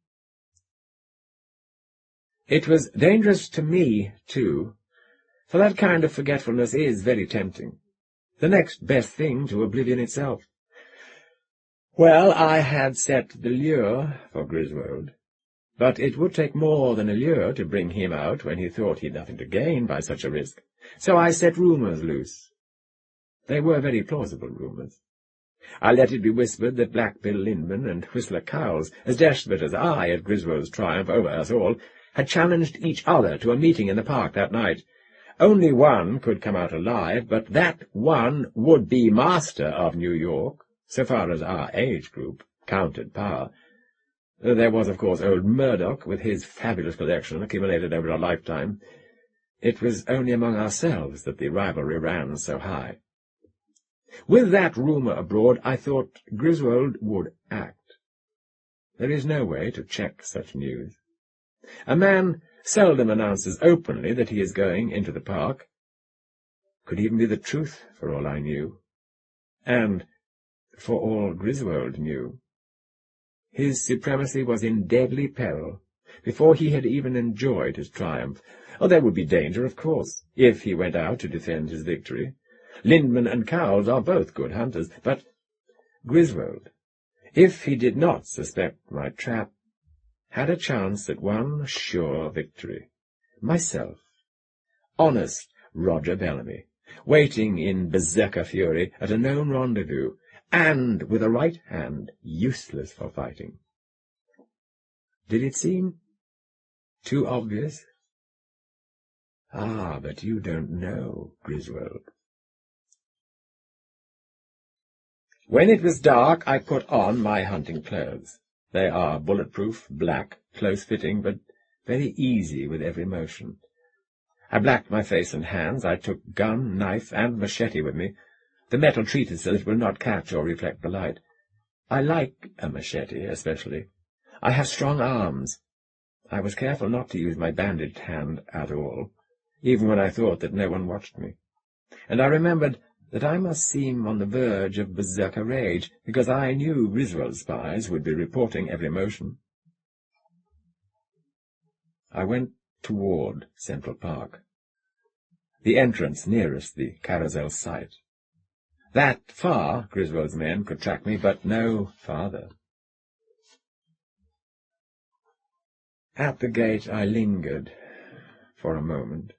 It was dangerous to me, too, for that kind of forgetfulness is very tempting, the next best thing to oblivion itself. Well, I had set the lure for Griswold, but it would take more than a lure to bring him out when he thought he'd nothing to gain by such a risk. So I set rumours loose. They were very plausible rumours. I let it be whispered that Black Bill Lindman and Whistler Cowles, as desperate as I at Griswold's triumph over us all, had challenged each other to a meeting in the park that night. Only one could come out alive, but that one would be master of New York, so far as our age group counted power. There was, of course, old Murdoch, with his fabulous collection accumulated over a lifetime. It was only among ourselves that the rivalry ran so high. With that rumour abroad, I thought Griswold would act. There is no way to check such news. A man seldom announces openly that he is going into the park. Could even be the truth, for all I knew. And for all Griswold knew. His supremacy was in deadly peril before he had even enjoyed his triumph. Oh, there would be danger, of course, if he went out to defend his victory. Lindman and Cowles are both good hunters, but Griswold, if he did not suspect my trap, had a chance at one sure victory. Myself, honest Roger Bellamy, waiting in berserker fury at a known rendezvous, and with a right hand useless for fighting. Did it seem too obvious? Ah, but you don't know Griswold. When it was dark, I put on my hunting clothes. They are bulletproof, black, close-fitting, but very easy with every motion. I blacked my face and hands. I took gun, knife, and machete with me. The metal treated so that it will not catch or reflect the light. I like a machete, especially. I have strong arms. I was careful not to use my bandaged hand at all, even when I thought that no one watched me. And I remembered that I must seem on the verge of berserker rage, because I knew Griswold's spies would be reporting every motion. I went toward Central Park. the entrance nearest the carousel site. That far Griswold's men could track me, but no farther. At the gate I lingered for a moment.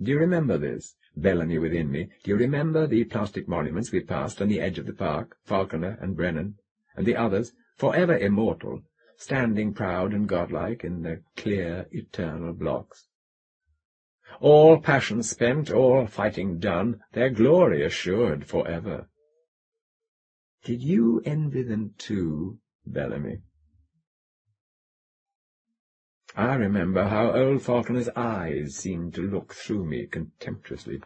Do you remember this, Bellamy within me? Do you remember the plastic monuments we passed on the edge of the park, Falconer and Brennan, and the others, forever immortal, standing proud and godlike in the clear, eternal blocks? All passion spent, all fighting done, their glory assured forever. Did you envy them too, Bellamy? I remember how old Falconer's eyes seemed to look through me contemptuously.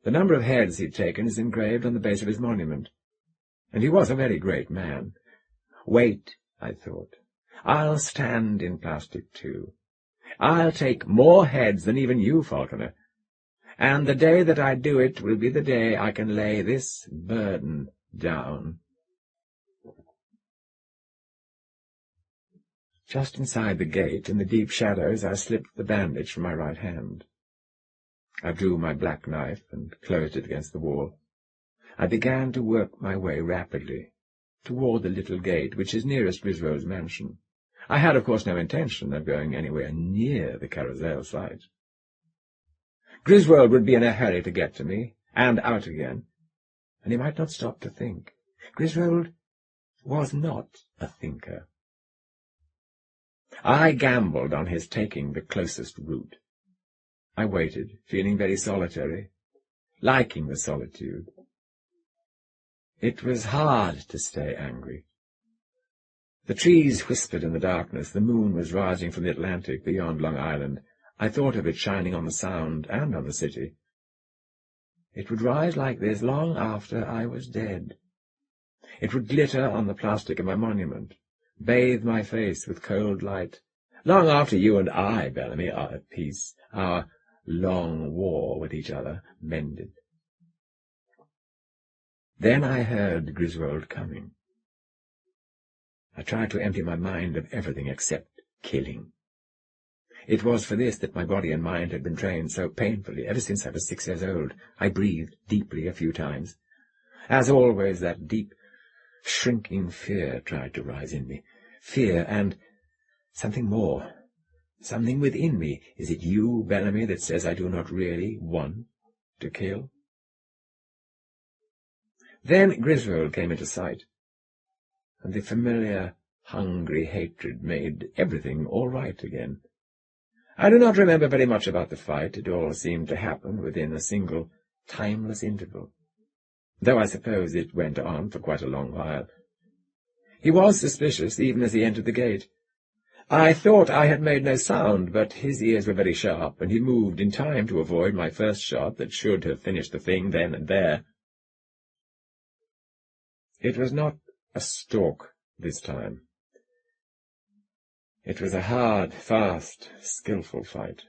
The number of heads he'd taken is engraved on the base of his monument, and he was a very great man. Wait, I thought. I'll stand in plastic too. I'll take more heads than even you, Falconer, and the day that I do it will be the day I can lay this burden down. Just inside the gate, in the deep shadows, I slipped the bandage from my right hand. I drew my black knife and closed it against the wall. I began to work my way rapidly toward the little gate which is nearest Griswold's mansion. I had, of course, no intention of going anywhere near the carousel site. Griswold would be in a hurry to get to me, and out again, and he might not stop to think. Griswold was not a thinker. I gambled on his taking the closest route. I waited, feeling very solitary, liking the solitude. It was hard to stay angry. The trees whispered in the darkness. The moon was rising from the Atlantic beyond Long Island. I thought of it shining on the Sound and on the city. It would rise like this long after I was dead. It would glitter on the plastic of my monument, bathe my face with cold light, long after you and I, Bellamy, are at peace, our long war with each other mended. Then I heard Griswold coming. I tried to empty my mind of everything except killing. It was for this that my body and mind had been trained so painfully ever since I was 6 years old. I breathed deeply a few times. As always, that deep, shrinking fear tried to rise in me. Fear and something more, something within me. Is it you, Bellamy, that says I do not really want to kill? Then Griswold came into sight, and the familiar, hungry hatred made everything all right again. I do not remember very much about the fight. It all seemed to happen within a single, timeless interval, though I suppose it went on for quite a long while. He was suspicious even as he entered the gate. I thought I had made no sound, but his ears were very sharp, and he moved in time to avoid my first shot that should have finished the thing then and there. It was not a stalk this time. It was a hard, fast, skilful fight.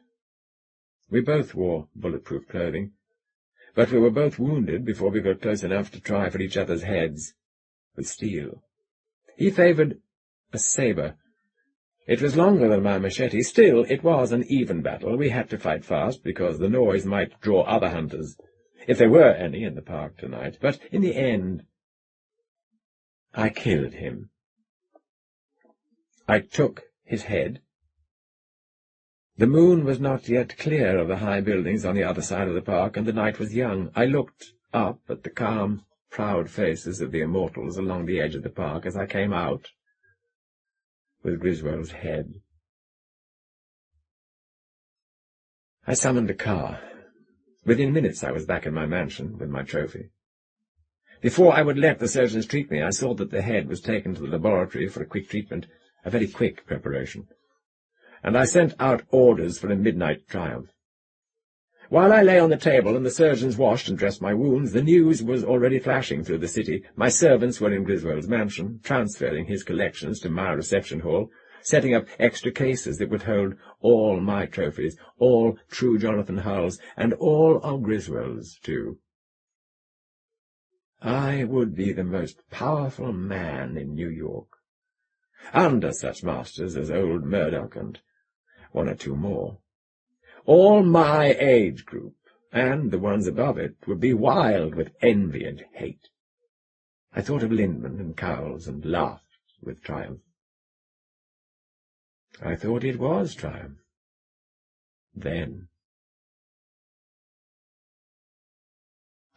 We both wore bulletproof clothing, but we were both wounded before we got close enough to try for each other's heads with steel. He favoured a sabre. It was longer than my machete. Still, it was an even battle. We had to fight fast, because the noise might draw other hunters, if there were any in the park tonight. But in the end, I killed him. I took his head. The moon was not yet clear of the high buildings on the other side of the park, and the night was young. I looked up at the calm, proud faces of the immortals along the edge of the park as I came out with Griswold's head. I summoned a car. Within minutes I was back in my mansion with my trophy. Before I would let the surgeons treat me, I saw that the head was taken to the laboratory for a quick treatment, a very quick preparation, and I sent out orders for a midnight triumph. While I lay on the table and the surgeons washed and dressed my wounds, the news was already flashing through the city. My servants were in Griswold's mansion, transferring his collections to my reception hall, setting up extra cases that would hold all my trophies, all true Jonathan Hull's, and all of Griswold's, too. I would be the most powerful man in New York, under such masters as old Murdoch and one or two more. All my age group, and the ones above it, would be wild with envy and hate. I thought of Lindman and Cowles and laughed with triumph. I thought it was triumph. Then.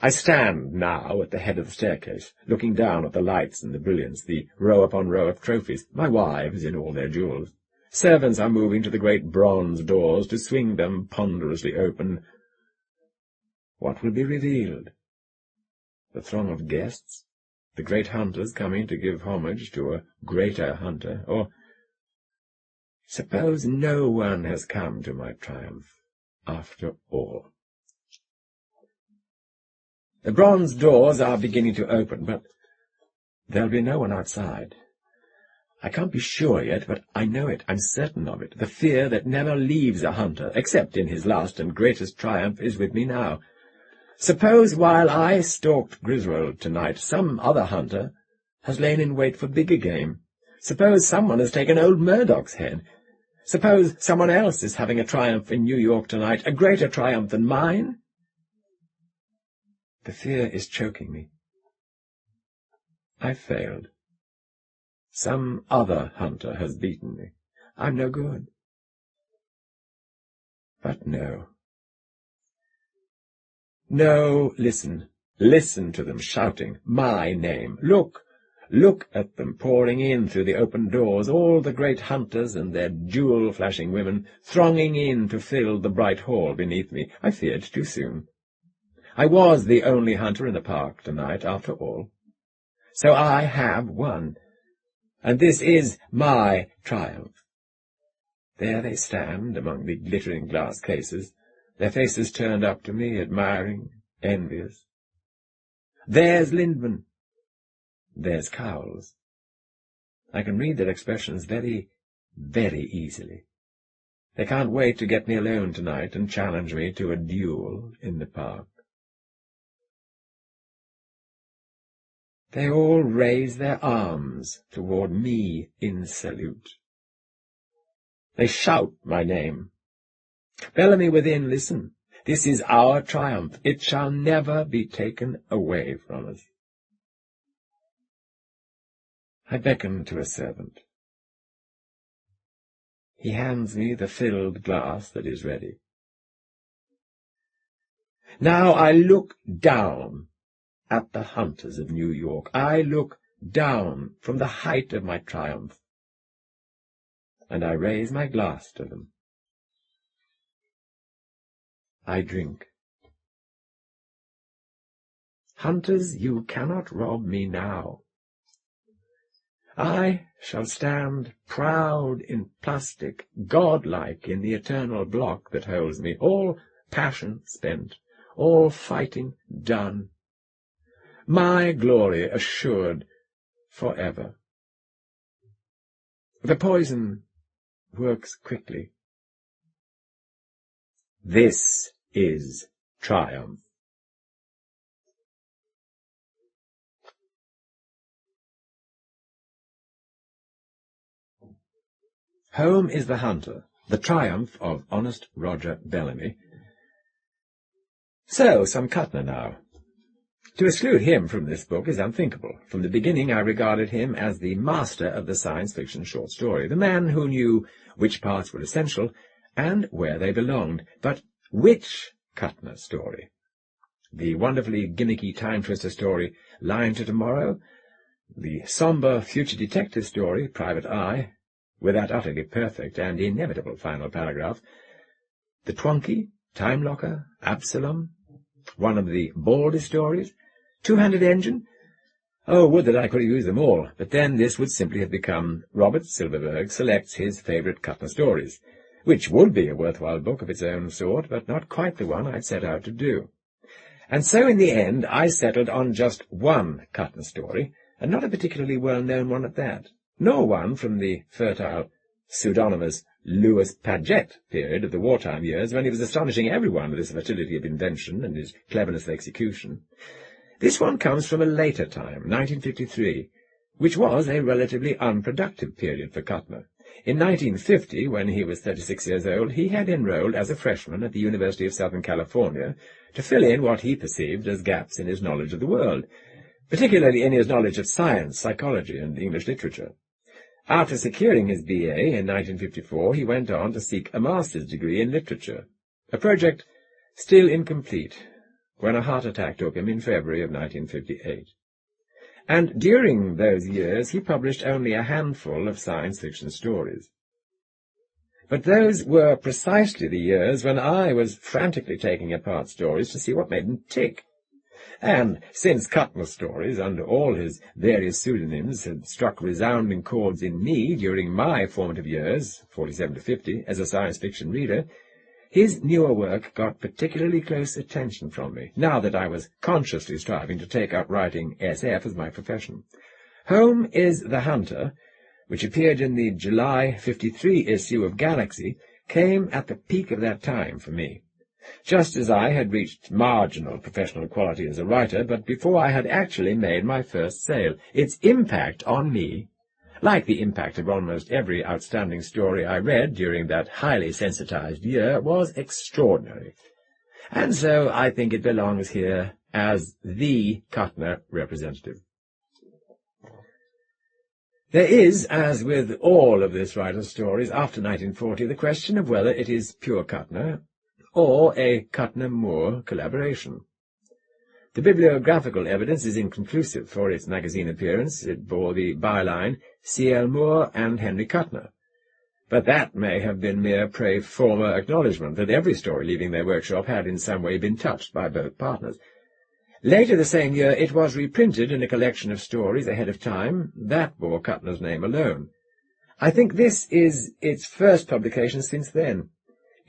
I stand now at the head of the staircase, looking down at the lights and the brilliance, the row upon row of trophies, my wives in all their jewels. Servants are moving to the great bronze doors to swing them ponderously open. What will be revealed? The throng of guests? The great hunters coming to give homage to a greater hunter? Or suppose no one has come to my triumph after all? The bronze doors are beginning to open, but there'll be no one outside. I can't be sure yet, but I know it, I'm certain of it. The fear that never leaves a hunter, except in his last and greatest triumph, is with me now. Suppose while I stalked Griswold tonight, some other hunter has lain in wait for bigger game. Suppose someone has taken old Murdoch's head. Suppose someone else is having a triumph in New York tonight, a greater triumph than mine. The fear is choking me. I've failed. Some other hunter has beaten me. I'm no good. But no. No, listen. Listen to them shouting my name. Look. Look at them pouring in through the open doors, all the great hunters and their jewel-flashing women thronging in to fill the bright hall beneath me. I feared too soon. I was the only hunter in the park tonight, after all. So I have won. And this is my triumph. There they stand among the glittering glass cases, their faces turned up to me, admiring, envious. There's Lindman. There's Cowles. I can read their expressions very, very easily. They can't wait to get me alone tonight and challenge me to a duel in the park. They all raise their arms toward me in salute. They shout my name. Bellamy within, listen. This is our triumph. It shall never be taken away from us. I beckon to a servant. He hands me the filled glass that is ready. Now I look down at the hunters of New York. I look down from the height of my triumph, and I raise my glass to them. I drink. Hunters, you cannot rob me now. I shall stand proud in plastic, godlike in the eternal block that holds me, all passion spent, all fighting done. My glory assured forever. The poison works quickly. This is triumph. Home is the hunter, the triumph of honest Roger Bellamy. So, some Kuttner now. To exclude him from this book is unthinkable. From the beginning I regarded him as the master of the science fiction short story, the man who knew which parts were essential and where they belonged. But which Kuttner story? The wonderfully gimmicky time-twister story, Line to Tomorrow? The sombre future detective story, Private Eye, with that utterly perfect and inevitable final paragraph? The Twonky, Time Locker, Absalom? One of the Baldy stories? Two-handed engine? Oh, would that I could have used them all, but then this would simply have become Robert Silverberg Selects His Favourite Kuttner Stories, which would be a worthwhile book of its own sort, but not quite the one I'd set out to do. And so in the end I settled on just one Kuttner story, and not a particularly well-known one at that, nor one from the fertile, pseudonymous Louis Paget period of the wartime years, when he was astonishing everyone with his fertility of invention and his cleverness of execution. This one comes from a later time, 1953, which was a relatively unproductive period for Kuttner. In 1950, when he was 36 years old, he had enrolled as a freshman at the University of Southern California to fill in what he perceived as gaps in his knowledge of the world, particularly in his knowledge of science, psychology, and English literature. After securing his BA in 1954, he went on to seek a master's degree in literature, a project still incomplete when a heart attack took him in February of 1958. And during those years he published only a handful of science fiction stories. But those were precisely the years when I was frantically taking apart stories to see what made them tick. And since Kuttner's stories, under all his various pseudonyms, had struck resounding chords in me during my formative years, 47 to 50, as a science fiction reader, his newer work got particularly close attention from me, now that I was consciously striving to take up writing SF as my profession. Home is the Hunter, which appeared in the July 53 issue of Galaxy, came at the peak of that time for me. Just as I had reached marginal professional quality as a writer, but before I had actually made my first sale. Its impact on me, like the impact of almost every outstanding story I read during that highly sensitized year, was extraordinary. And so I think it belongs here as the Kuttner representative. There is, as with all of this writer's stories after 1940, the question of whether it is pure Kuttner or a Kuttner-Moore collaboration. The bibliographical evidence is inconclusive. For its magazine appearance, it bore the byline C.L. Moore and Henry Kuttner. But that may have been mere pre forma acknowledgment that every story leaving their workshop had in some way been touched by both partners. Later the same year, it was reprinted in a collection of stories ahead of time that bore Kuttner's name alone. I think this is its first publication since then.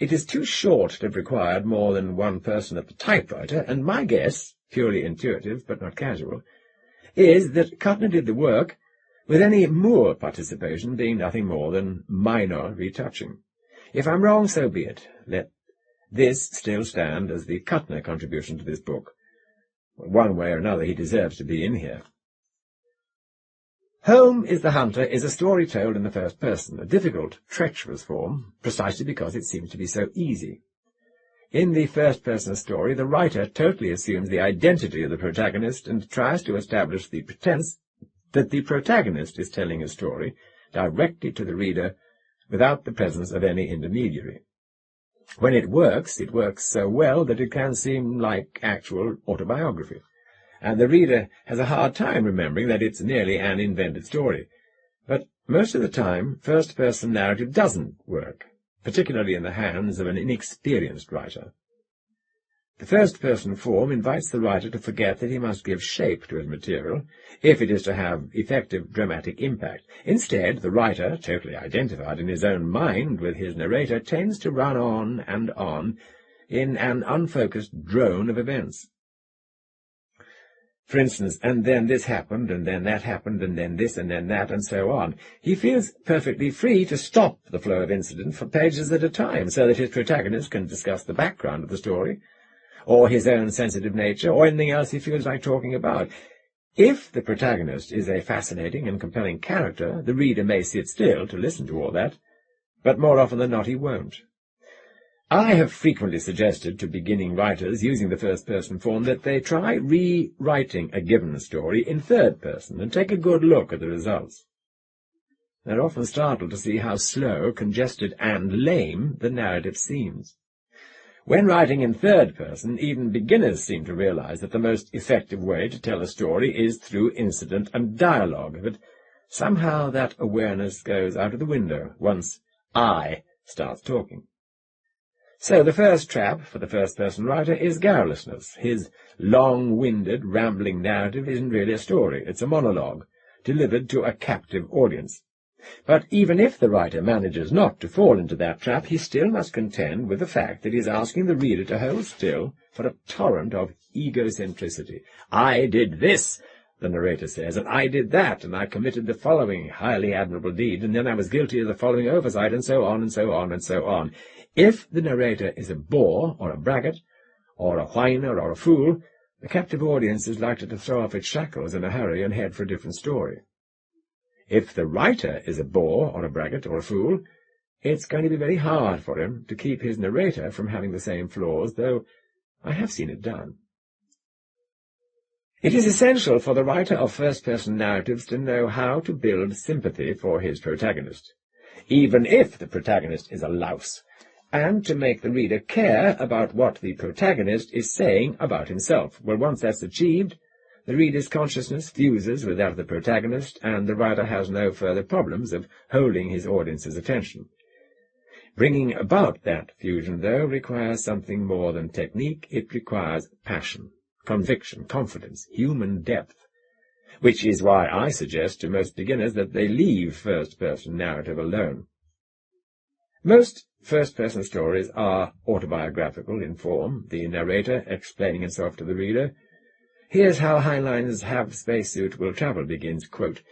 It is too short to have required more than one person at the typewriter, and my guess, purely intuitive but not casual, is that Kuttner did the work, with any Moore participation being nothing more than minor retouching. If I'm wrong, so be it. Let this still stand as the Kuttner contribution to this book. One way or another he deserves to be in here. Home is the Hunter is a story told in the first person, a difficult, treacherous form, precisely because it seems to be so easy. In the first-person story, the writer totally assumes the identity of the protagonist and tries to establish the pretense that the protagonist is telling a story directly to the reader without the presence of any intermediary. When it works so well that it can seem like actual autobiography, and the reader has a hard time remembering that it's merely an invented story. But most of the time, first-person narrative doesn't work, particularly in the hands of an inexperienced writer. The first-person form invites the writer to forget that he must give shape to his material, if it is to have effective dramatic impact. Instead, the writer, totally identified in his own mind with his narrator, tends to run on and on in an unfocused drone of events. For instance, and then this happened, and then that happened, and then this, and then that, and so on. He feels perfectly free to stop the flow of incident for pages at a time, so that his protagonist can discuss the background of the story, or his own sensitive nature, or anything else he feels like talking about. If the protagonist is a fascinating and compelling character, the reader may sit still to listen to all that, but more often than not he won't. I have frequently suggested to beginning writers using the first-person form that they try rewriting a given story in third person and take a good look at the results. They're often startled to see how slow, congested, and lame the narrative seems. When writing in third person, even beginners seem to realize that the most effective way to tell a story is through incident and dialogue, but somehow that awareness goes out of the window once I starts talking. So the first trap for the first-person writer is garrulousness. His long-winded, rambling narrative isn't really a story. It's a monologue, delivered to a captive audience. But even if the writer manages not to fall into that trap, he still must contend with the fact that he is asking the reader to hold still for a torrent of egocentricity. I did this, the narrator says, and I did that, and I committed the following highly admirable deed, and then I was guilty of the following oversight, and so on, and so on, and so on. If the narrator is a bore, or a braggart, or a whiner, or a fool, the captive audience is likely to throw off its shackles in a hurry and head for a different story. If the writer is a bore or a braggart or a fool, it's going to be very hard for him to keep his narrator from having the same flaws, though I have seen it done. It is essential for the writer of first-person narratives to know how to build sympathy for his protagonist, even if the protagonist is a louse, and to make the reader care about what the protagonist is saying about himself. Well, once that's achieved, the reader's consciousness fuses with that of the protagonist, and the writer has no further problems of holding his audience's attention. Bringing about that fusion, though, requires something more than technique. It requires passion, conviction, confidence, human depth, which is why I suggest to most beginners that they leave first-person narrative alone. Most first-person stories are autobiographical in form, the narrator explaining himself to the reader. "Here's how Heinlein's Have Spacesuit Will Travel" begins, quote,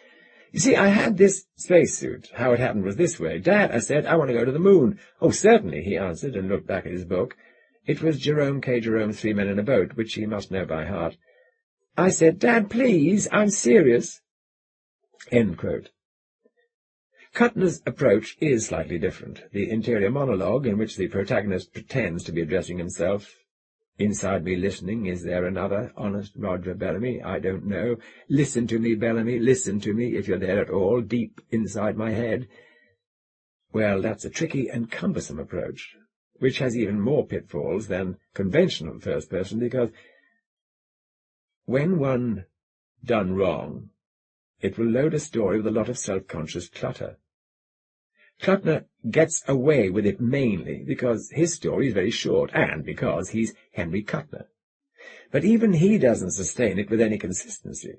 "You see, I had this spacesuit. How it happened was this way. Dad, I said, I want to go to the moon. Oh, certainly, he answered, and looked back at his book. It was Jerome K. Jerome's 3 Men in a Boat, which he must know by heart. I said, Dad, please, I'm serious." End quote. Kuttner's approach is slightly different. The interior monologue, in which the protagonist pretends to be addressing himself. "Inside me listening, is there another honest Roger Bellamy? I don't know. Listen to me, Bellamy, listen to me, if you're there at all, deep inside my head." Well, that's a tricky and cumbersome approach, which has even more pitfalls than conventional first-person, because when one done wrong, it will load a story with a lot of self-conscious clutter. Kuttner gets away with it mainly because his story is very short, and because he's Henry Kuttner. But even he doesn't sustain it with any consistency.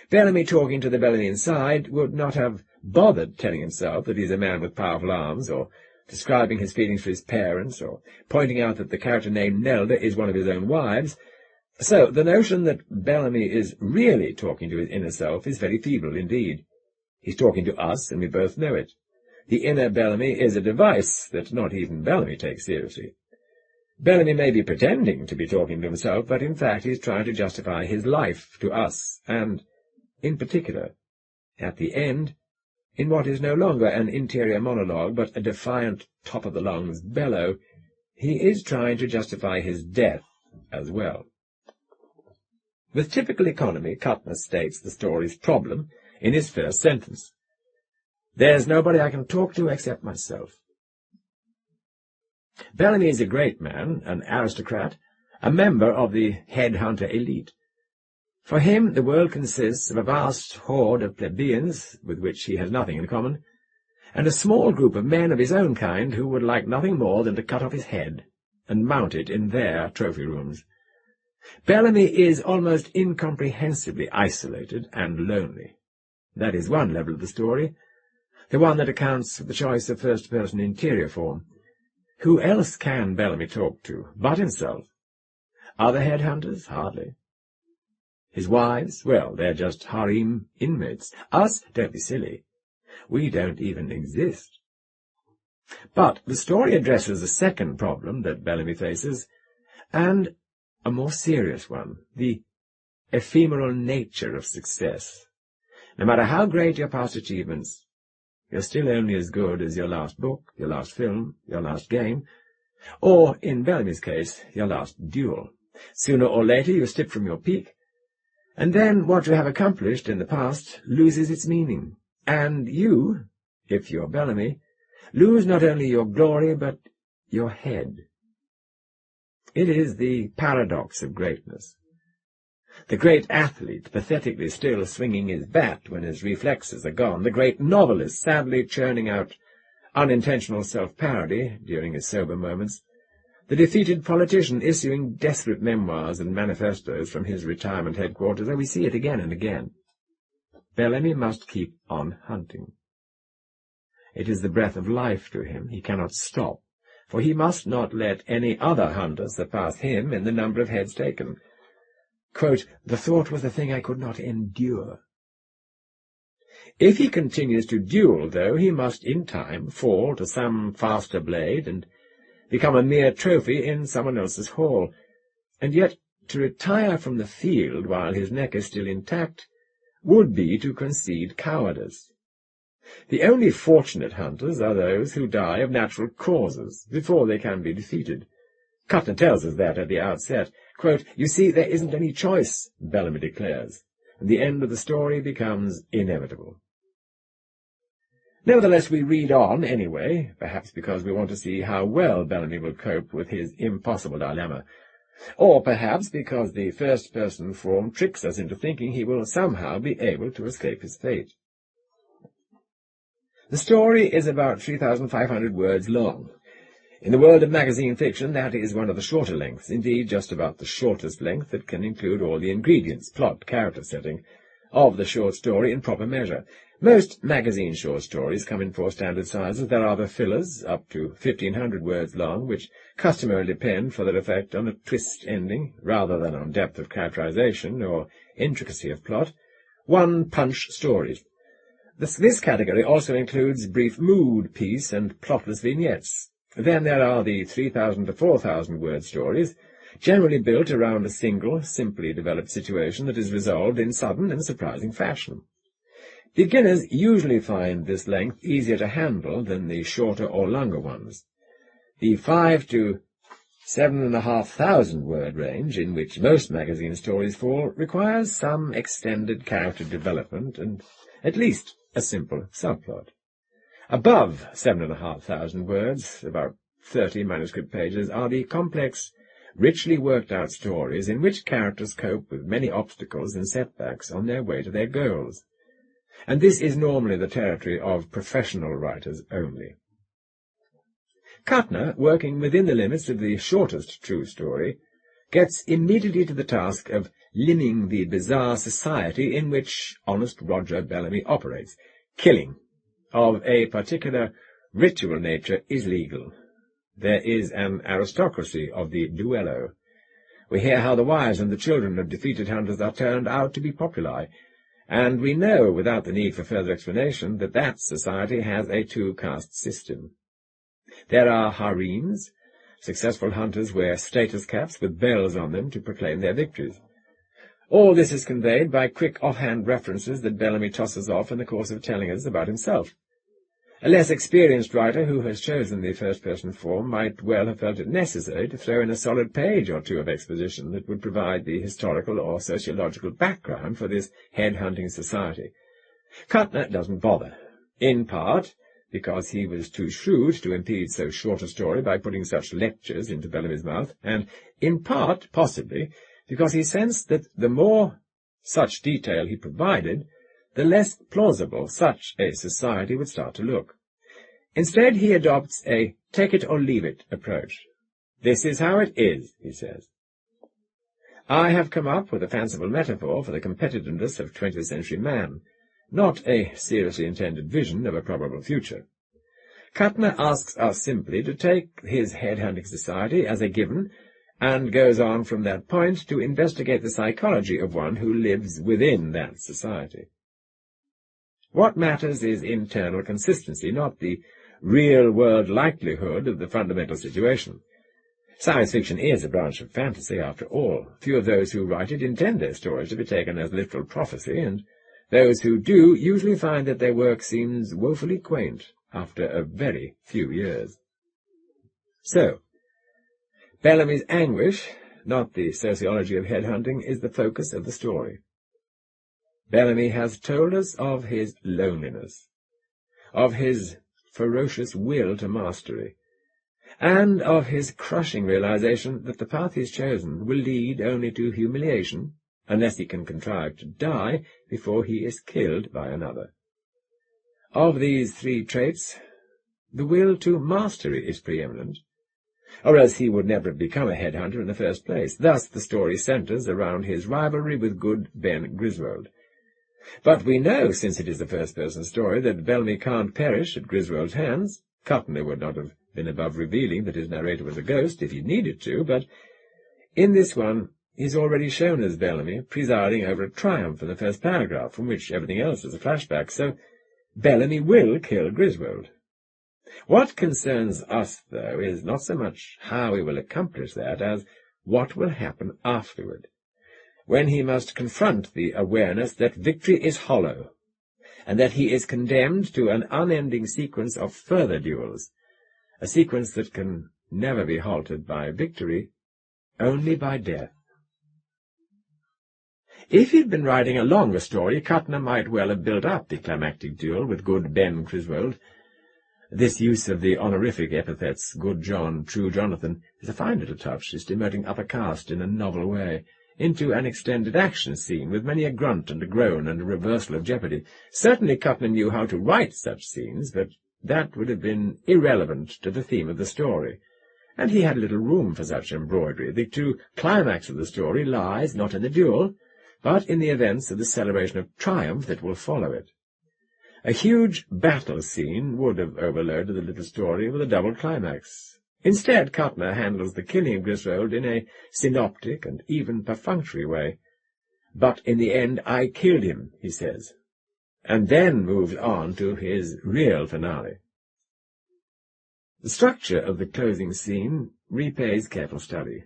Bellamy talking to the Bellamy inside would not have bothered telling himself that he's a man with powerful arms, or describing his feelings for his parents, or pointing out that the character named Nelda is one of his own wives. So the notion that Bellamy is really talking to his inner self is very feeble indeed. He's talking to us, and we both know it. The inner Bellamy is a device that not even Bellamy takes seriously. Bellamy may be pretending to be talking to himself, but in fact he's trying to justify his life to us, and, in particular, at the end, in what is no longer an interior monologue, but a defiant top-of-the-lungs bellow, he is trying to justify his death as well. With typical economy, Kuttner states the story's problem in his first sentence. "There's nobody I can talk to except myself." Bellamy is a great man, an aristocrat, a member of the headhunter elite. For him, the world consists of a vast horde of plebeians, with which he has nothing in common, and a small group of men of his own kind who would like nothing more than to cut off his head and mount it in their trophy rooms. Bellamy is almost incomprehensibly isolated and lonely. That is one level of the story, the one that accounts for the choice of first-person interior form. Who else can Bellamy talk to but himself? Other headhunters? Hardly. His wives? Well, they're just harem inmates. Us? Don't be silly. We don't even exist. But the story addresses a second problem that Bellamy faces, and a more serious one, the ephemeral nature of success. No matter how great your past achievements, you're still only as good as your last book, your last film, your last game, or, in Bellamy's case, your last duel. Sooner or later you slip from your peak, and then what you have accomplished in the past loses its meaning, and you, if you're Bellamy, lose not only your glory, but your head. It is the paradox of greatness. The great athlete, pathetically still swinging his bat when his reflexes are gone, the great novelist, sadly churning out unintentional self-parody during his sober moments, the defeated politician issuing desperate memoirs and manifestos from his retirement headquarters, though we see it again and again. Bellamy must keep on hunting. It is the breath of life to him. He cannot stop, for he must not let any other hunter surpass him in the number of heads taken. Quote, "The thought was the thing I could not endure." If he continues to duel, though, he must in time fall to some faster blade and become a mere trophy in someone else's hall. And yet to retire from the field while his neck is still intact would be to concede cowardice. The only fortunate hunters are those who die of natural causes before they can be defeated. Kuttner tells us that at the outset. Quote, "You see, there isn't any choice," Bellamy declares, and the end of the story becomes inevitable. Nevertheless, we read on anyway, perhaps because we want to see how well Bellamy will cope with his impossible dilemma, or perhaps because the first-person form tricks us into thinking he will somehow be able to escape his fate. The story is about 3,500 words long. In the world of magazine fiction, that is one of the shorter lengths, indeed just about the shortest length that can include all the ingredients, plot, character setting, of the short story in proper measure. Most magazine short stories come in four standard sizes. There are the fillers, up to 1,500 words long, which customarily depend for their effect on a twist ending, rather than on depth of characterization or intricacy of plot. One-punch stories. This category also includes brief mood piece and plotless vignettes. Then there are the 3,000 to 4,000 word stories, generally built around a single, simply developed situation that is resolved in sudden and surprising fashion. Beginners usually find this length easier to handle than the shorter or longer ones. The 5 to 7,500 word range, in which most magazine stories fall, requires some extended character development and at least a simple subplot. Above 7,500 words, about 30 manuscript pages, are the complex, richly worked-out stories in which characters cope with many obstacles and setbacks on their way to their goals. And this is normally the territory of professional writers only. Kuttner, working within the limits of the shortest true story, gets immediately to the task of limning the bizarre society in which honest Roger Bellamy operates. Killing of a particular ritual nature is legal. There is an aristocracy of the duello. We hear how the wives and the children of defeated hunters are turned out to be populi, and we know, without the need for further explanation, that that society has a two-caste system. There are harems. Successful hunters wear status caps with bells on them to proclaim their victories. All this is conveyed by quick offhand references that Bellamy tosses off in the course of telling us about himself. A less experienced writer who has chosen the first-person form might well have felt it necessary to throw in a solid page or two of exposition that would provide the historical or sociological background for this head-hunting society. Kuttner doesn't bother, in part because he was too shrewd to impede so short a story by putting such lectures into Bellamy's mouth, and in part, possibly, because he sensed that the more such detail he provided, the less plausible such a society would start to look. Instead, he adopts a take-it-or-leave-it approach. "This is how it is," he says. "I have come up with a fanciful metaphor for the competitiveness of 20th century man, not a seriously intended vision of a probable future." Kuttner asks us simply to take his head-hunting society as a given, and goes on from that point to investigate the psychology of one who lives within that society. What matters is internal consistency, not the real-world likelihood of the fundamental situation. Science fiction is a branch of fantasy, after all. Few of those who write it intend their stories to be taken as literal prophecy, and those who do usually find that their work seems woefully quaint after a very few years. So, Bellamy's anguish, not the sociology of headhunting, is the focus of the story. Bellamy has told us of his loneliness, of his ferocious will to mastery, and of his crushing realization that the path he's chosen will lead only to humiliation, unless he can contrive to die before he is killed by another. Of these three traits, the will to mastery is preeminent, or else he would never have become a headhunter in the first place. Thus the story centres around his rivalry with good Ben Griswold. But we know, since it is a first-person story, that Bellamy can't perish at Griswold's hands. Kuttner would not have been above revealing that his narrator was a ghost if he needed to, but in this one he's already shown us Bellamy presiding over a triumph in the first paragraph, from which everything else is a flashback, so Bellamy will kill Griswold. What concerns us, though, is not so much how he will accomplish that as what will happen afterward, when he must confront the awareness that victory is hollow, and that he is condemned to an unending sequence of further duels, a sequence that can never be halted by victory, only by death. If he'd been writing a longer story, Kuttner might well have built up the climactic duel with good Ben Griswold. This use of the honorific epithets, Good John, True Jonathan, is a fine little touch, just emerging upper caste in a novel way, into an extended action scene with many a grunt and a groan and a reversal of jeopardy. Certainly Kuttner knew how to write such scenes, but that would have been irrelevant to the theme of the story, and he had little room for such embroidery. The true climax of the story lies not in the duel, but in the events of the celebration of triumph that will follow it. A huge battle scene would have overloaded the little story with a double climax. Instead, Kuttner handles the killing of Griswold in a synoptic and even perfunctory way. "But in the end I killed him," he says, and then moves on to his real finale. The structure of the closing scene repays careful study.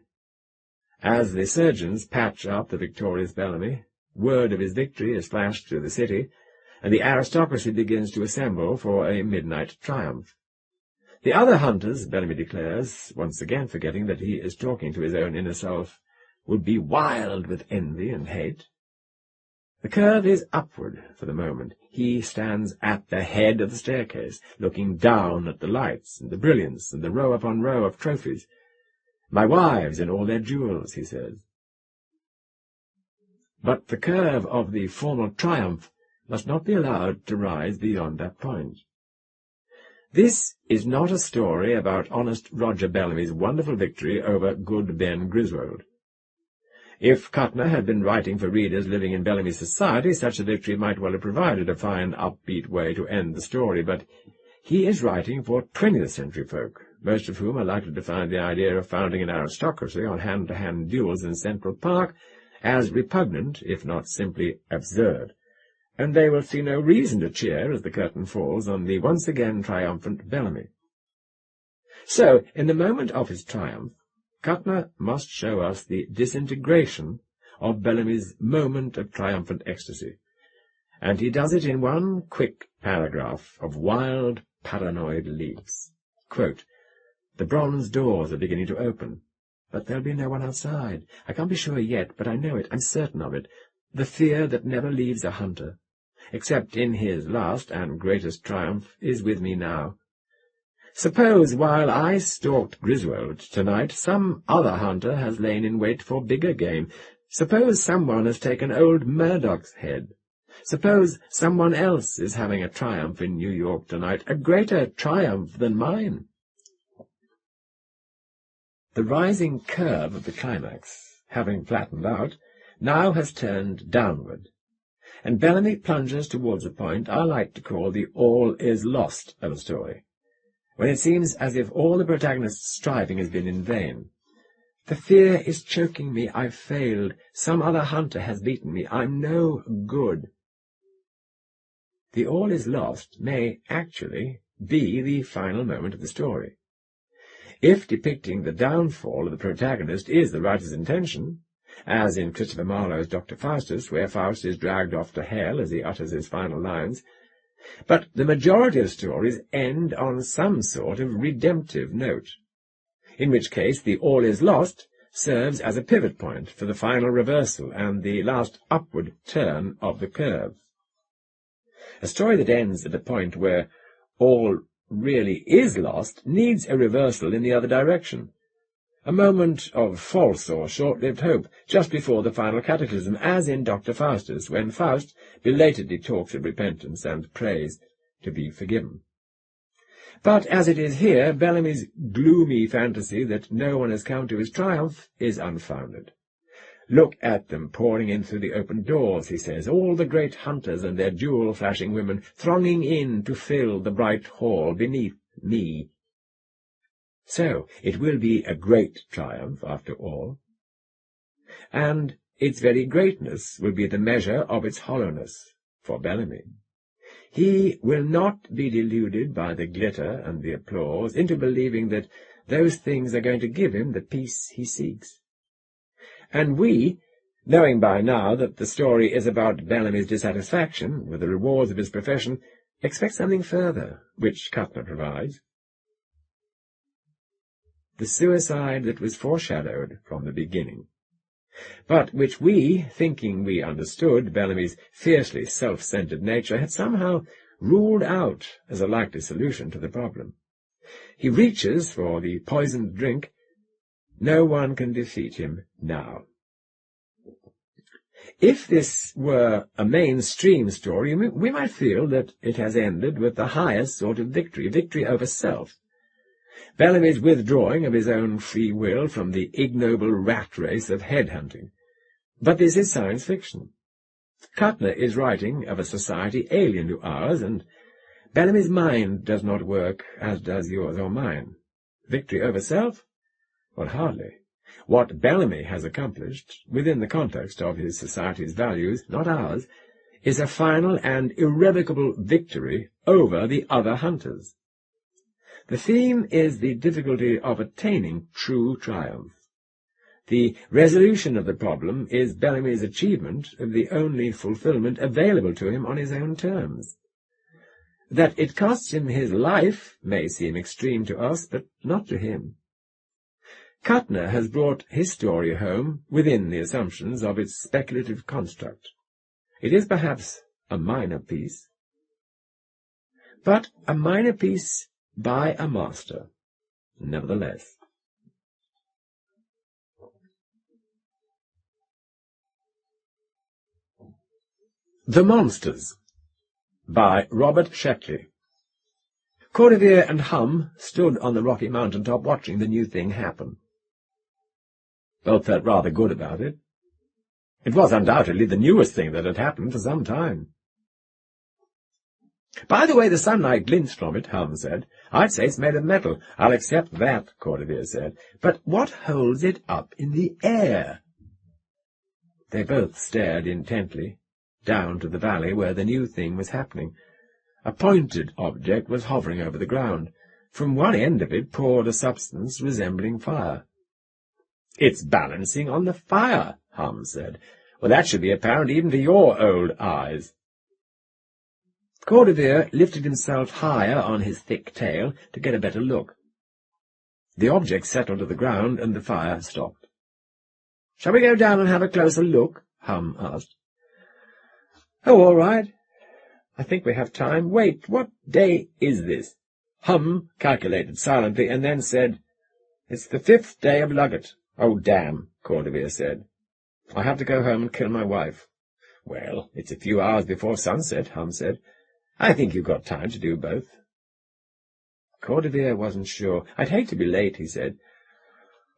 As the surgeons patch up the victorious Bellamy, word of his victory is flashed through the city, and the aristocracy begins to assemble for a midnight triumph. The other hunters, Bellamy declares, once again forgetting that he is talking to his own inner self, would be wild with envy and hate. The curve is upward for the moment. He stands at the head of the staircase, looking down at the lights and the brilliance and the row upon row of trophies. "My wives in all their jewels," he says. But the curve of the formal triumph must not be allowed to rise beyond that point. This is not a story about honest Roger Bellamy's wonderful victory over good Ben Griswold. If Kuttner had been writing for readers living in Bellamy's society, such a victory might well have provided a fine, upbeat way to end the story, but he is writing for 20th century folk, most of whom are likely to find the idea of founding an aristocracy on hand-to-hand duels in Central Park as repugnant, if not simply absurd, and they will see no reason to cheer as the curtain falls on the once again triumphant Bellamy. So, in the moment of his triumph, Kuttner must show us the disintegration of Bellamy's moment of triumphant ecstasy, and he does it in one quick paragraph of wild, paranoid leaps. Quote, "The bronze doors are beginning to open, but there'll be no one outside. I can't be sure yet, but I know it, I'm certain of it. The fear that never leaves a hunter, except in his last and greatest triumph, is with me now. Suppose, while I stalked Griswold tonight, some other hunter has lain in wait for bigger game. Suppose someone has taken old Murdoch's head. Suppose someone else is having a triumph in New York tonight, a greater triumph than mine." The rising curve of the climax, having flattened out, now has turned downward, and Bellamy plunges towards a point I like to call the all is lost of a story, when it seems as if all the protagonist's striving has been in vain. "The fear is choking me, I've failed, some other hunter has beaten me, I'm no good." The all is lost may actually be the final moment of the story. If depicting the downfall of the protagonist is the writer's intention, as in Christopher Marlowe's Dr. Faustus, where Faust is dragged off to hell as he utters his final lines, but the majority of stories end on some sort of redemptive note, in which case the all is lost serves as a pivot point for the final reversal and the last upward turn of the curve. A story that ends at a point where all really is lost needs a reversal in the other direction, a moment of false or short-lived hope just before the final cataclysm, as in Dr. Faustus, when Faust belatedly talks of repentance and prays to be forgiven. But as it is here, Bellamy's gloomy fantasy that no one has come to his triumph is unfounded. "Look at them pouring in through the open doors," he says, "all the great hunters and their jewel-flashing women thronging in to fill the bright hall beneath me." So it will be a great triumph, after all, and its very greatness will be the measure of its hollowness for Bellamy. He will not be deluded by the glitter and the applause into believing that those things are going to give him the peace he seeks. And we Knowing by now that the story is about Bellamy's dissatisfaction with the rewards of his profession, expect something further, which Kuttner provides. The suicide that was foreshadowed from the beginning, but which we, thinking we understood Bellamy's fiercely self-centered nature, had somehow ruled out as a likely solution to the problem. He reaches for the poisoned drink. No one can defeat him now. If this were a mainstream story, we might feel that it has ended with the highest sort of victory over self. Bellamy's withdrawing of his own free will from the ignoble rat race of headhunting. But this is science fiction. Kuttner is writing of a society alien to ours, and Bellamy's mind does not work as does yours or mine. Victory over self? Well, hardly. What Bellamy has accomplished, within the context of his society's values, not ours, is a final and irrevocable victory over the other hunters. The theme is the difficulty of attaining true triumph. The resolution of the problem is Bellamy's achievement of the only fulfillment available to him on his own terms. That it costs him his life may seem extreme to us, but not to him. Kuttner has brought his story home within the assumptions of its speculative construct. It is perhaps a minor piece, but a minor piece by a master, nevertheless. The Monsters, by Robert Sheckley. Cordevier and Hum stood on the rocky mountaintop watching the new thing happen. Both felt rather good about it. It was undoubtedly the newest thing that had happened for some time. "By the way the sunlight glints from it," Hum said. "I'd say it's made of metal." "I'll accept that," Cordevier said. "But what holds it up in the air?" They both stared intently, down to the valley where the new thing was happening. A pointed object was hovering over the ground. From one end of it poured a substance resembling fire. "It's balancing on the fire," Hum said. "Well, that should be apparent even to your old eyes." Cordevier lifted himself higher on his thick tail to get a better look. The object settled to the ground, and the fire stopped. "Shall we go down and have a closer look?" Hum asked. "Oh, all right. I think we have time. Wait, what day is this?" Hum calculated silently, and then said, "It's the 5th day of Luggett." "Oh, damn," Cordevier said. "I have to go home and kill my wife." "Well, it's a few hours before sunset," Hum said. "I think you've got time to do both." Cordevier wasn't sure. "I'd hate to be late," he said.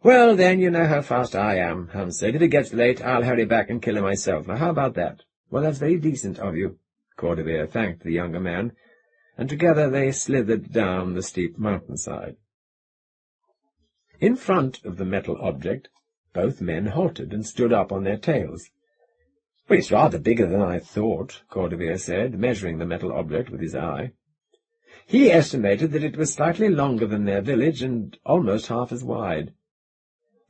"Well, then, you know how fast I am," Hum said. "If it gets late, I'll hurry back and kill her myself. Now, how about that?" "Well, that's very decent of you," Cordevier thanked the younger man, and together they slithered down the steep mountainside. In front of the metal object, both men halted and stood up on their tails. "Well, it's rather bigger than I thought," Cordevier said, measuring the metal object with his eye. He estimated that it was slightly longer than their village and almost half as wide.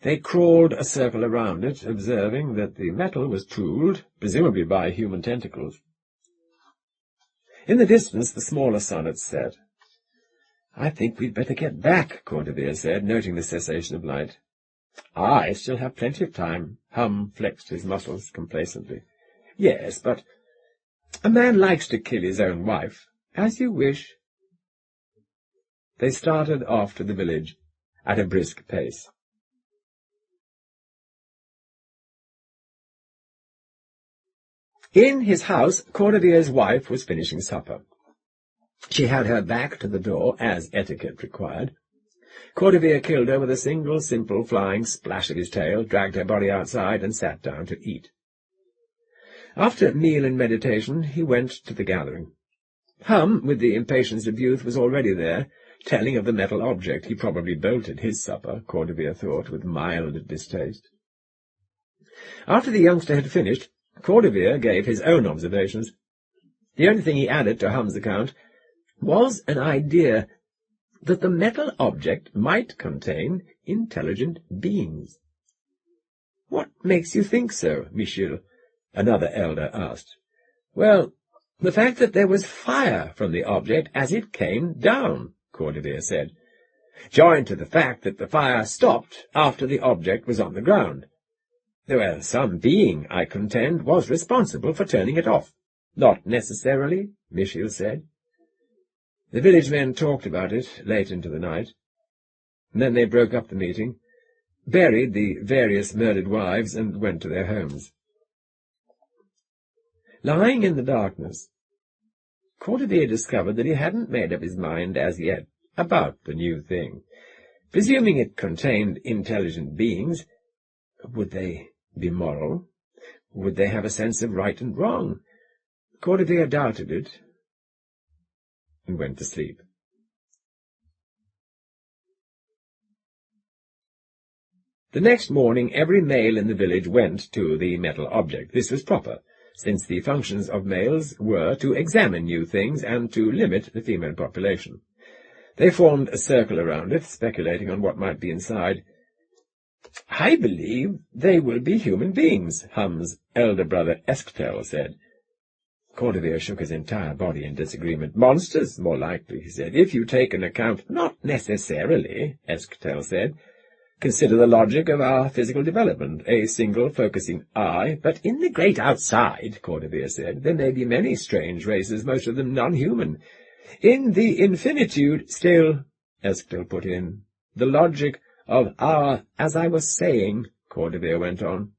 They crawled a circle around it, observing that the metal was tooled, presumably by human tentacles. In the distance, the smaller sun had set. "I think we'd better get back," Cordevier said, noting the cessation of light. "I still have plenty of time." Hum flexed his muscles complacently. "Yes, but a man likes to kill his own wife. As you wish." They started off to the village at a brisk pace. In his house, Cordevier's wife was finishing supper. She had her back to the door, as etiquette required. Cordevier killed her with a single, simple, flying splash of his tail, dragged her body outside, and sat down to eat. After meal and meditation, he went to the gathering. Hum, with the impatience of youth, was already there, telling of the metal object. He probably bolted his supper, Cordevier thought, with mild distaste. After the youngster had finished, Cordevier gave his own observations. The only thing he added to Hum's account was an idea that the metal object might contain intelligent beings. "What makes you think so, Michel?" another elder asked. "Well, the fact that there was fire from the object as it came down," Cordevier said, "joined to the fact that the fire stopped after the object was on the ground. Well, some being, I contend, was responsible for turning it off." "Not necessarily," Michel said. The village men talked about it late into the night. Then they broke up the meeting, buried the various murdered wives, and went to their homes. Lying in the darkness, Cordevier discovered that he hadn't made up his mind as yet about the new thing. Presuming it contained intelligent beings, would they be moral? Would they have a sense of right and wrong? Cordevier doubted it, and went to sleep. The next morning every male in the village went to the metal object. This was proper, since the functions of males were to examine new things and to limit the female population. They formed a circle around it, speculating on what might be inside. "I believe they will be human beings," Hum's elder brother Esquetel said. Cordevier shook his entire body in disagreement. "Monsters, more likely," he said, "if you take an account—" "Not necessarily," Esquetel said. "Consider the logic of our physical development, a single focusing eye." "But in the great outside," Cordevier said, "there may be many strange races, most of them non-human." "In the infinitude, still," Esquetel put in. "The logic of our—" "As I was saying," Cordevier went on,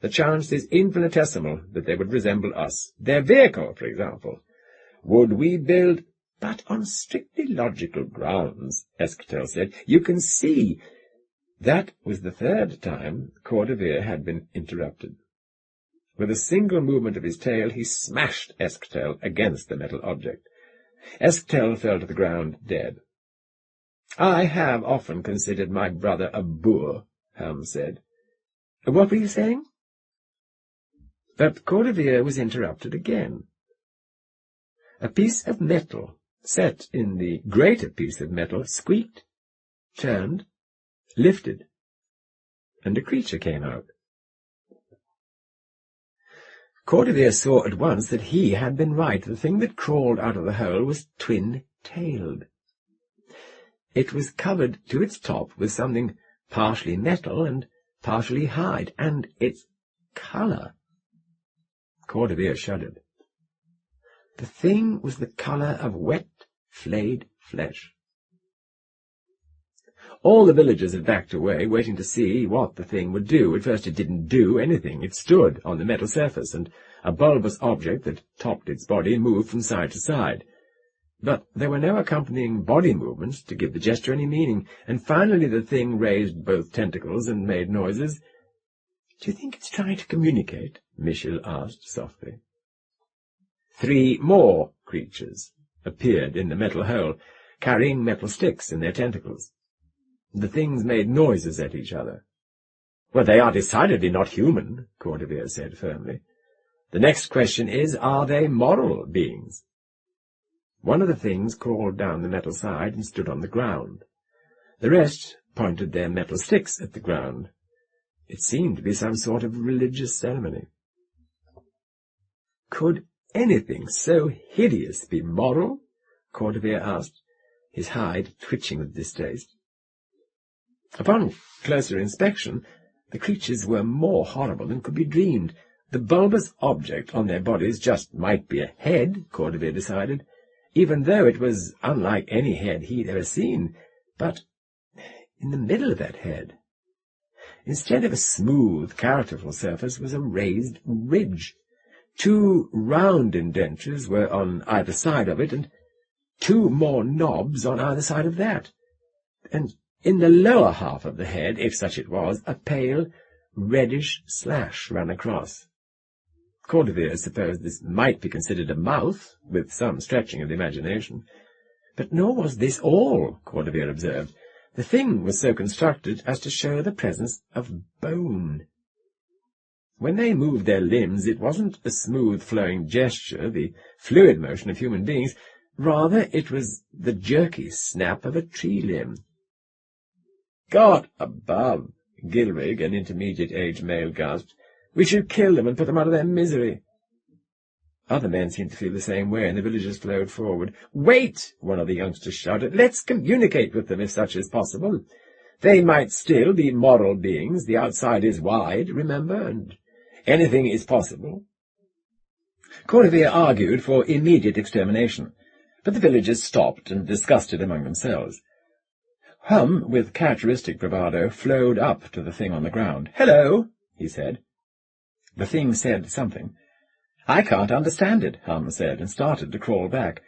"the chance is infinitesimal that they would resemble us. Their vehicle, for example. Would we build—" "But on strictly logical grounds," Esquetel said, "you can see—" That was the third time Cordevier had been interrupted. With a single movement of his tail he smashed Esquetel against the metal object. Esquetel fell to the ground dead. "I have often considered my brother a boor," Hum said. "What were you saying?" But Cordevier was interrupted again. A piece of metal, set in the greater piece of metal, squeaked, turned, lifted, and a creature came out. Cordevier saw at once that he had been right. The thing that crawled out of the hole was twin-tailed. It was covered to its top with something partially metal and partially hide, and its colour. Cordevier shuddered. The thing was the colour of wet, flayed flesh. All the villagers had backed away, waiting to see what the thing would do. At first it didn't do anything. It stood on the metal surface, and a bulbous object that topped its body moved from side to side. But there were no accompanying body movements to give the gesture any meaning, and finally the thing raised both tentacles and made noises. "Do you think it's trying to communicate?" Michel asked softly. 3 more creatures appeared in the metal hole, carrying metal sticks in their tentacles. The things made noises at each other. "Well, they are decidedly not human," Cordevier said firmly. "The next question is, are they moral beings?" One of the things crawled down the metal side and stood on the ground. The rest pointed their metal sticks at the ground. It seemed to be some sort of religious ceremony. "Could anything so hideous be moral?" Cordevier asked, his hide twitching with distaste. Upon closer inspection, the creatures were more horrible than could be dreamed. The bulbous object on their bodies just might be a head, Cordevier decided, even though it was unlike any head he'd ever seen. But in the middle of that head, instead of a smooth, characterful surface, was a raised ridge. 2 round indentures were on either side of it, and 2 more knobs on either side of that. And in the lower half of the head, if such it was, a pale, reddish slash ran across. Cordevier supposed this might be considered a mouth, with some stretching of the imagination. But nor was this all, Cordevier observed. The thing was so constructed as to show the presence of bone. When they moved their limbs, it wasn't a smooth flowing gesture, the fluid motion of human beings. Rather, it was the jerky snap of a tree limb. "God above," Gilrig, an intermediate-aged male, gasped. "We should kill them and put them out of their misery." Other men seemed to feel the same way, and the villagers flowed forward. "Wait!" one of the youngsters shouted. "Let's communicate with them, if such is possible. They might still be moral beings. The outside is wide, remember, and anything is possible." Cordevier argued for immediate extermination, but the villagers stopped and discussed it among themselves. Hum, with characteristic bravado, flowed up to the thing on the ground. "Hello," he said. The thing said something. "I can't understand it," Hum said, and started to crawl back.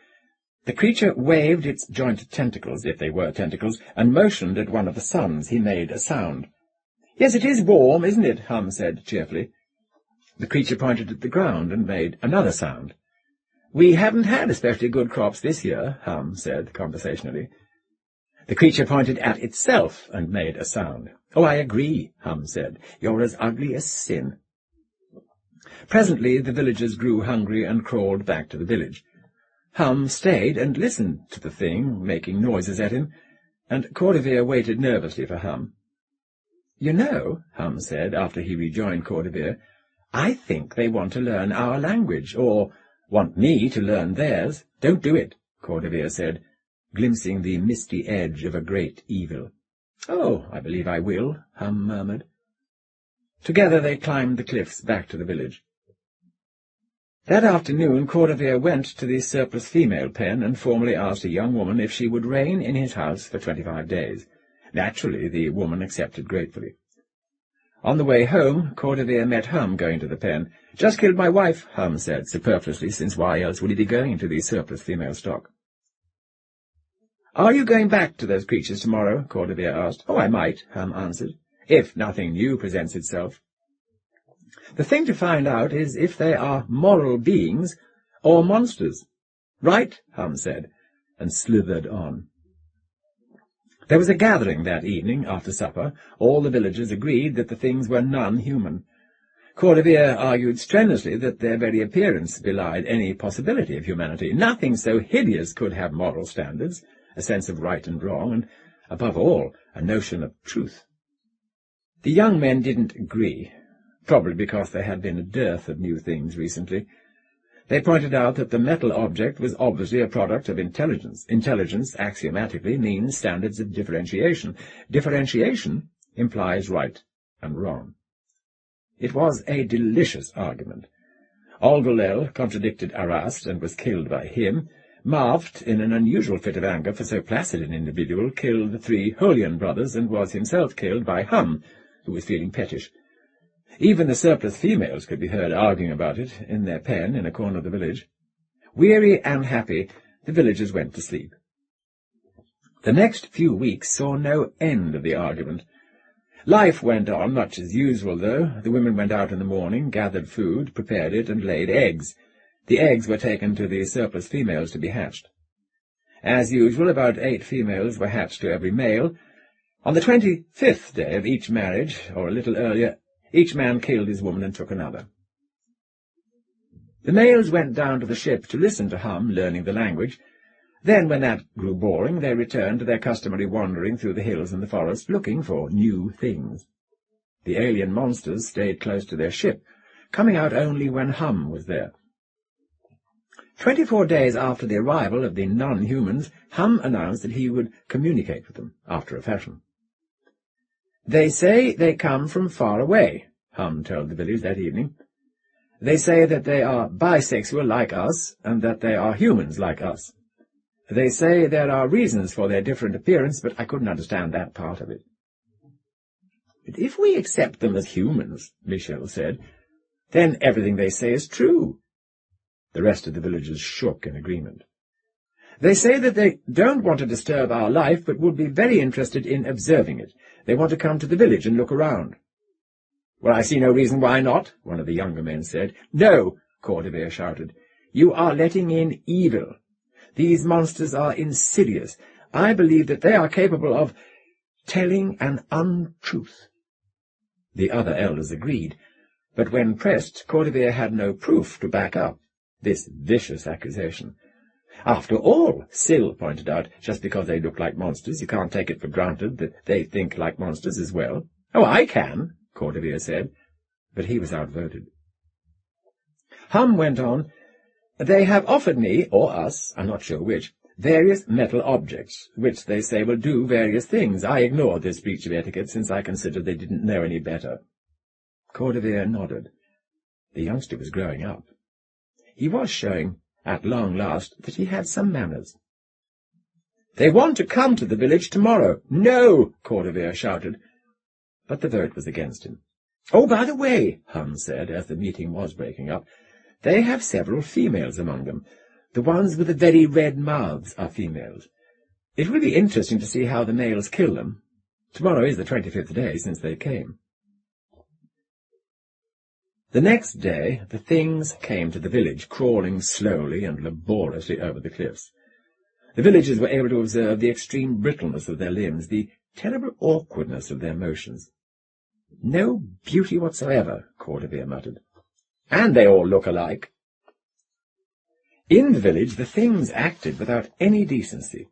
The creature waved its jointed tentacles, if they were tentacles, and motioned at one of the suns. He made a sound. "Yes, it is warm, isn't it?" Hum said cheerfully. The creature pointed at the ground and made another sound. "We haven't had especially good crops this year," Hum said conversationally. The creature pointed at itself and made a sound. "Oh, I agree," Hum said. "You're as ugly as sin." Presently the villagers grew hungry and crawled back to the village. Hum stayed and listened to the thing, making noises at him, and Cordevier waited nervously for Hum. "You know," Hum said, after he rejoined Cordevier, "I think they want to learn our language, or want me to learn theirs." "Don't do it," Cordevier said, glimpsing the misty edge of a great evil. "Oh, I believe I will," Hum murmured. Together they climbed the cliffs back to the village. That afternoon Cordevier went to the surplus female pen and formally asked a young woman if she would reign in his house for 25 days. Naturally, the woman accepted gratefully. On the way home, Cordevier met Hum going to the pen. "Just killed my wife," Hum said, superfluously, since why else would he be going to the surplus female stock? "Are you going back to those creatures tomorrow?" Cordevier asked. "Oh, I might," Hum answered, "if nothing new presents itself. The thing to find out is if they are moral beings or monsters." "Right," Hum said, and slithered on. There was a gathering that evening after supper. All the villagers agreed that the things were non-human. Cordevier argued strenuously that their very appearance belied any possibility of humanity. Nothing so hideous could have moral standards, a sense of right and wrong, and, above all, a notion of truth. The young men didn't agree, probably because there had been a dearth of new things recently. They pointed out that the metal object was obviously a product of intelligence. Intelligence, axiomatically, means standards of differentiation. Differentiation implies right and wrong. It was a delicious argument. Algolel contradicted Arast and was killed by him. Marft, in an unusual fit of anger for so placid an individual, killed the 3 Holian brothers and was himself killed by Hum, who was feeling pettish. Even the surplus females could be heard arguing about it in their pen in a corner of the village. Weary and happy, the villagers went to sleep. The next few weeks saw no end of the argument. Life went on much as usual, though. The women went out in the morning, gathered food, prepared it, and laid eggs. The eggs were taken to the surplus females to be hatched. As usual, about 8 females were hatched to every male. On the 25th day of each marriage, or a little earlier, each man killed his woman and took another. The males went down to the ship to listen to Hum learning the language. Then, when that grew boring, they returned to their customary wandering through the hills and the forest, looking for new things. The alien monsters stayed close to their ship, coming out only when Hum was there. 24 days after the arrival of the non-humans, Hum announced that he would communicate with them, after a fashion. "They say they come from far away," Hum told the village that evening. "They say that they are bisexual like us, and that they are humans like us. They say there are reasons for their different appearance, but I couldn't understand that part of it." "But if we accept them as humans," Michel said, "then everything they say is true." The rest of the villagers shook in agreement. "They say that they don't want to disturb our life, but would be very interested in observing it. They want to come to the village and look around." "Well, I see no reason why not," one of the younger men said. "No," Cordevier shouted. "You are letting in evil. These monsters are insidious. I believe that they are capable of telling an untruth." The other elders agreed, but when pressed, Cordevier had no proof to back up this vicious accusation. "After all," Sill pointed out, "just because they look like monsters, you can't take it for granted that they think like monsters as well." "Oh, I can," Cordevier said, but he was outvoted. Hum went on, "They have offered me, or us, I'm not sure which, various metal objects, which they say will do various things. I ignored this breach of etiquette, since I considered they didn't know any better." Cordevier nodded. The youngster was growing up. He was showing, at long last, that he had some manners. "They want to come to the village tomorrow." "No!" Cordevier shouted, but the vote was against him. "Oh, by the way," Hum said, as the meeting was breaking up, "they have several females among them. The ones with the very red mouths are females. It will be interesting to see how the males kill them. Tomorrow is the 25th day since they came." The next day the things came to the village, crawling slowly and laboriously over the cliffs. The villagers were able to observe the extreme brittleness of their limbs, the terrible awkwardness of their motions. "No beauty whatsoever," Cordevier muttered. "And they all look alike." In the village the things acted without any decency.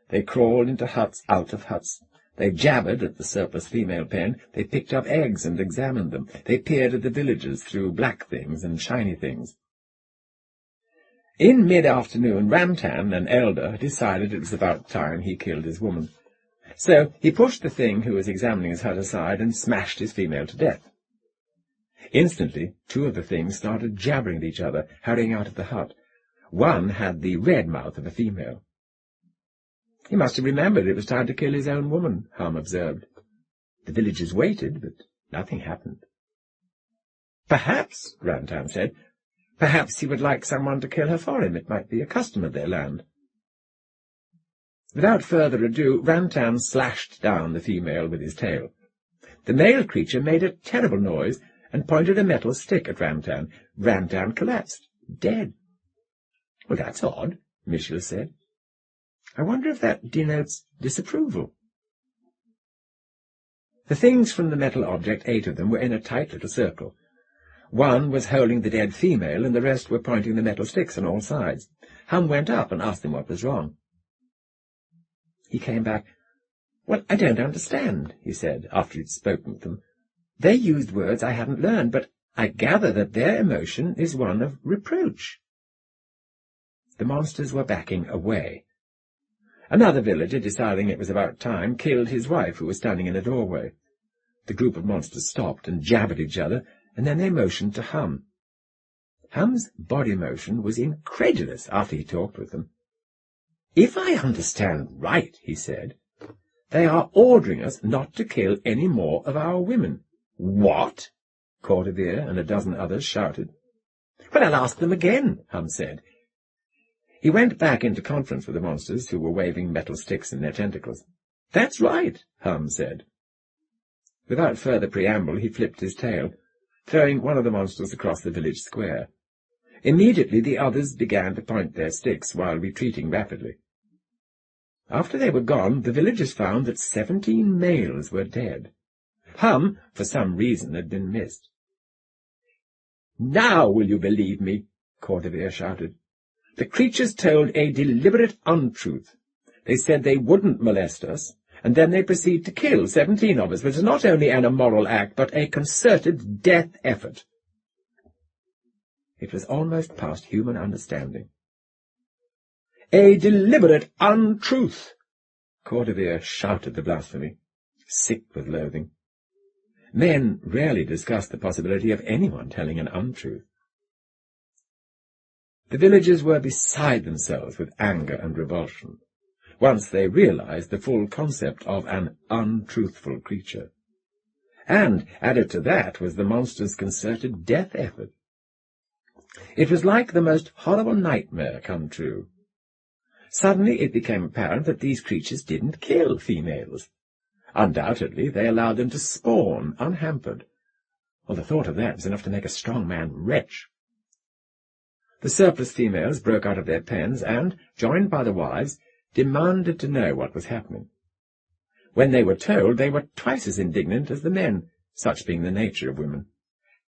They crawled into huts out of huts. They jabbered at the surplus female pen. They picked up eggs and examined them. They peered at the villagers through black things and shiny things. In mid-afternoon, Rantan, an elder, decided it was about time he killed his woman. So he pushed the thing who was examining his hut aside and smashed his female to death. Instantly, two of the things started jabbering at each other, hurrying out of the hut. One had the red mouth of a female. "He must have remembered it was time to kill his own woman," Hum observed. The villagers waited, but nothing happened. "Perhaps," Rantan said, "perhaps he would like someone to kill her for him. It might be a custom of their land." Without further ado, Rantan slashed down the female with his tail. The male creature made a terrible noise and pointed a metal stick at Rantan. Rantan collapsed, dead. "Well, that's odd," Michel said. "I wonder if that denotes disapproval." The things from the metal object, 8 of them, were in a tight little circle. One was holding the dead female, and the rest were pointing the metal sticks on all sides. Hum went up and asked them what was wrong. He came back. "Well, I don't understand," he said, after he'd spoken with them. "They used words I hadn't learned, but I gather that their emotion is one of reproach." The monsters were backing away. Another villager, deciding it was about time, killed his wife, who was standing in a doorway. The group of monsters stopped and jabbered each other, and then they motioned to Hum. Hum's body motion was incredulous after he talked with them. "If I understand right," he said, "they are ordering us not to kill any more of our women." "What?" Cordevier and a dozen others shouted. "Well, I'll ask them again," Hum said. He went back into conference with the monsters, who were waving metal sticks in their tentacles. "That's right," Hum said. Without further preamble, he flipped his tail, throwing one of the monsters across the village square. Immediately the others began to point their sticks while retreating rapidly. After they were gone, the villagers found that 17 males were dead. Hum, for some reason, had been missed. "Now will you believe me?" Cordevier shouted. "The creatures told a deliberate untruth. They said they wouldn't molest us, and then they proceed to kill 17 of us, which is not only an immoral act, but a concerted death effort." It was almost past human understanding. "A deliberate untruth!" Cordevier shouted the blasphemy, sick with loathing. Men rarely discussed the possibility of anyone telling an untruth. The villagers were beside themselves with anger and revulsion, once they realized the full concept of an untruthful creature. And, added to that, was the monster's concerted death effort. It was like the most horrible nightmare come true. Suddenly it became apparent that these creatures didn't kill females. Undoubtedly they allowed them to spawn unhampered. Well, the thought of that was enough to make a strong man retch. The surplus females broke out of their pens and, joined by the wives, demanded to know what was happening. When they were told, they were twice as indignant as the men, such being the nature of women.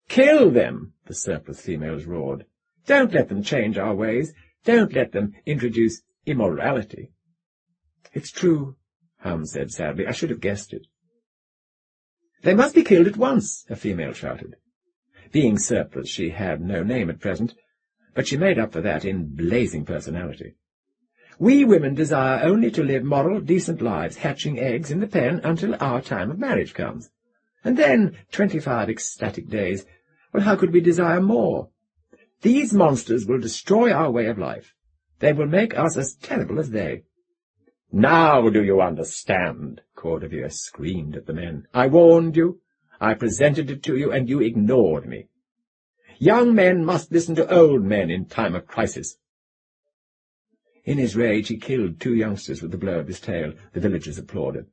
"Kill them!" the surplus females roared. "Don't let them change our ways. Don't let them introduce immorality." "It's true," Hum said sadly. "I should have guessed it." "They must be killed at once," a female shouted. Being surplus, she had no name at present, but she made up for that in blazing personality. "We women desire only to live moral, decent lives, hatching eggs in the pen until our time of marriage comes. And then 25 ecstatic days. Well, how could we desire more? These monsters will destroy our way of life. They will make us as terrible as they." "Now do you understand?" Cordevier screamed at the men. "I warned you. I presented it to you, and you ignored me. Young men must listen to old men in time of crisis." In his rage he killed 2 youngsters with the blow of his tail. The villagers applauded.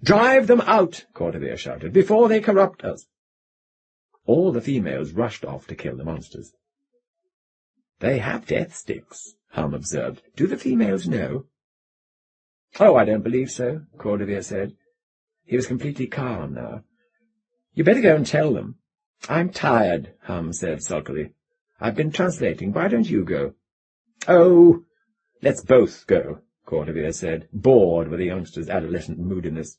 "Drive them out," Cordevier shouted, "before they corrupt us." All the females rushed off to kill the monsters. "They have death sticks," Hum observed. "Do the females know?" "Oh, I don't believe so," Cordevier said. He was completely calm now. "You better go and tell them." "I'm tired," Hum said sulkily. "I've been translating. Why don't you go?" "Oh, let's both go," Cordevier said, bored with the youngsters' adolescent moodiness.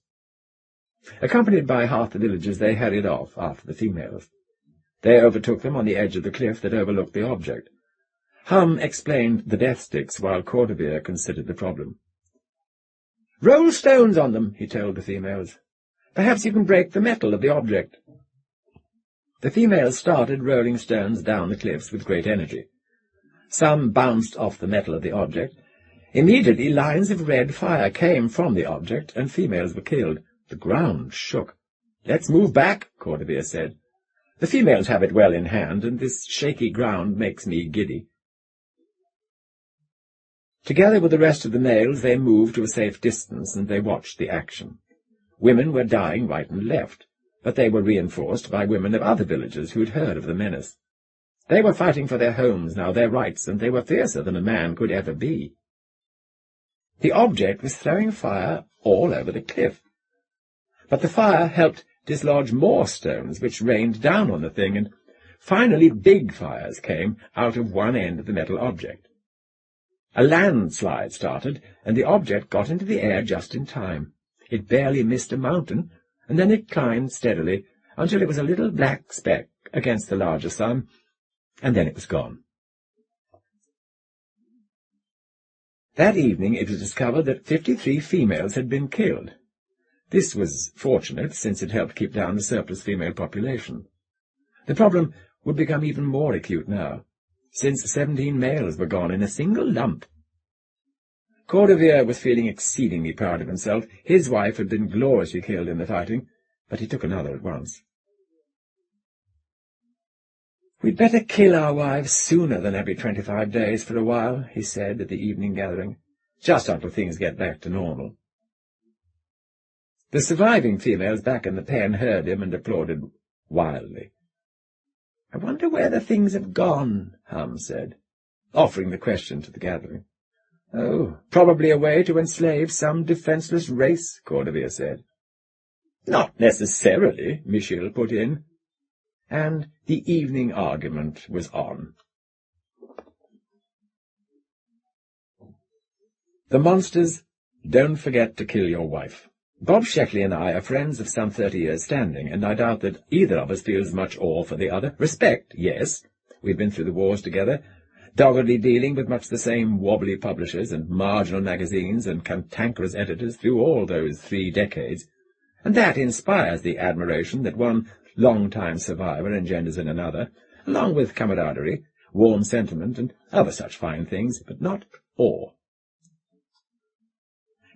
Accompanied by half the villagers, they hurried off after the females. They overtook them on the edge of the cliff that overlooked the object. Hum explained the death sticks while Cordevier considered the problem. "Roll stones on them," he told the females. "Perhaps you can break the metal of the object." The females started rolling stones down the cliffs with great energy. Some bounced off the metal of the object. Immediately lines of red fire came from the object, and females were killed. The ground shook. "Let's move back," Cordevier said. "The females have it well in hand, and this shaky ground makes me giddy." Together with the rest of the males, they moved to a safe distance, and they watched the action. Women were dying right and left, but they were reinforced by women of other villages who had heard of the menace. They were fighting for their homes now, their rights, and they were fiercer than a man could ever be. The object was throwing fire all over the cliff, but the fire helped dislodge more stones, which rained down on the thing, and finally big fires came out of one end of the metal object. A landslide started, and the object got into the air just in time. It barely missed a mountain, and then it climbed steadily until it was a little black speck against the larger sun, and then it was gone. That evening it was discovered that 53 females had been killed. This was fortunate, since it helped keep down the surplus female population. The problem would become even more acute now, since 17 males were gone in a single lump. Cordevier was feeling exceedingly proud of himself. His wife had been gloriously killed in the fighting, but he took another at once. "We'd better kill our wives sooner than every 25 days for a while," he said at the evening gathering, "just until things get back to normal." The surviving females back in the pen heard him and applauded wildly. "I wonder where the things have gone," Hum said, offering the question to the gathering. "Oh, probably a way to enslave some defenseless race," Cordevier said. "Not necessarily," Michel put in. And the evening argument was on. The monsters, don't forget to kill your wife. Bob Sheckley and I are friends of some 30 years standing, and I doubt that either of us feels much awe for the other. Respect, yes. We've been through the wars together, doggedly dealing with much the same wobbly publishers and marginal magazines and cantankerous editors through all those 3 decades, and that inspires the admiration that one long-time survivor engenders in another, along with camaraderie, warm sentiment, and other such fine things, but not awe.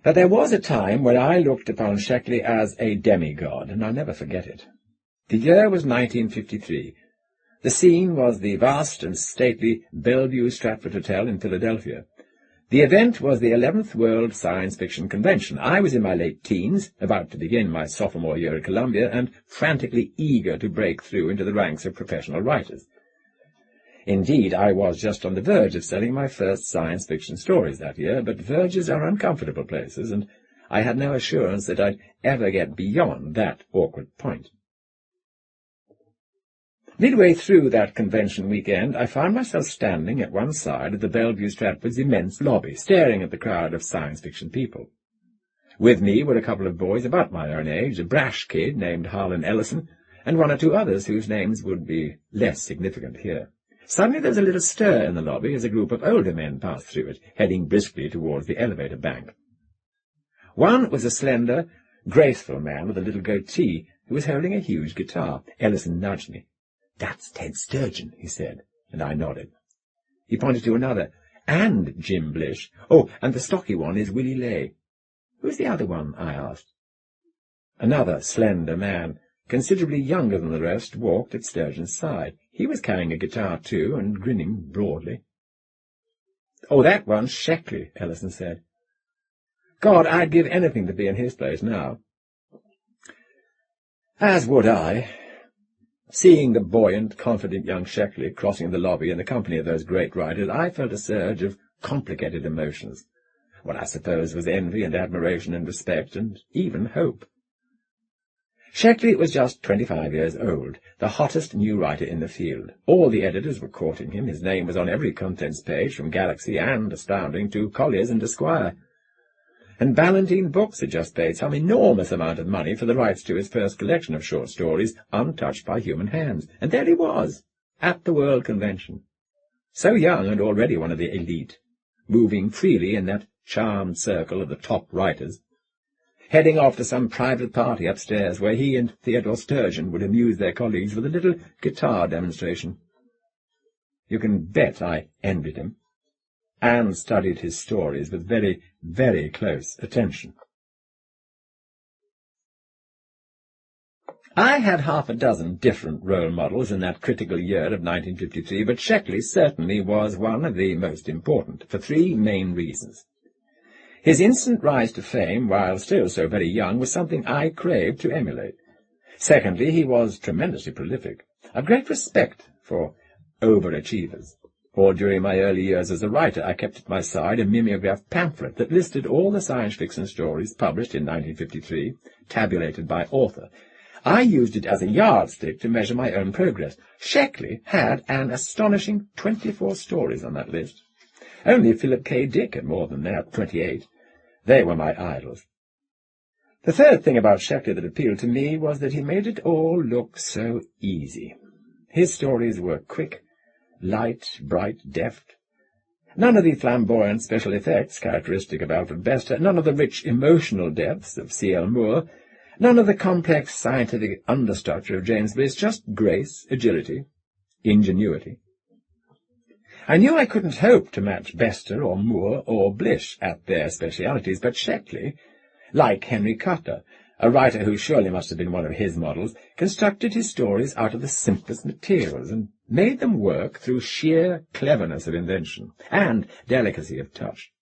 But there was a time when I looked upon Sheckley as a demigod, and I'll never forget it. The year was 1953. The scene was the vast and stately Bellevue Stratford Hotel in Philadelphia. The event was the 11th World Science Fiction Convention. I was in my late teens, about to begin my sophomore year at Columbia, and frantically eager to break through into the ranks of professional writers. Indeed, I was just on the verge of selling my first science fiction stories that year, but verges are uncomfortable places, and I had no assurance that I'd ever get beyond that awkward point. Midway through that convention weekend, I found myself standing at one side of the Bellevue Stratford's immense lobby, staring at the crowd of science fiction people. With me were a couple of boys about my own age, a brash kid named Harlan Ellison, and one or two others whose names would be less significant here. Suddenly there was a little stir in the lobby as a group of older men passed through it, heading briskly towards the elevator bank. One was a slender, graceful man with a little goatee who was holding a huge guitar. Ellison nudged me. "That's Ted Sturgeon," he said, and I nodded. He pointed to another, "And Jim Blish. Oh, and the stocky one is Willie Lay." "Who's the other one?" I asked. Another slender man, considerably younger than the rest, walked at Sturgeon's side. He was carrying a guitar too, and grinning broadly. "Oh, that one's Sheckley," Ellison said. "God, I'd give anything to be in his place now." As would I. Seeing the buoyant, confident young Sheckley crossing the lobby in the company of those great writers, I felt a surge of complicated emotions, what I suppose was envy and admiration and respect, and even hope. Sheckley was just 25 years old, the hottest new writer in the field. All the editors were courting him. His name was on every contents page, from Galaxy and Astounding to Collier's and Esquire. And Ballantine Books had just paid some enormous amount of money for the rights to his first collection of short stories, untouched by human hands. And there he was, at the World Convention. So young and already one of the elite, moving freely in that charmed circle of the top writers, heading off to some private party upstairs where he and Theodore Sturgeon would amuse their colleagues with a little guitar demonstration. You can bet I envied him, and studied his stories with very, very close attention. I had half a dozen different role models in that critical year of 1953, but Sheckley certainly was one of the most important, for three main reasons. His instant rise to fame, while still so very young, was something I craved to emulate. Secondly, he was tremendously prolific, a great respect for overachievers. All during my early years as a writer, I kept at my side a mimeograph pamphlet that listed all the science fiction stories published in 1953, tabulated by author. I used it as a yardstick to measure my own progress. Sheckley had an astonishing 24 stories on that list. Only Philip K. Dick had more than that, 28. They were my idols. The third thing about Sheckley that appealed to me was that he made it all look so easy. His stories were quick, light, bright, deft. None of the flamboyant special effects characteristic of Alfred Bester, none of the rich emotional depths of C.L. Moore, none of the complex scientific understructure of James Blish, just grace, agility, ingenuity. I knew I couldn't hope to match Bester or Moore or Blish at their specialities, but Sheckley, like Henry Kuttner, a writer who surely must have been one of his models, constructed his stories out of the simplest materials and made them work through sheer cleverness of invention and delicacy of touch.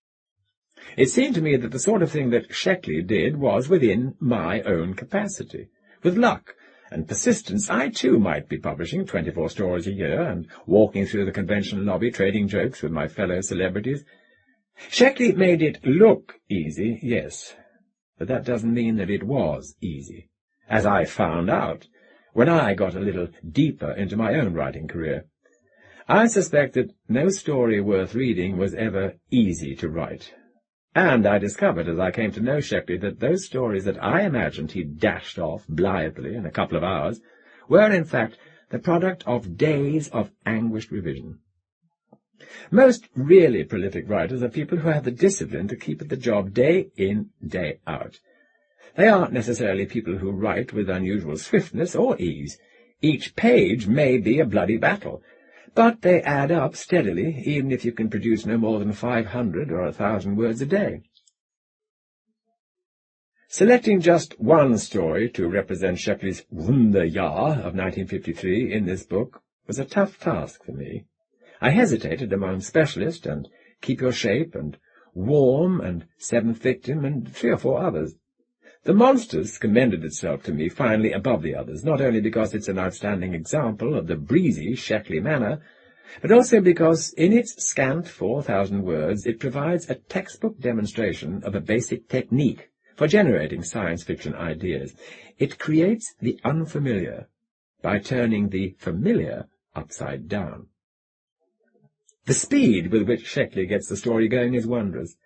It seemed to me that the sort of thing that Sheckley did was within my own capacity. With luck and persistence, I too might be publishing 24 stories a year and walking through the convention lobby trading jokes with my fellow celebrities. Sheckley made it look easy, yes, but that doesn't mean that it was easy, as I found out when I got a little deeper into my own writing career. I suspect that no story worth reading was ever easy to write. And I discovered, as I came to know Sheckley, that those stories that I imagined he dashed off blithely in a couple of hours were, in fact, the product of days of anguished revision. Most really prolific writers are people who have the discipline to keep at the job day in, day out. They aren't necessarily people who write with unusual swiftness or ease. Each page may be a bloody battle, but they add up steadily, even if you can produce no more than 500 or 1,000 words a day. Selecting just one story to represent Sheckley's Wunderjahr of 1953 in this book was a tough task for me. I hesitated among Specialist and Keep Your Shape and Warm and Seventh Victim and 3 or 4 others. The Monsters commended itself to me finally above the others, not only because it's an outstanding example of the breezy Sheckley manner, but also because in its scant 4,000 words it provides a textbook demonstration of a basic technique for generating science fiction ideas. It creates the unfamiliar by turning the familiar upside down. The speed with which Sheckley gets the story going is wondrous.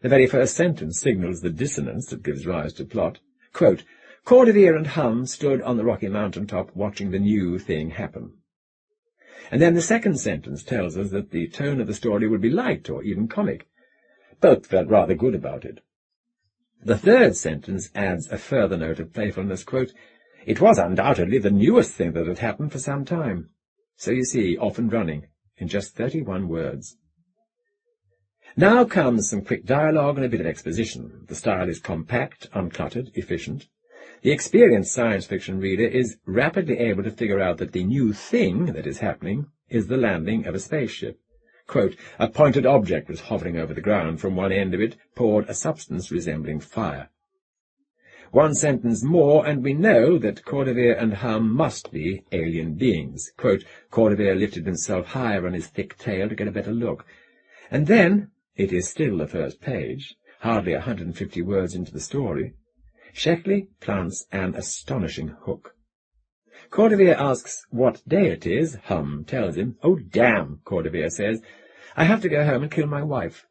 The very first sentence signals the dissonance that gives rise to plot. Quote, Cordevier and Hum stood on the rocky mountain top watching the new thing happen. And then the second sentence tells us that the tone of the story would be light or even comic. Both felt rather good about it. The third sentence adds a further note of playfulness. Quote, It was undoubtedly the newest thing that had happened for some time. So you see, off and running, in just 31 words. Now comes some quick dialogue and a bit of exposition. The style is compact, uncluttered, efficient. The experienced science fiction reader is rapidly able to figure out that the new thing that is happening is the landing of a spaceship. Quote, A pointed object was hovering over the ground. From one end of it poured a substance resembling fire. One sentence more, and we know that Cordevier and Hum must be alien beings. Quote, Cordevier lifted himself higher on his thick tail to get a better look. And then, it is still the first page, hardly 150 words into the story, Sheckley plants an astonishing hook. Cordevier asks what day it is. Hum tells him. Oh, damn, Cordevier says. I have to go home and kill my wife.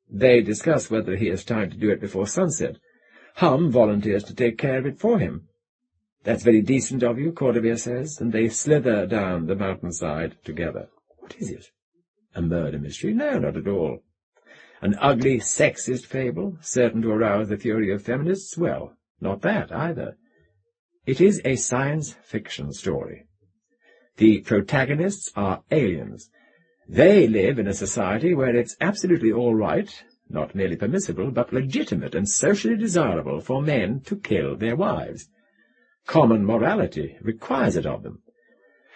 They discuss whether he has time to do it before sunset. Hum volunteers to take care of it for him. That's very decent of you, Cordevier says, and they slither down the mountainside together. What is it? A murder mystery? No, not at all. An ugly, sexist fable, certain to arouse the fury of feminists? Well, not that either. It is a science fiction story. The protagonists are aliens. They live in a society where it's absolutely all right, not merely permissible, but legitimate and socially desirable for men to kill their wives. Common morality requires it of them.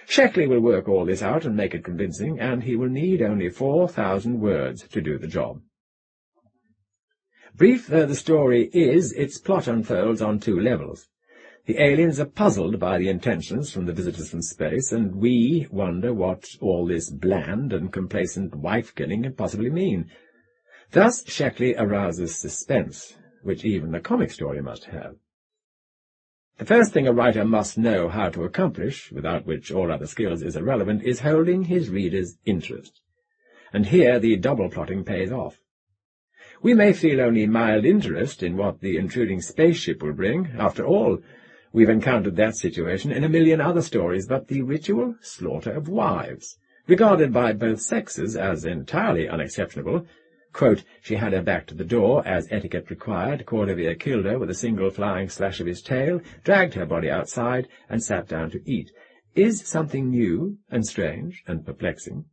Sheckley will work all this out and make it convincing, and he will need only 4,000 words to do the job. Brief though the story is, its plot unfolds on two levels. The aliens are puzzled by the intentions from the visitors from space, and we wonder what all this bland and complacent wife-killing can possibly mean. Thus Sheckley arouses suspense, which even a comic story must have. The first thing a writer must know how to accomplish, without which all other skills is irrelevant, is holding his reader's interest. And here the double plotting pays off. We may feel only mild interest in what the intruding spaceship will bring. After all, we've encountered that situation in a million other stories, but the ritual slaughter of wives, regarded by both sexes as entirely unexceptionable. Quote, she had her back to the door, as etiquette required. Cordevier killed her with a single flying slash of his tail, dragged her body outside, and sat down to eat, is something new and strange and perplexing.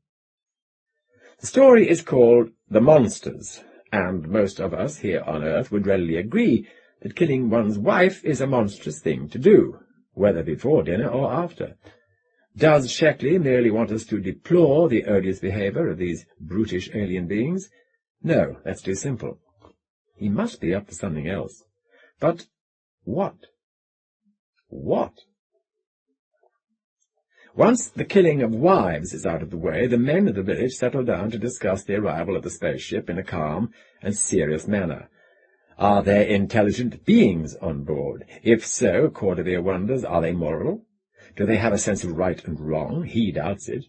The story is called The Monsters, and most of us here on Earth would readily agree that killing one's wife is a monstrous thing to do, whether before dinner or after. Does Sheckley merely want us to deplore the odious behaviour of these brutish alien beings? No, that's too simple. He must be up to something else. But what? What? Once the killing of wives is out of the way, the men of the village settle down to discuss the arrival of the spaceship in a calm and serious manner. Are there intelligent beings on board? If so, Cordevier wonders, are they moral? Do they have a sense of right and wrong? He doubts it.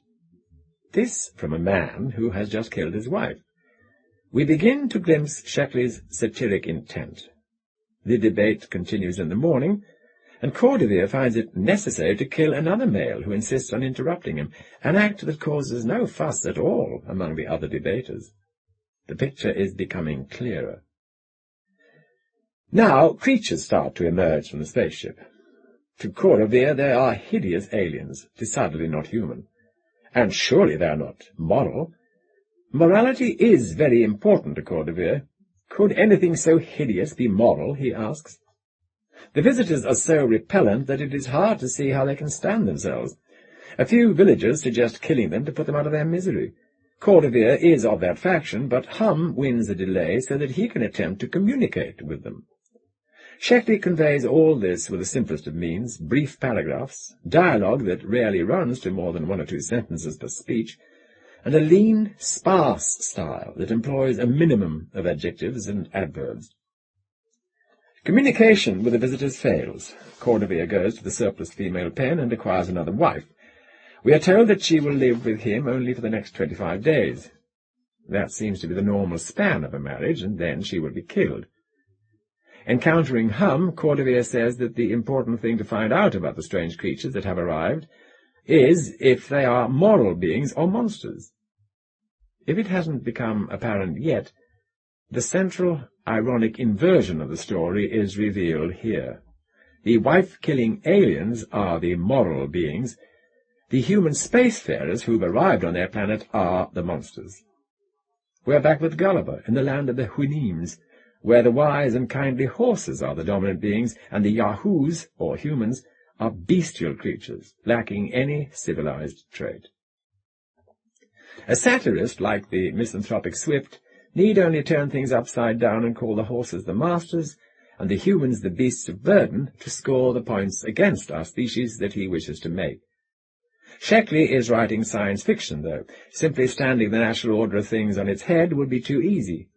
This from a man who has just killed his wife. We begin to glimpse Sheckley's satiric intent. The debate continues in the morning, and Cordevier finds it necessary to kill another male who insists on interrupting him, an act that causes no fuss at all among the other debaters. The picture is becoming clearer. Now creatures start to emerge from the spaceship. To Cordevier they are hideous aliens, decidedly not human. And surely they are not moral. Morality is very important to Cordevier. Could anything so hideous be moral, he asks. The visitors are so repellent that it is hard to see how they can stand themselves. A few villagers suggest killing them to put them out of their misery. Cordevier is of that faction, but Hum wins a delay so that he can attempt to communicate with them. Sheckley conveys all this with the simplest of means, brief paragraphs, dialogue that rarely runs to more than 1 or 2 sentences per speech, and a lean, sparse style that employs a minimum of adjectives and adverbs. Communication with the visitors fails. Cordevier goes to the surplus female pen and acquires another wife. We are told that she will live with him only for the next 25 days. That seems to be the normal span of a marriage, and then she would be killed. Encountering Hum, Cordevier says that the important thing to find out about the strange creatures that have arrived is if they are moral beings or monsters. If it hasn't become apparent yet, the central ironic inversion of the story is revealed here. The wife-killing aliens are the moral beings. The human spacefarers who've arrived on their planet are the monsters. We're back with Gulliver in the land of the Huinims, where the wise and kindly horses are the dominant beings, and the Yahoos, or humans, are bestial creatures, lacking any civilized trait. A satirist, like the misanthropic Swift, need only turn things upside down and call the horses the masters, and the humans the beasts of burden, to score the points against our species that he wishes to make. Sheckley is writing science fiction, though. Simply standing the natural order of things on its head would be too easy.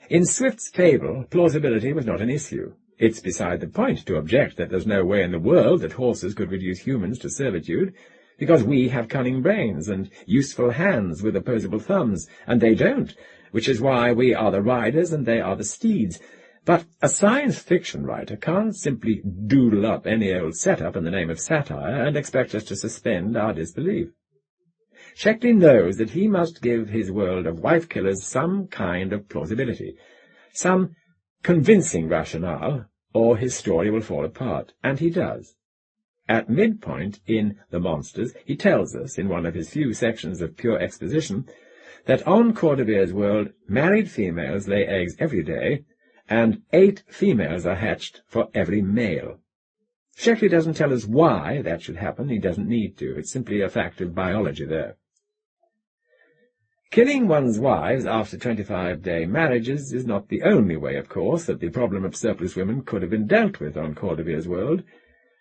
In Swift's fable, plausibility was not an issue. It's beside the point to object that there's no way in the world that horses could reduce humans to servitude, because we have cunning brains and useful hands with opposable thumbs, and they don't, which is why we are the riders and they are the steeds. But a science fiction writer can't simply doodle up any old setup in the name of satire and expect us to suspend our disbelief. Sheckley knows that he must give his world of wife-killers some kind of plausibility, some convincing rationale, or his story will fall apart, and he does. At midpoint in The Monsters, he tells us, in one of his few sections of pure exposition, that on Cordovier's world, married females lay eggs every day, and 8 females are hatched for every male. Sheckley doesn't tell us why that should happen. He doesn't need to. It's simply a fact of biology there. Killing one's wives after 25-day marriages is not the only way, of course, that the problem of surplus women could have been dealt with on Cordovier's world.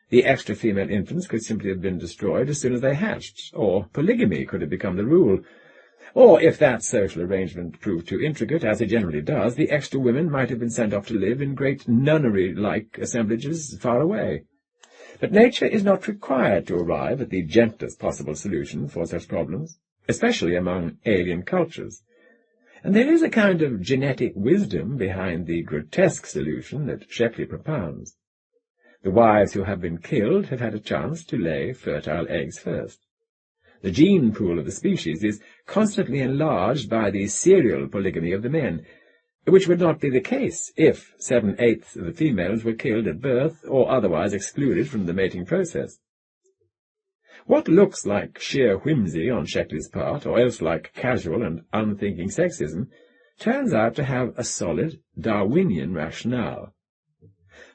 The extra female infants could simply have been destroyed as soon as they hatched, or polygamy could have become the rule. Or, if that social arrangement proved too intricate, as it generally does, the extra women might have been sent off to live in great nunnery-like assemblages far away. But nature is not required to arrive at the gentlest possible solution for such problems, especially among alien cultures. And there is a kind of genetic wisdom behind the grotesque solution that Sheckley propounds. The wives who have been killed have had a chance to lay fertile eggs first. The gene pool of the species is constantly enlarged by the serial polygamy of the men, which would not be the case if 7/8 of the females were killed at birth or otherwise excluded from the mating process. What looks like sheer whimsy on Sheckley's part, or else like casual and unthinking sexism, turns out to have a solid Darwinian rationale.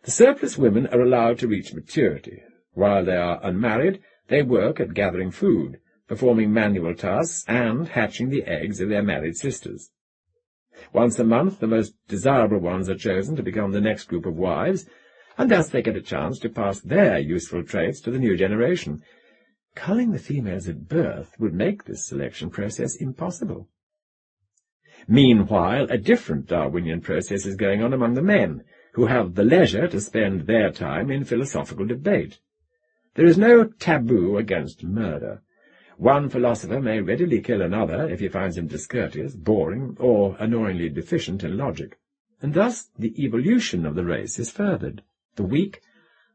The surplus women are allowed to reach maturity. While they are unmarried, they work at gathering food, performing manual tasks, and hatching the eggs of their married sisters. Once a month, the most desirable ones are chosen to become the next group of wives, and thus they get a chance to pass their useful traits to the new generation. Culling the females at birth would make this selection process impossible. Meanwhile, a different Darwinian process is going on among the men, who have the leisure to spend their time in philosophical debate. There is no taboo against murder. One philosopher may readily kill another if he finds him discourteous, boring, or annoyingly deficient in logic, and thus the evolution of the race is furthered. The weak,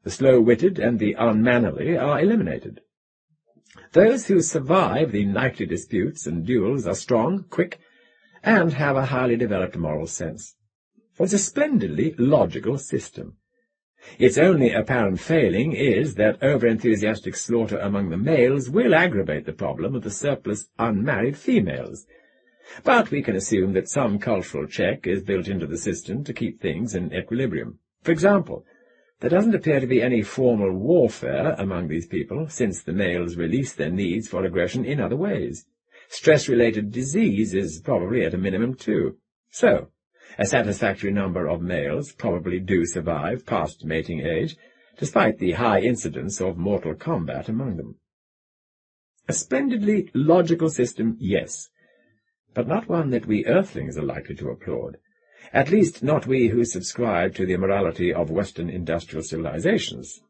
the slow-witted, and the unmannerly are eliminated. Those who survive the nightly disputes and duels are strong, quick, and have a highly developed moral sense. It's a splendidly logical system. Its only apparent failing is that over-enthusiastic slaughter among the males will aggravate the problem of the surplus unmarried females. But we can assume that some cultural check is built into the system to keep things in equilibrium. For example, there doesn't appear to be any formal warfare among these people, since the males release their needs for aggression in other ways. Stress-related disease is probably at a minimum too. So, a satisfactory number of males probably do survive past mating age, despite the high incidence of mortal combat among them. A splendidly logical system, yes, but not one that we earthlings are likely to applaud. At least not we who subscribe to the morality of Western industrial civilizations.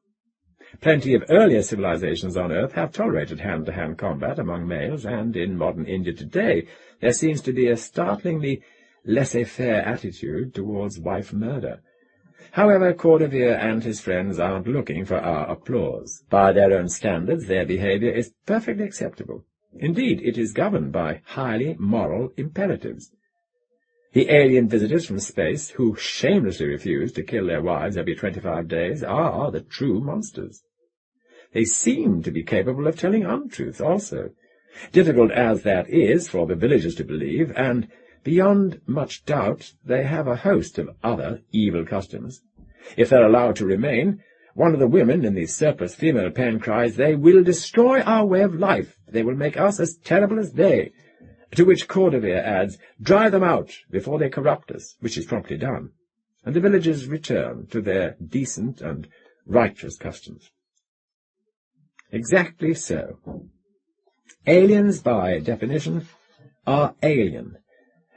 Plenty of earlier civilizations on Earth have tolerated hand-to-hand combat among males, and in modern India today there seems to be a startlingly laissez-faire attitude towards wife murder. However, Cordevier and his friends aren't looking for our applause. By their own standards, their behavior is perfectly acceptable. Indeed, it is governed by highly moral imperatives. The alien visitors from space, who shamelessly refuse to kill their wives every 25 days, are the true monsters. They seem to be capable of telling untruths also, difficult as that is for the villagers to believe, and beyond much doubt they have a host of other evil customs. If they're allowed to remain, one of the women in the surplus female pen cries, "They will destroy our way of life. They will make us as terrible as they." To which Cordevier adds, "Drive them out before they corrupt us," which is promptly done, and the villagers return to their decent and righteous customs. Exactly so. Aliens, by definition, are alien,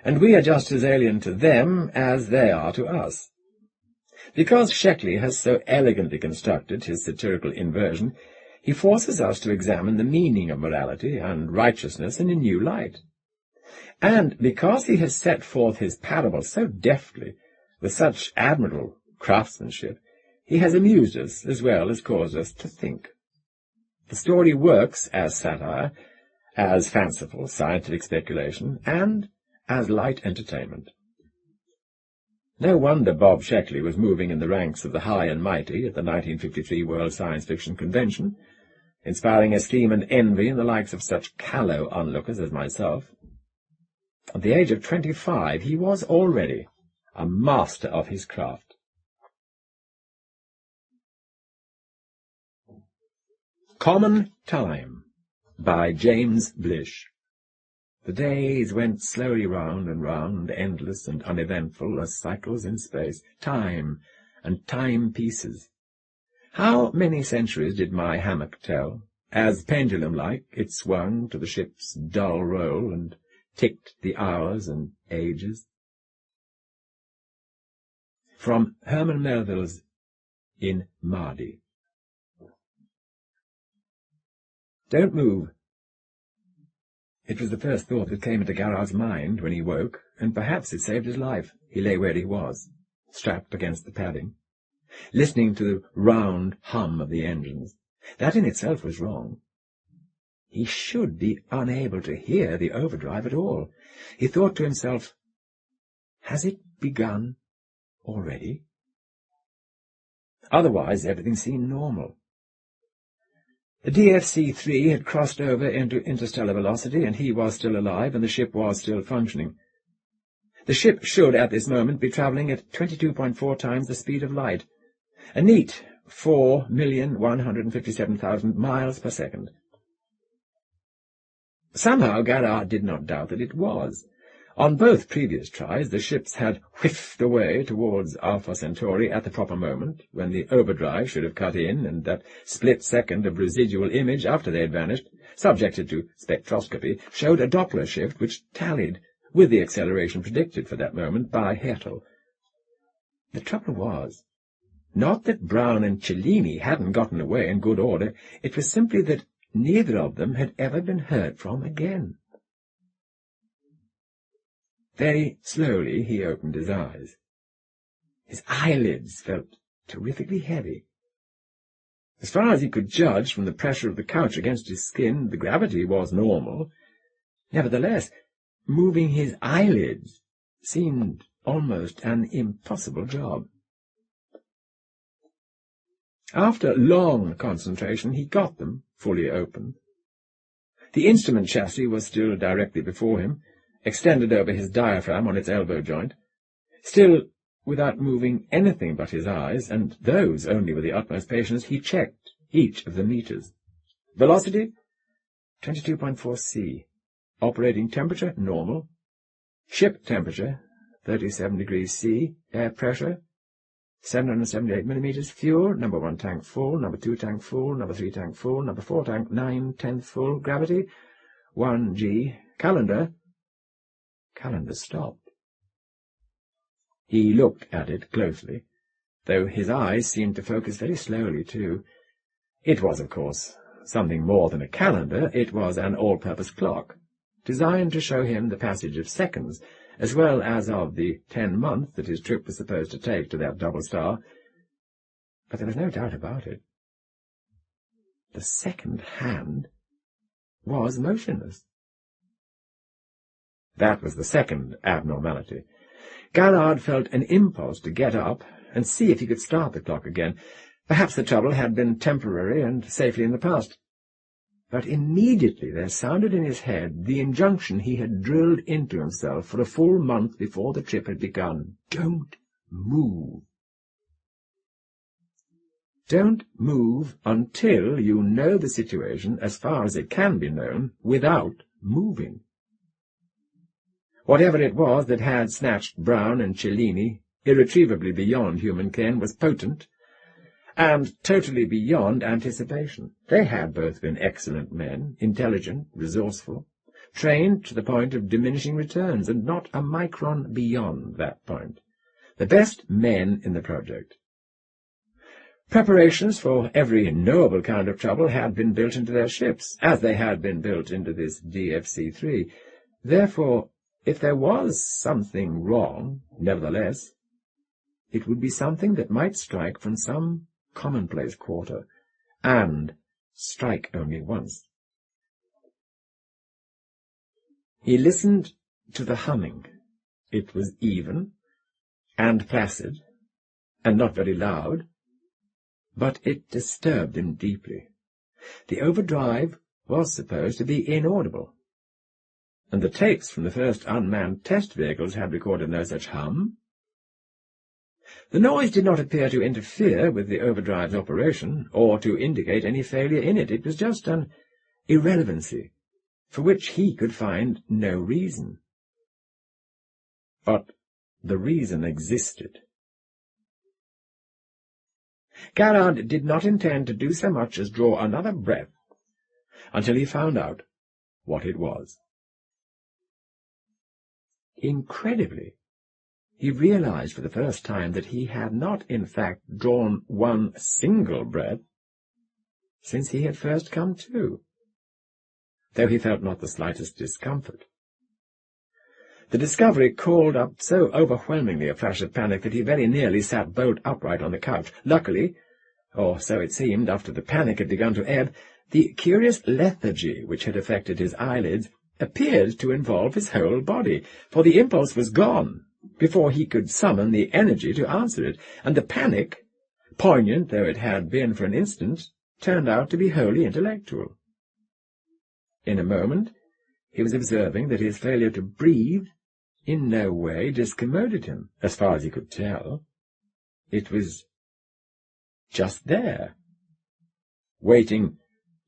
and we are just as alien to them as they are to us. Because Sheckley has so elegantly constructed his satirical inversion, he forces us to examine the meaning of morality and righteousness in a new light. And because he has set forth his parable so deftly, with such admirable craftsmanship, he has amused us as well as caused us to think. The story works as satire, as fanciful scientific speculation, and as light entertainment. No wonder Bob Sheckley was moving in the ranks of the high and mighty at the 1953 World Science Fiction Convention, inspiring esteem and envy in the likes of such callow onlookers as myself. At the age of 25, he was already a master of his craft. Common Time by James Blish. The days went slowly round and round, endless and uneventful as cycles in space, time and timepieces. How many centuries did my hammock tell, as pendulum-like it swung to the ship's dull roll and ticked the hours and ages? From Herman Melville's In Mardi. Don't move. It was the first thought that came into Garard's mind when he woke, and perhaps it saved his life. He lay where he was, strapped against the padding, listening to the round hum of the engines. That in itself was wrong. He should be unable to hear the overdrive at all. He thought to himself, has it begun already? Otherwise everything seemed normal. The DFC-3 had crossed over into interstellar velocity, and he was still alive, and the ship was still functioning. The ship should, at this moment, be travelling at 22.4 times the speed of light, a neat 4,157,000 miles per second. Somehow Garard did not doubt that it was. On both previous tries, the ships had whiffed away towards Alpha Centauri at the proper moment, when the overdrive should have cut in, and that split second of residual image after they had vanished, subjected to spectroscopy, showed a Doppler shift which tallied with the acceleration predicted for that moment by Hertel. The trouble was, not that Brown and Cellini hadn't gotten away in good order, it was simply that neither of them had ever been heard from again. Very slowly he opened his eyes. His eyelids felt terrifically heavy. As far as he could judge from the pressure of the couch against his skin, the gravity was normal. Nevertheless, moving his eyelids seemed almost an impossible job. After long concentration, he got them fully open. The instrument chassis was still directly before him, extended over his diaphragm on its elbow joint. Still, without moving anything but his eyes, and those only with the utmost patience, he checked each of the meters. Velocity, 22.4 C. Operating temperature, normal. Ship temperature, 37 degrees C. Air pressure, 778 millimeters. Fuel, number 1 tank full, number 2 tank full, number 3 tank full, number 4 tank 9/10 full. Gravity, 1 G. Calendar stopped. He looked at it closely, though his eyes seemed to focus very slowly too. It was, of course, something more than a calendar. It was an all-purpose clock, designed to show him the passage of seconds, as well as of the 10 months that his trip was supposed to take to that double star. But there was no doubt about it. The second hand was motionless. That was the second abnormality. Gallard felt an impulse to get up and see if he could start the clock again. Perhaps the trouble had been temporary and safely in the past. But immediately there sounded in his head the injunction he had drilled into himself for a full month before the trip had begun. Don't move. Don't move until you know the situation as far as it can be known without moving. Whatever it was that had snatched Brown and Cellini irretrievably beyond human ken was potent and totally beyond anticipation. They had both been excellent men, intelligent, resourceful, trained to the point of diminishing returns, and not a micron beyond that point. The best men in the project. Preparations for every knowable kind of trouble had been built into their ships, as they had been built into this DFC-3. Therefore, if there was something wrong, nevertheless, it would be something that might strike from some commonplace quarter, and strike only once. He listened to the humming. It was even and placid, and not very loud, but it disturbed him deeply. The overdrive was supposed to be inaudible, and the tapes from the first unmanned test vehicles had recorded no such hum. The noise did not appear to interfere with the overdrive's operation, or to indicate any failure in it. It was just an irrelevancy, for which he could find no reason. But the reason existed. Gallard did not intend to do so much as draw another breath until he found out what it was. Incredibly, he realized for the first time that he had not, in fact, drawn one single breath since he had first come to, though he felt not the slightest discomfort. The discovery called up so overwhelmingly a flash of panic that he very nearly sat bolt upright on the couch. Luckily, or so it seemed after the panic had begun to ebb, the curious lethargy which had affected his eyelids appeared to involve his whole body, for the impulse was gone before he could summon the energy to answer it, and the panic, poignant though it had been for an instant, turned out to be wholly intellectual. In a moment he was observing that his failure to breathe in no way discommoded him, as far as he could tell. It was just there, waiting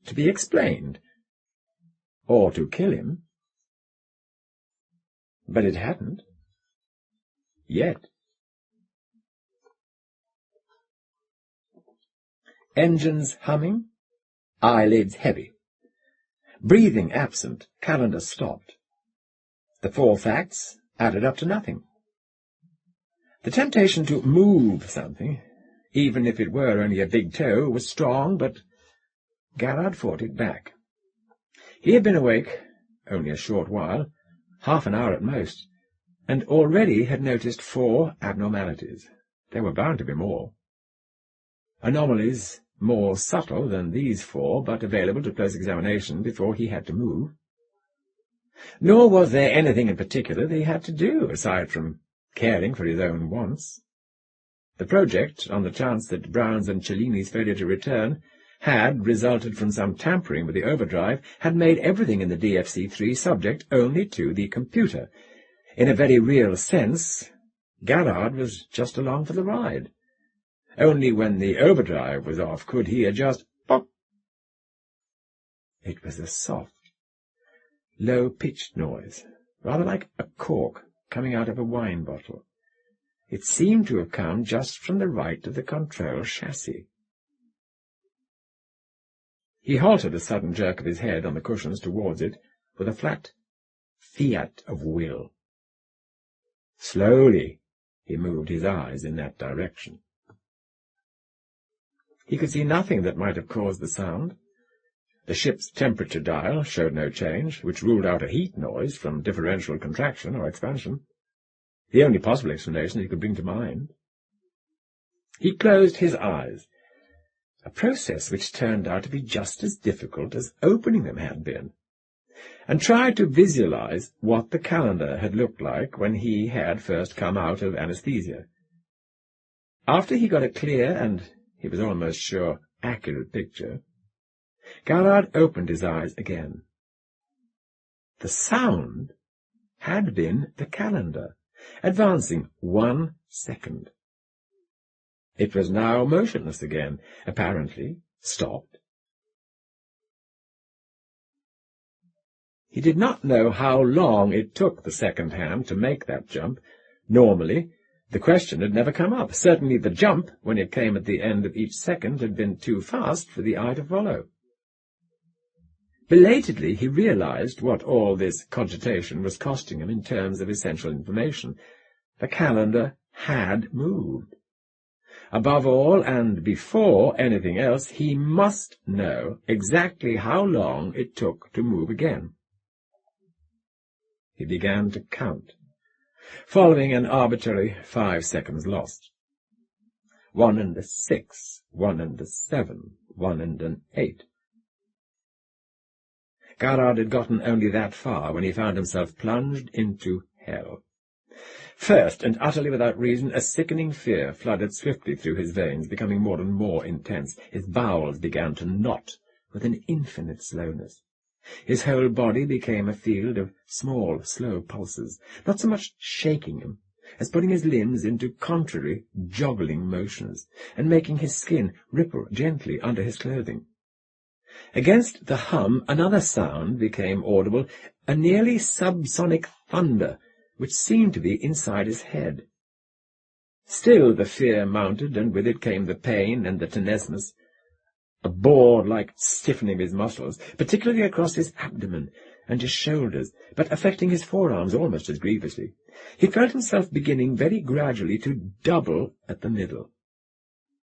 to be explained, or to kill him. But it hadn't. Yet. Engines humming, eyelids heavy. Breathing absent, calendar stopped. The 4 facts added up to nothing. The temptation to move something, even if it were only a big toe, was strong, but Gallard fought it back. He had been awake only a short while, half an hour at most, and already had noticed 4 abnormalities. There were bound to be more. Anomalies more subtle than these 4, but available to close examination before he had to move. Nor was there anything in particular that he had to do, aside from caring for his own wants. The project, on the chance that Brown's and Cellini's failure to return had resulted from some tampering with the overdrive, had made everything in the DFC-3 subject only to the computer. In a very real sense, Gallard was just along for the ride. Only when the overdrive was off could he adjust. Pop! It was a soft, low-pitched noise, rather like a cork coming out of a wine bottle. It seemed to have come just from the right of the control chassis. He halted a sudden jerk of his head on the cushions towards it, with a flat fiat of will. Slowly he moved his eyes in that direction. He could see nothing that might have caused the sound. The ship's temperature dial showed no change, which ruled out a heat noise from differential contraction or expansion, the only possible explanation he could bring to mind. He closed his eyes, a process which turned out to be just as difficult as opening them had been, and tried to visualize what the calendar had looked like when he had first come out of anesthesia. After he got a clear and, he was almost sure, accurate picture, Garrard opened his eyes again. The sound had been the calendar, advancing 1 second. It was now motionless again, apparently stopped. He did not know how long it took the second hand to make that jump. Normally, the question had never come up. Certainly the jump, when it came at the end of each second, had been too fast for the eye to follow. Belatedly, he realized what all this cogitation was costing him in terms of essential information. The calendar had moved. Above all, and before anything else, he must know exactly how long it took to move again. He began to count, following an arbitrary 5 seconds lost. 1 and a 6, 1 and a 7, 1 and an 8. Garrard had gotten only that far when he found himself plunged into hell. First, and utterly without reason, a sickening fear flooded swiftly through his veins, becoming more and more intense. His bowels began to knot with an infinite slowness. His whole body became a field of small, slow pulses, not so much shaking him as putting his limbs into contrary, joggling motions, and making his skin ripple gently under his clothing. Against the hum, another sound became audible, a nearly subsonic thunder, which seemed to be inside his head. Still the fear mounted, and with it came the pain and the tenesmus, a board-like stiffening of his muscles, particularly across his abdomen and his shoulders, but affecting his forearms almost as grievously. He felt himself beginning very gradually to double at the middle,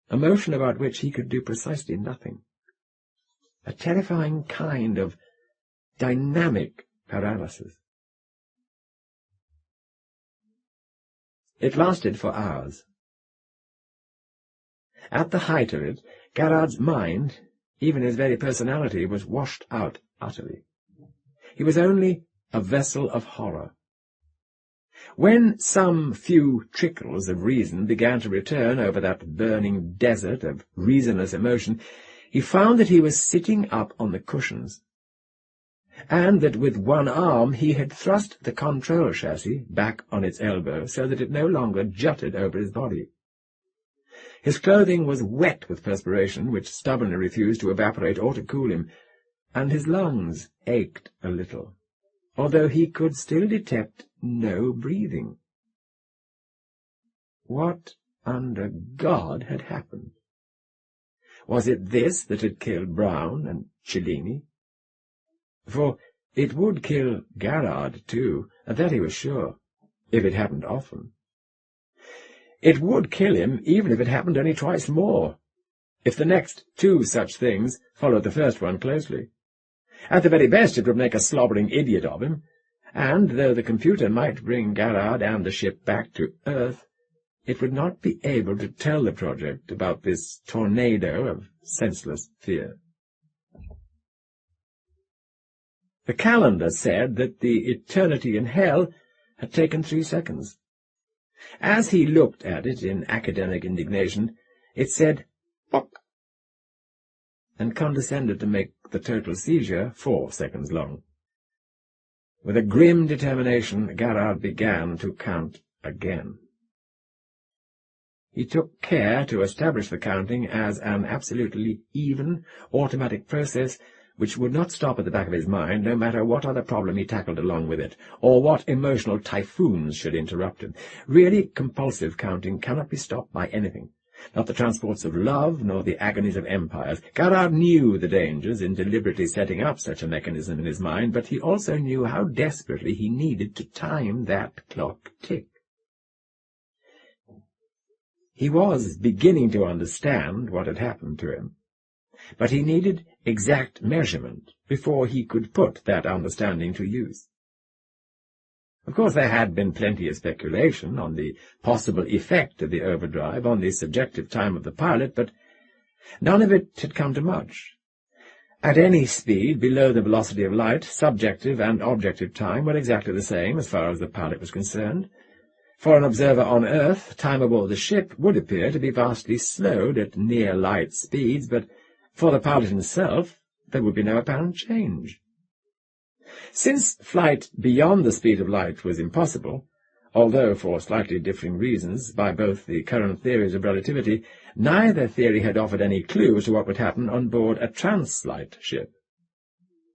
a motion about which he could do precisely nothing. A terrifying kind of dynamic paralysis. It lasted for hours. At the height of it, Garrard's mind, even his very personality, was washed out utterly. He was only a vessel of horror. When some few trickles of reason began to return over that burning desert of reasonless emotion, he found that he was sitting up on the cushions, and that with one arm he had thrust the control chassis back on its elbow so that it no longer jutted over his body. His clothing was wet with perspiration, which stubbornly refused to evaporate or to cool him, and his lungs ached a little, although he could still detect no breathing. What under God had happened? Was it this that had killed Brown and Cellini? For it would kill Garrard, too, and that he was sure, if it happened often. It would kill him even if it happened only twice more, if the next 2 such things followed the first one closely. At the very best it would make a slobbering idiot of him, and though the computer might bring Garrard and the ship back to Earth, it would not be able to tell the project about this tornado of senseless fear. The calendar said that the eternity in hell had taken 3 seconds. As he looked at it in academic indignation, it said, "Bok," and condescended to make the total seizure 4 seconds long. With a grim determination, Garrard began to count again. He took care to establish the counting as an absolutely even, automatic process which would not stop at the back of his mind, no matter what other problem he tackled along with it, or what emotional typhoons should interrupt him. Really compulsive counting cannot be stopped by anything, not the transports of love, nor the agonies of empires. Garrard knew the dangers in deliberately setting up such a mechanism in his mind, but he also knew how desperately he needed to time that clock tick. He was beginning to understand what had happened to him, but he needed exact measurement before he could put that understanding to use. Of course, there had been plenty of speculation on the possible effect of the overdrive on the subjective time of the pilot, but none of it had come to much. At any speed below the velocity of light, subjective and objective time were exactly the same as far as the pilot was concerned. For an observer on Earth, time aboard the ship would appear to be vastly slowed at near-light speeds, but for the pilot himself there would be no apparent change. Since flight beyond the speed of light was impossible, although for slightly differing reasons, by both the current theories of relativity, neither theory had offered any clue as to what would happen on board a translight ship.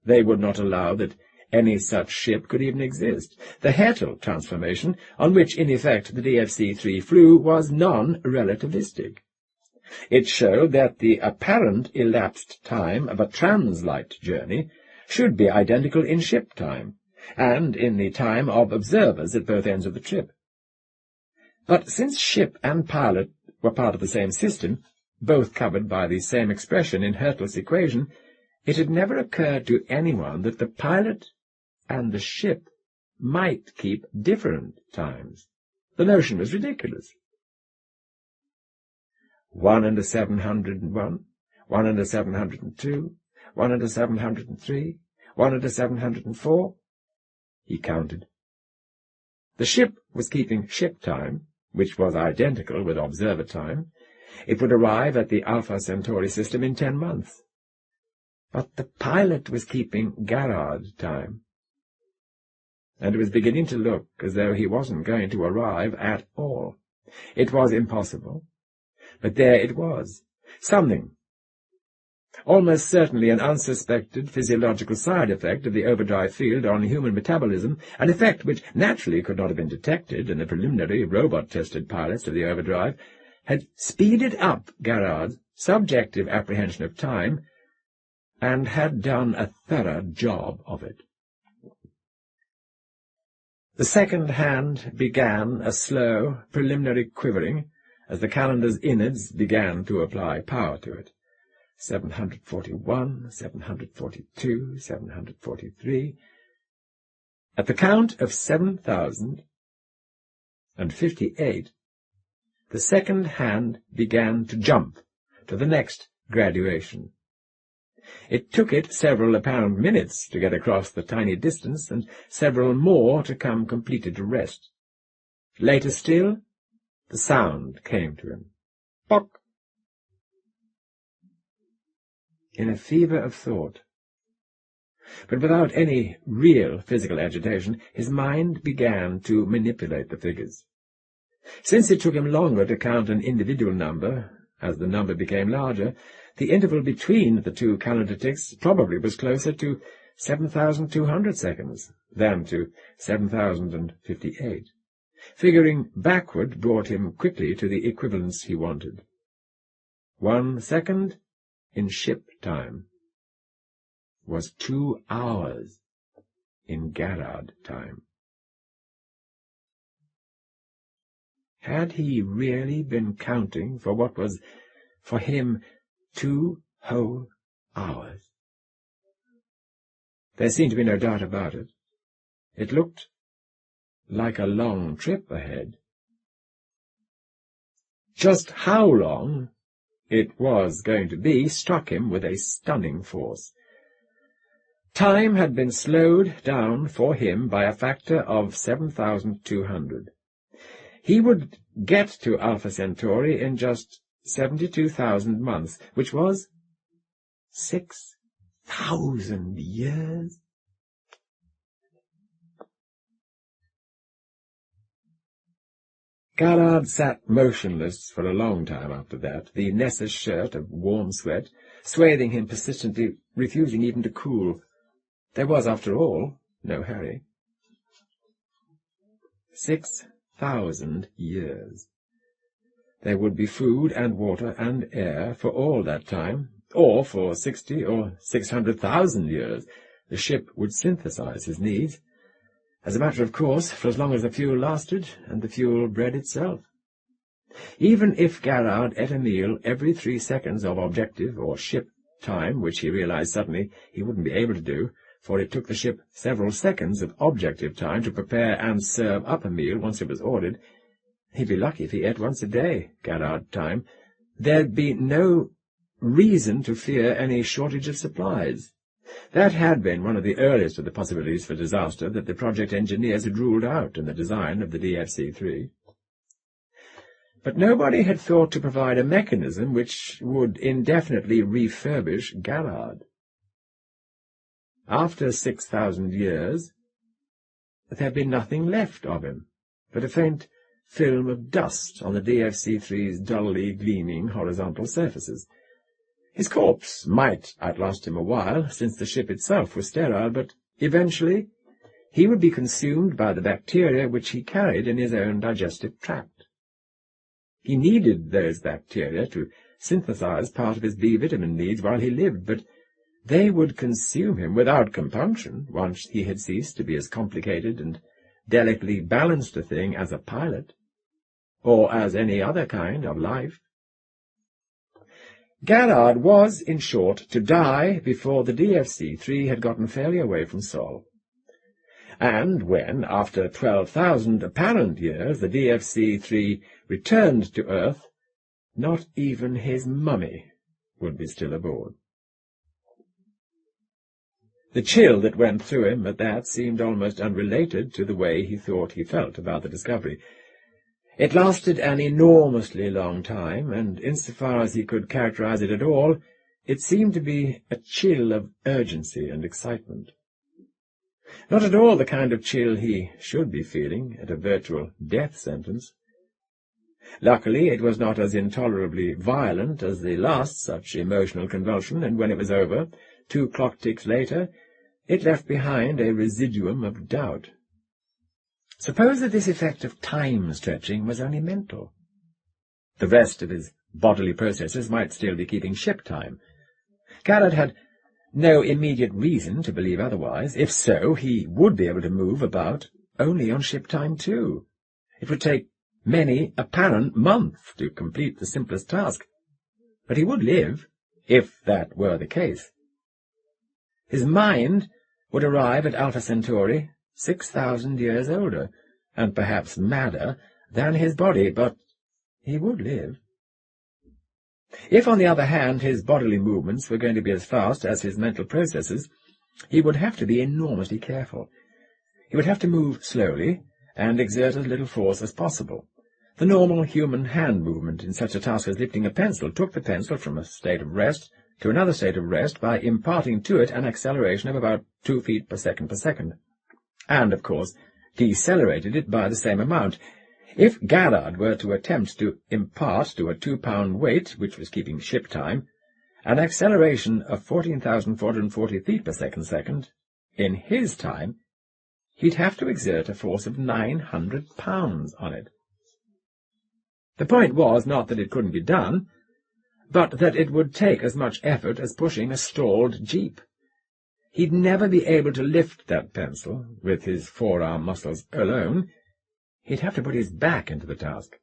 They would not allow that any such ship could even exist. The Hertel transformation, on which in effect the DFC-3 flew, was non-relativistic. It showed that the apparent elapsed time of a translight journey should be identical in ship time, and in the time of observers at both ends of the trip. But since ship and pilot were part of the same system, both covered by the same expression in Hertel's equation, it had never occurred to anyone that the pilot and the ship might keep different times. The notion was ridiculous. 1 under 701, 1 under 702, 1 under 703, 1 under 704. He counted. The ship was keeping ship time, which was identical with observer time. It would arrive at the Alpha Centauri system in 10 months. But the pilot was keeping Garrard time, and it was beginning to look as though he wasn't going to arrive at all. It was impossible, but there it was, something. Almost certainly an unsuspected physiological side effect of the overdrive field on human metabolism, an effect which naturally could not have been detected in the preliminary robot-tested pilots of the overdrive, had speeded up Garrard's subjective apprehension of time, and had done a thorough job of it. The second hand began a slow, preliminary quivering as the calendar's innards began to apply power to it. 741, 742, 743. At the count of 7,058, the second hand began to jump to the next graduation. It took it several apparent minutes to get across the tiny distance, and several more to come completely to rest. Later still, the sound came to him. Pock! In a fever of thought, but without any real physical agitation, his mind began to manipulate the figures. Since it took him longer to count an individual number, as the number became larger, the interval between the two calendar ticks probably was closer to 7,200 seconds than to 7,058. Figuring backward brought him quickly to the equivalence he wanted. 1 second in ship time was 2 hours in Garrard time. Had he really been counting for what was, for him, 2 whole hours? There seemed to be no doubt about it. It looked like a long trip ahead. Just how long it was going to be struck him with a stunning force. Time had been slowed down for him by a factor of 7,200. He would get to Alpha Centauri in just 72,000 months, which was 6,000 years. Garrard sat motionless for a long time after that, the Nessus shirt of warm sweat swathing him persistently, refusing even to cool. There was, after all, no hurry. 6,000 years. There would be food and water and air for all that time, or for 60 or 600,000 years. The ship would synthesize his needs, as a matter of course, for as long as the fuel lasted, and the fuel bred itself. Even if Garrard ate a meal every 3 seconds of objective or ship time, which he realized suddenly he wouldn't be able to do, for it took the ship several seconds of objective time to prepare and serve up a meal once it was ordered, he'd be lucky if he ate once a day, Garrard time. There'd be no reason to fear any shortage of supplies. That had been one of the earliest of the possibilities for disaster that the project engineers had ruled out in the design of the DFC-3. But nobody had thought to provide a mechanism which would indefinitely refurbish Garrard. After 6,000 years, there had been nothing left of him but a faint film of dust on the DFC-3's dully gleaming horizontal surfaces. His corpse might outlast him a while, since the ship itself was sterile, but eventually he would be consumed by the bacteria which he carried in his own digestive tract. He needed those bacteria to synthesize part of his B vitamin needs while he lived, but they would consume him without compunction once he had ceased to be as complicated and delicately balanced a thing as a pilot, or as any other kind of life. Garrard was, in short, to die before the DFC-3 had gotten fairly away from Sol. And when, after 12,000 apparent years, the DFC-3 returned to Earth, not even his mummy would be still aboard. The chill that went through him at that seemed almost unrelated to the way he thought he felt about the discovery. It lasted an enormously long time, and insofar as he could characterize it at all, it seemed to be a chill of urgency and excitement. Not at all the kind of chill he should be feeling at a virtual death sentence. Luckily, it was not as intolerably violent as the last such emotional convulsion, and when it was over, 2 clock ticks later, it left behind a residuum of doubt. Suppose that this effect of time stretching was only mental. The rest of his bodily processes might still be keeping ship time. Garrard had no immediate reason to believe otherwise. If so, he would be able to move about only on ship time too. It would take many apparent months to complete the simplest task. But he would live, if that were the case. His mind would arrive at Alpha Centauri 6,000 years older, and perhaps madder, than his body, but he would live. If, on the other hand, his bodily movements were going to be as fast as his mental processes, he would have to be enormously careful. He would have to move slowly, and exert as little force as possible. The normal human hand movement in such a task as lifting a pencil took the pencil from a state of rest to another state of rest by imparting to it an acceleration of about 2 feet per second, and, of course, decelerated it by the same amount. If Garrard were to attempt to impart to a 2-pound weight, which was keeping ship time, an acceleration of 14,440 feet per second, in his time, he'd have to exert a force of 900 pounds on it. The point was not that it couldn't be done, but that it would take as much effort as pushing a stalled jeep. He'd never be able to lift that pencil with his forearm muscles alone. He'd have to put his back into the task.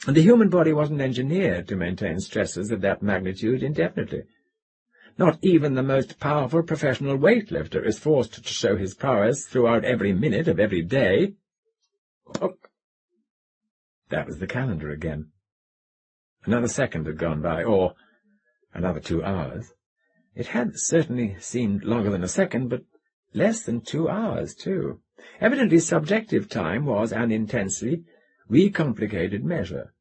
And the human body wasn't engineered to maintain stresses of that magnitude indefinitely. Not even the most powerful professional weightlifter is forced to show his prowess throughout every minute of every day. Oh, that was the calendar again. Another second had gone by, or another 2 hours. It had certainly seemed longer than a second, but less than 2 hours, too. Evidently subjective time was an intensely recomplicated measure.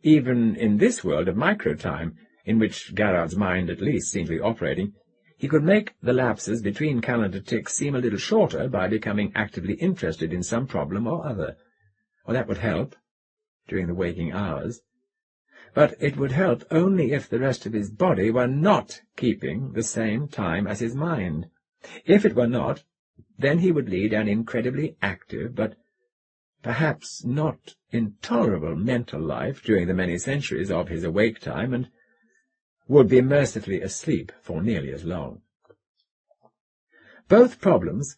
Even in this world of micro-time, in which Garrard's mind at least seemed to be operating, he could make the lapses between calendar ticks seem a little shorter by becoming actively interested in some problem or other. Well, that would help during the waking hours. But it would help only if the rest of his body were not keeping the same time as his mind. If it were not, then he would lead an incredibly active, but perhaps not intolerable mental life during the many centuries of his awake time, and would be mercifully asleep for nearly as long. Both problems,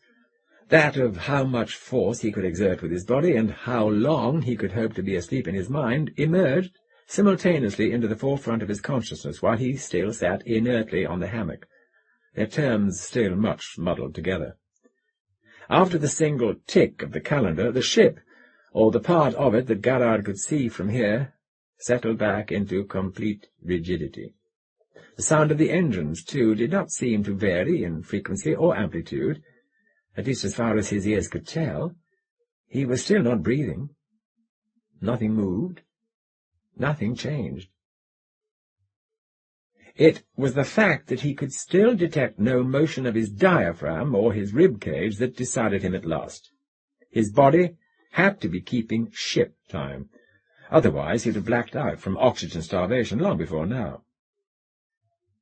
that of how much force he could exert with his body and how long he could hope to be asleep in his mind, emerged simultaneously into the forefront of his consciousness while he still sat inertly on the hammock, their terms still much muddled together. After the single tick of the calendar, the ship, or the part of it that Garrard could see from here, settled back into complete rigidity. The sound of the engines, too, did not seem to vary in frequency or amplitude, at least as far as his ears could tell. He was still not breathing. Nothing moved. Nothing changed. It was the fact that he could still detect no motion of his diaphragm or his rib cage that decided him at last. His body had to be keeping ship time. Otherwise he'd have blacked out from oxygen starvation long before now.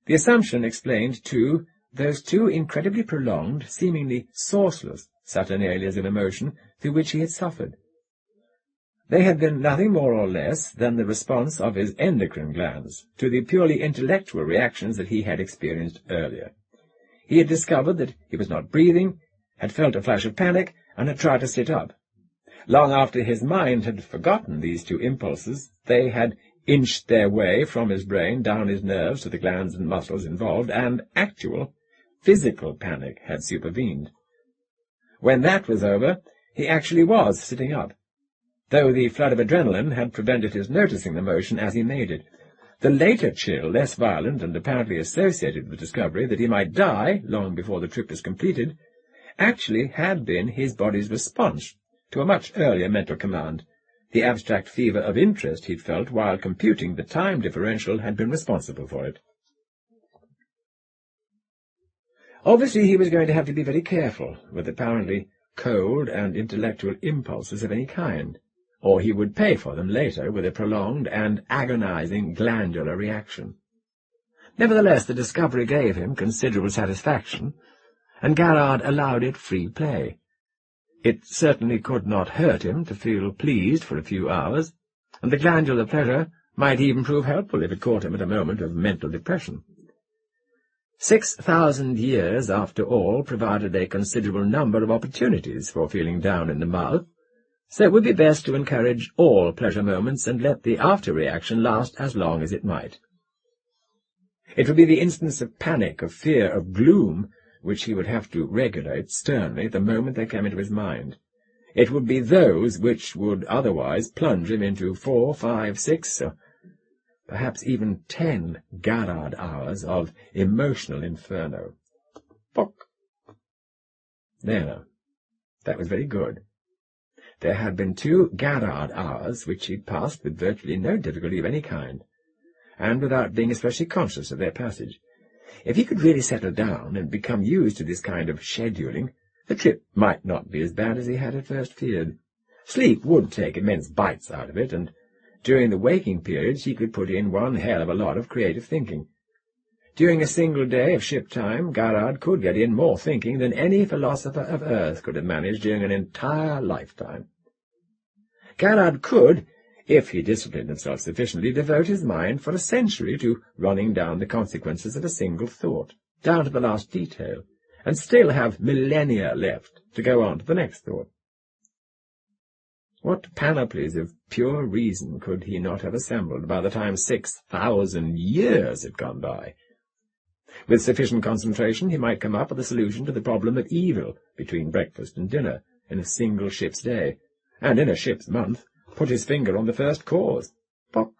The assumption explained, too, those two incredibly prolonged, seemingly sourceless saturnalias of emotion through which he had suffered. They had been nothing more or less than the response of his endocrine glands to the purely intellectual reactions that he had experienced earlier. He had discovered that he was not breathing, had felt a flash of panic, and had tried to sit up. Long after his mind had forgotten these two impulses, they had inched their way from his brain down his nerves to the glands and muscles involved, and actual, physical panic had supervened. When that was over, he actually was sitting up, though the flood of adrenaline had prevented his noticing the motion as he made it. The later chill, less violent and apparently associated with the discovery that he might die long before the trip was completed, actually had been his body's response to a much earlier mental command. The abstract fever of interest he'd felt while computing the time differential had been responsible for it. Obviously he was going to have to be very careful with apparently cold and intellectual impulses of any kind, or he would pay for them later with a prolonged and agonizing glandular reaction. Nevertheless, the discovery gave him considerable satisfaction, and Garrard allowed it free play. It certainly could not hurt him to feel pleased for a few hours, and the glandular pleasure might even prove helpful if it caught him at a moment of mental depression. 6,000 years, after all, provided a considerable number of opportunities for feeling down in the mouth, so it would be best to encourage all pleasure moments and let the after-reaction last as long as it might. It would be the instance of panic, of fear, of gloom, which he would have to regulate sternly the moment they came into his mind. It would be those which would otherwise plunge him into 4, 5, 6, or perhaps even 10 Garrard hours of emotional inferno. Pock! There now. That was very good. There had been 2 Garrard hours which he'd passed with virtually no difficulty of any kind, and without being especially conscious of their passage. If he could really settle down and become used to this kind of scheduling, the trip might not be as bad as he had at first feared. Sleep would take immense bites out of it, and during the waking periods he could put in one hell of a lot of creative thinking. During a single day of ship time, Garrard could get in more thinking than any philosopher of Earth could have managed during an entire lifetime. Garrard could, if he disciplined himself sufficiently, devote his mind for a century to running down the consequences of a single thought, down to the last detail, and still have millennia left to go on to the next thought. What panoplies of pure reason could he not have assembled by the time 6,000 years had gone by? With sufficient concentration he might come up with a solution to the problem of evil between breakfast and dinner in a single ship's day, and in a ship's month put his finger on the first cause. Pock!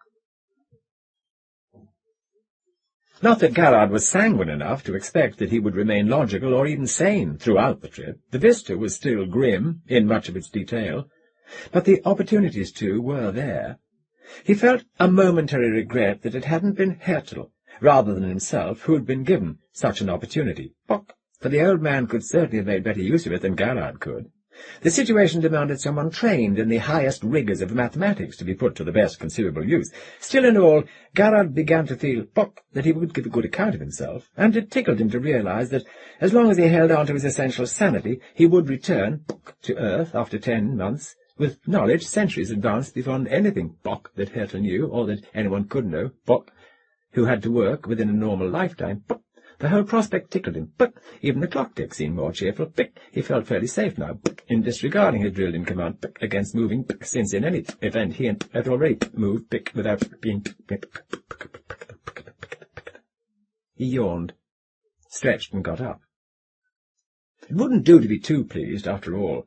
Not that Garrard was sanguine enough to expect that he would remain logical or even sane throughout the trip. The vista was still grim in much of its detail, but the opportunities, too, were there. He felt a momentary regret that it hadn't been Hertel, rather than himself, who had been given such an opportunity. Pock! For the old man could certainly have made better use of it than Garrard could. The situation demanded someone trained in the highest rigours of mathematics to be put to the best conceivable use. Still in all, Garrard began to feel, Pock, that he would give a good account of himself, and it tickled him to realize that, as long as he held on to his essential sanity, he would return, Pock, to Earth after 10 months, with knowledge centuries advanced beyond anything, Pock, that Hertel knew, or that anyone could know, Pock, who had to work within a normal lifetime, Pock, The whole prospect tickled him. But even the clock tick seemed more cheerful. He felt fairly safe now, in disregarding his drilled-in command against moving, since in any event he had already moved without being. He yawned, stretched, and got up. It wouldn't do to be too pleased, after all.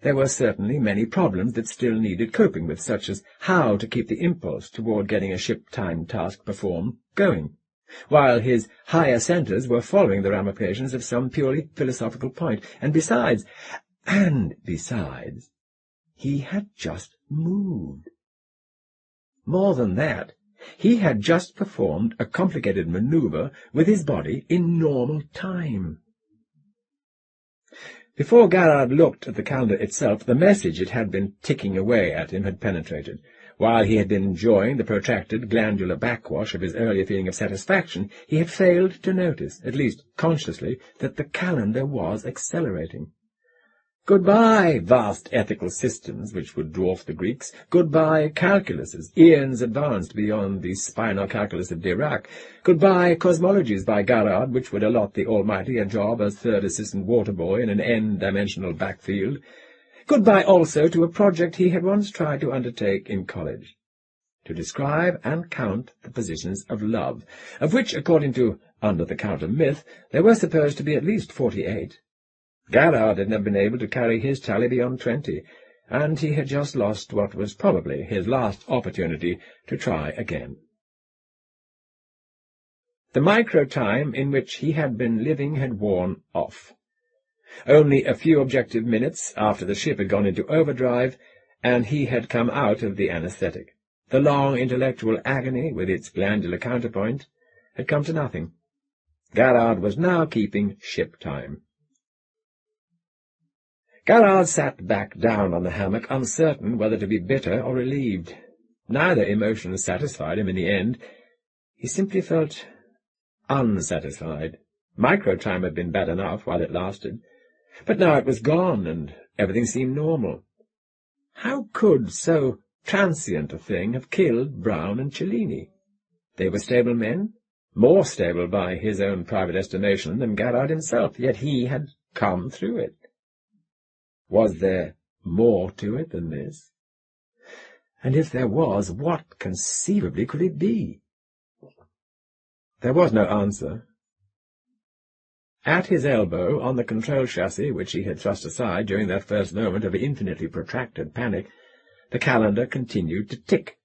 There were certainly many problems that still needed coping with, such as how to keep the impulse toward getting a ship-time task performed going, while his higher centres were following the ramifications of some purely philosophical point. And besides, he had just moved. More than that, he had just performed a complicated manoeuvre with his body in normal time. Before Garrard looked at the calendar itself, the message it had been ticking away at him had penetrated. While he had been enjoying the protracted glandular backwash of his earlier feeling of satisfaction, he had failed to notice, at least consciously, that the calendar was accelerating. Goodbye, vast ethical systems which would dwarf the Greeks. Goodbye, calculuses, eons advanced beyond the spinal calculus of Dirac. Goodbye, cosmologies by Garrard, which would allot the Almighty a job as third assistant water boy in an n-dimensional backfield. Goodbye also to a project he had once tried to undertake in college, to describe and count the positions of love, of which, according to under-the-counter myth, there were supposed to be at least 48. Garrard had never been able to carry his tally beyond 20, and he had just lost what was probably his last opportunity to try again. The micro-time in which he had been living had worn off. Only a few objective minutes after the ship had gone into overdrive, and he had come out of the anaesthetic. The long intellectual agony, with its glandular counterpoint, had come to nothing. Garrard was now keeping ship time. Garrard sat back down on the hammock, uncertain whether to be bitter or relieved. Neither emotion satisfied him in the end. He simply felt unsatisfied. Micro-time had been bad enough while it lasted, but now it was gone, and everything seemed normal. How could so transient a thing have killed Brown and Cellini? They were stable men, more stable by his own private estimation than Garrard himself, yet he had come through it. Was there more to it than this? And if there was, what conceivably could it be? There was no answer. At his elbow, on the control chassis, which he had thrust aside during that first moment of infinitely protracted panic, the calendar continued to tick.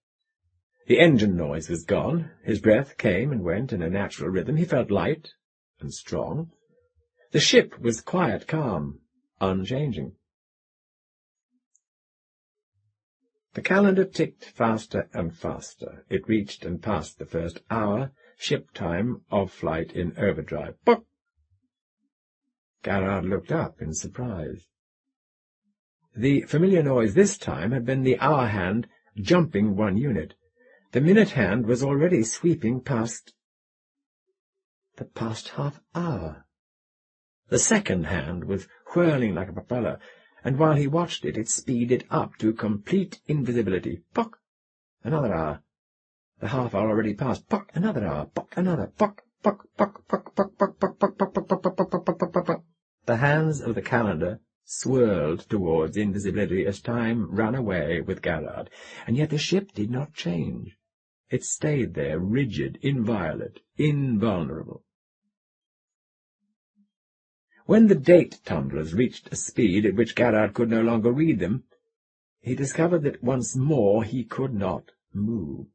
The engine noise was gone. His breath came and went in a natural rhythm. He felt light and strong. The ship was quiet, calm, unchanging. The calendar ticked faster and faster. It reached and passed the first hour, ship time of flight in overdrive. Pop! Garrard looked up in surprise. The familiar noise this time had been the hour hand jumping 1 unit. The minute hand was already sweeping past the past half hour. The second hand was whirling like a propeller, and while he watched it, it speeded up to complete invisibility. Pock! Another hour. The half hour already passed. Pock! Another hour. Pock! Another. Pock! Pock! Pock! Pock! Pock! Pock! Pock! Pock! Pock! Pock! Pock! Pock! Pock! Pock! Pock! The hands of the calendar swirled towards invisibility as time ran away with Garrard, and yet the ship did not change. It stayed there, rigid, inviolate, invulnerable. When the date tumblers reached a speed at which Garrard could no longer read them, he discovered that once more he could not move,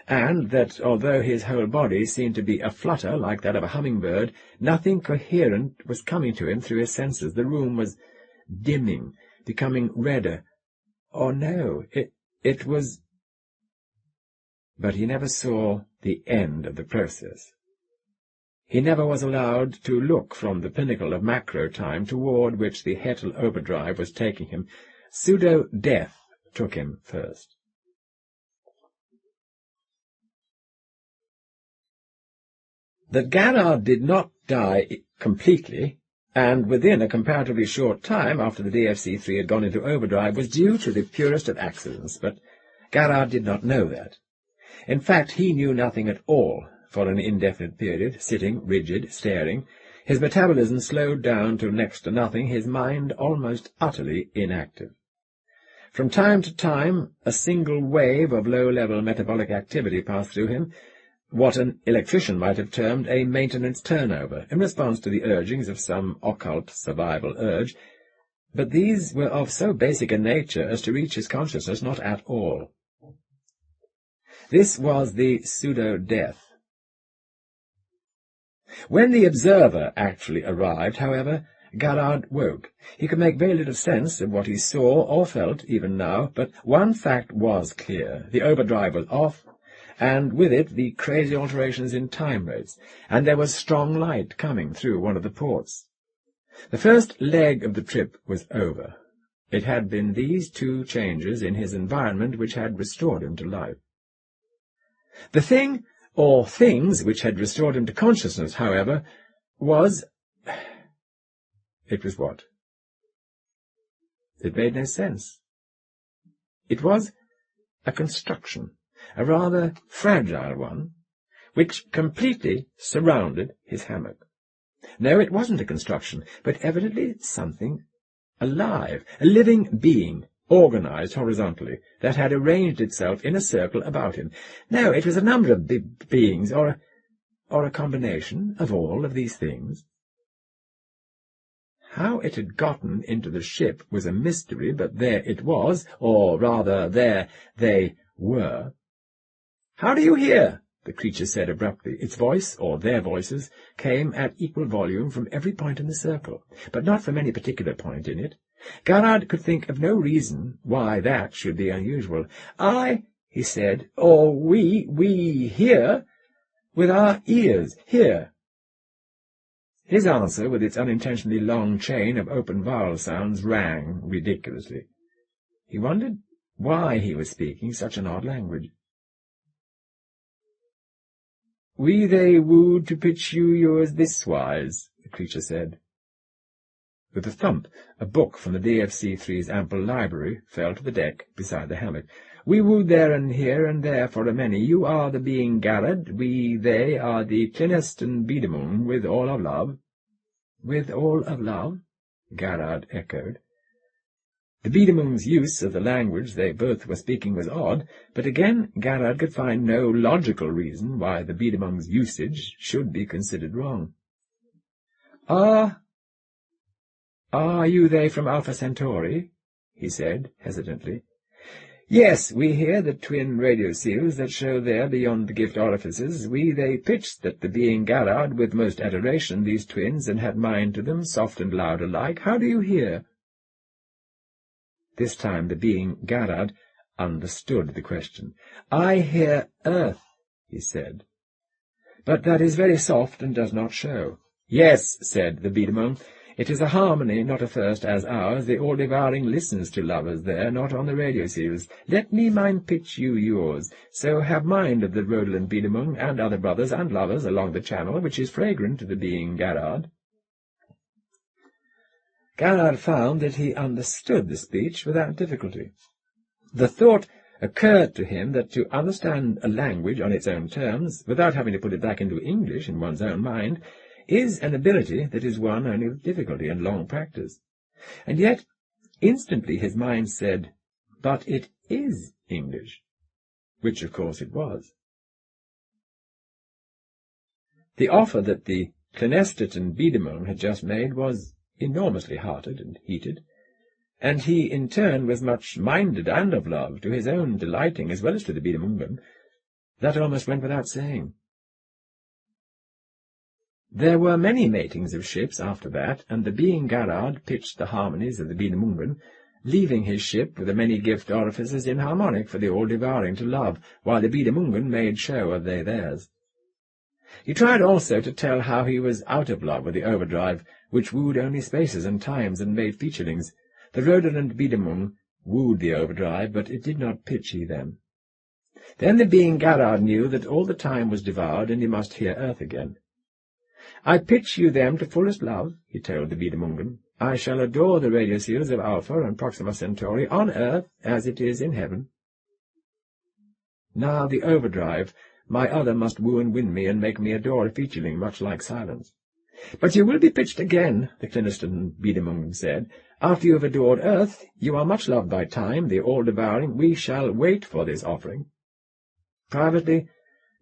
and that, although his whole body seemed to be aflutter like that of a hummingbird, nothing coherent was coming to him through his senses. The room was dimming, becoming redder. Or no, it was... But he never saw the end of the process. He never was allowed to look from the pinnacle of macro-time toward which the Hettel overdrive was taking him. Pseudo-death took him first. That Garrard did not die completely, and within a comparatively short time after the DFC-3 had gone into overdrive, was due to the purest of accidents, but Garrard did not know that. In fact, he knew nothing at all, for an indefinite period, sitting, rigid, staring, his metabolism slowed down to next to nothing, his mind almost utterly inactive. From time to time, a single wave of low-level metabolic activity passed through him, what an electrician might have termed a maintenance turnover, in response to the urgings of some occult survival urge, but these were of so basic a nature as to reach his consciousness not at all. This was the pseudo-death. When the observer actually arrived, however, Garrard woke. He could make very little sense of what he saw or felt, even now, but one fact was clear. The overdrive was off, and with it the crazy alterations in time rates, and there was strong light coming through one of the ports. The first leg of the trip was over. It had been these two changes in his environment which had restored him to life. The thing, or things, which had restored him to consciousness, however, was... It was what? It made no sense. It was a construction, a rather fragile one, which completely surrounded his hammock. No, it wasn't a construction, but evidently something alive, a living being, organized horizontally, that had arranged itself in a circle about him. No, it was a number of beings, or a combination of all of these things. How it had gotten into the ship was a mystery, but there it was, or rather, there they were. "How do you hear?" the creature said abruptly. Its voice, or their voices, came at equal volume from every point in the circle, but not from any particular point in it. Garrard could think of no reason why that should be unusual. "I," he said, "or we hear with our ears, here." His answer, with its unintentionally long chain of open vowel sounds, rang ridiculously. He wondered why he was speaking such an odd language. "We they wooed to pitch you yours this wise," the creature said. With a thump, a book from the DFC-3's ample library fell to the deck beside the hammock. "We wooed there and here and there for a many. You are the being Garrard, they are the Clineston Biedemung, with all of love." "With all of love?" Garrard echoed. The Biedemung's use of the language they both were speaking was odd, but again Garrard could find no logical reason why the Biedemung's usage should be considered wrong. Are you they from Alpha Centauri?" he said, hesitantly. "Yes, we hear the twin radio seals that show there beyond the gift orifices. They pitched that the being Garrard with most adoration, these twins, and had mind to them, soft and loud alike. How do you hear?" This time the being Garrard understood the question. "I hear earth," he said, "but that is very soft and does not show." "Yes," said the Biedemung, "it is a harmony, not a first as ours. The all-devouring listens to lovers there, not on the radio seals. Let me mind pitch you yours. So have mind of the Rhodeland Biedemung and other brothers and lovers along the channel, which is fragrant to the being Garrard." Garrard found that he understood the speech without difficulty. The thought occurred to him that to understand a language on its own terms, without having to put it back into English in one's own mind, is an ability that is won only with difficulty and long practice. And yet, instantly his mind said, "But it is English," which of course it was. The offer that the Clineston Biedemung had just made was enormously hearted and heated, and he in turn was much minded and of love, to his own delighting as well as to the Biedemungen. That almost went without saying. There were many matings of ships after that, and the being Garrard pitched the harmonies of the Biedemungen, leaving his ship with the many gift orifices inharmonic for the all-devouring to love, while the Biedemungen made show of theirs. He tried also to tell how he was out of love with the overdrive, which wooed only spaces and times and made featurelings. The Rhodeland Biedemung wooed the overdrive, but it did not pitch he them. Then the being Garrard knew that all the time was devoured, and he must hear earth again. "I pitch you them to fullest love," he told the Biedemungen. "I shall adore the radio seals of Alpha and Proxima Centauri on earth as it is in heaven." Now the overdrive My other must woo and win me and make me adore a featureling much like silence. But you will be pitched again, the Cliniston Biedemungen said. After you have adored earth, you are much loved by time, the all-devouring. We shall wait for this offering. Privately,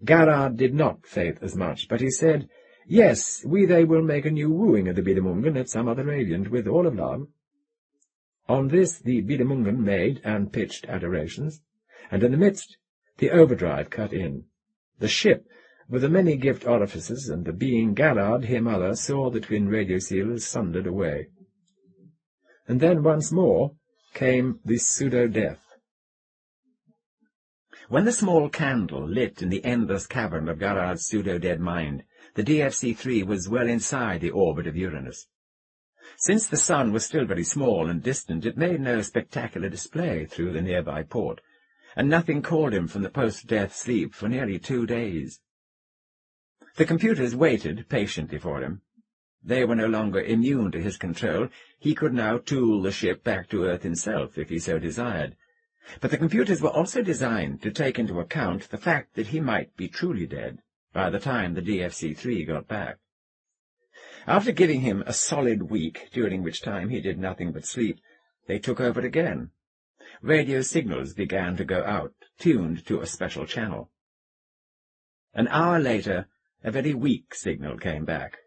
Gerard did not faith as much, but he said, Yes, they will make a new wooing of the Biedemungen at some other radiant, with all of love. On this the Biedemungen made and pitched adorations, and in the midst the overdrive cut in. The ship, with the many gift orifices, and the being Gerard, him other, saw the twin radio seals sundered away. And then once more came the pseudo-death. When the small candle lit in the endless cavern of Gerard's pseudo-dead mind, the DFC-3 was well inside the orbit of Uranus. Since the sun was still very small and distant, it made no spectacular display through the nearby port, and nothing called him from the post-death sleep for nearly 2 days. The computers waited patiently for him. They were no longer immune to his control. He could now tool the ship back to Earth himself, if he so desired. But the computers were also designed to take into account the fact that he might be truly dead by the time the DFC-3 got back. After giving him a solid week, during which time he did nothing but sleep, they took over again. Radio signals began to go out, tuned to a special channel. An hour later, a very weak signal came back.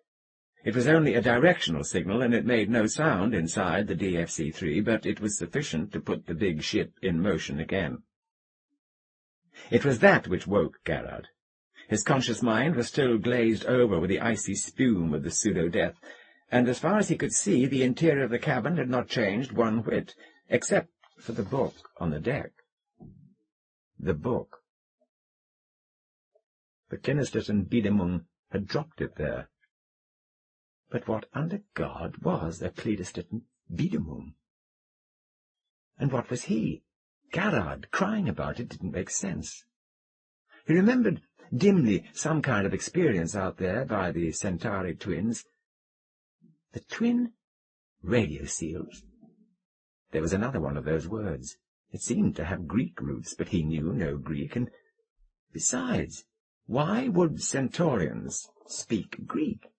It was only a directional signal, and it made no sound inside the DFC-3, but it was sufficient to put the big ship in motion again. It was that which woke Gerard. His conscious mind was still glazed over with the icy spume of the pseudo-death, and as far as he could see, the interior of the cabin had not changed one whit, except for the book on the deck. The book. But Cliniston Biedemungen had dropped it there. But what under God was a Cliniston Biedemungen? And what was he? Gerard crying about it didn't make sense. He remembered dimly some kind of experience out there by the Centauri twins. The twin radio seals. There was another one of those words. It seemed to have Greek roots, but he knew no Greek, and besides, why would Centaurians speak Greek?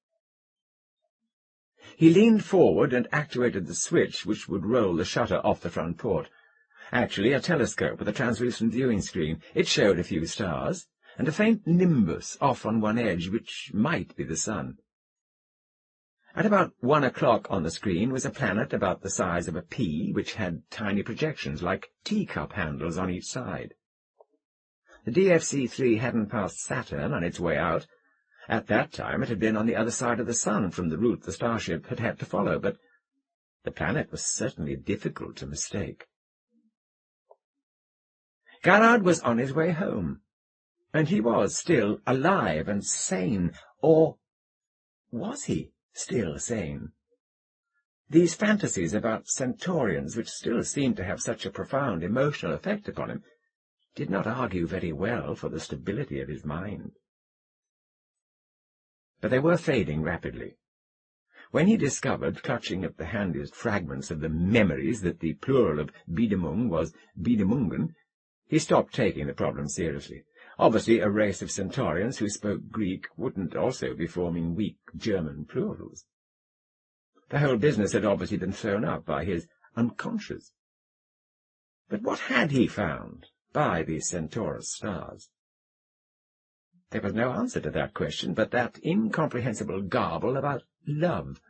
He leaned forward and actuated the switch which would roll the shutter off the front port. Actually, a telescope with a translucent viewing screen. It showed a few stars, and a faint nimbus off on one edge, which might be the sun. At about 1 o'clock on the screen was a planet about the size of a pea, which had tiny projections like teacup handles on each side. The DFC-3 hadn't passed Saturn on its way out. At that time it had been on the other side of the sun from the route the starship had had to follow, but the planet was certainly difficult to mistake. Gerard was on his way home, and he was still alive and sane, or was he still sane? These fantasies about Centaurians, which still seemed to have such a profound emotional effect upon him, did not argue very well for the stability of his mind. But they were fading rapidly. When he discovered, clutching at the handiest fragments of the memories, that the plural of Biedemung was Biedemungen, he stopped taking the problem seriously. Obviously, a race of Centaurians who spoke Greek wouldn't also be forming weak German plurals. The whole business had obviously been thrown up by his unconscious. But what had he found by these Centaurus stars? There was no answer to that question but that incomprehensible garble about love,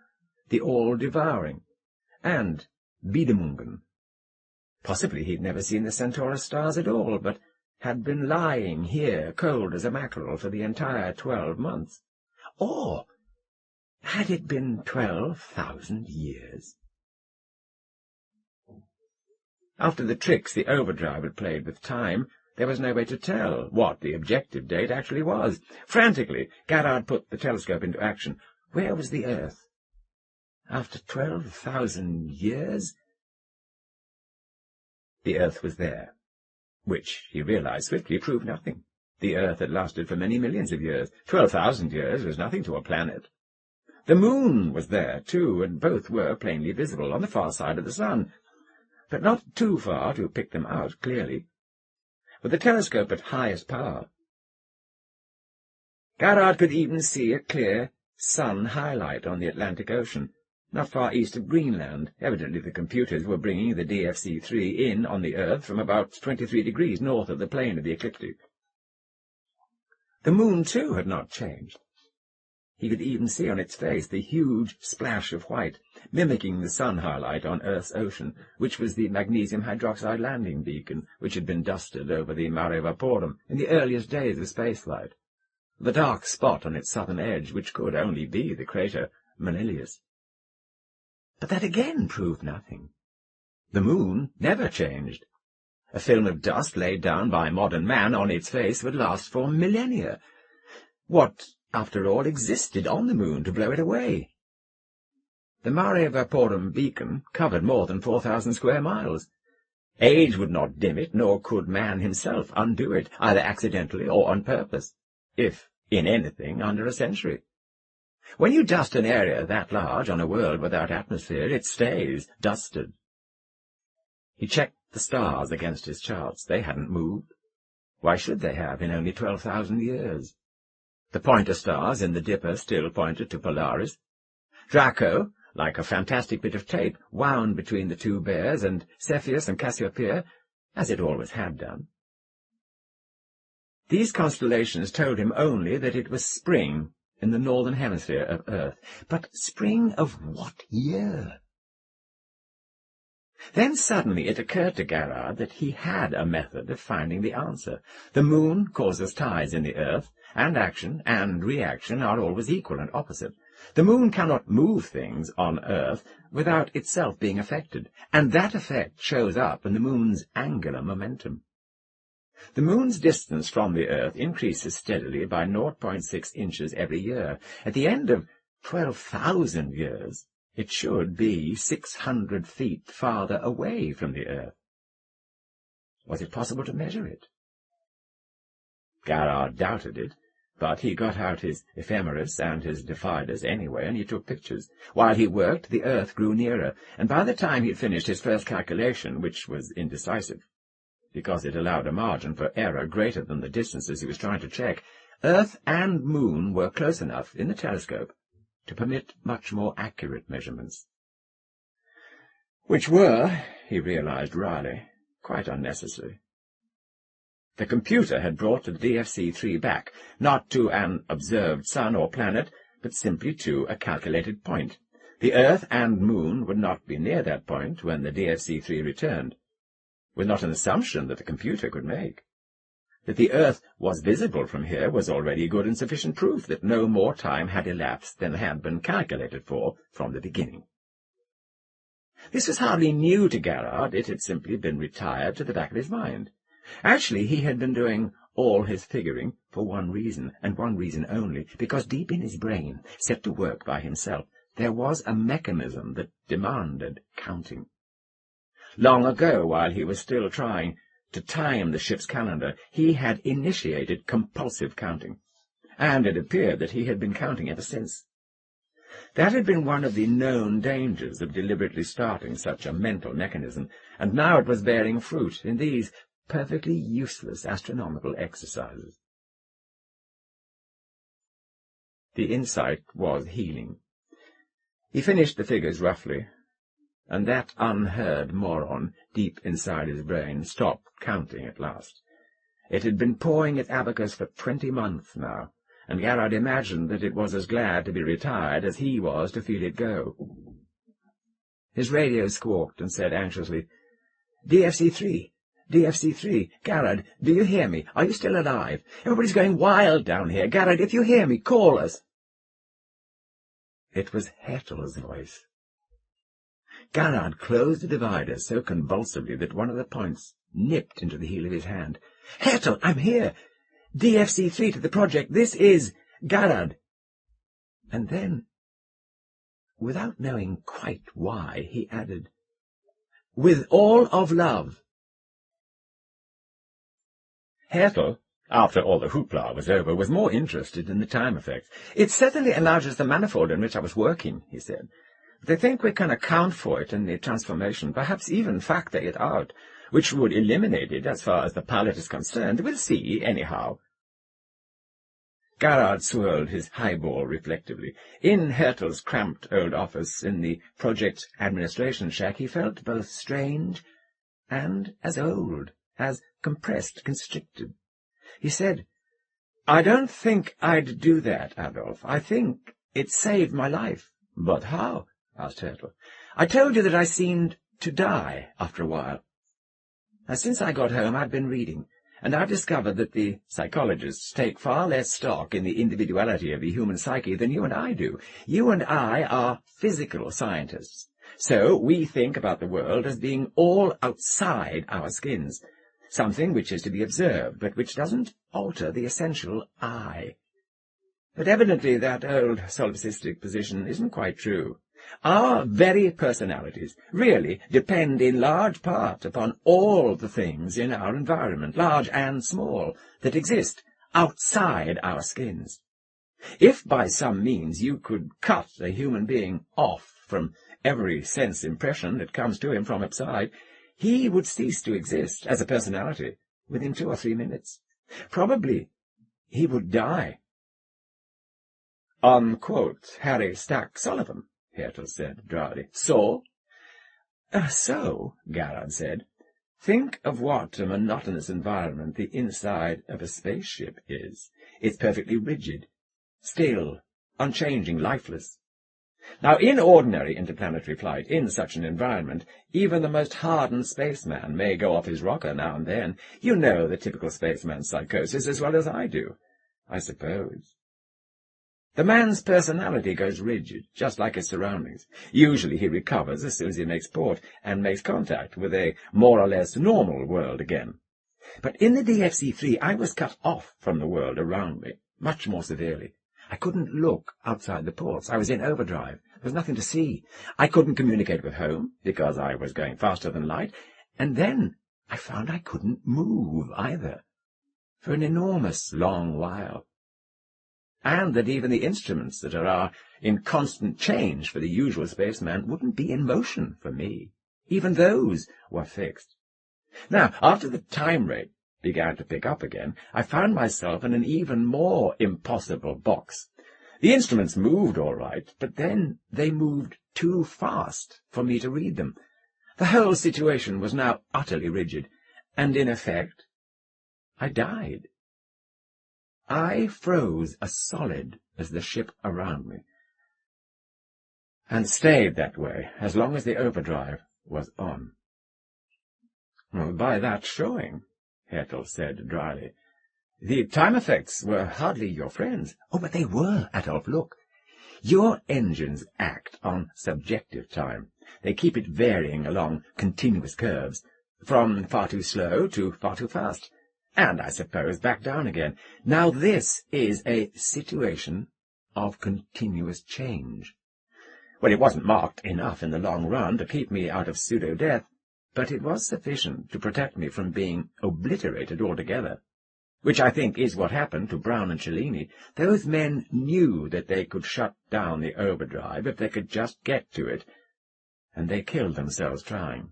the all-devouring, and Biedemungen. Possibly he'd never seen the Centaurus stars at all, but had been lying here cold as a mackerel for the entire 12 months. Or had it been 12,000 years? After the tricks the overdrive had played with time, there was no way to tell what the objective date actually was. Frantically, Gerard put the telescope into action. Where was the Earth? After 12,000 years? The Earth was there, which, he realized swiftly, proved nothing. The Earth had lasted for many millions of years. 12,000 years was nothing to a planet. The Moon was there, too, and both were plainly visible on the far side of the sun, but not too far to pick them out clearly. With the telescope at highest power, Gerhard could even see a clear sun highlight on the Atlantic Ocean, not far east of Greenland. Evidently the computers were bringing the DFC-3 in on the Earth from about 23 degrees north of the plane of the ecliptic. The moon, too, had not changed. He could even see on its face the huge splash of white, mimicking the sun highlight on Earth's ocean, which was the magnesium hydroxide landing beacon which had been dusted over the Mare Vaporum in the earliest days of spaceflight, the dark spot on its southern edge which could only be the crater Manilius. But that again proved nothing. The moon never changed. A film of dust laid down by modern man on its face would last for millennia. What, after all, existed on the moon to blow it away? The Mare Vaporum beacon covered more than 4,000 square miles. Age would not dim it, nor could man himself undo it, either accidentally or on purpose, if, in anything, under a century. When you dust an area that large on a world without atmosphere, it stays dusted. He checked the stars against his charts. They hadn't moved. Why should they have in only 12,000 years? The pointer stars in the Dipper still pointed to Polaris. Draco, like a fantastic bit of tape, wound between the two bears, and Cepheus and Cassiopeia, as it always had done. These constellations told him only that it was spring in the northern hemisphere of Earth. But spring of what year? Then suddenly it occurred to Gerhard that he had a method of finding the answer. The moon causes tides in the Earth, and action and reaction are always equal and opposite. The moon cannot move things on Earth without itself being affected, and that effect shows up in the moon's angular momentum. The moon's distance from the Earth increases steadily by 0.6 inches every year. At the end of 12,000 years, it should be 600 feet farther away from the Earth. Was it possible to measure it? Gerhard doubted it, but he got out his ephemeris and his dividers anyway, and he took pictures. While he worked, the Earth grew nearer, and by the time he had finished his first calculation, which was indecisive, because it allowed a margin for error greater than the distances he was trying to check, Earth and Moon were close enough in the telescope to permit much more accurate measurements, which were, he realized wryly, quite unnecessary. The computer had brought the DFC-3 back, not to an observed sun or planet, but simply to a calculated point. The Earth and Moon would not be near that point when the DFC-3 returned, was not an assumption that the computer could make. That the Earth was visible from here was already good and sufficient proof that no more time had elapsed than had been calculated for from the beginning. This was hardly new to Gerhard. It had simply been retired to the back of his mind. Actually, he had been doing all his figuring for one reason, and one reason only, because deep in his brain, set to work by himself, there was a mechanism that demanded counting. Long ago, while he was still trying to time the ship's calendar, he had initiated compulsive counting, and it appeared that he had been counting ever since. That had been one of the known dangers of deliberately starting such a mental mechanism, and now it was bearing fruit in these perfectly useless astronomical exercises. The insight was healing. He finished the figures roughly, and that unheard moron deep inside his brain stopped counting at last. It had been pawing its abacus for 20 months now, and Gerhard imagined that it was as glad to be retired as he was to feel it go. His radio squawked and said anxiously, "DFC-3! DFC-3! Gerhard, do you hear me? Are you still alive? Everybody's going wild down here. Gerhard, if you hear me, call us." It was Hertel's voice. Gerhard closed the divider so convulsively that one of the points nipped into the heel of his hand. "Hertel, I'm here! DFC-3 to the project. This is Gerhard." And then, without knowing quite why, he added, "With all of love." Hertel, after all the hoopla was over, was more interested in the time effect. "It certainly enlarges the manifold in which I was working," he said. "But I think we can account for it in the transformation, perhaps even factor it out, which would eliminate it as far as the pilot is concerned. We'll see, anyhow." Garrard swirled his highball reflectively. In Hertel's cramped old office in the project administration shack, he felt both strange and as old, as compressed, constricted. He said, "I don't think I'd do that, Adolf. I think it saved my life." "But how?" asked Hertel. "I told you that I seemed to die after a while. Now, since I got home, I've been reading, and I've discovered that the psychologists take far less stock in the individuality of the human psyche than you and I do. You and I are physical scientists, so we think about the world as being all outside our skins, something which is to be observed, but which doesn't alter the essential I. But evidently that old solipsistic position isn't quite true. Our very personalities really depend in large part upon all the things in our environment, large and small, that exist outside our skins. If by some means you could cut a human being off from every sense impression that comes to him from outside, he would cease to exist as a personality within 2 or 3 minutes. Probably he would die." "Unquote Harry Stack Sullivan," Hertel said dryly. "So?" "So," Garrard said, "think of what a monotonous environment the inside of a spaceship is. It's perfectly rigid, still, unchanging, lifeless. Now, in ordinary interplanetary flight, in such an environment, even the most hardened spaceman may go off his rocker now and then. You know the typical spaceman's psychosis as well as I do, I suppose. The man's personality goes rigid, just like his surroundings. Usually he recovers as soon as he makes port and makes contact with a more or less normal world again. But in the DFC-3, I was cut off from the world around me, much more severely. I couldn't look outside the ports. I was in overdrive. There was nothing to see. I couldn't communicate with home, because I was going faster than light. And then I found I couldn't move either, for an enormous long while. And that even the instruments that are in constant change for the usual spaceman wouldn't be in motion for me. Even those were fixed. Now, after the time rate began to pick up again, I found myself in an even more impossible box. The instruments moved all right, but then they moved too fast for me to read them. The whole situation was now utterly rigid, and in effect, I died. I froze as solid as the ship around me, and stayed that way as long as the overdrive was on. "Well, by that showing," Hertel said dryly, "the time effects were hardly your friends." "Oh, but they were, Adolf. Look. Your engines act on subjective time. They keep it varying along continuous curves, from far too slow to far too fast, and, I suppose, back down again. Now this is a situation of continuous change. Well, it wasn't marked enough in the long run to keep me out of pseudo-death, but it was sufficient to protect me from being obliterated altogether, which I think is what happened to Brown and Cellini. Those men knew that they could shut down the overdrive if they could just get to it, and they killed themselves trying.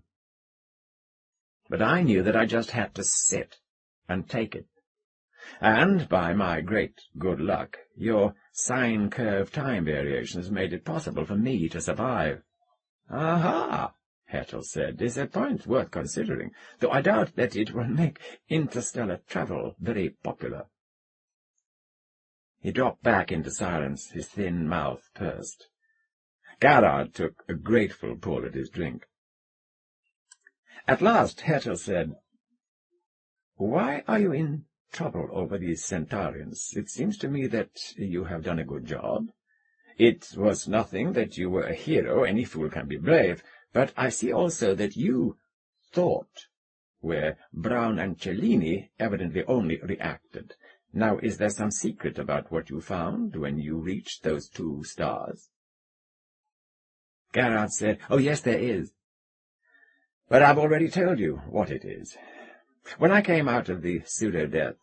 But I knew that I just had to sit and take it. And, by my great good luck, your sine curve time variations made it possible for me to survive." "Aha!" Hertel said, "is a point worth considering, though I doubt that it will make interstellar travel very popular." He dropped back into silence, his thin mouth pursed. Garrard took a grateful pull at his drink. At last Hertel said, "Why are you in trouble over these Centaurians? It seems to me that you have done a good job. It was nothing that you were a hero, any fool can be brave, but I see also that you thought, where Brown and Cellini evidently only reacted. Now, is there some secret about what you found when you reached those 2 stars? Garrard said, "Oh, yes, there is. But I've already told you what it is. When I came out of the pseudo-death,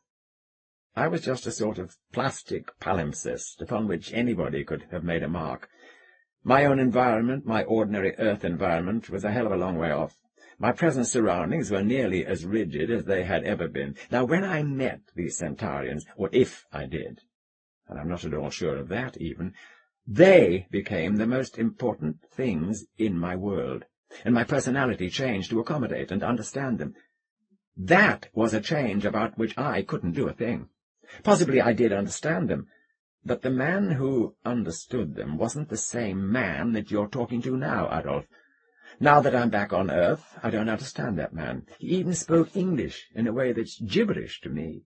I was just a sort of plastic palimpsest upon which anybody could have made a mark. My own environment, my ordinary Earth environment, was a hell of a long way off. My present surroundings were nearly as rigid as they had ever been. Now, when I met these Centaurians, or if I did, and I'm not at all sure of that even, they became the most important things in my world, and my personality changed to accommodate and understand them. That was a change about which I couldn't do a thing. Possibly I did understand them, but the man who understood them wasn't the same man that you're talking to now, Adolf. Now that I'm back on Earth, I don't understand that man. He even spoke English in a way that's gibberish to me.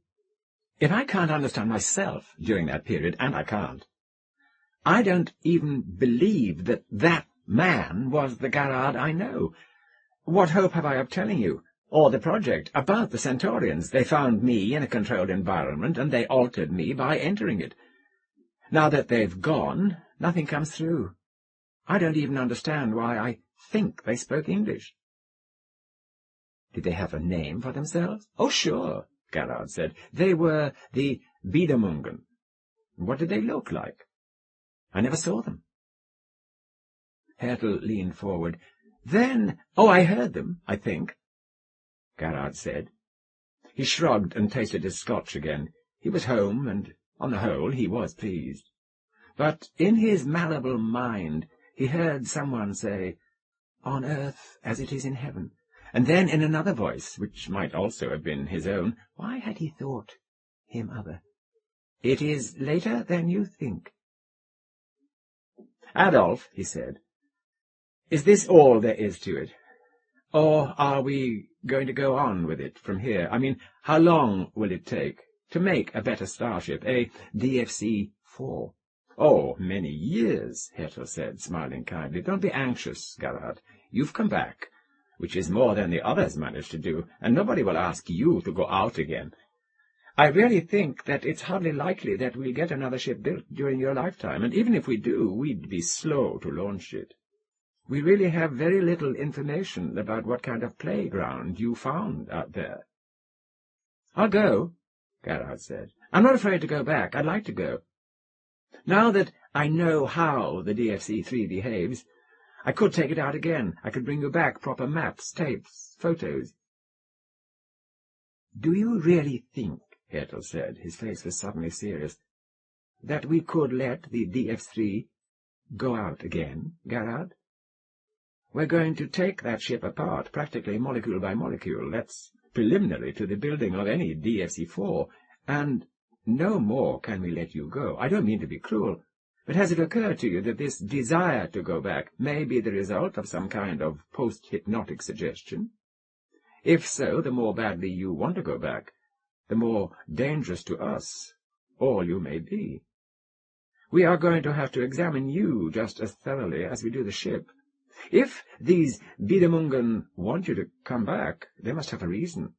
If I can't understand myself during that period, and I can't, I don't even believe that that man was the Garrard I know. What hope have I of telling you, or the project, about the Centaurians? They found me in a controlled environment, and they altered me by entering it. Now that they've gone, nothing comes through. I don't even understand why I think they spoke English. Did they have a name for themselves? Oh, sure, Garrard said. They were the Biedermungen. What did they look like? I never saw them. Hertel leaned forward. Then, oh, I heard them, I think, Garrard said. He shrugged and tasted his scotch again. He was home, and on the whole he was pleased. But in his malleable mind he heard someone say, "On earth as it is in heaven," and then in another voice, which might also have been his own, why had he thought him other, "It is later than you think." "Adolf," he said, "is this all there is to it? Or are we going to go on with it from here? I mean, how long will it take to make a better starship, a DFC-4? "Oh, many years," Hertel said, smiling kindly. "Don't be anxious, Garrard. You've come back, which is more than the others managed to do, and nobody will ask you to go out again. I really think that it's hardly likely that we'll get another ship built during your lifetime, and even if we do, we'd be slow to launch it. We really have very little information about what kind of playground you found out there." "I'll go," Garrard said. "I'm not afraid to go back. I'd like to go. Now that I know how the DFC-3 behaves, I could take it out again. I could bring you back proper maps, tapes, photos." "Do you really think," Hertel said, his face was suddenly serious, "that we could let the DF-3 go out again, Garrard? We're going to take that ship apart, practically molecule by molecule. That's preliminary to the building of any DFC-4, and no more can we let you go. I don't mean to be cruel, but has it occurred to you that this desire to go back may be the result of some kind of post-hypnotic suggestion? If so, the more badly you want to go back, the more dangerous to us all you may be. We are going to have to examine you just as thoroughly as we do the ship. If these Biedermungen want you to come back, they must have a reason.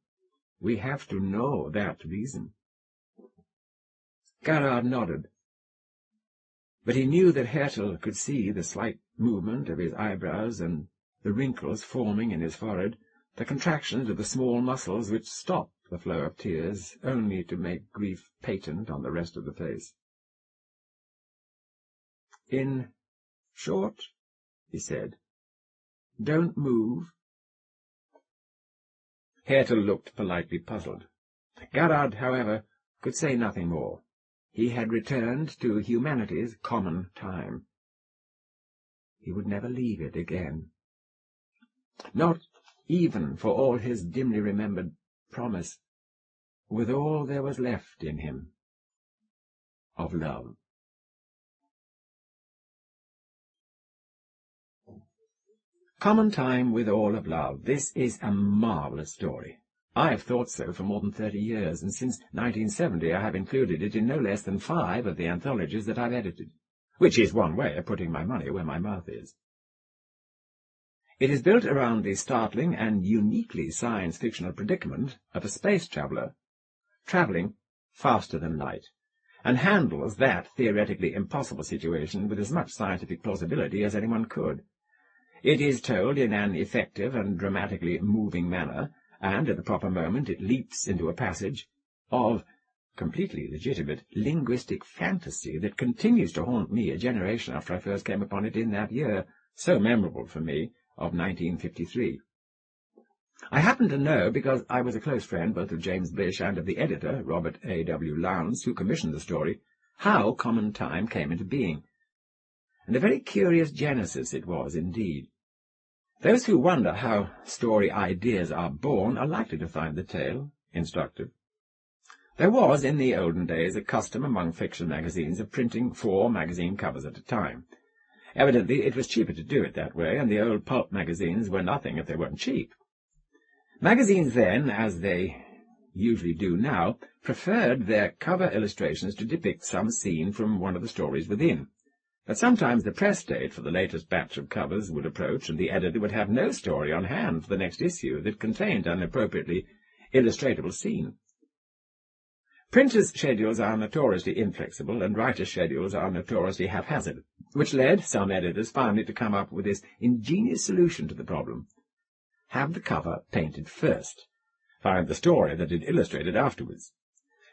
We have to know that reason." Garrard nodded, but he knew that Hertel could see the slight movement of his eyebrows and the wrinkles forming in his forehead, the contractions of the small muscles which stop the flow of tears, only to make grief patent on the rest of the face. "In short," he said, "don't move." Hertel looked politely puzzled. Garrard, however, could say nothing more. He had returned to humanity's common time. He would never leave it again. Not even for all his dimly remembered promise, with all there was left in him of love. Common time with all of love. This is a marvellous story. I have thought so for more than 30 years, and since 1970 I have included it in no less than 5 of the anthologies that I've edited, which is one way of putting my money where my mouth is. It is built around the startling and uniquely science-fictional predicament of a space traveller travelling faster than light, and handles that theoretically impossible situation with as much scientific plausibility as anyone could. It is told in an effective and dramatically moving manner, and at the proper moment it leaps into a passage of completely legitimate linguistic fantasy that continues to haunt me a generation after I first came upon it in that year, so memorable for me, of 1953. I happen to know, because I was a close friend both of James Blish and of the editor, Robert A. W. Lowndes, who commissioned the story, how common time came into being. And a very curious genesis it was indeed. Those who wonder how story ideas are born are likely to find the tale instructive. There was, in the olden days, a custom among fiction magazines of printing 4 magazine covers at a time. Evidently it was cheaper to do it that way, and the old pulp magazines were nothing if they weren't cheap. Magazines then, as they usually do now, preferred their cover illustrations to depict some scene from one of the stories within. But sometimes the press date for the latest batch of covers would approach, and the editor would have no story on hand for the next issue that contained an appropriately illustratable scene. Printers' schedules are notoriously inflexible, and writers' schedules are notoriously haphazard, which led some editors finally to come up with this ingenious solution to the problem. Have the cover painted first. Find the story that it illustrated afterwards.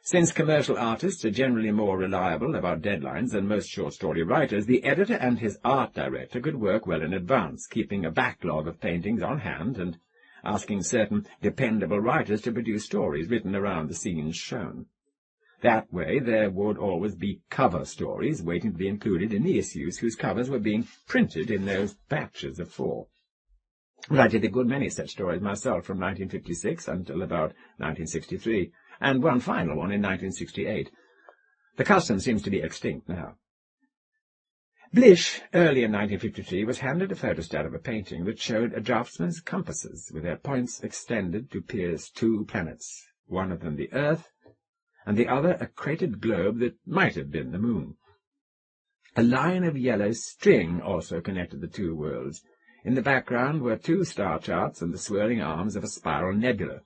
Since commercial artists are generally more reliable about deadlines than most short story writers, the editor and his art director could work well in advance, keeping a backlog of paintings on hand and asking certain dependable writers to produce stories written around the scenes shown. That way there would always be cover stories waiting to be included in the issues whose covers were being printed in those batches of 4. Well, I did a good many such stories myself from 1956 until about 1963, and one final one in 1968. The custom seems to be extinct now. Blish, early in 1953, was handed a photostat of a painting that showed a draftsman's compasses with their points extended to pierce 2 planets, one of them the Earth, and the other a cratered globe that might have been the moon. A line of yellow string also connected the 2 worlds. In the background were 2 star charts and the swirling arms of a spiral nebula.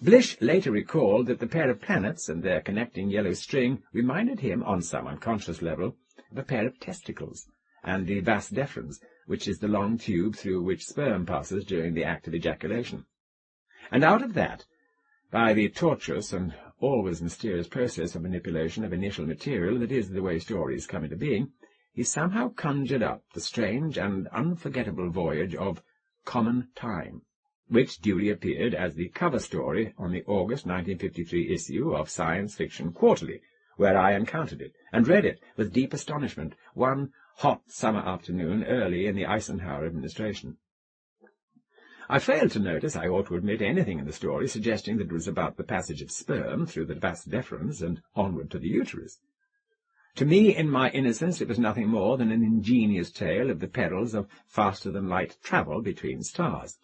Blish later recalled that the pair of planets and their connecting yellow string reminded him, on some unconscious level, of a pair of testicles, and the vas deferens, which is the long tube through which sperm passes during the act of ejaculation. And out of that, by the tortuous and always mysterious process of manipulation of initial material that is the way stories come into being, he somehow conjured up the strange and unforgettable voyage of Common Time, which duly appeared as the cover story on the August 1953 issue of Science Fiction Quarterly, where I encountered it, and read it with deep astonishment one hot summer afternoon early in the Eisenhower administration. I failed to notice, I ought to admit, anything in the story suggesting that it was about the passage of sperm through the vas deferens and onward to the uterus. To me, in my innocence, it was nothing more than an ingenious tale of the perils of faster-than-light travel between stars.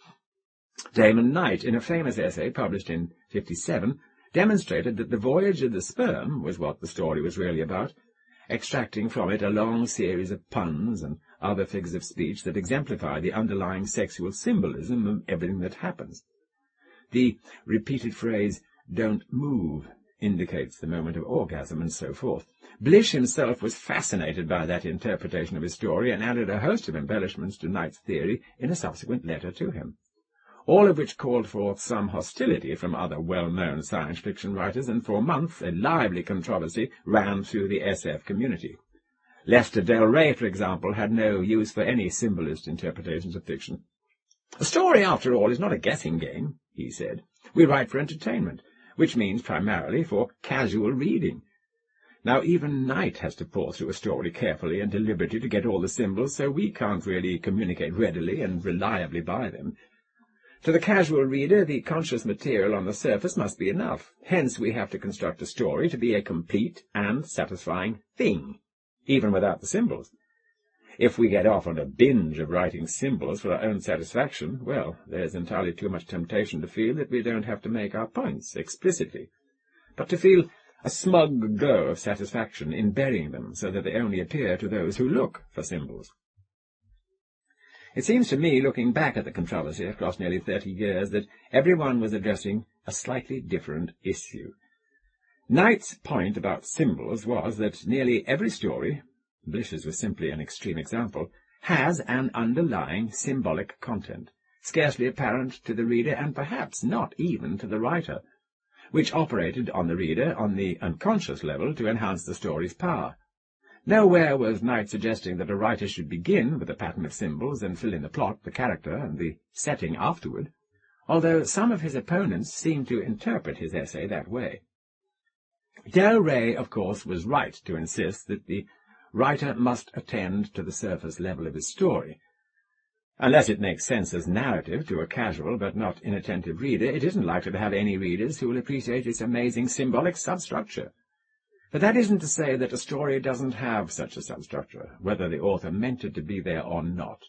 Damon Knight, in a famous essay published in 1957, demonstrated that the voyage of the sperm was what the story was really about, extracting from it a long series of puns and other figures of speech that exemplify the underlying sexual symbolism of everything that happens. The repeated phrase, "don't move," indicates the moment of orgasm, and so forth. Blish himself was fascinated by that interpretation of his story, and added a host of embellishments to Knight's theory in a subsequent letter to him, all of which called forth some hostility from other well-known science fiction writers, and for months a lively controversy ran through the SF community. Lester Del Rey, for example, had no use for any symbolist interpretations of fiction. "A story, after all, is not a guessing game," he said. "We write for entertainment, which means primarily for casual reading. Now even Knight has to pore through a story carefully and deliberately to get all the symbols, so we can't really communicate readily and reliably by them. To the casual reader, the conscious material on the surface must be enough. Hence we have to construct a story to be a complete and satisfying thing, even without the symbols. If we get off on a binge of writing symbols for our own satisfaction, well, there's entirely too much temptation to feel that we don't have to make our points explicitly, but to feel a smug glow of satisfaction in burying them so that they only appear to those who look for symbols. It seems to me, looking back at the controversy across nearly 30 years, that everyone was addressing a slightly different issue. Knight's point about symbols was that nearly every story, Blish's was simply an extreme example, has an underlying symbolic content, scarcely apparent to the reader and perhaps not even to the writer, which operated on the reader on the unconscious level to enhance the story's power. Nowhere was Knight suggesting that a writer should begin with a pattern of symbols and fill in the plot, the character, and the setting afterward, although some of his opponents seemed to interpret his essay that way. Del Rey, of course, was right to insist that the writer must attend to the surface level of his story. Unless it makes sense as narrative to a casual but not inattentive reader, it isn't likely to have any readers who will appreciate its amazing symbolic substructure. But that isn't to say that a story doesn't have such a substructure, whether the author meant it to be there or not.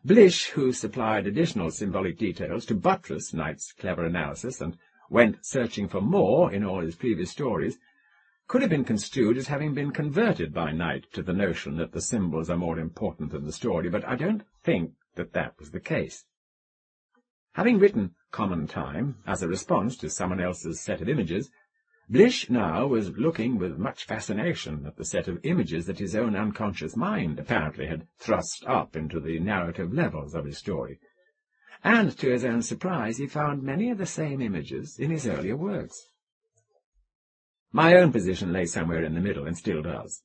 Blish, who supplied additional symbolic details to buttress Knight's clever analysis and went searching for more in all his previous stories, could have been construed as having been converted by Knight to the notion that the symbols are more important than the story, but I don't think that that was the case. Having written Common Time as a response to someone else's set of images, Blish now was looking with much fascination at the set of images that his own unconscious mind apparently had thrust up into the narrative levels of his story. And, to his own surprise, he found many of the same images in his earlier works. My own position lay somewhere in the middle, and still does.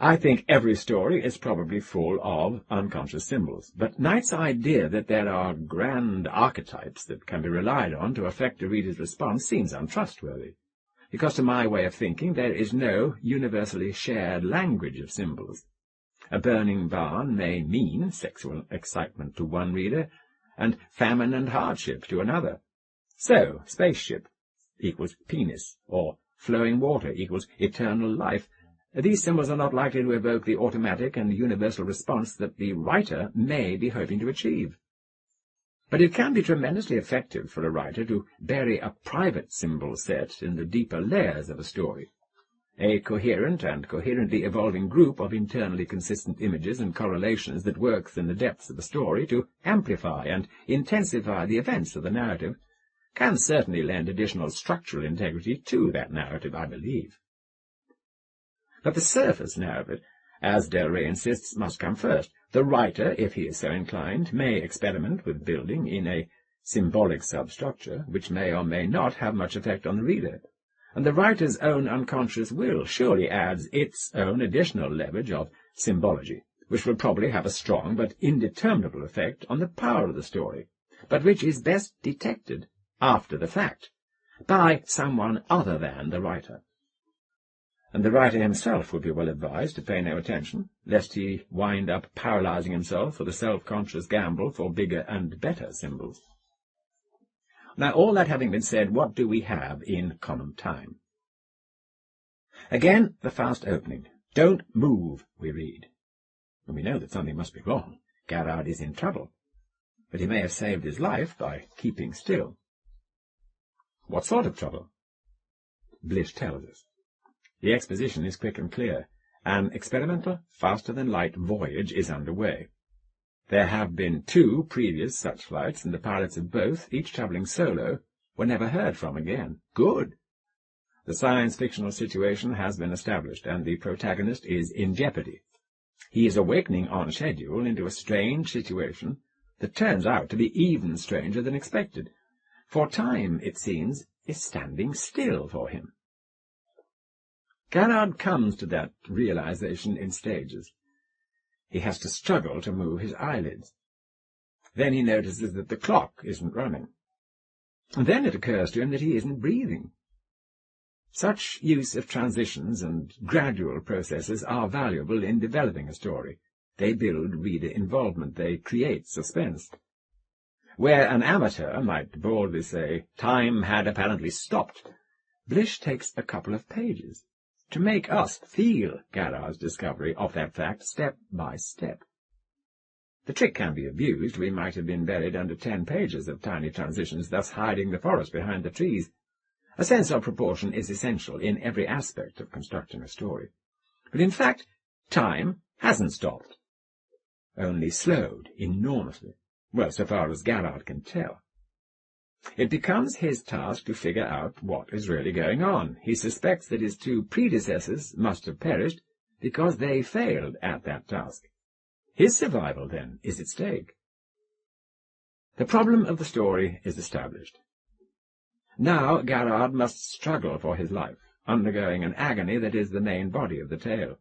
I think every story is probably full of unconscious symbols, but Knight's idea that there are grand archetypes that can be relied on to affect a reader's response seems untrustworthy, because to my way of thinking there is no universally shared language of symbols. A burning barn may mean sexual excitement to one reader, and famine and hardship to another. So, spaceship equals penis, or flowing water equals eternal life. These symbols are not likely to evoke the automatic and universal response that the writer may be hoping to achieve. But it can be tremendously effective for a writer to bury a private symbol set in the deeper layers of a story. A coherent and coherently evolving group of internally consistent images and correlations that works in the depths of a story to amplify and intensify the events of the narrative can certainly lend additional structural integrity to that narrative, I believe. But the surface narrative, as Del Rey insists, must come first. The writer, if he is so inclined, may experiment with building in a symbolic substructure, which may or may not have much effect on the reader. And the writer's own unconscious will surely adds its own additional leverage of symbology, which will probably have a strong but indeterminable effect on the power of the story, but which is best detected after the fact, by someone other than the writer. And the writer himself would be well advised to pay no attention, lest he wind up paralyzing himself for the self-conscious gamble for bigger and better symbols. Now, all that having been said, what do we have in Common Time? Again, the fast opening. Don't move, we read. And we know that something must be wrong. Garrard is in trouble. But he may have saved his life by keeping still. What sort of trouble? Blish tells us. The exposition is quick and clear. An experimental, faster-than-light voyage is underway. There have been 2 previous such flights, and the pilots of both, each travelling solo, were never heard from again. Good! The science-fictional situation has been established, and the protagonist is in jeopardy. He is awakening on schedule into a strange situation that turns out to be even stranger than expected, for time, it seems, is standing still for him. Garrard comes to that realization in stages. He has to struggle to move his eyelids. Then he notices that the clock isn't running. And then it occurs to him that he isn't breathing. Such use of transitions and gradual processes are valuable in developing a story. They build reader involvement. They create suspense. Where an amateur might boldly say, "Time had apparently stopped," Blish takes a couple of pages to make us feel Garrard's discovery of that fact step by step. The trick can be abused. We might have been buried under 10 pages of tiny transitions, thus hiding the forest behind the trees. A sense of proportion is essential in every aspect of constructing a story. But in fact, time hasn't stopped, only slowed enormously, well, so far as Garrard can tell. It becomes his task to figure out what is really going on. He suspects that his 2 predecessors must have perished because they failed at that task. His survival, then, is at stake. The problem of the story is established. Now Garrard must struggle for his life, undergoing an agony that is the main body of the tale.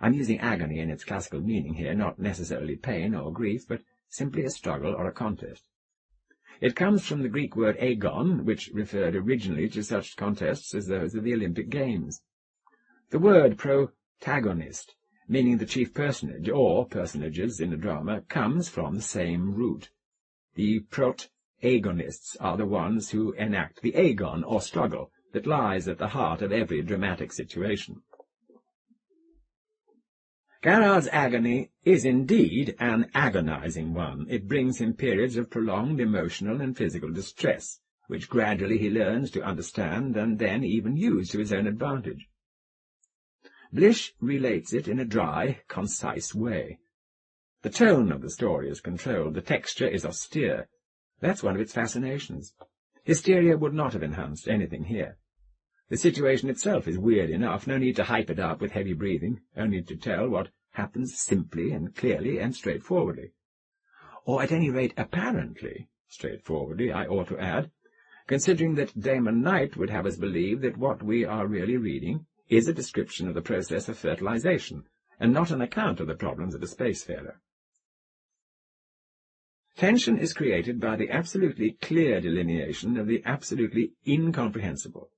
I'm using agony in its classical meaning here, not necessarily pain or grief, but simply a struggle or a contest. It comes from the Greek word agon, which referred originally to such contests as those of the Olympic Games. The word protagonist, meaning the chief personage, or personages in a drama, comes from the same root. The protagonists are the ones who enact the agon, or struggle, that lies at the heart of every dramatic situation. Gerard's agony is indeed an agonizing one. It brings him periods of prolonged emotional and physical distress, which gradually he learns to understand and then even use to his own advantage. Blish relates it in a dry, concise way. The tone of the story is controlled, the texture is austere. That's one of its fascinations. Hysteria would not have enhanced anything here. The situation itself is weird enough, no need to hype it up with heavy breathing, only to tell what happens simply and clearly and straightforwardly. Or at any rate apparently straightforwardly, I ought to add, considering that Damon Knight would have us believe that what we are really reading is a description of the process of fertilization, and not an account of the problems of a spacefarer. Tension is created by the absolutely clear delineation of the absolutely incomprehensible,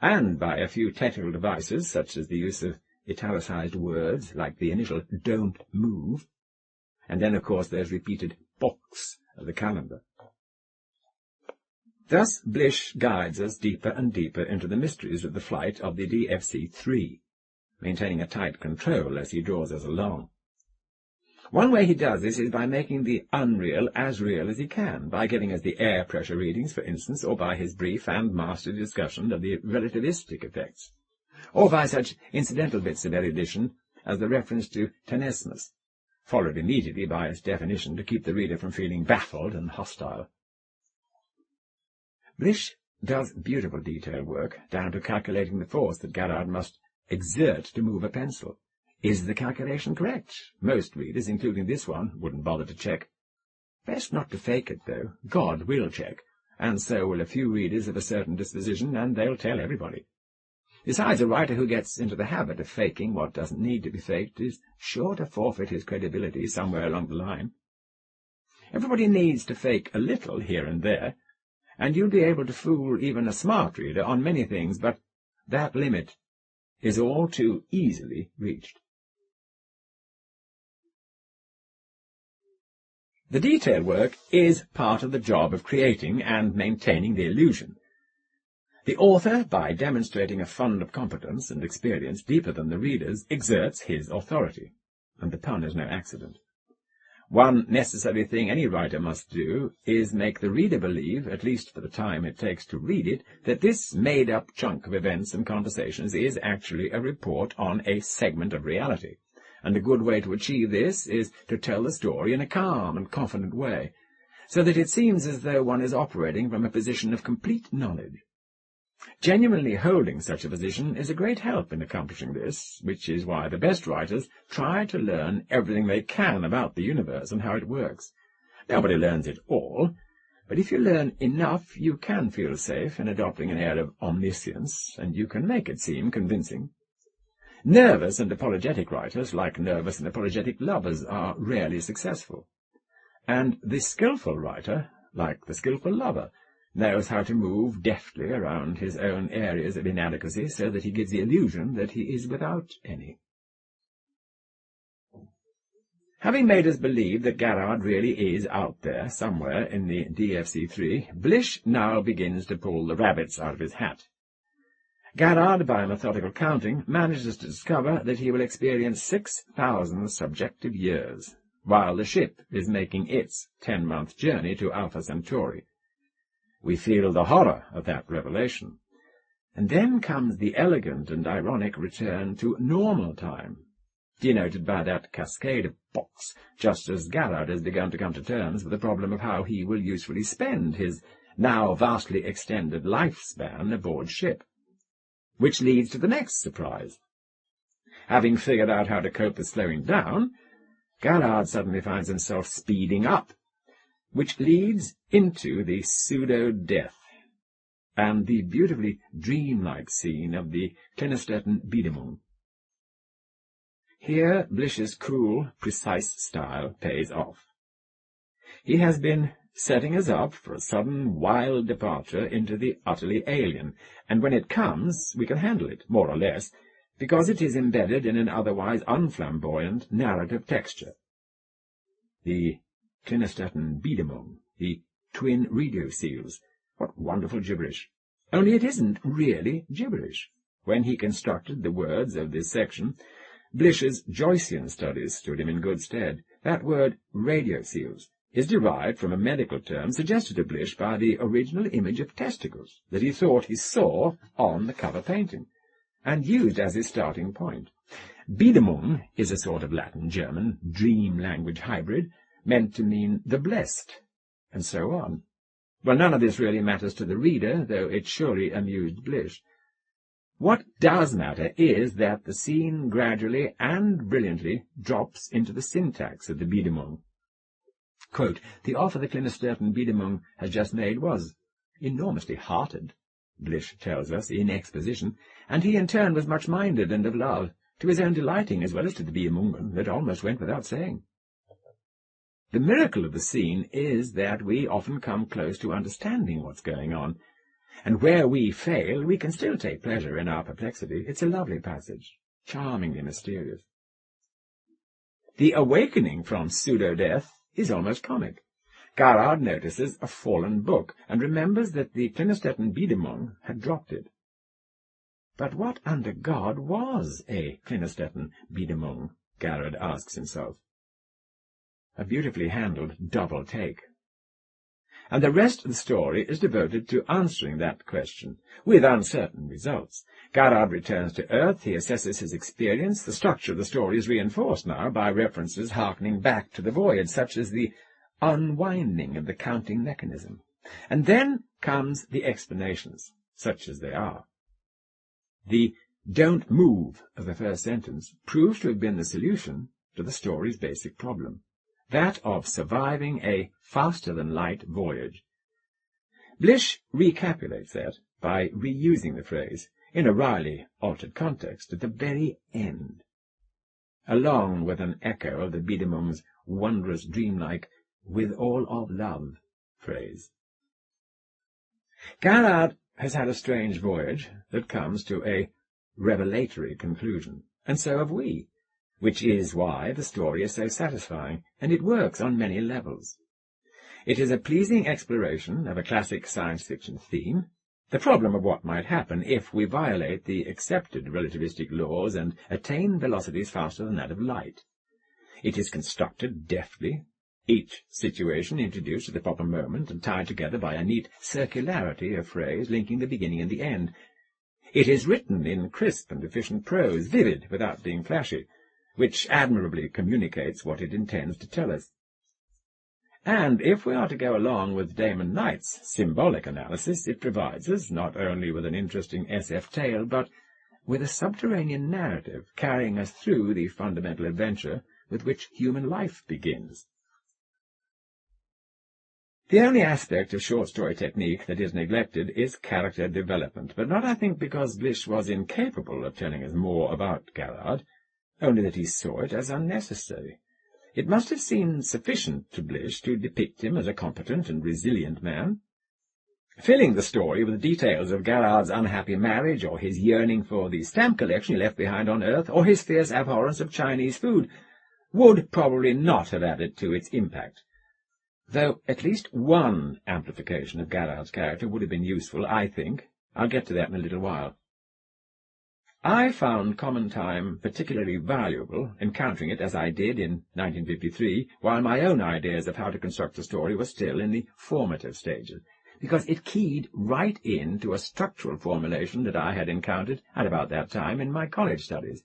and by a few technical devices, such as the use of italicized words, like the initial "don't move," and then, of course, those repeated books of the calendar. Thus Blish guides us deeper and deeper into the mysteries of the flight of the DFC-3, maintaining a tight control as he draws us along. One way he does this is by making the unreal as real as he can, by giving us the air pressure readings, for instance, or by his brief and masterly discussion of the relativistic effects, or by such incidental bits of erudition as the reference to tenesmus, followed immediately by its definition to keep the reader from feeling baffled and hostile. Blish does beautiful detail work, down to calculating the force that Gerard must exert to move a pencil. Is the calculation correct? Most readers, including this one, wouldn't bother to check. Best not to fake it, though. God will check, and so will a few readers of a certain disposition, and they'll tell everybody. Besides, a writer who gets into the habit of faking what doesn't need to be faked is sure to forfeit his credibility somewhere along the line. Everybody needs to fake a little here and there, and you'll be able to fool even a smart reader on many things, but that limit is all too easily reached. The detail work is part of the job of creating and maintaining the illusion. The author, by demonstrating a fund of competence and experience deeper than the reader's, exerts his authority, and the pun is no accident. One necessary thing any writer must do is make the reader believe, at least for the time it takes to read it, that this made-up chunk of events and conversations is actually a report on a segment of reality. And a good way to achieve this is to tell the story in a calm and confident way, so that it seems as though one is operating from a position of complete knowledge. Genuinely holding such a position is a great help in accomplishing this, which is why the best writers try to learn everything they can about the universe and how it works. Nobody learns it all, but if you learn enough, you can feel safe in adopting an air of omniscience, and you can make it seem convincing. Nervous and apologetic writers, like nervous and apologetic lovers, are rarely successful. And the skillful writer, like the skillful lover, knows how to move deftly around his own areas of inadequacy so that he gives the illusion that he is without any. Having made us believe that Gerard really is out there somewhere in the DFC-3, Blish now begins to pull the rabbits out of his hat. Gerard, by methodical counting, manages to discover that he will experience 6,000 subjective years, while the ship is making its 10-month journey to Alpha Centauri. We feel the horror of that revelation. And then comes the elegant and ironic return to normal time, denoted by that cascade of books, just as Gerard has begun to come to terms with the problem of how he will usefully spend his now vastly extended lifespan aboard ship. Which leads to the next surprise. Having figured out how to cope with slowing down, Gerard suddenly finds himself speeding up, which leads into the pseudo-death and the beautifully dreamlike scene of the Klinestetten Biedemung. Here Blish's cool, precise style pays off. He has been setting us up for a sudden wild departure into the utterly alien, and when it comes we can handle it, more or less, because it is embedded in an otherwise unflamboyant narrative texture. The Clinisterton Biedemung, the twin radio seals, what wonderful gibberish! Only it isn't really gibberish. When he constructed the words of this section, Blish's Joycean studies stood him in good stead. That word, radio seals, is derived from a medical term suggested to Blish by the original image of testicles that he thought he saw on the cover painting, and used as his starting point. Biedemung is a sort of Latin-German dream language hybrid, meant to mean the blessed, and so on. Well, none of this really matters to the reader, though it surely amused Blish. What does matter is that the scene gradually and brilliantly drops into the syntax of the Biedemung. Quote, "The offer the Clinisterton Biedemung has just made was enormously hearted," Blish tells us in exposition, and he in turn was much-minded and of love, to his own delighting as well as to the Biedemungen, that almost went without saying. The miracle of the scene is that we often come close to understanding what's going on, and where we fail, we can still take pleasure in our perplexity. It's a lovely passage, charmingly mysterious. The awakening from pseudo-death is almost comic. Gerhard notices a fallen book, and remembers that the Clinisterton Biedemung had dropped it. But what under God was a Clinisterton Biedemung? Gerhard asks himself. A beautifully handled double take. And the rest of the story is devoted to answering that question, with uncertain results. Gerhard returns to Earth, he assesses his experience. The structure of the story is reinforced now by references harkening back to the voyage, such as the unwinding of the counting mechanism. And then comes the explanations, such as they are. The "don't move" of the first sentence proves to have been the solution to the story's basic problem, that of surviving a faster-than-light voyage. Blish recapitulates that by reusing the phrase, in a wryly altered context, at the very end, along with an echo of the Biedemung's wondrous, dreamlike, "with all of love" phrase. Gerhard has had a strange voyage that comes to a revelatory conclusion, and so have we, which is why the story is so satisfying, and it works on many levels. It is a pleasing exploration of a classic science fiction theme, the problem of what might happen if we violate the accepted relativistic laws and attain velocities faster than that of light. It is constructed deftly, each situation introduced at the proper moment and tied together by a neat circularity of phrase linking the beginning and the end. It is written in crisp and efficient prose, vivid without being flashy, which admirably communicates what it intends to tell us. And if we are to go along with Damon Knight's symbolic analysis, it provides us not only with an interesting SF tale, but with a subterranean narrative carrying us through the fundamental adventure with which human life begins. The only aspect of short story technique that is neglected is character development, but not, I think, because Blish was incapable of telling us more about Gerhard, only that he saw it as unnecessary. It must have seemed sufficient to Blish to depict him as a competent and resilient man. Filling the story with details of Gerhard's unhappy marriage, or his yearning for the stamp collection he left behind on Earth, or his fierce abhorrence of Chinese food, would probably not have added to its impact, though at least one amplification of Gerhard's character would have been useful, I think. I'll get to that in a little while. I found Common Time particularly valuable, encountering it as I did in 1953, while my own ideas of how to construct a story were still in the formative stages, because it keyed right into a structural formulation that I had encountered at about that time in my college studies,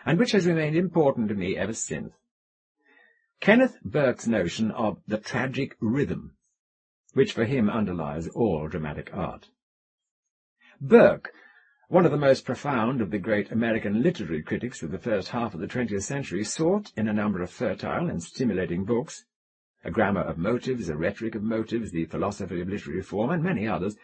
and which has remained important to me ever since. Kenneth Burke's notion of the tragic rhythm, which for him underlies all dramatic art. Burke, one of the most profound of the great American literary critics of the first half of the 20th century, sought in a number of fertile and stimulating books, A Grammar of Motives, A Rhetoric of Motives, The Philosophy of Literary Form, and many others,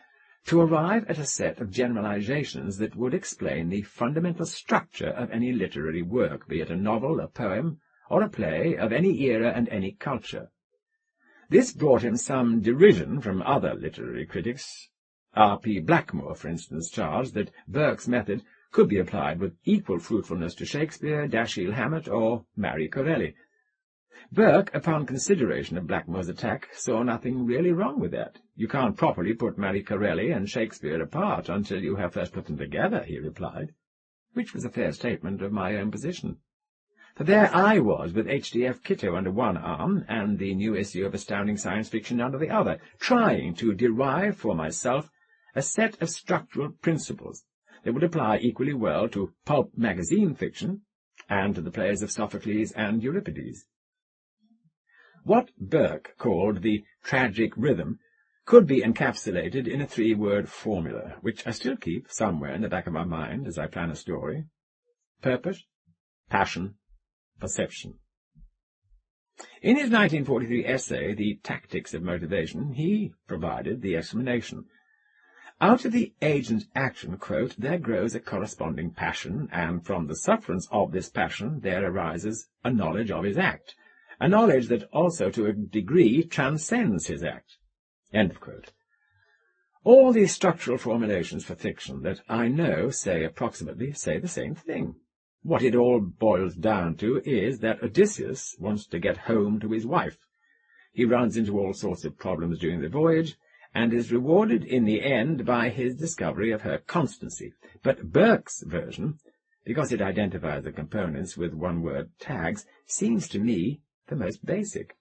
to arrive at a set of generalizations that would explain the fundamental structure of any literary work, be it a novel, a poem, or a play of any era and any culture. This brought him some derision from other literary critics. R.P. Blackmore, for instance, charged that Burke's method could be applied with equal fruitfulness to Shakespeare, Dashiell Hammett, or Marie Corelli. Burke, upon consideration of Blackmore's attack, saw nothing really wrong with that. You can't properly put Marie Corelli and Shakespeare apart until you have first put them together, he replied, which was a fair statement of my own position. For there I was, with H.D.F. Kitto under one arm and the new issue of Astounding Science Fiction under the other, trying to derive for myself a set of structural principles that would apply equally well to pulp magazine fiction and to the plays of Sophocles and Euripides. What Burke called the tragic rhythm could be encapsulated in a three-word formula, which I still keep somewhere in the back of my mind as I plan a story: purpose, passion, perception. In his 1943 essay, The Tactics of Motivation, he provided the explanation. Out of the agent's action, quote, there grows a corresponding passion, and from the sufferance of this passion there arises a knowledge of his act, a knowledge that also to a degree transcends his act. End of quote. All these structural formulations for fiction that I know approximately say the same thing. What it all boils down to is that Odysseus wants to get home to his wife. He runs into all sorts of problems during the voyage, and is rewarded in the end by his discovery of her constancy. But Burke's version, because it identifies the components with one-word tags, seems to me the most basic.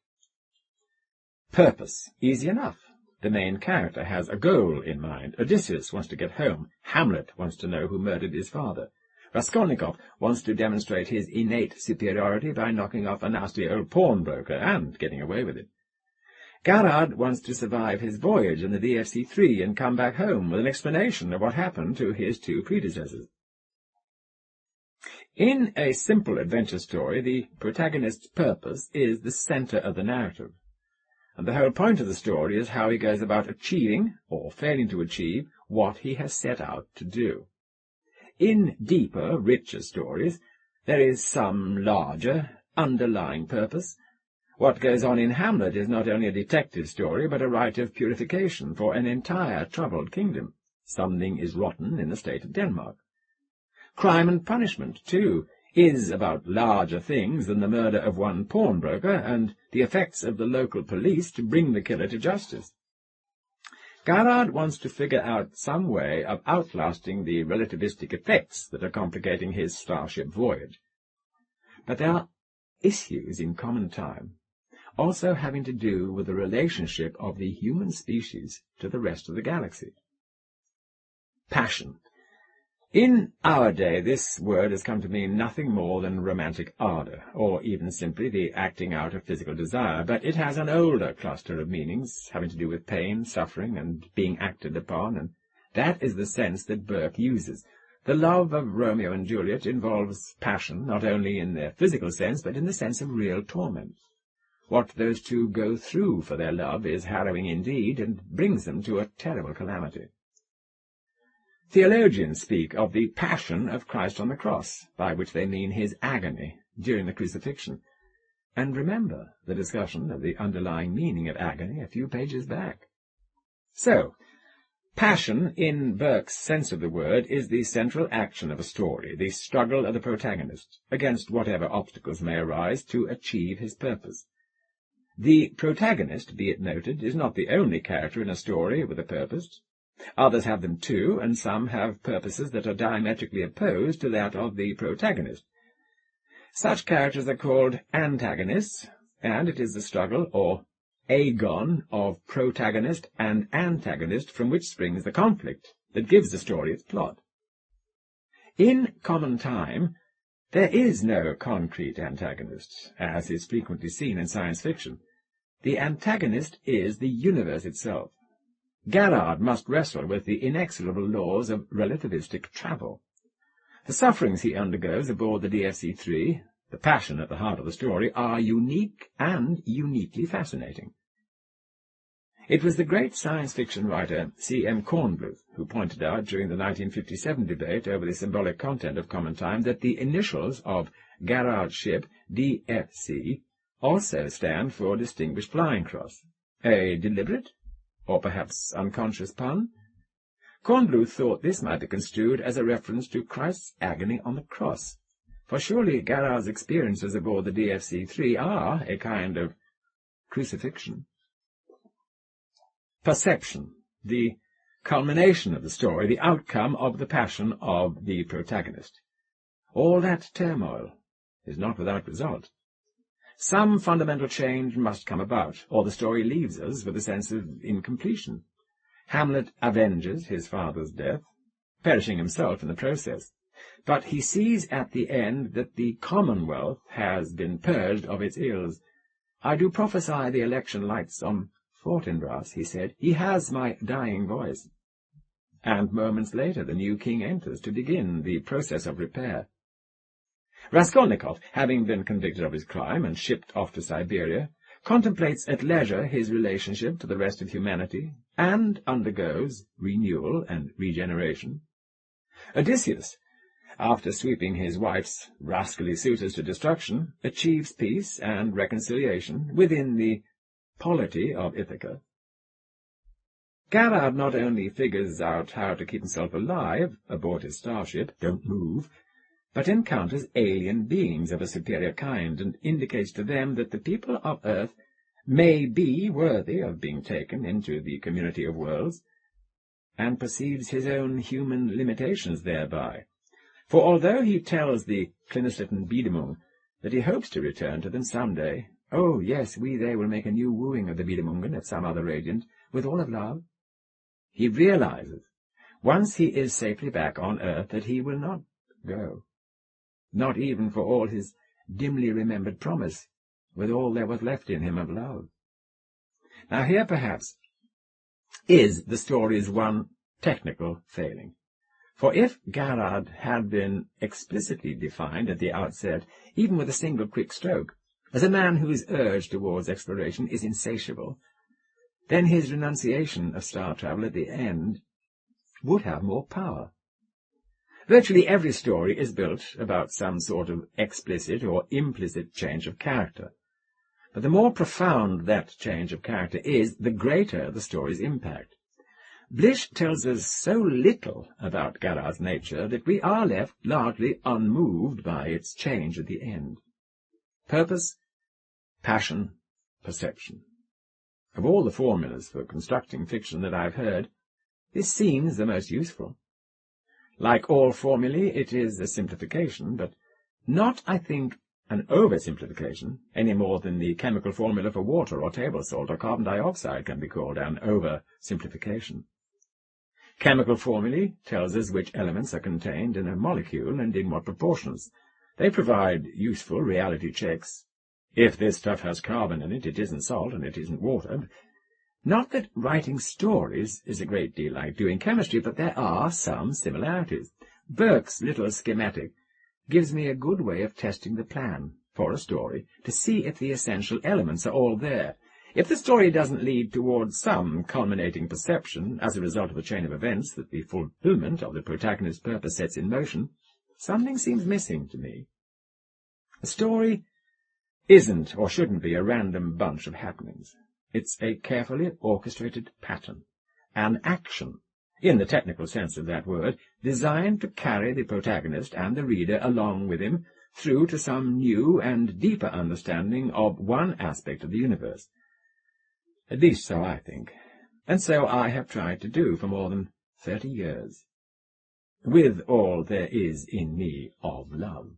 Purpose. Easy enough. The main character has a goal in mind. Odysseus wants to get home. Hamlet wants to know who murdered his father. Raskolnikov wants to demonstrate his innate superiority by knocking off a nasty old pawnbroker and getting away with it. Garrard wants to survive his voyage in the DFC-3 and come back home with an explanation of what happened to his two predecessors. In a simple adventure story, the protagonist's purpose is the centre of the narrative, and the whole point of the story is how he goes about achieving, or failing to achieve, what he has set out to do. In deeper, richer stories, there is some larger, underlying purpose. What goes on in Hamlet is not only a detective story, but a rite of purification for an entire troubled kingdom. Something is rotten in the state of Denmark. Crime and Punishment, too, is about larger things than the murder of one pawnbroker and the effects of the local police to bring the killer to justice. Garrard wants to figure out some way of outlasting the relativistic effects that are complicating his starship voyage. But there are issues in Common Time, also having to do with the relationship of the human species to the rest of the galaxy. Passion. In our day, this word has come to mean nothing more than romantic ardour, or even simply the acting out of physical desire, but it has an older cluster of meanings, having to do with pain, suffering, and being acted upon, and that is the sense that Burke uses. The love of Romeo and Juliet involves passion, not only in their physical sense, but in the sense of real torment. What those two go through for their love is harrowing indeed, and brings them to a terrible calamity. Theologians speak of the passion of Christ on the cross, by which they mean his agony during the crucifixion. And remember the discussion of the underlying meaning of agony a few pages back. So, passion, in Burke's sense of the word, is the central action of a story, the struggle of the protagonist, against whatever obstacles may arise to achieve his purpose. The protagonist, be it noted, is not the only character in a story with a purpose. Others have them too, and some have purposes that are diametrically opposed to that of the protagonist. Such characters are called antagonists, and it is the struggle, or agon, of protagonist and antagonist from which springs the conflict that gives the story its plot. In Common Time, there is no concrete antagonist, as is frequently seen in science fiction. The antagonist is the universe itself. Garrard must wrestle with the inexorable laws of relativistic travel. The sufferings he undergoes aboard the DFC-3, the passion at the heart of the story, are unique and uniquely fascinating. It was the great science fiction writer C.M. Kornbluth who pointed out during the 1957 debate over the symbolic content of Common Time that the initials of Garrard's ship, DFC, also stand for Distinguished Flying Cross. A deliberate, or perhaps unconscious pun? Kornbluth thought this might be construed as a reference to Christ's agony on the cross, for surely Garrard's experiences aboard the DFC-3 are a kind of crucifixion. Perception, the culmination of the story, the outcome of the passion of the protagonist. All that turmoil is not without result. Some fundamental change must come about, or the story leaves us with a sense of incompletion. Hamlet avenges his father's death, perishing himself in the process, but he sees at the end that the Commonwealth has been purged of its ills. "I do prophesy the election lights on Fortinbras," he said. "He has my dying voice." And moments later the new king enters to begin the process of repair. Raskolnikov, having been convicted of his crime and shipped off to Siberia, contemplates at leisure his relationship to the rest of humanity, and undergoes renewal and regeneration. Odysseus, after sweeping his wife's rascally suitors to destruction, achieves peace and reconciliation within the polity of Ithaca. Garrard not only figures out how to keep himself alive aboard his starship, don't move, but encounters alien beings of a superior kind, and indicates to them that the people of Earth may be worthy of being taken into the community of worlds, and perceives his own human limitations thereby. For although he tells the Klingeslitten Biedemung that he hopes to return to them some day, oh yes, they will make a new wooing of the Biedemungen at some other radiant, with all of love, he realizes, once he is safely back on Earth, that he will not go. Not even for all his dimly remembered promise, with all there was left in him of love. Now here, perhaps, is the story's one technical failing. For if Garrard had been explicitly defined at the outset, even with a single quick stroke, as a man whose urge towards exploration is insatiable, then his renunciation of star travel at the end would have more power. Virtually every story is built about some sort of explicit or implicit change of character. But the more profound that change of character is, the greater the story's impact. Blish tells us so little about Garrard's nature that we are left largely unmoved by its change at the end. Purpose, passion, perception. Of all the formulas for constructing fiction that I've heard, this seems the most useful. Like all formulae, it is a simplification, but not, I think, an oversimplification, any more than the chemical formula for water or table salt or carbon dioxide can be called an oversimplification. Chemical formulae tells us which elements are contained in a molecule and in what proportions. They provide useful reality checks. If this stuff has carbon in it, it isn't salt and it isn't water. Not that writing stories is a great deal like doing chemistry, but there are some similarities. Burke's little schematic gives me a good way of testing the plan for a story to see if the essential elements are all there. If the story doesn't lead towards some culminating perception as a result of a chain of events that the fulfillment of the protagonist's purpose sets in motion, something seems missing to me. A story isn't or shouldn't be a random bunch of happenings. It's a carefully orchestrated pattern, an action, in the technical sense of that word, designed to carry the protagonist and the reader along with him through to some new and deeper understanding of one aspect of the universe. At least so I think, and so I have tried to do for more than 30 years, with all there is in me of love.